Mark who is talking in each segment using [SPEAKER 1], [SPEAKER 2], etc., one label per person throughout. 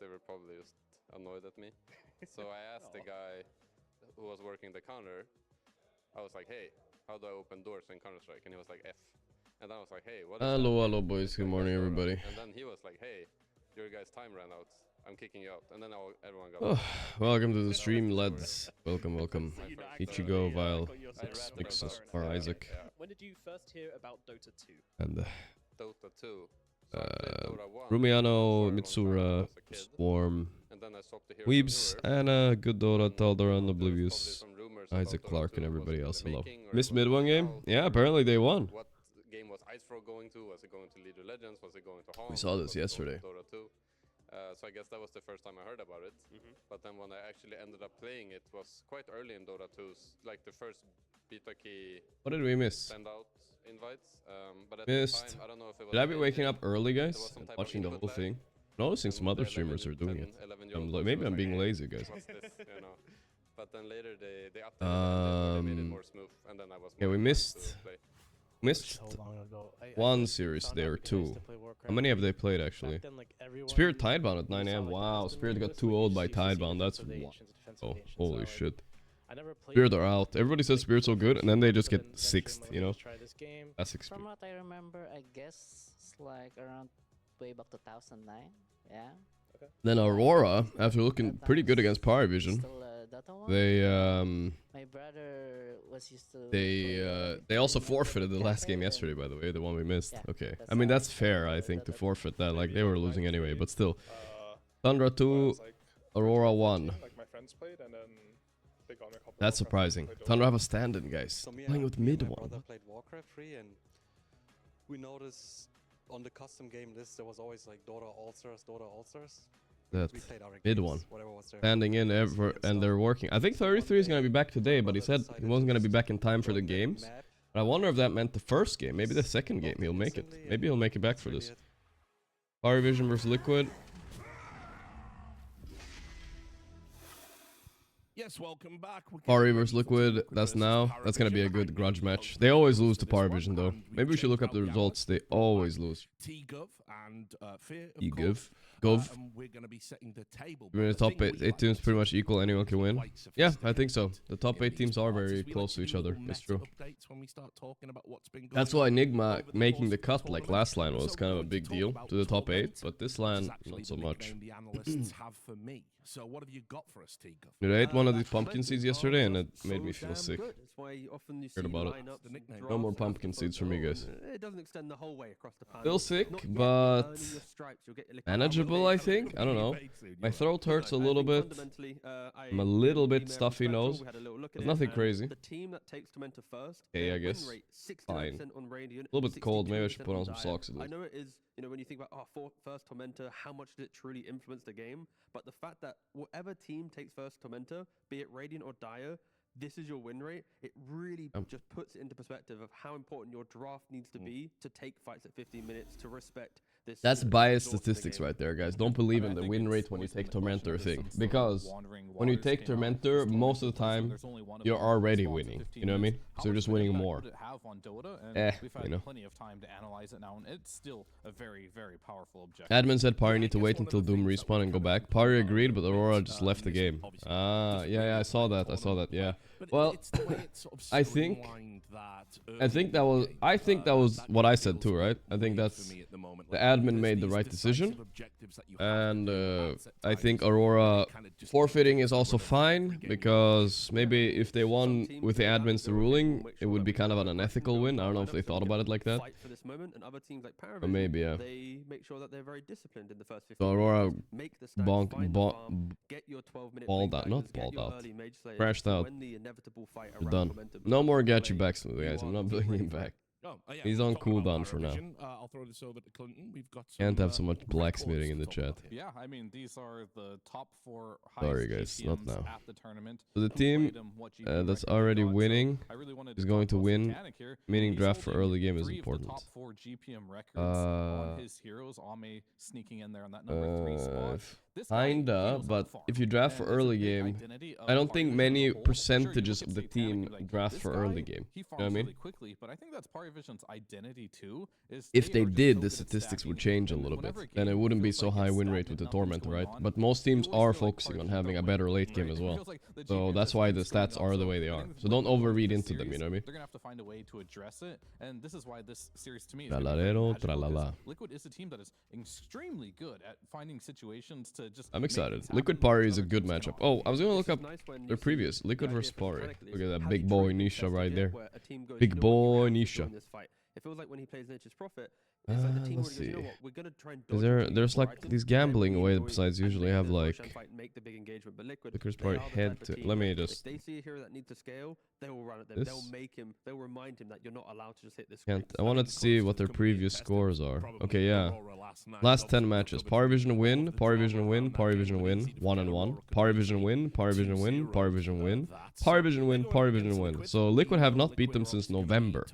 [SPEAKER 1] they were probably just annoyed at me. So I asked the guy who was working the counter, I was like, hey, how do I open doors in Counter-Strike? And he was like, F. And then I was like, hey, what is that?
[SPEAKER 2] Hello, boys. Good morning, everybody.
[SPEAKER 1] And then he was like, hey, your guy's time ran out. I'm kicking you out. And then everyone got
[SPEAKER 2] welcome to the stream, lads. Welcome. Ichigo, Vile, Mixus, or Isaac.
[SPEAKER 3] When did you first hear about Dota 2?
[SPEAKER 2] And
[SPEAKER 1] Dota 2.
[SPEAKER 2] Rumiano, Mitsura, Swarm, Weebs, Anna, Good Dota, Taldaran, Oblivious, Isaac Clark, and everybody else. Hello. Missed mid one game? Yeah, apparently they won.
[SPEAKER 1] What game was IceFro going to? Was it going to League of Legends? Was it going to Hong?
[SPEAKER 2] We saw this yesterday.
[SPEAKER 1] Dota 2. So I guess that was the first time I heard about it. But then when I actually ended up playing it was quite early in Dota 2's, like the first beta key.
[SPEAKER 2] What did we miss?
[SPEAKER 1] Send out invites. But at
[SPEAKER 2] Missed.
[SPEAKER 1] the time, I don't know if it was.
[SPEAKER 2] Did I be waking up early, guys? And watching the whole thing? Noticing some other streamers are doing it. Maybe I'm being lazy, guys.
[SPEAKER 1] What's this? You know. But then later they updated it, they made it more smooth, and then I was.
[SPEAKER 2] Yeah, we missed one series there, two. How many have they played actually? Spirit Tidebound at 9 AM. Wow, Spirit got too old by Tidebound. That's oh, holy shit. Spirit are out. Everybody says Spirit's so good, and then they just get 6th, you know? That's experience.
[SPEAKER 4] From what I remember, I guess it's like around way back 2009. Yeah. Okay.
[SPEAKER 2] Then Aurora, after looking pretty good against Paravision, they
[SPEAKER 4] my brother was used to
[SPEAKER 2] they also forfeited the last game yesterday, by the way, the one we missed. Yeah, okay, I mean that's fair, I think, to forfeit that. Like they were losing anyway, but still. Tundra 2, Aurora 1. That's surprising. Tundra have a stand-in, guys. Playing with mid one.
[SPEAKER 1] Played Warcraft 3, and we noticed on the custom game list there was always like Dota All-Stars, Dota All-Stars.
[SPEAKER 2] That mid one. Standing in ever, and they're working. I think 33 is going to be back today, but he said he wasn't going to be back in time for the games. But I wonder if that meant the first game. Maybe the second game he'll make it. Maybe he'll make it back for this. Paravision versus Liquid.
[SPEAKER 5] Yes, welcome back.
[SPEAKER 2] Pari versus Liquid, that's now. That's gonna be a good grudge match. They always lose to Paravision though. Maybe we should look up the results. They always lose.
[SPEAKER 5] T-Gov and Fear of
[SPEAKER 2] E-Gov. Gov.
[SPEAKER 5] We're gonna be setting the table.
[SPEAKER 2] We're in the top 8 teams pretty much equal, anyone can win. Yeah, I think so. The top 8 teams are very close to each other. It's true. That's why Enigma making the cut like last line was kind of a big deal to the top 8, but this line not so much.
[SPEAKER 5] So what have you got for us, T-Gov?
[SPEAKER 2] Dude, I ate one of these pumpkin seeds yesterday and it made me feel sick. Heard about it. No more pumpkin seeds for me, guys.
[SPEAKER 6] It doesn't extend the whole way across the pan.
[SPEAKER 2] Still sick, but manageable, I think. I don't know. My throat hurts a little bit. I'm a little bit stuffy nose. But nothing crazy. Okay, I guess. Fine. A little bit cold. Maybe I should put on some socks at least.
[SPEAKER 6] I know it is, you know, when you think about first Tormentor, how much did it truly influence the game? But the fact that whatever team takes first Tormentor, be it Radiant or Dire, this is your win rate. It really just puts it into perspective of how important your draft needs to be to take fights at 15 minutes, to respect this.
[SPEAKER 2] That's biased statistics right there, guys. Don't believe in the win rate when you take Tormentor thing. Because when you take Tormentor, most of the time, you're already winning. You know what I mean? So you're just winning more. You know. Admin said Pari need to wait until Doom respawn and go back. Pari agreed, but Aurora just left the game. Ah, yeah, I saw that, yeah. Well, I think that was what I said too, right? I think that's the admin made the right decision, and I think Aurora forfeiting is also fine, because maybe if they won with the admins the ruling, it would be kind of an unethical win. I don't know if they thought about it like that. But maybe, yeah.
[SPEAKER 6] They make sure that they're very disciplined in the first 15
[SPEAKER 2] so Aurora
[SPEAKER 6] balled
[SPEAKER 2] out, not balled out, crashed out. We're done. No more Gachi backs, guys. I'm not bringing him back. He's on cooldown for now.
[SPEAKER 5] I'll throw this over to Clinton. We've got
[SPEAKER 2] Can't have so much blacksmithing in the chat.
[SPEAKER 7] Yeah, I mean, these are the top 4
[SPEAKER 2] Sorry guys, not now.
[SPEAKER 7] at the tournament.
[SPEAKER 2] So the team that's already winning is going to win, meaning draft for early game is important.
[SPEAKER 7] Top 4 GPM records on his heroes. Ame sneaking in there on that number 3 spot.
[SPEAKER 2] Kinda, but if you draft for early game, I don't think many percentages of the team draft for early game. You know what I mean?
[SPEAKER 7] Paravision's identity too is
[SPEAKER 2] If they
[SPEAKER 7] are just
[SPEAKER 2] did,
[SPEAKER 7] so
[SPEAKER 2] the
[SPEAKER 7] good at
[SPEAKER 2] statistics would
[SPEAKER 7] stacking,
[SPEAKER 2] change a
[SPEAKER 7] and
[SPEAKER 2] little bit.
[SPEAKER 7] whenever a
[SPEAKER 2] Then it
[SPEAKER 7] game
[SPEAKER 2] wouldn't be
[SPEAKER 7] feels
[SPEAKER 2] so
[SPEAKER 7] like
[SPEAKER 2] high
[SPEAKER 7] it's
[SPEAKER 2] win rate
[SPEAKER 7] stagnant,
[SPEAKER 2] with the
[SPEAKER 7] nothing's
[SPEAKER 2] Tormentor,
[SPEAKER 7] going
[SPEAKER 2] right?
[SPEAKER 7] on,
[SPEAKER 2] But most
[SPEAKER 7] you
[SPEAKER 2] teams
[SPEAKER 7] always
[SPEAKER 2] are
[SPEAKER 7] feel like
[SPEAKER 2] focusing on
[SPEAKER 7] Paravision's
[SPEAKER 2] having a
[SPEAKER 7] gonna
[SPEAKER 2] better
[SPEAKER 7] win,
[SPEAKER 2] late game
[SPEAKER 7] right?
[SPEAKER 2] as
[SPEAKER 7] It
[SPEAKER 2] well.
[SPEAKER 7] feels like the
[SPEAKER 2] So
[SPEAKER 7] GM
[SPEAKER 2] that's
[SPEAKER 7] has
[SPEAKER 2] why the
[SPEAKER 7] things going
[SPEAKER 2] stats
[SPEAKER 7] on,
[SPEAKER 2] are the
[SPEAKER 7] so
[SPEAKER 2] way they
[SPEAKER 7] I
[SPEAKER 2] are.
[SPEAKER 7] think
[SPEAKER 2] So don't
[SPEAKER 7] Liquid winning
[SPEAKER 2] overread
[SPEAKER 7] this
[SPEAKER 2] into them, you
[SPEAKER 7] series,
[SPEAKER 2] know what I mean?
[SPEAKER 7] they're gonna have to find a way to address it, and this is why this series to me is gonna be very
[SPEAKER 2] Tralalero,
[SPEAKER 7] magical, 'cause
[SPEAKER 2] tralala.
[SPEAKER 7] Liquid is a team that is extremely good at finding situations to just.
[SPEAKER 2] I'm
[SPEAKER 7] make
[SPEAKER 2] excited.
[SPEAKER 7] things happen
[SPEAKER 2] Liquid
[SPEAKER 7] which
[SPEAKER 2] Party is a
[SPEAKER 7] other
[SPEAKER 2] good
[SPEAKER 7] teams
[SPEAKER 2] matchup.
[SPEAKER 7] cannot.
[SPEAKER 2] Oh, I was gonna look
[SPEAKER 6] This
[SPEAKER 2] up
[SPEAKER 6] is nice when
[SPEAKER 2] their
[SPEAKER 6] you see
[SPEAKER 2] previous
[SPEAKER 6] the
[SPEAKER 2] Liquid
[SPEAKER 6] idea
[SPEAKER 2] vs Party.
[SPEAKER 6] mechanically
[SPEAKER 2] Look
[SPEAKER 6] is,
[SPEAKER 2] at that
[SPEAKER 6] has
[SPEAKER 2] big
[SPEAKER 6] he
[SPEAKER 2] boy
[SPEAKER 6] truly been
[SPEAKER 2] Nisha
[SPEAKER 6] tested
[SPEAKER 2] right
[SPEAKER 6] yet
[SPEAKER 2] there.
[SPEAKER 6] where a team goes,
[SPEAKER 2] Big
[SPEAKER 6] "You know what,
[SPEAKER 2] boy
[SPEAKER 6] you have to
[SPEAKER 2] Nisha.
[SPEAKER 6] join this fight." It feels like when he plays Nature's Prophet, it's like the team
[SPEAKER 2] Let's
[SPEAKER 6] already goes, "You know
[SPEAKER 2] see.
[SPEAKER 6] what, we're gonna try and
[SPEAKER 2] Is
[SPEAKER 6] dodge
[SPEAKER 2] there?
[SPEAKER 6] into
[SPEAKER 2] There's
[SPEAKER 6] four
[SPEAKER 2] like
[SPEAKER 6] items,
[SPEAKER 2] these
[SPEAKER 6] and then
[SPEAKER 2] gambling
[SPEAKER 6] we
[SPEAKER 2] away
[SPEAKER 6] enjoy
[SPEAKER 2] besides
[SPEAKER 6] and
[SPEAKER 2] usually
[SPEAKER 6] make
[SPEAKER 2] have
[SPEAKER 6] the
[SPEAKER 2] like
[SPEAKER 6] Roshan fight and make the big engagement." But Liquid,
[SPEAKER 2] Liquid's
[SPEAKER 6] they
[SPEAKER 2] Party
[SPEAKER 6] are the
[SPEAKER 2] head
[SPEAKER 6] type of
[SPEAKER 2] to.
[SPEAKER 6] team
[SPEAKER 2] Let me
[SPEAKER 6] that
[SPEAKER 2] just.
[SPEAKER 6] if they see a hero that needs to scale, they will run at them.
[SPEAKER 2] This?
[SPEAKER 6] They'll make him. They'll remind him that you're not allowed to just hit this.
[SPEAKER 2] Can't. I wanted to see what their previous scores are. Okay, yeah. Last 10 matches. Paravision win, Paravision win, Paravision win, 1-1. Paravision win, Paravision win, Paravision win, Paravision win, Paravision win. So Liquid have not beat them since November.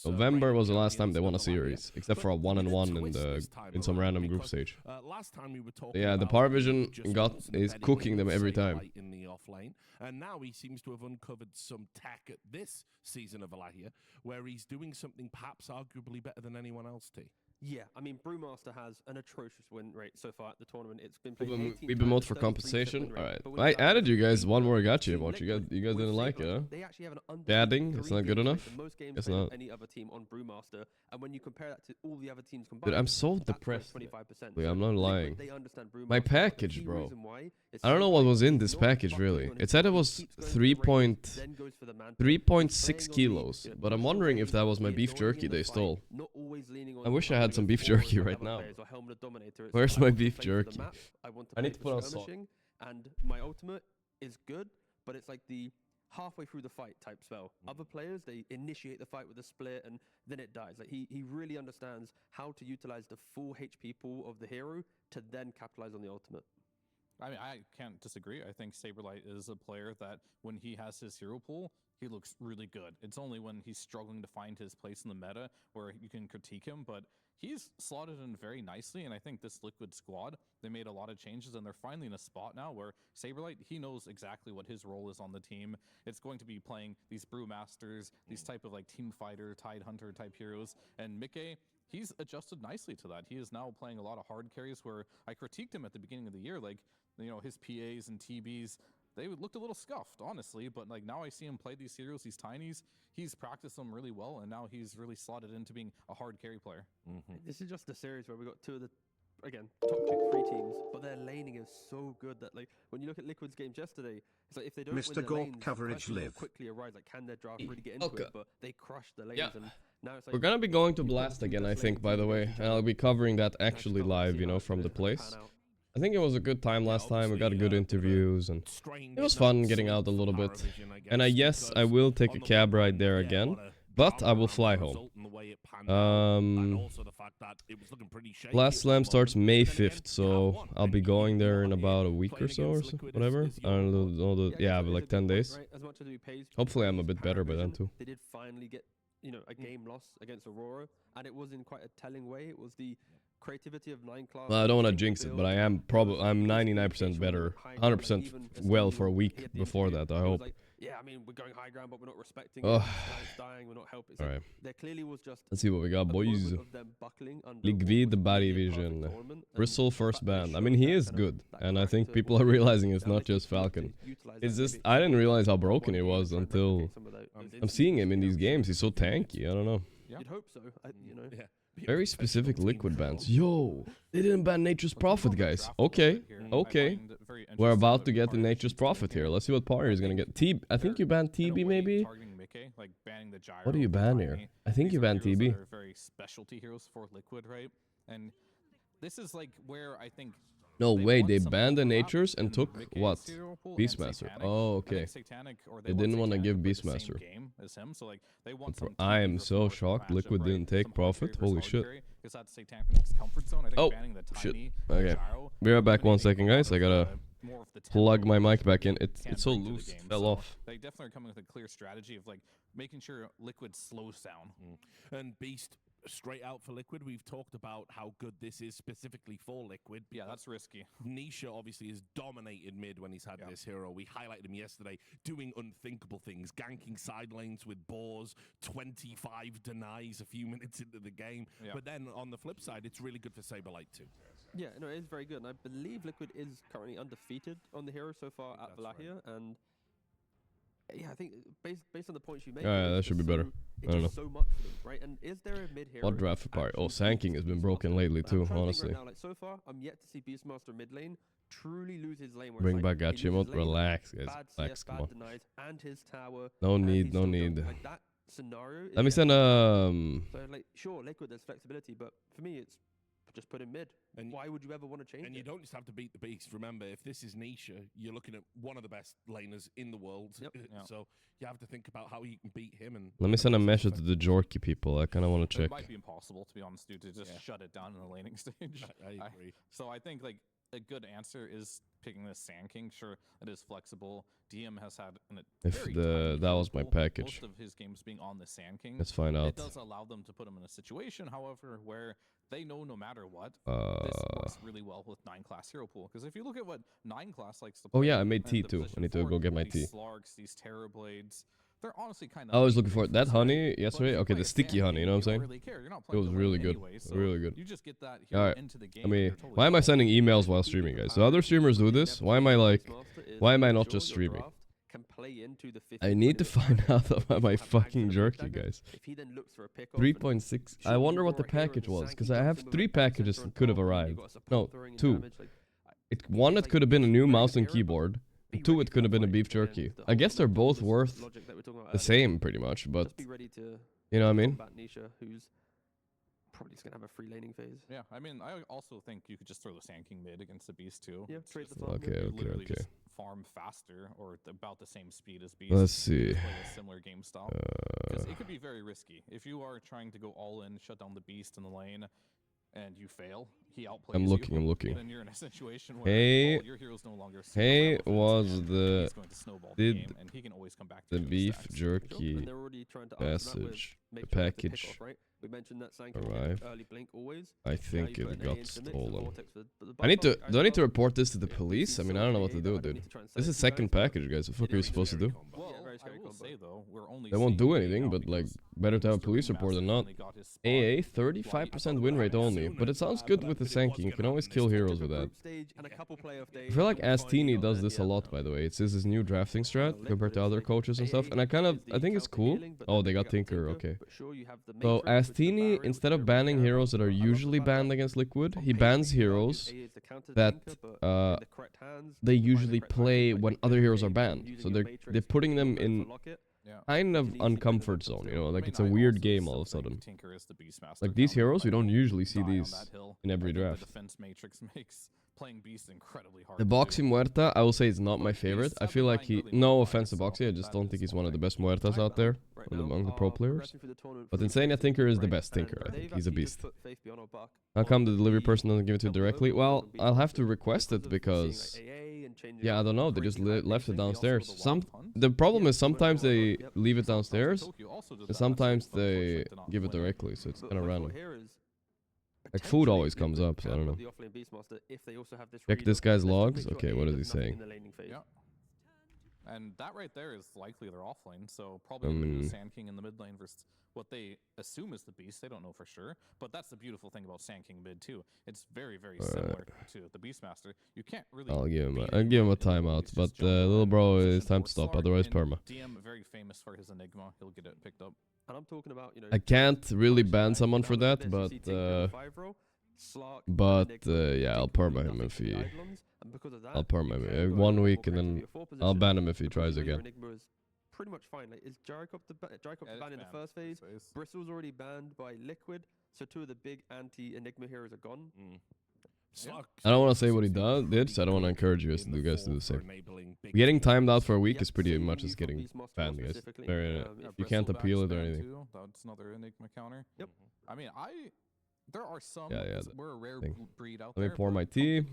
[SPEAKER 2] November was the last time they won a series, except for a 1-1 in some random group stage. Yeah, the Paravision is cooking them every time.
[SPEAKER 5] In the off lane, and now he seems to have uncovered some tech at this season of Wallachia, where he's doing something perhaps arguably better than anyone else. T.
[SPEAKER 6] Yeah, I mean, Brewmaster has an atrocious win rate so far at the tournament. It's been played 18
[SPEAKER 2] We promote
[SPEAKER 6] times,
[SPEAKER 2] for
[SPEAKER 6] 33%
[SPEAKER 2] compensation.
[SPEAKER 6] win rate.
[SPEAKER 2] Alright.
[SPEAKER 6] But when
[SPEAKER 2] I
[SPEAKER 6] you
[SPEAKER 2] added you guys one more gacha
[SPEAKER 6] Team
[SPEAKER 2] emoji. You
[SPEAKER 6] Liquid
[SPEAKER 2] guys didn't
[SPEAKER 6] with
[SPEAKER 2] like it, huh?
[SPEAKER 6] Saberlight, they actually have an
[SPEAKER 2] Gadding? It's
[SPEAKER 6] 3
[SPEAKER 2] not good
[SPEAKER 6] games
[SPEAKER 2] enough?
[SPEAKER 6] played, the most games
[SPEAKER 2] Guess
[SPEAKER 6] played of
[SPEAKER 2] not.
[SPEAKER 6] any other team on Brewmaster, and when you compare that to all the other teams combined,
[SPEAKER 2] Dude, I'm so
[SPEAKER 6] that's
[SPEAKER 2] depressed.
[SPEAKER 6] 25%.
[SPEAKER 2] Wait, I'm not
[SPEAKER 6] Liquid,
[SPEAKER 2] lying.
[SPEAKER 6] they understand Brewmaster,
[SPEAKER 2] My
[SPEAKER 6] but the
[SPEAKER 2] package,
[SPEAKER 6] key
[SPEAKER 2] bro.
[SPEAKER 6] reason why is
[SPEAKER 2] I don't know what
[SPEAKER 6] Saberlight
[SPEAKER 2] was in
[SPEAKER 6] is
[SPEAKER 2] this
[SPEAKER 6] not
[SPEAKER 2] package,
[SPEAKER 6] buckling
[SPEAKER 2] really.
[SPEAKER 6] on
[SPEAKER 2] It
[SPEAKER 6] his
[SPEAKER 2] said it
[SPEAKER 6] team. He
[SPEAKER 2] was
[SPEAKER 6] keeps going for the Radiant, then goes for the Manta.
[SPEAKER 2] 3.6
[SPEAKER 6] Playing on
[SPEAKER 2] kilos.
[SPEAKER 6] the, you know,
[SPEAKER 2] But I'm
[SPEAKER 6] push
[SPEAKER 2] wondering
[SPEAKER 6] away,
[SPEAKER 2] if that was my
[SPEAKER 6] be it
[SPEAKER 2] beef
[SPEAKER 6] joining
[SPEAKER 2] jerky
[SPEAKER 6] in the
[SPEAKER 2] they
[SPEAKER 6] fight,
[SPEAKER 2] stole.
[SPEAKER 6] not always leaning on
[SPEAKER 2] I wish I
[SPEAKER 6] the
[SPEAKER 2] had some beef
[SPEAKER 6] Paragon
[SPEAKER 2] jerky
[SPEAKER 6] or
[SPEAKER 2] right
[SPEAKER 6] other
[SPEAKER 2] now.
[SPEAKER 6] players or Helm the Dominator. It's
[SPEAKER 2] Where's
[SPEAKER 6] I
[SPEAKER 2] my
[SPEAKER 6] want to
[SPEAKER 2] beef
[SPEAKER 6] play for the
[SPEAKER 2] jerky?
[SPEAKER 6] map, I want to
[SPEAKER 2] I
[SPEAKER 6] play
[SPEAKER 2] need to
[SPEAKER 6] for
[SPEAKER 2] put on salt.
[SPEAKER 6] skirmishing, and my ultimate is good, but it's like the halfway through the fight type spell. Other players, they initiate the fight with a split and then it dies. Like he really understands how to utilize the full HP pool of the hero to then capitalize on the ultimate.
[SPEAKER 7] I mean, I can't disagree. I think Saberlight is a player that when he has his hero pool, he looks really good. It's only when he's struggling to find his place in the meta where you can critique him, but he's slotted in very nicely, and I think this Liquid squad, they made a lot of changes, and they're finally in a spot now where Saberlight, he knows exactly what his role is on the team. It's going to be playing these Brewmasters, these type of like team fighter, Tide Hunter type heroes, and Mickey, he's adjusted nicely to that. He is now playing a lot of hard carries where I critiqued him at the beginning of the year, like, you know, his PAs and TBs, they looked a little scuffed, honestly, but like now I see him play these heroes, these tinies, he's practiced them really well, and now he's really slotted into being a hard carry player.
[SPEAKER 6] This is just a series where we got two of the, again, top 3 teams, but their laning is so good that like when you look at Liquid's games yesterday, it's like if they don't
[SPEAKER 8] Mr.
[SPEAKER 6] win their
[SPEAKER 8] Gorgc
[SPEAKER 6] lanes,
[SPEAKER 8] coverage
[SPEAKER 6] questions will
[SPEAKER 8] live.
[SPEAKER 6] quickly arise, like can their draft really get into
[SPEAKER 2] Okay.
[SPEAKER 6] it, but they crushed the lanes,
[SPEAKER 2] Yeah.
[SPEAKER 6] and now it's like
[SPEAKER 2] We're gonna be going to Blast again, I think, by the way. And I'll be covering that actually live, you know, from the place. I think it was a good time last time. We got good interviews, and it was fun getting out a little bit. And yes, I will take a cab ride there again, but I will fly home. Last Slam starts May 5th, so I'll be going there in about a week or so, whatever. I don't know, yeah, but like 10 days. Hopefully I'm a bit better by then too.
[SPEAKER 6] They did finally get, you know, a game loss against Aurora, and it was in quite a telling way. It was the creativity of 9 class.
[SPEAKER 2] Well, I don't want to jinx it, but I'm 99% better, 100% well for a week before that, I hope.
[SPEAKER 6] Yeah, I mean, we're going high ground, but we're not respecting
[SPEAKER 2] Ugh.
[SPEAKER 6] it. Dying, we're not helping. So
[SPEAKER 2] Alright.
[SPEAKER 6] there clearly was just
[SPEAKER 2] Let's see what we got,
[SPEAKER 6] a
[SPEAKER 2] boys.
[SPEAKER 6] moment of them buckling under
[SPEAKER 2] Liquid
[SPEAKER 6] what was really a perfect
[SPEAKER 2] Paravision.
[SPEAKER 6] tournament, and
[SPEAKER 2] Bristle
[SPEAKER 6] the
[SPEAKER 2] first
[SPEAKER 6] fact they
[SPEAKER 2] band. I
[SPEAKER 6] showed
[SPEAKER 2] mean, he
[SPEAKER 6] that
[SPEAKER 2] is
[SPEAKER 6] kind of-
[SPEAKER 2] good,
[SPEAKER 6] that
[SPEAKER 2] and I think
[SPEAKER 6] character
[SPEAKER 2] people are
[SPEAKER 6] was
[SPEAKER 2] realizing it's
[SPEAKER 6] now
[SPEAKER 2] not
[SPEAKER 6] they
[SPEAKER 2] just
[SPEAKER 6] can look to
[SPEAKER 2] Falcon.
[SPEAKER 6] utilize
[SPEAKER 2] It's
[SPEAKER 6] that
[SPEAKER 2] just
[SPEAKER 6] maybe
[SPEAKER 2] I didn't realize how
[SPEAKER 6] one
[SPEAKER 2] broken he
[SPEAKER 6] game
[SPEAKER 2] was
[SPEAKER 6] to try and
[SPEAKER 2] until
[SPEAKER 6] replicate some of those
[SPEAKER 2] I'm
[SPEAKER 6] instances
[SPEAKER 2] seeing him in
[SPEAKER 6] we
[SPEAKER 2] these
[SPEAKER 6] have
[SPEAKER 2] games.
[SPEAKER 6] seen
[SPEAKER 2] He's so
[SPEAKER 6] before.
[SPEAKER 2] tanky. I don't know.
[SPEAKER 6] You'd hope so, you know.
[SPEAKER 2] Very specific Liquid bans. Yo, they didn't ban Nature's Prophet, guys. Okay, okay. We're about to get the Nature's Prophet here. Let's see what Party is gonna get. I think you banned TB, maybe? What do you ban here? I think you banned TB.
[SPEAKER 7] Are very specialty heroes for Liquid, right? And this is like where I think
[SPEAKER 2] No
[SPEAKER 7] they
[SPEAKER 2] way,
[SPEAKER 7] want
[SPEAKER 2] they
[SPEAKER 7] some
[SPEAKER 2] banned the
[SPEAKER 7] overlap
[SPEAKER 2] Natures and
[SPEAKER 7] in
[SPEAKER 2] took
[SPEAKER 7] Mickey's
[SPEAKER 2] what?
[SPEAKER 7] hero pool and
[SPEAKER 2] Beastmaster.
[SPEAKER 7] Satanic.
[SPEAKER 2] Oh,
[SPEAKER 7] I think
[SPEAKER 2] okay.
[SPEAKER 7] Satanic, or
[SPEAKER 2] They
[SPEAKER 7] want
[SPEAKER 2] didn't want to
[SPEAKER 7] Satanic
[SPEAKER 2] give
[SPEAKER 7] to play the same
[SPEAKER 2] Beastmaster.
[SPEAKER 7] game as him, so like they want
[SPEAKER 2] Bro,
[SPEAKER 7] some
[SPEAKER 2] I
[SPEAKER 7] team
[SPEAKER 2] am
[SPEAKER 7] versus
[SPEAKER 2] so
[SPEAKER 7] hard
[SPEAKER 2] shocked
[SPEAKER 7] matchup,
[SPEAKER 2] Liquid
[SPEAKER 7] right?
[SPEAKER 2] didn't take
[SPEAKER 7] Some hard
[SPEAKER 2] Prophet.
[SPEAKER 7] carry versus
[SPEAKER 2] Holy
[SPEAKER 7] hard
[SPEAKER 2] shit.
[SPEAKER 7] carry, 'cause that's Satanic Phoenix's comfort zone. I think
[SPEAKER 2] Oh,
[SPEAKER 7] banning the
[SPEAKER 2] shit.
[SPEAKER 7] tiny
[SPEAKER 2] Okay.
[SPEAKER 7] gyro
[SPEAKER 2] Be right back one
[SPEAKER 7] eliminating
[SPEAKER 2] second,
[SPEAKER 7] a lot
[SPEAKER 2] guys. I
[SPEAKER 7] of,
[SPEAKER 2] gotta
[SPEAKER 7] more of the
[SPEAKER 2] plug
[SPEAKER 7] tempo
[SPEAKER 2] my mic
[SPEAKER 7] that
[SPEAKER 2] back in.
[SPEAKER 7] Liquid
[SPEAKER 2] It's
[SPEAKER 7] can
[SPEAKER 2] so
[SPEAKER 7] bring to the
[SPEAKER 2] loose.
[SPEAKER 7] game.
[SPEAKER 2] Fell
[SPEAKER 7] So
[SPEAKER 2] off.
[SPEAKER 7] They definitely are coming with a clear strategy of like making sure Liquid slows down.
[SPEAKER 5] And Beast straight out for Liquid. We've talked about how good this is specifically for Liquid.
[SPEAKER 7] Yeah, that's risky.
[SPEAKER 5] Nisha obviously has dominated mid when he's had this hero. We highlighted him yesterday doing unthinkable things, ganking side lanes with boars, 25 denies a few minutes into the game. But then on the flip side, it's really good for Saberlight too.
[SPEAKER 6] Yeah, no, it is very good. And I believe Liquid is currently undefeated on the hero so far at Wallachia. Right. And yeah, I think based on the points you made,
[SPEAKER 2] that should be better. I don't know.
[SPEAKER 6] So much for them, right? And is there a mid hero?
[SPEAKER 2] What draft for Parry? Oh, Sanking has been broken lately too, honestly.
[SPEAKER 6] Now, like, so far, I'm yet to see Beastmaster mid lane truly lose his lane.
[SPEAKER 2] Bring back Gachimot. Relax, guys. Relax, come on.
[SPEAKER 6] And his tower.
[SPEAKER 2] No need, no need.
[SPEAKER 6] Like, that scenario.
[SPEAKER 2] Let me send
[SPEAKER 6] So like, sure, Liquid, there's flexibility, but for me, it's just put him mid. And why would you ever want to change it?
[SPEAKER 5] And you don't just have to beat the beast. Remember, if this is Nisha, you're looking at one of the best laners in the world. So you have to think about how you can beat him. And
[SPEAKER 2] let me send a message to the Gorgc people. I kind of want to check.
[SPEAKER 7] It might be impossible, to be honest, dude, to just shut it down in the laning stage.
[SPEAKER 5] I agree.
[SPEAKER 7] So I think like a good answer is picking the Sand King. Sure, it is flexible. DM has had
[SPEAKER 2] that was my package.
[SPEAKER 7] Most of his games being on the Sand King.
[SPEAKER 2] Let's find out.
[SPEAKER 7] It does allow them to put him in a situation, however, where they know no matter what, this works really well with 9-class hero pool. Because if you look at what 9-class likes to play,
[SPEAKER 2] oh yeah, I made T too. I need to go get my T.
[SPEAKER 7] These Slarks, these Terrorblades, they're honestly kind of.
[SPEAKER 2] I was looking for that honey yesterday. Okay, the sticky honey. You know what I'm saying?
[SPEAKER 7] Really care. You're not
[SPEAKER 2] it was really good.
[SPEAKER 7] Anyway, so
[SPEAKER 2] really good.
[SPEAKER 7] You just get that
[SPEAKER 2] all right.
[SPEAKER 7] into the game.
[SPEAKER 2] I mean, why am I sending emails while streaming, guys? So other streamers do this. Why am I like? Why am I not just streaming? I need to find out about my fucking Gorgc, guys. 3.6. I wonder what the package was, because I have 3 packages that could have arrived. No, 2. One that could have been a new mouse and keyboard. And 2, it could have been a beef jerky. I guess they're both worth the same, pretty much, but you know what I mean?
[SPEAKER 6] Probably just gonna have a free laning phase.
[SPEAKER 7] Yeah, I mean, I also think you could just throw the Sand King mid against the Beast too.
[SPEAKER 6] Yeah, trade the farm.
[SPEAKER 2] Okay.
[SPEAKER 7] Just farm faster or about the same speed as Beast.
[SPEAKER 2] Let's see.
[SPEAKER 7] Play a similar game style. Because it could be very risky if you are trying to go all in, shut down the Beast in the lane, and you fail. He outplays
[SPEAKER 2] I'm looking.
[SPEAKER 7] Then you're in a situation where your hero's no longer.
[SPEAKER 2] Was the
[SPEAKER 7] he's going to snowball the game, and he can always come back to
[SPEAKER 2] the beef jerky message the package?
[SPEAKER 6] We mentioned that early blink always.
[SPEAKER 2] I think it got stolen. Do I need to report this to the police? I mean, I don't know what to do, dude. This is second package, guys. What the fuck are you supposed to do? They won't do anything, but like, better to have a police report than not. AA, 35% win rate only, but it sounds good with the Sanking. You can always kill heroes with that. I feel like Astini does this a lot, by the way. It's his new drafting strat compared to other coaches and stuff, and I think it's cool. Oh, they got Tinker, okay. So Astini, instead of banning heroes that are usually banned against Liquid, he bans heroes that they usually play when other heroes are banned. So they're putting them in kind of uncomfort zone, you know, like it's a weird game all of a sudden. Like these heroes, we don't usually see these in every draft.
[SPEAKER 7] Playing Beast incredibly hard.
[SPEAKER 2] The Boxy Muerta, I will say, is not my favorite. I feel like no offense to Boxy, I just don't think he's one of the best Muertas out there among the pro players. But Insania Tinker is the best Tinker, I think. He's a beast. How come the delivery person doesn't give it to you directly? Well, I'll have to request it because, yeah, I don't know. They just left it downstairs. The problem is sometimes they leave it downstairs, and sometimes they give it directly, so it's kind of random. Like food always comes up, so I don't know. Check this guy's logs. Okay, what is he saying?
[SPEAKER 7] Yeah. And that right there is likely their offlane, so probably the Sand King in the mid lane versus what they assume is the Beast. They don't know for sure, but that's the beautiful thing about Sand King mid too. It's very, very similar to the Beastmaster. You can't really.
[SPEAKER 2] I'll give him a timeout, but little bro, it's time to stop. Otherwise, perma.
[SPEAKER 7] DM very famous for his Enigma. He'll get it picked up.
[SPEAKER 6] And I'm talking about, you know,
[SPEAKER 2] I can't really ban someone for that, but yeah, I'll perma him if he. I'll perma him 1 week, and then I'll ban him if he tries again.
[SPEAKER 6] Pretty much fine. Like, is Jericho banned in the first phase? Bristol's already banned by Liquid, so 2 of the big anti-Enigma heroes are gone.
[SPEAKER 2] I don't want to say what he did, so I don't want to encourage you guys to do the same. Getting timed out for a week is pretty much as getting banned, guys. You can't appeal it or anything.
[SPEAKER 7] That's another Enigma counter. Yep. I mean, there are some. We're a rare breed out there.
[SPEAKER 2] Let me pour my tea.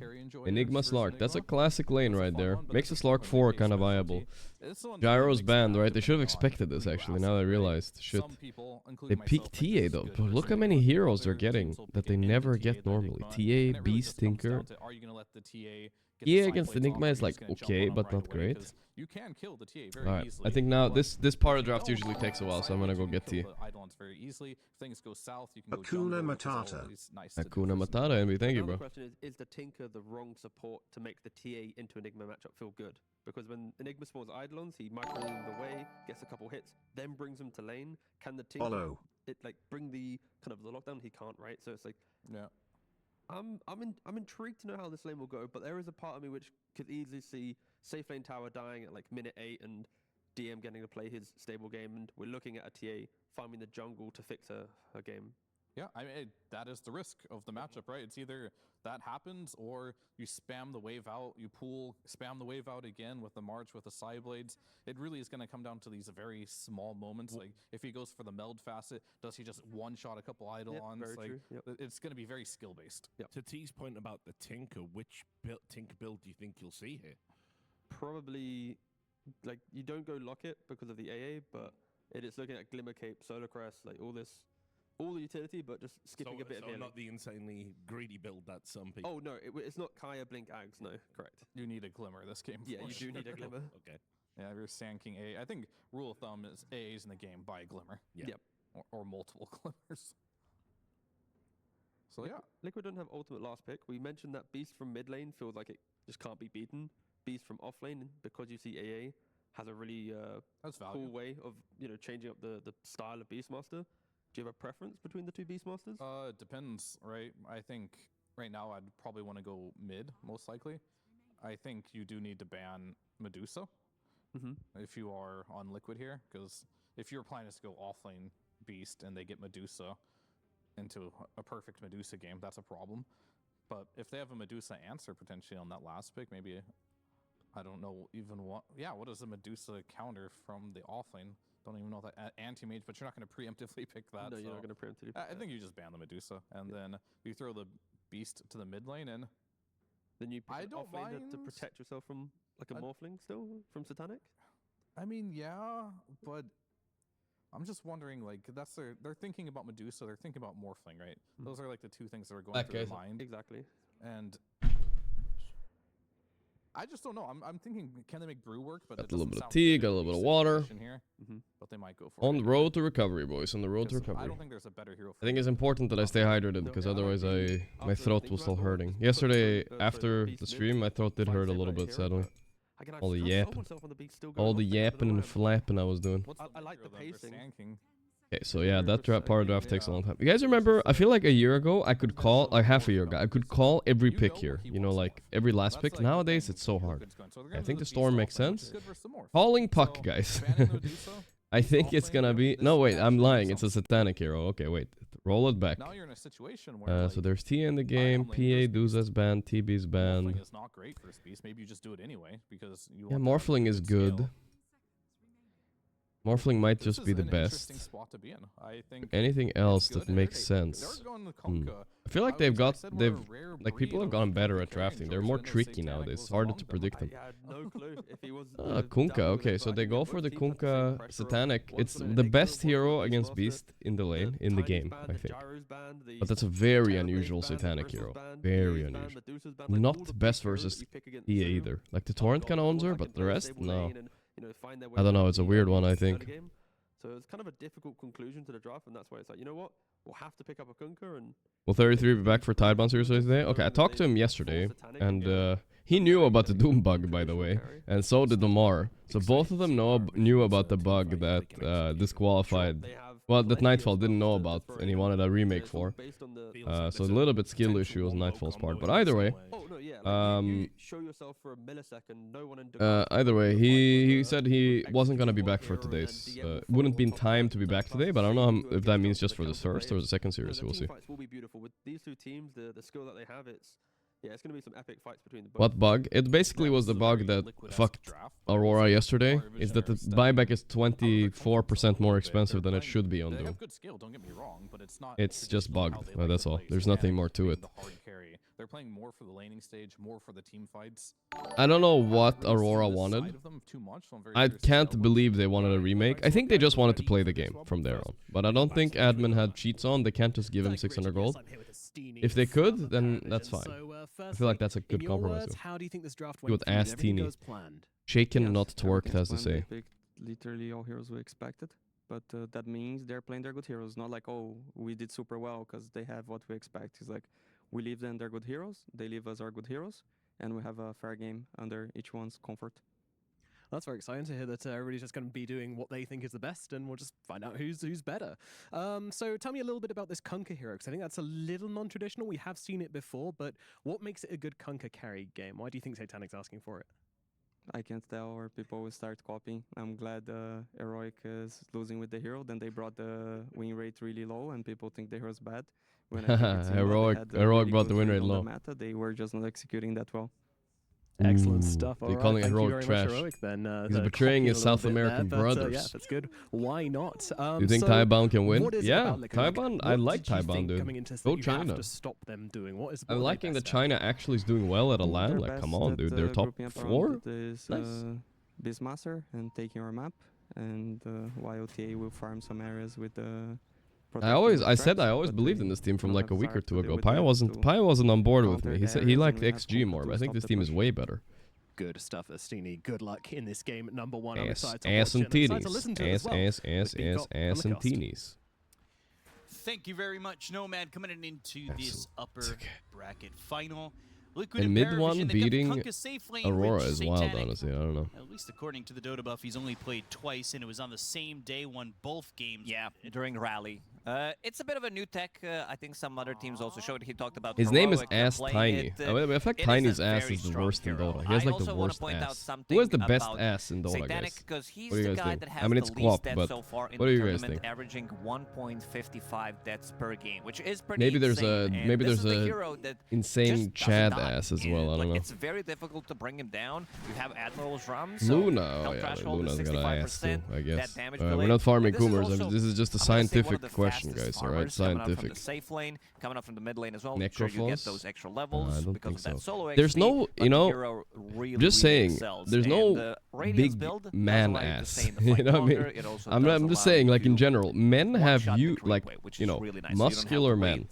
[SPEAKER 2] Enigma Slark. That's a classic lane right there. Makes a Slark 4 kind of viable.
[SPEAKER 7] It's the one
[SPEAKER 2] Gyro's
[SPEAKER 7] that makes
[SPEAKER 2] banned,
[SPEAKER 7] it
[SPEAKER 2] right? They should have
[SPEAKER 7] depending on
[SPEAKER 2] expected this
[SPEAKER 7] who you
[SPEAKER 2] actually.
[SPEAKER 7] ask
[SPEAKER 2] Now I
[SPEAKER 7] them, right?
[SPEAKER 2] realized. Shit.
[SPEAKER 7] Some people,
[SPEAKER 2] They
[SPEAKER 7] including
[SPEAKER 2] peak
[SPEAKER 7] myself, think this
[SPEAKER 2] TA
[SPEAKER 7] is
[SPEAKER 2] though.
[SPEAKER 7] good
[SPEAKER 2] But
[SPEAKER 7] for
[SPEAKER 2] look how
[SPEAKER 7] Enigma.
[SPEAKER 2] many heroes they're
[SPEAKER 7] Other
[SPEAKER 2] getting
[SPEAKER 7] teams will
[SPEAKER 2] that
[SPEAKER 7] pick
[SPEAKER 2] they
[SPEAKER 7] Enigma
[SPEAKER 2] never
[SPEAKER 7] TA
[SPEAKER 2] get
[SPEAKER 7] than
[SPEAKER 2] normally.
[SPEAKER 7] Enigma,
[SPEAKER 2] TA,
[SPEAKER 7] and it really
[SPEAKER 2] Beast,
[SPEAKER 7] just comes
[SPEAKER 2] Tinker.
[SPEAKER 7] down to, are you gonna let the TA get
[SPEAKER 2] EA
[SPEAKER 7] the
[SPEAKER 2] against
[SPEAKER 7] side plates
[SPEAKER 2] Enigma
[SPEAKER 7] off, or
[SPEAKER 2] is
[SPEAKER 7] are you
[SPEAKER 2] like
[SPEAKER 7] just gonna jump
[SPEAKER 2] okay,
[SPEAKER 7] on 'em
[SPEAKER 2] but
[SPEAKER 7] right
[SPEAKER 2] not
[SPEAKER 7] away?
[SPEAKER 2] great.
[SPEAKER 7] 'Cause you can kill the TA very
[SPEAKER 2] Alright,
[SPEAKER 7] easily.
[SPEAKER 2] I think now
[SPEAKER 7] but
[SPEAKER 2] this part of
[SPEAKER 7] if you
[SPEAKER 2] draft
[SPEAKER 7] don't
[SPEAKER 2] usually
[SPEAKER 7] have
[SPEAKER 2] takes a
[SPEAKER 7] the
[SPEAKER 2] while, so I'm
[SPEAKER 7] side
[SPEAKER 2] gonna
[SPEAKER 7] plates,
[SPEAKER 2] go
[SPEAKER 7] you
[SPEAKER 2] get
[SPEAKER 7] can kill
[SPEAKER 2] T.
[SPEAKER 7] the Eidolons very easily. If things go south, you can go
[SPEAKER 8] Hakuna
[SPEAKER 7] jungle, which is
[SPEAKER 8] Matata.
[SPEAKER 7] always nice to do
[SPEAKER 2] Hakuna
[SPEAKER 7] for some
[SPEAKER 2] Matata, Envy. Thank you,
[SPEAKER 6] Another
[SPEAKER 2] bro.
[SPEAKER 6] question is the Tinker the wrong support to make the TA into Enigma matchup feel good? Because when Enigma spawns Eidolons, he micros them away, gets a couple hits, then brings them to lane. Can the Tinker
[SPEAKER 8] Follow.
[SPEAKER 6] it like bring the kind of the lockdown? He can't, right? So it's like
[SPEAKER 7] Yeah.
[SPEAKER 6] I'm intrigued to know how this lane will go, but there is a part of me which could easily see safe lane tower dying at like minute 8 and DM getting to play his stable game, and we're looking at a TA farming the jungle to fix her game.
[SPEAKER 7] Yeah, I mean, that is the risk of the matchup, right? It's either that happens or you spam the wave out, you pull, spam the wave out again with the March, with the side blades. It really is going to come down to these very small moments. Like, if he goes for the meld facet, does he just one-shot a couple Eidolons?
[SPEAKER 6] very
[SPEAKER 7] Like,
[SPEAKER 6] true. Yep.
[SPEAKER 7] it's going to be very skill-based.
[SPEAKER 5] To T's point about the Tinker, which Tinker build do you think you'll see here?
[SPEAKER 6] Probably, like, you don't go Locket because of the AA, but it is looking at Glimmer Cape, Solar Crest, like all the utility, but just skipping a bit of the
[SPEAKER 5] not the insanely greedy build that some people.
[SPEAKER 6] Oh no, it's not Kaya Blink Ags. No, correct.
[SPEAKER 7] You need a Glimmer this game.
[SPEAKER 6] Yeah,
[SPEAKER 7] for
[SPEAKER 6] you
[SPEAKER 7] sure.
[SPEAKER 6] do need a Glimmer.
[SPEAKER 5] Okay.
[SPEAKER 7] Yeah, if you're Sand King A. I think rule of thumb is AA's in the game by a Glimmer.
[SPEAKER 5] Yeah.
[SPEAKER 6] Yep.
[SPEAKER 7] Or multiple Glimmers. So yeah.
[SPEAKER 6] Liquid don't have ultimate last pick. We mentioned that Beast from mid lane feels like it just can't be beaten. Beast from off lane, because you see AA has a really
[SPEAKER 7] That's value.
[SPEAKER 6] cool way of changing up the style of Beastmaster. Do you have a preference between the two Beastmasters?
[SPEAKER 7] It depends, right? I think right now I'd probably want to go mid, most likely. I think you do need to ban Medusa if you are on Liquid here, because if your plan is to go offlane Beast and they get Medusa into a perfect Medusa game, that's a problem. But if they have a Medusa answer potentially on that last pick, maybe, I don't know even what... Yeah, what is a Medusa counter from the offlane? Don't even know that anti-mage, but you're not going to preemptively pick that.
[SPEAKER 6] No,
[SPEAKER 7] so
[SPEAKER 6] you're not going to preemptively pick
[SPEAKER 7] I think you just ban the Medusa, and then you throw the Beast to the mid lane, and
[SPEAKER 6] then you pick
[SPEAKER 7] I
[SPEAKER 6] an
[SPEAKER 7] don't
[SPEAKER 6] off lane to
[SPEAKER 7] mind.
[SPEAKER 6] protect yourself from like a Morphling still from Satanic.
[SPEAKER 7] I mean, yeah, but I'm just wondering, like, they're thinking about Medusa, they're thinking about Morphling, right? Those are like the two things that are going through their mind.
[SPEAKER 6] Exactly.
[SPEAKER 7] And I just don't know. I'm thinking, can they make Brew work? But
[SPEAKER 2] Got a little bit of tea, got a little bit of water.
[SPEAKER 7] Here, but they might go for
[SPEAKER 2] On
[SPEAKER 7] it
[SPEAKER 2] the
[SPEAKER 7] anyway.
[SPEAKER 2] road to recovery, boys. On the road to
[SPEAKER 7] 'Cause I
[SPEAKER 2] recovery.
[SPEAKER 7] don't think there's a better hero.
[SPEAKER 2] I think it's important that I stay hydrated, because otherwise my throat was still hurting. Yesterday, after the stream, my throat did hurt a little bit, sadly. All the yapping. All the yapping and flapping I was doing.
[SPEAKER 6] I like the pacing.
[SPEAKER 2] Okay, so yeah, that part of draft takes a long time. You guys remember, I feel like a year ago, I could call, like half a year ago, I could call every pick here. You know, like every last pick. Nowadays, it's so hard. I think the Storm makes sense. Calling Puck, guys. I think it's gonna be... No, wait, I'm lying. It's a Satanic hero. Okay, wait. Roll it back.
[SPEAKER 7] Now you're in a situation where
[SPEAKER 2] So there's T in the game, PA, Duza's banned, TB's banned.
[SPEAKER 7] Morphling is not great for Beast. Maybe you just do it anyway because you
[SPEAKER 2] Yeah,
[SPEAKER 7] want to have
[SPEAKER 2] Morphling is good.
[SPEAKER 7] scale.
[SPEAKER 2] Morphling might
[SPEAKER 7] This
[SPEAKER 2] just
[SPEAKER 7] is
[SPEAKER 2] be the
[SPEAKER 7] an interesting
[SPEAKER 2] best.
[SPEAKER 7] spot to be in. I think
[SPEAKER 2] Anything
[SPEAKER 7] it's
[SPEAKER 2] else
[SPEAKER 7] good
[SPEAKER 2] that
[SPEAKER 7] and
[SPEAKER 2] makes
[SPEAKER 7] they're
[SPEAKER 2] sense?
[SPEAKER 7] going to Kunkka.
[SPEAKER 2] I feel like
[SPEAKER 7] I
[SPEAKER 2] they've
[SPEAKER 7] was- I
[SPEAKER 2] got,
[SPEAKER 7] said we're a
[SPEAKER 2] they've,
[SPEAKER 7] rare
[SPEAKER 2] like people
[SPEAKER 7] breed
[SPEAKER 2] have
[SPEAKER 7] of
[SPEAKER 2] gotten better
[SPEAKER 7] carrying
[SPEAKER 2] at drafting. They're
[SPEAKER 7] Georgian
[SPEAKER 2] more
[SPEAKER 7] and
[SPEAKER 2] tricky
[SPEAKER 7] Satanic
[SPEAKER 2] nowadays.
[SPEAKER 7] was
[SPEAKER 2] Harder
[SPEAKER 7] among
[SPEAKER 2] to
[SPEAKER 7] them.
[SPEAKER 2] predict them.
[SPEAKER 6] I had no clue if he was.
[SPEAKER 2] Kunkka, okay, so they go for the Kunkka Satanic. It's the best hero against Beast in the lane, in the game, I think. But that's a very unusual Satanic hero. Very unusual. Not best versus EA either. Like the Torrent kind of owns her, but the rest, no. I don't know, it's a weird one, I think.
[SPEAKER 6] So it's kind of a difficult conclusion to the draft, and that's why it's like, you know what? We'll have to pick up a Kunkka and...
[SPEAKER 2] Will 33 be back for Tidebound seriously today? Okay, I talked to him yesterday, and he knew about the Doom bug, by the way, and so did Lamar. So both of them knew about the bug that disqualified... Well, that Nightfall didn't know about, and he wanted a remake for. So a little bit skill issue on Nightfall's part, but either way... either way, he said he wasn't gonna be back for today's. Wouldn't be in time to be back today, but I don't know if that means just for the first or the second series. We'll see.
[SPEAKER 6] Will be beautiful with these two teams. The skill that they have, it's gonna be some epic fights between the both.
[SPEAKER 2] What bug? It basically was the bug that fucked Aurora yesterday. Is that the buyback is 24% more expensive than it should be on Doom.
[SPEAKER 7] Good skill, don't get me wrong, but it's not.
[SPEAKER 2] It's just bugged. Well, that's all. There's nothing more to it.
[SPEAKER 7] They're playing more for the laning stage, more for the team fights.
[SPEAKER 2] I don't know what
[SPEAKER 7] I haven't really
[SPEAKER 2] Aurora
[SPEAKER 7] seen this
[SPEAKER 2] wanted.
[SPEAKER 7] side of them too much, so I'm very
[SPEAKER 2] I
[SPEAKER 7] curious to see
[SPEAKER 2] can't
[SPEAKER 7] how
[SPEAKER 2] believe
[SPEAKER 7] much
[SPEAKER 2] they wanted a remake. I think they just wanted to play the game from there on. But I don't think admin had cheats on. They can't just give him 600 gold. If they could, then that's fine. I feel like that's a good compromise.
[SPEAKER 8] How do you think this draft
[SPEAKER 2] With ass teeny. Shaken, not twerked, as they say.
[SPEAKER 9] They picked literally all heroes we expected. But that means they're playing their good heroes. Not like, oh, we did super well because they have what we expect. It's like, we leave them their good heroes, they leave us our good heroes, and we have a fair game under each one's comfort.
[SPEAKER 8] That's very exciting to hear that everybody's just going to be doing what they think is the best, and we'll just find out who's better. So tell me a little bit about this Kunkka hero, because I think that's a little non-traditional. We have seen it before, but what makes it a good Kunkka carry game? Why do you think Satanic's asking for it?
[SPEAKER 9] I can't tell, or people will start copying. I'm glad Heroic is losing with the hero. Then they brought the win rate really low, and people think the hero's bad. When I think it's
[SPEAKER 2] Heroic brought the win rate low.
[SPEAKER 9] Meta, they were just not executing that well.
[SPEAKER 8] Excellent stuff.
[SPEAKER 2] They're calling it heroic trash. He's betraying his South American brothers.
[SPEAKER 8] Yeah, that's good. Why not?
[SPEAKER 2] Do you think Tidebound can win? Yeah, Tidebound. I like Tidebound, dude. Go China.
[SPEAKER 8] To stop them doing? What is
[SPEAKER 2] I'm liking that China actually is doing well at a LAN. Like, come on, dude. They're top 4.
[SPEAKER 9] Is Beastmaster and taking our map, and YOTA will farm some areas with the. I always believed in this team from like a week or two ago. Paya wasn't on board with me. He said he liked XG more, but I think this team is way better.
[SPEAKER 8] Good stuff, Astini. Good luck in this game at number 1.
[SPEAKER 2] Ass and teenies. Ass and teenies.
[SPEAKER 10] Thank you very much, Nomad, coming into this upper bracket final. Liquid
[SPEAKER 2] and mid
[SPEAKER 10] Paravision,
[SPEAKER 2] one beating Aurora is wild,
[SPEAKER 10] Satanic.
[SPEAKER 2] honestly. I don't know.
[SPEAKER 10] At least according to the Dota buff, he's only played twice, and it was on the same day, won both games.
[SPEAKER 11] Yeah, during Rally. It's a bit of a new tech. I think some other teams also showed. He talked about
[SPEAKER 2] his name is
[SPEAKER 11] Ass
[SPEAKER 2] Tiny. I feel like Tiny's ass is the worst in Dota. He has like the worst ass. Who has the best ass in Dota, guys?
[SPEAKER 11] He's
[SPEAKER 2] what do you
[SPEAKER 11] the
[SPEAKER 2] guys
[SPEAKER 11] guy
[SPEAKER 2] think?
[SPEAKER 11] that has
[SPEAKER 2] I mean, it's
[SPEAKER 11] the least
[SPEAKER 2] Quap,
[SPEAKER 11] deaths
[SPEAKER 2] but
[SPEAKER 11] so far in
[SPEAKER 2] what do
[SPEAKER 11] the
[SPEAKER 2] you guys
[SPEAKER 11] tournament,
[SPEAKER 2] think?
[SPEAKER 11] averaging 1.55 deaths per game, which is pretty
[SPEAKER 2] Maybe there's
[SPEAKER 11] insane.
[SPEAKER 2] a insane Chad ass as well. I don't know.
[SPEAKER 11] It's very difficult to bring him down. You have Admiral's Rum.
[SPEAKER 2] Luna, oh yeah, Luna's got an ass too, I guess. We're not farming Kumars. This is just a scientific question, guys. All right, scientific.
[SPEAKER 11] From the safe lane, coming up from the mid lane as well. Make sure you get those extra levels.
[SPEAKER 2] I don't
[SPEAKER 11] because
[SPEAKER 2] think
[SPEAKER 11] of
[SPEAKER 2] so.
[SPEAKER 11] that solo
[SPEAKER 2] There's
[SPEAKER 11] XP,
[SPEAKER 2] no, you know,
[SPEAKER 11] really,
[SPEAKER 2] just saying,
[SPEAKER 11] excels.
[SPEAKER 2] there's no big man ass. You know what I mean? I'm just saying, like in general, men have like, you know,
[SPEAKER 11] really nice.
[SPEAKER 2] muscular men.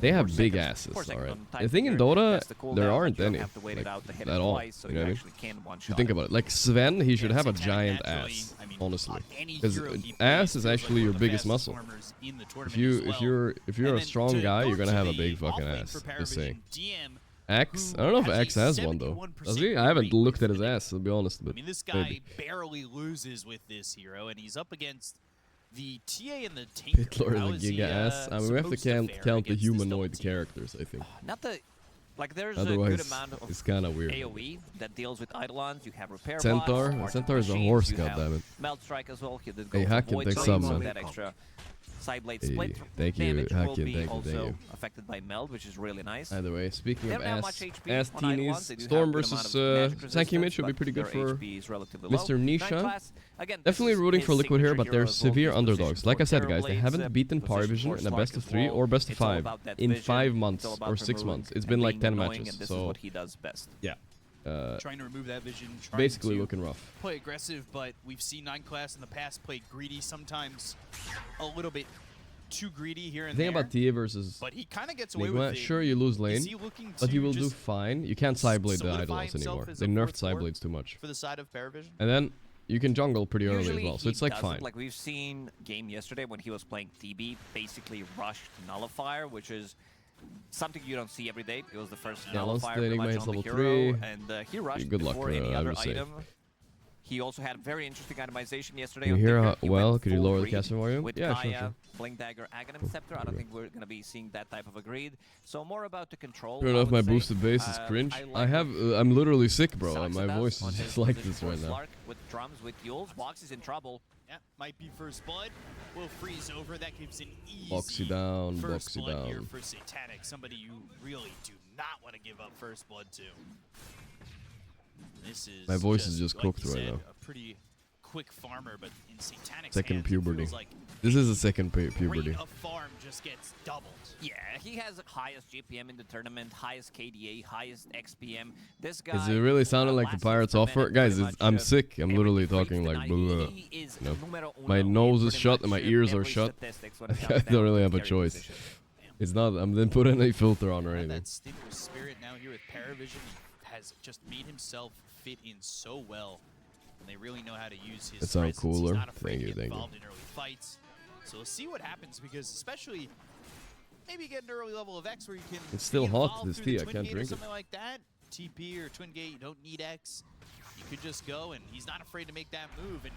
[SPEAKER 2] They have big asses. All right. The thing in Dota, there aren't any like, at all. You know what I mean? You think about it. Like Sven, he should have a giant ass. Honestly, because ass is actually your biggest muscle. If you're a strong guy, you're gonna have a big fucking ass. Just saying. X? I don't know if X has one though. Does he? I haven't looked at his ass, to be honest. But
[SPEAKER 10] I mean, this guy barely loses with this hero, and he's up against the TA and the Tinker.
[SPEAKER 2] Pitlor is a giga ass. I mean, we have to count the humanoid characters, I think.
[SPEAKER 11] Not the. Like there's
[SPEAKER 2] otherwise,
[SPEAKER 11] a good amount of
[SPEAKER 2] it's kind of weird.
[SPEAKER 11] AoE that deals with Eidolons. You have repair
[SPEAKER 2] Centaur.
[SPEAKER 11] bots,
[SPEAKER 2] Centaur is a horse, goddammit.
[SPEAKER 11] Melt Strike as well. He did go
[SPEAKER 2] hey, Hacken, thanks so much.
[SPEAKER 11] That extra side blade split.
[SPEAKER 2] Thank you,
[SPEAKER 11] damage
[SPEAKER 2] Hacken.
[SPEAKER 11] will be
[SPEAKER 2] Thank
[SPEAKER 11] also
[SPEAKER 2] you.
[SPEAKER 11] affected by Meld, which is really nice.
[SPEAKER 2] Either way, speaking of ass
[SPEAKER 11] on
[SPEAKER 2] teenies, Storm versus Sankimit should be pretty good for Mr. Nisha. Definitely rooting for Liquid here, but they're severe underdogs. Like I said, guys, they haven't beaten Paravision in a best of 3 or best of 5 in 5 months or 6 months. It's been like 10 matches, so yeah.
[SPEAKER 10] Trying to remove that vision.
[SPEAKER 2] Basically looking rough.
[SPEAKER 10] Play aggressive, but we've seen 9 class in the past play greedy, sometimes a little bit too greedy here and
[SPEAKER 2] The thing
[SPEAKER 10] there.
[SPEAKER 2] about Tia versus
[SPEAKER 10] but he kind of gets away with it.
[SPEAKER 2] Sure, you lose lane, but you will do fine. You can't sideblade the Eidolons anymore. They nerfed sideblades too much.
[SPEAKER 10] For the side of Paravision.
[SPEAKER 2] And then you can jungle pretty early as well, so it's like fine.
[SPEAKER 11] Like we've seen game yesterday when he was playing TB, basically rushed Nullifier, which is something you don't see every day. It was the first Nullifier
[SPEAKER 2] once the Enigma hits level 3,
[SPEAKER 11] and he rushed
[SPEAKER 2] good luck
[SPEAKER 11] before any other item. He also had very interesting itemization yesterday.
[SPEAKER 2] Can you hear well? Could you lower the caster volume?
[SPEAKER 11] With
[SPEAKER 2] yeah,
[SPEAKER 11] Kaya,
[SPEAKER 2] sure.
[SPEAKER 11] Blink Dagger, Aghanim Scepter. I don't think we're going to be seeing that type of a greed. So more about the control.
[SPEAKER 2] Turn off my boosted bass is cringe. I'm literally sick, bro. My voice is just like this right now.
[SPEAKER 11] With drums, with Yules, Box is in trouble.
[SPEAKER 10] Yeah, might be first blood. Will freeze over. That gives an easy
[SPEAKER 2] Boxy down,
[SPEAKER 10] first
[SPEAKER 2] boxy
[SPEAKER 10] blood
[SPEAKER 2] down.
[SPEAKER 10] here for Satanic. Somebody you really do not want to give up first blood to. This is
[SPEAKER 2] my voice is just
[SPEAKER 10] like
[SPEAKER 2] cooked
[SPEAKER 10] you
[SPEAKER 2] right
[SPEAKER 10] said,
[SPEAKER 2] now.
[SPEAKER 10] A pretty quick farmer, but in Satanic's
[SPEAKER 2] Second
[SPEAKER 10] hands,
[SPEAKER 2] puberty.
[SPEAKER 10] It feels like
[SPEAKER 2] This is a second puberty.
[SPEAKER 10] rate of farm just gets doubled.
[SPEAKER 11] Yeah, he has the highest GPM in the tournament, highest KDA, highest XPM. This guy.
[SPEAKER 2] Is it really sounding like the Pirates offer? Guys, I'm sick. I'm literally talking like blah. You know, my nose is shut and my ears are shut. I don't really have a choice. It's not. I'm then put any filter on or anything.
[SPEAKER 10] That Stinker's spirit now here with Paravision has just made himself fit in so well, and they really know how to use his.
[SPEAKER 2] That sounds
[SPEAKER 10] presence.
[SPEAKER 2] cooler.
[SPEAKER 10] He's not afraid
[SPEAKER 2] Thank
[SPEAKER 10] to
[SPEAKER 2] you.
[SPEAKER 10] get
[SPEAKER 2] Thank you.
[SPEAKER 10] involved in early fights. So we'll see what happens, because especially maybe get an early level of X where you can.
[SPEAKER 2] It's still
[SPEAKER 10] be
[SPEAKER 2] hot,
[SPEAKER 10] involved
[SPEAKER 2] this
[SPEAKER 10] through
[SPEAKER 2] tea.
[SPEAKER 10] the
[SPEAKER 2] I
[SPEAKER 10] Twin
[SPEAKER 2] can't
[SPEAKER 10] Gate or
[SPEAKER 2] drink it.
[SPEAKER 10] something like that. TP or Twin Gate, you don't need X. You could just go, and he's not afraid to make that move. And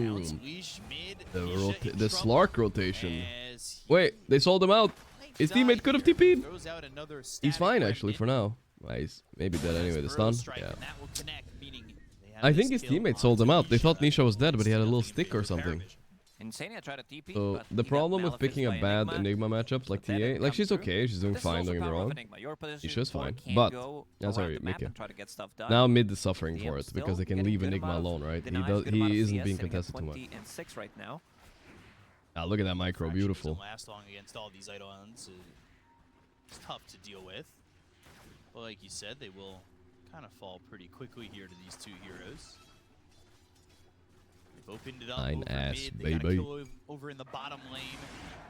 [SPEAKER 10] now it's Leash mid.
[SPEAKER 2] The Slark rotation.
[SPEAKER 10] As
[SPEAKER 2] Wait, they sold him out. His teammate could have TP'd.
[SPEAKER 10] throws out another
[SPEAKER 2] He's
[SPEAKER 10] static
[SPEAKER 2] fine
[SPEAKER 10] weapon.
[SPEAKER 2] actually for now. He's maybe dead anyway. The stun.
[SPEAKER 10] Strike,
[SPEAKER 2] Yeah.
[SPEAKER 10] and that will connect, meaning they have
[SPEAKER 2] I
[SPEAKER 10] this
[SPEAKER 2] think his
[SPEAKER 10] kill
[SPEAKER 2] teammate
[SPEAKER 10] on
[SPEAKER 2] sold him out. They
[SPEAKER 10] Nisha.
[SPEAKER 2] thought Nisha was dead, but he had a little
[SPEAKER 10] Nothing in
[SPEAKER 2] stick or
[SPEAKER 10] favor of
[SPEAKER 2] something.
[SPEAKER 10] Paravision.
[SPEAKER 11] Insania tried to TP.
[SPEAKER 2] So
[SPEAKER 11] but
[SPEAKER 2] the
[SPEAKER 11] he got
[SPEAKER 2] problem with
[SPEAKER 11] malefaced
[SPEAKER 2] picking a
[SPEAKER 11] by
[SPEAKER 2] bad
[SPEAKER 11] Enigma.
[SPEAKER 2] Enigma matchups like
[SPEAKER 11] But then
[SPEAKER 2] TA,
[SPEAKER 11] it
[SPEAKER 2] like
[SPEAKER 11] comes
[SPEAKER 2] she's
[SPEAKER 11] through.
[SPEAKER 2] okay, she's doing
[SPEAKER 11] This is
[SPEAKER 2] fine,
[SPEAKER 11] also
[SPEAKER 2] don't get me
[SPEAKER 11] power of
[SPEAKER 2] wrong.
[SPEAKER 11] Enigma. Your position
[SPEAKER 2] She's
[SPEAKER 11] four
[SPEAKER 2] fine,
[SPEAKER 11] can
[SPEAKER 2] but
[SPEAKER 11] go
[SPEAKER 2] yeah,
[SPEAKER 11] around
[SPEAKER 2] sorry,
[SPEAKER 11] the map
[SPEAKER 2] Mickey.
[SPEAKER 11] and try to get stuff done.
[SPEAKER 2] Now mid is suffering for
[SPEAKER 11] DM
[SPEAKER 2] it because
[SPEAKER 11] still
[SPEAKER 2] they can
[SPEAKER 11] getting
[SPEAKER 2] leave
[SPEAKER 11] good
[SPEAKER 2] Enigma
[SPEAKER 11] amount of
[SPEAKER 2] alone, right?
[SPEAKER 11] denies, good amount of
[SPEAKER 2] He isn't
[SPEAKER 11] CS,
[SPEAKER 2] being
[SPEAKER 11] sitting at
[SPEAKER 2] contested too much.
[SPEAKER 11] 20 and 6 right now.
[SPEAKER 2] Ah, look at that micro,
[SPEAKER 10] Fraction
[SPEAKER 2] beautiful.
[SPEAKER 10] doesn't last long against all these Eidolons. It's tough to deal with. But like you said, they will kind of fall pretty quickly here to these two heroes. They've opened it up
[SPEAKER 2] Nine
[SPEAKER 10] over
[SPEAKER 2] ass,
[SPEAKER 10] mid. They got a
[SPEAKER 2] baby.
[SPEAKER 10] kill over in the bottom lane.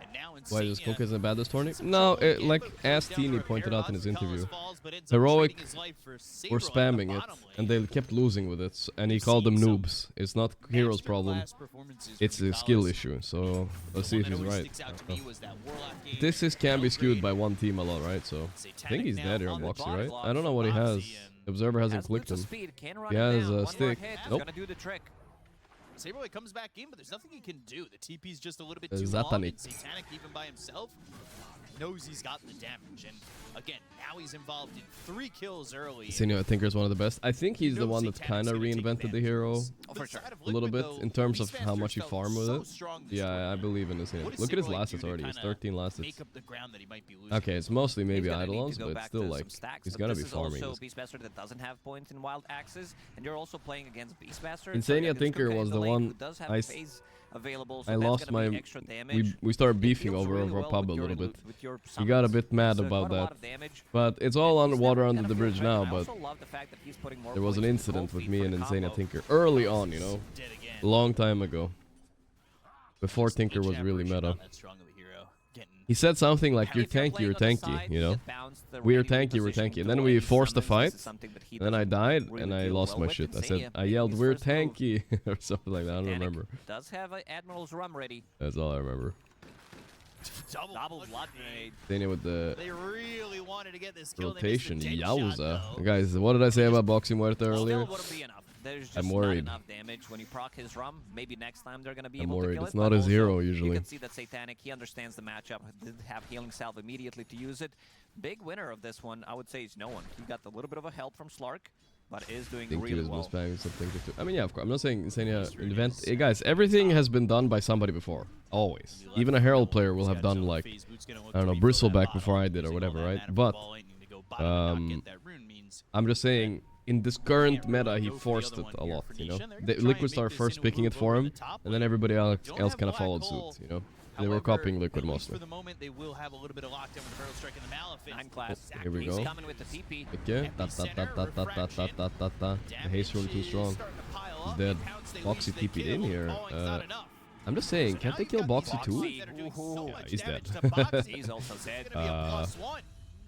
[SPEAKER 10] And now
[SPEAKER 2] Why is
[SPEAKER 10] Insania
[SPEAKER 2] Cook isn't bad this tournament?
[SPEAKER 10] some
[SPEAKER 2] No,
[SPEAKER 10] trouble again,
[SPEAKER 2] like
[SPEAKER 10] but
[SPEAKER 2] as
[SPEAKER 10] goes down
[SPEAKER 2] Teeny
[SPEAKER 10] to
[SPEAKER 2] pointed out in his
[SPEAKER 10] Paradox.
[SPEAKER 2] interview,
[SPEAKER 10] Falls, but ends up
[SPEAKER 2] Heroic
[SPEAKER 10] trading his life for
[SPEAKER 2] were
[SPEAKER 10] Saberlight in the
[SPEAKER 2] spamming it,
[SPEAKER 10] bottom
[SPEAKER 2] and
[SPEAKER 10] lane.
[SPEAKER 2] they kept losing with it, and he
[SPEAKER 10] We've
[SPEAKER 2] called them
[SPEAKER 10] seen some
[SPEAKER 2] noobs. It's not Hero's problem.
[SPEAKER 10] masterclass performances
[SPEAKER 2] It's
[SPEAKER 10] from
[SPEAKER 2] a skill
[SPEAKER 10] Vitalik.
[SPEAKER 2] issue, so let's
[SPEAKER 10] The
[SPEAKER 2] see
[SPEAKER 10] one
[SPEAKER 2] if
[SPEAKER 10] that
[SPEAKER 2] he's
[SPEAKER 10] always
[SPEAKER 2] right.
[SPEAKER 10] sticks out to me was that Warlock game.
[SPEAKER 2] This is can be skewed
[SPEAKER 10] Belgrade.
[SPEAKER 2] by one team a lot, right? So I think
[SPEAKER 10] Satanic
[SPEAKER 2] he's
[SPEAKER 10] now
[SPEAKER 2] dead here on
[SPEAKER 10] on the
[SPEAKER 2] Boxy,
[SPEAKER 11] bottom
[SPEAKER 2] right?
[SPEAKER 11] block
[SPEAKER 2] I don't know
[SPEAKER 11] from
[SPEAKER 2] what he has.
[SPEAKER 11] Boxy, and
[SPEAKER 2] The Observer hasn't
[SPEAKER 11] Has
[SPEAKER 2] clicked
[SPEAKER 11] boots
[SPEAKER 2] him.
[SPEAKER 11] of speed, can run
[SPEAKER 2] He
[SPEAKER 11] it
[SPEAKER 2] has
[SPEAKER 11] down.
[SPEAKER 2] a
[SPEAKER 11] One more
[SPEAKER 2] stick.
[SPEAKER 11] hit is
[SPEAKER 2] Nope.
[SPEAKER 11] gonna do the trick.
[SPEAKER 10] Saberlight comes back in, but there's nothing he can do. The TP's just a little bit
[SPEAKER 2] Uh,
[SPEAKER 10] too long,
[SPEAKER 2] Zatanik.
[SPEAKER 10] and Satanic, even by himself, knows he's got the damage. And again, now he's involved in 3 kills early.
[SPEAKER 2] Senor, I think is one of the best. I think he's the
[SPEAKER 10] knows
[SPEAKER 2] one that's
[SPEAKER 10] Satanic's
[SPEAKER 2] kind of
[SPEAKER 10] gonna take
[SPEAKER 2] reinvented the
[SPEAKER 10] advantage
[SPEAKER 2] hero
[SPEAKER 10] of this.
[SPEAKER 11] Oh,
[SPEAKER 10] The
[SPEAKER 11] for sure.
[SPEAKER 10] side of
[SPEAKER 2] a little
[SPEAKER 10] Liquid,
[SPEAKER 2] bit
[SPEAKER 10] though,
[SPEAKER 2] in terms of how
[SPEAKER 10] Beastmasters
[SPEAKER 2] much he
[SPEAKER 10] felt
[SPEAKER 2] farm with
[SPEAKER 10] so
[SPEAKER 2] it.
[SPEAKER 10] strong this
[SPEAKER 2] Yeah, I
[SPEAKER 10] tournament.
[SPEAKER 2] believe in this.
[SPEAKER 10] What does
[SPEAKER 2] Look at his
[SPEAKER 10] Saberlight
[SPEAKER 2] last
[SPEAKER 10] do
[SPEAKER 2] hits
[SPEAKER 10] to
[SPEAKER 2] already. He's
[SPEAKER 10] kinda
[SPEAKER 2] 13 last hits.
[SPEAKER 10] make up the ground that he might be losing?
[SPEAKER 2] Okay, it's mostly maybe
[SPEAKER 11] He's gonna need
[SPEAKER 2] Eidolons,
[SPEAKER 11] to go
[SPEAKER 2] but
[SPEAKER 11] back
[SPEAKER 2] still
[SPEAKER 11] to
[SPEAKER 2] like
[SPEAKER 11] some stacks,
[SPEAKER 2] he's
[SPEAKER 11] but
[SPEAKER 2] gonna
[SPEAKER 11] this
[SPEAKER 2] be
[SPEAKER 11] is
[SPEAKER 2] farming
[SPEAKER 11] also
[SPEAKER 2] this.
[SPEAKER 11] Beastmaster that doesn't have points in wild axes, and you're also playing against Beastmaster.
[SPEAKER 2] Insania
[SPEAKER 11] against
[SPEAKER 2] Tinker
[SPEAKER 11] Kuka in
[SPEAKER 2] was the
[SPEAKER 11] lane,
[SPEAKER 2] one
[SPEAKER 11] who does have
[SPEAKER 2] I
[SPEAKER 11] phase available, so
[SPEAKER 2] I
[SPEAKER 11] that's
[SPEAKER 2] lost
[SPEAKER 11] gonna be
[SPEAKER 2] my.
[SPEAKER 11] extra damage.
[SPEAKER 2] We started
[SPEAKER 11] It
[SPEAKER 2] beefing
[SPEAKER 11] deals
[SPEAKER 2] over
[SPEAKER 11] really
[SPEAKER 2] our
[SPEAKER 11] well
[SPEAKER 2] pub a
[SPEAKER 11] with your
[SPEAKER 2] little bit.
[SPEAKER 11] with your
[SPEAKER 2] He got a
[SPEAKER 11] summons.
[SPEAKER 2] bit mad
[SPEAKER 11] It's,
[SPEAKER 2] about
[SPEAKER 11] quite a lot
[SPEAKER 2] that.
[SPEAKER 11] of damage.
[SPEAKER 2] But it's all on
[SPEAKER 11] He's
[SPEAKER 2] water
[SPEAKER 11] never
[SPEAKER 2] under
[SPEAKER 11] gonna
[SPEAKER 2] the
[SPEAKER 11] feel
[SPEAKER 2] bridge
[SPEAKER 11] threatened.
[SPEAKER 2] now.
[SPEAKER 11] I
[SPEAKER 2] But
[SPEAKER 11] also love the fact that he's putting more
[SPEAKER 2] there was an
[SPEAKER 11] points in
[SPEAKER 2] incident
[SPEAKER 11] cold
[SPEAKER 2] with
[SPEAKER 11] feet
[SPEAKER 2] me
[SPEAKER 11] for
[SPEAKER 2] and
[SPEAKER 11] the
[SPEAKER 2] Insania
[SPEAKER 11] combo.
[SPEAKER 2] Tinker early on, you know,
[SPEAKER 10] Dead again.
[SPEAKER 2] a long time ago. Before
[SPEAKER 10] Just
[SPEAKER 2] Tinker
[SPEAKER 10] each
[SPEAKER 2] was really
[SPEAKER 10] aberration
[SPEAKER 2] meta.
[SPEAKER 10] not that strong of a hero. Getting
[SPEAKER 2] He said something like, "You're
[SPEAKER 11] If you're
[SPEAKER 2] tanky,
[SPEAKER 11] playing
[SPEAKER 2] you're
[SPEAKER 11] on the
[SPEAKER 2] tanky,"
[SPEAKER 11] side,
[SPEAKER 2] you know.
[SPEAKER 11] get bounced, the
[SPEAKER 2] We're
[SPEAKER 11] ready
[SPEAKER 2] tanky, we're
[SPEAKER 11] position
[SPEAKER 2] tanky. And
[SPEAKER 11] to
[SPEAKER 2] then
[SPEAKER 11] go
[SPEAKER 2] we
[SPEAKER 11] any
[SPEAKER 2] forced a
[SPEAKER 11] summons.
[SPEAKER 2] fight,
[SPEAKER 11] This is something that he
[SPEAKER 2] and then I
[SPEAKER 11] doesn't
[SPEAKER 2] died,
[SPEAKER 11] really
[SPEAKER 2] and I
[SPEAKER 11] deal
[SPEAKER 2] lost
[SPEAKER 11] well
[SPEAKER 2] my
[SPEAKER 11] with.
[SPEAKER 2] shit. I
[SPEAKER 11] Insania
[SPEAKER 2] said, I
[SPEAKER 11] making
[SPEAKER 2] yelled,
[SPEAKER 11] his
[SPEAKER 2] "We're
[SPEAKER 11] first move.
[SPEAKER 2] tanky," or something like that. I don't
[SPEAKER 11] Danik
[SPEAKER 2] remember.
[SPEAKER 11] does have an Admiral's Rum ready.
[SPEAKER 2] That's all I remember.
[SPEAKER 10] double
[SPEAKER 11] blood grenade.
[SPEAKER 2] Insania with the
[SPEAKER 10] They really wanted to get this kill.
[SPEAKER 2] rotation.
[SPEAKER 10] They missed the dead shot,
[SPEAKER 2] Yowza.
[SPEAKER 10] though.
[SPEAKER 2] Guys, what did I say about Boxing Muerta earlier?
[SPEAKER 11] Still wouldn't be enough. There's just
[SPEAKER 2] I'm
[SPEAKER 11] not
[SPEAKER 2] worried.
[SPEAKER 11] enough damage when you proc his Rum. Maybe next time they're gonna be
[SPEAKER 2] I'm
[SPEAKER 11] able
[SPEAKER 2] worried.
[SPEAKER 11] to kill
[SPEAKER 2] It's
[SPEAKER 11] it.
[SPEAKER 2] not
[SPEAKER 11] but
[SPEAKER 2] his
[SPEAKER 11] also,
[SPEAKER 2] hero
[SPEAKER 11] You
[SPEAKER 2] usually.
[SPEAKER 11] can see that Satanic, he understands the matchup. Did have healing salve immediately to use it. Big winner of this one, I would say, is no one. He got a little bit of a help from Slark, but is doing
[SPEAKER 2] I think he
[SPEAKER 11] really
[SPEAKER 2] was
[SPEAKER 11] well.
[SPEAKER 2] spamming something. I mean, yeah, of course. I'm not saying Insania invent. Hey, guys, everything has been done by somebody before. Always. Even a Herald player will have done like, I don't know, Bristleback before I did or whatever, right? But I'm just saying, in this current meta, he forced it a lot, you know? The Liquid started first picking it for him, and then everybody else kind of followed suit, you know? They were copying Liquid mostly.
[SPEAKER 10] For the moment, they will have a little bit of lockdown with the barrel strike and the Malefic.
[SPEAKER 11] 9 class.
[SPEAKER 2] Here we go.
[SPEAKER 11] He's coming with the TP.
[SPEAKER 2] Okay. The haste room too strong. He's dead. Boxy TP'd in here. I'm just saying, can't they kill Boxy too? Yeah, he's dead.
[SPEAKER 11] He's also dead.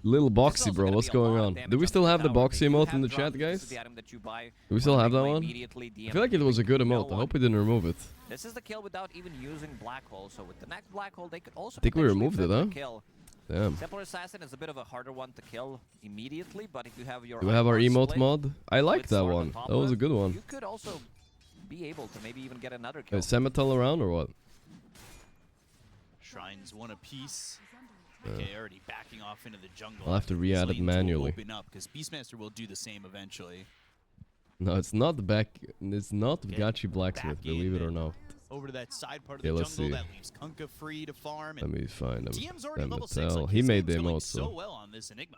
[SPEAKER 2] Little Boxy, bro, what's going on? Do we still have the Boxy emote in the chat, guys? Do we still have that one? I feel like it was a good emote. I hope we didn't remove it.
[SPEAKER 11] This is the kill without even using Black Hole. So with the next Black Hole, they could also
[SPEAKER 2] I think we
[SPEAKER 11] potentially
[SPEAKER 2] removed it,
[SPEAKER 11] flip
[SPEAKER 2] huh?
[SPEAKER 11] the kill.
[SPEAKER 2] Damn.
[SPEAKER 11] Templar Assassin is a bit of a harder one to kill immediately, but if you have your
[SPEAKER 2] Do we have our
[SPEAKER 11] Armor
[SPEAKER 2] emote
[SPEAKER 11] split
[SPEAKER 2] mod? I like
[SPEAKER 11] with
[SPEAKER 2] that
[SPEAKER 11] Sword
[SPEAKER 2] one.
[SPEAKER 11] of
[SPEAKER 2] That was a
[SPEAKER 11] Hopper,
[SPEAKER 2] good one.
[SPEAKER 11] You could also be able to maybe even get another kill.
[SPEAKER 2] Is Semetal around or what?
[SPEAKER 10] Shrines one apiece. Okay, already backing off into the jungle.
[SPEAKER 2] I'll have to re-add it manually.
[SPEAKER 10] Open up because Beastmaster will do the same eventually.
[SPEAKER 2] No, it's not the back. It's not Gachi Blacksmith, believe it or not.
[SPEAKER 10] Over to that side part of
[SPEAKER 2] Okay,
[SPEAKER 10] the
[SPEAKER 2] let's
[SPEAKER 10] jungle
[SPEAKER 2] see.
[SPEAKER 10] that leaves Kunkka free to farm.
[SPEAKER 2] Let me find
[SPEAKER 10] DM's already
[SPEAKER 2] them.
[SPEAKER 10] level 6. Like,
[SPEAKER 2] He
[SPEAKER 10] his
[SPEAKER 2] made the
[SPEAKER 10] game's going
[SPEAKER 2] emote,
[SPEAKER 10] so
[SPEAKER 2] so.
[SPEAKER 10] well on this Enigma.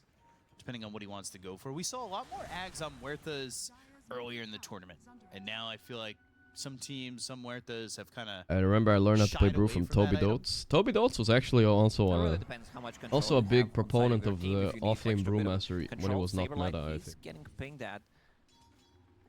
[SPEAKER 10] Ags, depending on what he wants to go for. We saw a lot more Ags on Huertas earlier in the tournament, and now I feel like some teams, some Huertas have kind of.
[SPEAKER 2] I remember I learned how to play Brew from Toby Dotes. Toby Dotes was actually also a big proponent of the offlane Brewmaster when it was not meta, I think.
[SPEAKER 11] Getting pinged at.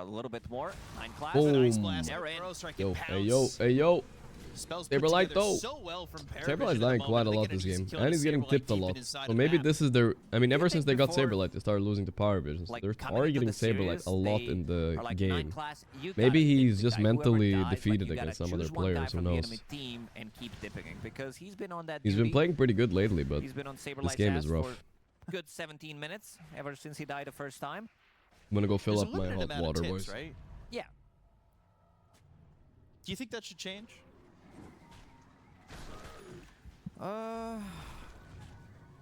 [SPEAKER 11] a little bit more. 9 class.
[SPEAKER 2] Boom.
[SPEAKER 10] Nice blast.
[SPEAKER 11] They're in.
[SPEAKER 10] Throw strike
[SPEAKER 2] Yo,
[SPEAKER 10] and
[SPEAKER 2] hey yo,
[SPEAKER 10] pounce.
[SPEAKER 2] hey yo.
[SPEAKER 10] Spells
[SPEAKER 2] Saberlight
[SPEAKER 10] put together
[SPEAKER 2] though.
[SPEAKER 10] so well from Paravision
[SPEAKER 2] Saberlight's
[SPEAKER 10] at the
[SPEAKER 2] dying
[SPEAKER 10] moment.
[SPEAKER 2] quite a
[SPEAKER 10] They
[SPEAKER 2] lot
[SPEAKER 10] can
[SPEAKER 2] this
[SPEAKER 10] just
[SPEAKER 2] game.
[SPEAKER 10] kill
[SPEAKER 2] And he's
[SPEAKER 10] the
[SPEAKER 2] getting
[SPEAKER 10] Saberlight
[SPEAKER 2] tipped a
[SPEAKER 10] deep
[SPEAKER 2] lot.
[SPEAKER 10] inside
[SPEAKER 2] So
[SPEAKER 10] the
[SPEAKER 2] maybe
[SPEAKER 10] map.
[SPEAKER 2] this is their... I mean, ever since they got
[SPEAKER 11] before,
[SPEAKER 2] Saberlight, they started losing to Paravision. So
[SPEAKER 11] like,
[SPEAKER 2] they're
[SPEAKER 11] coming into
[SPEAKER 2] targeting
[SPEAKER 11] the
[SPEAKER 2] Saberlight
[SPEAKER 11] series,
[SPEAKER 2] a lot
[SPEAKER 11] they
[SPEAKER 2] in the
[SPEAKER 11] are like,
[SPEAKER 2] game.
[SPEAKER 11] 9 class, you
[SPEAKER 2] Maybe
[SPEAKER 11] gotta
[SPEAKER 2] he's
[SPEAKER 11] dip the
[SPEAKER 2] just
[SPEAKER 11] guy. Whoever
[SPEAKER 2] mentally
[SPEAKER 11] dies, like,
[SPEAKER 2] defeated
[SPEAKER 11] you gotta
[SPEAKER 2] against some other
[SPEAKER 11] choose one guy
[SPEAKER 2] players. Who
[SPEAKER 11] from the
[SPEAKER 2] knows?
[SPEAKER 11] enemy team and keep dipping him, because he's been on that
[SPEAKER 2] He's been
[SPEAKER 11] duty.
[SPEAKER 2] playing pretty good lately, but
[SPEAKER 11] He's been on
[SPEAKER 2] this
[SPEAKER 11] Saberlight's
[SPEAKER 2] game
[SPEAKER 11] ass
[SPEAKER 2] is rough.
[SPEAKER 11] for good 17 minutes ever since he died the first time.
[SPEAKER 2] I'm gonna go fill
[SPEAKER 10] There's
[SPEAKER 2] up
[SPEAKER 10] a
[SPEAKER 2] my
[SPEAKER 10] limited
[SPEAKER 2] hot
[SPEAKER 10] amount
[SPEAKER 2] water,
[SPEAKER 10] of tips,
[SPEAKER 2] boys.
[SPEAKER 10] right?
[SPEAKER 11] Yeah.
[SPEAKER 10] Do you think that should change?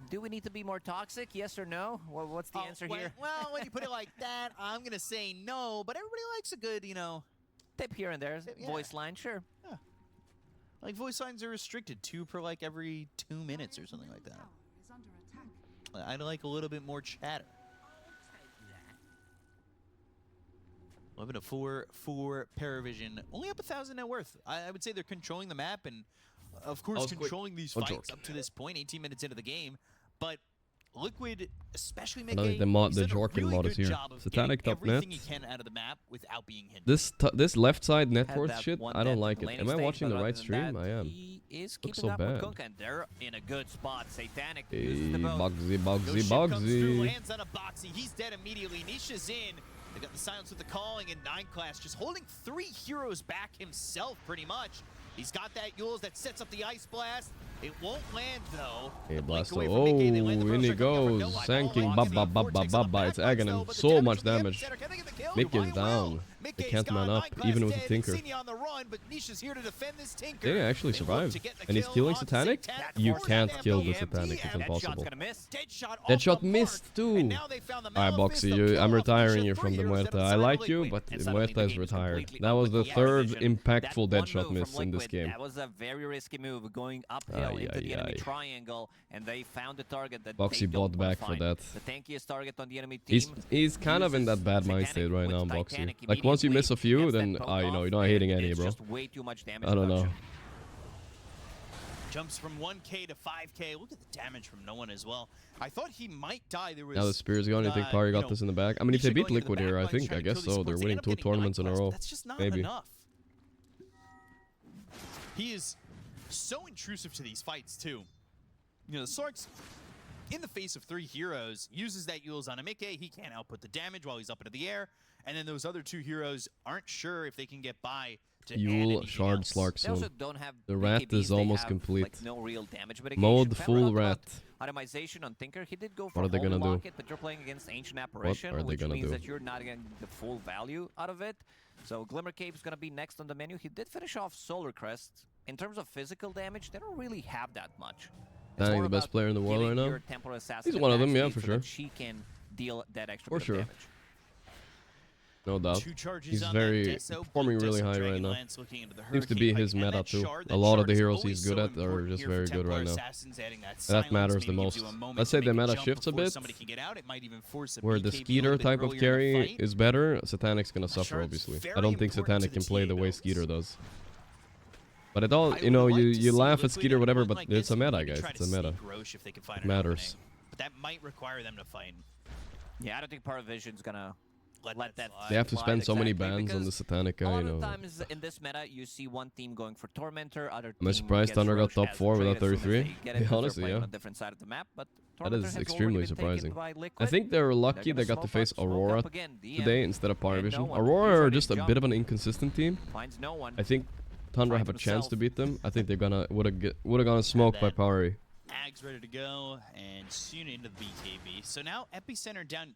[SPEAKER 11] Do we need to be more toxic? Yes or no? What's the answer here?
[SPEAKER 10] Well, when you put it like that, I'm gonna say no. But everybody likes a good,
[SPEAKER 11] Tip here and there,
[SPEAKER 10] Yeah.
[SPEAKER 11] voice line, sure.
[SPEAKER 10] Like, voice lines are restricted, 2 per like every 2 minutes or something like that. I'd like a little bit more chatter. 11-4 for Paravision. Only up 1,000 net worth. I would say they're controlling the map and, of course, controlling these fights up to this point, 18 minutes into the game. But Liquid, especially
[SPEAKER 2] I think the Jorkin mod is here. Satanic top net.
[SPEAKER 10] Everything he can out of the map without being hidden.
[SPEAKER 2] This left side net worth shit, I don't like it. Am I watching the right stream? I am. Looks so bad.
[SPEAKER 11] They're in a good spot. Satanic.
[SPEAKER 2] Hey, Bugsy.
[SPEAKER 10] Lands on a Boxy. He's dead immediately. Nisha's in. They got the silence with the calling, and 9class just holding 3 heroes back himself, pretty much. He's got that Yules that sets up the Ice Blast. It won't land, though.
[SPEAKER 2] Hey, Blasto. Oh, in he goes. Sanking. Ba. It's agging him so much damage. Mick is down. They can't man up, even with a Tinker. They actually survived. And he's killing Satanic? You can't kill the Satanic. It's impossible. Deadshot missed, too. Alright, Boxy. I'm retiring you from the Muerta. I like you, but Muerta is retired. That was the 3rd impactful Deadshot miss in this game.
[SPEAKER 11] That was a very risky move, going uphill into the enemy triangle, and they found the target that
[SPEAKER 2] Boxy bought back for that.
[SPEAKER 11] The tankiest target on the enemy team.
[SPEAKER 2] He's kind of in that bad mind state right now, Boxy. Like, once you miss a few, then you know, you're not hitting any, bro.
[SPEAKER 11] Way too much damage.
[SPEAKER 2] I don't know.
[SPEAKER 10] Jumps from 1k to 5k. Look at the damage from no one as well. I thought he might die. There was
[SPEAKER 2] now the Spear's gone. You think Pari got this in the back? I mean, if they beat Liquid here, I guess so. They're winning 2 tournaments in a row.
[SPEAKER 10] That's just not
[SPEAKER 2] maybe.
[SPEAKER 10] Enough. He is so intrusive to these fights too. You know, the Sark's in the face of 3 heroes uses that Yules on a Mickey. He can't output the damage while he's up into the air. And then those other 2 heroes aren't sure if they can get by to
[SPEAKER 2] Yule, Shard, Slark soon. The rat is almost complete.
[SPEAKER 11] Like, no real damage
[SPEAKER 2] Mode full rat.
[SPEAKER 11] Itemization on Tinker. He did go for
[SPEAKER 2] what are they gonna do?
[SPEAKER 11] But you're playing against Ancient Apparition, which means that you're not getting the full value out of it. So Glimmer Cape is gonna be next on the menu. He did finish off Solar Crest. In terms of physical damage, they don't really have that much.
[SPEAKER 2] Danny, the best player in the world right now. He's one of them, yeah, for sure.
[SPEAKER 11] She can deal that extra
[SPEAKER 2] for sure.
[SPEAKER 11] damage.
[SPEAKER 2] No doubt. He's performing really high right now. Seems to be his meta too. A lot of the heroes he's good at are just very good right now. That matters the most. Let's say the meta shifts a bit, where the Skeeter type of carry is better. Satanic's gonna suffer, obviously. I don't think Satanic can play the way Skeeter does. But it all, you know, you laugh at Skeeter, whatever, but it's a meta, guys. It's a meta. It matters.
[SPEAKER 10] But that might require them to fight.
[SPEAKER 11] Yeah, I don't think Paravision's gonna let that.
[SPEAKER 2] They have to spend so many bans on the Satanic guy, you know.
[SPEAKER 11] Times in this meta, you see one team going for Tormentor, other team.
[SPEAKER 2] Am I surprised Tundra got top 4 without 33? Yeah, honestly, yeah.
[SPEAKER 11] On a different side of the map, but
[SPEAKER 2] that is extremely surprising. I think they're lucky they got to face Aurora today instead of Paravision. Aurora are just a bit of an inconsistent team. I think Tundra have a chance to beat them. I think they're gonna would have gone smoked by Pari.
[SPEAKER 10] Ag's ready to go and soon into the BKB. So now Epicenter down.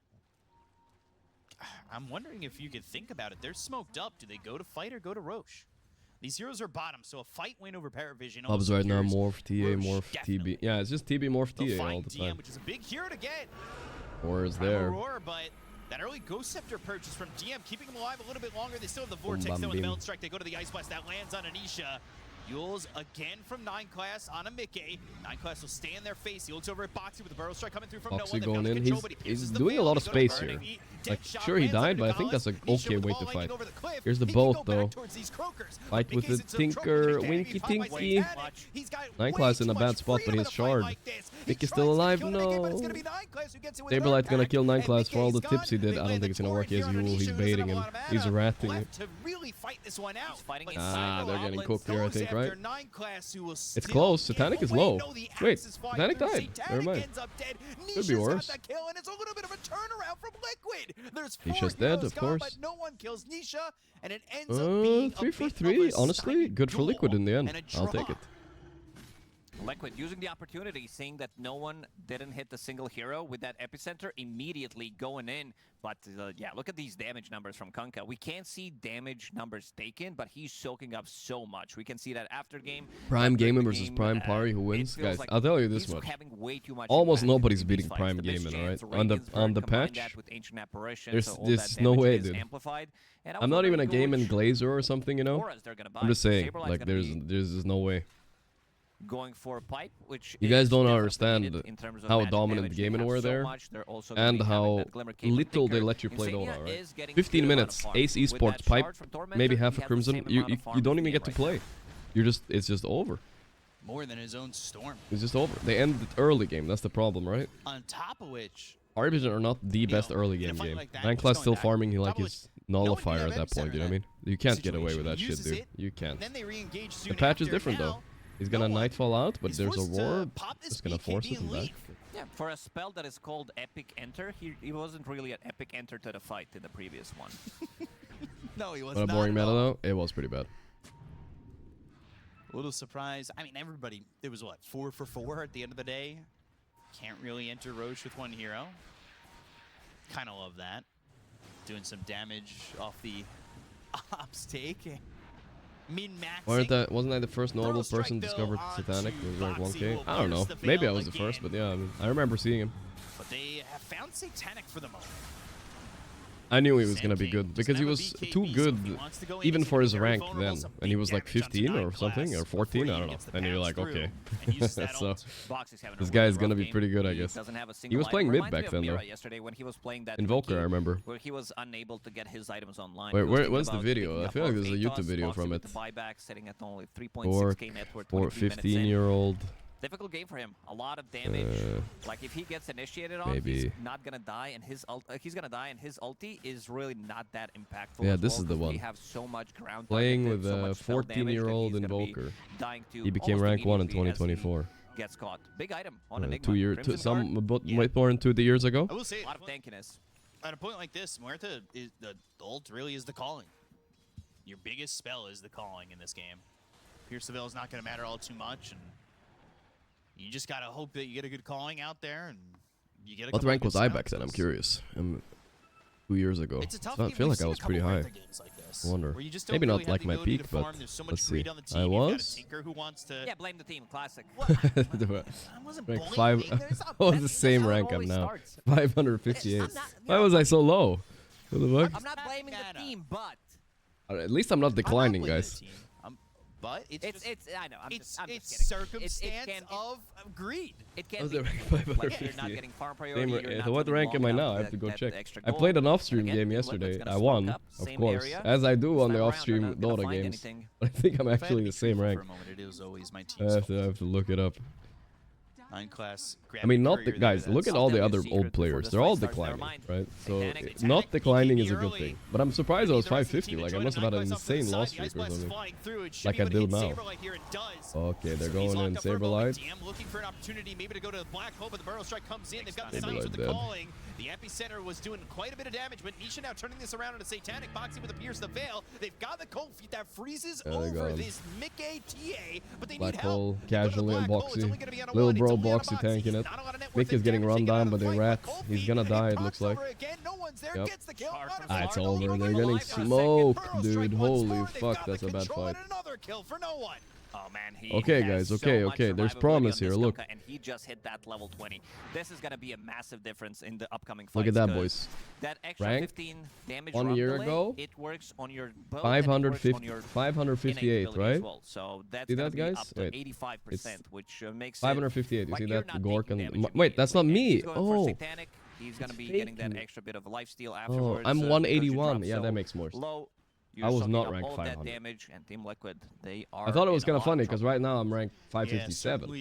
[SPEAKER 10] I'm wondering if you could think about it. They're smoked up. Do they go to fight or go to Roche? These heroes are bottom, so a fight win over Paravision.
[SPEAKER 2] Hubs right now, morph, TA, morph, TB. Yeah, it's just TB, morph, TA all the time.
[SPEAKER 10] Which is a big hero to get.
[SPEAKER 2] Or is there?
[SPEAKER 10] Aurora, but that early Ghost Scepter purchase from DM, keeping him alive a little bit longer. They still have the Vortex, though, in the Melt Strike. They go to the Ice Blast. That lands on Anisha. Yules again from 9class on a Mickey. 9class will stay in their face. He looks over at Boxy with the Barrel Strike coming through from
[SPEAKER 2] Boxy going in. He's doing a lot of space here. Like, sure, he died, but I think that's an okay way to fight. Here's the bolt, though. Fight with the Tinker, Winky Tinky. 9class in a bad spot, but he has Shard. Mick is still alive? No. Saberlight's gonna kill 9class for all the tips he did. I don't think it's gonna work. He has Yule. He's baiting him. He's ratting him. Ah, they're getting cooked here, I think, right? It's close. Satanic is low. Wait, Satanic died. Never mind. Could be worse. Nisha's dead, of course.
[SPEAKER 10] But no one kills Nisha, and it ends up being
[SPEAKER 2] 3 for 3. Honestly, good for Liquid in the end. I'll take it.
[SPEAKER 11] Liquid using the opportunity, seeing that no one didn't hit the single hero with that epicenter, immediately going in. But yeah, look at these damage numbers from Kunkka. We can't see damage numbers taken, but he's soaking up so much. We can see that after game.
[SPEAKER 2] Prime Gamer versus Prime Pari, who wins? Guys,
[SPEAKER 11] like
[SPEAKER 2] I'll tell you this much. Almost nobody's beating Prime Gaming, alright? On the patch, there's no way, dude. I'm not even a Game and Glazer or something, you know? I'm just saying, like, there's just no way.
[SPEAKER 11] Going for a pipe, which
[SPEAKER 2] you guys don't understand how dominant Gaming were there, and how little they let you play Dota, right? 15 minutes, Ace Esports, pipe, maybe half a Crimson, you don't even get to play. It's just over.
[SPEAKER 10] More than his own Storm.
[SPEAKER 2] It's just over. They end the early game, that's the problem, right?
[SPEAKER 10] On top of which...
[SPEAKER 2] Paravision are not the best early game game. Rankclass still farming like his nullifier at that point, you know what I mean? You can't get away with that shit, dude. You can't. The patch is different, though. He's gonna Nightfall out, but there's a ward. Just gonna force it and back.
[SPEAKER 11] Yeah, for a spell that is called Epic Enter, he wasn't really an Epic Enter to the fight in the previous one.
[SPEAKER 10] No, he was
[SPEAKER 2] not. What a boring meta, though. It was pretty bad.
[SPEAKER 10] A little surprise. I mean, everybody, it was what, 4 for 4 at the end of the day? Can't really enter Roche with one hero. Kind of love that. Doing some damage off the ops take.
[SPEAKER 2] Wasn't I the first notable person to discover Satanic with rank 1k? I don't know. Maybe I was the first, but yeah, I remember seeing him.
[SPEAKER 10] But they have found Satanic for the moment.
[SPEAKER 2] I knew he was gonna be good because he was too good even for his rank then, and he was like 15 or something or 14, I don't know. And you're like, okay, so this guy is gonna be pretty good, I guess. He was playing mid back then though. Invoker, I remember.
[SPEAKER 11] Where he was unable to get his items online.
[SPEAKER 2] Wait, where's the video? I feel like there's a YouTube video from it. Or 15-year-old.
[SPEAKER 11] Difficult game for him. A lot of damage. Like if he gets initiated on, he's not gonna die, and his he's gonna die, and his ulti is really not that impactful.
[SPEAKER 2] Yeah, this is the one.
[SPEAKER 11] We have so much ground.
[SPEAKER 2] Playing with a 14-year-old Invoker. He became rank 1 in 2024.
[SPEAKER 11] Gets caught. Big item on Enigma.
[SPEAKER 2] 2 years, way more than 2 years ago.
[SPEAKER 10] I will say
[SPEAKER 11] a lot of tankiness.
[SPEAKER 10] At a point like this, Muerta is the ult really is the calling. Your biggest spell is the calling in this game. Pierce the Veil is not gonna matter all too much, and you just gotta hope that you get a good calling out there, and you get a.
[SPEAKER 2] What rank was I back then? I'm curious. 2 years ago. I feel like I was pretty high. I wonder. Maybe not like my peak, but let's see. I was.
[SPEAKER 11] Yeah, blame the team. Classic.
[SPEAKER 2] Rank 5. I was the same rank I'm now. 558. Why was I so low? What the fuck?
[SPEAKER 11] I'm not blaming the team, but.
[SPEAKER 2] At least I'm not declining, guys.
[SPEAKER 10] But it's
[SPEAKER 11] I know. I'm just kidding.
[SPEAKER 10] Circumstance of greed.
[SPEAKER 11] It can be. You're not getting farm priority.
[SPEAKER 2] So what rank am I now? I have to go check. I played an off-stream game yesterday. I won, of course, as I do on the off-stream Dota games. I think I'm actually the same rank. I have to look it up. I mean, not the guys. Look at all the other old players. They're all declining, right? So not declining is a good thing. But I'm surprised I was 550. Like I must have had an insane loss streak or something. Like I do now. Okay, they're going in Saberlight.
[SPEAKER 12] Looking for an opportunity, maybe to go to the Black Hole, but the Burrow Strike comes in. They've got the signs with the calling. The epicenter was doing quite a bit of damage, but Nisha now turning this around into Satanic, boxing with a Pierce the Veil. They've got the cold feet that freezes over this Mickey TA, but they
[SPEAKER 2] Black
[SPEAKER 12] need
[SPEAKER 2] Hole
[SPEAKER 12] help.
[SPEAKER 2] casually and Boxy. Little bro Boxy tanking it. Mick is getting run down, but they rat. He's gonna die, it looks like. Yep. Ah, it's over. They're getting smoked, dude. Holy fuck, that's a bad fight.
[SPEAKER 11] Oh man,
[SPEAKER 2] okay, guys. Okay. There's promise here. Look.
[SPEAKER 11] And he just hit that level 20. This is gonna be a massive difference in the upcoming fights.
[SPEAKER 2] Look at that, boys.
[SPEAKER 11] That extra
[SPEAKER 2] rank
[SPEAKER 11] 15 damage
[SPEAKER 2] 1 year ago.
[SPEAKER 11] It works on your bow.
[SPEAKER 2] 558, right?
[SPEAKER 11] Well. So that's
[SPEAKER 2] see that, guys?
[SPEAKER 11] Up to 85%, which makes
[SPEAKER 2] 558. You see that, Gorgc and wait, that's not me. Oh.
[SPEAKER 11] Satanic, he's gonna be getting that extra bit of lifesteal afterwards.
[SPEAKER 2] Oh, I'm 181. Yeah, that makes more sense.
[SPEAKER 11] Low.
[SPEAKER 2] I was not ranked 500.
[SPEAKER 11] Damage, and Team Liquid, they are
[SPEAKER 2] I thought it was kind of funny because right now I'm ranked 557.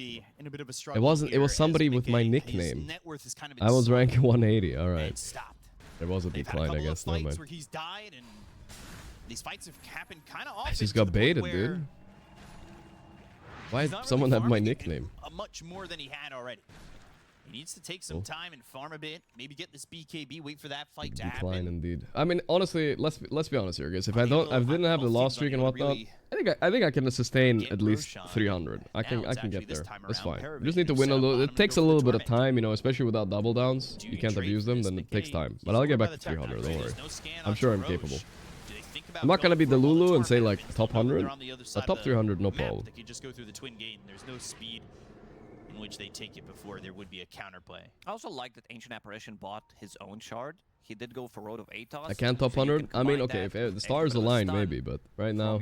[SPEAKER 2] It wasn't. It was somebody with my nickname. I was ranked 180. All right. There was a decline, I guess. No man. I just got baited, dude. Why did someone have my nickname?
[SPEAKER 12] Much more than he had already. He needs to take some time and farm a bit. Maybe get this BKB. Wait for that fight to happen.
[SPEAKER 2] Decline indeed. I mean, honestly, let's be honest here, guys. If I didn't have the loss streak and whatnot, I think I can sustain at least 300. I can get there. That's fine. You just need to win a little. It takes a little bit of time, you know, especially without double downs. You can't abuse them, then it takes time. But I'll get back to 300. Don't worry. I'm sure I'm capable. I'm not gonna be the Lulu and say like top 100, but top 300, no problem.
[SPEAKER 12] They could just go through the twin gate, and there's no speed in which they take it before there would be a counterplay.
[SPEAKER 11] I also like that Ancient Apparition bought his own shard. He did go for Road of Atos.
[SPEAKER 2] I can't top 100. I mean, okay, if the stars align, maybe, but right now,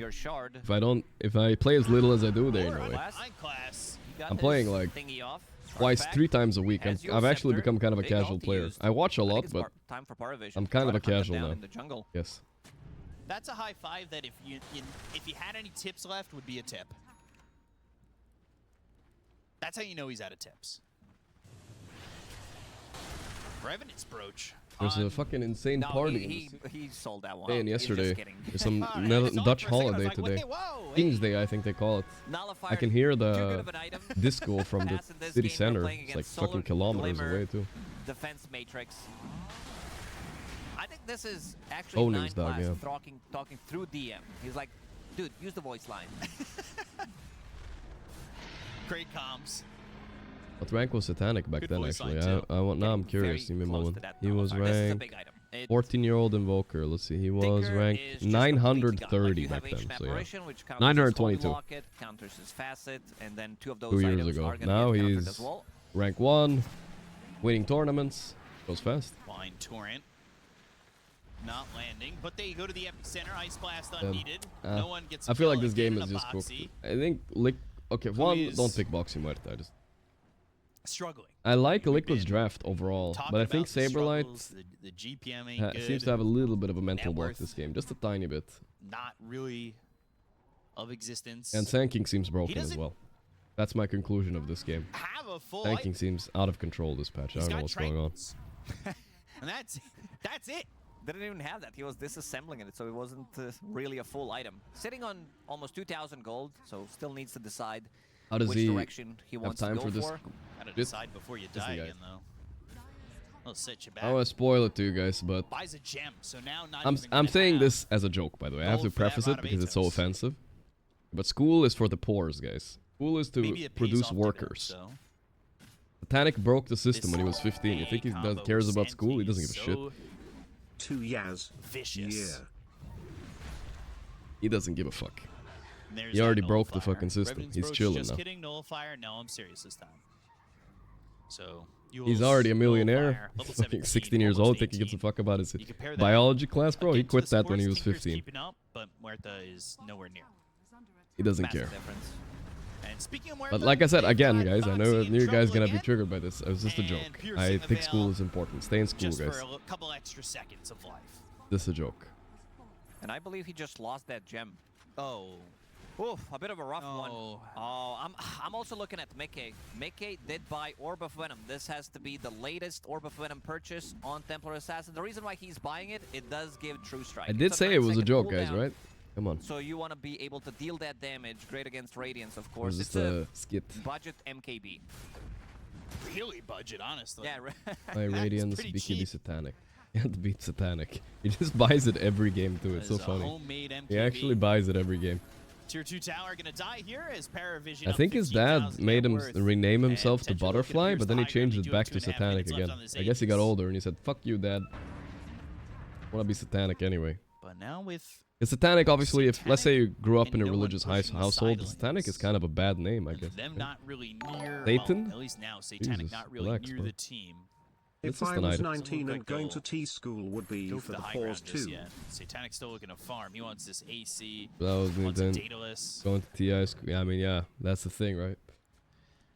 [SPEAKER 2] if I play as little as I do, there ain't no way. I'm playing like twice, 3 times a week. I've actually become kind of a casual player. I watch a lot, but I'm kind of a casual now. Yes.
[SPEAKER 12] That's a high five that if you had any tips left would be a tip. That's how you know he's out of tips. Revenant's brooch.
[SPEAKER 2] There's a fucking insane party.
[SPEAKER 11] He sold that one.
[SPEAKER 2] And yesterday, there's some Dutch holiday today. King's Day, I think they call it. I can hear the disco from the city center. It's like fucking kilometers away too.
[SPEAKER 11] Defense Matrix. I think this is actually Nine Class talking through DM. He's like, dude, use the voice line.
[SPEAKER 12] Great comms.
[SPEAKER 2] What rank was Satanic back then, actually? Now I'm curious. He was ranked 14-year-old Invoker. Let's see. He was ranked 930 back then. So yeah, 922.
[SPEAKER 11] Counters his facet, and then 2 of those
[SPEAKER 2] 2 years ago. Now he's rank 1, winning tournaments. Goes fast.
[SPEAKER 12] Fine Torrent. Not landing, but they go to the epicenter. Ice Blast unneeded. No one gets.
[SPEAKER 2] I feel like this game is just cooked. I think okay, one, don't pick Boxy Muerta. I just
[SPEAKER 12] struggling.
[SPEAKER 2] I like Liquid's draft overall, but I think Saberlight
[SPEAKER 12] the GPM ain't good.
[SPEAKER 2] Seems to have a little bit of a mental block this game, just a tiny bit.
[SPEAKER 12] Not really of existence.
[SPEAKER 2] And Sand seems broken as well. That's my conclusion of this game. Sand seems out of control this patch. I don't know what's going on.
[SPEAKER 12] And that's it.
[SPEAKER 11] Didn't even have that. He was disassembling it, so it wasn't really a full item. Sitting on almost 2,000 gold, so still needs to decide
[SPEAKER 2] which
[SPEAKER 11] direction he wants to go for.
[SPEAKER 12] Gotta decide before you die again, though. I'll set you back.
[SPEAKER 2] I want to spoil it to you guys, but
[SPEAKER 12] buys a gem, so now
[SPEAKER 2] I'm saying this as a joke, by the way. I have to preface it because it's so offensive. But school is for the poors, guys. School is to produce workers. Satanic broke the system when he was 15. You think he cares about school? He doesn't give a shit.
[SPEAKER 13] Too Yaz.
[SPEAKER 12] Vicious.
[SPEAKER 13] Yeah.
[SPEAKER 2] He doesn't give a fuck. He already broke the fucking system. He's chilling
[SPEAKER 12] just
[SPEAKER 2] now.
[SPEAKER 12] Kidding, Nullifier. No, I'm serious this time. So
[SPEAKER 2] he's already a millionaire. Fucking 16 years old. Think he gives a fuck about his biology class, bro? He quit that when he was 15.
[SPEAKER 12] Up, but Muerta is nowhere near.
[SPEAKER 2] He doesn't care.
[SPEAKER 12] And speaking of Muerta,
[SPEAKER 2] but like I said, again, guys, I know you guys gonna be triggered by this. It was just a joke. I think school is important. Stay in school, guys.
[SPEAKER 12] For a couple extra seconds of life.
[SPEAKER 2] This is a joke.
[SPEAKER 11] And I believe he just lost that gem.
[SPEAKER 12] Oh.
[SPEAKER 11] Oof, a bit of a rough one. Oh, I'm also looking at Mickey. Mickey did buy Orb of Venom. This has to be the latest Orb of Venom purchase on Templar Assassin. The reason why he's buying it, it does give True Strike.
[SPEAKER 2] I did say it was a joke, guys, right? Come on.
[SPEAKER 11] So you want to be able to deal that damage, great against Radiance, of course.
[SPEAKER 2] It's a skit.
[SPEAKER 11] Budget MKB.
[SPEAKER 12] Really budget, honestly.
[SPEAKER 11] Yeah, right.
[SPEAKER 2] My Radiance, BKB Satanic. You have to beat Satanic. He just buys it every game too. It's so funny.
[SPEAKER 12] Homemade MKB.
[SPEAKER 2] He actually buys it every game.
[SPEAKER 12] Tier 2 tower gonna die here as Paravision.
[SPEAKER 2] I think his dad made him rename himself to Butterfly, but then he changed it back to Satanic again. I guess he got older and he said, "Fuck you, Dad. I wanna be Satanic anyway."
[SPEAKER 12] But now with
[SPEAKER 2] It's Satanic, obviously, if let's say you grew up in a religious household, Satanic is kind of a bad name, I guess.
[SPEAKER 12] Them not really near
[SPEAKER 2] Satan?
[SPEAKER 12] Well, at least now Satanic not really near the team.
[SPEAKER 13] If I was 19 and going to T-school would be for the pause too.
[SPEAKER 12] Satanic's still looking to farm. He wants this AC.
[SPEAKER 2] That was
[SPEAKER 12] wants a Daedalus.
[SPEAKER 2] Going to TI school. Yeah, I mean, yeah, that's the thing, right?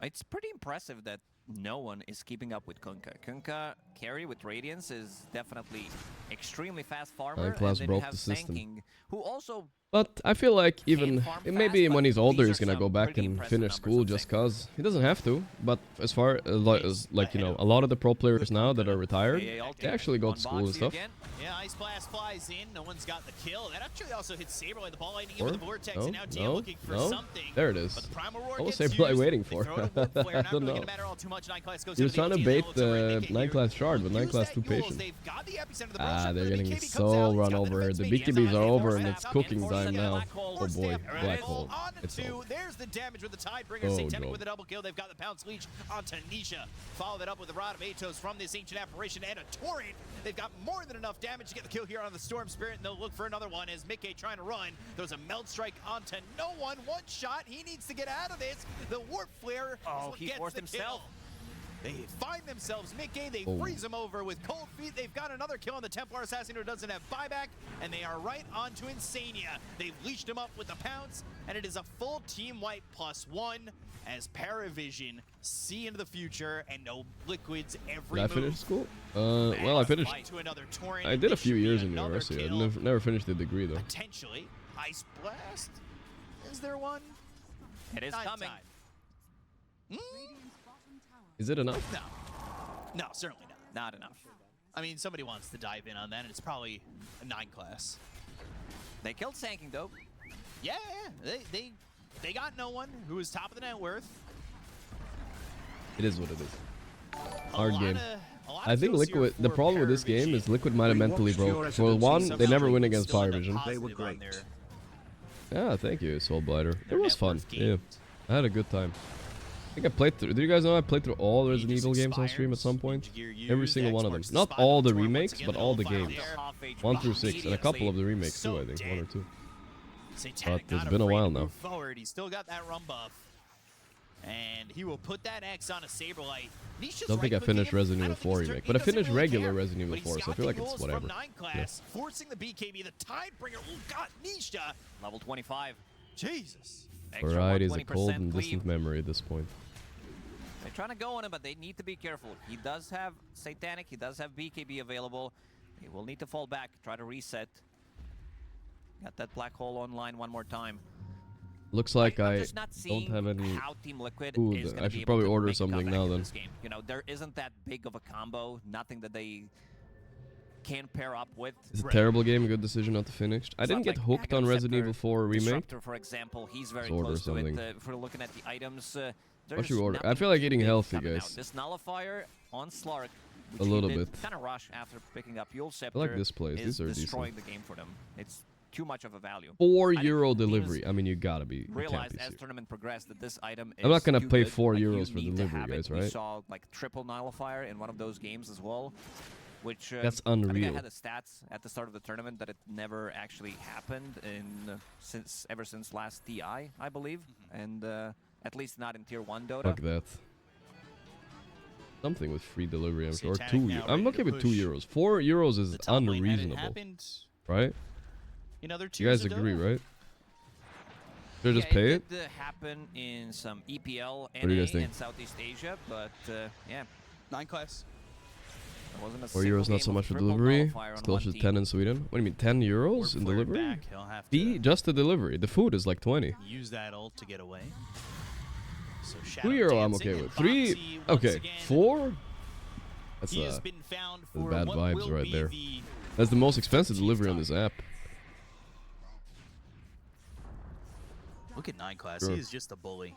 [SPEAKER 11] It's pretty impressive that no one is keeping up with Kunkka. Kunkka carry with Radiance is definitely extremely fast farmer.
[SPEAKER 2] Class
[SPEAKER 11] and then
[SPEAKER 2] broke
[SPEAKER 11] you have
[SPEAKER 2] the system.
[SPEAKER 11] Sanking, who also
[SPEAKER 2] But I feel like even maybe when he's older, he's gonna go back and finish school just cause. He doesn't have to. But as far as like, you know, a lot of the pro players now that are retired, they actually go to school and stuff.
[SPEAKER 12] Yeah, Ice Blast flies in. No one's got the kill. That actually also hits Saberlight. The ball lighting in
[SPEAKER 2] Or,
[SPEAKER 12] with the Vortex. And now TM looking for something.
[SPEAKER 2] There it is.
[SPEAKER 12] But the Primal Roar
[SPEAKER 2] What was
[SPEAKER 12] gets
[SPEAKER 2] Saberlight
[SPEAKER 12] used.
[SPEAKER 2] waiting
[SPEAKER 12] They
[SPEAKER 2] for?
[SPEAKER 12] throw it with Flare.
[SPEAKER 2] I
[SPEAKER 12] Not
[SPEAKER 2] don't
[SPEAKER 12] really
[SPEAKER 2] know.
[SPEAKER 12] gonna matter all too much. 9 Class goes
[SPEAKER 2] He was
[SPEAKER 12] into
[SPEAKER 2] trying to
[SPEAKER 12] the
[SPEAKER 2] bait
[SPEAKER 12] looks over
[SPEAKER 2] the
[SPEAKER 12] at
[SPEAKER 2] 9
[SPEAKER 12] here.
[SPEAKER 2] class shard, but 9
[SPEAKER 12] Use
[SPEAKER 2] class
[SPEAKER 12] that
[SPEAKER 2] too
[SPEAKER 12] Yules.
[SPEAKER 2] patient.
[SPEAKER 12] They've got the epicenter of the barrel shot,
[SPEAKER 2] They're
[SPEAKER 12] but
[SPEAKER 2] getting
[SPEAKER 12] BKB comes
[SPEAKER 2] so
[SPEAKER 12] out. He's
[SPEAKER 2] run
[SPEAKER 12] got
[SPEAKER 2] over.
[SPEAKER 12] defense
[SPEAKER 2] The
[SPEAKER 12] mate. He has
[SPEAKER 2] BKBs
[SPEAKER 12] a
[SPEAKER 2] are
[SPEAKER 12] high
[SPEAKER 2] over
[SPEAKER 12] force
[SPEAKER 2] and
[SPEAKER 12] map
[SPEAKER 2] it's
[SPEAKER 12] up.
[SPEAKER 2] cooking
[SPEAKER 12] Enforcing
[SPEAKER 2] time
[SPEAKER 12] a
[SPEAKER 2] now.
[SPEAKER 12] black hole.
[SPEAKER 2] Oh boy,
[SPEAKER 12] Alright,
[SPEAKER 2] black hole.
[SPEAKER 12] on
[SPEAKER 2] It's
[SPEAKER 12] two.
[SPEAKER 2] over.
[SPEAKER 12] There's the damage with the Tidebringer.
[SPEAKER 2] Oh,
[SPEAKER 12] Satanic
[SPEAKER 2] no.
[SPEAKER 12] with a double kill. They've got the Pounce Leech onto Nisha. Follow that up with the Rod of Atos from this Ancient Apparition and a Torrent. They've got more than enough damage to get the kill here on the Storm Spirit, and they'll look for another one as Mickey trying to run. There's a Meld Strike onto no one. One shot. He needs to get out of this. The Warp Flare is what
[SPEAKER 11] he
[SPEAKER 12] gets
[SPEAKER 11] forced
[SPEAKER 12] the
[SPEAKER 11] himself.
[SPEAKER 12] kill. They find themselves Mickey. They
[SPEAKER 2] Oh.
[SPEAKER 12] freeze him over with cold feet. They've got another kill on the Templar Assassin who doesn't have buyback, and they are right onto Insania. They've leashed him up with the Pounce, and it is a full team wipe +1 as Paravision see into the future and no liquids every
[SPEAKER 2] Did I
[SPEAKER 12] move.
[SPEAKER 2] finish school? Well, I finished.
[SPEAKER 12] To another Torrent,
[SPEAKER 2] I
[SPEAKER 12] and
[SPEAKER 2] did a
[SPEAKER 12] this
[SPEAKER 2] few
[SPEAKER 12] should be
[SPEAKER 2] years in
[SPEAKER 12] another
[SPEAKER 2] university. I
[SPEAKER 12] kill.
[SPEAKER 2] never finished the degree though.
[SPEAKER 12] Potentially. Ice Blast? Is there one?
[SPEAKER 11] It is
[SPEAKER 12] Nine
[SPEAKER 11] coming.
[SPEAKER 12] side.
[SPEAKER 2] Is it enough?
[SPEAKER 12] No. No, certainly not.
[SPEAKER 11] Not enough.
[SPEAKER 12] I mean, somebody wants to dive in on that, and it's probably a 9 class.
[SPEAKER 11] They killed Sanking though.
[SPEAKER 12] Yeah, they got no one who was top of the net worth.
[SPEAKER 2] It is what it is. Hard game.
[SPEAKER 12] A lot
[SPEAKER 2] I
[SPEAKER 12] of
[SPEAKER 2] think
[SPEAKER 12] kills here
[SPEAKER 2] Liquid. The
[SPEAKER 12] for
[SPEAKER 2] problem with this game is Liquid might have mentally broke. For one, they never win against Paravision.
[SPEAKER 13] They were great.
[SPEAKER 2] Yeah, thank you, Soul Blighter. It was fun. Yeah, I had a good time. I think I played through. Do you guys know I played through all the Resident Evil games on stream at some point? Every single one of them. Not all the remakes, but all the games. 1 through 6, and a couple of the remakes too. I think 1 or 2.
[SPEAKER 12] Satanic
[SPEAKER 2] But it's
[SPEAKER 12] not
[SPEAKER 2] been a
[SPEAKER 12] afraid
[SPEAKER 2] while
[SPEAKER 12] to
[SPEAKER 2] now.
[SPEAKER 12] move forward. He's still got that run buff. And he will put that X on a Saberlight. Nisha's
[SPEAKER 2] Don't think I
[SPEAKER 12] right-clicking
[SPEAKER 2] finished
[SPEAKER 12] him.
[SPEAKER 2] Resident
[SPEAKER 12] I
[SPEAKER 2] Evil
[SPEAKER 12] don't think
[SPEAKER 2] 4
[SPEAKER 12] he's
[SPEAKER 2] remake,
[SPEAKER 12] turned-
[SPEAKER 2] but I
[SPEAKER 12] he doesn't
[SPEAKER 2] finished
[SPEAKER 12] really
[SPEAKER 2] regular
[SPEAKER 12] care.
[SPEAKER 2] Resident Evil
[SPEAKER 12] But he's
[SPEAKER 2] 4, so I
[SPEAKER 12] got
[SPEAKER 2] feel
[SPEAKER 12] the
[SPEAKER 2] like it's
[SPEAKER 12] rules
[SPEAKER 2] whatever.
[SPEAKER 12] From 9 class, forcing the BKB, the Tidebringer. Oh, God, Nisha.
[SPEAKER 11] Level 25.
[SPEAKER 12] Jesus.
[SPEAKER 11] Extra
[SPEAKER 2] Variety is a
[SPEAKER 11] 120%
[SPEAKER 2] cold and
[SPEAKER 11] cleave.
[SPEAKER 2] distant memory at this point.
[SPEAKER 11] They're trying to go on him, but they need to be careful. He does have Satanic. He does have BKB available. He will need to fall back, try to reset. Got that black hole online one more time.
[SPEAKER 2] Looks like
[SPEAKER 11] I'm
[SPEAKER 2] I
[SPEAKER 11] just not
[SPEAKER 2] don't
[SPEAKER 11] seeing
[SPEAKER 2] have any
[SPEAKER 11] how Team Liquid
[SPEAKER 2] food.
[SPEAKER 11] is gonna
[SPEAKER 2] I
[SPEAKER 11] be
[SPEAKER 2] should
[SPEAKER 11] able
[SPEAKER 2] probably
[SPEAKER 11] to
[SPEAKER 2] order
[SPEAKER 11] make a
[SPEAKER 2] something
[SPEAKER 11] comeback
[SPEAKER 2] now
[SPEAKER 11] in
[SPEAKER 2] then.
[SPEAKER 11] this game. You know, there isn't that big of a combo. Nothing that they can pair up with.
[SPEAKER 2] It's a terrible game, a good decision not to finish. I
[SPEAKER 11] It's
[SPEAKER 2] didn't
[SPEAKER 11] not
[SPEAKER 2] get
[SPEAKER 11] like
[SPEAKER 2] hooked on
[SPEAKER 11] Aghanim
[SPEAKER 2] Resident
[SPEAKER 11] Scepter
[SPEAKER 2] Evil 4 remake.
[SPEAKER 11] Disruptor, for example, he's very
[SPEAKER 2] Let's order
[SPEAKER 11] close to it.
[SPEAKER 2] something.
[SPEAKER 11] If we're looking at the items,
[SPEAKER 2] What
[SPEAKER 11] there's
[SPEAKER 2] should we order? I
[SPEAKER 11] nothing
[SPEAKER 2] feel like
[SPEAKER 11] too
[SPEAKER 2] eating
[SPEAKER 11] big
[SPEAKER 2] healthy,
[SPEAKER 11] coming out.
[SPEAKER 2] guys.
[SPEAKER 11] This Nullifier on Slark, which
[SPEAKER 2] A
[SPEAKER 11] he
[SPEAKER 2] little
[SPEAKER 11] did
[SPEAKER 2] bit.
[SPEAKER 11] kind of rush after picking up Yule
[SPEAKER 2] I
[SPEAKER 11] Scepter.
[SPEAKER 2] like this place.
[SPEAKER 11] Is
[SPEAKER 2] These are
[SPEAKER 11] destroying
[SPEAKER 2] decent.
[SPEAKER 11] the game for them. It's too much of a value.
[SPEAKER 2] €4
[SPEAKER 11] teams
[SPEAKER 2] delivery. I mean, you gotta be. You can't
[SPEAKER 11] Realize
[SPEAKER 2] be
[SPEAKER 11] as
[SPEAKER 2] serious.
[SPEAKER 11] tournament progressed that this item is
[SPEAKER 2] I'm not gonna
[SPEAKER 11] too
[SPEAKER 2] pay
[SPEAKER 11] good.
[SPEAKER 2] €4
[SPEAKER 11] Like, you
[SPEAKER 2] for
[SPEAKER 11] need to
[SPEAKER 2] delivery,
[SPEAKER 11] have it.
[SPEAKER 2] guys,
[SPEAKER 11] We
[SPEAKER 2] right?
[SPEAKER 11] saw like triple Nullifier in one of those games as well, which
[SPEAKER 2] That's
[SPEAKER 11] I think I
[SPEAKER 2] unreal.
[SPEAKER 11] had the stats at the start of the tournament that it never actually happened in ever since last TI, I believe, and at least not in Tier 1 Dota.
[SPEAKER 2] Fuck that. Something with free delivery, or
[SPEAKER 12] Satanic
[SPEAKER 2] 2
[SPEAKER 12] now
[SPEAKER 2] I'm
[SPEAKER 12] ready
[SPEAKER 2] okay
[SPEAKER 12] to
[SPEAKER 2] with
[SPEAKER 12] push
[SPEAKER 2] €2. €4 is
[SPEAKER 12] the top lane. Had it
[SPEAKER 2] unreasonable,
[SPEAKER 12] happened
[SPEAKER 2] right?
[SPEAKER 12] in other
[SPEAKER 2] You
[SPEAKER 12] tiers
[SPEAKER 2] guys
[SPEAKER 12] of
[SPEAKER 2] agree,
[SPEAKER 12] Dota?
[SPEAKER 2] right? Should I just pay it?
[SPEAKER 11] It did happen in some EPL,
[SPEAKER 2] What do you guys
[SPEAKER 11] NA,
[SPEAKER 2] think?
[SPEAKER 11] and Southeast Asia, but yeah,
[SPEAKER 12] 9 class.
[SPEAKER 11] there wasn't a
[SPEAKER 2] €4
[SPEAKER 11] single
[SPEAKER 2] not
[SPEAKER 11] game
[SPEAKER 2] so
[SPEAKER 11] of
[SPEAKER 2] much for
[SPEAKER 11] triple
[SPEAKER 2] delivery.
[SPEAKER 11] Nullifier on
[SPEAKER 2] Still
[SPEAKER 11] one
[SPEAKER 2] should
[SPEAKER 11] team.
[SPEAKER 2] 10 in Sweden. What do you mean, €10 in
[SPEAKER 12] Flare
[SPEAKER 2] delivery?
[SPEAKER 12] back. He'll have to
[SPEAKER 2] Just the delivery. The food is like 20.
[SPEAKER 12] use that ult to get away. So
[SPEAKER 2] €2 I'm
[SPEAKER 12] dancing
[SPEAKER 2] okay
[SPEAKER 12] and
[SPEAKER 2] with. 3,
[SPEAKER 12] Boxy once
[SPEAKER 2] okay.
[SPEAKER 12] again.
[SPEAKER 2] 4. That's
[SPEAKER 12] He has been found
[SPEAKER 2] that's
[SPEAKER 12] for
[SPEAKER 2] bad
[SPEAKER 12] what
[SPEAKER 2] vibes
[SPEAKER 12] will
[SPEAKER 2] right
[SPEAKER 12] be
[SPEAKER 2] there.
[SPEAKER 12] the
[SPEAKER 2] That's the most expensive delivery on this app.
[SPEAKER 12] Look at 9 class.
[SPEAKER 2] Sure.
[SPEAKER 12] He is just a bully.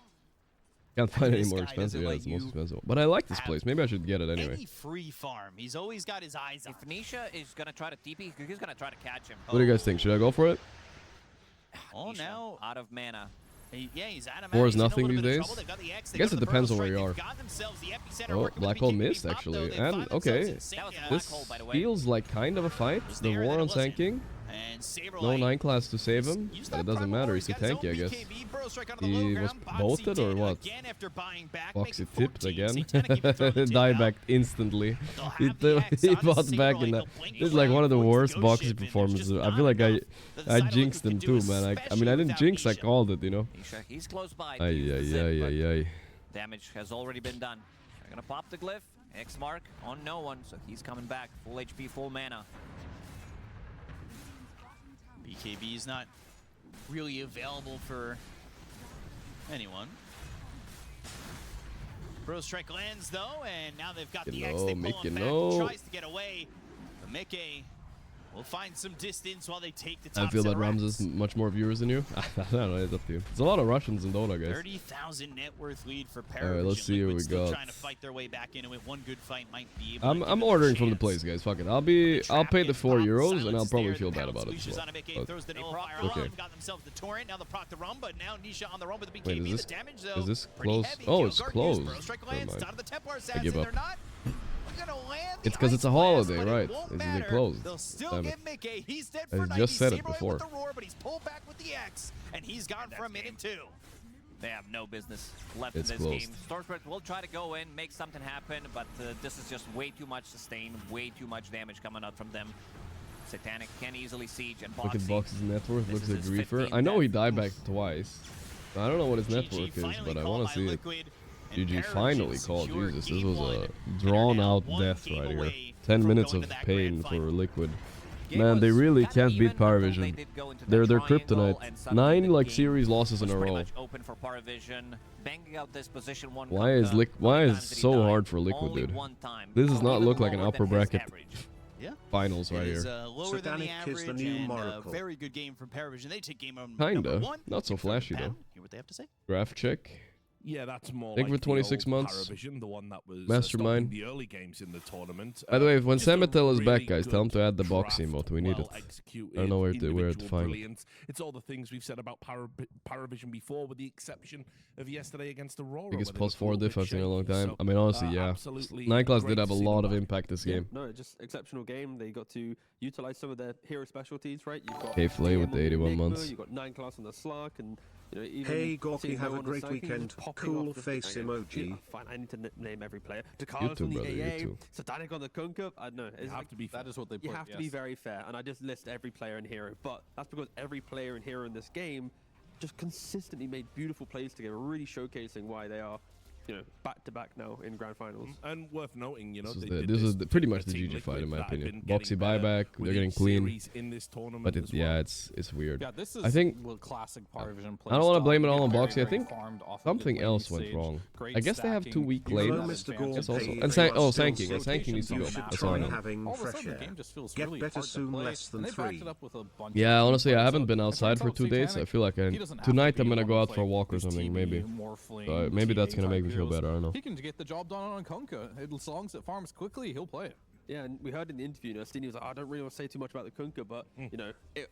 [SPEAKER 2] Can't find any
[SPEAKER 12] This
[SPEAKER 2] more
[SPEAKER 12] guy
[SPEAKER 2] expensive.
[SPEAKER 12] doesn't
[SPEAKER 2] Yeah,
[SPEAKER 12] let
[SPEAKER 2] it's the most
[SPEAKER 12] you
[SPEAKER 2] expensive one. But I like this
[SPEAKER 12] have
[SPEAKER 2] place. Maybe I should get it anyway.
[SPEAKER 12] Any free farm. He's always got his eyes on.
[SPEAKER 11] If Nisha is gonna try to TP, he's gonna try to catch him.
[SPEAKER 2] What do you guys think? Should I go for it?
[SPEAKER 12] Oh,
[SPEAKER 11] Nisha,
[SPEAKER 12] now
[SPEAKER 11] out of mana.
[SPEAKER 12] yeah, he's out of
[SPEAKER 2] 4 is
[SPEAKER 12] mana. He's in a
[SPEAKER 2] nothing
[SPEAKER 12] little
[SPEAKER 2] these
[SPEAKER 12] bit of
[SPEAKER 2] days.
[SPEAKER 12] trouble. They've got the X.
[SPEAKER 2] I guess
[SPEAKER 12] They
[SPEAKER 2] it
[SPEAKER 12] go to the
[SPEAKER 2] depends on
[SPEAKER 12] Burrow
[SPEAKER 2] where you
[SPEAKER 12] Strike.
[SPEAKER 2] are.
[SPEAKER 12] They've got themselves the epicenter
[SPEAKER 2] Oh,
[SPEAKER 12] working with
[SPEAKER 2] Black
[SPEAKER 12] the
[SPEAKER 2] Hole
[SPEAKER 12] BKB
[SPEAKER 2] missed
[SPEAKER 12] pop,
[SPEAKER 2] actually.
[SPEAKER 12] though. They
[SPEAKER 2] And
[SPEAKER 12] find themselves
[SPEAKER 2] okay,
[SPEAKER 12] in Sanya.
[SPEAKER 11] That was a black
[SPEAKER 2] this
[SPEAKER 11] hole, by the way.
[SPEAKER 2] feels like kind of a fight.
[SPEAKER 12] Was
[SPEAKER 2] The
[SPEAKER 12] there,
[SPEAKER 2] war
[SPEAKER 12] then
[SPEAKER 2] on
[SPEAKER 12] it wasn't.
[SPEAKER 2] tanking.
[SPEAKER 12] And Saberlight.
[SPEAKER 2] No 9 class to save him,
[SPEAKER 12] Use
[SPEAKER 2] but
[SPEAKER 12] that
[SPEAKER 2] it doesn't
[SPEAKER 12] Primal
[SPEAKER 2] matter.
[SPEAKER 12] Roar.
[SPEAKER 2] He's a
[SPEAKER 12] got his own
[SPEAKER 2] tanky, I guess.
[SPEAKER 12] BKB. Burrow Strike onto the low
[SPEAKER 2] He was
[SPEAKER 12] ground. Boxy
[SPEAKER 2] bolted or
[SPEAKER 12] did
[SPEAKER 2] what?
[SPEAKER 12] again after buying back,
[SPEAKER 2] Boxy
[SPEAKER 12] making
[SPEAKER 2] tipped
[SPEAKER 12] 14.
[SPEAKER 2] again.
[SPEAKER 12] Satanic even throwing the tip
[SPEAKER 2] Die
[SPEAKER 12] out.
[SPEAKER 2] back instantly.
[SPEAKER 12] They'll
[SPEAKER 2] He,
[SPEAKER 12] have the X
[SPEAKER 2] he
[SPEAKER 12] on
[SPEAKER 2] bought
[SPEAKER 12] Saberlight.
[SPEAKER 2] back in
[SPEAKER 12] They'll
[SPEAKER 2] that.
[SPEAKER 12] blink
[SPEAKER 2] This is like one of the
[SPEAKER 12] away.
[SPEAKER 2] worst
[SPEAKER 12] Ghost
[SPEAKER 2] Boxy
[SPEAKER 12] ship, and there's
[SPEAKER 2] performances.
[SPEAKER 12] just
[SPEAKER 2] I feel like
[SPEAKER 12] not
[SPEAKER 2] I
[SPEAKER 12] enough that the
[SPEAKER 2] I
[SPEAKER 12] side of
[SPEAKER 2] jinxed
[SPEAKER 12] Liquid
[SPEAKER 2] him
[SPEAKER 12] could
[SPEAKER 2] too,
[SPEAKER 12] do,
[SPEAKER 2] man. I mean, I
[SPEAKER 12] especially
[SPEAKER 2] didn't
[SPEAKER 12] without
[SPEAKER 2] jinx. I
[SPEAKER 12] Nisha.
[SPEAKER 2] called it, you know.
[SPEAKER 11] Nisha, he's close by.
[SPEAKER 2] Ay,
[SPEAKER 11] to use the
[SPEAKER 2] ay,
[SPEAKER 11] zip,
[SPEAKER 2] ay,
[SPEAKER 11] but
[SPEAKER 2] ay, ay.
[SPEAKER 11] damage has already been done. They're gonna pop the glyph. X mark on no one, so he's coming back. Full HP, full mana.
[SPEAKER 12] BKB is not
[SPEAKER 10] really available for anyone. Bro strike lands though, and now they've got the X. They pull him back. Tries to get away, but Mickey will find some distance while they take the top.
[SPEAKER 2] I feel that Rams is much more viewers than you. I don't know, it's up to you. There's a lot of Russians in Dota, guys.
[SPEAKER 10] 30,000 net worth lead for Paravision.
[SPEAKER 2] Alright, let's see what we got.
[SPEAKER 10] Trying to fight their way back into it. One good fight might be able
[SPEAKER 2] I'm ordering from the place, guys. Fuck it. I'll pay the €4 and I'll probably feel bad about it. So. Okay.
[SPEAKER 12] Got themselves the torrent. Now the proc the rum, but now Nisha on the run with the
[SPEAKER 2] Wait,
[SPEAKER 12] BKB. The damage though.
[SPEAKER 2] Is this close? Oh, it's closed. I give up. It's because it's a holiday, right? They closed.
[SPEAKER 12] They'll still get Mickey. He's dead for
[SPEAKER 2] I just said it before.
[SPEAKER 12] With the roar, but he's pulled back with the X, and he's gone for a minute too.
[SPEAKER 11] They have no business left
[SPEAKER 2] It's
[SPEAKER 11] in this
[SPEAKER 2] closed.
[SPEAKER 11] game. Stormspread will try to go in, make something happen, but this is just way too much sustain, way too much damage coming out from them. Satanic can easily siege and
[SPEAKER 2] Look at
[SPEAKER 11] Boxy.
[SPEAKER 2] Box's net worth.
[SPEAKER 11] This
[SPEAKER 2] Looks
[SPEAKER 11] is
[SPEAKER 2] like
[SPEAKER 11] his
[SPEAKER 2] Griefer.
[SPEAKER 11] 15th
[SPEAKER 2] I know he
[SPEAKER 11] death.
[SPEAKER 2] died back twice. I don't know what his net worth is, but I want to see it. GG finally called. Jesus, this was a drawn-out death right here. 10 minutes of pain for Liquid. Man, they really can't beat Paravision. They're kryptonite. 9 like series losses in a row.
[SPEAKER 11] Open for Paravision, banging out this position one.
[SPEAKER 2] Why is it so hard for Liquid, dude? This does not look like an upper bracket finals right here.
[SPEAKER 12] Lower than the average and very good game from Paravision. They take game on
[SPEAKER 2] Kinda. Not so flashy though.
[SPEAKER 12] Hear what they have to say.
[SPEAKER 2] Graph check.
[SPEAKER 5] Yeah, that's more
[SPEAKER 2] Thank you
[SPEAKER 5] like
[SPEAKER 2] for 26
[SPEAKER 5] the old
[SPEAKER 2] months.
[SPEAKER 5] Paravision, the one that was
[SPEAKER 2] Mastermind.
[SPEAKER 5] the early games in the tournament.
[SPEAKER 2] By the way, when
[SPEAKER 5] Just a
[SPEAKER 2] Sametel is back,
[SPEAKER 5] really
[SPEAKER 2] guys, tell him to add the
[SPEAKER 5] good
[SPEAKER 2] box
[SPEAKER 5] draft,
[SPEAKER 2] emote. We need it. I don't know where to
[SPEAKER 5] individual
[SPEAKER 2] find it.
[SPEAKER 5] brilliance. It's all the things we've said about Paravision before, with the exception of yesterday against Aurora.
[SPEAKER 2] Biggest
[SPEAKER 5] where they
[SPEAKER 2] +4
[SPEAKER 5] looked a
[SPEAKER 2] diff
[SPEAKER 5] little
[SPEAKER 2] I've seen in
[SPEAKER 5] bit
[SPEAKER 2] a long
[SPEAKER 5] shaky.
[SPEAKER 2] time. I mean, honestly, yeah.
[SPEAKER 5] absolutely
[SPEAKER 2] 9 Class
[SPEAKER 5] great
[SPEAKER 2] did have a
[SPEAKER 5] to see
[SPEAKER 2] lot
[SPEAKER 5] them
[SPEAKER 2] of
[SPEAKER 5] back.
[SPEAKER 2] impact this game.
[SPEAKER 6] No, just exceptional game. They got to utilize some of their hero specialties, right? You've got
[SPEAKER 2] K-Flay with the 81 months.
[SPEAKER 6] You've got 9 Class on the Slark, and even
[SPEAKER 13] Hey, Gorky,
[SPEAKER 6] seeing
[SPEAKER 13] have
[SPEAKER 6] no
[SPEAKER 13] a
[SPEAKER 6] one on
[SPEAKER 13] great
[SPEAKER 6] Slark, you can
[SPEAKER 13] weekend.
[SPEAKER 6] just popping
[SPEAKER 13] Cool
[SPEAKER 6] off the
[SPEAKER 13] face
[SPEAKER 6] thing.
[SPEAKER 13] emoji.
[SPEAKER 6] Yeah, fine, I need to name every player.
[SPEAKER 2] You
[SPEAKER 6] Takara
[SPEAKER 2] too,
[SPEAKER 6] from the
[SPEAKER 2] brother, you
[SPEAKER 6] AA,
[SPEAKER 2] too.
[SPEAKER 6] Satanic on the Kunka. I don't know.
[SPEAKER 5] You have to be fair.
[SPEAKER 7] That is what they put.
[SPEAKER 6] You have to be very fair, and I just list every player and hero. But that's because every player and hero in this game just consistently made beautiful plays together, really showcasing why they are, back to back now in grand finals.
[SPEAKER 5] And worth noting,
[SPEAKER 2] This is pretty much the GG fight in my opinion. Boxy buyback, they're getting clean.
[SPEAKER 5] In this tournament
[SPEAKER 2] But
[SPEAKER 5] as
[SPEAKER 2] yeah,
[SPEAKER 5] well.
[SPEAKER 2] it's weird.
[SPEAKER 7] Yeah, this is
[SPEAKER 2] I think
[SPEAKER 7] classic Paravision
[SPEAKER 2] I don't want to blame it all on
[SPEAKER 7] Very,
[SPEAKER 2] Boxy. I
[SPEAKER 7] very
[SPEAKER 2] think
[SPEAKER 7] farmed off of
[SPEAKER 2] something
[SPEAKER 7] good
[SPEAKER 2] else
[SPEAKER 7] lane
[SPEAKER 2] went
[SPEAKER 7] stage,
[SPEAKER 2] wrong.
[SPEAKER 7] great
[SPEAKER 2] I guess they have 2
[SPEAKER 7] stacking.
[SPEAKER 2] weak
[SPEAKER 7] You
[SPEAKER 2] lanes.
[SPEAKER 7] have
[SPEAKER 13] Mr.
[SPEAKER 7] advantage.
[SPEAKER 2] Yes, also.
[SPEAKER 13] Gorgc
[SPEAKER 2] And Sanking needs to go.
[SPEAKER 7] Rotations
[SPEAKER 2] That's all I know.
[SPEAKER 13] having
[SPEAKER 7] All of a
[SPEAKER 13] fresh
[SPEAKER 7] sudden, the
[SPEAKER 13] air.
[SPEAKER 7] game just feels
[SPEAKER 13] Get
[SPEAKER 7] really
[SPEAKER 13] better
[SPEAKER 7] hard to
[SPEAKER 13] soon,
[SPEAKER 7] play,
[SPEAKER 13] less than
[SPEAKER 7] and they backed
[SPEAKER 13] 3.
[SPEAKER 7] it up with a bunch
[SPEAKER 2] Yeah,
[SPEAKER 7] of
[SPEAKER 2] honestly, I
[SPEAKER 7] points.
[SPEAKER 2] haven't been
[SPEAKER 7] So,
[SPEAKER 2] outside
[SPEAKER 7] in
[SPEAKER 2] for
[SPEAKER 7] terms
[SPEAKER 2] 2
[SPEAKER 7] of
[SPEAKER 2] days. I
[SPEAKER 7] Satanic,
[SPEAKER 2] feel like
[SPEAKER 7] he doesn't have to
[SPEAKER 2] tonight
[SPEAKER 7] be
[SPEAKER 2] I'm gonna
[SPEAKER 7] one
[SPEAKER 2] go out
[SPEAKER 7] play
[SPEAKER 2] for a walk or
[SPEAKER 7] this
[SPEAKER 2] something,
[SPEAKER 7] TV,
[SPEAKER 2] maybe.
[SPEAKER 7] Morphling,
[SPEAKER 2] Maybe that's gonna
[SPEAKER 7] TA
[SPEAKER 2] make me feel
[SPEAKER 7] type
[SPEAKER 2] better. I don't know.
[SPEAKER 7] He can get the job done on Kunkka. As long as it farms quickly, he'll play it.
[SPEAKER 6] Yeah, and we heard in the interview, Steeney was like, I don't really want to say too much about the Kunka, but,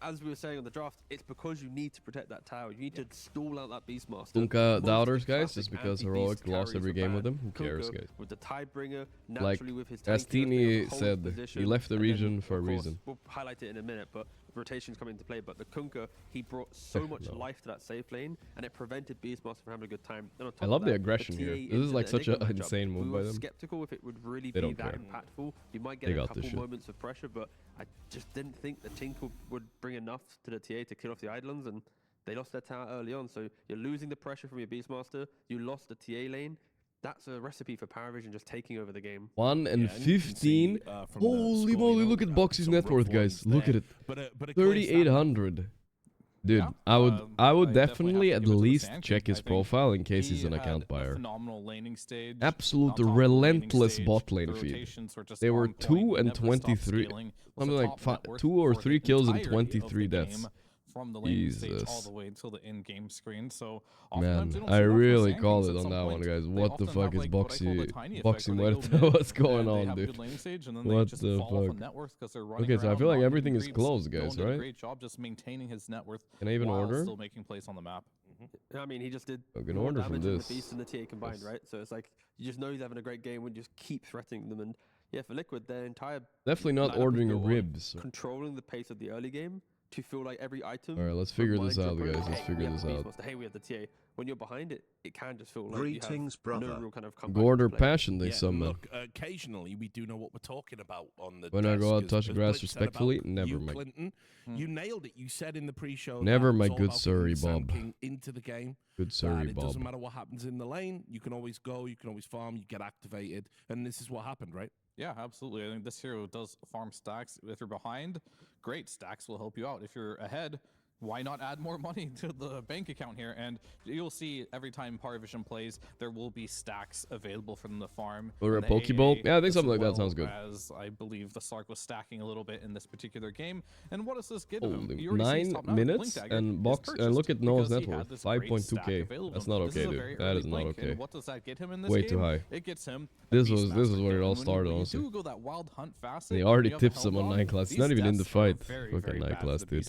[SPEAKER 6] as we were saying on the draft, it's because you need to protect that tower. You need to stall out that Beastmaster.
[SPEAKER 2] Kunka doubters, guys,
[SPEAKER 6] Classic
[SPEAKER 2] just because
[SPEAKER 6] anti-beast
[SPEAKER 2] Heroic lost
[SPEAKER 6] carries
[SPEAKER 2] every
[SPEAKER 6] are
[SPEAKER 2] game with
[SPEAKER 6] bad.
[SPEAKER 2] him. Who cares,
[SPEAKER 6] Kunka
[SPEAKER 2] guys?
[SPEAKER 6] With the Tidebringer,
[SPEAKER 2] Like,
[SPEAKER 6] naturally with his
[SPEAKER 2] as
[SPEAKER 6] tankiness, being able
[SPEAKER 2] Teeny
[SPEAKER 6] to hold
[SPEAKER 2] said,
[SPEAKER 6] position,
[SPEAKER 2] he left the
[SPEAKER 6] and then,
[SPEAKER 2] region for a
[SPEAKER 6] of course,
[SPEAKER 2] reason.
[SPEAKER 6] We'll highlight it in a minute, but rotations come into play. But the Kunka, he brought so much
[SPEAKER 2] No.
[SPEAKER 6] life to that safe lane, and it prevented Beastmaster from having a good time. And on top
[SPEAKER 2] I
[SPEAKER 6] of
[SPEAKER 2] love the
[SPEAKER 6] that,
[SPEAKER 2] aggression
[SPEAKER 6] TA
[SPEAKER 2] here. This is
[SPEAKER 6] into
[SPEAKER 2] like
[SPEAKER 6] the
[SPEAKER 2] such an
[SPEAKER 6] Enigma matchup,
[SPEAKER 2] insane move
[SPEAKER 6] we
[SPEAKER 2] by
[SPEAKER 6] were
[SPEAKER 2] them.
[SPEAKER 6] skeptical if it would really
[SPEAKER 2] They
[SPEAKER 6] be
[SPEAKER 2] don't
[SPEAKER 6] that
[SPEAKER 2] care.
[SPEAKER 6] impactful. You might
[SPEAKER 2] They
[SPEAKER 6] get a
[SPEAKER 2] got
[SPEAKER 6] couple
[SPEAKER 2] this shit.
[SPEAKER 6] moments of pressure, but I just didn't think the Tinkle would bring enough to the TA to kill off the Eidolons, and they lost their tower early on. So you're losing the pressure from your Beastmaster. You lost the TA lane. That's a recipe for Paravision just taking over the game.
[SPEAKER 2] 1 and
[SPEAKER 5] Yeah, and you can
[SPEAKER 2] 15.
[SPEAKER 5] see, from the
[SPEAKER 2] Holy
[SPEAKER 5] score,
[SPEAKER 2] moly! Look at Boxy's
[SPEAKER 5] some
[SPEAKER 2] net worth,
[SPEAKER 5] rough
[SPEAKER 2] guys.
[SPEAKER 5] ones
[SPEAKER 2] Look at
[SPEAKER 5] there.
[SPEAKER 2] it.
[SPEAKER 5] But a clear
[SPEAKER 2] 3,800. Dude,
[SPEAKER 7] Yeah,
[SPEAKER 2] I would
[SPEAKER 7] I
[SPEAKER 2] definitely
[SPEAKER 7] definitely
[SPEAKER 2] at
[SPEAKER 7] have to give it to the
[SPEAKER 2] least
[SPEAKER 7] Sand
[SPEAKER 2] check
[SPEAKER 7] King.
[SPEAKER 2] his
[SPEAKER 7] I think
[SPEAKER 2] profile in case he's an
[SPEAKER 7] He
[SPEAKER 2] account
[SPEAKER 7] had a
[SPEAKER 2] buyer.
[SPEAKER 7] phenomenal laning stage.
[SPEAKER 2] Absolute
[SPEAKER 7] On top of the laning
[SPEAKER 2] relentless
[SPEAKER 7] stage,
[SPEAKER 2] bot lane
[SPEAKER 7] the
[SPEAKER 2] feed.
[SPEAKER 7] rotations were just
[SPEAKER 2] They were
[SPEAKER 7] on point,
[SPEAKER 2] 2 and
[SPEAKER 7] never stopped
[SPEAKER 2] 23.
[SPEAKER 7] scaling, was
[SPEAKER 2] Something
[SPEAKER 7] the
[SPEAKER 2] like
[SPEAKER 7] top net worth
[SPEAKER 2] 2 or
[SPEAKER 7] for
[SPEAKER 2] 3
[SPEAKER 7] the
[SPEAKER 2] kills and
[SPEAKER 7] entirety of
[SPEAKER 2] 23
[SPEAKER 7] the
[SPEAKER 2] deaths.
[SPEAKER 7] game, from the laning stage all
[SPEAKER 2] Jesus.
[SPEAKER 7] the way until the in-game screen. So
[SPEAKER 2] Man,
[SPEAKER 7] oftentimes you don't
[SPEAKER 2] I
[SPEAKER 7] see that for
[SPEAKER 2] really
[SPEAKER 7] Sand
[SPEAKER 2] called
[SPEAKER 7] Kings
[SPEAKER 2] it
[SPEAKER 7] at
[SPEAKER 2] on
[SPEAKER 7] some
[SPEAKER 2] that one,
[SPEAKER 7] point.
[SPEAKER 2] guys.
[SPEAKER 7] They
[SPEAKER 2] What the
[SPEAKER 7] often
[SPEAKER 2] fuck
[SPEAKER 7] have,
[SPEAKER 2] is
[SPEAKER 7] like, what I call the
[SPEAKER 2] Boxy
[SPEAKER 7] tiny effect,
[SPEAKER 2] Muerta?
[SPEAKER 7] where they go mid,
[SPEAKER 2] What's going
[SPEAKER 7] and they
[SPEAKER 2] on,
[SPEAKER 7] have
[SPEAKER 2] dude?
[SPEAKER 7] good laning stage, and then
[SPEAKER 2] What
[SPEAKER 7] they just
[SPEAKER 2] the
[SPEAKER 7] fall off on
[SPEAKER 2] fuck?
[SPEAKER 7] net worth 'cause they're running
[SPEAKER 2] Okay, so I
[SPEAKER 7] around,
[SPEAKER 2] feel like
[SPEAKER 7] not
[SPEAKER 2] everything
[SPEAKER 7] getting
[SPEAKER 2] is
[SPEAKER 7] creeps.
[SPEAKER 2] closed,
[SPEAKER 7] Nolan
[SPEAKER 2] guys,
[SPEAKER 7] did a
[SPEAKER 2] right?
[SPEAKER 7] great job just maintaining his net worth.
[SPEAKER 2] Can I even
[SPEAKER 7] while
[SPEAKER 2] order?
[SPEAKER 7] still making plays on the map.
[SPEAKER 6] I mean, he just did
[SPEAKER 2] I can
[SPEAKER 6] more
[SPEAKER 2] order from
[SPEAKER 6] damage than
[SPEAKER 2] this.
[SPEAKER 6] the Beast and the TA combined,
[SPEAKER 2] Yes.
[SPEAKER 6] right? So it's like, you just know he's having a great game when you just keep threatening them. And yeah, for Liquid, their entire
[SPEAKER 2] Definitely not
[SPEAKER 6] lineup was
[SPEAKER 2] ordering
[SPEAKER 6] built on
[SPEAKER 2] ribs.
[SPEAKER 6] controlling the pace of the early game to feel like every item.
[SPEAKER 2] Alright, let's figure this
[SPEAKER 6] reminds your
[SPEAKER 2] out,
[SPEAKER 6] opponent,
[SPEAKER 2] guys. Let's
[SPEAKER 6] hey,
[SPEAKER 2] figure
[SPEAKER 6] we have
[SPEAKER 2] this
[SPEAKER 6] the
[SPEAKER 2] out.
[SPEAKER 6] Beastmaster, hey, we have the TA. When you're behind it, it can just feel like
[SPEAKER 13] Greetings,
[SPEAKER 6] you have
[SPEAKER 13] brother.
[SPEAKER 6] no real kind of comeback
[SPEAKER 2] Gorder
[SPEAKER 6] to play.
[SPEAKER 2] passion, they
[SPEAKER 5] Yeah,
[SPEAKER 2] summon.
[SPEAKER 5] look, occasionally we do know what we're talking about on the
[SPEAKER 2] When I
[SPEAKER 5] desk,
[SPEAKER 2] go out,
[SPEAKER 5] as-
[SPEAKER 2] touch
[SPEAKER 5] as
[SPEAKER 2] grass
[SPEAKER 5] Blitz said
[SPEAKER 2] respectfully,
[SPEAKER 5] about
[SPEAKER 2] never,
[SPEAKER 5] you,
[SPEAKER 2] my-
[SPEAKER 5] Clinton. You nailed it. You said in the pre-show
[SPEAKER 2] Never,
[SPEAKER 5] that
[SPEAKER 2] my
[SPEAKER 5] it's all
[SPEAKER 2] good
[SPEAKER 5] about
[SPEAKER 2] sirree,
[SPEAKER 5] getting Sand
[SPEAKER 2] Bob.
[SPEAKER 5] King into the game.
[SPEAKER 2] Good
[SPEAKER 5] That
[SPEAKER 2] sirree,
[SPEAKER 5] it doesn't
[SPEAKER 2] Bob.
[SPEAKER 5] matter what happens in the lane. You can always go. You can always farm. You get activated, and this is what happened, right?
[SPEAKER 7] Yeah, absolutely. I think this hero does farm stacks. If you're behind, great, stacks will help you out. If you're ahead, why not add more money to the bank account here? And you'll see every time Paravision plays, there will be stacks available for them to farm.
[SPEAKER 2] Or a Pokeball? Yeah, I think something like that sounds good.
[SPEAKER 7] As I believe the Slark was stacking a little bit in this particular game. And what does this get
[SPEAKER 2] Holy,
[SPEAKER 7] him?
[SPEAKER 2] 9 minutes and box and look at Noah's net worth, 5.2k. That's not okay, dude. That is not okay.
[SPEAKER 7] What does that get him in this
[SPEAKER 2] Way
[SPEAKER 7] game?
[SPEAKER 2] too high.
[SPEAKER 7] It gets him.
[SPEAKER 2] This is where it all started, honestly.
[SPEAKER 7] You do go that wild hunt fast.
[SPEAKER 2] He already tips him on 9 class. He's not even in the fight. Look at 9 class, dude.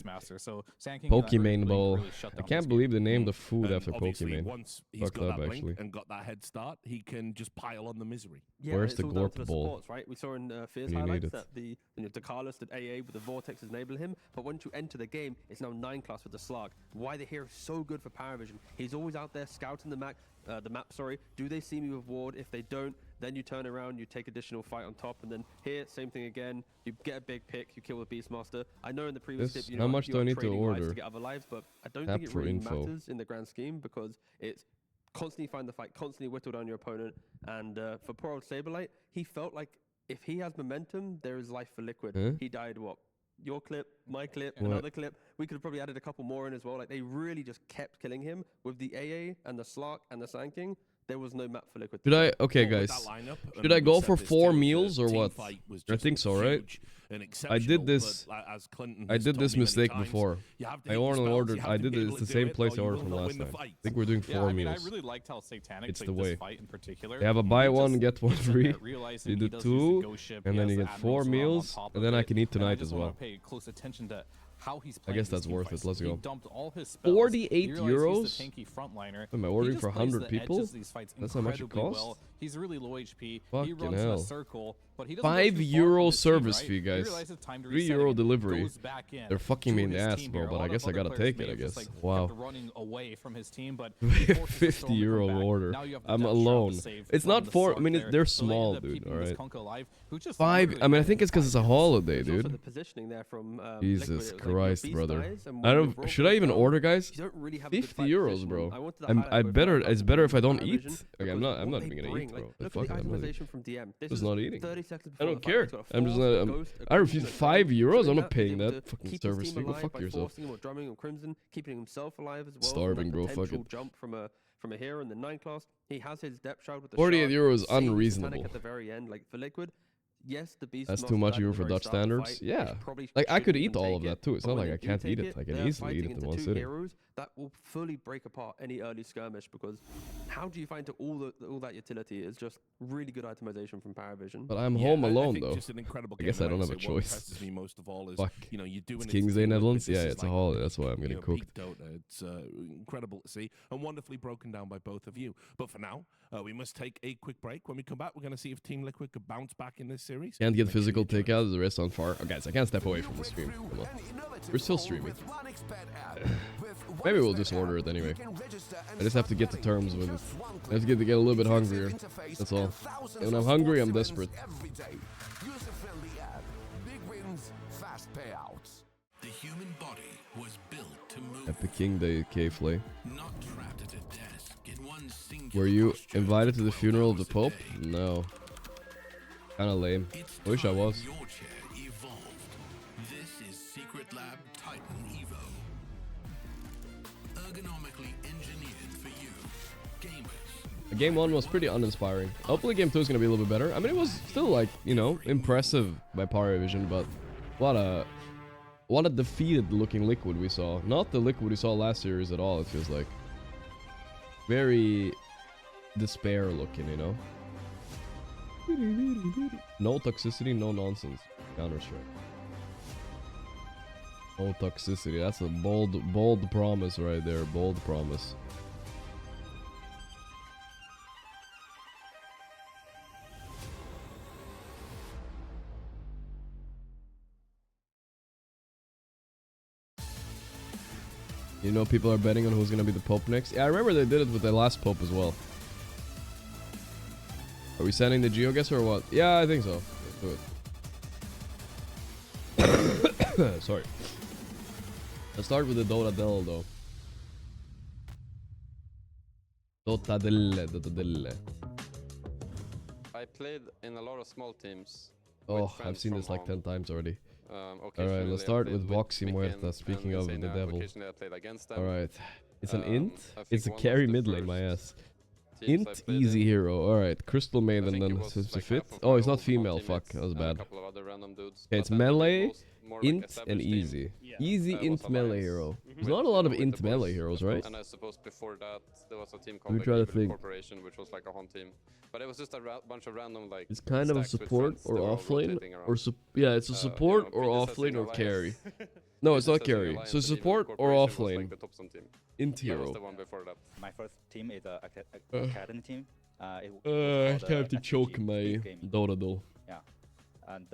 [SPEAKER 2] Pokemon Ball. I can't believe they named the food after Pokemon.
[SPEAKER 5] Once he's
[SPEAKER 2] Fucked
[SPEAKER 5] got
[SPEAKER 2] up,
[SPEAKER 5] that
[SPEAKER 2] actually.
[SPEAKER 5] blink and got that head start, he can just pile on the misery.
[SPEAKER 6] Yeah,
[SPEAKER 2] Where's
[SPEAKER 6] it's
[SPEAKER 2] the
[SPEAKER 6] all down to
[SPEAKER 2] Gorgc
[SPEAKER 6] the
[SPEAKER 2] Ball?
[SPEAKER 6] supports, right? We saw in Fear's
[SPEAKER 2] You need
[SPEAKER 6] highlights
[SPEAKER 2] it.
[SPEAKER 6] that the Carlos did AA with the Vortex enable him, but once you enter the game, it's now 9 class with the Slark. Why the hero is so good for Paravision. He's always out there scouting the map. Do they see me with ward? If they don't, then you turn around, you take additional fight on top, and then here, same thing again. You get a big pick, you kill the Beastmaster. I know in the previous
[SPEAKER 2] This-
[SPEAKER 6] tip,
[SPEAKER 2] how much do I need to
[SPEAKER 6] trading lives
[SPEAKER 2] order?
[SPEAKER 6] to get other lives, but I don't
[SPEAKER 2] Tap
[SPEAKER 6] think it
[SPEAKER 2] for
[SPEAKER 6] really
[SPEAKER 2] info.
[SPEAKER 6] matters in the grand scheme because it's constantly find the fight, constantly whittle down your opponent. And for poor old Saberlight, he felt like if he has momentum, there is life for Liquid.
[SPEAKER 2] Huh?
[SPEAKER 6] He died what? Your clip, my clip,
[SPEAKER 2] What?
[SPEAKER 6] another clip. We could have probably added a couple more in as well. Like they really just kept killing him with the AA and the Slark and the Sanking. There was no map for Liquid.
[SPEAKER 2] Should I? Okay,
[SPEAKER 5] Well, with
[SPEAKER 2] guys.
[SPEAKER 5] that lineup,
[SPEAKER 2] Should I
[SPEAKER 5] and
[SPEAKER 2] go
[SPEAKER 5] we
[SPEAKER 2] for
[SPEAKER 5] said this
[SPEAKER 2] 4
[SPEAKER 5] too, the
[SPEAKER 2] meals or
[SPEAKER 5] team
[SPEAKER 2] what?
[SPEAKER 5] fight was
[SPEAKER 2] I
[SPEAKER 5] just
[SPEAKER 2] think so, right?
[SPEAKER 5] huge and
[SPEAKER 2] I
[SPEAKER 5] exceptional,
[SPEAKER 2] did this.
[SPEAKER 5] but as Clinton
[SPEAKER 2] I
[SPEAKER 5] has
[SPEAKER 2] did
[SPEAKER 5] told
[SPEAKER 2] this
[SPEAKER 5] me many
[SPEAKER 2] mistake
[SPEAKER 5] times,
[SPEAKER 2] before.
[SPEAKER 5] you have to
[SPEAKER 2] I
[SPEAKER 5] hit your
[SPEAKER 2] only
[SPEAKER 5] spells,
[SPEAKER 2] ordered.
[SPEAKER 5] you have
[SPEAKER 2] I
[SPEAKER 5] to
[SPEAKER 2] did
[SPEAKER 5] be
[SPEAKER 2] it.
[SPEAKER 5] able
[SPEAKER 2] It's the
[SPEAKER 5] to do
[SPEAKER 2] same
[SPEAKER 5] it,
[SPEAKER 2] place
[SPEAKER 5] or
[SPEAKER 2] I
[SPEAKER 5] you
[SPEAKER 2] ordered
[SPEAKER 5] will
[SPEAKER 2] from
[SPEAKER 5] not
[SPEAKER 2] last
[SPEAKER 5] win the
[SPEAKER 2] time.
[SPEAKER 5] fight.
[SPEAKER 2] I think we're doing 4
[SPEAKER 7] I mean, I
[SPEAKER 2] meals.
[SPEAKER 7] really liked how Satanic
[SPEAKER 2] It's
[SPEAKER 7] played
[SPEAKER 2] the
[SPEAKER 7] this
[SPEAKER 2] way.
[SPEAKER 7] fight in particular.
[SPEAKER 2] They have a
[SPEAKER 7] He
[SPEAKER 2] buy
[SPEAKER 7] just
[SPEAKER 2] one get one
[SPEAKER 7] gets in
[SPEAKER 2] free.
[SPEAKER 7] there realizing
[SPEAKER 2] You
[SPEAKER 7] he
[SPEAKER 2] do
[SPEAKER 7] does use the
[SPEAKER 2] 2,
[SPEAKER 7] ghost ship,
[SPEAKER 2] and
[SPEAKER 7] he
[SPEAKER 2] then
[SPEAKER 7] has
[SPEAKER 2] you
[SPEAKER 7] the
[SPEAKER 2] get 4
[SPEAKER 7] admirals on
[SPEAKER 2] meals,
[SPEAKER 7] top
[SPEAKER 2] and
[SPEAKER 7] of
[SPEAKER 2] then I
[SPEAKER 7] it,
[SPEAKER 2] can eat
[SPEAKER 7] and I
[SPEAKER 2] tonight
[SPEAKER 7] just
[SPEAKER 2] as
[SPEAKER 7] wanna
[SPEAKER 2] well.
[SPEAKER 7] pay close attention to how he's
[SPEAKER 2] I
[SPEAKER 7] playing
[SPEAKER 2] guess
[SPEAKER 7] these
[SPEAKER 2] that's
[SPEAKER 7] team
[SPEAKER 2] worth
[SPEAKER 7] fights.
[SPEAKER 2] it. Let's
[SPEAKER 7] He
[SPEAKER 2] go.
[SPEAKER 7] dumped all his spells.
[SPEAKER 2] 48
[SPEAKER 7] He realized
[SPEAKER 2] euros?
[SPEAKER 7] he's the tanky frontliner.
[SPEAKER 2] Am I
[SPEAKER 7] He
[SPEAKER 2] ordering
[SPEAKER 7] just
[SPEAKER 2] for
[SPEAKER 7] plays
[SPEAKER 2] 100
[SPEAKER 7] the
[SPEAKER 2] people?
[SPEAKER 7] edges of these fights
[SPEAKER 2] That's how much it
[SPEAKER 7] incredibly
[SPEAKER 2] costs?
[SPEAKER 7] well. He's really low HP. He
[SPEAKER 2] Fucking
[SPEAKER 7] runs in
[SPEAKER 2] hell.
[SPEAKER 7] a circle, but he doesn't go
[SPEAKER 2] €5
[SPEAKER 7] too far from his team,
[SPEAKER 2] service
[SPEAKER 7] right?
[SPEAKER 2] fee,
[SPEAKER 7] He
[SPEAKER 2] guys.
[SPEAKER 7] realizes time to
[SPEAKER 2] €3
[SPEAKER 7] reset again,
[SPEAKER 2] delivery.
[SPEAKER 7] goes back in,
[SPEAKER 2] They're fucking me in
[SPEAKER 7] doing
[SPEAKER 2] the
[SPEAKER 7] his
[SPEAKER 2] ass,
[SPEAKER 7] team
[SPEAKER 2] bro.
[SPEAKER 7] here. A
[SPEAKER 2] But I
[SPEAKER 7] lot
[SPEAKER 2] guess
[SPEAKER 7] of
[SPEAKER 2] I
[SPEAKER 7] other
[SPEAKER 2] gotta
[SPEAKER 7] players
[SPEAKER 2] take
[SPEAKER 7] may
[SPEAKER 2] it. I
[SPEAKER 7] have just,
[SPEAKER 2] guess.
[SPEAKER 7] like,
[SPEAKER 2] Wow.
[SPEAKER 7] kept running away from his team, but he forces the storm to
[SPEAKER 2] €50
[SPEAKER 7] come back.
[SPEAKER 2] order.
[SPEAKER 7] Now you have the
[SPEAKER 2] I'm
[SPEAKER 7] depth shroud to
[SPEAKER 2] alone.
[SPEAKER 7] save
[SPEAKER 2] It's
[SPEAKER 7] from
[SPEAKER 2] not
[SPEAKER 7] the
[SPEAKER 2] 4. I
[SPEAKER 7] Slark
[SPEAKER 2] mean,
[SPEAKER 7] there.
[SPEAKER 2] they're
[SPEAKER 7] So they
[SPEAKER 2] small,
[SPEAKER 7] ended up
[SPEAKER 2] dude.
[SPEAKER 7] keeping
[SPEAKER 2] All
[SPEAKER 7] this
[SPEAKER 2] right.
[SPEAKER 7] Kunkka alive, who just
[SPEAKER 2] 5.
[SPEAKER 7] literally
[SPEAKER 2] I mean, I
[SPEAKER 7] died
[SPEAKER 2] think
[SPEAKER 7] in
[SPEAKER 2] it's because it's a
[SPEAKER 7] 5
[SPEAKER 2] holiday,
[SPEAKER 6] It's also
[SPEAKER 2] dude.
[SPEAKER 6] the positioning there from
[SPEAKER 2] Jesus
[SPEAKER 6] Liquid. It was like,
[SPEAKER 2] Christ,
[SPEAKER 6] beast
[SPEAKER 2] brother.
[SPEAKER 6] dies, and
[SPEAKER 2] I
[SPEAKER 6] when
[SPEAKER 2] don't.
[SPEAKER 6] the
[SPEAKER 2] Should I
[SPEAKER 6] Brawl
[SPEAKER 2] even
[SPEAKER 6] goes
[SPEAKER 2] order,
[SPEAKER 6] down,
[SPEAKER 2] guys?
[SPEAKER 6] you don't really have a good
[SPEAKER 2] 50
[SPEAKER 6] fight
[SPEAKER 2] euros,
[SPEAKER 6] position.
[SPEAKER 2] bro.
[SPEAKER 6] I wanted to
[SPEAKER 2] I
[SPEAKER 6] highlight
[SPEAKER 2] better.
[SPEAKER 6] both
[SPEAKER 2] It's better if I
[SPEAKER 6] Paravision
[SPEAKER 2] don't eat.
[SPEAKER 6] because
[SPEAKER 2] Okay, I'm not
[SPEAKER 6] what
[SPEAKER 2] even
[SPEAKER 6] they
[SPEAKER 2] gonna
[SPEAKER 6] bring,
[SPEAKER 2] eat,
[SPEAKER 6] like,
[SPEAKER 2] bro.
[SPEAKER 6] look
[SPEAKER 2] Fuck
[SPEAKER 6] at the
[SPEAKER 2] it, I'm not eating.
[SPEAKER 6] itemization from DM. This
[SPEAKER 2] Just
[SPEAKER 6] is
[SPEAKER 2] not eating.
[SPEAKER 6] 30 seconds
[SPEAKER 2] I
[SPEAKER 6] before
[SPEAKER 2] don't
[SPEAKER 6] the fight.
[SPEAKER 2] care.
[SPEAKER 6] He's got a
[SPEAKER 2] I'm just
[SPEAKER 6] force,
[SPEAKER 2] not.
[SPEAKER 6] ghost, a
[SPEAKER 2] I
[SPEAKER 6] Crimson,
[SPEAKER 2] refuse
[SPEAKER 6] a
[SPEAKER 2] 5
[SPEAKER 6] Dragon.
[SPEAKER 2] euros. I'm
[SPEAKER 6] Doing
[SPEAKER 2] not
[SPEAKER 6] that, he's
[SPEAKER 2] paying
[SPEAKER 6] able
[SPEAKER 2] that
[SPEAKER 6] to
[SPEAKER 2] fucking
[SPEAKER 6] keep his
[SPEAKER 2] service
[SPEAKER 6] team
[SPEAKER 2] fee. Go
[SPEAKER 6] alive
[SPEAKER 2] fuck
[SPEAKER 6] by
[SPEAKER 2] yourself.
[SPEAKER 6] forcing him or drumming on Crimson, keeping himself alive as well.
[SPEAKER 2] Starving,
[SPEAKER 6] from
[SPEAKER 2] bro,
[SPEAKER 6] a
[SPEAKER 2] fuck
[SPEAKER 6] potential
[SPEAKER 2] it.
[SPEAKER 6] jump from a hero in the 9 class. He has his depth shroud with the
[SPEAKER 2] 48
[SPEAKER 6] shard,
[SPEAKER 2] euros
[SPEAKER 6] saves Satanic
[SPEAKER 2] unreasonable.
[SPEAKER 6] at the very end, like for Liquid. Yes, the beast.
[SPEAKER 2] That's too much even for Dutch standards. Yeah. Like I could eat all of that too. It's not like I can't eat it. I can easily eat it in one sitting.
[SPEAKER 6] Heroes that will fully break apart any early skirmish because how do you find all that utility is just really good itemization from Paravision.
[SPEAKER 2] But I'm home alone
[SPEAKER 5] think
[SPEAKER 2] though.
[SPEAKER 5] just an incredible
[SPEAKER 2] I guess
[SPEAKER 5] game,
[SPEAKER 2] I don't
[SPEAKER 5] and
[SPEAKER 2] have a
[SPEAKER 5] say what
[SPEAKER 2] choice.
[SPEAKER 5] impresses me most of all is,
[SPEAKER 2] Fuck.
[SPEAKER 5] you know, you're doing
[SPEAKER 2] It's
[SPEAKER 5] it
[SPEAKER 2] King's
[SPEAKER 5] to
[SPEAKER 2] Day
[SPEAKER 5] team up,
[SPEAKER 2] Netherlands.
[SPEAKER 5] but this
[SPEAKER 2] Yeah,
[SPEAKER 5] is
[SPEAKER 2] it's a
[SPEAKER 5] like,
[SPEAKER 2] holiday. That's why I'm getting
[SPEAKER 5] peak
[SPEAKER 2] cooked.
[SPEAKER 5] Dota. It's incredible to see and wonderfully broken down by both of you. But for now, we must take a quick break. When we come back, we're going to see if Team Liquid could bounce back in this series.
[SPEAKER 2] Can't get
[SPEAKER 5] Make sure you
[SPEAKER 2] physical
[SPEAKER 5] join us.
[SPEAKER 2] takeout. The rest on far. Oh, guys, I can't step away from the stream. Come on. We're still streaming. Maybe we'll just order it anyway. I just have to get to terms with it. I have to get a little bit hungrier. That's all. And when I'm hungry, I'm desperate.
[SPEAKER 5] The human body was built to move.
[SPEAKER 2] Epic King Day K-Flay.
[SPEAKER 5] Not trapped at a desk in one singular
[SPEAKER 2] Were you
[SPEAKER 5] posture
[SPEAKER 2] invited to the
[SPEAKER 5] 12
[SPEAKER 2] funeral of the
[SPEAKER 5] hours a
[SPEAKER 2] Pope?
[SPEAKER 5] day.
[SPEAKER 2] No. Kinda lame.
[SPEAKER 5] It's
[SPEAKER 2] I wish I
[SPEAKER 5] time
[SPEAKER 2] was.
[SPEAKER 5] Your chair evolved. This is Secret Lab Titan Evo. Ergonomically engineered for you, gamers.
[SPEAKER 2] Game 1 was pretty uninspiring. Hopefully Game 2 is gonna be a little bit better. I mean, it was still like, you know, impressive by Paravision, but what a defeated looking Liquid we saw. Not the Liquid we saw last series at all, it feels like. Very despair looking, you know? No toxicity, no nonsense. Counter-Strike. No toxicity. That's a bold promise right there. Bold promise. You know, people are betting on who's gonna be the Pope next. Yeah, I remember they did it with the last Pope as well. Are we sending the GeoGuessr or what? Yeah, I think so. Let's do it. Sorry. Let's start with the Dota Del though. Dota Del.
[SPEAKER 1] I played in a lot of small teams.
[SPEAKER 2] Oh, I've seen this like 10 times already. Alright, let's start with Voxy Muerta, speaking of the devil. Alright, it's an int? It's a carry mid lane, my ass. Int, easy hero. Alright, Crystal Maiden then. Fit? Oh, it's not female, fuck, that was bad. Okay, it's melee, int, and easy. Easy int melee hero. There's not a lot of int melee heroes, right?
[SPEAKER 1] And I suppose before that, there was a team called like Corporation, which was like a hunt team. But it was just a bunch of random like.
[SPEAKER 2] It's kind of a support or offlane, or yeah, it's a support or offlane or carry. No, it's not carry. So support or offlane. Int hero.
[SPEAKER 14] My first team is a academy team.
[SPEAKER 2] I have to choke my Dota though.
[SPEAKER 14] Yeah, and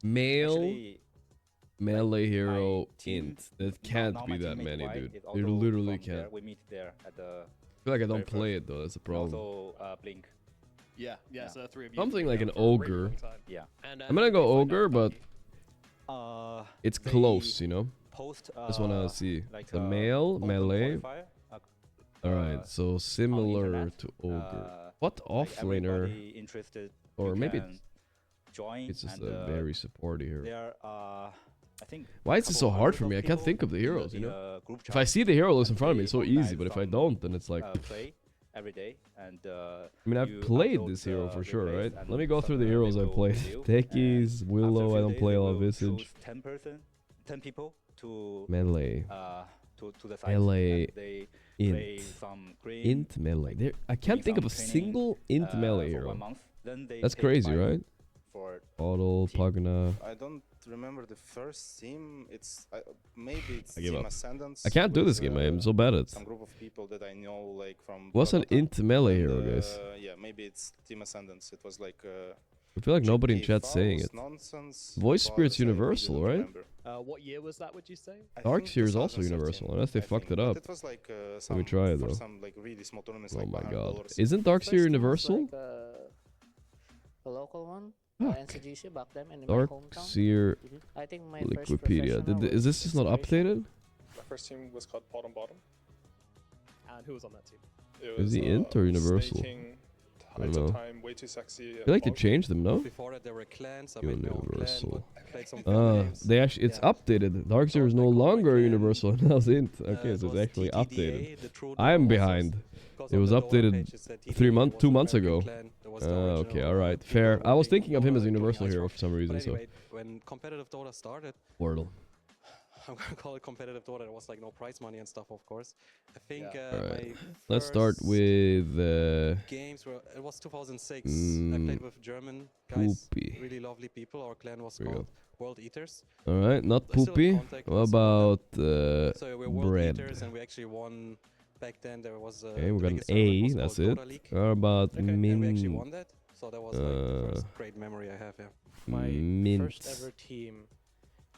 [SPEAKER 2] male melee hero int. That can't be that many, dude. You literally can't.
[SPEAKER 14] We meet there at the.
[SPEAKER 2] I feel like I don't play it though. That's a problem.
[SPEAKER 14] Also, Blink.
[SPEAKER 3] Yeah, so 3 of you.
[SPEAKER 2] Something like an ogre.
[SPEAKER 14] Yeah.
[SPEAKER 2] I'm gonna go ogre, but it's close, you know. Just wanna see the male melee. Alright, so similar to ogre. What offlaner? Or maybe it's just a very supporty hero. Why is it so hard for me? I can't think of the heroes, you know. If I see the hero looks in front of me, it's so easy. But if I don't, then it's like.
[SPEAKER 14] Every day, and
[SPEAKER 2] I mean, I've played this hero for sure, right? Let me go through the heroes I've played. Techies, Willow, I don't play a lot of Visage.
[SPEAKER 14] 10 people to
[SPEAKER 2] melee.
[SPEAKER 14] To the side.
[SPEAKER 2] Melee.
[SPEAKER 14] Int.
[SPEAKER 2] Int melee. I can't think of a single int melee hero. That's crazy, right? Bottle, Pugna.
[SPEAKER 15] I don't remember the first team. It's maybe it's Team Ascendance.
[SPEAKER 2] I can't do this game. I am so bad at it.
[SPEAKER 15] Some group of people that I know, like from.
[SPEAKER 2] What's an int melee hero, guys?
[SPEAKER 15] Yeah, maybe it's Team Ascendance. It was like.
[SPEAKER 2] I feel like nobody in chat's saying it.
[SPEAKER 15] Nonsense,
[SPEAKER 2] Voice Spirit's universal, right?
[SPEAKER 3] What year was that? Would you say?
[SPEAKER 2] Darkseer is also universal, unless they fucked it up.
[SPEAKER 15] It was like,
[SPEAKER 2] let me try it though.
[SPEAKER 15] Some, like, really small tournaments,
[SPEAKER 2] oh
[SPEAKER 15] like
[SPEAKER 2] my god! Isn't Darkseer universal?
[SPEAKER 4] A local one. NCGC back then in my hometown.
[SPEAKER 2] Darkseer.
[SPEAKER 4] I think my
[SPEAKER 2] Wikipedia. Is this just not updated?
[SPEAKER 16] My first team was called Bottom Bottom.
[SPEAKER 3] And who was on that team?
[SPEAKER 2] Is he int or universal? I don't know.
[SPEAKER 16] Time, way too sexy.
[SPEAKER 2] I feel like they changed them, no?
[SPEAKER 17] Before that, there were clans. I made my own clan, but I played some
[SPEAKER 2] they actually it's updated. Darkseer is no longer universal. Now it's int. Okay, so it's actually updated. I am behind. It was updated 2 months ago. Okay, alright, fair. I was thinking of him as a universal hero for some reason.
[SPEAKER 17] Anyway,
[SPEAKER 2] so
[SPEAKER 17] when competitive Dota started,
[SPEAKER 2] Wordle.
[SPEAKER 17] I'm gonna call it competitive Dota. There was like no prize money and stuff, of course. I think
[SPEAKER 2] right. Let's start with
[SPEAKER 17] games where it was 2006. I played with German guys, really lovely people. Our clan was called World Eaters.
[SPEAKER 2] All right, not poopy. What about
[SPEAKER 17] so we're World
[SPEAKER 2] bread?
[SPEAKER 17] Eaters, and we actually won. Back then there was
[SPEAKER 2] okay, we got an A. That's it. What about min?
[SPEAKER 17] We actually won that. So that was like the first great memory I have. Yeah.
[SPEAKER 3] My first ever team,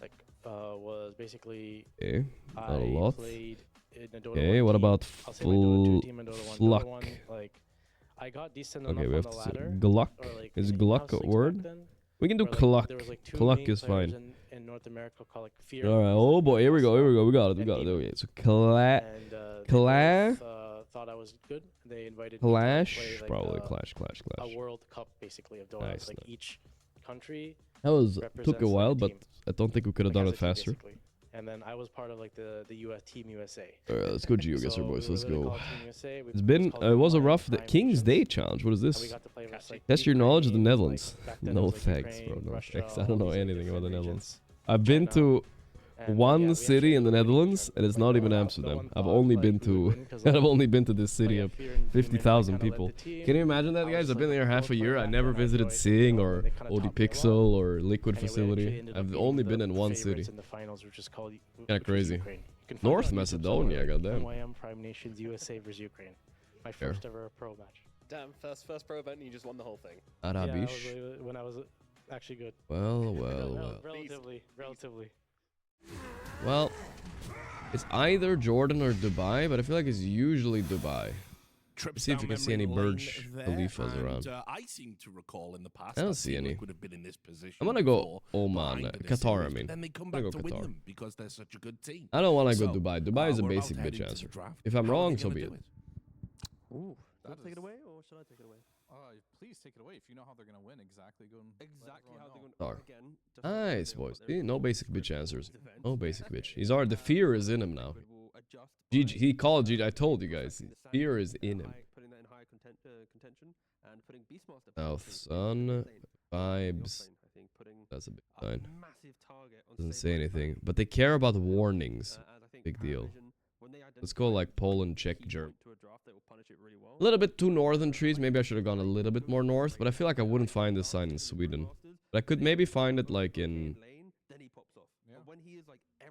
[SPEAKER 3] like. Was basically
[SPEAKER 2] not a lot.
[SPEAKER 3] Played in a Dota
[SPEAKER 2] okay, what about Fluck?
[SPEAKER 3] Like, I got decent enough
[SPEAKER 2] we have
[SPEAKER 3] on the
[SPEAKER 2] to
[SPEAKER 3] ladder.
[SPEAKER 2] Gluck?
[SPEAKER 3] Like
[SPEAKER 2] Is Gluck a word? We can do Cluck. Cluck is fine.
[SPEAKER 3] In North America called like Fear.
[SPEAKER 2] Alright, oh boy, here we go, we got it. Okay, so Clash.
[SPEAKER 3] Thought I was good. They invited
[SPEAKER 2] Clash,
[SPEAKER 3] me to play, like,
[SPEAKER 2] probably Clash.
[SPEAKER 3] A World Cup basically of Dota.
[SPEAKER 2] Nice,
[SPEAKER 3] like each country.
[SPEAKER 2] That took a while, but I don't think we could have done it faster.
[SPEAKER 3] And then I was part of like the Team USA.
[SPEAKER 2] Alright, let's go GeoGuessr, boys. Let's go. It's been it was a rough King's Day challenge. What is this? Test your knowledge of the Netherlands. No thanks, bro. No thanks. I don't know anything about the Netherlands. I've been to one city in the Netherlands, and it's not even Amsterdam. I've only been to this city of 50,000 people. Can you imagine that, guys? I've been there half a year. I never visited Sing or OD Pixel or Liquid Facility. I've only been in one city. Kinda crazy. North Macedonia, goddamn.
[SPEAKER 3] YM Prime Nations USA versus Ukraine. My first ever pro match.
[SPEAKER 6] Damn, first pro event and you just won the whole thing.
[SPEAKER 2] Arabish.
[SPEAKER 3] Yeah, when I was actually good.
[SPEAKER 2] Well.
[SPEAKER 3] Relatively.
[SPEAKER 2] Well, it's either Jordan or Dubai, but I feel like it's usually Dubai. See if you can see any Burj Khalifas around.
[SPEAKER 5] I seem to recall in the past
[SPEAKER 2] I don't see any.
[SPEAKER 5] Would have been in this position.
[SPEAKER 2] I'm gonna go Oman, Qatar. I mean,
[SPEAKER 5] then they come back to win them because they're such a good team.
[SPEAKER 2] I don't want to go Dubai. Dubai is a basic bitch answer. If I'm wrong, so be it.
[SPEAKER 6] Ooh, Should I take it away or should I take it away?
[SPEAKER 7] Please take it away. If you know how they're gonna win, exactly go and
[SPEAKER 6] exactly how they're
[SPEAKER 2] Star.
[SPEAKER 6] again. Just
[SPEAKER 2] Nice, boys. See, no basic bitch answers. No basic bitch. He's already, the fear is in him now. GG, he called GG. I told you guys. Fear is in him.
[SPEAKER 6] Putting that in high contention and putting Beastmaster.
[SPEAKER 2] South Sun vibes. That's a big sign. Doesn't say anything, but they care about warnings. Big deal. Let's go like Poland, Czech, Germany. A little bit too northern trees. Maybe I should have gone a little bit more north, but I feel like I wouldn't find this sign in Sweden. But I could maybe find it like in.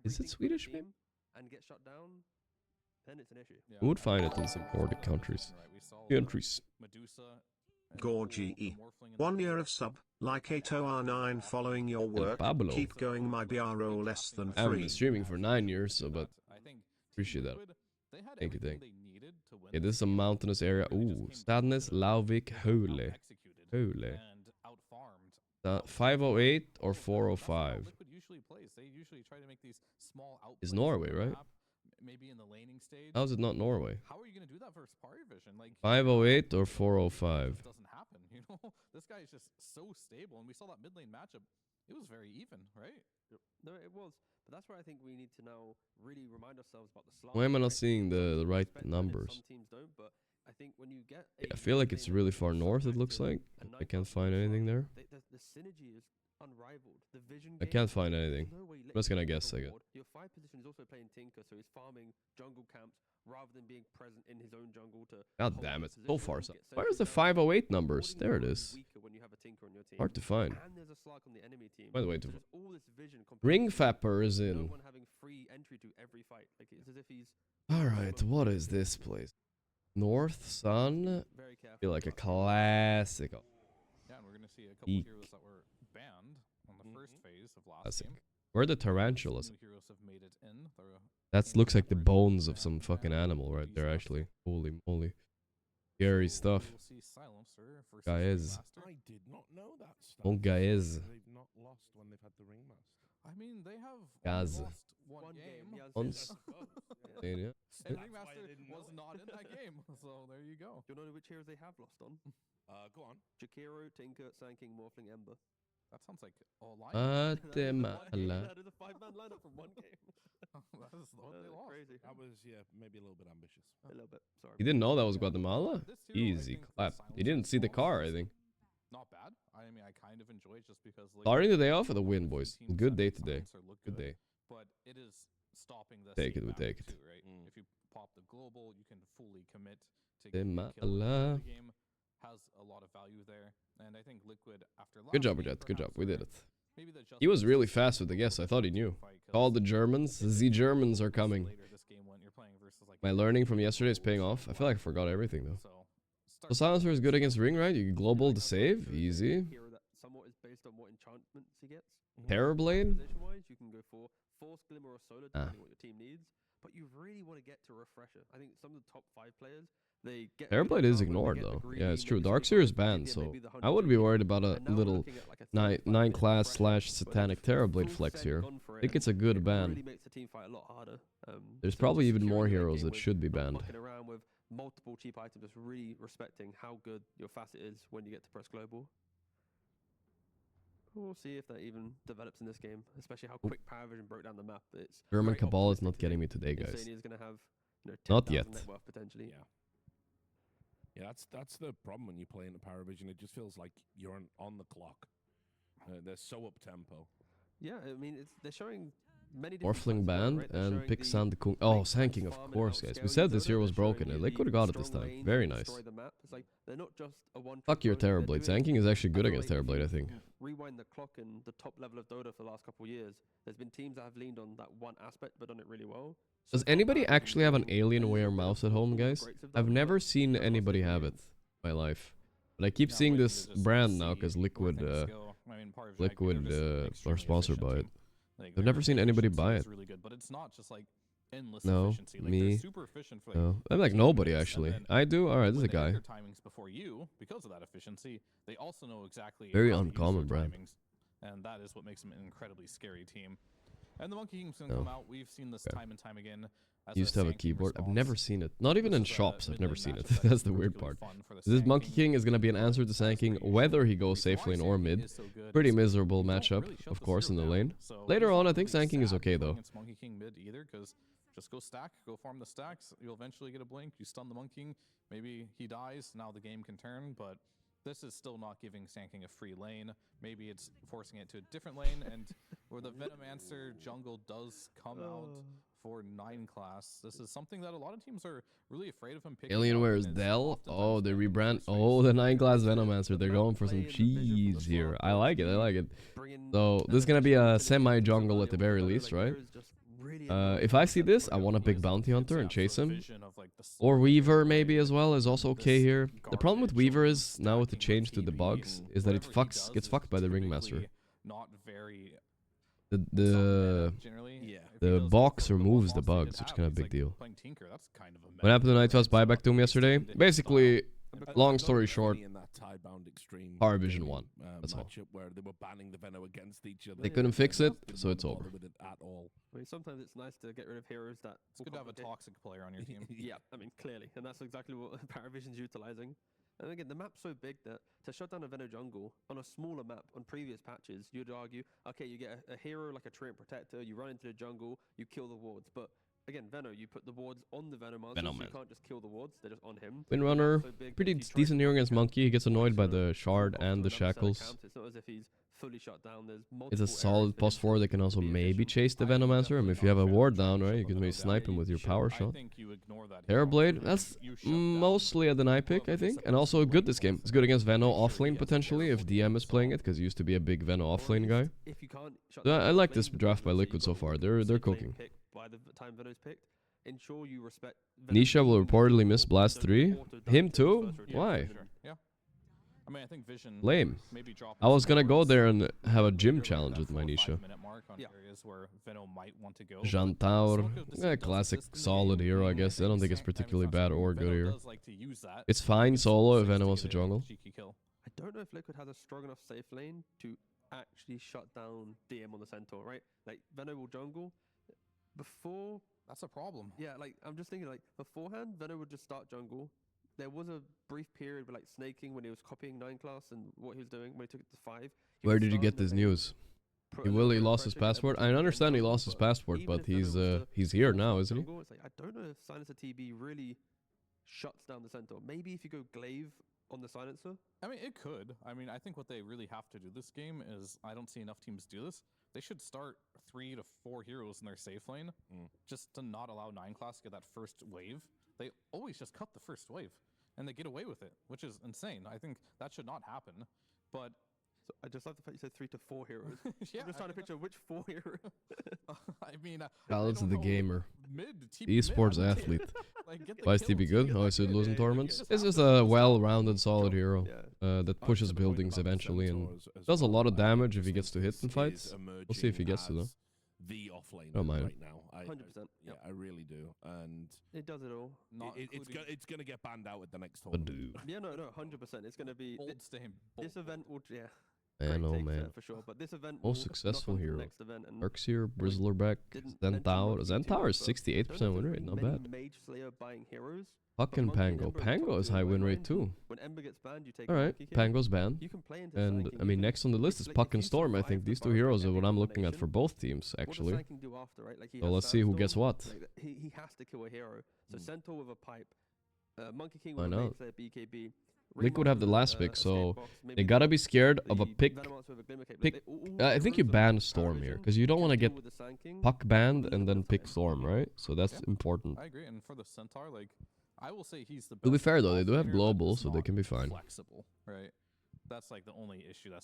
[SPEAKER 2] Is it Swedish? Maybe?
[SPEAKER 6] And get shut down, then it's an issue.
[SPEAKER 2] I would find it in some Nordic countries. Countries.
[SPEAKER 13] Gorgc 1 year of sub, like 8OR9 following your work.
[SPEAKER 2] Pablo.
[SPEAKER 13] Keep going, my BRO less than 3.
[SPEAKER 2] I haven't been streaming for 9 years, so but appreciate that. Thank you, thank you. Okay, this is a mountainous area. Ooh, Stadnes, Lauvik, Hole. 508 or 405? Is Norway, right?
[SPEAKER 7] Maybe in the laning stage.
[SPEAKER 2] How is it not Norway?
[SPEAKER 7] How are you gonna do that versus Paravision? Like
[SPEAKER 2] 508 or 405?
[SPEAKER 7] It doesn't happen, you know. This guy is just so stable, and we saw that mid lane matchup. It was very even, right?
[SPEAKER 6] No, it was. But that's where I think we need to now really remind ourselves about the slot.
[SPEAKER 2] Why am I not seeing the right numbers?
[SPEAKER 6] Some teams don't, but I think when you get
[SPEAKER 2] I feel like it's really far north, it looks like. I can't find anything there.
[SPEAKER 6] The synergy is unrivaled. The vision
[SPEAKER 2] I can't find anything. I'm just gonna guess, I guess.
[SPEAKER 6] Your 5 position is also playing Tinker, so he's farming jungle camps rather than being present in his own jungle to.
[SPEAKER 2] God damn it, so far. Where's the 508 numbers? There it is. Hard to find. By the way, Ring Fapper is in. Alright, what is this place? North Sun? I feel like a classic.
[SPEAKER 7] Yeah, and we're gonna see a couple heroes that were banned on the first phase of last game.
[SPEAKER 2] Where are the tarantulas?
[SPEAKER 7] Heroes have made it in.
[SPEAKER 2] That looks like the bones of some fucking animal right there, actually. Holy moly. Scary stuff. Guys.
[SPEAKER 5] I did not know that stuff.
[SPEAKER 2] Oh, guys.
[SPEAKER 5] They've not lost when they've had the ringmaster.
[SPEAKER 7] I mean, they have
[SPEAKER 2] Gaz.
[SPEAKER 7] lost one game.
[SPEAKER 2] Once. Yeah.
[SPEAKER 7] And Ringmaster was not in that game, so there you go.
[SPEAKER 6] Do you know which heroes they have lost on?
[SPEAKER 5] Go on.
[SPEAKER 6] Jakiro, Tinker, Sandking, Morphling, Ember.
[SPEAKER 7] That sounds like a line.
[SPEAKER 6] That is a 5-man lineup from one game.
[SPEAKER 7] That is what they lost.
[SPEAKER 6] Crazy.
[SPEAKER 5] That was, maybe a little bit ambitious.
[SPEAKER 6] A little bit, sorry.
[SPEAKER 2] You didn't know that was Guatemala? Easy clap. You didn't see the car, I think.
[SPEAKER 7] Not bad. I mean, I kind of enjoy it just because.
[SPEAKER 2] Starting the day off with a win, boys. Good day today. Good day.
[SPEAKER 7] But it is stopping the.
[SPEAKER 2] Take it, we take it.
[SPEAKER 7] Too, right? If you pop the global, you can fully commit to
[SPEAKER 2] Guatemala.
[SPEAKER 7] The game has a lot of value there, and I think Liquid after.
[SPEAKER 2] Good job, Jet. Good job. We did it. He was really fast with the guess. I thought he knew. Called the Germans. The Germans are coming. My learning from yesterday is paying off. I feel like I forgot everything though. So Silencer is good against Ring, right? You global to save. Easy.
[SPEAKER 6] Somewhat is based on what enchantments he gets.
[SPEAKER 2] Terrorblade?
[SPEAKER 6] Position-wise, you can go for Force, Glimmer, or Solar, depending what your team needs. But you really want to get to Refresher. I think some of the top 5 players, they get.
[SPEAKER 2] Terrorblade is ignored though. Yeah, it's true. Darkseer is banned, so I would be worried about a little 9 class / satanic Terrorblade flex here. I think it's a good ban. There's probably even more heroes that should be banned.
[SPEAKER 6] Around with multiple cheap items, just really respecting how good your facet is when you get to press global. We'll see if that even develops in this game, especially how quick Paravision broke down the map. It's
[SPEAKER 2] German Cabal is not getting me today, guys.
[SPEAKER 6] Insane is going to have,
[SPEAKER 2] not yet.
[SPEAKER 6] Net worth potentially.
[SPEAKER 5] Yeah, that's the problem when you play into Paravision. It just feels like you're on the clock. They're so up tempo.
[SPEAKER 6] Yeah, I mean, they're showing many
[SPEAKER 2] Morphling banned and pick Sand Kung. Oh, Sanking, of course, guys. We said this hero was broken and they could have got it this time. Very nice. Fuck your Terrorblade. Sanking is actually good against Terrorblade, I think.
[SPEAKER 6] Rewind the clock in the top level of Dota for the last couple of years. There's been teams that have leaned on that one aspect but done it really well.
[SPEAKER 2] Does anybody actually have an Alienware mouse at home, guys? I've never seen anybody have it in my life. But I keep seeing this brand now because Liquid are sponsored by it. I've never seen anybody buy it.
[SPEAKER 7] Really good, but it's not just like endless
[SPEAKER 2] no,
[SPEAKER 7] efficiency. Like,
[SPEAKER 2] me.
[SPEAKER 7] super efficient for, like,
[SPEAKER 2] no, I'm like nobody actually. I do. All right, this is a guy.
[SPEAKER 7] Their timings before you, because of that efficiency, they also know exactly.
[SPEAKER 2] Very uncommon brand.
[SPEAKER 7] Timings, and that is what makes them an incredibly scary team. And the Monkey King's gonna come out. We've seen this time and time again.
[SPEAKER 2] Used to have a keyboard. I've never seen it. Not even in shops. I've never seen it. That's the weird part. This Monkey King is gonna be an answer to Sanking whether he goes safe lane or mid. Pretty miserable matchup, of course, in the lane. Later on, I think Sanking is okay though.
[SPEAKER 7] Monkey King mid either, because just go stack, go farm the stacks. You'll eventually get a blink. You stun the Monkey King. Maybe he dies. Now the game can turn, but this is still not giving Sanking a free lane. Maybe it's forcing it to a different lane, and where the Venomancer jungle does come out for 9 class, this is something that a lot of teams are really afraid of him picking.
[SPEAKER 2] Alienware is Dell. Oh, they rebrand. Oh, the 9 class Venomancer. They're going for some cheese here. I like it. I like it. So this is gonna be a semi jungle at the very least, right? If I see this, I want a big bounty hunter and chase him. Or Weaver maybe as well is also okay here. The problem with Weaver is, now with the change to the bugs, is that it gets fucked by the Ringmaster. The box removes the bugs, which is kind of a big deal. What happened to Nightwell's buyback Doom yesterday? Basically, long story short, Paravision won. That's all.
[SPEAKER 5] Where they were banning the Veno against each other.
[SPEAKER 2] They couldn't fix it, so it's over.
[SPEAKER 6] At all. I mean, sometimes it's nice to get rid of heroes that.
[SPEAKER 7] It's good to have a toxic player on your team.
[SPEAKER 6] Yeah, I mean, clearly, and that's exactly what Paravision's utilizing. And again, the map's so big that to shut down a Veno jungle on a smaller map on previous patches, you'd argue, okay, you get a hero like a Treant Protector, you run into the jungle, you kill the wards, but again, Veno, you put the wards on the Venomancer, so you can't just kill the wards, they're just on him.
[SPEAKER 2] Windrunner, pretty decent hero against Monkey. He gets annoyed by the shard and the shackles.
[SPEAKER 6] It's not as if he's fully shut down. There's
[SPEAKER 2] It's a solid +4 that can also maybe chase the Venomancer. I mean, if you have a ward down, right, you can maybe snipe him with your power shot. Terrorblade, that's mostly a deny pick, I think. And also good this game. It's good against Veno offlane potentially, if DM is playing it, because he used to be a big Veno offlane guy. So I like this draft by Liquid so far. They're cooking.
[SPEAKER 6] By the time Veno's picked, ensure you respect
[SPEAKER 2] Nisha will reportedly miss Blast 3. Him too? Why?
[SPEAKER 7] Yeah. I mean, I think Vision
[SPEAKER 2] Lame. I was gonna go there and have a gym challenge with my Nisha. Jantaur, classic solid hero, I guess. I don't think it's particularly bad or good here. It's fine solo if anyone wants to jungle.
[SPEAKER 6] I don't know if Liquid has a strong enough safe lane to actually shut down DM on the Centaur, right? Like, Veno will jungle. Before...
[SPEAKER 7] That's a problem.
[SPEAKER 6] Yeah, like, I'm just thinking, like, beforehand, Veno would just start jungle. There was a brief period with, like, snaking when he was copying 9 class and what he was doing when he took it to 5.
[SPEAKER 2] Where did you get this news? He lost his passport? I understand he lost his passport, but he's here now, isn't he?
[SPEAKER 6] It's like, I don't know if Silencer TB really shuts down the Centaur. Maybe if you go Glaive on the Silencer?
[SPEAKER 7] I mean, it could. I mean, I think what they really have to do this game is, I don't see enough teams do this. They should start 3 to 4 heroes in their safe lane, just to not allow 9 class to get that first wave. They always just cut the first wave, and they get away with it, which is insane. I think that should not happen, but...
[SPEAKER 6] So I just love the fact you said 3 to 4 heroes.
[SPEAKER 7] Yeah,
[SPEAKER 6] I'm just trying to picture which 4 heroes.
[SPEAKER 7] I mean...
[SPEAKER 2] Balance of the gamer. Esports athlete. Why is TB good? Oh, is it losing tournaments? It's just a well-rounded, solid hero that pushes buildings eventually and does a lot of damage if he gets to hit in fights. We'll see if he gets to though.
[SPEAKER 5] The offlane
[SPEAKER 2] right
[SPEAKER 5] now.
[SPEAKER 6] 100%.
[SPEAKER 5] Yeah, I really do. And
[SPEAKER 6] it does it all.
[SPEAKER 5] It's going to get banned out at the next tournament.
[SPEAKER 6] Yeah, no, 100%. It's going to be... This event will... Yeah.
[SPEAKER 2] Man, oh man.
[SPEAKER 6] For sure, but this event
[SPEAKER 2] most successful hero. Mercs here, Brizzlerback, Zentaur. Zentaur is 68% win rate, not bad. Puck and Pango. Pango is high win rate too. Alright, Pango's banned. And I mean, next on the list is Puck and Storm. I think these two heroes are what I'm looking at for both teams, actually. So let's see who gets what.
[SPEAKER 6] He has to kill a hero. So Centaur with a pipe, Monkey King with a BKB.
[SPEAKER 2] Liquid have the last pick, so they gotta be scared of a pick. I think you ban Storm here, because you don't want to get Puck banned and then pick Storm, right? So that's important.
[SPEAKER 7] I agree, and for the Centaur, like, I will say he's the best.
[SPEAKER 2] To be fair though, they do have global, so they can be fine.
[SPEAKER 7] Flexible, right? That's like the only issue that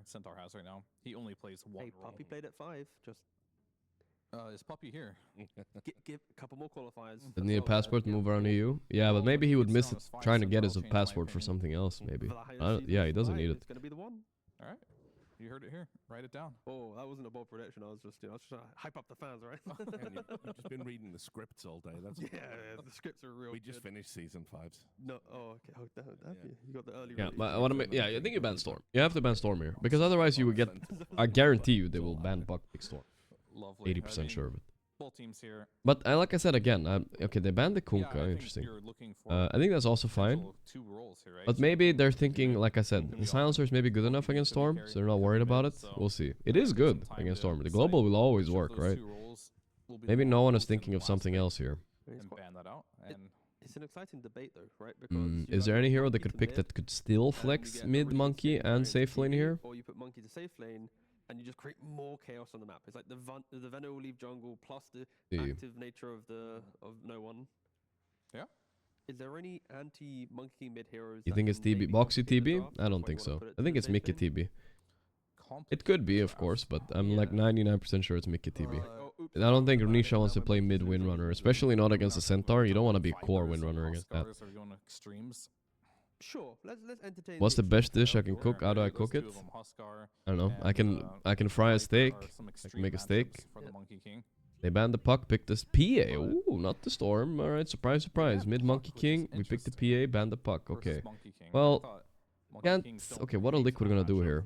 [SPEAKER 7] Centaur has right now. He only plays one role.
[SPEAKER 6] Puppy played at 5, just...
[SPEAKER 7] is Puppy here?
[SPEAKER 6] Give a couple more qualifiers.
[SPEAKER 2] Doesn't need a passport to move around EU? Yeah, but maybe he would miss it trying to get his passport for something else, maybe. Yeah, he doesn't need it.
[SPEAKER 6] It's going to be the one.
[SPEAKER 7] Alright. You heard it here. Write it down.
[SPEAKER 6] Oh, that wasn't a bold prediction. I was just trying to hype up the fans, right?
[SPEAKER 5] You've just been reading the scripts all day. That's
[SPEAKER 6] the scripts are real.
[SPEAKER 5] We just finished season 5s.
[SPEAKER 6] No, okay. Oh, you got the early.
[SPEAKER 2] Yeah, but I want to. Yeah, I think you ban Storm. You have to ban Storm here because otherwise you would get. I guarantee you they will ban Buck pick Storm. 80% sure of it.
[SPEAKER 7] both teams here.
[SPEAKER 2] But like I said again, okay, they banned the
[SPEAKER 7] Yeah,
[SPEAKER 2] Kunkka.
[SPEAKER 7] I think
[SPEAKER 2] Interesting.
[SPEAKER 7] you're looking for
[SPEAKER 2] I think that's also fine.
[SPEAKER 7] two roles here, right?
[SPEAKER 2] But
[SPEAKER 7] So
[SPEAKER 2] maybe they're thinking, like I said, the silencer is maybe good enough against Storm, so they're not worried about it. We'll see. It is good against Storm. The global will always work, right? Maybe no one is thinking of something else here.
[SPEAKER 7] and ban that out. And
[SPEAKER 6] It's an exciting debate though, right? Because
[SPEAKER 2] Is there any hero they could pick that could still flex mid Monkey and safe lane here?
[SPEAKER 6] Or you put Monkey to safe lane, and you just create more chaos on the map. It's like the Venom will leave jungle plus the active nature of no one.
[SPEAKER 7] Yeah.
[SPEAKER 6] Is there any anti-Monkey King mid heroes?
[SPEAKER 2] You think it's TB? Boxy TB? I don't think so. I think it's Mickey TB. It could be, of course, but I'm like 99% sure it's Mickey TB. I don't think Nisha wants to play mid Windrunner, especially not against a Centaur. You don't want to be a core Windrunner against that.
[SPEAKER 6] Sure, let's entertain.
[SPEAKER 2] What's the best dish I can cook? How do I cook it? I don't know. I can fry a steak. I can make a steak. They banned the puck, picked this PA. Ooh, not the Storm. Alright, surprise, surprise. Mid Monkey King, we picked the PA, banned the puck. Okay. Well, can't. Okay, what are Liquid gonna do here?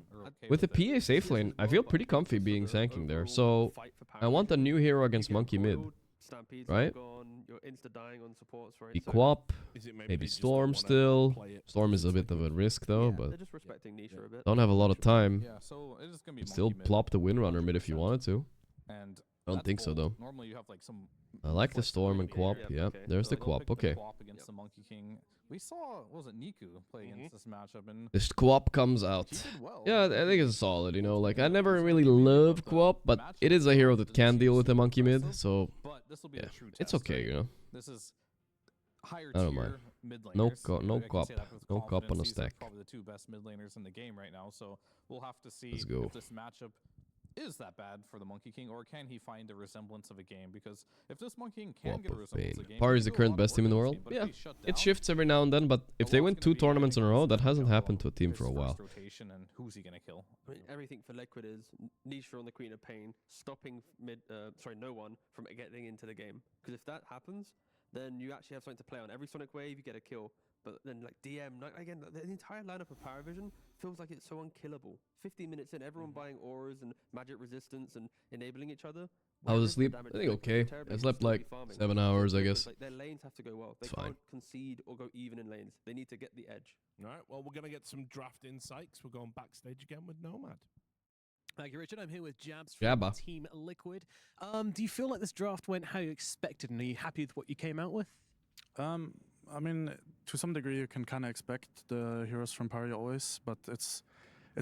[SPEAKER 2] With the PA safe lane, I feel pretty comfy being Sanking there. So, I want a new hero against Monkey mid. Right? Equap, maybe Storm still. Storm is a bit of a risk though, but don't have a lot of time. Still plop the Windrunner mid if you wanted to. I don't think so though.
[SPEAKER 7] Normally you have like some
[SPEAKER 2] I like the Storm and Quap. Yeah, there's the Quap. Okay.
[SPEAKER 7] Against the Monkey King. We saw, what was it, Niku play against this matchup, and
[SPEAKER 2] This Quap comes out. Yeah, I think it's solid, you know, like I never really loved Quap, but it is a hero that can deal with the Monkey mid, so yeah, it's okay, you know.
[SPEAKER 7] This is higher
[SPEAKER 2] I don't mind. No Quap on a stack.
[SPEAKER 7] Probably the two best mid laners in the game right now, so we'll have to see
[SPEAKER 2] Let's go.
[SPEAKER 7] if this matchup is that bad for the Monkey King, or can he find a resemblance of a game? Because if this Monkey King can get a resemblance of a game,
[SPEAKER 2] Par is the current best team in the world. Yeah, it shifts every now and then, but if they win 2 tournaments in a row, that hasn't happened to a team for a while.
[SPEAKER 7] Rotation, and who's he gonna kill?
[SPEAKER 6] I mean, everything for Liquid is Nisha on the Queen of Pain, stopping no one from getting into the game. Because if that happens, then you actually have something to play on. Every Sonic Wave, you get a kill. But then, like, DM, again, the entire lineup of Paravision feels like it's so unkillable. 15 minutes in, everyone buying auras and magic resistance and enabling each other.
[SPEAKER 2] I was asleep. I think okay. I slept like 7 hours, I guess.
[SPEAKER 6] Like, their lanes have to go well. They can't concede or go even in lanes. They need to get the edge.
[SPEAKER 5] All right, well, we're going to get some draft insights. We're going backstage again with Nomad.
[SPEAKER 8] Thank you, Richard. I'm here with Jabs
[SPEAKER 2] from
[SPEAKER 8] Jabba. Team Liquid. Do you feel like this draft went how you expected, and are you happy with what you came out with?
[SPEAKER 18] I mean, to some degree, you can kind of expect the heroes from Pari always, but it's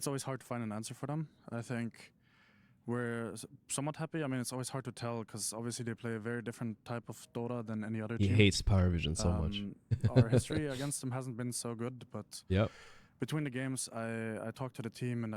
[SPEAKER 18] always hard to find an answer for them. I think we're somewhat happy. I mean, it's always hard to tell because obviously they play a very different type of Dota than any other team.
[SPEAKER 2] He hates Paravision so much.
[SPEAKER 18] Our history against them hasn't been so good, but
[SPEAKER 2] yep.
[SPEAKER 18] Between the games, I talked to the team and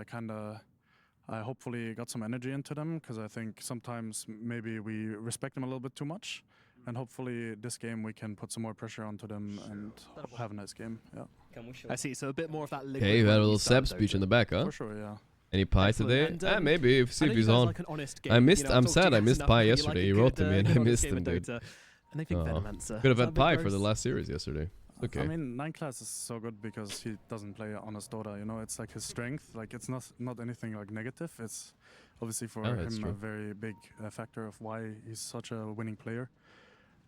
[SPEAKER 18] I hopefully got some energy into them because I think sometimes maybe we respect them a little bit too much. And hopefully this game we can put some more pressure onto them and have a nice game. Yeah.
[SPEAKER 8] I see. So a bit more of that.
[SPEAKER 2] Okay, you had a little Seb speech in the back, huh?
[SPEAKER 18] For sure, yeah.
[SPEAKER 2] Any pie today? Maybe. See if he's on.
[SPEAKER 8] Like
[SPEAKER 2] I missed. I'm sad. I missed pie yesterday. He wrote to me and I missed him, dude.
[SPEAKER 8] And they pick Venomancer.
[SPEAKER 2] Could have had pie for the last series yesterday. Okay.
[SPEAKER 18] I mean, 9 class is so good because he doesn't play honest Dota. You know, it's like his strength. Like it's not anything like negative. It's obviously for him a very big factor of why he's such a winning player.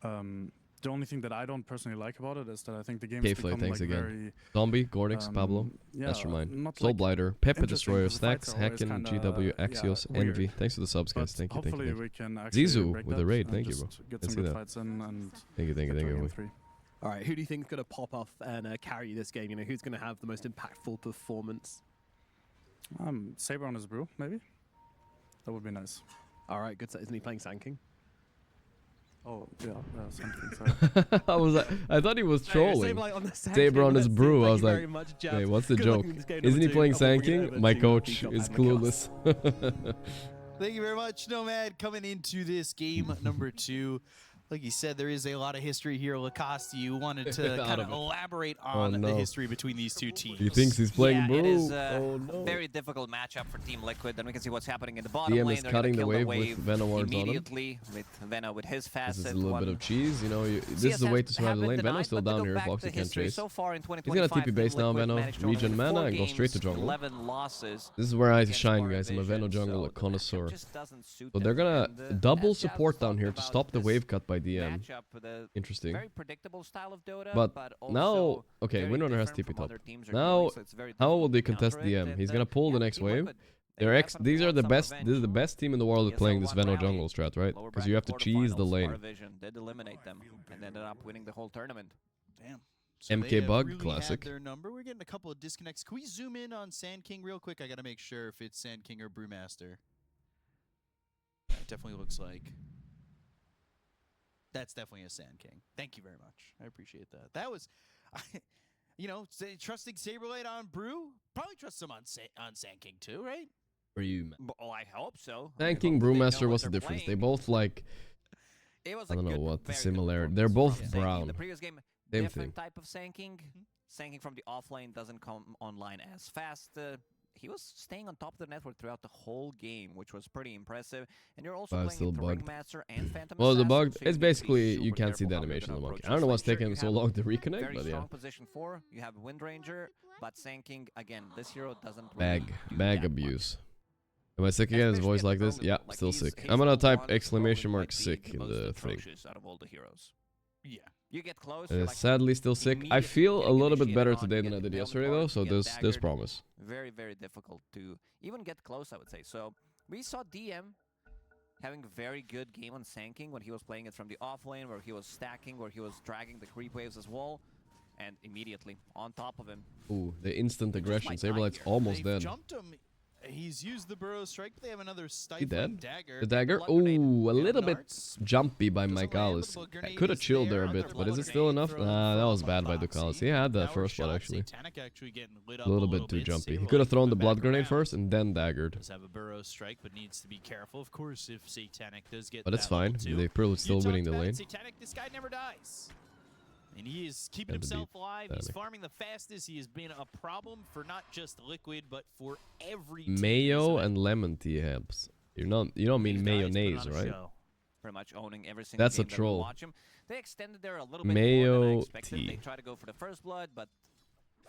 [SPEAKER 18] The only thing that I don't personally like about it is that I think the game has become like very...
[SPEAKER 2] Zombie, Gorgc, Pablo, Mastermind, Soulblighter, Pepe Destroyer, Stacks, Hackin, GW, Axios, Envy. Thanks for the subs, guys. Thank you, thank you.
[SPEAKER 18] We can
[SPEAKER 2] Zizu with a raid. Thank you, bro.
[SPEAKER 18] Get some good fights in and
[SPEAKER 2] thank you.
[SPEAKER 8] All right, who do you think is going to pop off and carry this game? You know, who's going to have the most impactful performance?
[SPEAKER 18] Saber on his brew, maybe. That would be nice.
[SPEAKER 8] All right, good. Isn't he playing Sanking?
[SPEAKER 18] Oh, yeah, something.
[SPEAKER 2] I thought he was trolling. Saber on his brew. I was like, hey, what's the joke? Isn't he playing Sanking? My coach is clueless.
[SPEAKER 12] Thank you very much, Nomad, coming into this game number 2. Like you said, there is a lot of history here. Lacoste, you wanted to kind of elaborate
[SPEAKER 2] Oh,
[SPEAKER 12] on
[SPEAKER 2] no.
[SPEAKER 12] the history between these two teams.
[SPEAKER 2] He thinks he's playing
[SPEAKER 11] It is
[SPEAKER 2] Brew.
[SPEAKER 11] a
[SPEAKER 2] Oh no.
[SPEAKER 11] very difficult matchup for Team Liquid. Then we can see what's happening in the bottom
[SPEAKER 2] DM
[SPEAKER 11] lane.
[SPEAKER 2] is
[SPEAKER 11] They're
[SPEAKER 2] cutting
[SPEAKER 11] gonna
[SPEAKER 2] the
[SPEAKER 11] kill
[SPEAKER 2] wave with Venom wards on him.
[SPEAKER 11] immediately with Veno with his facet.
[SPEAKER 2] This is a little bit of cheese, you know. This
[SPEAKER 11] CS
[SPEAKER 2] is a way to
[SPEAKER 11] has-
[SPEAKER 2] survive
[SPEAKER 11] have
[SPEAKER 2] the
[SPEAKER 11] been
[SPEAKER 2] lane.
[SPEAKER 11] denied,
[SPEAKER 2] Venom's still
[SPEAKER 11] but to
[SPEAKER 2] down
[SPEAKER 11] go
[SPEAKER 2] here.
[SPEAKER 11] back to
[SPEAKER 2] Foxy can't
[SPEAKER 11] history,
[SPEAKER 2] chase.
[SPEAKER 11] So far in
[SPEAKER 2] He's gonna
[SPEAKER 11] 2025,
[SPEAKER 2] TP base now,
[SPEAKER 11] Liquid
[SPEAKER 2] Veno.
[SPEAKER 11] managed to only
[SPEAKER 2] Regen
[SPEAKER 11] win
[SPEAKER 2] mana
[SPEAKER 11] 4
[SPEAKER 2] and go straight to
[SPEAKER 11] games,
[SPEAKER 2] jungle.
[SPEAKER 11] 11 losses.
[SPEAKER 2] This is where I
[SPEAKER 11] against
[SPEAKER 2] shine, guys. I'm a
[SPEAKER 11] Paravision,
[SPEAKER 2] Veno jungle,
[SPEAKER 11] so
[SPEAKER 2] a connoisseur.
[SPEAKER 11] just doesn't suit
[SPEAKER 2] So
[SPEAKER 11] them.
[SPEAKER 2] they're gonna
[SPEAKER 11] And,
[SPEAKER 2] double
[SPEAKER 11] as Jazz
[SPEAKER 2] support down
[SPEAKER 11] talked
[SPEAKER 2] here to
[SPEAKER 11] about
[SPEAKER 2] stop the
[SPEAKER 11] this
[SPEAKER 2] wave cut by DM.
[SPEAKER 11] matchup, the
[SPEAKER 2] Interesting.
[SPEAKER 11] very predictable style of Dota,
[SPEAKER 2] But now,
[SPEAKER 11] also
[SPEAKER 2] okay,
[SPEAKER 11] very
[SPEAKER 2] Windrunner has
[SPEAKER 11] different
[SPEAKER 2] TP
[SPEAKER 11] from
[SPEAKER 2] top.
[SPEAKER 11] other teams are
[SPEAKER 2] Now,
[SPEAKER 11] doing, so it's very
[SPEAKER 2] how will
[SPEAKER 11] difficult
[SPEAKER 2] they
[SPEAKER 11] to
[SPEAKER 2] contest
[SPEAKER 11] counter it,
[SPEAKER 2] DM?
[SPEAKER 11] and,
[SPEAKER 2] He's gonna pull the next
[SPEAKER 11] Team
[SPEAKER 2] wave.
[SPEAKER 11] Liquid, they
[SPEAKER 2] These are
[SPEAKER 11] definitely
[SPEAKER 2] the
[SPEAKER 11] want
[SPEAKER 2] best.
[SPEAKER 11] some
[SPEAKER 2] This is the
[SPEAKER 11] revenge.
[SPEAKER 2] best team in the world at playing this Veno jungle strat, right?
[SPEAKER 11] Lower
[SPEAKER 2] Because you have to
[SPEAKER 11] bracket
[SPEAKER 2] cheese the
[SPEAKER 11] quarterfinals,
[SPEAKER 2] lane.
[SPEAKER 11] Paravision did eliminate them and ended up winning the whole tournament.
[SPEAKER 12] Damn. So
[SPEAKER 2] MK
[SPEAKER 12] they have
[SPEAKER 2] Bug,
[SPEAKER 12] really
[SPEAKER 2] classic.
[SPEAKER 12] had their number. We're getting a couple of disconnects. Can we zoom in on Sand King real quick? I got to make sure if it's Sand King or Brewmaster. It definitely looks like. That's definitely a Sand King. Thank you very much. I appreciate that. That was, you know, trusting Saberlight on Brew. Probably trust him on Sand King too, right?
[SPEAKER 2] For you, man.
[SPEAKER 11] Oh, I hope so.
[SPEAKER 2] Sand King, Brewmaster, what's the difference? They both like.
[SPEAKER 11] It was
[SPEAKER 2] I
[SPEAKER 11] a
[SPEAKER 2] don't know
[SPEAKER 11] good,
[SPEAKER 2] what the
[SPEAKER 11] very good
[SPEAKER 2] similarity.
[SPEAKER 11] performance
[SPEAKER 2] They're both
[SPEAKER 11] from Sand King.
[SPEAKER 2] brown.
[SPEAKER 11] The previous game,
[SPEAKER 2] Same
[SPEAKER 11] different
[SPEAKER 2] thing.
[SPEAKER 11] type of Sanking. Sanking from the offlane doesn't come online as fast. He was staying on top of the network throughout the whole game, which was pretty impressive. And you're also playing
[SPEAKER 2] Still
[SPEAKER 11] into
[SPEAKER 2] bugged.
[SPEAKER 11] Ringmaster and Phantom
[SPEAKER 2] Well, the
[SPEAKER 11] Assassin,
[SPEAKER 2] bug
[SPEAKER 11] so
[SPEAKER 2] it's
[SPEAKER 11] you need to be
[SPEAKER 2] basically you
[SPEAKER 11] super
[SPEAKER 2] can't see
[SPEAKER 11] careful
[SPEAKER 2] the
[SPEAKER 11] how you're
[SPEAKER 2] animation of the
[SPEAKER 11] gonna
[SPEAKER 2] monkey.
[SPEAKER 11] approach
[SPEAKER 2] I don't know
[SPEAKER 11] this
[SPEAKER 2] what's
[SPEAKER 11] lane.
[SPEAKER 2] taking
[SPEAKER 11] Sure,
[SPEAKER 2] so
[SPEAKER 11] you
[SPEAKER 2] long to
[SPEAKER 11] have
[SPEAKER 2] reconnect,
[SPEAKER 11] very
[SPEAKER 2] but yeah.
[SPEAKER 11] strong position 4. You have Windranger, but Sanking again. This hero doesn't really
[SPEAKER 2] Bag
[SPEAKER 11] do
[SPEAKER 2] bag
[SPEAKER 11] that
[SPEAKER 2] abuse. Am I sick again? His voice like this? Yeah, still sick. I'm gonna type exclamation mark sick in the thing.
[SPEAKER 11] Out of all the heroes.
[SPEAKER 12] Yeah.
[SPEAKER 11] You get close. you're like
[SPEAKER 2] Sadly still sick. I
[SPEAKER 11] immediately
[SPEAKER 2] feel a
[SPEAKER 11] getting
[SPEAKER 2] little bit
[SPEAKER 11] initiated
[SPEAKER 2] better
[SPEAKER 11] on,
[SPEAKER 2] today
[SPEAKER 11] you
[SPEAKER 2] than
[SPEAKER 11] get
[SPEAKER 2] I did
[SPEAKER 11] impaled
[SPEAKER 2] yesterday
[SPEAKER 11] hard,
[SPEAKER 2] though, so
[SPEAKER 11] you get
[SPEAKER 2] there's
[SPEAKER 11] daggered.
[SPEAKER 2] promise.
[SPEAKER 11] Very, very difficult to even get close, I would say. So we saw DM having a very good game on Sanking when he was playing it from the off lane, where he was stacking, where he was dragging the creep waves as well, and immediately on top of him.
[SPEAKER 2] Ooh, the instant aggression.
[SPEAKER 11] might die
[SPEAKER 2] Saberlight's
[SPEAKER 11] here.
[SPEAKER 2] almost
[SPEAKER 12] They've
[SPEAKER 2] dead.
[SPEAKER 12] jumped him. He's used the burrow strike, but they have another
[SPEAKER 2] He
[SPEAKER 12] stifling
[SPEAKER 2] dead?
[SPEAKER 12] dagger.
[SPEAKER 2] The dagger?
[SPEAKER 12] Blood grenade
[SPEAKER 2] Ooh, a
[SPEAKER 12] and
[SPEAKER 2] little bit
[SPEAKER 12] darts.
[SPEAKER 2] jumpy by
[SPEAKER 12] Doesn't land, but
[SPEAKER 2] Michaelis.
[SPEAKER 12] the blood grenade
[SPEAKER 2] Could have
[SPEAKER 12] is
[SPEAKER 2] chilled there a
[SPEAKER 12] there.
[SPEAKER 2] bit,
[SPEAKER 12] Another
[SPEAKER 2] but is
[SPEAKER 12] blood
[SPEAKER 2] it still
[SPEAKER 12] grenade
[SPEAKER 2] enough?
[SPEAKER 12] thrown
[SPEAKER 2] Nah, that
[SPEAKER 12] from
[SPEAKER 2] was bad by
[SPEAKER 12] Foxy.
[SPEAKER 2] Ducalis. He had that
[SPEAKER 12] Power
[SPEAKER 2] first blood
[SPEAKER 12] shot,
[SPEAKER 2] actually.
[SPEAKER 12] Satanic actually getting lit up
[SPEAKER 2] A little bit too jumpy. He could have thrown the blood grenade first and then daggered.
[SPEAKER 12] Does have a burrow strike, but needs to be careful. Of course, if Satanic does get
[SPEAKER 2] But it's
[SPEAKER 12] that level
[SPEAKER 2] fine.
[SPEAKER 12] two.
[SPEAKER 2] They're probably still
[SPEAKER 12] You
[SPEAKER 2] winning
[SPEAKER 12] talked
[SPEAKER 2] the
[SPEAKER 12] about
[SPEAKER 2] lane.
[SPEAKER 12] Satanic, this guy never dies. And he is keeping
[SPEAKER 2] Had to
[SPEAKER 12] himself
[SPEAKER 2] beat
[SPEAKER 12] alive. He's
[SPEAKER 2] Satanic.
[SPEAKER 12] farming the fastest. He has been a problem for not just Liquid, but for every team.
[SPEAKER 2] Mayo and lemon tea helps. You don't mean mayonnaise, right?
[SPEAKER 11] Pretty much owning every single
[SPEAKER 2] That's a
[SPEAKER 11] game that we
[SPEAKER 2] troll.
[SPEAKER 11] watch him. They extended there a little bit more than I
[SPEAKER 2] Mayo
[SPEAKER 11] expected. They
[SPEAKER 2] tea.
[SPEAKER 11] tried to go for the first blood, but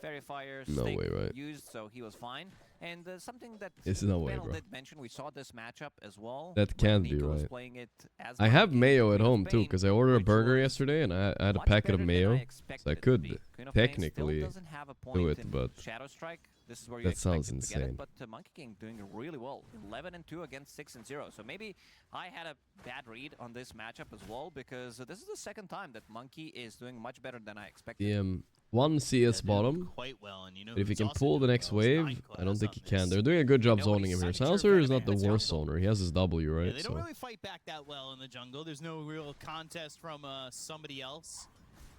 [SPEAKER 11] Fairy Fire
[SPEAKER 2] No
[SPEAKER 11] stake
[SPEAKER 2] way, right?
[SPEAKER 11] used, so he was fine. And something that
[SPEAKER 2] It's no way,
[SPEAKER 11] Panel
[SPEAKER 2] bro.
[SPEAKER 11] did mention, we saw this matchup as well.
[SPEAKER 2] That
[SPEAKER 11] when
[SPEAKER 2] can't be
[SPEAKER 11] Nico was
[SPEAKER 2] right.
[SPEAKER 11] playing it as
[SPEAKER 2] I have
[SPEAKER 11] Monkey,
[SPEAKER 2] mayo at
[SPEAKER 11] Queen of
[SPEAKER 2] home too,
[SPEAKER 11] Pain,
[SPEAKER 2] because I ordered a
[SPEAKER 11] which
[SPEAKER 2] burger
[SPEAKER 11] was
[SPEAKER 2] yesterday and I had a
[SPEAKER 11] much
[SPEAKER 2] packet of
[SPEAKER 11] better than
[SPEAKER 2] mayo,
[SPEAKER 11] I
[SPEAKER 2] so
[SPEAKER 11] expected
[SPEAKER 2] I
[SPEAKER 11] it to
[SPEAKER 2] could
[SPEAKER 11] be. Queen of Pain still
[SPEAKER 2] technically
[SPEAKER 11] doesn't have a
[SPEAKER 2] do
[SPEAKER 11] point
[SPEAKER 2] it,
[SPEAKER 11] in
[SPEAKER 2] but
[SPEAKER 11] Shadow Strike. This is where you
[SPEAKER 2] that
[SPEAKER 11] expect
[SPEAKER 2] sounds
[SPEAKER 11] him to get
[SPEAKER 2] insane.
[SPEAKER 11] it, but Monkey King doing really well. 11-2 against 6-0. So maybe I had a bad read on this matchup as well, because this is the second time that Monkey is doing much better than I expected.
[SPEAKER 2] One CS bottom.
[SPEAKER 12] Quite well, and you know
[SPEAKER 2] But if he
[SPEAKER 12] who's
[SPEAKER 2] can
[SPEAKER 12] also
[SPEAKER 2] pull the
[SPEAKER 12] doing
[SPEAKER 2] next
[SPEAKER 12] well is
[SPEAKER 2] wave,
[SPEAKER 12] Nine
[SPEAKER 2] I don't
[SPEAKER 12] Class
[SPEAKER 2] think
[SPEAKER 12] on
[SPEAKER 2] he can.
[SPEAKER 12] this.
[SPEAKER 2] They're doing a good job
[SPEAKER 12] Nobody's
[SPEAKER 2] zoning him here.
[SPEAKER 12] signature
[SPEAKER 2] Silencer is
[SPEAKER 12] veteran
[SPEAKER 2] not the
[SPEAKER 12] in the
[SPEAKER 2] worst
[SPEAKER 12] jungle.
[SPEAKER 2] zoner. He has his W,
[SPEAKER 12] Yeah,
[SPEAKER 2] right?
[SPEAKER 12] they don't
[SPEAKER 2] So
[SPEAKER 12] really fight back that well in the jungle. There's no real contest from somebody else.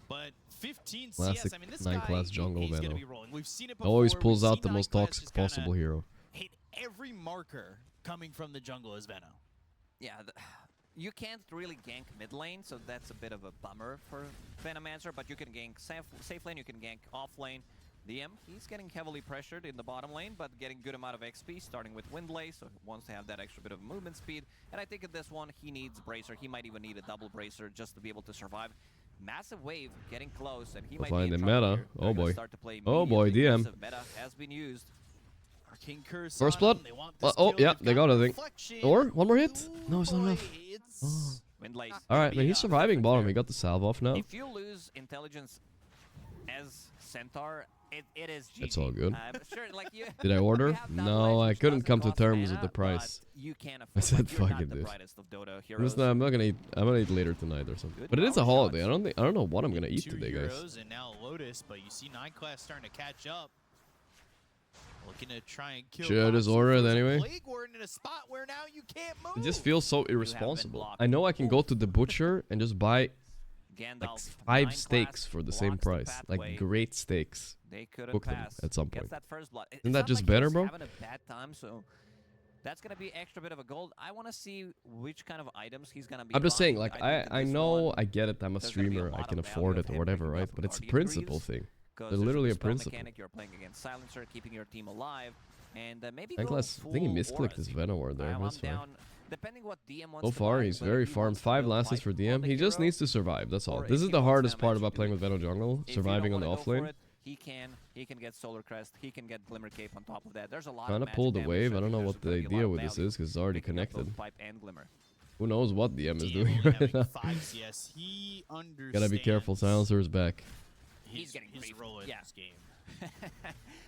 [SPEAKER 12] But 15
[SPEAKER 2] classic
[SPEAKER 12] CS, I mean, this
[SPEAKER 2] 9
[SPEAKER 12] guy,
[SPEAKER 2] class jungle
[SPEAKER 12] he's going to
[SPEAKER 2] Venom.
[SPEAKER 12] be rolling. We've seen it before.
[SPEAKER 2] Always
[SPEAKER 12] We've
[SPEAKER 2] pulls out
[SPEAKER 12] seen
[SPEAKER 2] the
[SPEAKER 12] 9
[SPEAKER 2] most
[SPEAKER 12] Class
[SPEAKER 2] toxic
[SPEAKER 12] just kinda
[SPEAKER 2] possible hero.
[SPEAKER 12] hit every marker coming from the jungle as Venom.
[SPEAKER 11] Yeah, you can't really gank mid lane, so that's a bit of a bummer for Venomancer, but you can gank safe lane, you can gank off lane. DM, he's getting heavily pressured in the bottom lane, but getting good amount of XP, starting with Windlay, so he wants to have that extra bit of movement speed. And I think in this one, he needs Bracer. He might even need a double Bracer just to be able to survive. Massive wave getting close, and he might
[SPEAKER 2] Find
[SPEAKER 11] be in
[SPEAKER 2] the
[SPEAKER 11] trouble
[SPEAKER 2] meta.
[SPEAKER 11] here.
[SPEAKER 2] Oh
[SPEAKER 11] They're gonna
[SPEAKER 2] boy.
[SPEAKER 11] start to play
[SPEAKER 2] Oh boy,
[SPEAKER 11] immediately.
[SPEAKER 2] DM.
[SPEAKER 11] Aggressive meta has been used.
[SPEAKER 12] King Curse
[SPEAKER 2] First
[SPEAKER 12] on
[SPEAKER 2] blood.
[SPEAKER 12] him. They want this
[SPEAKER 2] Oh
[SPEAKER 12] kill.
[SPEAKER 2] yeah,
[SPEAKER 12] They've
[SPEAKER 2] they got it. I think.
[SPEAKER 12] Reflection.
[SPEAKER 2] Or one more hit? No, it's not
[SPEAKER 12] Boy,
[SPEAKER 2] enough.
[SPEAKER 12] it's
[SPEAKER 11] Windlay.
[SPEAKER 2] All right, man. He's surviving bottom. He got the salve off now.
[SPEAKER 11] If you lose intelligence as Centaur, it is GG.
[SPEAKER 2] It's all good.
[SPEAKER 11] Sure, like you,
[SPEAKER 2] Did I order? No, I couldn't come to terms with the
[SPEAKER 11] but
[SPEAKER 2] price.
[SPEAKER 11] you can't
[SPEAKER 2] I
[SPEAKER 11] afford,
[SPEAKER 2] said,
[SPEAKER 11] like, you're
[SPEAKER 2] "Fuck
[SPEAKER 11] not
[SPEAKER 2] it,
[SPEAKER 11] the
[SPEAKER 2] dude."
[SPEAKER 11] brightest of Dota
[SPEAKER 2] I'm
[SPEAKER 11] heroes.
[SPEAKER 2] I'm not gonna eat. I'm gonna eat later tonight or something.
[SPEAKER 11] Good
[SPEAKER 2] But it is a
[SPEAKER 11] power
[SPEAKER 2] holiday.
[SPEAKER 11] shots.
[SPEAKER 2] I don't know what I'm gonna eat
[SPEAKER 12] 2
[SPEAKER 2] today, guys.
[SPEAKER 12] heroes and now Lotus, but you see 9 Class starting to catch up. Looking to try and kill.
[SPEAKER 2] Should I just
[SPEAKER 12] Boxer.
[SPEAKER 2] order it
[SPEAKER 12] There's a
[SPEAKER 2] anyway?
[SPEAKER 12] Plague Warden in a spot where now you can't move.
[SPEAKER 2] It just feels so irresponsible. I know I can go to the butcher and just buy like
[SPEAKER 11] Gandalf,
[SPEAKER 2] 5
[SPEAKER 11] 9
[SPEAKER 2] steaks
[SPEAKER 11] class
[SPEAKER 2] for the same
[SPEAKER 11] blocks the
[SPEAKER 2] price, like
[SPEAKER 11] pathway.
[SPEAKER 2] great steaks.
[SPEAKER 11] They couldn't
[SPEAKER 2] Cook them
[SPEAKER 11] pass.
[SPEAKER 2] at some
[SPEAKER 11] Gets
[SPEAKER 2] point.
[SPEAKER 11] that first blood.
[SPEAKER 2] Isn't that
[SPEAKER 11] felt
[SPEAKER 2] just
[SPEAKER 11] like he
[SPEAKER 2] better,
[SPEAKER 11] was
[SPEAKER 2] bro?
[SPEAKER 11] having a bad time, so That's gonna be extra bit of a gold. I want to see which kind of items he's gonna be.
[SPEAKER 2] I'm just saying,
[SPEAKER 11] buying.
[SPEAKER 2] like,
[SPEAKER 11] think
[SPEAKER 2] I
[SPEAKER 11] in this
[SPEAKER 2] know,
[SPEAKER 11] one,
[SPEAKER 2] I get it. I'm a
[SPEAKER 11] there's gonna be
[SPEAKER 2] streamer. I
[SPEAKER 11] lot
[SPEAKER 2] can
[SPEAKER 11] of
[SPEAKER 2] afford
[SPEAKER 11] value
[SPEAKER 2] it
[SPEAKER 11] of
[SPEAKER 2] or
[SPEAKER 11] him
[SPEAKER 2] whatever,
[SPEAKER 11] picking
[SPEAKER 2] right?
[SPEAKER 11] up
[SPEAKER 2] But it's a
[SPEAKER 11] Guardian
[SPEAKER 2] principle
[SPEAKER 11] Greaves,
[SPEAKER 2] thing.
[SPEAKER 11] 'cause
[SPEAKER 2] It's
[SPEAKER 11] there's
[SPEAKER 2] literally a
[SPEAKER 11] Dispel
[SPEAKER 2] principle.
[SPEAKER 11] Mechanic, you're playing against Silencer, keeping your team alive, and maybe
[SPEAKER 2] I
[SPEAKER 11] going
[SPEAKER 2] think he
[SPEAKER 11] full
[SPEAKER 2] misclicked his
[SPEAKER 11] auras.
[SPEAKER 2] Venom ward there.
[SPEAKER 11] I'm
[SPEAKER 2] That's fine.
[SPEAKER 11] down. Depending what DM wants
[SPEAKER 2] So
[SPEAKER 11] to
[SPEAKER 2] far,
[SPEAKER 11] buy,
[SPEAKER 2] he's
[SPEAKER 11] but if
[SPEAKER 2] very
[SPEAKER 11] he
[SPEAKER 2] farmed.
[SPEAKER 11] wants to
[SPEAKER 2] 5
[SPEAKER 11] build
[SPEAKER 2] lances
[SPEAKER 11] pipe
[SPEAKER 2] for
[SPEAKER 11] on
[SPEAKER 2] DM.
[SPEAKER 11] the
[SPEAKER 2] He just
[SPEAKER 11] hero,
[SPEAKER 2] needs to survive. That's all.
[SPEAKER 11] or
[SPEAKER 2] This
[SPEAKER 11] if
[SPEAKER 2] is
[SPEAKER 11] he
[SPEAKER 2] the
[SPEAKER 11] wants
[SPEAKER 2] hardest
[SPEAKER 11] to
[SPEAKER 2] part about
[SPEAKER 11] eventually
[SPEAKER 2] playing with
[SPEAKER 11] go-
[SPEAKER 2] Venom jungle,
[SPEAKER 11] if you
[SPEAKER 2] surviving
[SPEAKER 11] don't
[SPEAKER 2] on the
[SPEAKER 11] wanna go for
[SPEAKER 2] offlane.
[SPEAKER 11] it, he can get Solar Crest. He can get Glimmer Cape on top of that. There's a lot
[SPEAKER 2] Trying
[SPEAKER 11] of
[SPEAKER 2] to pull the
[SPEAKER 11] magic
[SPEAKER 2] wave.
[SPEAKER 11] damage,
[SPEAKER 2] I don't know
[SPEAKER 11] there's
[SPEAKER 2] what the
[SPEAKER 11] gonna be a lot
[SPEAKER 2] idea
[SPEAKER 11] of
[SPEAKER 2] with this
[SPEAKER 11] value
[SPEAKER 2] is because it's already
[SPEAKER 11] picking up both
[SPEAKER 2] connected.
[SPEAKER 11] Pipe and Glimmer.
[SPEAKER 2] Who knows what DM is
[SPEAKER 12] DM
[SPEAKER 2] doing
[SPEAKER 12] only
[SPEAKER 2] right
[SPEAKER 12] having
[SPEAKER 2] now?
[SPEAKER 12] 5 CS. He understands.
[SPEAKER 2] Gotta be careful. Silencer is back.
[SPEAKER 11] He's getting
[SPEAKER 12] his role in this game.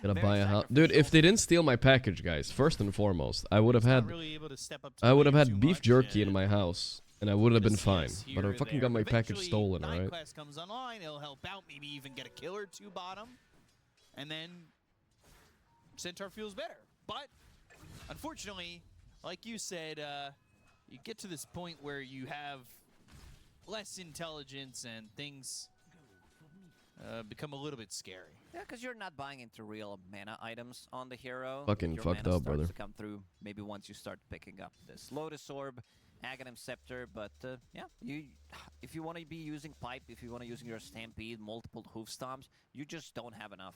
[SPEAKER 2] Gotta buy a house, dude. If they didn't steal my package, guys, first and foremost, I would have had,
[SPEAKER 12] really able to step up to
[SPEAKER 2] I would have
[SPEAKER 12] wave
[SPEAKER 2] had
[SPEAKER 12] too
[SPEAKER 2] beef
[SPEAKER 12] much,
[SPEAKER 2] jerky in
[SPEAKER 12] and
[SPEAKER 2] my house, and I would have been fine.
[SPEAKER 12] CS
[SPEAKER 2] But I
[SPEAKER 12] here or
[SPEAKER 2] fucking
[SPEAKER 12] there.
[SPEAKER 2] got my package
[SPEAKER 12] Eventually,
[SPEAKER 2] stolen, alright?
[SPEAKER 12] Quest comes online, he'll help out, maybe even get a kill or 2 bottom, and then Centaur feels better. But unfortunately, like you said, you get to this point where you have less intelligence and things become a little bit scary.
[SPEAKER 11] Yeah, because you're not buying into real mana items on the hero.
[SPEAKER 2] Fucking
[SPEAKER 11] Your
[SPEAKER 2] fucked
[SPEAKER 11] mana
[SPEAKER 2] up,
[SPEAKER 11] starts
[SPEAKER 2] brother.
[SPEAKER 11] to come through maybe once you start picking up this Lotus Orb, Aghanim Scepter, but yeah, if you want to be using Pipe, if you want to using your Stampede, multiple Hoof Stomps, you just don't have enough.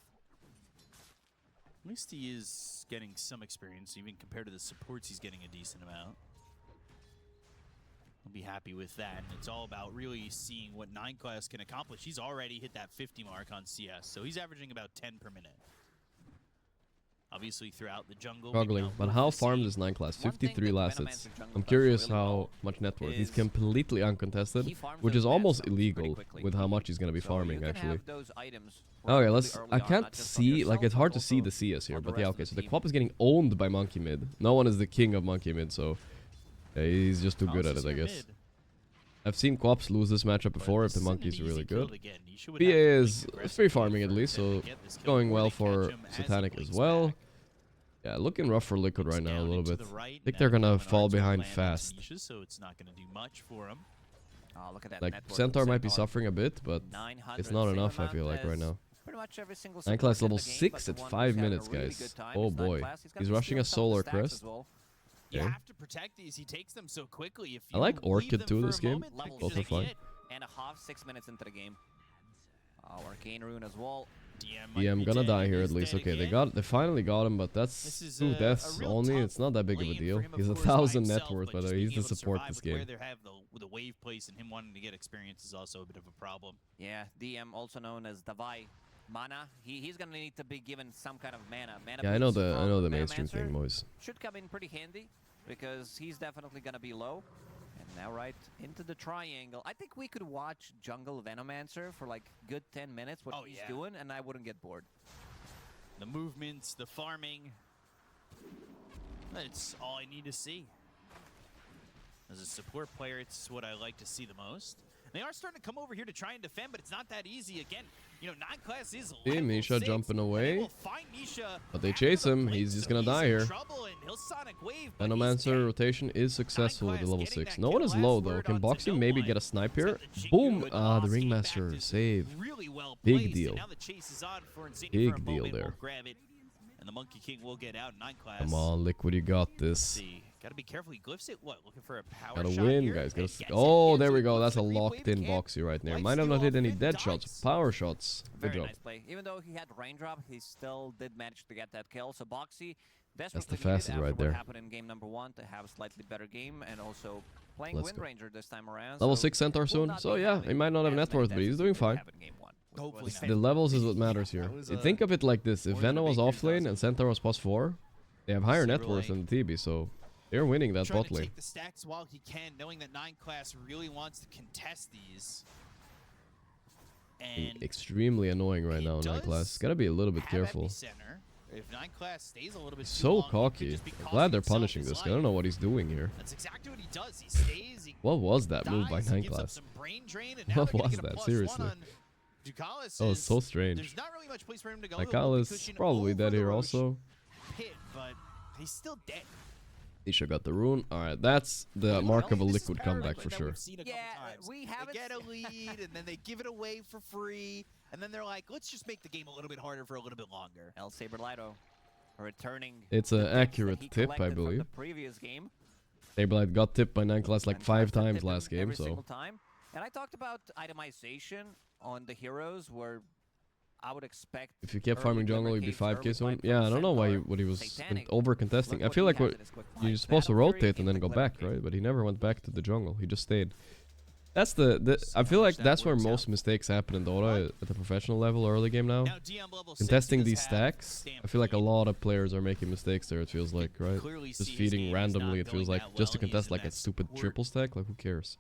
[SPEAKER 12] At least he is getting some experience, even compared to the supports, he's getting a decent amount. I'll be happy with that, and it's all about really seeing what 9 class can accomplish. He's already hit that 50 mark on CS, so he's averaging about 10 per minute. Obviously, throughout the jungle.
[SPEAKER 2] Struggling, but how farmed is 9 class? 53 last hits. I'm curious how much net worth. He's completely uncontested, which is almost illegal with how much he's gonna be farming actually. Okay, let's. I can't see, like, it's hard to see the CS here, but yeah, okay. So the Quap is getting owned by Monkey Mid. No one is the king of Monkey Mid, so yeah, he's just too good at it, I guess. I've seen Quaps lose this matchup before if the Monkey's are really good. PA is free farming at least, so it's going well for Satanic as well. Yeah, looking rough for Liquid right now a little bit. I think they're gonna fall behind fast.
[SPEAKER 12] So it's not going to do much for him.
[SPEAKER 11] Oh, look at that.
[SPEAKER 2] Like, Centaur might be suffering a bit, but it's not enough, I feel like, right now.
[SPEAKER 11] Pretty much every single
[SPEAKER 2] 9 class level 6 at 5 minutes, guys. Oh boy. He's rushing a Solar Crest.
[SPEAKER 12] You
[SPEAKER 2] Okay.
[SPEAKER 12] have to protect these. He takes them so quickly. If
[SPEAKER 2] I
[SPEAKER 12] you
[SPEAKER 2] like
[SPEAKER 12] leave
[SPEAKER 2] Orchid
[SPEAKER 12] them
[SPEAKER 2] too
[SPEAKER 12] for
[SPEAKER 2] this
[SPEAKER 12] a
[SPEAKER 2] game.
[SPEAKER 12] moment, like
[SPEAKER 2] Both are
[SPEAKER 12] they
[SPEAKER 2] fine.
[SPEAKER 12] get,
[SPEAKER 11] And a half, 6 minutes into the game. Oh, Arcane Rune as well.
[SPEAKER 2] Yeah, I'm gonna die here at least. Okay, they finally got him, but that's 2 deaths only. It's not that big of a deal. He's 1,000 net worth, by the way. He's the support this game.
[SPEAKER 12] where they have the wave place and him wanting to get experience is also a bit of a problem.
[SPEAKER 11] Yeah, DM, also known as Davai. Mana, he's gonna need to be given some kind of mana.
[SPEAKER 2] Yeah, I know
[SPEAKER 11] boost
[SPEAKER 2] the
[SPEAKER 11] from
[SPEAKER 2] mainstream
[SPEAKER 11] Venomancer
[SPEAKER 2] thing, Moise.
[SPEAKER 11] should come in pretty handy because he's definitely gonna be low. And now right into the triangle. I think we could watch Jungle Venomancer for like good 10 minutes, what he's doing, and I wouldn't get bored.
[SPEAKER 12] The movements, the farming. That's all I need to see. As a support player, it's what I like to see the most. They are starting to come over here to try and defend, but it's not that easy. Again, you know, 9 class is
[SPEAKER 2] See,
[SPEAKER 12] level
[SPEAKER 2] Misha
[SPEAKER 12] 6,
[SPEAKER 2] jumping away.
[SPEAKER 12] Misha
[SPEAKER 2] But they chase him. He's just gonna die here.
[SPEAKER 12] trouble, and he'll Sonic Wave, but
[SPEAKER 2] Venomancer rotation is successful with the level 6. No one is low though. Can Boxy maybe get a snipe here? Boom! Ah, the Ringmaster save.
[SPEAKER 12] really well
[SPEAKER 2] Big
[SPEAKER 12] placed,
[SPEAKER 2] deal.
[SPEAKER 12] and now the chase is on for Insignia for a
[SPEAKER 2] Big deal
[SPEAKER 12] moment.
[SPEAKER 2] there.
[SPEAKER 12] We'll grab it, and the Monkey King will get out in 9 class.
[SPEAKER 2] Come on, Liquid, you got this.
[SPEAKER 12] Gotta be careful. He glyphs it. What? Looking for a power
[SPEAKER 2] Gotta
[SPEAKER 12] shot
[SPEAKER 2] win,
[SPEAKER 12] here?
[SPEAKER 2] guys.
[SPEAKER 12] And
[SPEAKER 2] Gotta.
[SPEAKER 12] gets
[SPEAKER 2] Oh,
[SPEAKER 12] it.
[SPEAKER 2] there we go. That's a locked-in Boxy right there. Might have not hit any dead shots. Power shots. Good
[SPEAKER 11] Very
[SPEAKER 2] job.
[SPEAKER 11] nice play. Even though he had raindrop, he still did manage to get that kill. So Boxy
[SPEAKER 2] That's
[SPEAKER 11] desperately
[SPEAKER 2] the fastest
[SPEAKER 11] needed after
[SPEAKER 2] right there.
[SPEAKER 11] what happened in game number 1 to have a slightly better game and also playing
[SPEAKER 2] Let's
[SPEAKER 11] Wind
[SPEAKER 2] go.
[SPEAKER 11] Ranger this time around.
[SPEAKER 2] Level
[SPEAKER 11] so
[SPEAKER 2] 6 Centaur
[SPEAKER 11] will
[SPEAKER 2] soon.
[SPEAKER 11] not
[SPEAKER 2] So
[SPEAKER 11] be
[SPEAKER 2] yeah,
[SPEAKER 11] having
[SPEAKER 2] he might not have
[SPEAKER 11] as
[SPEAKER 2] net
[SPEAKER 11] many
[SPEAKER 2] worth, but
[SPEAKER 11] deaths
[SPEAKER 2] he's
[SPEAKER 11] as
[SPEAKER 2] doing
[SPEAKER 11] he did
[SPEAKER 2] fine.
[SPEAKER 11] have in game 1.
[SPEAKER 12] Hopefully
[SPEAKER 2] It's the levels is what matters here. Think of it like this: if Veno was off lane and Centaur was +4, they have higher net worth than the TB, so they're winning that
[SPEAKER 12] Trying
[SPEAKER 2] bot
[SPEAKER 12] to
[SPEAKER 2] lane.
[SPEAKER 12] take the stacks while he can, knowing that 9 class really wants to contest these. And
[SPEAKER 2] Extremely annoying right now, 9 class. Gotta be a little bit careful.
[SPEAKER 12] Epicenter. If 9 class stays a little bit too
[SPEAKER 2] So
[SPEAKER 12] long, he could
[SPEAKER 2] cocky.
[SPEAKER 12] just be
[SPEAKER 2] I'm
[SPEAKER 12] costing
[SPEAKER 2] glad they're
[SPEAKER 12] himself
[SPEAKER 2] punishing
[SPEAKER 12] his
[SPEAKER 2] this. I
[SPEAKER 12] life.
[SPEAKER 2] don't know what he's doing here.
[SPEAKER 12] That's exactly what he does. He stays. He
[SPEAKER 2] What was that move by
[SPEAKER 12] dies,
[SPEAKER 2] 9
[SPEAKER 12] he gives up
[SPEAKER 2] class?
[SPEAKER 12] some brain drain, and now
[SPEAKER 2] What
[SPEAKER 12] they're gonna
[SPEAKER 2] was
[SPEAKER 12] get a
[SPEAKER 2] that?
[SPEAKER 12] +1
[SPEAKER 2] Seriously.
[SPEAKER 12] on Ducalis.
[SPEAKER 2] That was so
[SPEAKER 12] There's
[SPEAKER 2] strange.
[SPEAKER 12] not really much place for him to go.
[SPEAKER 2] Ducalis probably dead here also.
[SPEAKER 12] Pit, but he's still dead.
[SPEAKER 2] Nisha got the rune. Alright, that's the mark of a Liquid comeback for sure.
[SPEAKER 12] We get a lead, and then they give it away for free, and then they're like, let's just make the game a little bit harder for a little bit longer.
[SPEAKER 11] El Saber Lido. returning.
[SPEAKER 2] It's an accurate tip, I believe.
[SPEAKER 11] The previous game.
[SPEAKER 2] Saberlight got tipped by 9class like 5 times last game,
[SPEAKER 11] every
[SPEAKER 2] so.
[SPEAKER 11] Single time. And I talked about itemization on the heroes, where I would expect.
[SPEAKER 2] If you kept farming jungle, you'd be 5k soon. Yeah, I don't know why what he was over contesting. I feel like you're supposed to rotate and then go back, right? But he never went back to the jungle. He just stayed. That's I feel like that's where most mistakes happen in Dota at the professional level, early game now. Contesting these stacks, I feel like a lot of players are making mistakes there, it feels like, right? Just feeding randomly, it feels like, just to contest like a stupid triple stack, like who cares?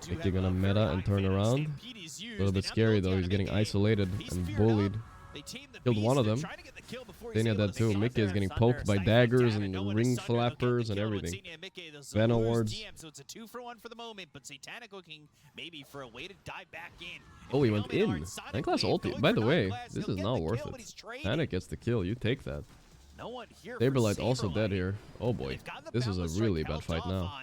[SPEAKER 2] Like you're gonna meta and turn around. A little bit scary though, he's getting isolated and bullied. Killed one of them. Then had that too. Mickey is getting poked by daggers and ring flappers and everything. Venom wards.
[SPEAKER 12] So it's a 2-for-1 for the moment, but Satanic looking maybe for a way to dive back in.
[SPEAKER 2] Oh, he went in. 9class ulti. By the way, this is not worth it. Satanic gets the kill. You take that. Saberlight also dead here. Oh boy. This is a really bad fight now.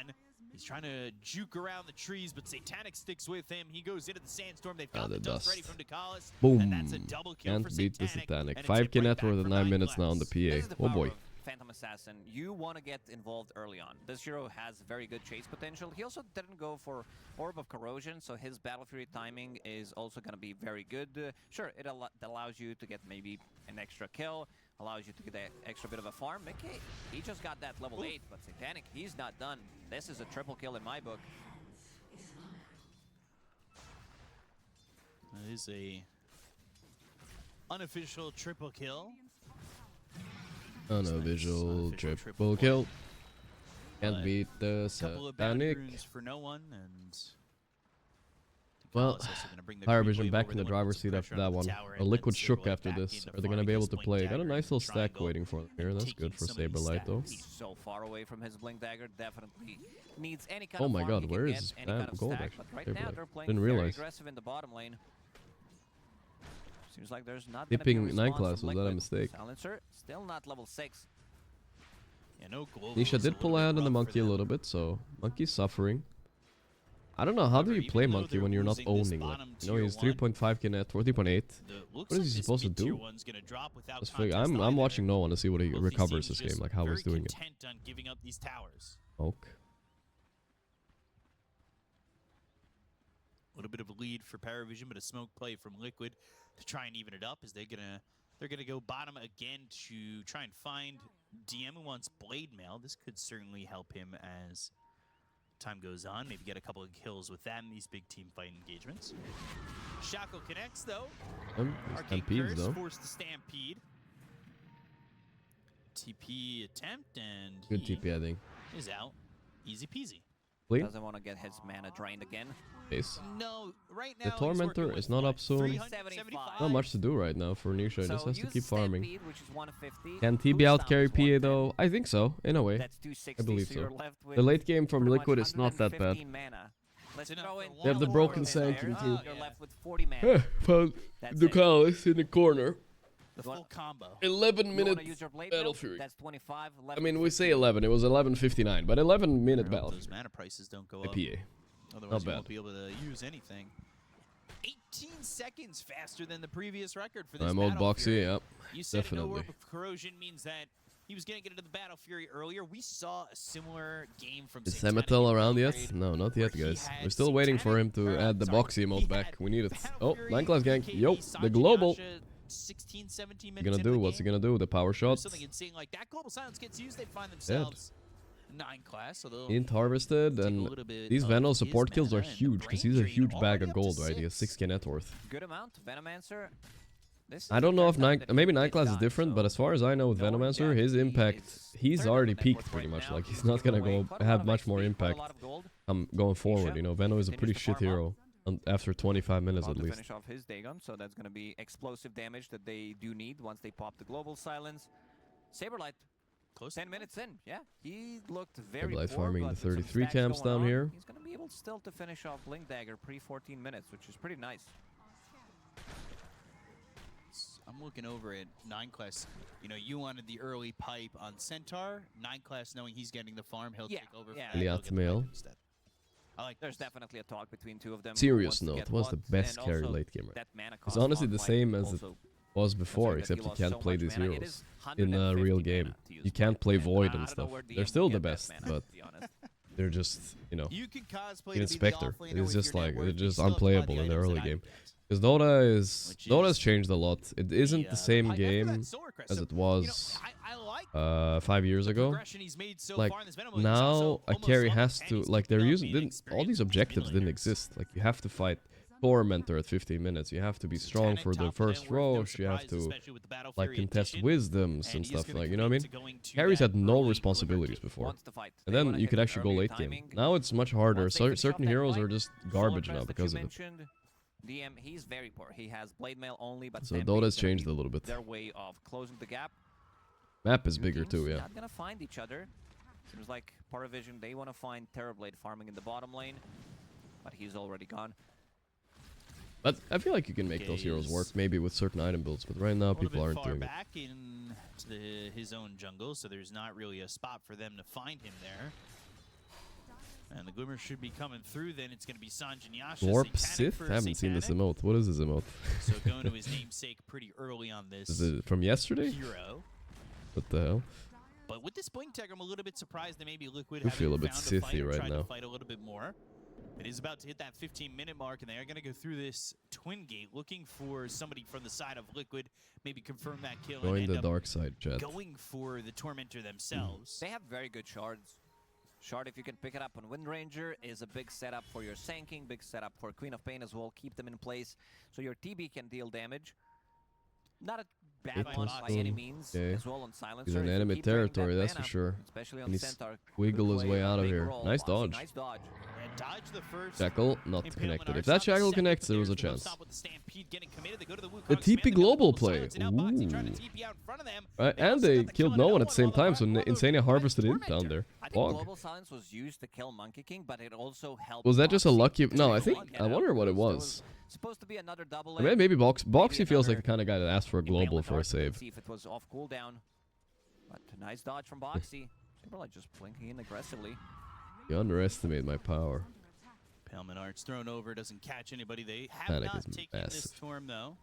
[SPEAKER 12] He's trying to juke around the trees, but Satanic sticks with him. He goes into the sandstorm. They've got the dust ready from Dakalis.
[SPEAKER 2] Boom.
[SPEAKER 12] And that's a double kill
[SPEAKER 2] Can't
[SPEAKER 12] for
[SPEAKER 2] beat the
[SPEAKER 12] Satanic.
[SPEAKER 2] Satanic. 5k net worth at 9 minutes now on the PA. Oh boy.
[SPEAKER 11] Phantom Assassin, you want to get involved early on. This hero has very good chase potential. He also didn't go for Orb of Corrosion, so his Battle Fury timing is also going to be very good. Sure, it allows you to get maybe an extra kill, allows you to get an extra bit of a farm. Mickey, he just got that level 8, but Satanic, he's not done. This is a triple kill in my book.
[SPEAKER 12] That is a unofficial triple kill.
[SPEAKER 2] Unofficial triple kill. Can't beat the Satanic.
[SPEAKER 12] For no one, and
[SPEAKER 2] well, Paravision back in the driver's seat after that one. A Liquid shook after this. Are they going to be able to play? Got a nice little stack waiting for them here. That's good for Saberlight though.
[SPEAKER 11] He's so far away from his Blink Dagger, definitely needs any kind
[SPEAKER 2] oh
[SPEAKER 11] of
[SPEAKER 2] my
[SPEAKER 11] farm
[SPEAKER 2] god, where is gold
[SPEAKER 11] stack,
[SPEAKER 2] actually?
[SPEAKER 11] Right now they're playing
[SPEAKER 2] Didn't
[SPEAKER 11] very
[SPEAKER 2] realize.
[SPEAKER 11] aggressive in the bottom lane. Seems like there's not
[SPEAKER 2] Tipping 9class, was that a mistake?
[SPEAKER 11] Silencer, still not level 6.
[SPEAKER 12] Yeah, no
[SPEAKER 2] Nisha did pull out on the Monkey a little bit, so Monkey's suffering. I don't know, how do you play Monkey when you're not owning? Like, you know, he's 3.5k net, 3.8. What is he supposed to do? I'm watching no one to see what he recovers this game, like how he's doing it. Oak.
[SPEAKER 12] A little bit of a lead for Paravision, but a smoke play from Liquid to try and even it up. Is they're gonna go bottom again to try and find DM, who wants Blade Mail. This could certainly help him as time goes on. Maybe get a couple of kills with that in these big team fight engagements. Shackle connects though. Arcane Curse forced the stampede. TP attempt and
[SPEAKER 2] good TP, I think.
[SPEAKER 12] Is out. Easy peasy.
[SPEAKER 2] Please?
[SPEAKER 11] Doesn't want to get his mana drained again.
[SPEAKER 2] Base.
[SPEAKER 12] No, right now
[SPEAKER 2] the Tormentor is not up soon. Not much to do right now for Nisha. He just has to keep farming.
[SPEAKER 11] Stampede, which is 150.
[SPEAKER 2] Can TB out carry PA though? I think so, in a way.
[SPEAKER 11] That's 260,
[SPEAKER 2] I believe
[SPEAKER 11] so.
[SPEAKER 2] The late game from Liquid is not that bad. They have the broken Sanction too.
[SPEAKER 11] You're left with 40 mana.
[SPEAKER 2] Found Dakalis in the corner.
[SPEAKER 12] The full combo.
[SPEAKER 2] 11 minute Battle Fury.
[SPEAKER 11] That's 25.
[SPEAKER 2] I mean, we say 11. It was 11:59, but 11-minute Battle Fury.
[SPEAKER 12] Those mana prices don't go up.
[SPEAKER 2] PA.
[SPEAKER 12] Otherwise, you won't be able to use anything. 18 seconds faster than the previous record for this
[SPEAKER 2] I'm old Boxy, yep.
[SPEAKER 12] You said
[SPEAKER 2] Definitely.
[SPEAKER 12] Corrosion means that he was going to get into the Battle Fury earlier. We saw a similar game from
[SPEAKER 2] Is Semitel around yet? No, not yet, guys. We're still waiting for him to add the Boxy emote back. We need it. Oh, 9class gank. Yo, the global.
[SPEAKER 12] 16, 17
[SPEAKER 2] What's he gonna do? What's he gonna do? The power shot?
[SPEAKER 12] Something insane like that. Global silence gets used. They find themselves 9class. So
[SPEAKER 2] Int harvested, and these Venom support kills are huge because he's a huge bag of gold, right? He has 6k net worth.
[SPEAKER 11] Good amount. Venomancer.
[SPEAKER 2] I don't know if maybe 9class is different, but as far as I know with Venomancer, his impact, he's already peaked pretty much. Like he's not gonna go have much more impact going forward. You know, Venom is a pretty shit hero. After 25 minutes at least.
[SPEAKER 11] Finish off his Dagon, so that's going to be explosive damage that they do need once they pop the global silence. Saberlight, 10 minutes in, yeah, he looked very
[SPEAKER 2] Saberlight
[SPEAKER 11] poor,
[SPEAKER 2] farming the
[SPEAKER 11] but with some
[SPEAKER 2] 33
[SPEAKER 11] stacks
[SPEAKER 2] camps
[SPEAKER 11] going
[SPEAKER 2] down
[SPEAKER 11] on,
[SPEAKER 2] here.
[SPEAKER 11] He's going to be able still to finish off Blink Dagger pre-14 minutes, which is pretty nice.
[SPEAKER 12] I'm looking over at 9class. You know, you wanted the early pipe on Centaur. 9class, knowing he's getting the farm, he'll take over.
[SPEAKER 2] Eliat Mail.
[SPEAKER 11] There's definitely a talk between two of them.
[SPEAKER 2] Serious note, was the best carry late game right? It's honestly the same as was before, except you can't play these heroes in a real game. You can't play Void and stuff. They're still the best, but they're just, you know, Inspector. It's just like, they're just unplayable in the early game. Because Dota's changed a lot. It isn't the same game as it was 5 years ago. Like, now a carry has to, like, they're using, all these objectives didn't exist. Like, you have to fight Tormentor at 15 minutes. You have to be strong for the first Roche. You have to, like, contest wisdoms and stuff, like, you know what I mean? Carries had no responsibilities before. And then you could actually go late game. Now it's much harder. So certain heroes are just garbage now because of it.
[SPEAKER 11] DM, he's very poor. He has blade mail only, but
[SPEAKER 2] So Dota's changed a little bit.
[SPEAKER 11] Their way of closing the gap.
[SPEAKER 2] Map is bigger too, yeah.
[SPEAKER 11] Not gonna find each other. Seems like Paravision, they want to find Terrorblade farming in the bottom lane, but he's already gone.
[SPEAKER 2] But I feel like you can make those heroes work, maybe with certain item builds, but right now people aren't doing it.
[SPEAKER 12] Back into his own jungle, so there's not really a spot for them to find him there. And the Glimmer should be coming through, then it's going to be Sanj and Yasha.
[SPEAKER 2] Warp Sith? I haven't seen this emote. What is this emote?
[SPEAKER 12] So going to his namesake pretty early on this.
[SPEAKER 2] Is it from yesterday?
[SPEAKER 12] Hero.
[SPEAKER 2] What the hell?
[SPEAKER 12] But with this Blink Tag, I'm a little bit surprised that maybe Liquid
[SPEAKER 2] I feel a bit
[SPEAKER 12] found
[SPEAKER 2] Sithy right now.
[SPEAKER 12] To fight a little bit more. It is about to hit that 15-minute mark, and they are going to go through this twin gate, looking for somebody from the side of Liquid, maybe confirm that kill.
[SPEAKER 2] Going
[SPEAKER 12] and
[SPEAKER 2] the dark side, chat.
[SPEAKER 12] Going for the Tormentor themselves.
[SPEAKER 11] They have very good shards. Shard, if you can pick it up on Wind Ranger, is a big setup for your Sanking, big setup for Queen of Pain as well. Keep them in place so your TB can deal damage. Not a bad one by any means, as well on Silencer.
[SPEAKER 2] He's in enemy territory, that's for sure. And he's wiggle his way out of here. Nice dodge. Shackle not connected. If that Shackle connects, there was a chance. The TP global play. Ooh. Right, and they killed no one at the same time, so Insania harvested in down there.
[SPEAKER 11] Global Silence was used to kill Monkey King, but it also helped.
[SPEAKER 2] Was that just a lucky? No, I wonder what it was.
[SPEAKER 11] Supposed to be another double.
[SPEAKER 2] I mean, maybe Boxy feels like the kind of guy that asks for a global for a save.
[SPEAKER 11] See if it was off cooldown. But a nice dodge from Boxy. Saberlight just blinking in aggressively.
[SPEAKER 2] You underestimate my power.
[SPEAKER 12] Pelman Arts thrown over, doesn't catch anybody. They have
[SPEAKER 2] Panic
[SPEAKER 12] not
[SPEAKER 2] is
[SPEAKER 12] taken
[SPEAKER 2] massive.
[SPEAKER 12] this Storm, though.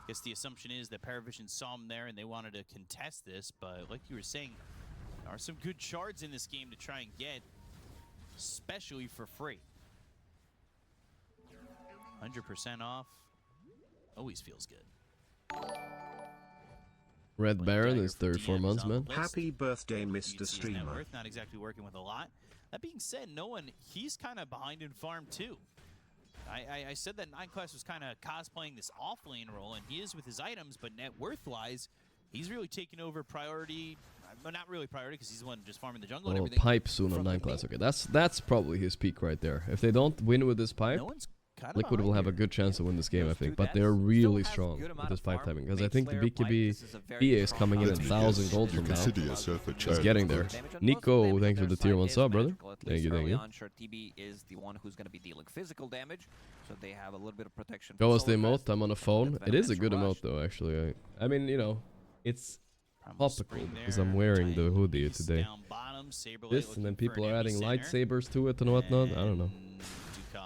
[SPEAKER 12] Guess the assumption is that Paravision saw him there and they wanted to contest this, but like you were saying, there are some good shards in this game to try and get, especially for free. 100% off. Always feels good.
[SPEAKER 2] Red Baron is 34 months, man.
[SPEAKER 13] Happy birthday, Mr. Streamer.
[SPEAKER 12] Not exactly working with a lot. That being said, no one, he's kind of behind in farm too. I said that 9Class was kind of cosplaying this off-lane role, and he is with his items, but net worth-wise, he's really taking over priority. Well, not really priority, because he's the one just farming the jungle and everything.
[SPEAKER 2] Pipe soon on 9Class. Okay, that's probably his peak right there. If they don't win with this pipe, Liquid will have a good chance to win this game, I think. But they're really strong with this pipe timing, because I think the BKB EA is coming in at 1,000 gold from now. Just getting there. Nico, thanks for the tier 1 sub, brother. Thank you, thank you.
[SPEAKER 11] TB is the one who's going to be dealing physical damage, so they have a little bit of protection.
[SPEAKER 2] Show us the emote. I'm on a phone. It is a good emote, though, actually. I mean, you know, it's topical because I'm wearing the hoodie today. This, and then people are adding lightsabers to it and whatnot. I don't know.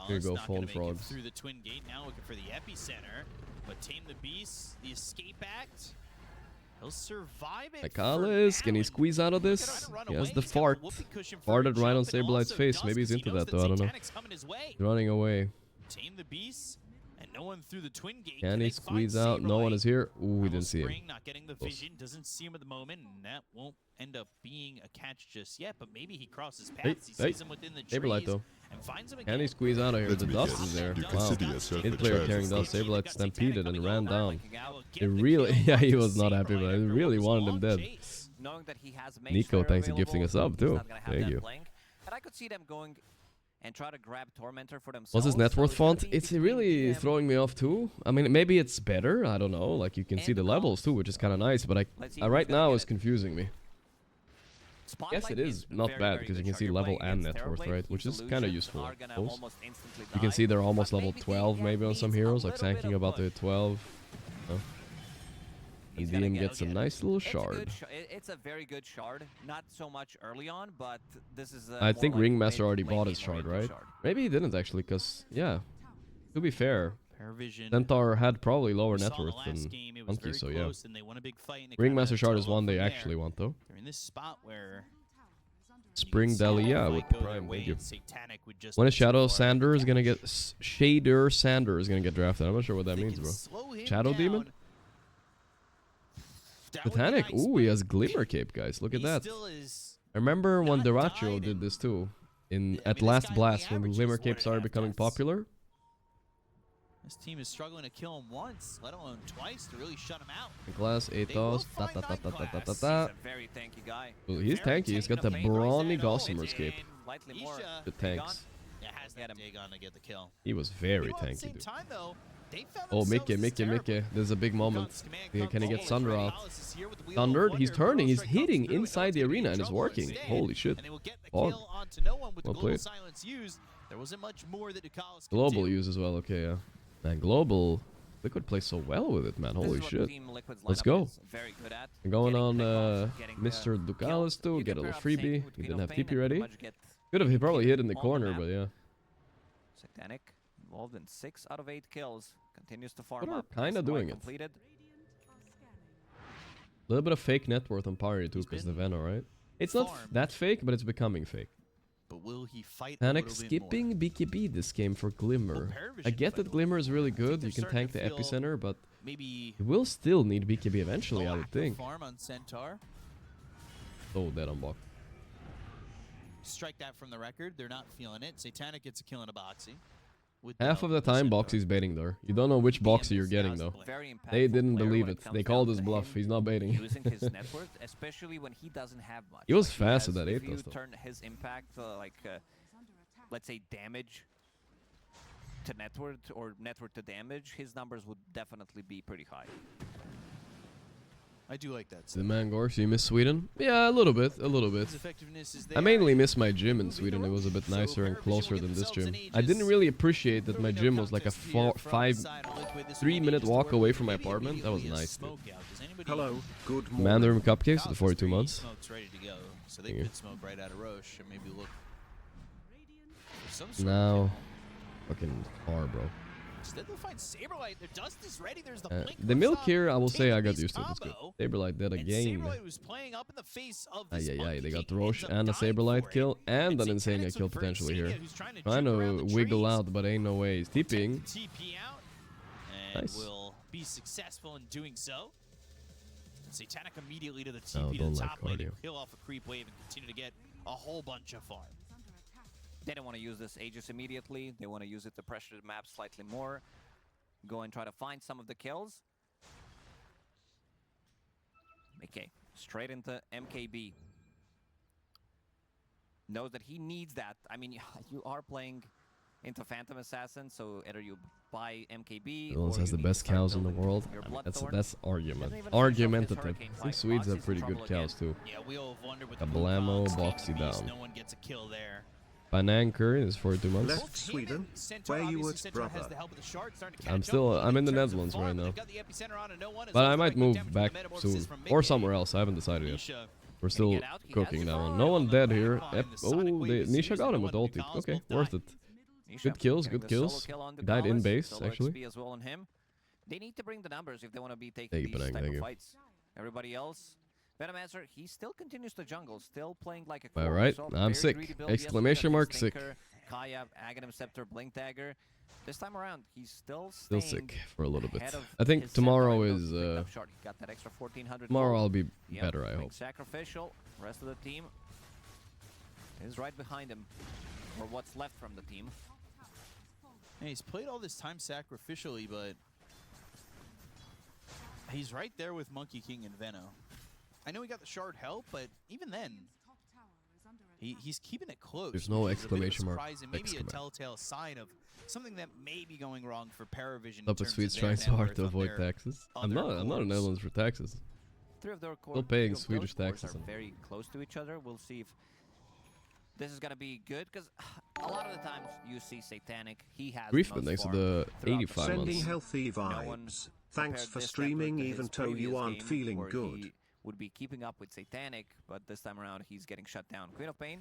[SPEAKER 2] Here you go, phone frogs.
[SPEAKER 12] Through the twin gate, now looking for the epicenter, but Tame the Beast, the escape act. He'll survive it.
[SPEAKER 2] Akalis, can he squeeze out of this? He has the fart. Farted right on Saberlight's face. Maybe he's into that though, I don't know. He's running away.
[SPEAKER 12] Tame the Beast, and no one through the twin gate.
[SPEAKER 2] Can he squeeze out? No one is here. Ooh, we didn't see him.
[SPEAKER 12] Not getting the vision, doesn't see him at the moment, and that won't end up being a catch just yet, but maybe he crosses paths. He sees him within the trees.
[SPEAKER 2] Saberlight though.
[SPEAKER 12] And finds him again.
[SPEAKER 2] Can he squeeze out of here? The dust is there. Wow. In-player carrying dust. Saberlight stampeded and ran down. It really, yeah, he was not happy, but I really wanted him dead. Nico, thanks for gifting us up too. Thank you.
[SPEAKER 11] And I could see them going and try to grab Tormentor for themselves.
[SPEAKER 2] What's his net worth font? It's really throwing me off too. I mean, maybe it's better. I don't know. Like you can see the levels too, which is kind of nice. But right now it's confusing me. Yes, it is not bad because you can see level and net worth, right? Which is kind of useful, I suppose. You can see they're almost level 12 maybe on some heroes, like Sanking about the 12. EDM gets a nice little shard.
[SPEAKER 11] It's a very good shard. Not so much early on, but this is
[SPEAKER 2] I think Ringmaster already bought his shard, right? Maybe he didn't actually, because, yeah. To be fair,
[SPEAKER 10] Paravision.
[SPEAKER 2] Centaur had probably lower
[SPEAKER 10] We
[SPEAKER 2] net
[SPEAKER 10] saw in the
[SPEAKER 2] worth
[SPEAKER 10] last
[SPEAKER 2] than
[SPEAKER 10] game, it was
[SPEAKER 2] Monkey,
[SPEAKER 10] very
[SPEAKER 2] so yeah.
[SPEAKER 10] close, and they won a big fight, and it
[SPEAKER 2] Ringmaster
[SPEAKER 10] kinda
[SPEAKER 2] Shard
[SPEAKER 10] took
[SPEAKER 2] is
[SPEAKER 10] off
[SPEAKER 2] one they
[SPEAKER 10] from there.
[SPEAKER 2] actually want, though.
[SPEAKER 10] They're in this spot where
[SPEAKER 2] Spring Deli, yeah, with
[SPEAKER 10] go their
[SPEAKER 2] Prime,
[SPEAKER 10] way
[SPEAKER 2] thank you.
[SPEAKER 10] and Satanic would just
[SPEAKER 2] When is
[SPEAKER 10] be too
[SPEAKER 2] Shadow
[SPEAKER 10] far.
[SPEAKER 2] Sander is gonna get Shader Sander is gonna get drafted? I'm not sure what that means, bro.
[SPEAKER 10] slow him
[SPEAKER 2] Shadow
[SPEAKER 10] down.
[SPEAKER 2] Demon? Satanic? Ooh, he has Glimmer Cape, guys. Look at that.
[SPEAKER 10] Still is
[SPEAKER 2] I remember when Deracho did this too. At Last Blast, when the Glimmer Cape started becoming popular.
[SPEAKER 10] This team is struggling to kill him once, let alone twice, to really shut him out.
[SPEAKER 2] Class Atos.
[SPEAKER 11] Very tanky guy.
[SPEAKER 2] Well, he's tanky. He's got the brawny Gossamer's Cape.
[SPEAKER 11] Slightly more.
[SPEAKER 2] The tanks.
[SPEAKER 10] Yeah, has that Dagon to get the kill.
[SPEAKER 2] He was very
[SPEAKER 10] Meanwhile, at the
[SPEAKER 2] tanky,
[SPEAKER 10] same
[SPEAKER 2] dude.
[SPEAKER 10] time, though, they found
[SPEAKER 2] Oh,
[SPEAKER 10] themselves
[SPEAKER 2] Mickey. There's a big moment. Can he get Thunder out?
[SPEAKER 10] Palace is here with the Wheel of
[SPEAKER 2] Thundered.
[SPEAKER 10] Wonder.
[SPEAKER 2] He's turning. He's
[SPEAKER 10] Burrow strike
[SPEAKER 2] hitting
[SPEAKER 10] comes through,
[SPEAKER 2] inside the
[SPEAKER 10] and
[SPEAKER 2] arena and
[SPEAKER 10] it's
[SPEAKER 2] it's
[SPEAKER 10] gonna be
[SPEAKER 2] working.
[SPEAKER 10] trouble
[SPEAKER 2] Holy shit.
[SPEAKER 10] And they will get the
[SPEAKER 2] Fog.
[SPEAKER 10] kill onto no one with
[SPEAKER 2] Well
[SPEAKER 10] the global
[SPEAKER 2] played.
[SPEAKER 10] silence used. There wasn't much more that Ducalis could
[SPEAKER 2] Global
[SPEAKER 10] do.
[SPEAKER 2] use as well. Okay, yeah. Man, Global. Liquid plays so well with it, man. Holy shit. Let's go. And going on Mr. Ducalis too. Get a little freebie. He didn't have TP ready. Could have probably hit in the corner, but yeah.
[SPEAKER 11] Satanic involved in 6 out of 8 kills. Continues to farm
[SPEAKER 2] But are
[SPEAKER 11] up.
[SPEAKER 2] kinda doing it.
[SPEAKER 11] Completed.
[SPEAKER 2] A little bit of fake net worth on Pari too, because the Venom, right? It's not that fake, but it's becoming fake.
[SPEAKER 10] But will he fight
[SPEAKER 2] Panic
[SPEAKER 10] a little bit more?
[SPEAKER 2] skipping BKB this game for Glimmer. I get that Glimmer is really good. You can tank the epicenter, but
[SPEAKER 10] maybe
[SPEAKER 2] you will still need BKB eventually, I would think.
[SPEAKER 10] farm on Centaur.
[SPEAKER 2] Oh, dead on block.
[SPEAKER 10] Strike that from the record. They're not feeling it. Satanic gets a kill in a boxy.
[SPEAKER 2] Half of the time, Boxy's baiting there. You don't know which Boxy you're getting, though. They didn't believe it. They called his bluff. He's not baiting.
[SPEAKER 11] Using his net worth, especially when he doesn't have much.
[SPEAKER 2] He was
[SPEAKER 11] Like,
[SPEAKER 2] fast
[SPEAKER 11] has-
[SPEAKER 2] at that
[SPEAKER 11] if
[SPEAKER 2] 8
[SPEAKER 11] you
[SPEAKER 2] though.
[SPEAKER 11] turn his impact, let's say damage to net worth or net worth to damage, his numbers would definitely be pretty high.
[SPEAKER 10] I do like that.
[SPEAKER 2] The man Gorgc, you miss Sweden? Yeah, a little bit, a little bit.
[SPEAKER 10] His effectiveness is
[SPEAKER 2] I
[SPEAKER 10] there.
[SPEAKER 2] mainly miss my gym in Sweden. It was a bit nicer and closer than this gym. I didn't really appreciate that my gym was like a 3-minute walk away from my apartment. That was nice, dude.
[SPEAKER 13] Hello, good morning.
[SPEAKER 2] Mandarin Cupcakes for the 42 months.
[SPEAKER 10] Smoke's ready to go, so they
[SPEAKER 2] Thank you.
[SPEAKER 10] could smoke right out of Roche and maybe look for some sort of
[SPEAKER 2] Now, fucking far, bro.
[SPEAKER 10] Instead they'll find Saberlight. Their dust is ready. There's the blink
[SPEAKER 2] The milk
[SPEAKER 10] comes
[SPEAKER 2] here, I will
[SPEAKER 10] up,
[SPEAKER 2] say I
[SPEAKER 10] takes
[SPEAKER 2] got
[SPEAKER 10] this
[SPEAKER 2] used to it. It's good.
[SPEAKER 10] combo,
[SPEAKER 2] Saberlight dead
[SPEAKER 10] and
[SPEAKER 2] again.
[SPEAKER 10] Saberlight was playing up in the face of this
[SPEAKER 2] They
[SPEAKER 10] Monkey
[SPEAKER 2] got
[SPEAKER 10] King,
[SPEAKER 2] Roche
[SPEAKER 10] ends up
[SPEAKER 2] and a
[SPEAKER 10] dying
[SPEAKER 2] Saberlight
[SPEAKER 10] for it.
[SPEAKER 2] kill and an
[SPEAKER 10] And
[SPEAKER 2] Insania
[SPEAKER 10] Satanix
[SPEAKER 2] kill
[SPEAKER 10] with
[SPEAKER 2] potentially here.
[SPEAKER 10] Insania, who's trying to
[SPEAKER 2] Trying
[SPEAKER 10] jump around
[SPEAKER 2] to
[SPEAKER 10] the
[SPEAKER 2] wiggle
[SPEAKER 10] trees.
[SPEAKER 2] out, but ain't no way. He's TPing.
[SPEAKER 10] TP out and
[SPEAKER 2] Nice.
[SPEAKER 10] will be successful in doing so. And Satanic immediately to the
[SPEAKER 2] Oh,
[SPEAKER 10] TP to
[SPEAKER 2] don't
[SPEAKER 10] the
[SPEAKER 2] like
[SPEAKER 10] top lane,
[SPEAKER 2] cardio.
[SPEAKER 10] peel off a creep wave and continue to get a whole bunch of farm.
[SPEAKER 11] They don't want to use this Aegis immediately. They want to use it to pressure the map slightly more. Go and try to find some of the kills. Okay, straight into MKB. Knows that he needs that. I mean, you are playing into Phantom Assassin, so either you buy MKB
[SPEAKER 2] Villains
[SPEAKER 11] or
[SPEAKER 2] has
[SPEAKER 11] you
[SPEAKER 2] the
[SPEAKER 11] need to
[SPEAKER 2] best
[SPEAKER 11] start
[SPEAKER 2] cows in the
[SPEAKER 11] building
[SPEAKER 2] world.
[SPEAKER 11] your
[SPEAKER 2] I mean,
[SPEAKER 11] Bloodthorn.
[SPEAKER 2] that's argument.
[SPEAKER 11] Doesn't even finish off his
[SPEAKER 2] Argumentative.
[SPEAKER 11] Hurricane
[SPEAKER 2] I think
[SPEAKER 11] fight.
[SPEAKER 2] Swedes have
[SPEAKER 11] Boxy's
[SPEAKER 2] pretty
[SPEAKER 11] trouble
[SPEAKER 2] good
[SPEAKER 11] again.
[SPEAKER 2] cows too.
[SPEAKER 10] Yeah, Wheel of Wonder with
[SPEAKER 2] A
[SPEAKER 10] the
[SPEAKER 2] Blamo,
[SPEAKER 10] Wukong,
[SPEAKER 2] Boxy
[SPEAKER 10] Steel Beast,
[SPEAKER 2] down.
[SPEAKER 10] No one gets a kill there.
[SPEAKER 2] Bananker is 42 months.
[SPEAKER 13] Left Sweden, where you at, brother?
[SPEAKER 2] I'm in the Netherlands right now. But I might move back soon. Or somewhere else. I haven't decided yet. We're still cooking that one. No one dead here. Nisha got him with ulti. Okay, worth it. Good kills, good kills. He died in base, actually.
[SPEAKER 11] As well on him. They need to bring the numbers if they want to be taking
[SPEAKER 2] Thank you,
[SPEAKER 11] these
[SPEAKER 2] Penang,
[SPEAKER 11] type
[SPEAKER 2] thank
[SPEAKER 11] of
[SPEAKER 2] you.
[SPEAKER 11] fights. Everybody else, Venomancer, he still continues to jungle, still playing like a
[SPEAKER 2] All
[SPEAKER 11] core.
[SPEAKER 2] right,
[SPEAKER 11] So
[SPEAKER 2] I'm
[SPEAKER 11] very
[SPEAKER 2] sick.
[SPEAKER 11] greedy build
[SPEAKER 2] Exclamation
[SPEAKER 11] yesterday,
[SPEAKER 2] mark,
[SPEAKER 11] got
[SPEAKER 2] sick.
[SPEAKER 11] Stinker, Kaya, Aghanim Scepter, Blink Dagger. This time around, he's still
[SPEAKER 2] Still
[SPEAKER 11] staying
[SPEAKER 2] sick for a little bit.
[SPEAKER 11] ahead of
[SPEAKER 2] I think
[SPEAKER 11] his
[SPEAKER 2] tomorrow
[SPEAKER 11] center and
[SPEAKER 2] is.
[SPEAKER 11] built up short. He got that extra 1400
[SPEAKER 2] Tomorrow
[SPEAKER 11] gold.
[SPEAKER 2] I'll be
[SPEAKER 11] Yep,
[SPEAKER 2] better, I
[SPEAKER 11] Blink
[SPEAKER 2] hope.
[SPEAKER 11] Sacrificial, rest of the team is right behind him, or what's left from the team.
[SPEAKER 10] Yeah, he's played all this time sacrificially, but he's right there with Monkey King and Veno. I know he got the shard help, but even then, he's keeping it close.
[SPEAKER 2] There's no
[SPEAKER 10] which is a bit of a
[SPEAKER 2] exclamation mark,
[SPEAKER 10] surprise and maybe a
[SPEAKER 2] exclamation.
[SPEAKER 10] telltale sign of something that may be going wrong for Paravision.
[SPEAKER 2] Up with Swedes trying so hard to avoid taxes. I'm not in the Netherlands for taxes.
[SPEAKER 11] Three of their core,
[SPEAKER 2] Still paying
[SPEAKER 11] three of those
[SPEAKER 2] Swedish
[SPEAKER 11] cores
[SPEAKER 2] taxes.
[SPEAKER 11] are very close to each other. We'll see if this is gonna be good, because a lot of the times you see Satanic, he has
[SPEAKER 2] Grief,
[SPEAKER 11] the
[SPEAKER 2] but
[SPEAKER 11] most
[SPEAKER 2] thanks to
[SPEAKER 11] farm
[SPEAKER 2] the
[SPEAKER 11] throughout
[SPEAKER 2] 85
[SPEAKER 13] Sending
[SPEAKER 2] months.
[SPEAKER 13] healthy
[SPEAKER 11] No one
[SPEAKER 13] vibes. Thanks
[SPEAKER 11] compared
[SPEAKER 13] for
[SPEAKER 11] this
[SPEAKER 13] streaming
[SPEAKER 11] network to
[SPEAKER 13] even
[SPEAKER 11] his
[SPEAKER 13] though you
[SPEAKER 11] previous
[SPEAKER 13] aren't
[SPEAKER 11] game,
[SPEAKER 13] feeling
[SPEAKER 11] where
[SPEAKER 13] good.
[SPEAKER 11] He would be keeping up with Satanic, but this time around he's getting shut down. Queen of Pain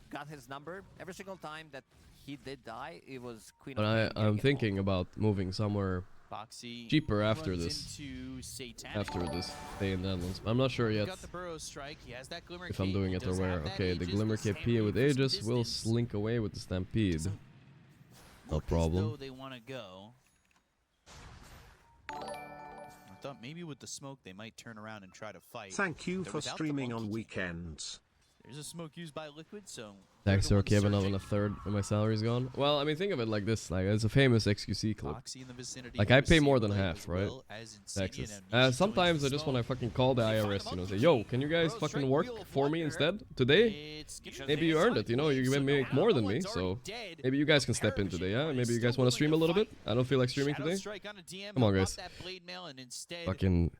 [SPEAKER 11] got his number every single time that he did die, it was Queen
[SPEAKER 2] But
[SPEAKER 11] of Pain
[SPEAKER 2] I'm thinking about moving somewhere
[SPEAKER 10] Boxy
[SPEAKER 2] cheaper after
[SPEAKER 10] runs
[SPEAKER 2] this.
[SPEAKER 10] into Satanic.
[SPEAKER 2] After this stay in Netherlands. I'm not sure yet
[SPEAKER 10] Got the burrow strike. He has that glimmer
[SPEAKER 2] if I'm
[SPEAKER 10] cape.
[SPEAKER 2] doing
[SPEAKER 10] He
[SPEAKER 2] it or
[SPEAKER 10] does
[SPEAKER 2] where.
[SPEAKER 10] have that
[SPEAKER 2] Okay, the
[SPEAKER 10] Aegis,
[SPEAKER 2] Glimmer
[SPEAKER 10] but
[SPEAKER 2] KP
[SPEAKER 10] Stampede
[SPEAKER 2] with
[SPEAKER 10] for some
[SPEAKER 2] Aegis will
[SPEAKER 10] distance.
[SPEAKER 2] slink away with the Stampede. No
[SPEAKER 10] Look as
[SPEAKER 2] problem.
[SPEAKER 10] though they want to go. I thought maybe with the smoke they might turn around and try to fight.
[SPEAKER 13] Thank you
[SPEAKER 10] They're
[SPEAKER 13] for
[SPEAKER 10] without the
[SPEAKER 13] streaming
[SPEAKER 10] monkey
[SPEAKER 13] on
[SPEAKER 10] king.
[SPEAKER 13] weekends.
[SPEAKER 10] There's a smoke used by Liquid, so
[SPEAKER 2] Thanks, sir. Kevin, I'm on a third and my salary's gone. Well, I mean, think of it like this. Like, it's a famous XQC clip.
[SPEAKER 10] Boxy in the vicinity
[SPEAKER 2] Like, I
[SPEAKER 10] over
[SPEAKER 2] pay more than
[SPEAKER 10] Saberlight
[SPEAKER 2] half,
[SPEAKER 10] as
[SPEAKER 2] right?
[SPEAKER 10] well as Insignia.
[SPEAKER 2] Taxes.
[SPEAKER 10] Now Nisha
[SPEAKER 2] Sometimes
[SPEAKER 10] joins
[SPEAKER 2] I
[SPEAKER 10] the
[SPEAKER 2] just want to
[SPEAKER 10] smoke.
[SPEAKER 2] fucking call the IRS, you know, say, yo, can you guys fucking work for me instead today? Maybe you earned it, you know, you make more than me, so maybe you guys can step in today, yeah? Maybe you guys want to stream a little bit? I don't feel like streaming today. Come on, guys. Fucking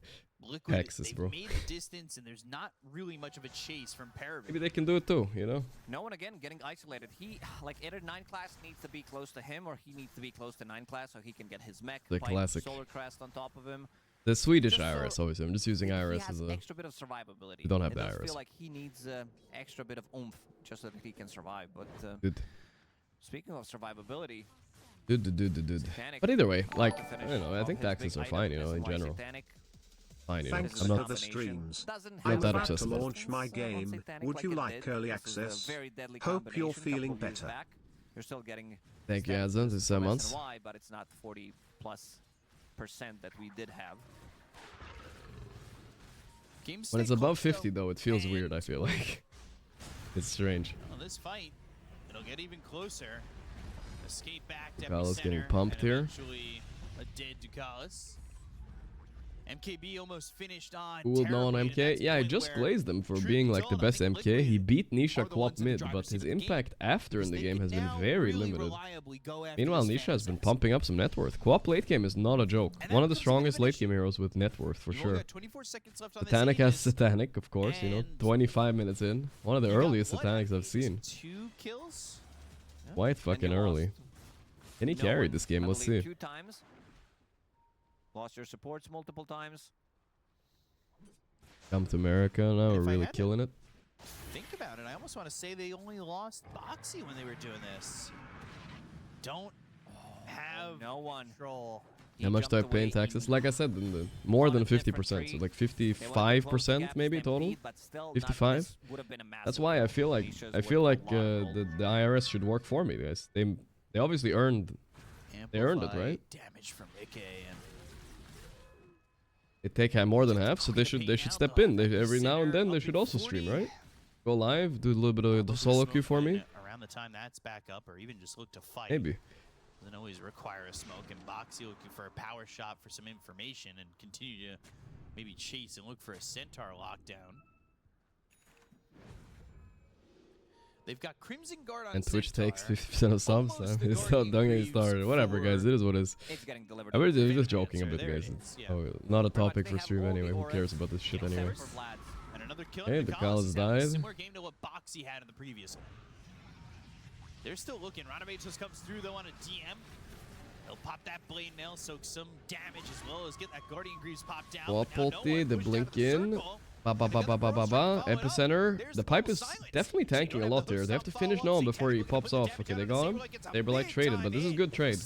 [SPEAKER 10] Liquid,
[SPEAKER 2] taxes,
[SPEAKER 10] they've
[SPEAKER 2] bro.
[SPEAKER 10] made the distance, and there's not really much of a chase from Paravision.
[SPEAKER 2] Maybe they can do it too, you know?
[SPEAKER 11] No one again getting isolated. He, like, either 9 class needs to be close to him, or he needs to be close to 9 class so he can get his mech.
[SPEAKER 2] The
[SPEAKER 11] Pike,
[SPEAKER 2] classic.
[SPEAKER 11] Solar Crest on top of him.
[SPEAKER 2] The Swedish
[SPEAKER 11] Just
[SPEAKER 2] IRS,
[SPEAKER 11] so
[SPEAKER 2] obviously. I'm just using
[SPEAKER 11] he
[SPEAKER 2] IRS
[SPEAKER 11] has
[SPEAKER 2] as a...
[SPEAKER 11] extra bit of survivability.
[SPEAKER 2] We don't have
[SPEAKER 11] it
[SPEAKER 2] the
[SPEAKER 11] does
[SPEAKER 2] IRS.
[SPEAKER 11] feel like he needs extra bit of oomph just so that he can survive. But
[SPEAKER 2] Dude.
[SPEAKER 11] speaking of survivability,
[SPEAKER 2] Dude. But either way, like, I don't know, I think taxes are fine, you know, in general. Fine, you know.
[SPEAKER 13] Thanks
[SPEAKER 2] I'm not
[SPEAKER 13] for the streams.
[SPEAKER 2] not
[SPEAKER 13] I'm
[SPEAKER 2] that
[SPEAKER 13] about
[SPEAKER 2] obsessed
[SPEAKER 13] to
[SPEAKER 2] about it.
[SPEAKER 13] launch my game. Would you like early access? Hope you're feeling better.
[SPEAKER 11] You're still getting
[SPEAKER 2] Thank you, Adzen. It's 7 months.
[SPEAKER 11] Y, but it's not 40+% that we did have.
[SPEAKER 2] When it's above 50, though, it feels weird, I feel like. It's strange.
[SPEAKER 10] Well, this fight, it'll get even closer. Escape back to
[SPEAKER 2] Ducalis getting
[SPEAKER 10] Epicenter,
[SPEAKER 2] pumped
[SPEAKER 10] and
[SPEAKER 2] here.
[SPEAKER 10] eventually a dead Ducalis. MKB almost finished on
[SPEAKER 2] Who will know on
[SPEAKER 10] Terrorblade, and
[SPEAKER 2] MK?
[SPEAKER 10] that's
[SPEAKER 2] Yeah, I
[SPEAKER 10] the point
[SPEAKER 2] just
[SPEAKER 10] where
[SPEAKER 2] glazed him for
[SPEAKER 10] truth
[SPEAKER 2] being
[SPEAKER 10] be
[SPEAKER 2] like the
[SPEAKER 10] told, I
[SPEAKER 2] best
[SPEAKER 10] think
[SPEAKER 2] MK. He
[SPEAKER 10] Liquid
[SPEAKER 2] beat
[SPEAKER 10] are
[SPEAKER 2] Nisha
[SPEAKER 10] the ones
[SPEAKER 2] co-op
[SPEAKER 10] in the
[SPEAKER 2] mid,
[SPEAKER 10] driver's
[SPEAKER 2] but
[SPEAKER 10] seat
[SPEAKER 2] his
[SPEAKER 10] of the game,
[SPEAKER 2] impact after in the
[SPEAKER 10] they
[SPEAKER 2] game
[SPEAKER 10] can
[SPEAKER 2] has been
[SPEAKER 10] now
[SPEAKER 2] very
[SPEAKER 10] really
[SPEAKER 2] limited.
[SPEAKER 10] reliably go after
[SPEAKER 2] Meanwhile,
[SPEAKER 10] this
[SPEAKER 2] Nisha has been
[SPEAKER 10] Phantasm.
[SPEAKER 2] pumping up some net worth. Co-op late game is not a joke. One of the strongest late game heroes with net worth, for
[SPEAKER 10] You've only
[SPEAKER 2] sure.
[SPEAKER 10] got 24 seconds left on this
[SPEAKER 2] Satanic has
[SPEAKER 10] Aegis.
[SPEAKER 2] Satanic, of course, you know. 25 minutes in. One of the earliest Satanics I've seen.
[SPEAKER 10] 2 kills.
[SPEAKER 2] Quite fucking early. Can he carry this game? Let's see.
[SPEAKER 11] 2 times. Lost your supports multiple times.
[SPEAKER 2] Come to America now, we're really killing it.
[SPEAKER 10] Think about it. I almost want to say they only lost Boxy when they were doing this. Don't have
[SPEAKER 11] no one
[SPEAKER 10] control.
[SPEAKER 2] How much do I pay in taxes? Like I said, more than 50%, so like 55% maybe total. 55. That's why I feel like the IRS should work for me, guys. They obviously earned it, right?
[SPEAKER 10] Damage from Ike and
[SPEAKER 2] They take more than half, so they should step in. Every now and then they should also stream, right? Go live, do a little bit of the solo queue for me.
[SPEAKER 10] around the time that's back up, or even just look to fight.
[SPEAKER 2] Maybe.
[SPEAKER 10] Doesn't always require a smoke, and Boxy looking for a power shot for some information and continue to maybe chase and look for a Centaur lockdown. They've got Crimson Guard on
[SPEAKER 2] And Twitch
[SPEAKER 10] Centaur.
[SPEAKER 2] takes 50% of subs. Don't get me started. Whatever, guys. It is what it is. I'm just joking a bit, guys. It's not a topic for stream anyway. Who cares about this shit anyway? Hey, the College died.
[SPEAKER 10] Similar game to what Boxy had in the previous one. They're still looking. Ranavage just comes through though on a DM. He'll pop that blade nail, soak some damage as well as get that Guardian Greaves popped down.
[SPEAKER 2] Wall ulti, the blink in. Epicenter. The pipe is definitely tanking a lot here. They have to finish Gnome before he pops off. Okay, they got him. Saberlight traded, but this is good trade.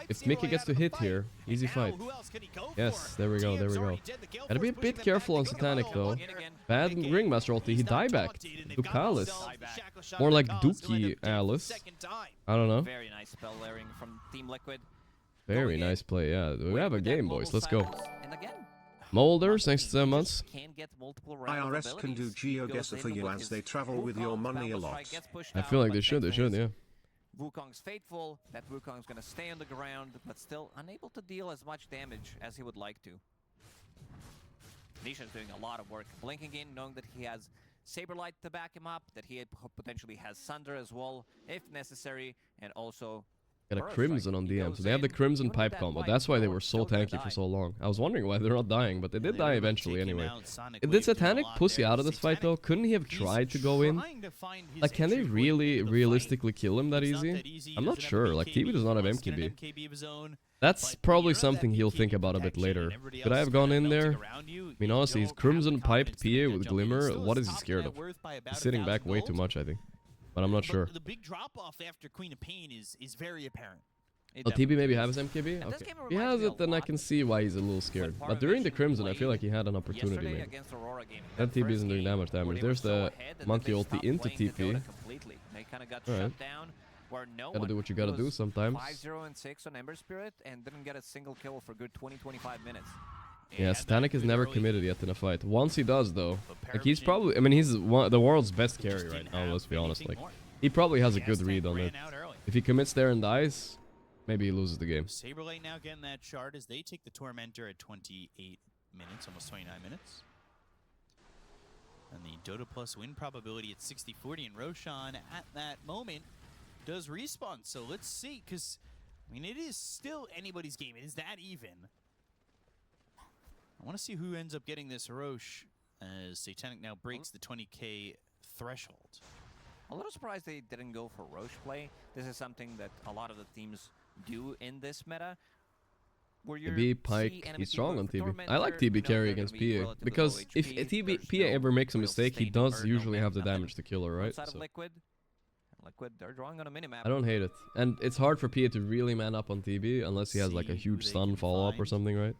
[SPEAKER 2] If Mickey gets to hit here, easy fight. Yes, there we go, there we go. Gotta be a bit careful on Satanic though. Bad Ringmaster ulti, he diebacked. Ducalis. More like Dookie Alice. I don't know.
[SPEAKER 11] Very nice spell layering from Team Liquid.
[SPEAKER 2] Very nice play, yeah. We have a game, boys. Let's go.
[SPEAKER 11] And again,
[SPEAKER 2] Molders, thanks to 7 months.
[SPEAKER 13] IRS can do GeoGuessr for you as they travel with your money a lot.
[SPEAKER 2] I feel like they should, yeah.
[SPEAKER 11] Wukong's faithful, that Wukong's gonna stay on the ground, but still unable to deal as much damage as he would like to. Nisha's doing a lot of work, blinking in, knowing that he has Saberlight to back him up, that he potentially has Sunder as well, if necessary, and also
[SPEAKER 2] Got a Crimson on DM, so they have the Crimson pipe combo. That's why they were so tanky for so long. I was wondering why they're not dying, but they did die eventually anyway. Did Satanic pussy out of this fight though? Couldn't he have tried to go in? Like, can they really realistically kill him that easy? I'm not sure. Like, TV does not have MKB. That's probably something he'll think about a bit later. Could I have gone in there? I mean, honestly, he's Crimson piped PA with Glimmer. What is he scared of? He's sitting back way too much, I think. but I'm not sure.
[SPEAKER 12] The big drop off after Queen of Pain is very apparent.
[SPEAKER 2] Oh, TB maybe has MKB? Okay. If he has it, then I can see why he's a little scared. But during the Crimson, I feel like he had an opportunity maybe. That TB isn't doing that much damage. There's the Monkey ulti into TP. Alright. Gotta do what you gotta do sometimes.
[SPEAKER 11] 5-0-6 on Ember Spirit and didn't get a single kill for good 20-25 minutes.
[SPEAKER 2] Yeah, Satanic is never committed yet in a fight. Once he does, though, like he's probably, I mean, he's the world's best carry right now, let's be honest. Like, he probably has a good read on it. If he commits there and dies, maybe he loses the game.
[SPEAKER 12] Saberlight now getting that shard as they take the Tormentor at 28 minutes, almost 29 minutes. And the Dota Plus win probability at 60-40, and Roshan at that moment does respawn. So let's see, because, I mean, it is still anybody's game. It is that even. I want to see who ends up getting this Roche as Satanic now breaks the 20k threshold.
[SPEAKER 11] A little surprised they didn't go for Roche play. This is something that a lot of the teams do in this meta.
[SPEAKER 2] TB, Pike, he's strong on TB. I like TB carry against PA, because if PA ever makes a mistake, he does usually have the damage to kill her, right? So.
[SPEAKER 11] Liquid, they're drawing on a minimap.
[SPEAKER 2] I don't hate it. And it's hard for PA to really man up on TB unless he has like a huge stun follow-up or something, right?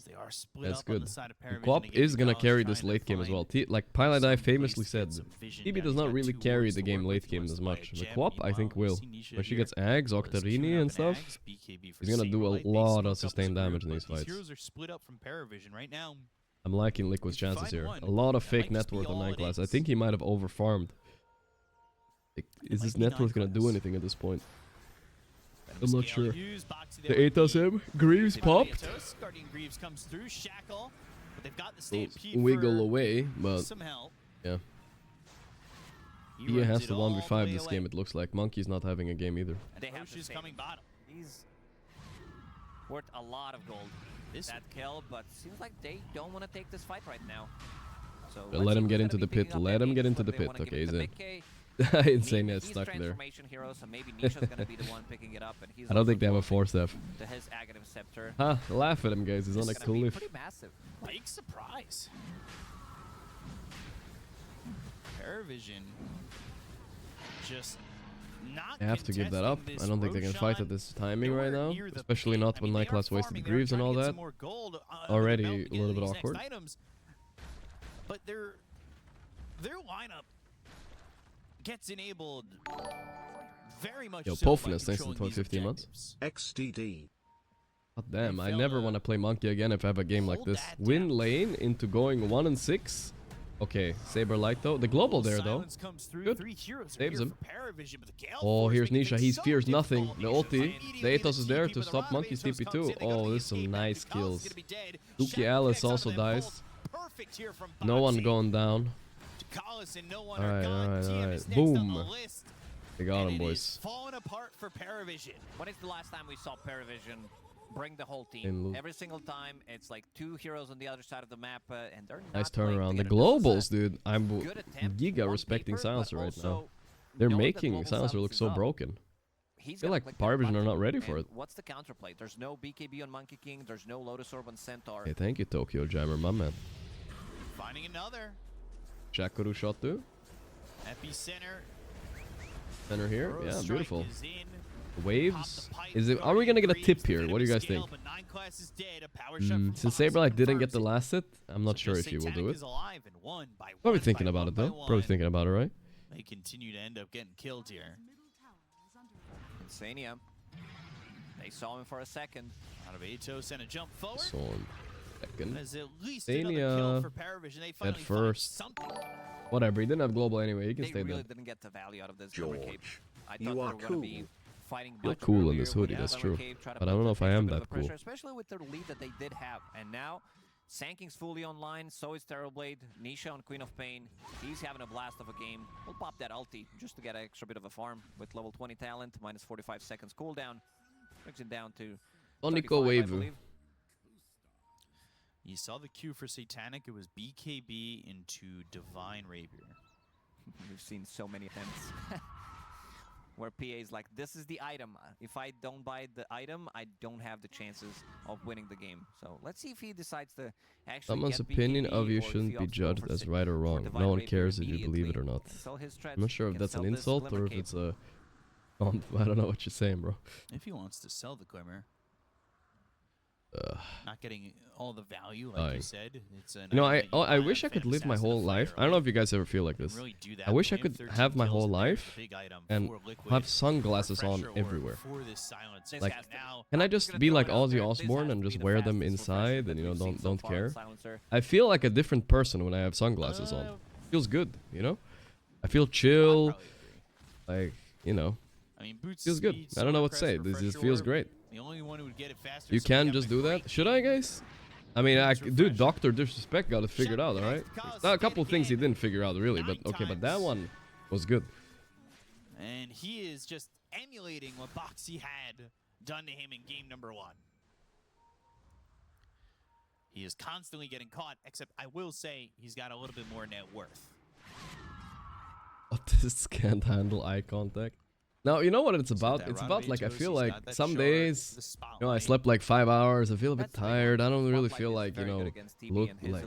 [SPEAKER 12] They are split
[SPEAKER 2] That's
[SPEAKER 12] up
[SPEAKER 2] good.
[SPEAKER 12] on the side of Paravision.
[SPEAKER 2] Guap is gonna carry this late game as well. Like Pilot famously said, TB does not really carry the game late game as much. The Guap, I think, will. When she gets Ags, Octarini and stuff, he's gonna do a lot of sustained damage in these fights.
[SPEAKER 12] Heroes are split up from Paravision right now.
[SPEAKER 2] I'm liking Liquid's chances here. A lot of fake net worth on 9 class. I think he might have overfarmed. Like, is his net worth gonna do anything at this point? I'm not sure. The Atos him. Greaves popped.
[SPEAKER 12] Guardian Greaves comes through. Shackle. But they've got the Stampede
[SPEAKER 2] wiggle away, but
[SPEAKER 12] some help.
[SPEAKER 2] Yeah. He has to 1v5 this game, it looks like. Monkey's not having a game either.
[SPEAKER 11] They have to coming bottom. He's worth a lot of gold. That kill, but seems like they don't want to take this fight right now. So
[SPEAKER 2] let him get into the pit. Let him get into the pit. Okay, he's in. Insane is stuck there.
[SPEAKER 11] Hero, so maybe Nisha's gonna be the one picking it up, and he's
[SPEAKER 2] I don't think they have a force F.
[SPEAKER 11] To his Aghanim Scepter.
[SPEAKER 2] Huh, laugh at him, guys. He's on a cliff.
[SPEAKER 11] Pretty massive.
[SPEAKER 12] Big surprise. Paravision just not.
[SPEAKER 2] I have to give that up. I don't think they can fight at this timing right now, especially not when Night Class wasted Greaves and all that. Already a little bit awkward.
[SPEAKER 12] But their lineup gets enabled very much.
[SPEAKER 2] Yo,
[SPEAKER 12] so
[SPEAKER 2] Pofness, thanks for 15 months.
[SPEAKER 13] XDD.
[SPEAKER 2] God damn, I never want to play Monkey again if I have a game like this. Win lane into going 1-6. Okay, Saberlight though. The global there though. Good. Saves him. Oh, here's Nisha. He fears nothing. The ulti. The Atos is there to stop Monkey's TP too. Oh, this is some nice kills. Dookie Alice also dies. No one going down. Alright. Boom. They got him, boys.
[SPEAKER 12] Falling apart for Paravision.
[SPEAKER 11] When is the last time we saw Paravision bring the whole team? Every single time, it's like 2 heroes on the other side of the map, and they're not
[SPEAKER 2] nice turnaround. The globals, dude. I'm giga respecting Silencer right now. They're making Silencer look so broken. I feel like Paravision are not ready for it.
[SPEAKER 11] What's the counterplay? There's no BKB on Monkey King. There's no Lotus Orb on Centaur.
[SPEAKER 2] Hey, thank you, Tokyo Jammer, my man.
[SPEAKER 12] Finding another.
[SPEAKER 2] Jakuru shot too.
[SPEAKER 12] Epicenter.
[SPEAKER 2] Center here. Yeah, beautiful. Waves. Is it? Are we gonna get a tip here? What do you guys think? Since Saberlight didn't get the last hit, I'm not sure if he will do it. Probably thinking about it though. Probably thinking about it, right?
[SPEAKER 12] They continue to end up getting killed here.
[SPEAKER 11] Insania. They saw him for a second.
[SPEAKER 12] Out of Atos and a jump forward.
[SPEAKER 2] So second.
[SPEAKER 12] Insania
[SPEAKER 2] at first. Whatever, he didn't have global anyway. He can stay
[SPEAKER 11] really
[SPEAKER 2] dead.
[SPEAKER 11] Didn't get the value out of this
[SPEAKER 13] George,
[SPEAKER 11] I
[SPEAKER 13] you are cool.
[SPEAKER 2] You're cool in this hoodie, that's true. But I don't know if I am that cool.
[SPEAKER 11] Especially with the lead that they did have. And now, Sanking's fully online, so is Terrorblade. Nisha on Queen of Pain. He's having a blast of a game. We'll pop that ulti just to get an extra bit of a farm with level 20 talent, minus 45 seconds cooldown. Brings it down to
[SPEAKER 2] Oniko Wave.
[SPEAKER 12] You saw the queue for Satanic. It was BKB into Divine Rapier.
[SPEAKER 11] We've seen so many attempts. where PA is like, this is the item. If I don't buy the item, I don't have the chances of winning the game. So let's see if he decides to actually
[SPEAKER 2] Someone's
[SPEAKER 11] get
[SPEAKER 2] opinion
[SPEAKER 11] BKB
[SPEAKER 2] of you
[SPEAKER 11] or if
[SPEAKER 2] shouldn't
[SPEAKER 11] he
[SPEAKER 2] be
[SPEAKER 11] opts to go
[SPEAKER 2] judged
[SPEAKER 11] for
[SPEAKER 2] as
[SPEAKER 11] Sig-
[SPEAKER 2] right or
[SPEAKER 11] for
[SPEAKER 2] wrong.
[SPEAKER 11] Divine
[SPEAKER 2] No one
[SPEAKER 11] Rapier
[SPEAKER 2] cares if you believe it
[SPEAKER 11] immediately.
[SPEAKER 2] or not.
[SPEAKER 11] Can sell his treads,
[SPEAKER 2] I'm not sure if
[SPEAKER 11] can
[SPEAKER 2] that's an
[SPEAKER 11] sell this
[SPEAKER 2] insult or
[SPEAKER 11] Glimmer
[SPEAKER 2] if
[SPEAKER 11] Cape.
[SPEAKER 2] it's a... I don't know what you're saying, bro.
[SPEAKER 10] If he wants to sell the Glimmer, not getting all the value, like
[SPEAKER 2] Dying.
[SPEAKER 10] you said. It's an
[SPEAKER 2] You know,
[SPEAKER 10] item that
[SPEAKER 2] I
[SPEAKER 10] buy
[SPEAKER 2] wish
[SPEAKER 10] on
[SPEAKER 2] I could
[SPEAKER 10] Phantom
[SPEAKER 2] live my
[SPEAKER 10] Assassin
[SPEAKER 2] whole
[SPEAKER 10] to fire,
[SPEAKER 2] life. I don't know if you guys ever feel like
[SPEAKER 10] You
[SPEAKER 2] this.
[SPEAKER 10] can really do that
[SPEAKER 2] I wish I
[SPEAKER 10] win
[SPEAKER 2] could
[SPEAKER 10] 13
[SPEAKER 2] have my
[SPEAKER 10] kills
[SPEAKER 2] whole
[SPEAKER 10] there.
[SPEAKER 2] life
[SPEAKER 10] Big item
[SPEAKER 2] and
[SPEAKER 10] for Liquid,
[SPEAKER 2] have sunglasses on
[SPEAKER 10] Refresher, or
[SPEAKER 2] everywhere.
[SPEAKER 10] for this silence.
[SPEAKER 2] Like,
[SPEAKER 10] Now,
[SPEAKER 2] can I just be like Ozzy Osbourne and just wear them inside and, you know, don't care? I feel like a different person when I have sunglasses on. Feels good, you know? I feel chill. Like, you know.
[SPEAKER 10] I mean, boots
[SPEAKER 2] feels good.
[SPEAKER 10] speed,
[SPEAKER 2] I don't know
[SPEAKER 10] Solar
[SPEAKER 2] what to say.
[SPEAKER 10] Crest,
[SPEAKER 2] This just
[SPEAKER 10] Refresher
[SPEAKER 2] feels
[SPEAKER 10] Orb.
[SPEAKER 2] great.
[SPEAKER 10] The only one who would get it faster.
[SPEAKER 2] You
[SPEAKER 10] so
[SPEAKER 2] can
[SPEAKER 10] we
[SPEAKER 2] just
[SPEAKER 10] have a
[SPEAKER 2] do
[SPEAKER 10] great
[SPEAKER 2] that? Should I, guys? I mean, dude, Dr. Disrespect got it figured out, alright? A couple things he didn't figure out, really, but okay, but that one was good.
[SPEAKER 12] And he is just emulating what Boxy had done to him in game number 1. He is constantly getting caught, except I will say he's got a little bit more net worth.
[SPEAKER 2] Autists can't handle eye contact. Now, you know what it's about? It's about, like, I feel like some days, you know, I slept like 5 hours, I feel a bit tired, I don't really feel like, you know, look like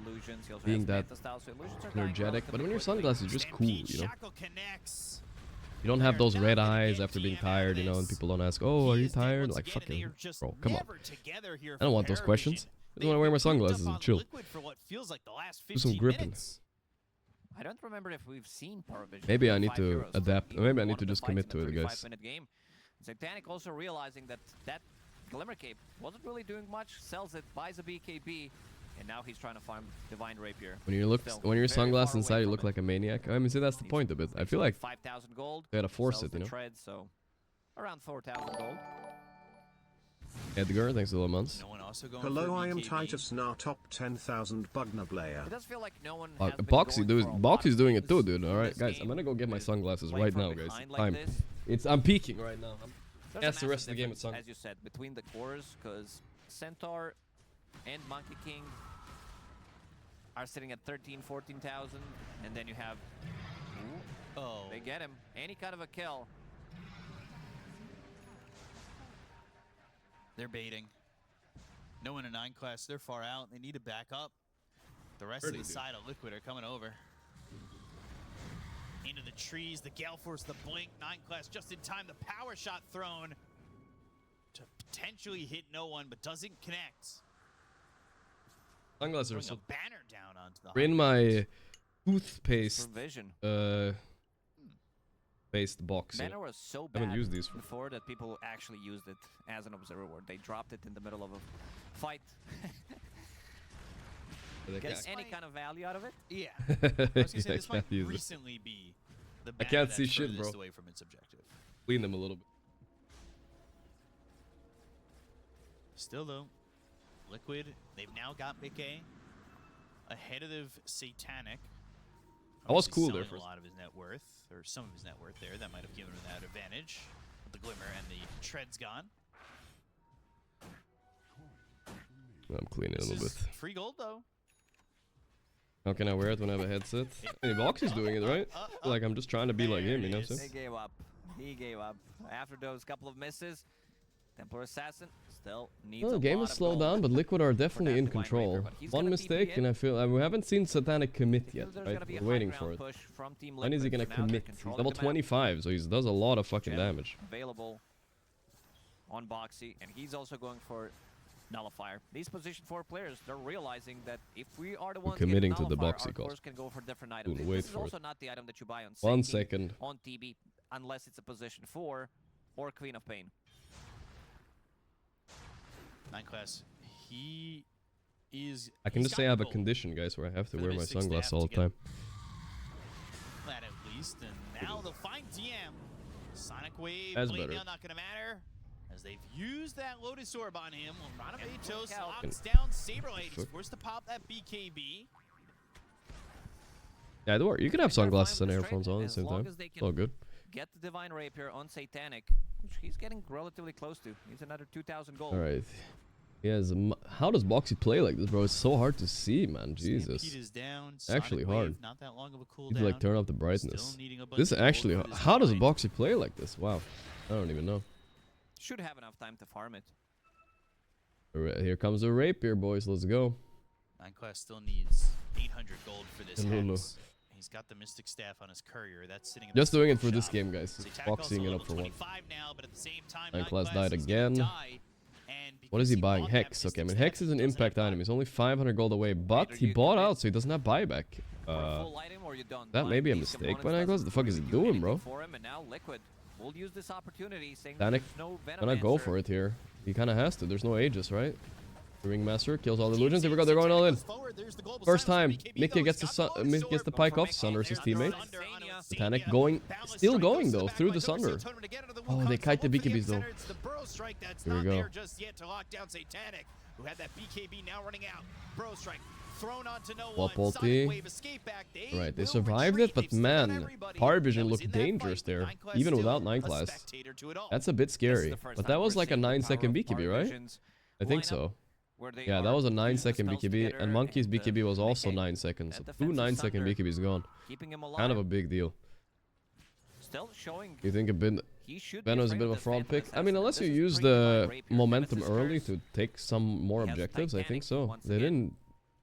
[SPEAKER 2] being that energetic. But when your sunglasses are just cool, you know? You don't have those red eyes after being tired, you know, and people don't ask, oh, are you tired? Like, fucking, bro, come on. I don't want those questions. I just want to wear my sunglasses and chill. Do some gripping.
[SPEAKER 11] I don't remember if we've seen Paravision.
[SPEAKER 2] Maybe I need to adapt. Maybe I need to just commit to it, guys.
[SPEAKER 11] Game. Satanic also realizing that Glimmer Cape wasn't really doing much, sells it, buys a BKB, and now he's trying to farm Divine Rapier.
[SPEAKER 2] When you look, when your sunglasses inside, you look like a maniac. I mean, see, that's the point of it. I feel like
[SPEAKER 11] 5,000 gold.
[SPEAKER 2] They gotta force it, you know.
[SPEAKER 11] Tread, so around 4,000 gold.
[SPEAKER 2] Edgar, thanks a lot, months.
[SPEAKER 13] Hello, I am Titus, now top 10,000 Bugner player.
[SPEAKER 11] It does feel like no one
[SPEAKER 2] Boxy's doing it too, dude. All right, guys, I'm gonna go get my sunglasses right now, guys. Time. I'm peaking right now. That's the rest of the game with sun.
[SPEAKER 11] As you said, between the cores, because Centaur and Monkey King are sitting at 13, 14,000, and then you have. They get him. Any kind of a kill.
[SPEAKER 10] They're baiting. No one in 9 class. They're far out. They need to back up. The rest of the side of Liquid are coming over.
[SPEAKER 12] Into the trees, the Gale Force, the Blink, 9 class just in time. The power shot thrown to potentially hit no one, but doesn't connect.
[SPEAKER 2] Sunglasses are
[SPEAKER 12] Throwing
[SPEAKER 2] so.
[SPEAKER 12] a banner down onto the
[SPEAKER 2] In my toothpaste.
[SPEAKER 11] Vision.
[SPEAKER 2] Based box.
[SPEAKER 11] Banner was so
[SPEAKER 2] I
[SPEAKER 11] bad
[SPEAKER 2] haven't used these
[SPEAKER 11] before that people actually used it as an observer ward. They dropped it in the middle of a fight. Get any kind of value out of it?
[SPEAKER 12] Yeah. I was gonna say, this might
[SPEAKER 2] use it.
[SPEAKER 12] recently be the
[SPEAKER 2] I
[SPEAKER 12] banner
[SPEAKER 2] can't see
[SPEAKER 12] that's
[SPEAKER 2] shit, bro.
[SPEAKER 12] furthest away from its objective.
[SPEAKER 2] Clean them a little bit.
[SPEAKER 12] Still though, Liquid, they've now got Mickey ahead of the Satanic.
[SPEAKER 2] I was cool
[SPEAKER 12] Selling
[SPEAKER 2] there first.
[SPEAKER 12] A lot of his net worth, or some of his net worth there. That might have given him that advantage. With the Glimmer and the Tread's gone.
[SPEAKER 2] I'm cleaning a little bit.
[SPEAKER 12] Free gold though.
[SPEAKER 2] How can I wear it when I have a headset? Hey, Boxy's doing it, right? Like, I'm just trying to be like him, you know what I'm
[SPEAKER 11] They
[SPEAKER 2] saying?
[SPEAKER 11] gave up. He gave up. After those couple of misses, Templar Assassin still needs
[SPEAKER 2] Well, the game is slowed down, but Liquid are definitely in control. One mistake, and I feel we haven't seen Satanic commit yet, right? We're waiting for it. When is he gonna commit? He's level 25, so he does a lot of fucking damage.
[SPEAKER 11] Available on Boxy, and he's also going for Nullifier. These position 4 players, they're realizing that if we are the ones
[SPEAKER 2] committing
[SPEAKER 11] getting
[SPEAKER 2] to the
[SPEAKER 11] Nullifier,
[SPEAKER 2] Boxy
[SPEAKER 11] our
[SPEAKER 2] calls.
[SPEAKER 11] cores can go for different items.
[SPEAKER 2] Wait
[SPEAKER 11] This is
[SPEAKER 2] for
[SPEAKER 11] also
[SPEAKER 2] it.
[SPEAKER 11] not the item that you buy on
[SPEAKER 2] 1
[SPEAKER 11] Safety,
[SPEAKER 2] second.
[SPEAKER 11] on TB, unless it's a position 4 or Queen of Pain.
[SPEAKER 12] 9 class. He is.
[SPEAKER 2] I can just say I have a condition, guys, where I have to wear my sunglasses all the time.
[SPEAKER 12] That at least, and now they'll find DM. Sonic Wave,
[SPEAKER 2] That's
[SPEAKER 12] Blade
[SPEAKER 2] better.
[SPEAKER 12] Nail not gonna matter. As they've used that Lotus Orb on him, Ranavetos
[SPEAKER 11] out.
[SPEAKER 12] locks down Saberlight. He's forced to pop that BKB.
[SPEAKER 2] Yeah, it works. You can have sunglasses and earphones on at the
[SPEAKER 11] As
[SPEAKER 2] same
[SPEAKER 11] long
[SPEAKER 2] time.
[SPEAKER 11] as they
[SPEAKER 2] It's all
[SPEAKER 11] can
[SPEAKER 2] good.
[SPEAKER 11] Get the Divine Rapier on Satanic, which he's getting relatively close to. He's another 2,000 gold.
[SPEAKER 2] Alright. Yes. How does Boxy play like this, bro? It's so hard to see, man. Jesus. Actually hard. Need to like turn up the brightness. This actually. How does Boxy play like this? Wow. I don't even know.
[SPEAKER 11] Should have enough time to farm it.
[SPEAKER 2] Here comes a rapier, boys. Let's go.
[SPEAKER 12] Minecraft still needs 800 gold for this hex. He's got the Mystic Staff on his courier. That's sitting in
[SPEAKER 2] Just
[SPEAKER 12] the
[SPEAKER 2] doing it for
[SPEAKER 12] shop.
[SPEAKER 2] this game, guys. Boxing it up for one.
[SPEAKER 12] Now, but at the same time,
[SPEAKER 2] Minecraft died again. What is he buying? Hex. Okay, I mean, Hex is an impact item. He's only 500 gold away, but he bought out, so he doesn't have buyback. That may be a mistake by Minecraft. The fuck is he doing, bro? Panic. Gonna go for it here. He kind of has to. There's no Aegis, right? The Ringmaster kills all the illusions. Here we go. They're going all in. First time. Mickey gets the pike off. Sunders his teammate. Titanic going, still going though through the Sunder. Oh, they kite the BKBs though. Here we go. Wap ulti. Right, they survived it, but man, Paravision looked dangerous there, even without 9 class. That's a bit scary. But that was like a 9-second BKB, right? I think so. Yeah, that was a 9-second BKB, and Monkey's BKB was also 9 seconds. So 2 9-second BKBs gone. Kind of a big deal. You think Ben was a bit of a fraud pick? I mean, unless you use the momentum early to take some more objectives, I think so. They didn't...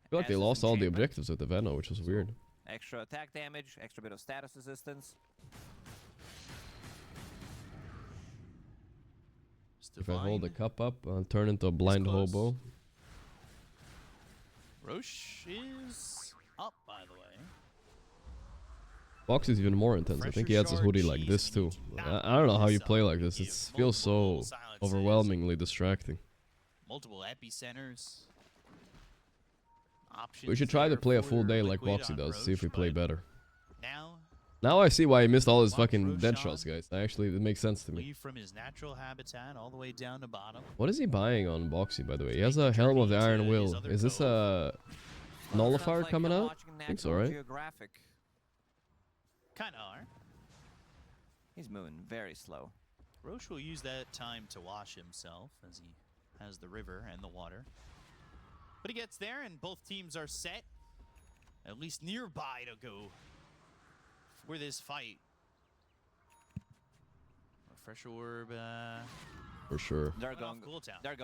[SPEAKER 2] I feel like they lost all the objectives with the Veno, which was weird.
[SPEAKER 11] Extra attack damage, extra bit of status resistance.
[SPEAKER 2] If I hold the cup up, I'll turn into a blind hobo.
[SPEAKER 12] Roche is up, by the way.
[SPEAKER 2] Box is even more intense. I think he has his hoodie like this too. I don't know how you play like this. It feels so overwhelmingly distracting.
[SPEAKER 12] Multiple epicenters.
[SPEAKER 2] We should try to play a full day like Boxy does. See if we play better. Now I see why he missed all his fucking dead shots, guys. Actually, it makes sense to me.
[SPEAKER 12] From his natural habitat all the way down to bottom.
[SPEAKER 2] What is he buying on Boxy, by the way? He has a Helm of the Iron Will. Is this a nullifier coming out? I think so, right?
[SPEAKER 12] Kinda are.
[SPEAKER 11] He's moving very slow.
[SPEAKER 12] Roche will use that time to wash himself as he has the river and the water. But he gets there and both teams are set, at least nearby to go for this fight. Refresher orb.
[SPEAKER 2] For sure.
[SPEAKER 11] They're going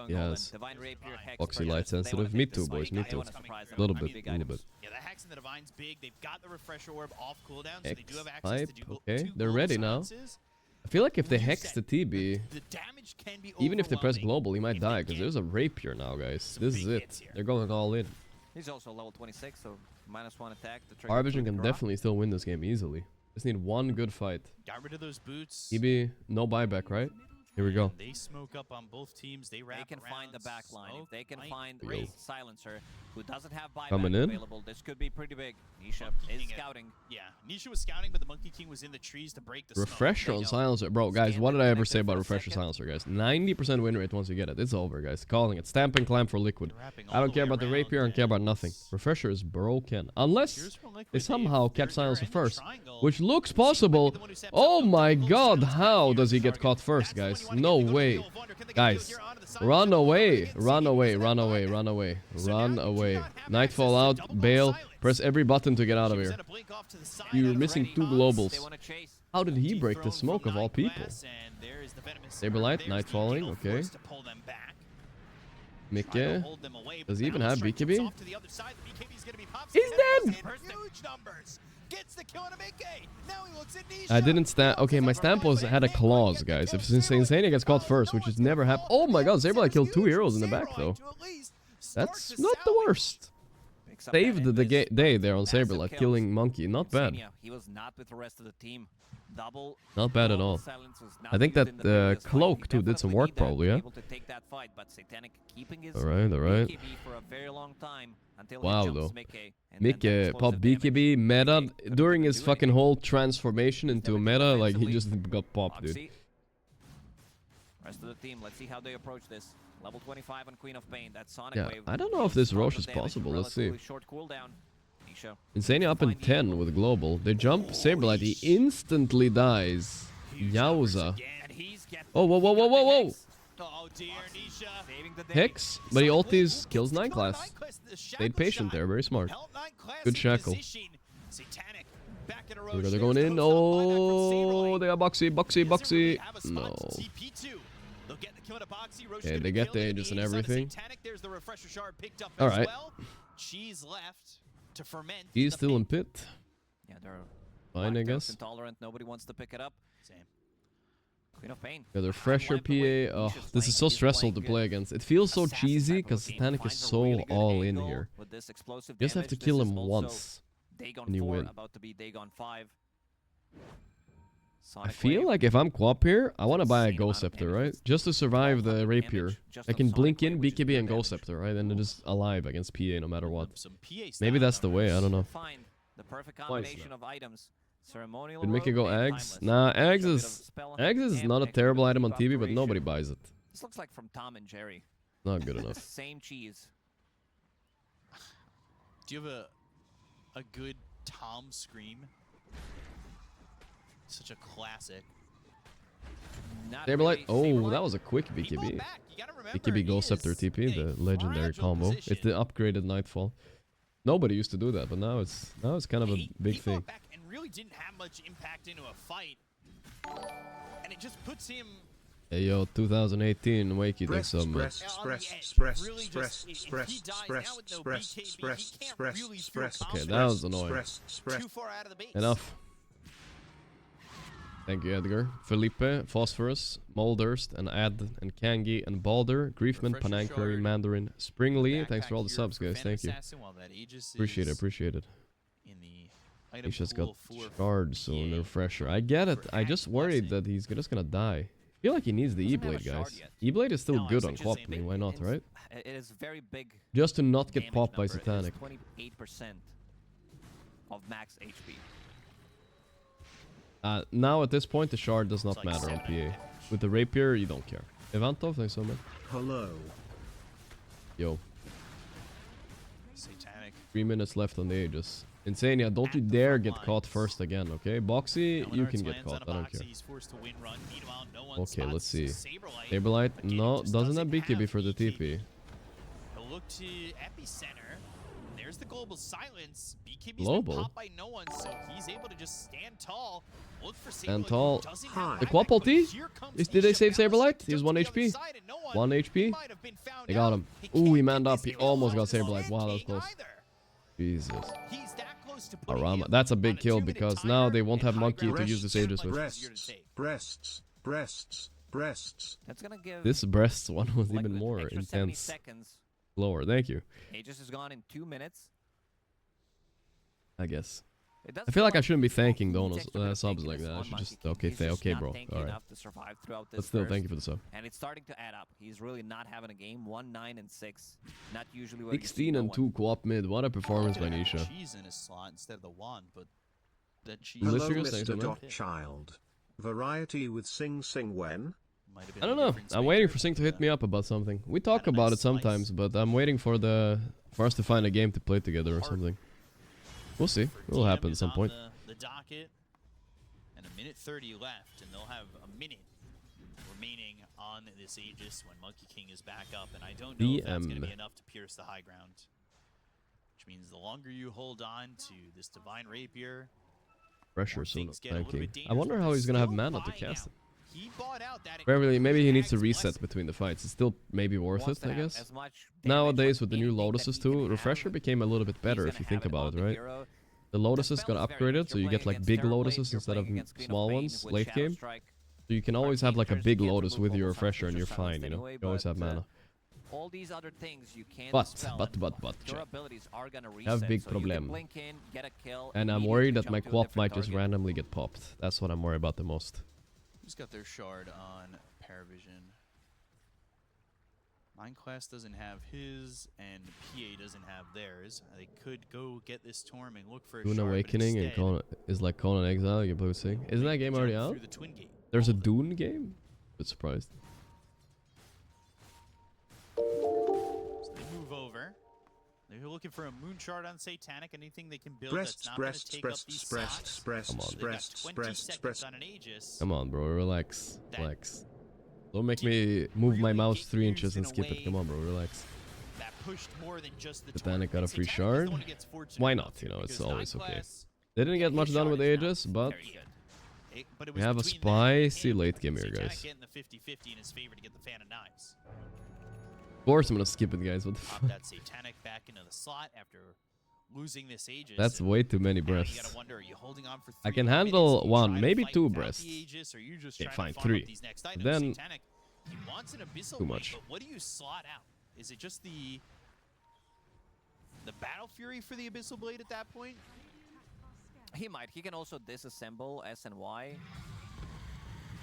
[SPEAKER 2] yes.
[SPEAKER 11] Divine Rapier, Hex.
[SPEAKER 2] Boxy light sensitive. Me too, boys. Me too. A little bit.
[SPEAKER 12] Yeah, the Hex and the Divine's big. They've got the Refresher orb off cooldown, so they do have access to
[SPEAKER 2] okay, they're ready now. I feel like if they hex the TB, even if they press global, he might die, because there's a Rapier now, guys. This is it. They're going all in.
[SPEAKER 11] He's also level 26, so -1 attack.
[SPEAKER 2] Paravision can definitely still win this game easily. Just need one good fight.
[SPEAKER 12] Got rid of those boots.
[SPEAKER 2] TB, no buyback, right? Here we go.
[SPEAKER 12] They smoke up on both teams. They
[SPEAKER 11] can find the back line. If they can find Silencer, who doesn't have buyback
[SPEAKER 2] Coming in.
[SPEAKER 11] available, this could be pretty big. Nisha is scouting.
[SPEAKER 12] Yeah, Nisha was scouting, but the Monkey King was in the trees to break the
[SPEAKER 2] Refresher on Silencer. Bro, guys, what did I ever say about Refresher Silencer, guys? 90% win rate once you get it. It's over, guys. Calling it. Stamp and climb for Liquid. I don't care about the Rapier. I don't care about nothing. Refresher is broken. Unless they somehow catch Silencer first, which looks possible. Oh my god, how does he get caught first, guys? No way. Guys, run away. Run away. Run away. Run away. Run away. Nightfall out. Bail. Press every button to get out of here. You're missing 2 globals. How did he break the smoke of all people? Saberlight, Nightfalling, okay. Mickey. Does he even have BKB? He's dead! I didn't stamp. Okay, my stamp had a clause, guys. If Insania gets caught first, which has never happened. Oh my god, Saberlight killed 2 heroes in the back, though. That's not the worst. Saved the day there on Saberlight, killing Monkey. Not bad.
[SPEAKER 11] He was not with the rest of the team.
[SPEAKER 2] Not bad at all. I think that Cloak too did some work, probably, yeah? Alright, alright. Wow, though. Mickey popped BKB, meta, during his fucking whole transformation into a meta, like, he just got popped, dude.
[SPEAKER 11] Rest of the team, let's see how they approach this. Level 25 on Queen of Pain. That's Sonic Wave.
[SPEAKER 2] I don't know if this Roche is possible. Let's see. Insania up in 10 with global. They jump Saberlight. He instantly dies. Yowza. Oh, whoa, whoa, whoa, whoa, whoa.
[SPEAKER 12] Oh dear, Nisha.
[SPEAKER 11] Saving the day.
[SPEAKER 2] Hex, but he ultis, kills 9 class. Stayed patient there, very smart. Good shackle.
[SPEAKER 12] Satanic back in a row.
[SPEAKER 2] Look, they're going in. Oh, they got Boxy. No. Okay, they get the Aegis and everything. Alright.
[SPEAKER 12] Cheese left to ferment.
[SPEAKER 2] He's still in pit.
[SPEAKER 11] Yeah, they're
[SPEAKER 2] fine, I guess.
[SPEAKER 11] Intolerant. Nobody wants to pick it up. Same. Queen of Pain.
[SPEAKER 2] Yeah, they're fresher PA. Oh, this is so stressful to play against. It feels so cheesy because Satanic is so all in here. You just have to kill him once and you win.
[SPEAKER 11] About to be Dagon 5.
[SPEAKER 2] I feel like if I'm Quap here, I want to buy a Ghost Scepter, right? Just to survive the Rapier. I can blink in BKB and Ghost Scepter, right? And it is alive against PA no matter what. Maybe that's the way, I don't know.
[SPEAKER 11] The perfect combination of items. Ceremonial
[SPEAKER 2] Could make it go Eggs? Nah, Eggs is not a terrible item on TV, but nobody buys it.
[SPEAKER 11] This looks like from Tom and Jerry.
[SPEAKER 2] Not good enough.
[SPEAKER 11] Same cheese.
[SPEAKER 12] Do you have a good Tom scream? Such a classic.
[SPEAKER 2] Saberlight. Oh, that was a quick BKB. BKB Ghost Scepter TP, the legendary combo. It's the upgraded Nightfall. Nobody used to do that, but now it's kind of a big thing.
[SPEAKER 12] And really didn't have much impact into a fight. And it just puts him.
[SPEAKER 2] Hey yo, 2018, Wakey, thanks so much. Okay, that was annoying. Enough. Thank you, Edgar. Felipe, Phosphorus, Moldurst, and Ad, and Kangi, and Balder, Griefman, Panankari, Mandarin, Springly. Thanks for all the subs, guys. Thank you. Appreciate it. He's got Shard soon, Refresher. I get it. I just worried that he's just gonna die. I feel like he needs the E-Blade, guys. E-Blade is still good on Quap. I mean, why not, right?
[SPEAKER 11] It is very big.
[SPEAKER 2] Just to not get popped by Satanic.
[SPEAKER 11] 28% of max HP.
[SPEAKER 2] Now at this point, the Shard does not matter on PA. With the Rapier, you don't care. Evantov, thanks so much.
[SPEAKER 13] Hello.
[SPEAKER 2] Yo.
[SPEAKER 12] Satanic.
[SPEAKER 2] 3 minutes left on the Aegis. Insania, don't you dare get caught first again, okay? Boxy, you can get caught, I don't care. Okay, let's see. Saberlight, no, doesn't have BKB for the TP.
[SPEAKER 12] He'll look to Epicenter. There's the global silence. BKB's
[SPEAKER 2] global?
[SPEAKER 12] been popped by no one, so he's able to just stand tall. Look for
[SPEAKER 2] Stand tall. The Quap ulti? Did they save Saberlight? He was 1 HP. 1 HP? They got him. Ooh, he manned up. He almost got Saberlight. Wow, that was close. Jesus. Arama. That's a big kill because now they won't have Monkey to use this Aegis with.
[SPEAKER 13] Breasts.
[SPEAKER 11] That's gonna give
[SPEAKER 2] this breasts one was even more intense. Lower. Thank you.
[SPEAKER 11] Aegis is gone in 2 minutes.
[SPEAKER 2] I guess. I feel like I shouldn't be thanking donos subs like that. I should just okay, bro. All right. But still, thank you for the sub.
[SPEAKER 11] And it's starting to add up. He's really not having a game. 1, 9, and 6. Not usually.
[SPEAKER 2] 16 and 2 Quap mid. What a performance by Nisha.
[SPEAKER 12] Cheese in his slot instead of the wand, but that cheese.
[SPEAKER 13] Hello, Mr. Child. Variety with Sing when?
[SPEAKER 2] I don't know. I'm waiting for Sing to hit me up about something. We talk about it sometimes, but I'm waiting for us to find a game to play together or something. We'll see. It will happen at some point.
[SPEAKER 12] The docket, and a minute 30 left, and they'll have a minute remaining on this Aegis when Monkey King is back up, and I don't know if that's going to be enough to pierce the high ground. Which means the longer you hold on to this Divine Rapier,
[SPEAKER 2] pressure soon. I wonder how he's going to have mana to cast it.
[SPEAKER 12] He bought out that
[SPEAKER 2] Maybe he needs to reset between the fights. It's still maybe worth it, I guess. Nowadays, with the new Lotuses too, Refresher became a little bit better if you think about it, right? The Lotuses got upgraded, so you get like big Lotuses instead of small ones late game. So you can always have like a big Lotus with your Refresher and you're fine, you know? You always have mana.
[SPEAKER 11] All these other things you can't
[SPEAKER 2] but,
[SPEAKER 11] your abilities are gonna reset,
[SPEAKER 2] have big
[SPEAKER 11] so
[SPEAKER 2] problem.
[SPEAKER 11] Blink in, get a kill,
[SPEAKER 2] and I'm worried that my Quap might just randomly get popped. That's what I'm worried about the most.
[SPEAKER 12] Who's got their shard on Paravision? Mindclass doesn't have his, and PA doesn't have theirs. They could go get this Torm and look for a
[SPEAKER 2] Dune
[SPEAKER 12] shard,
[SPEAKER 2] Awakening and Conan is like Conan Exile. You can play Sing. Isn't that game already out? There's a Dune game? Bit surprised.
[SPEAKER 12] So they move over. They're looking for a moon shard on Satanic. Anything they can build that's not going to take up these slots.
[SPEAKER 2] Come on.
[SPEAKER 12] They've got 20 seconds on an Aegis.
[SPEAKER 2] Come on, bro. Relax. Relax. Don't make me move my mouse 3 inches and skip it. Come on, bro, relax.
[SPEAKER 12] That pushed more than just the
[SPEAKER 2] Titanic got a free shard. Why not? You know, it's always okay. They didn't get much done with Aegis, but we have a spicy late game here, guys. Of course I'm gonna skip it, guys. What the fuck?
[SPEAKER 12] That Satanic back into the slot after losing this Aegis.
[SPEAKER 2] That's way too many breaths.
[SPEAKER 12] You gotta wonder, are you holding on for
[SPEAKER 2] I can handle 1, maybe 2 breaths. Okay, fine, 3. Then
[SPEAKER 12] Satanic, he wants an Abyssal
[SPEAKER 2] too
[SPEAKER 12] Blade,
[SPEAKER 2] much.
[SPEAKER 12] but what do you slot out? Is it just the Battle Fury for the Abyssal Blade at that point?
[SPEAKER 11] He might. He can also disassemble S and Y.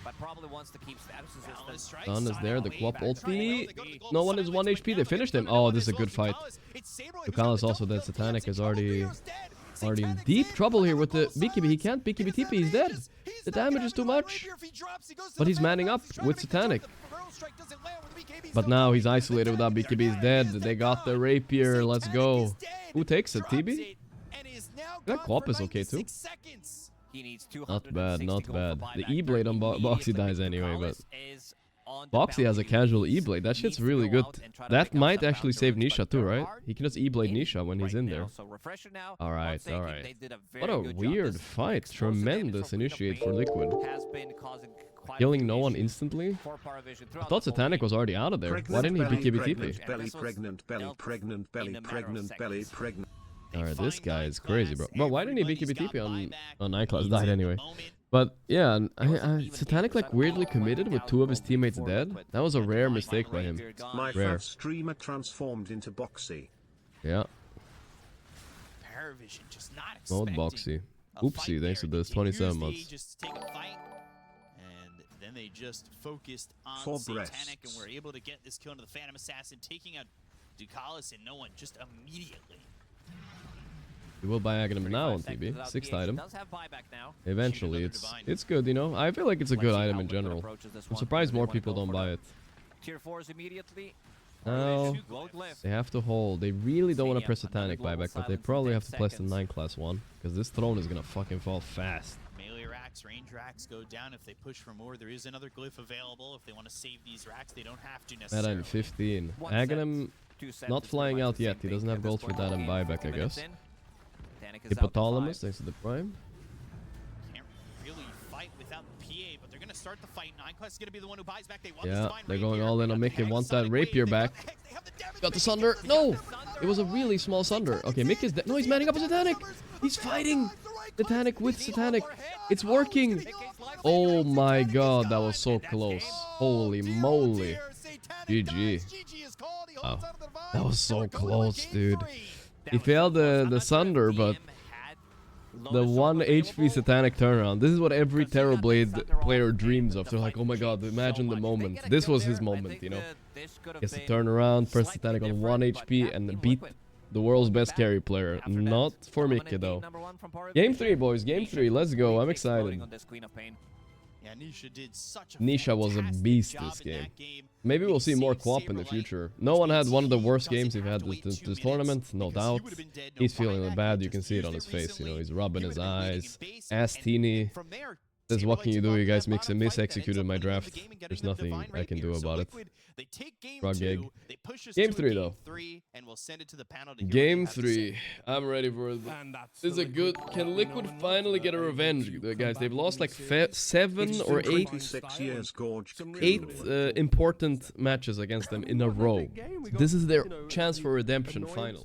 [SPEAKER 11] But probably wants to keep status resistance.
[SPEAKER 2] Sun is there, the Quap ulti. No one is 1 HP, they finished him. Oh, this is a good fight. Dukalis also dead. Satanic is already in deep trouble here with the BKB. He can't BKB TP, he's dead. The damage is too much. But he's manning up with Satanic. But now he's isolated without BKB, he's dead. They got the rapier, let's go. Who takes it, TB? That Quap is okay too. Not bad, not bad. The E-Blade on Boxy dies anyway, but Boxy has a casual E-Blade. That shit's really good. That might actually save Nisha too, right? He can just E-Blade Nisha when he's in there. Alright, alright. What a weird fight. Tremendous initiate for Liquid. Killing no one instantly? I thought Satanic was already out of there. Why didn't he BKB TP?
[SPEAKER 13] Belly pregnant, belly pregnant, belly pregnant, belly pregnant.
[SPEAKER 2] Alright, this guy is crazy, bro. Bro, why didn't he BKB TP on Nightclass? Died anyway. But yeah, Satanic like weirdly committed with 2 of his teammates dead. That was a rare mistake by him.
[SPEAKER 13] My
[SPEAKER 2] Rare.
[SPEAKER 13] fat streamer transformed into Boxy.
[SPEAKER 2] Yeah.
[SPEAKER 12] Paravision just not
[SPEAKER 2] Mode Boxy. Oopsie, thanks to this 27 months.
[SPEAKER 12] Just to take a fight, and then they just focused on
[SPEAKER 13] 4
[SPEAKER 12] Satanic
[SPEAKER 13] breasts.
[SPEAKER 12] and were able to get this kill into the Phantom Assassin, taking out Dukalis and no one just immediately.
[SPEAKER 2] We will buy Aghanim now on TB. 6th item. Eventually, it's good, you know. I feel like it's a good item in general. I'm surprised more people don't buy it.
[SPEAKER 11] Tier 4s immediately.
[SPEAKER 2] No, they have to hold. They really don't want to press Satanic buyback, but they probably have to press the 9 class 1, because this throne is gonna fucking fall fast.
[SPEAKER 12] Melee racks, range racks go down if they push for more. There is another glyph available if they want to save these racks. They don't have to necessarily.
[SPEAKER 2] Meta in 15. Aghanim not flying out yet. He doesn't have gold for that and buyback, I guess. Hippotalamus, thanks to the prime.
[SPEAKER 12] Can't really fight without the PA, but they're going to start the fight. 9 class is going to be the one who buys back. They want
[SPEAKER 2] Yeah, they're going all in on Mickey. Want that rapier back. Got the Sunder. No! It was a really small Sunder. Okay, Mickey's dead. No, he's manning up with Satanic. He's fighting Satanic with Satanic. It's working. Oh my god, that was so close. Holy moly. GG. Wow. That was so close, dude. He failed the Sunder, but the 1 HP Satanic turnaround. This is what every Terrorblade player dreams of. They're like, oh my god, imagine the moment. This was his moment, you know. Gets to turn around, press Satanic on 1 HP, and beat the world's best carry player. Not for Mickey, though. Game 3, boys. Game 3. Let's go. I'm excited.
[SPEAKER 12] Yeah, Nisha did such a
[SPEAKER 2] Nisha was a beast this game. Maybe we'll see more Quap in the future. No one had one of the worst games he's had this tournament, no doubt. He's feeling it bad, you can see it on his face, you know, he's rubbing his eyes. Ass teeny. Says, what can you do? You guys mis-executed my draft. There's nothing I can do about it. Frog egg. Game 3 though. Game 3. I'm ready for it. This is a good... Can Liquid finally get a revenge? Guys, they've lost like 7 or 8 important matches against them in a row. This is their chance for redemption finally.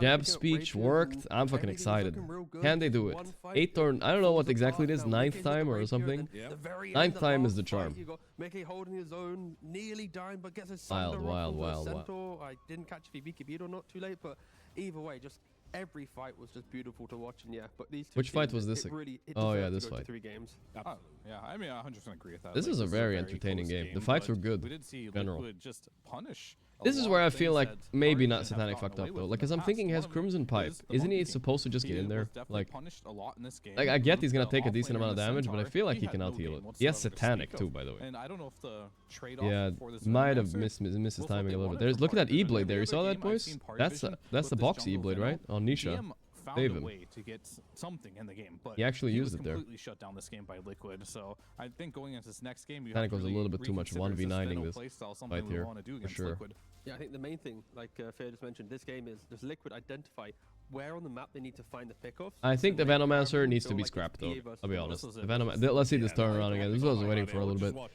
[SPEAKER 2] Jab speech worked. I'm fucking excited. Can they do it? 8th or... I don't know what exactly it is. 9th time or something. 9th time is the charm.
[SPEAKER 6] Mickey holding his own, nearly dying, but gets a
[SPEAKER 2] wild.
[SPEAKER 6] I didn't catch if he BKB'd or not, too late, but either way, just every fight was just beautiful to watch, and yeah, but these two
[SPEAKER 2] Which fight
[SPEAKER 6] teams,
[SPEAKER 2] was this? Oh yeah, this fight.
[SPEAKER 6] 3 games.
[SPEAKER 7] Oh, yeah, I mean, I 100% agree with that.
[SPEAKER 2] This is a very entertaining game. The fights were good.
[SPEAKER 7] We did see
[SPEAKER 2] general.
[SPEAKER 7] Liquid just punish.
[SPEAKER 2] This is where I feel like maybe not Satanic fucked up though. Like, cause I'm thinking he has Crimson Pipe. Isn't he supposed to just get in there? Like I get he's gonna take a decent amount of damage, but I feel like he can out heal it. He has Satanic too, by the way.
[SPEAKER 7] And I don't know if the trade-off
[SPEAKER 2] yeah,
[SPEAKER 7] for this
[SPEAKER 2] might have missed his timing a little bit. There's look at that E-Blade there. You saw that, boys? That's the Boxy E-Blade, right? On Nisha.
[SPEAKER 7] found
[SPEAKER 2] save
[SPEAKER 7] a
[SPEAKER 2] him.
[SPEAKER 7] way to get something in the game, but
[SPEAKER 2] He actually
[SPEAKER 7] was
[SPEAKER 2] used it there.
[SPEAKER 7] completely shut down this game by Liquid. So I think going into this next game, you
[SPEAKER 2] Kinda
[SPEAKER 7] have to
[SPEAKER 2] goes a
[SPEAKER 7] really
[SPEAKER 2] little bit too much
[SPEAKER 7] reconsider is
[SPEAKER 2] 1v9ing
[SPEAKER 7] Veno
[SPEAKER 2] this
[SPEAKER 7] playstyle something
[SPEAKER 2] fight
[SPEAKER 7] we
[SPEAKER 2] here,
[SPEAKER 7] want to do
[SPEAKER 2] for
[SPEAKER 7] against
[SPEAKER 2] sure.
[SPEAKER 7] Liquid.
[SPEAKER 6] Yeah, I think the main thing, like Fair just mentioned, this game is does Liquid identify where on the map they need to find the pickoffs?
[SPEAKER 2] I think the
[SPEAKER 6] to make
[SPEAKER 2] Venomancer
[SPEAKER 6] Paravision
[SPEAKER 2] needs to
[SPEAKER 6] feel
[SPEAKER 2] be
[SPEAKER 6] like it's
[SPEAKER 2] scrapped though.
[SPEAKER 6] EA versus
[SPEAKER 2] I'll be
[SPEAKER 6] Pro.
[SPEAKER 2] honest. The let's see this turnaround again. This was waiting for a little bit.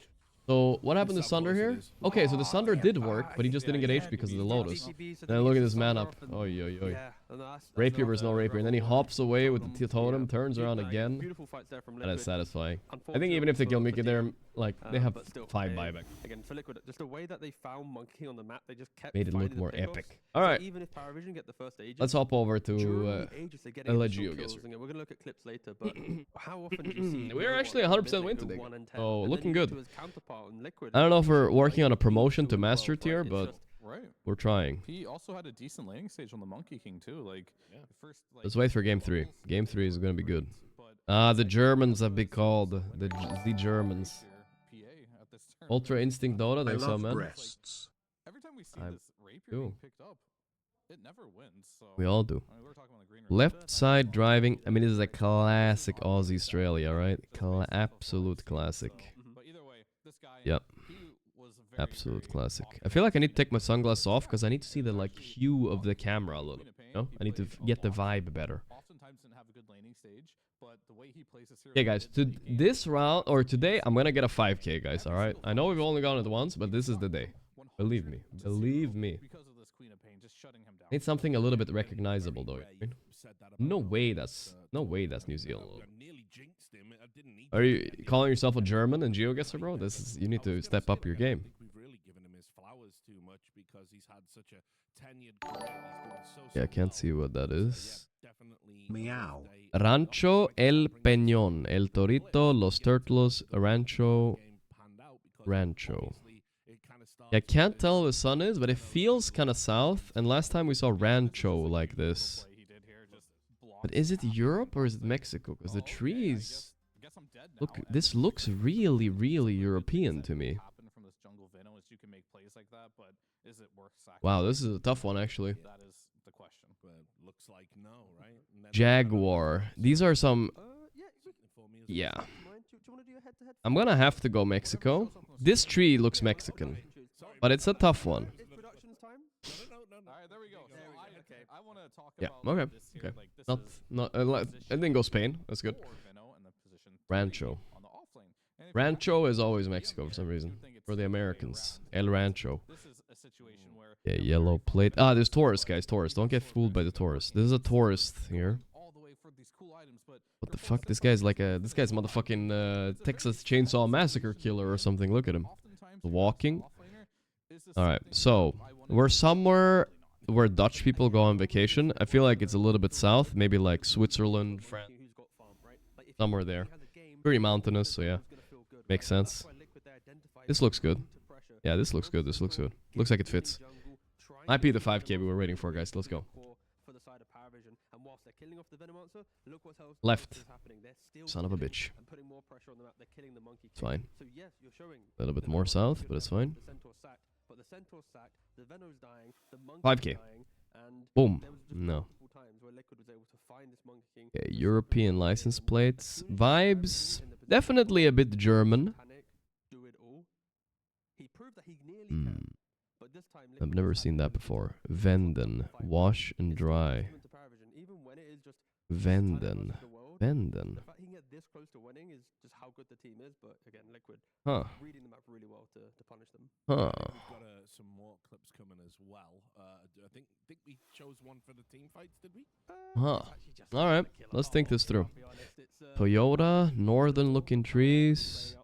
[SPEAKER 2] So what happened to Sunder here? Okay, so the Sunder did work, but he just didn't get H because of the Lotus. Then look at this man up. Oy, oy, oy. Rapier versus no Rapier. And then he hops away with the totem, turns around again. That is satisfying. I think even if they kill Mickey there, like, they have 5 buyback.
[SPEAKER 6] Again, for Liquid, just the way that they found Monkey on the map, they just kept
[SPEAKER 2] Made it look
[SPEAKER 6] finding the
[SPEAKER 2] more
[SPEAKER 6] pickoffs.
[SPEAKER 2] epic.
[SPEAKER 6] So
[SPEAKER 2] Alright.
[SPEAKER 6] even if Paravision get the first Aegis,
[SPEAKER 2] Let's hop over to
[SPEAKER 6] during the Aegis, they're getting
[SPEAKER 2] Allegio,
[SPEAKER 6] additional
[SPEAKER 2] guess.
[SPEAKER 6] kills. Again, we're gonna look at clips later, but how often do you see
[SPEAKER 2] We're
[SPEAKER 6] no
[SPEAKER 2] actually
[SPEAKER 6] one
[SPEAKER 2] 100% win
[SPEAKER 6] go
[SPEAKER 2] today.
[SPEAKER 6] 1 and 10,
[SPEAKER 2] So
[SPEAKER 6] and
[SPEAKER 2] looking
[SPEAKER 6] then
[SPEAKER 2] good.
[SPEAKER 6] to his counterpart in Liquid,
[SPEAKER 2] I don't know if we're
[SPEAKER 6] it's
[SPEAKER 2] working on a
[SPEAKER 6] like
[SPEAKER 2] promotion to
[SPEAKER 6] 2-12,
[SPEAKER 2] Master
[SPEAKER 6] right?
[SPEAKER 2] tier,
[SPEAKER 6] It's
[SPEAKER 2] but
[SPEAKER 6] just-
[SPEAKER 7] Right.
[SPEAKER 2] we're trying.
[SPEAKER 7] He also had a decent laning stage on the Monkey King too. Like, first, like,
[SPEAKER 2] Let's wait for game 3. Game 3 is gonna be good. The Germans have been called. The Germans. Ultra Instinct Dota,
[SPEAKER 13] I
[SPEAKER 2] thanks so
[SPEAKER 13] love
[SPEAKER 2] man.
[SPEAKER 13] breasts.
[SPEAKER 7] Every time we see
[SPEAKER 2] I
[SPEAKER 7] this Rapier
[SPEAKER 2] do.
[SPEAKER 7] being picked up, it never wins. So
[SPEAKER 2] We all do.
[SPEAKER 7] I mean, we're talking about the green
[SPEAKER 2] Left side driving. I mean, this is a classic Aussie Australia, right? Absolute classic.
[SPEAKER 7] But either way, this guy,
[SPEAKER 2] Yep.
[SPEAKER 7] he was very,
[SPEAKER 2] Absolute classic. I feel like I need to take my sunglasses off because I need to see the like hue of the camera a little. You know? I need to get the vibe better.
[SPEAKER 7] oftentimes didn't have a good laning stage, but the way he plays his hero.
[SPEAKER 2] Okay, guys. To this round or today, I'm gonna get a 5K, guys. All right. I know we've only gone it once, but this is the day. Believe me. Believe me.
[SPEAKER 7] Because of this Queen of Pain, just shutting him down.
[SPEAKER 2] Need something a little bit recognizable though. Right? No way that's New Zealand. Are you calling yourself a German and GeoGuessr, bro? This is you need to step up your game.
[SPEAKER 5] We've really given him his flowers too much because he's had such a tenured career. He's doing so
[SPEAKER 2] Yeah, I can't see what that is.
[SPEAKER 13] Meow.
[SPEAKER 2] Rancho El Peñón, El Torito, Los Turtles, Rancho. Yeah, I can't tell where the sun is, but it feels kind of south. And last time we saw Rancho like this. But is it Europe or is it Mexico? Because the trees... Look, this looks really, really European to me.
[SPEAKER 7] From this jungle Venom is you can make plays like that, but is it worth sacrificing?
[SPEAKER 2] Wow, this is a tough one actually.
[SPEAKER 7] That is the question.
[SPEAKER 5] But looks like no, right?
[SPEAKER 2] Jaguar. These are some... Yeah. I'm gonna have to go Mexico. This tree looks Mexican. But it's a tough one.
[SPEAKER 7] Alright, there we go. So I want to talk
[SPEAKER 2] Yeah,
[SPEAKER 7] about
[SPEAKER 2] okay.
[SPEAKER 7] this here.
[SPEAKER 2] Okay.
[SPEAKER 7] Like, this
[SPEAKER 2] Not,
[SPEAKER 7] is
[SPEAKER 2] I didn't go Spain. That's good.
[SPEAKER 7] for Venom and the position
[SPEAKER 2] Rancho.
[SPEAKER 7] on the offlane. And if
[SPEAKER 2] Rancho is always Mexico for some reason. For the Americans. El Rancho.
[SPEAKER 7] this is a situation where
[SPEAKER 2] Yeah, yellow plate. Ah, there's tourists, guys. Tourists. Don't get fooled by the tourists. This is a tourist here.
[SPEAKER 7] all the way for these cool items, but
[SPEAKER 2] What the fuck? This guy's like a... This guy's motherfucking Texas Chainsaw Massacre killer or something. Look at him. Walking. Alright, so... We're somewhere where Dutch people go on vacation. I feel like it's a little bit south. Maybe like Switzerland, France. Somewhere there. Pretty mountainous, so yeah. Makes sense. This looks good. Yeah, this looks good. This looks good. Looks like it fits. Might be the 5K we were waiting for, guys. Let's go. Left. Son of a bitch. It's fine. A little bit more south, but it's fine. 5K. Boom. No. Okay, European license plates. Vibes. Definitely a bit German. I've never seen that before. Venden. Wash and dry. Venden. Venden. Huh. Huh.
[SPEAKER 5] We've got some more clips coming as well. I think we chose one for the team fights, did we?
[SPEAKER 2] Huh. Alright, let's think this through. Toyota, northern looking trees.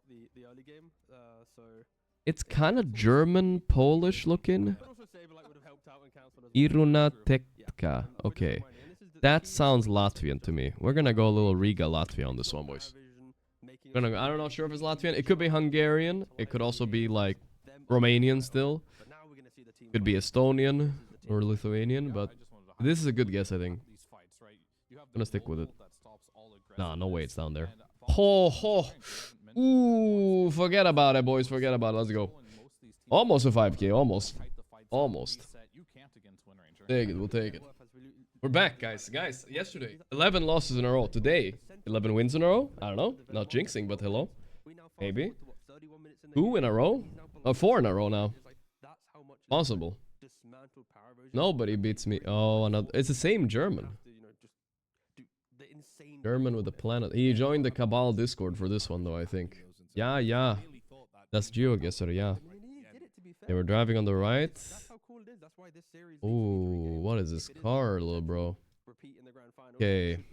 [SPEAKER 2] It's kind of German, Polish looking. Iruna Tekka. Okay. That sounds Latvian to me. We're gonna go a little Riga Latvia on this one, boys. I'm not sure if it's Latvian. It could be Hungarian. It could also be like Romanian still. Could be Estonian or Lithuanian, but this is a good guess, I think. I'm gonna stick with it. Nah, no way it's down there. Ho ho! Ooh, forget about it, boys. Forget about it. Let's go. Almost a 5K. Almost. Almost. Take it. We'll take it. We're back, guys. Guys, yesterday, 11 losses in a row. Today, 11 wins in a row. I don't know. Not jinxing, but hello. Maybe. 2 in a row? Oh, 4 in a row now. Possible. Nobody beats me. Oh, another. It's the same German. German with the planet. He joined the Cabal Discord for this one, though, I think. Yeah, yeah. That's Geo, guess it, yeah. They were driving on the right. Ooh, what is this car, little bro? Okay.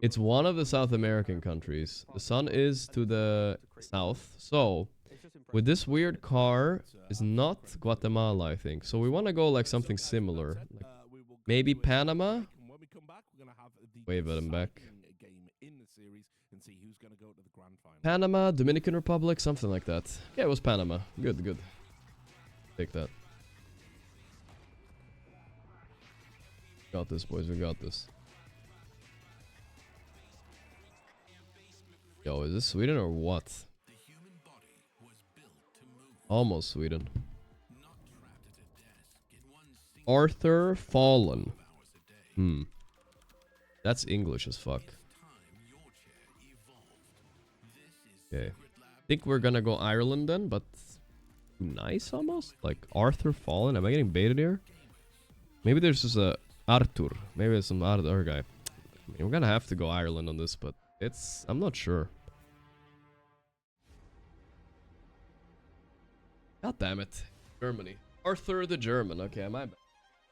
[SPEAKER 2] It's one of the South American countries. The sun is to the south. So, with this weird car, is not Guatemala, I think. So we want to go like something similar. Like maybe Panama? Wave at him back. Panama, Dominican Republic, something like that. Yeah, it was Panama. Good, good. Take that. Got this, boys. We got this. Yo, is this Sweden or what? Almost Sweden. Arthur Fallen. That's English as fuck. Okay. I think we're gonna go Ireland then, but nice almost? Like Arthur Fallen? Am I getting baited here? Maybe there's just a Arthur. Maybe there's some other guy. I mean, we're gonna have to go Ireland on this, but it's... I'm not sure. God damn it. Germany. Arthur the German. Okay, am I bad?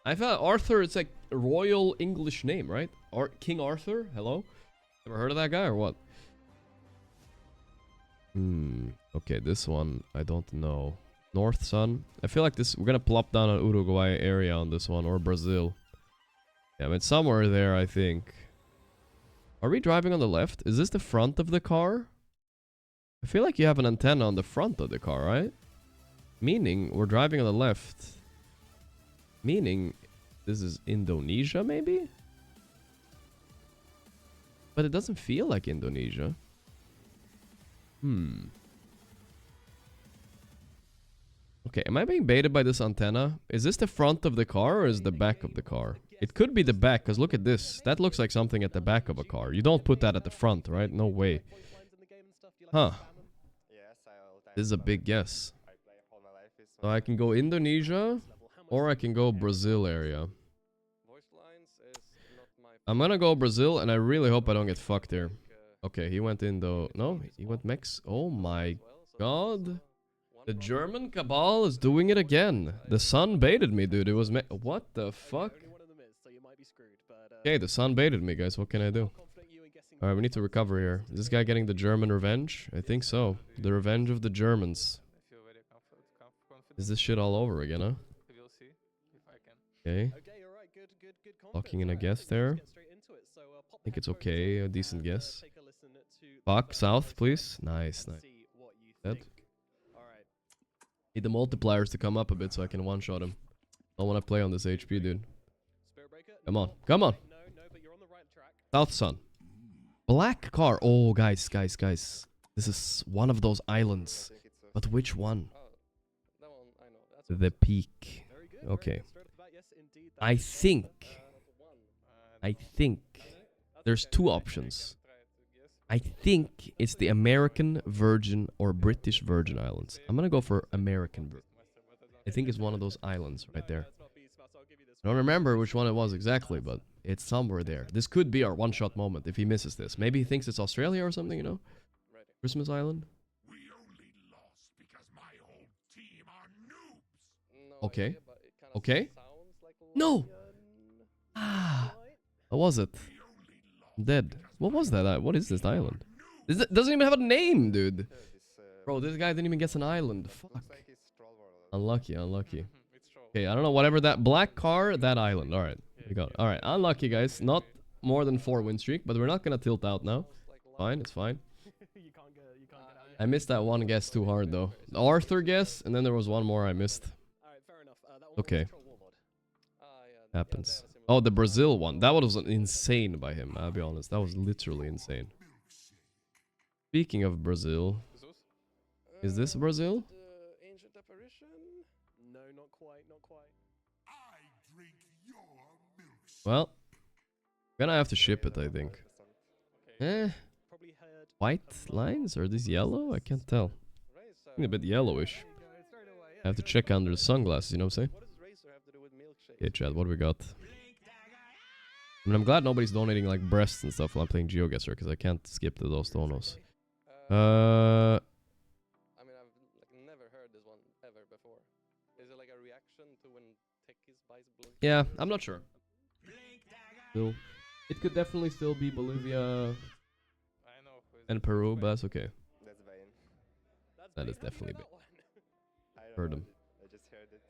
[SPEAKER 2] I thought Arthur, it's like a royal English name, right? King Arthur? Hello? Ever heard of that guy or what? Okay, this one, I don't know. North Sun. I feel like this, we're gonna plop down an Uruguay area on this one, or Brazil. Yeah, I mean, somewhere there, I think. Are we driving on the left? Is this the front of the car? I feel like you have an antenna on the front of the car, right? Meaning, we're driving on the left. Meaning, this is Indonesia, maybe? But it doesn't feel like Indonesia. Okay, am I being baited by this antenna? Is this the front of the car or is the back of the car? It could be the back, because look at this. That looks like something at the back of a car. You don't put that at the front, right? No way. Huh. This is a big guess. So I can go Indonesia, or I can go Brazil area. I'm gonna go Brazil, and I really hope I don't get fucked here. Okay, he went in though. No, he went Mex. Oh my god. The German cabal is doing it again. The sun baited me, dude. It was what the fuck? Okay, the sun baited me, guys. What can I do? Alright, we need to recover here. Is this guy getting the German revenge? I think so. The revenge of the Germans. Is this shit all over again, huh? Okay. Locking in a guess there. I think it's okay. A decent guess. Fuck, south, please. Nice, nice. Dead. Need the multipliers to come up a bit so I can one-shot him. I don't want to play on this HP, dude. Come on. Come on. South Sun. Black car. Oh, guys, guys, guys. This is one of those islands. But which one? The Peak. Okay. I think there's two options. I think it's the American Virgin or British Virgin Islands. I'm gonna go for American Virgin. I think it's one of those islands right there. I don't remember which one it was exactly, but it's somewhere there. This could be our one-shot moment if he misses this. Maybe he thinks it's Australia or something, you know? Christmas Island? Okay. Okay. No! Ah! What was it? I'm dead. What was that? What is this island? It doesn't even have a name, dude. Bro, this guy didn't even get an island. Fuck. Unlucky, unlucky. Okay, I don't know. Whatever that black car, that island. Alright. We got it. Alright, unlucky, guys. Not more than 4 win streak, but we're not gonna tilt out now. Fine, it's fine. I missed that one guess too hard, though. The Arthur guess, and then there was one more I missed. Okay. Happens. Oh, the Brazil one. That was insane by him, I'll be honest. That was literally insane. Speaking of Brazil. Is this Brazil?
[SPEAKER 8] No, not quite, not quite.
[SPEAKER 2] Well, Gonna have to ship it, I think. White lines? Are these yellow? I can't tell. I think a bit yellowish. I have to check under the sunglasses, you know what I'm saying? Okay, Chad, what do we got? I mean, I'm glad nobody's donating like breasts and stuff while I'm playing GeoGuessr, because I can't skip to those donos.
[SPEAKER 1] I mean, I've like never heard this one ever before. Is it like a reaction to when Techies buys blink?
[SPEAKER 2] Yeah, I'm not sure. Still, it could definitely still be Bolivia and Peru, but that's okay.
[SPEAKER 19] That's Vayne.
[SPEAKER 2] That is definitely big.
[SPEAKER 19] I don't
[SPEAKER 2] Heard
[SPEAKER 19] know.
[SPEAKER 2] him.
[SPEAKER 19] I just heard it.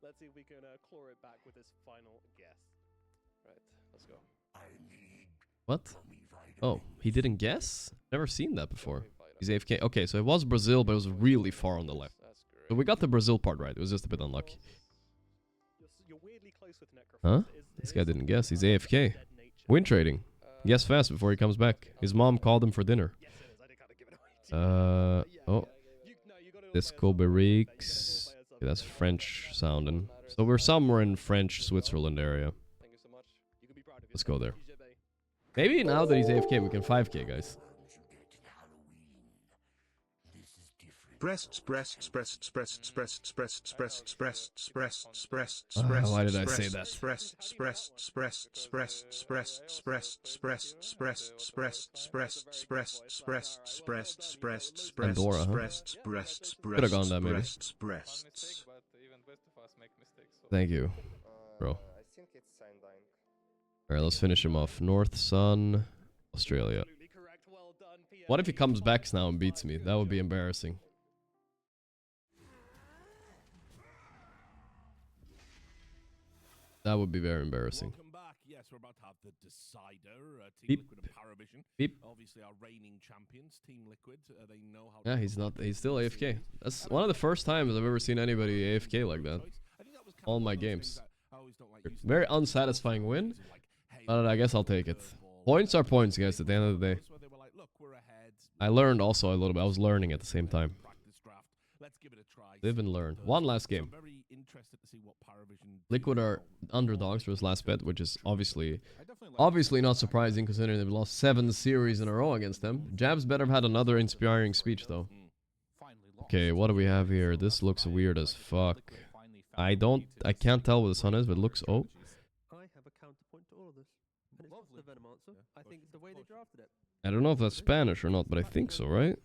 [SPEAKER 8] Let's see if we can claw it back with this final guess.
[SPEAKER 1] Right, let's go.
[SPEAKER 2] What? Oh, he didn't guess? Never seen that before. He's AFK. Okay, so it was Brazil, but it was really far on the left. So we got the Brazil part right. It was just a bit unlucky.
[SPEAKER 8] You're weirdly close with
[SPEAKER 2] Huh? This guy didn't guess. He's AFK. Win trading. Guess fast before he comes back. His mom called him for dinner. Oh. Disco Barriques. Okay, that's French sounding. So we're somewhere in French Switzerland area. Let's go there. Maybe now that he's AFK, we can 5k, guys.
[SPEAKER 13] Breasts, breasts, breasts, breasts, breasts, breasts, breasts, breasts, breasts, breasts,
[SPEAKER 2] Why did I say that?
[SPEAKER 13] breasts, breasts, breasts, breasts, breasts, breasts, breasts, breasts, breasts, breasts, breasts, breasts, breasts, breasts,
[SPEAKER 2] Pandora, huh?
[SPEAKER 13] breasts, breasts,
[SPEAKER 2] Could have gone that maybe.
[SPEAKER 13] breasts, breasts.
[SPEAKER 2] Thank you, bro.
[SPEAKER 19] I think it's Signdine.
[SPEAKER 2] Alright, let's finish him off. North Sun, Australia. What if he comes back now and beats me? That would be embarrassing. That would be very embarrassing.
[SPEAKER 5] Welcome back. Yes, we're about to have the decider. Team
[SPEAKER 2] Beep.
[SPEAKER 5] Liquid and Paravision.
[SPEAKER 2] Beep.
[SPEAKER 5] Obviously, our reigning champions, Team Liquid. They know how.
[SPEAKER 2] Yeah, he's not. He's still AFK. That's one of the first times I've ever seen anybody AFK like that. All my games. Very unsatisfying win. But I guess I'll take it. Points are points, guys. At the end of the day. I learned also a little bit. I was learning at the same time. Live and learn. One last game. Liquid are underdogs for his last bet, which is obviously not surprising considering they've lost 7 series in a row against them. Jabs better have had another inspiring speech though. Okay, what do we have here? This looks weird as fuck. I can't tell what the sun is, but it looks
[SPEAKER 6] I have a counterpoint to all of this. And it's the Venom answer. I think it's the way they drafted it.
[SPEAKER 2] I don't know if that's Spanish or not, but I think so, right?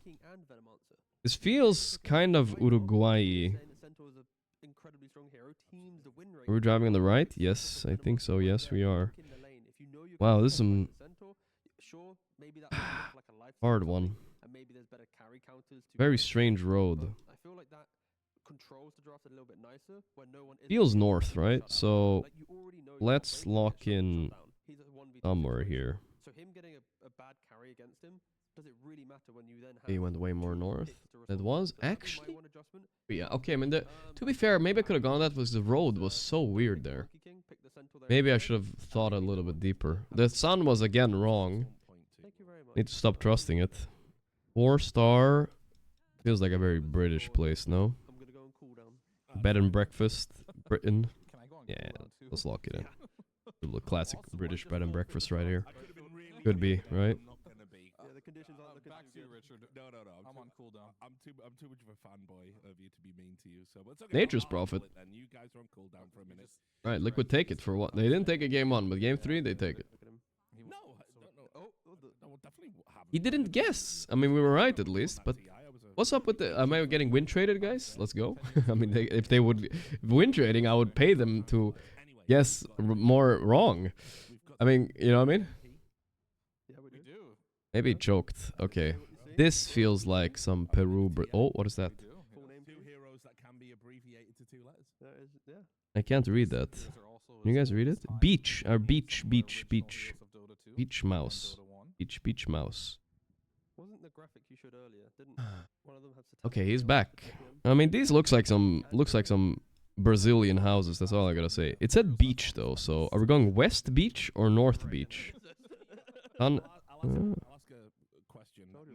[SPEAKER 2] This feels kind of Uruguay. Are we driving on the right? Yes, I think so. Yes, we are. Wow, this is some hard one. Very strange road.
[SPEAKER 6] I feel like that controls the draft a little bit nicer when no one
[SPEAKER 2] Feels north, right? So let's lock in somewhere here.
[SPEAKER 6] So him getting a bad carry against him, does it really matter when you then have
[SPEAKER 2] He went way more north. It was actually. Yeah, okay, I mean, to be fair, maybe I could have gone that because the road was so weird there. Maybe I should have thought a little bit deeper. The sun was again wrong. Need to stop trusting it. 4-star feels like a very British place, no? Bed and breakfast, Britain. Yeah, let's lock it in. A little classic British bed and breakfast right here. Could be, right?
[SPEAKER 5] Back to you, Richard. No. I'm on cooldown. I'm too much of a fanboy of you to be mean to you. So, but it's okay.
[SPEAKER 2] Nature's Prophet.
[SPEAKER 5] And you guys are on cooldown for a minute.
[SPEAKER 2] Right, Liquid take it for what? They didn't take it game 1, but game 3 they take it.
[SPEAKER 5] No, definitely.
[SPEAKER 2] He didn't guess. I mean, we were right at least, but what's up with the... Am I getting win traded, guys? Let's go. I mean, if they would win trading, I would pay them to guess more wrong. I mean, you know what I mean? Maybe he choked. Okay. This feels like some Peru... Oh, what is that? I can't read that. Can you guys read it? Beach. Or beach. Beach mouse. Beach mouse.
[SPEAKER 6] Wasn't the graphic you showed earlier? Didn't one of them have
[SPEAKER 2] Okay, he's back. I mean, these looks like some Brazilian houses. That's all I gotta say. It said beach though, so are we going west beach or north beach? I'm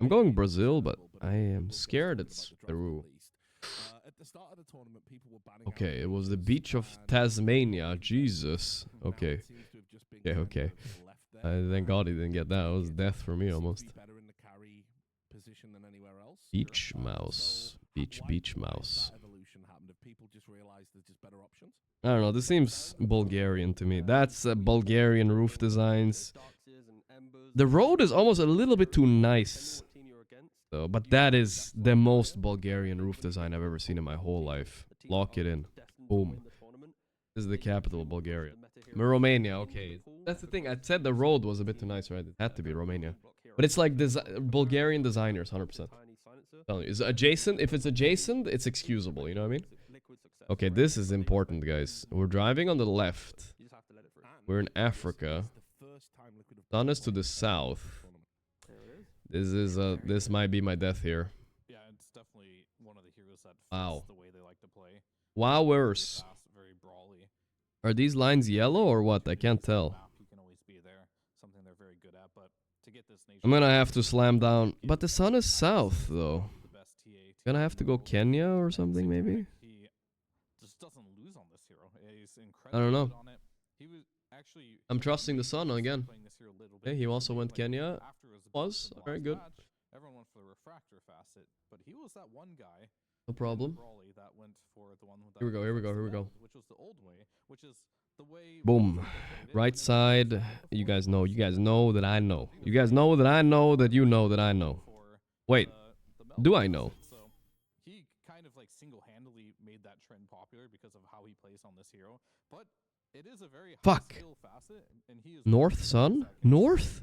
[SPEAKER 2] going Brazil, but I am scared it's Peru. Okay, it was the beach of Tasmania. Jesus. Okay. Okay. Thank God he didn't get that. It was death for me almost. Beach mouse. Beach mouse. I don't know. This seems Bulgarian to me. That's Bulgarian roof designs. The road is almost a little bit too nice, though. But that is the most Bulgarian roof design I've ever seen in my whole life. Lock it in. Boom. This is the capital of Bulgaria. Romania, okay. That's the thing. I said the road was a bit too nice, right? It had to be Romania. But it's like Bulgarian designers, 100%. It's adjacent. If it's adjacent, it's excusable. You know what I mean? Okay, this is important, guys. We're driving on the left. We're in Africa. Sun is to the south. This might be my death here.
[SPEAKER 7] Yeah, it's definitely one of the heroes that fits
[SPEAKER 2] wow.
[SPEAKER 7] the way they like to play.
[SPEAKER 2] Wow, worse.
[SPEAKER 7] Very brawly.
[SPEAKER 2] Are these lines yellow or what? I can't tell. I'm gonna have to slam down. But the sun is south, though. Gonna have to go Kenya or something, maybe?
[SPEAKER 7] He just doesn't lose on this hero. He's
[SPEAKER 2] I don't know.
[SPEAKER 7] good on it. He was actually
[SPEAKER 2] I'm trusting the sun again. Okay, he also went Kenya. Was very good.
[SPEAKER 7] Everyone went for the refractor facet, but he was that one guy.
[SPEAKER 2] No problem.
[SPEAKER 7] That went for the one
[SPEAKER 2] Here we go. Here we go. Here we go.
[SPEAKER 7] Which was the old way, which is the way.
[SPEAKER 2] Boom. Right side. You guys know. You guys know that I know. You guys know that I know that you know that I know. Wait. Do I know?
[SPEAKER 7] So he kind of like single-handedly made that trend popular because of how he plays on this hero. But it is a very high skill facet, and he is
[SPEAKER 2] North sun? North?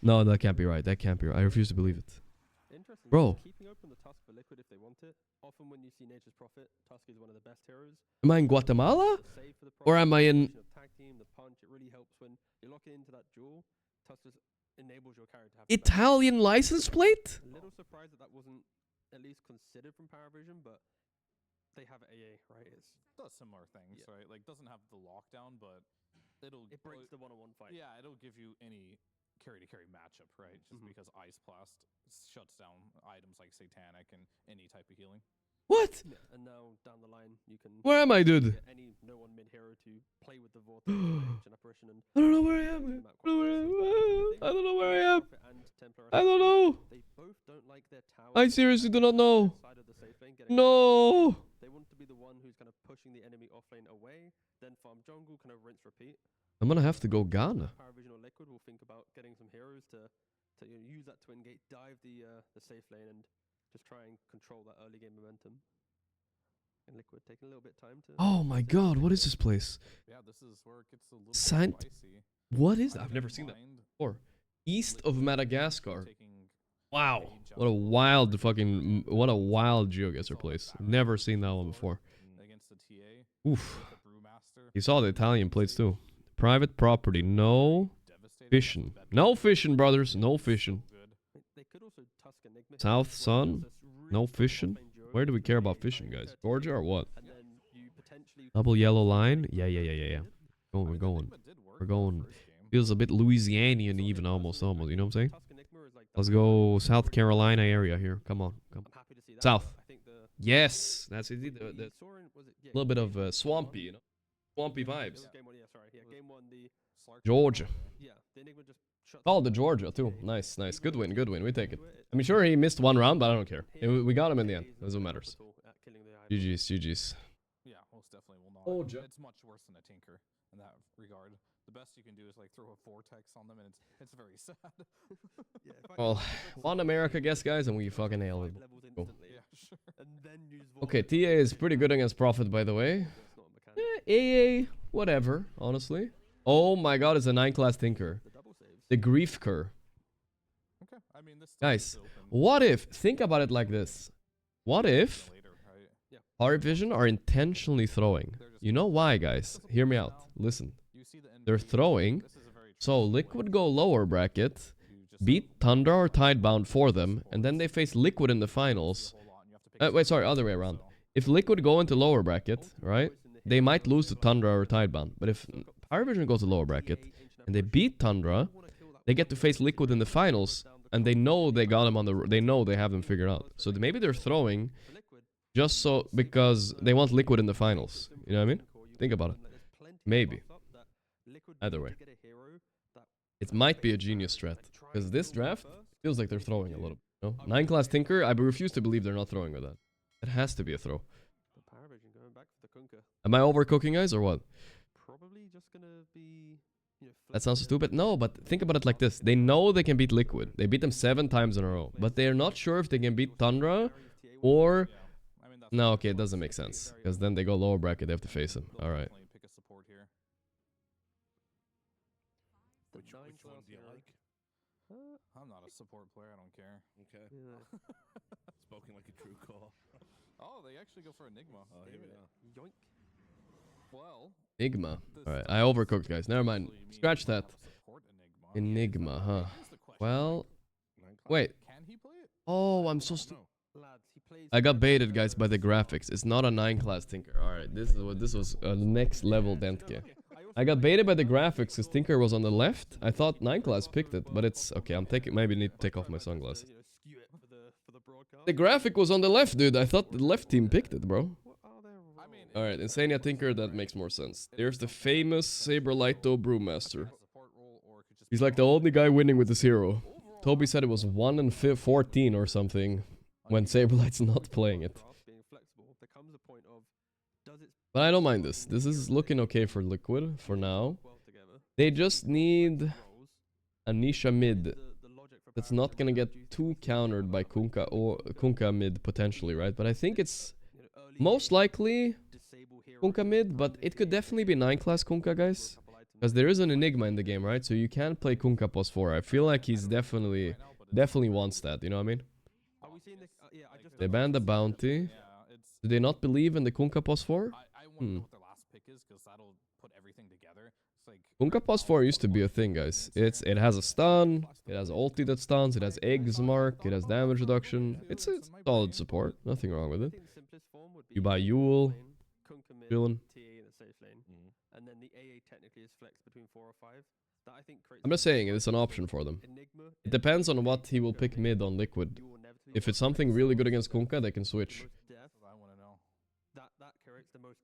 [SPEAKER 2] No, that can't be right. That can't be right. I refuse to believe it. Bro.
[SPEAKER 6] Keeping open the Tusk for Liquid if they want it. Often when you see Nature's Prophet, Tusk is one of the best heroes.
[SPEAKER 2] Am I in Guatemala? Or am I in...
[SPEAKER 6] Tag team, the punch, it really helps when you lock into that duel. Tusk just enables your character to have
[SPEAKER 2] Italian license plate?
[SPEAKER 6] a little surprised that wasn't at least considered from Paravision, but they have AA, right? It
[SPEAKER 7] does similar things, right? Like doesn't have the lockdown, but it
[SPEAKER 6] breaks the one-on-one fight.
[SPEAKER 7] Yeah, it'll give you any carry-to-carry matchup, right? Just because Ice Blast shuts down items like Satanic and any type of healing.
[SPEAKER 2] What?
[SPEAKER 6] Yeah, and now down the line you can.
[SPEAKER 2] Where am I, dude?
[SPEAKER 6] Get any no-one mid-hero to play with the Vortex and apparition and.
[SPEAKER 2] I don't know where I am. I don't know where I am. I don't know.
[SPEAKER 6] They both don't like their tower.
[SPEAKER 2] I seriously do not know. No.
[SPEAKER 6] They want to be the one who's kind of pushing the enemy offlane away, then farm jungle, kind of rinse repeat.
[SPEAKER 2] I'm gonna have to go Ghana.
[SPEAKER 6] Paravision or Liquid will think about getting some heroes to use that twin gate, dive the safe lane, and just try and control that early game momentum. And Liquid taking a little bit of time to.
[SPEAKER 2] Oh my God! What is this place?
[SPEAKER 7] Yeah, this is where it gets a little spicy.
[SPEAKER 2] What is that? I've never seen that before. East of Madagascar. Wow! What a wild GeoGuessr place. Never seen that one before. Oof. You saw the Italian plates too. Private property. No fishing. No fishing, brothers. No fishing. South Sun. No fishing. Where do we care about fishing, guys? Georgia or what? Double yellow line. Yeah. We're going. Feels a bit Louisianian even almost. You know what I'm saying? Let's go South Carolina area here. Come on. South. Yes. That's it. A little bit of swampy, you know? Swampy vibes. Georgia. Oh, the Georgia too. Nice. Good win. We take it. I mean, sure, he missed one round, but I don't care. We got him in the end. That's what matters. GG's.
[SPEAKER 7] Yeah, most definitely will not. It's much worse than a Tinker in that regard. The best you can do is like throw a vortex on them, and it's very sad.
[SPEAKER 2] Well, on America, guess, guys, and we fucking nailed it. Cool.
[SPEAKER 7] Yeah, sure.
[SPEAKER 2] Okay, TA is pretty good against Prophet, by the way. AA, whatever, honestly. Oh my God, it's a 9-class Tinker. The Grief Cur.
[SPEAKER 7] Okay, I mean, this
[SPEAKER 2] guys, what if, think about it like this. What if Paravision are intentionally throwing? You know why, guys? Hear me out. Listen. They're throwing, so Liquid go lower bracket, beat Tundra or Tidebound for them, and then they face Liquid in the finals. Wait, sorry, other way around. If Liquid go into lower bracket, right, they might lose to Tundra or Tidebound. But if Paravision goes to lower bracket, and they beat Tundra, they get to face Liquid in the finals, and they know they got them on the... They know they have them figured out. So maybe they're throwing just so... Because they want Liquid in the finals. You know what I mean? Think about it. Maybe. Either way. It might be a genius strat. Because this draft feels like they're throwing a little bit. You know? 9 class Tinker, I refuse to believe they're not throwing with that. It has to be a throw.
[SPEAKER 6] Paravision going back for the Kunkka.
[SPEAKER 2] Am I overcooking, guys, or what?
[SPEAKER 6] Probably just gonna be.
[SPEAKER 2] That sounds stupid. No, but think about it like this. They know they can beat Liquid. They beat them 7 times in a row. But they're not sure if they can beat Tundra or... No, okay, it doesn't make sense. Because then they go lower bracket, they have to face him. Alright.
[SPEAKER 7] Pick a support here.
[SPEAKER 5] Which one do you like?
[SPEAKER 7] I'm not a support player, I don't care.
[SPEAKER 5] Okay. Spoken like a true core.
[SPEAKER 7] Oh, they actually go for Enigma.
[SPEAKER 5] Oh, here we are.
[SPEAKER 6] Yoink.
[SPEAKER 7] Well...
[SPEAKER 2] Enigma. Alright, I overcooked, guys. Never mind. Scratch that. Enigma, huh? Well... Wait. Oh, I'm so stupid. I got baited, guys, by the graphics. It's not a 9 class Tinker. Alright, this was a next level Dentke. I got baited by the graphics because Tinker was on the left. I thought 9 class picked it, but it's... Okay, I'm taking... Maybe need to take off my sunglasses. The graphic was on the left, dude. I thought the left team picked it, bro. Alright, Insania Tinker, that makes more sense. There's the famous Saberlighto Brewmaster. He's like the only guy winning with this hero. Toby said it was 1 in 14 or something when Saberlight's not playing it. But I don't mind this. This is looking okay for Liquid for now. They just need a Nisha mid that's not gonna get too countered by Kunkka or Kunkka mid potentially, right? But I think it's most likely Kunkka mid, but it could definitely be 9 class Kunkka, guys. Because there is an Enigma in the game, right? So you can't play Kunkka +4. I feel like he's definitely wants that, you know what I mean? They banned the bounty. Do they not believe in the Kunkka +4? Kunkka +4 used to be a thing, guys. It has a stun, it has ulti that stuns, it has eggs mark, it has damage reduction. It's a solid support, nothing wrong with it. You buy Yule, chillin'.
[SPEAKER 6] And then the AA technically is flexed between 4 or 5. That I think creates
[SPEAKER 2] I'm just saying, it's an option for them. It depends on what he will pick mid on Liquid. If it's something really good against Kunkka, they can switch.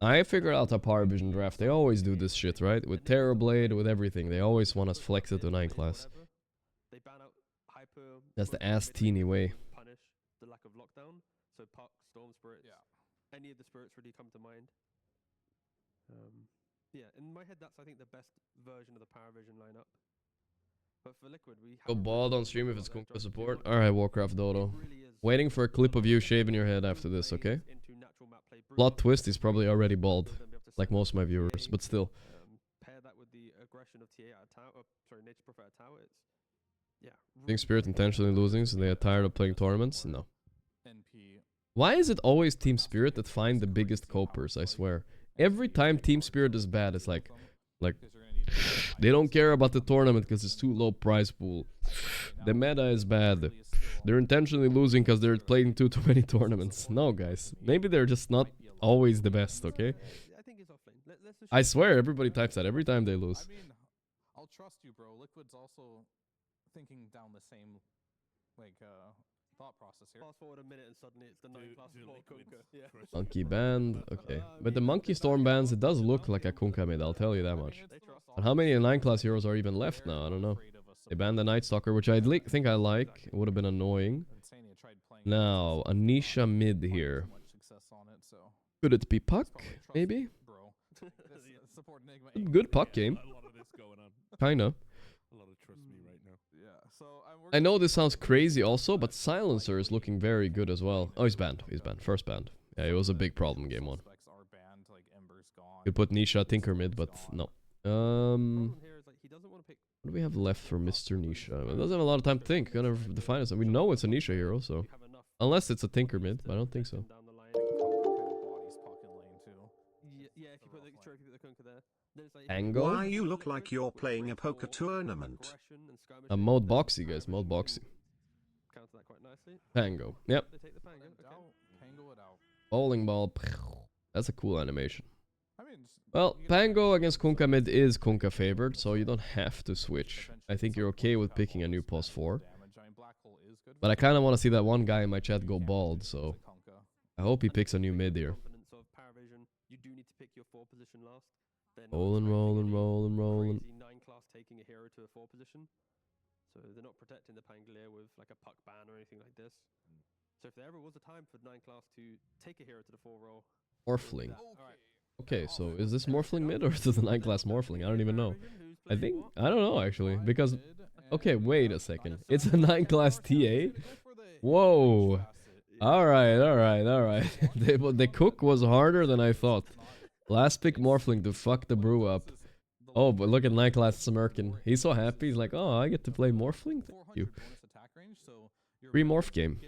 [SPEAKER 2] I figured out a Paravision draft. They always do this shit, right? With Terrorblade, with everything. They always want us flex it to 9 class. That's the ass-teeny way.
[SPEAKER 6] Punish the lack of lockdown. So Puck, Storm Spirits, any of the spirits really come to mind. Yeah, in my head, that's I think the best version of the Paravision lineup. But for Liquid, we
[SPEAKER 2] go bald on stream if it's Kunkka support. Alright, Warcraft Dodo. Waiting for a clip of you shaving your head after this, okay? Plot twist, he's probably already bald. Like most of my viewers, but still.
[SPEAKER 6] Pair that with the aggression of TA at tower, sorry, Nature Prophet at tower, it's... Yeah.
[SPEAKER 2] Think Spirit intentionally losing so they are tired of playing tournaments? No. Why is it always Team Spirit that find the biggest copers, I swear? Every time Team Spirit is bad, it's like they don't care about the tournament because it's too low prize pool. The meta is bad. They're intentionally losing because they're playing too many tournaments. No, guys. Maybe they're just not always the best, okay? I swear, everybody types that every time they lose.
[SPEAKER 7] I mean, I'll trust you, bro. Liquid's also thinking down the same, thought process here.
[SPEAKER 6] Fast forward a minute and suddenly it's the 9 class Kunkka. Yeah.
[SPEAKER 2] Monkey band, okay. But the Monkey Storm bands, it does look like a Kunkka mid, I'll tell you that much. But how many 9 class heroes are even left now? I don't know. They banned the Night Stalker, which I think I like. It would have been annoying. Now, a Nisha mid here. Could it be Puck? Maybe? Good Puck game. Kinda. I know this sounds crazy also, but Silencer is looking very good as well. Oh, he's banned. He's banned. First banned. Yeah, it was a big problem game 1. Could put Nisha Tinker mid, but no. What do we have left for Mr. Nisha? It doesn't have a lot of time to think. Gotta define it. We know it's a Nisha hero, so... Unless it's a Tinker mid, but I don't think so. Tango?
[SPEAKER 13] Why you look like you're playing a poker tournament?
[SPEAKER 2] A mode boxy, guys. Mode boxy. Pango. Yep. Bowling ball. That's a cool animation. Well, Pango against Kunkka mid is Kunkka favored, so you don't have to switch. I think you're okay with picking a new +4. But I kind of want to see that one guy in my chat go bald, so I hope he picks a new mid here.
[SPEAKER 6] You do need to pick your 4 position last.
[SPEAKER 2] Rolling, rolling, rolling, rolling.
[SPEAKER 6] Crazy 9 class taking a hero to a 4 position. So they're not protecting the Pangolier with like a puck ban or anything like this. So if there ever was a time for 9 class to take a hero to the 4 role.
[SPEAKER 2] Morphling. Okay, so is this Morphling mid or is it the 9 class Morphling? I don't even know. I don't know actually, because okay, wait a second. It's a 9 class TA? Whoa. Alright. The cook was harder than I thought. Last pick Morphling to fuck the brew up. Oh, but look at 9 class smirking. He's so happy. He's like, oh, I get to play Morphling? Thank you. Free Morph game.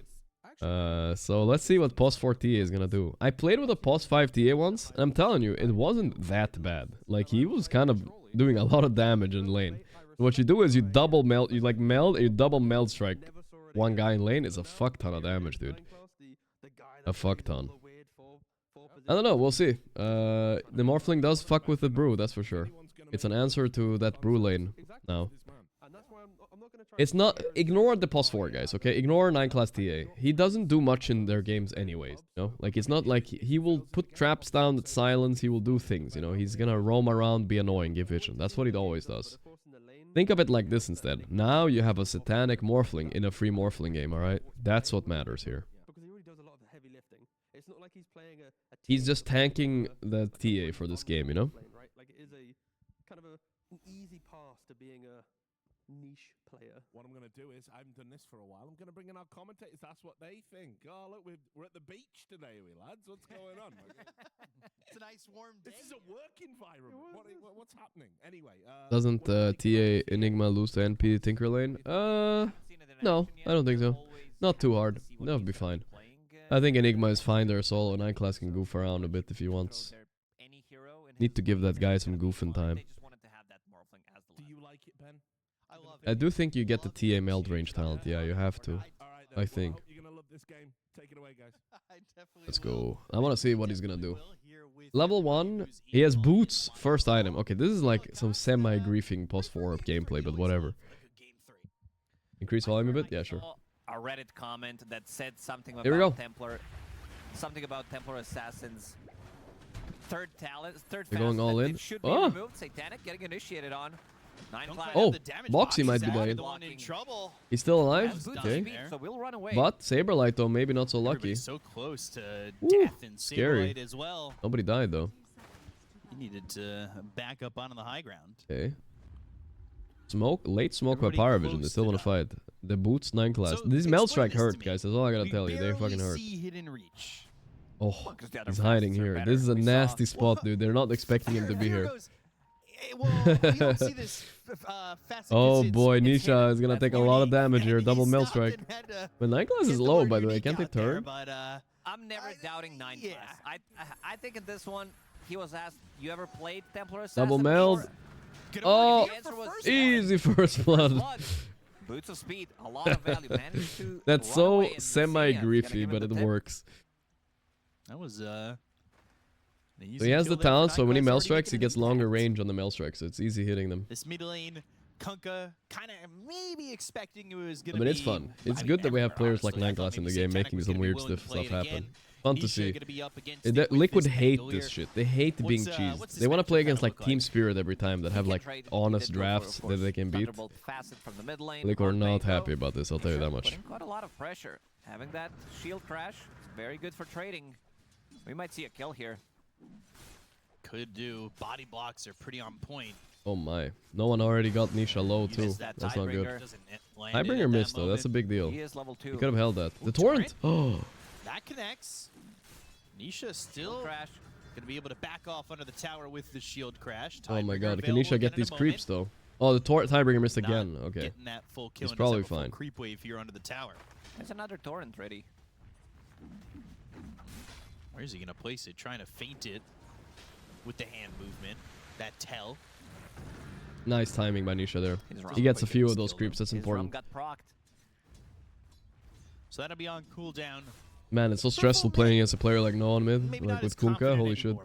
[SPEAKER 2] So let's see what POS 4 TA is gonna do. I played with a POS 5 TA once, and I'm telling you, it wasn't that bad. Like, he was kind of doing a lot of damage in lane. What you do is you double meld, you double meld strike one guy in lane. Is a fuck ton of damage, dude. A fuck ton. I don't know, we'll see. The Morphling does fuck with the brew, that's for sure. It's an answer to that brew lane now. It's not... Ignore the POS 4 guys, okay? Ignore 9 class TA. He doesn't do much in their games anyways, you know? Like, it's not like... He will put traps down at silence, he will do things, you know? He's gonna roam around, be annoying, give vision. That's what he always does. Think of it like this instead. Now you have a satanic Morphling in a free Morphling game, alright? That's what matters here. He's just tanking the TA for this game, you know?
[SPEAKER 6] Like, it is a kind of an easy path to being a niche player.
[SPEAKER 5] What I'm going to do is, I haven't done this for a while, I'm going to bring in our commentators, that's what they think. Oh, look, we're at the beach today, lads. What's going on?
[SPEAKER 12] It's a nice warm day.
[SPEAKER 5] This is a work environment. What's happening? Anyway.
[SPEAKER 2] Doesn't TA Enigma lose to NP Tinker Lane? No, I don't think so. Not too hard. That'll be fine. I think Enigma is fine there solo. 9 class can goof around a bit if he wants. Need to give that guy some goofing time.
[SPEAKER 5] Do you like it, Ben?
[SPEAKER 2] I do think you get the TA meld range talent. Yeah, you have to. I think.
[SPEAKER 5] You're gonna love this game. Take it away, guys.
[SPEAKER 2] Let's go. I want to see what he's gonna do. Level 1, he has boots, first item. Okay, this is like some semi-griefing POS 4 gameplay, but whatever. Increase volume a bit? Yeah, sure.
[SPEAKER 11] A Reddit comment that said something
[SPEAKER 2] Here we go.
[SPEAKER 11] about Templar, something about Templar Assassins. Third
[SPEAKER 2] They're going all in.
[SPEAKER 11] Should be removed. Satanic getting initiated on. 9 class.
[SPEAKER 2] Oh, Boxy might be dying. He's still alive? Okay.
[SPEAKER 11] So we'll run away.
[SPEAKER 2] But Saberlight though, maybe not so lucky.
[SPEAKER 10] So close to death and
[SPEAKER 2] scary.
[SPEAKER 10] Saberlight as well.
[SPEAKER 2] Nobody died though.
[SPEAKER 10] He needed to back up onto the high ground.
[SPEAKER 2] Okay. Late smoke by Paravision. They still want to fight. The boots 9 class. These meld strike hurt, guys. That's all I gotta tell you. They fucking hurt. Oh, he's hiding here. This is a nasty spot, dude. They're not expecting him to be here. Oh boy, Nisha is gonna take a lot of damage here. Double meld strike. But 9 class is low, by the way. Can't they turn?
[SPEAKER 11] I'm never doubting 9 class. I think in this one, he was asked, you ever played Templar Assassin?
[SPEAKER 2] Double meld. Oh, easy first blood.
[SPEAKER 11] Boots of speed, a lot of value. Managed to
[SPEAKER 2] That's so semi-griefy, but it works.
[SPEAKER 10] That was
[SPEAKER 2] So he has the talent, so when he meld strikes, he gets longer range on the meld strike, so it's easy hitting them.
[SPEAKER 10] This mid lane, Kunkka kind of maybe expecting it was gonna
[SPEAKER 2] I mean, it's fun. It's good that we have players like 9 class in the game making some weird stuff happen. Fun to see. Liquid hate this shit. They hate being cheesed. They want to play against like Team Spirit every time that have like honest drafts that they can beat. Liquid are not happy about this, I'll tell you that much.
[SPEAKER 11] Putting quite a lot of pressure. Having that shield crash, very good for trading. We might see a kill here.
[SPEAKER 10] Could do. Body blocks are pretty on point.
[SPEAKER 2] Oh my. No one already got Nisha low too. That's not good. Tidebringer missed though, that's a big deal.
[SPEAKER 11] He is level 2.
[SPEAKER 2] He could have held that. The torrent! Oh!
[SPEAKER 10] That connects. Nisha still gonna be able to back off under the tower with the shield crash.
[SPEAKER 2] Oh my god, can Nisha get these creeps though? Oh, the Tidebringer missed again. Okay.
[SPEAKER 10] That full kill.
[SPEAKER 2] He's probably fine.
[SPEAKER 10] Creep wave here under the tower.
[SPEAKER 11] There's another torrent ready.
[SPEAKER 10] Where is he gonna place it? Trying to feint it with the hand movement. That tell.
[SPEAKER 2] Nice timing by Nisha there. He gets a few of those creeps, that's important.
[SPEAKER 11] Got procced.
[SPEAKER 10] So that'll be on cooldown.
[SPEAKER 2] Man, it's so stressful playing against a player like no one mid, like with Kunkka, holy shit.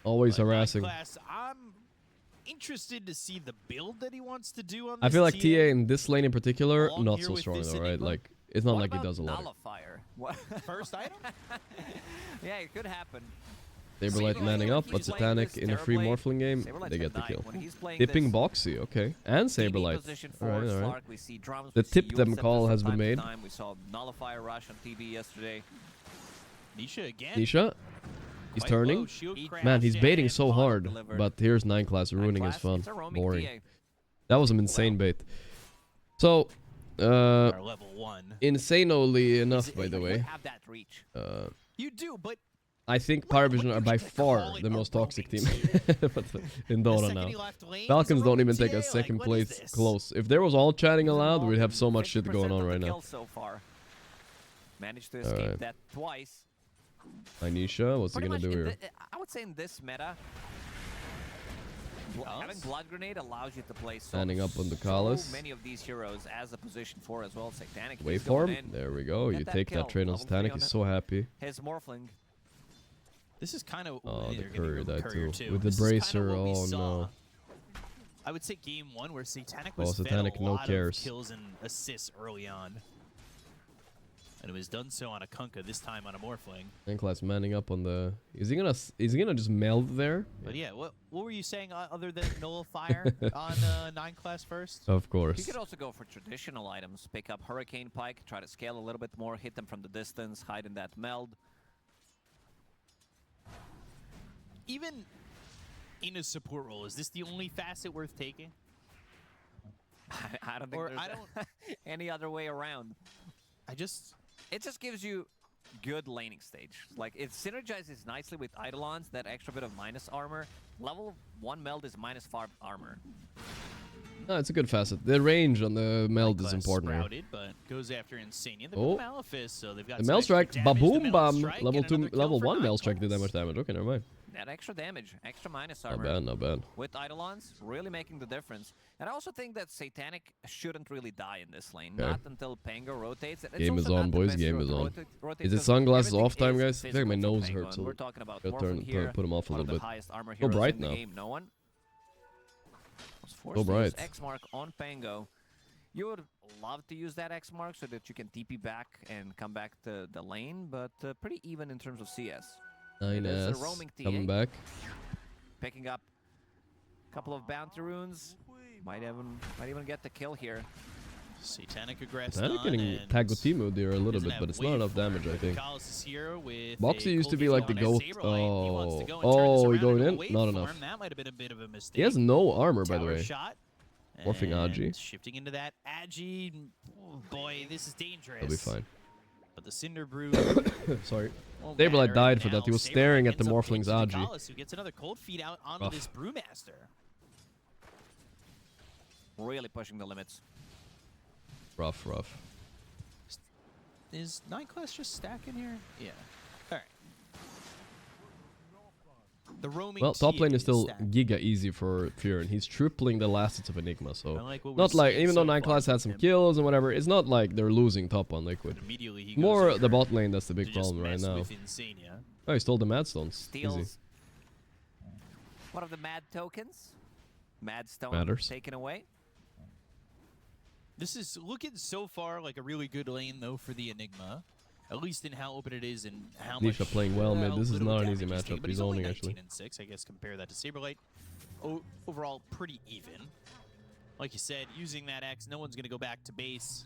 [SPEAKER 2] Always harassing.
[SPEAKER 10] I'm interested to see the build that he wants to do on this
[SPEAKER 2] I feel like TA in this lane in particular, not so strong though, right? Like, it's not like he does a lot.
[SPEAKER 11] Nullifier? What?
[SPEAKER 12] First item?
[SPEAKER 11] Yeah, it could happen.
[SPEAKER 2] Saberlight manning up, but Satanic in a free Morphling game, they get the kill. Tipping Boxy, okay. And Saberlight. Alright, alright. The tip them call has been made.
[SPEAKER 11] We saw Nullifier rush on TV yesterday.
[SPEAKER 12] Nisha again.
[SPEAKER 2] Nisha, he's turning. Man, he's baiting so hard. But here's 9 class ruining his fun. Boring. That was an insane bait. So, insanely enough, by the way.
[SPEAKER 12] You do, but
[SPEAKER 2] I think Paravision are by far the most toxic team in Dota now. Falcons don't even take a second place close. If there was all chatting allowed, we'd have so much shit going on right now.
[SPEAKER 11] So far. Managed to escape that twice.
[SPEAKER 2] Anisha, what's he gonna do here?
[SPEAKER 11] I would say in this meta, having Blood Grenade allows you to play
[SPEAKER 2] Standing up on the Kalas.
[SPEAKER 11] many of these heroes as a position 4 as well. Satanic
[SPEAKER 2] Waveform, there we go. You take that trade on Satanic, he's so happy.
[SPEAKER 11] His Morphling.
[SPEAKER 12] This is kind of
[SPEAKER 2] the Courier died too. With the Bracer, oh no.
[SPEAKER 12] I would say game 1 where Satanic was
[SPEAKER 2] Satanic
[SPEAKER 12] fed a
[SPEAKER 2] no
[SPEAKER 12] lot
[SPEAKER 2] cares.
[SPEAKER 12] of kills and assists early on. And it was done so on a Kunkka, this time on a Morphling.
[SPEAKER 2] 9 class manning up on the... Is he gonna just meld there?
[SPEAKER 12] But yeah, what were you saying other than Nullifier on 9 class first?
[SPEAKER 2] Of course.
[SPEAKER 11] You could also go for traditional items. Pick up Hurricane Pike, try to scale a little bit more, hit them from the distance, hide in that meld.
[SPEAKER 12] Even in a support role, is this the only facet worth taking?
[SPEAKER 11] I don't think there's any other way around. It just gives you good laning stage. Like, it synergizes nicely with Eidolons, that extra bit of minus armor. Level 1 meld is minus 5 armor.
[SPEAKER 2] No, it's a good facet. The range on the meld is important
[SPEAKER 12] Sprouted,
[SPEAKER 2] here.
[SPEAKER 12] but goes after Insania.
[SPEAKER 2] Oh.
[SPEAKER 12] Malefice, so they've got
[SPEAKER 2] The Meld Strike, ba-boom bam! Level 2, level 1
[SPEAKER 12] Meld
[SPEAKER 2] Meld Strike did that much damage. Okay, never mind.
[SPEAKER 11] That extra damage, extra minus armor.
[SPEAKER 2] Not bad, not bad.
[SPEAKER 11] With Eidolons, really making the difference. And I also think that Satanic shouldn't really die in this lane.
[SPEAKER 2] Okay.
[SPEAKER 11] Not until Pango rotates. It's
[SPEAKER 2] Game is
[SPEAKER 11] also
[SPEAKER 2] on,
[SPEAKER 11] not the
[SPEAKER 2] boys.
[SPEAKER 11] best
[SPEAKER 2] Game
[SPEAKER 11] hero
[SPEAKER 2] is
[SPEAKER 11] to
[SPEAKER 2] on.
[SPEAKER 11] rotate
[SPEAKER 2] Is it
[SPEAKER 11] because
[SPEAKER 2] sunglasses off
[SPEAKER 11] everything
[SPEAKER 2] time,
[SPEAKER 11] is
[SPEAKER 2] guys? I feel like my
[SPEAKER 11] physical
[SPEAKER 2] nose
[SPEAKER 11] to Pango,
[SPEAKER 2] hurts.
[SPEAKER 11] and
[SPEAKER 2] So
[SPEAKER 11] we're talking about
[SPEAKER 2] gotta
[SPEAKER 11] Morphling here,
[SPEAKER 2] put him off a
[SPEAKER 11] one of
[SPEAKER 2] little
[SPEAKER 11] the
[SPEAKER 2] bit.
[SPEAKER 11] highest armor
[SPEAKER 2] So
[SPEAKER 11] heroes
[SPEAKER 2] bright
[SPEAKER 11] in the
[SPEAKER 2] now.
[SPEAKER 11] game. No one was
[SPEAKER 2] So
[SPEAKER 11] forced to
[SPEAKER 2] bright.
[SPEAKER 11] use X mark on Pango. You would love to use that X mark so that you can TP back and come back to the lane, but pretty even in terms of CS.
[SPEAKER 2] 9S coming back.
[SPEAKER 11] Picking up a couple of bounty runes. Might even get the kill here.
[SPEAKER 12] Satanic aggressed
[SPEAKER 2] Satanic getting Tagotimu there a little bit, but it's not enough damage, I think. Boxy used to be like the GOAT. Oh, he going in? Not enough.
[SPEAKER 12] That might have been a bit of a mistake.
[SPEAKER 2] He has no armor, by the way.
[SPEAKER 12] Shot.
[SPEAKER 2] Morphing Agi.
[SPEAKER 12] Shifting into that Agi. Oh boy, this is dangerous.
[SPEAKER 2] He'll be fine.
[SPEAKER 12] But the Cinder Brew.
[SPEAKER 2] Sorry. Saberlight died for that. He was staring at the Morphling's Agi.
[SPEAKER 12] Who gets another cold feed out onto this Brewmaster.
[SPEAKER 11] Really pushing the limits.
[SPEAKER 2] Rough, rough.
[SPEAKER 12] Is 9 class just stacking here? Yeah. All right. The roaming
[SPEAKER 2] Well, top lane is still
[SPEAKER 12] stack.
[SPEAKER 2] giga easy for Fear, and he's tripling the last hits of Enigma, so
[SPEAKER 12] like what
[SPEAKER 2] not
[SPEAKER 12] we're
[SPEAKER 2] like,
[SPEAKER 12] seeing
[SPEAKER 2] even though
[SPEAKER 12] so
[SPEAKER 2] 9 class had some kills and whatever, it's not like they're losing top on Liquid.
[SPEAKER 12] Immediately he goes
[SPEAKER 2] More
[SPEAKER 12] over
[SPEAKER 2] the bot lane that's the big
[SPEAKER 12] to just
[SPEAKER 2] problem right
[SPEAKER 12] mess
[SPEAKER 2] now.
[SPEAKER 12] with Insania.
[SPEAKER 2] Oh, he stole the Mad Stones.
[SPEAKER 11] Steals
[SPEAKER 2] Easy.
[SPEAKER 11] one of the Mad tokens. Mad Stone
[SPEAKER 2] Matters.
[SPEAKER 11] taken away.
[SPEAKER 12] This is looking so far like a really good lane, though, for the Enigma. At least in how open it is and how much...
[SPEAKER 2] Nisha playing well mid. This is
[SPEAKER 12] little
[SPEAKER 2] not an easy
[SPEAKER 12] damage taken,
[SPEAKER 2] matchup.
[SPEAKER 12] but
[SPEAKER 2] He's
[SPEAKER 12] only
[SPEAKER 2] owning
[SPEAKER 12] 19
[SPEAKER 2] actually.
[SPEAKER 12] and 6, I guess, compare that to Saberlight. Overall, pretty even. Like you said, using that X, no one's going to go back to base.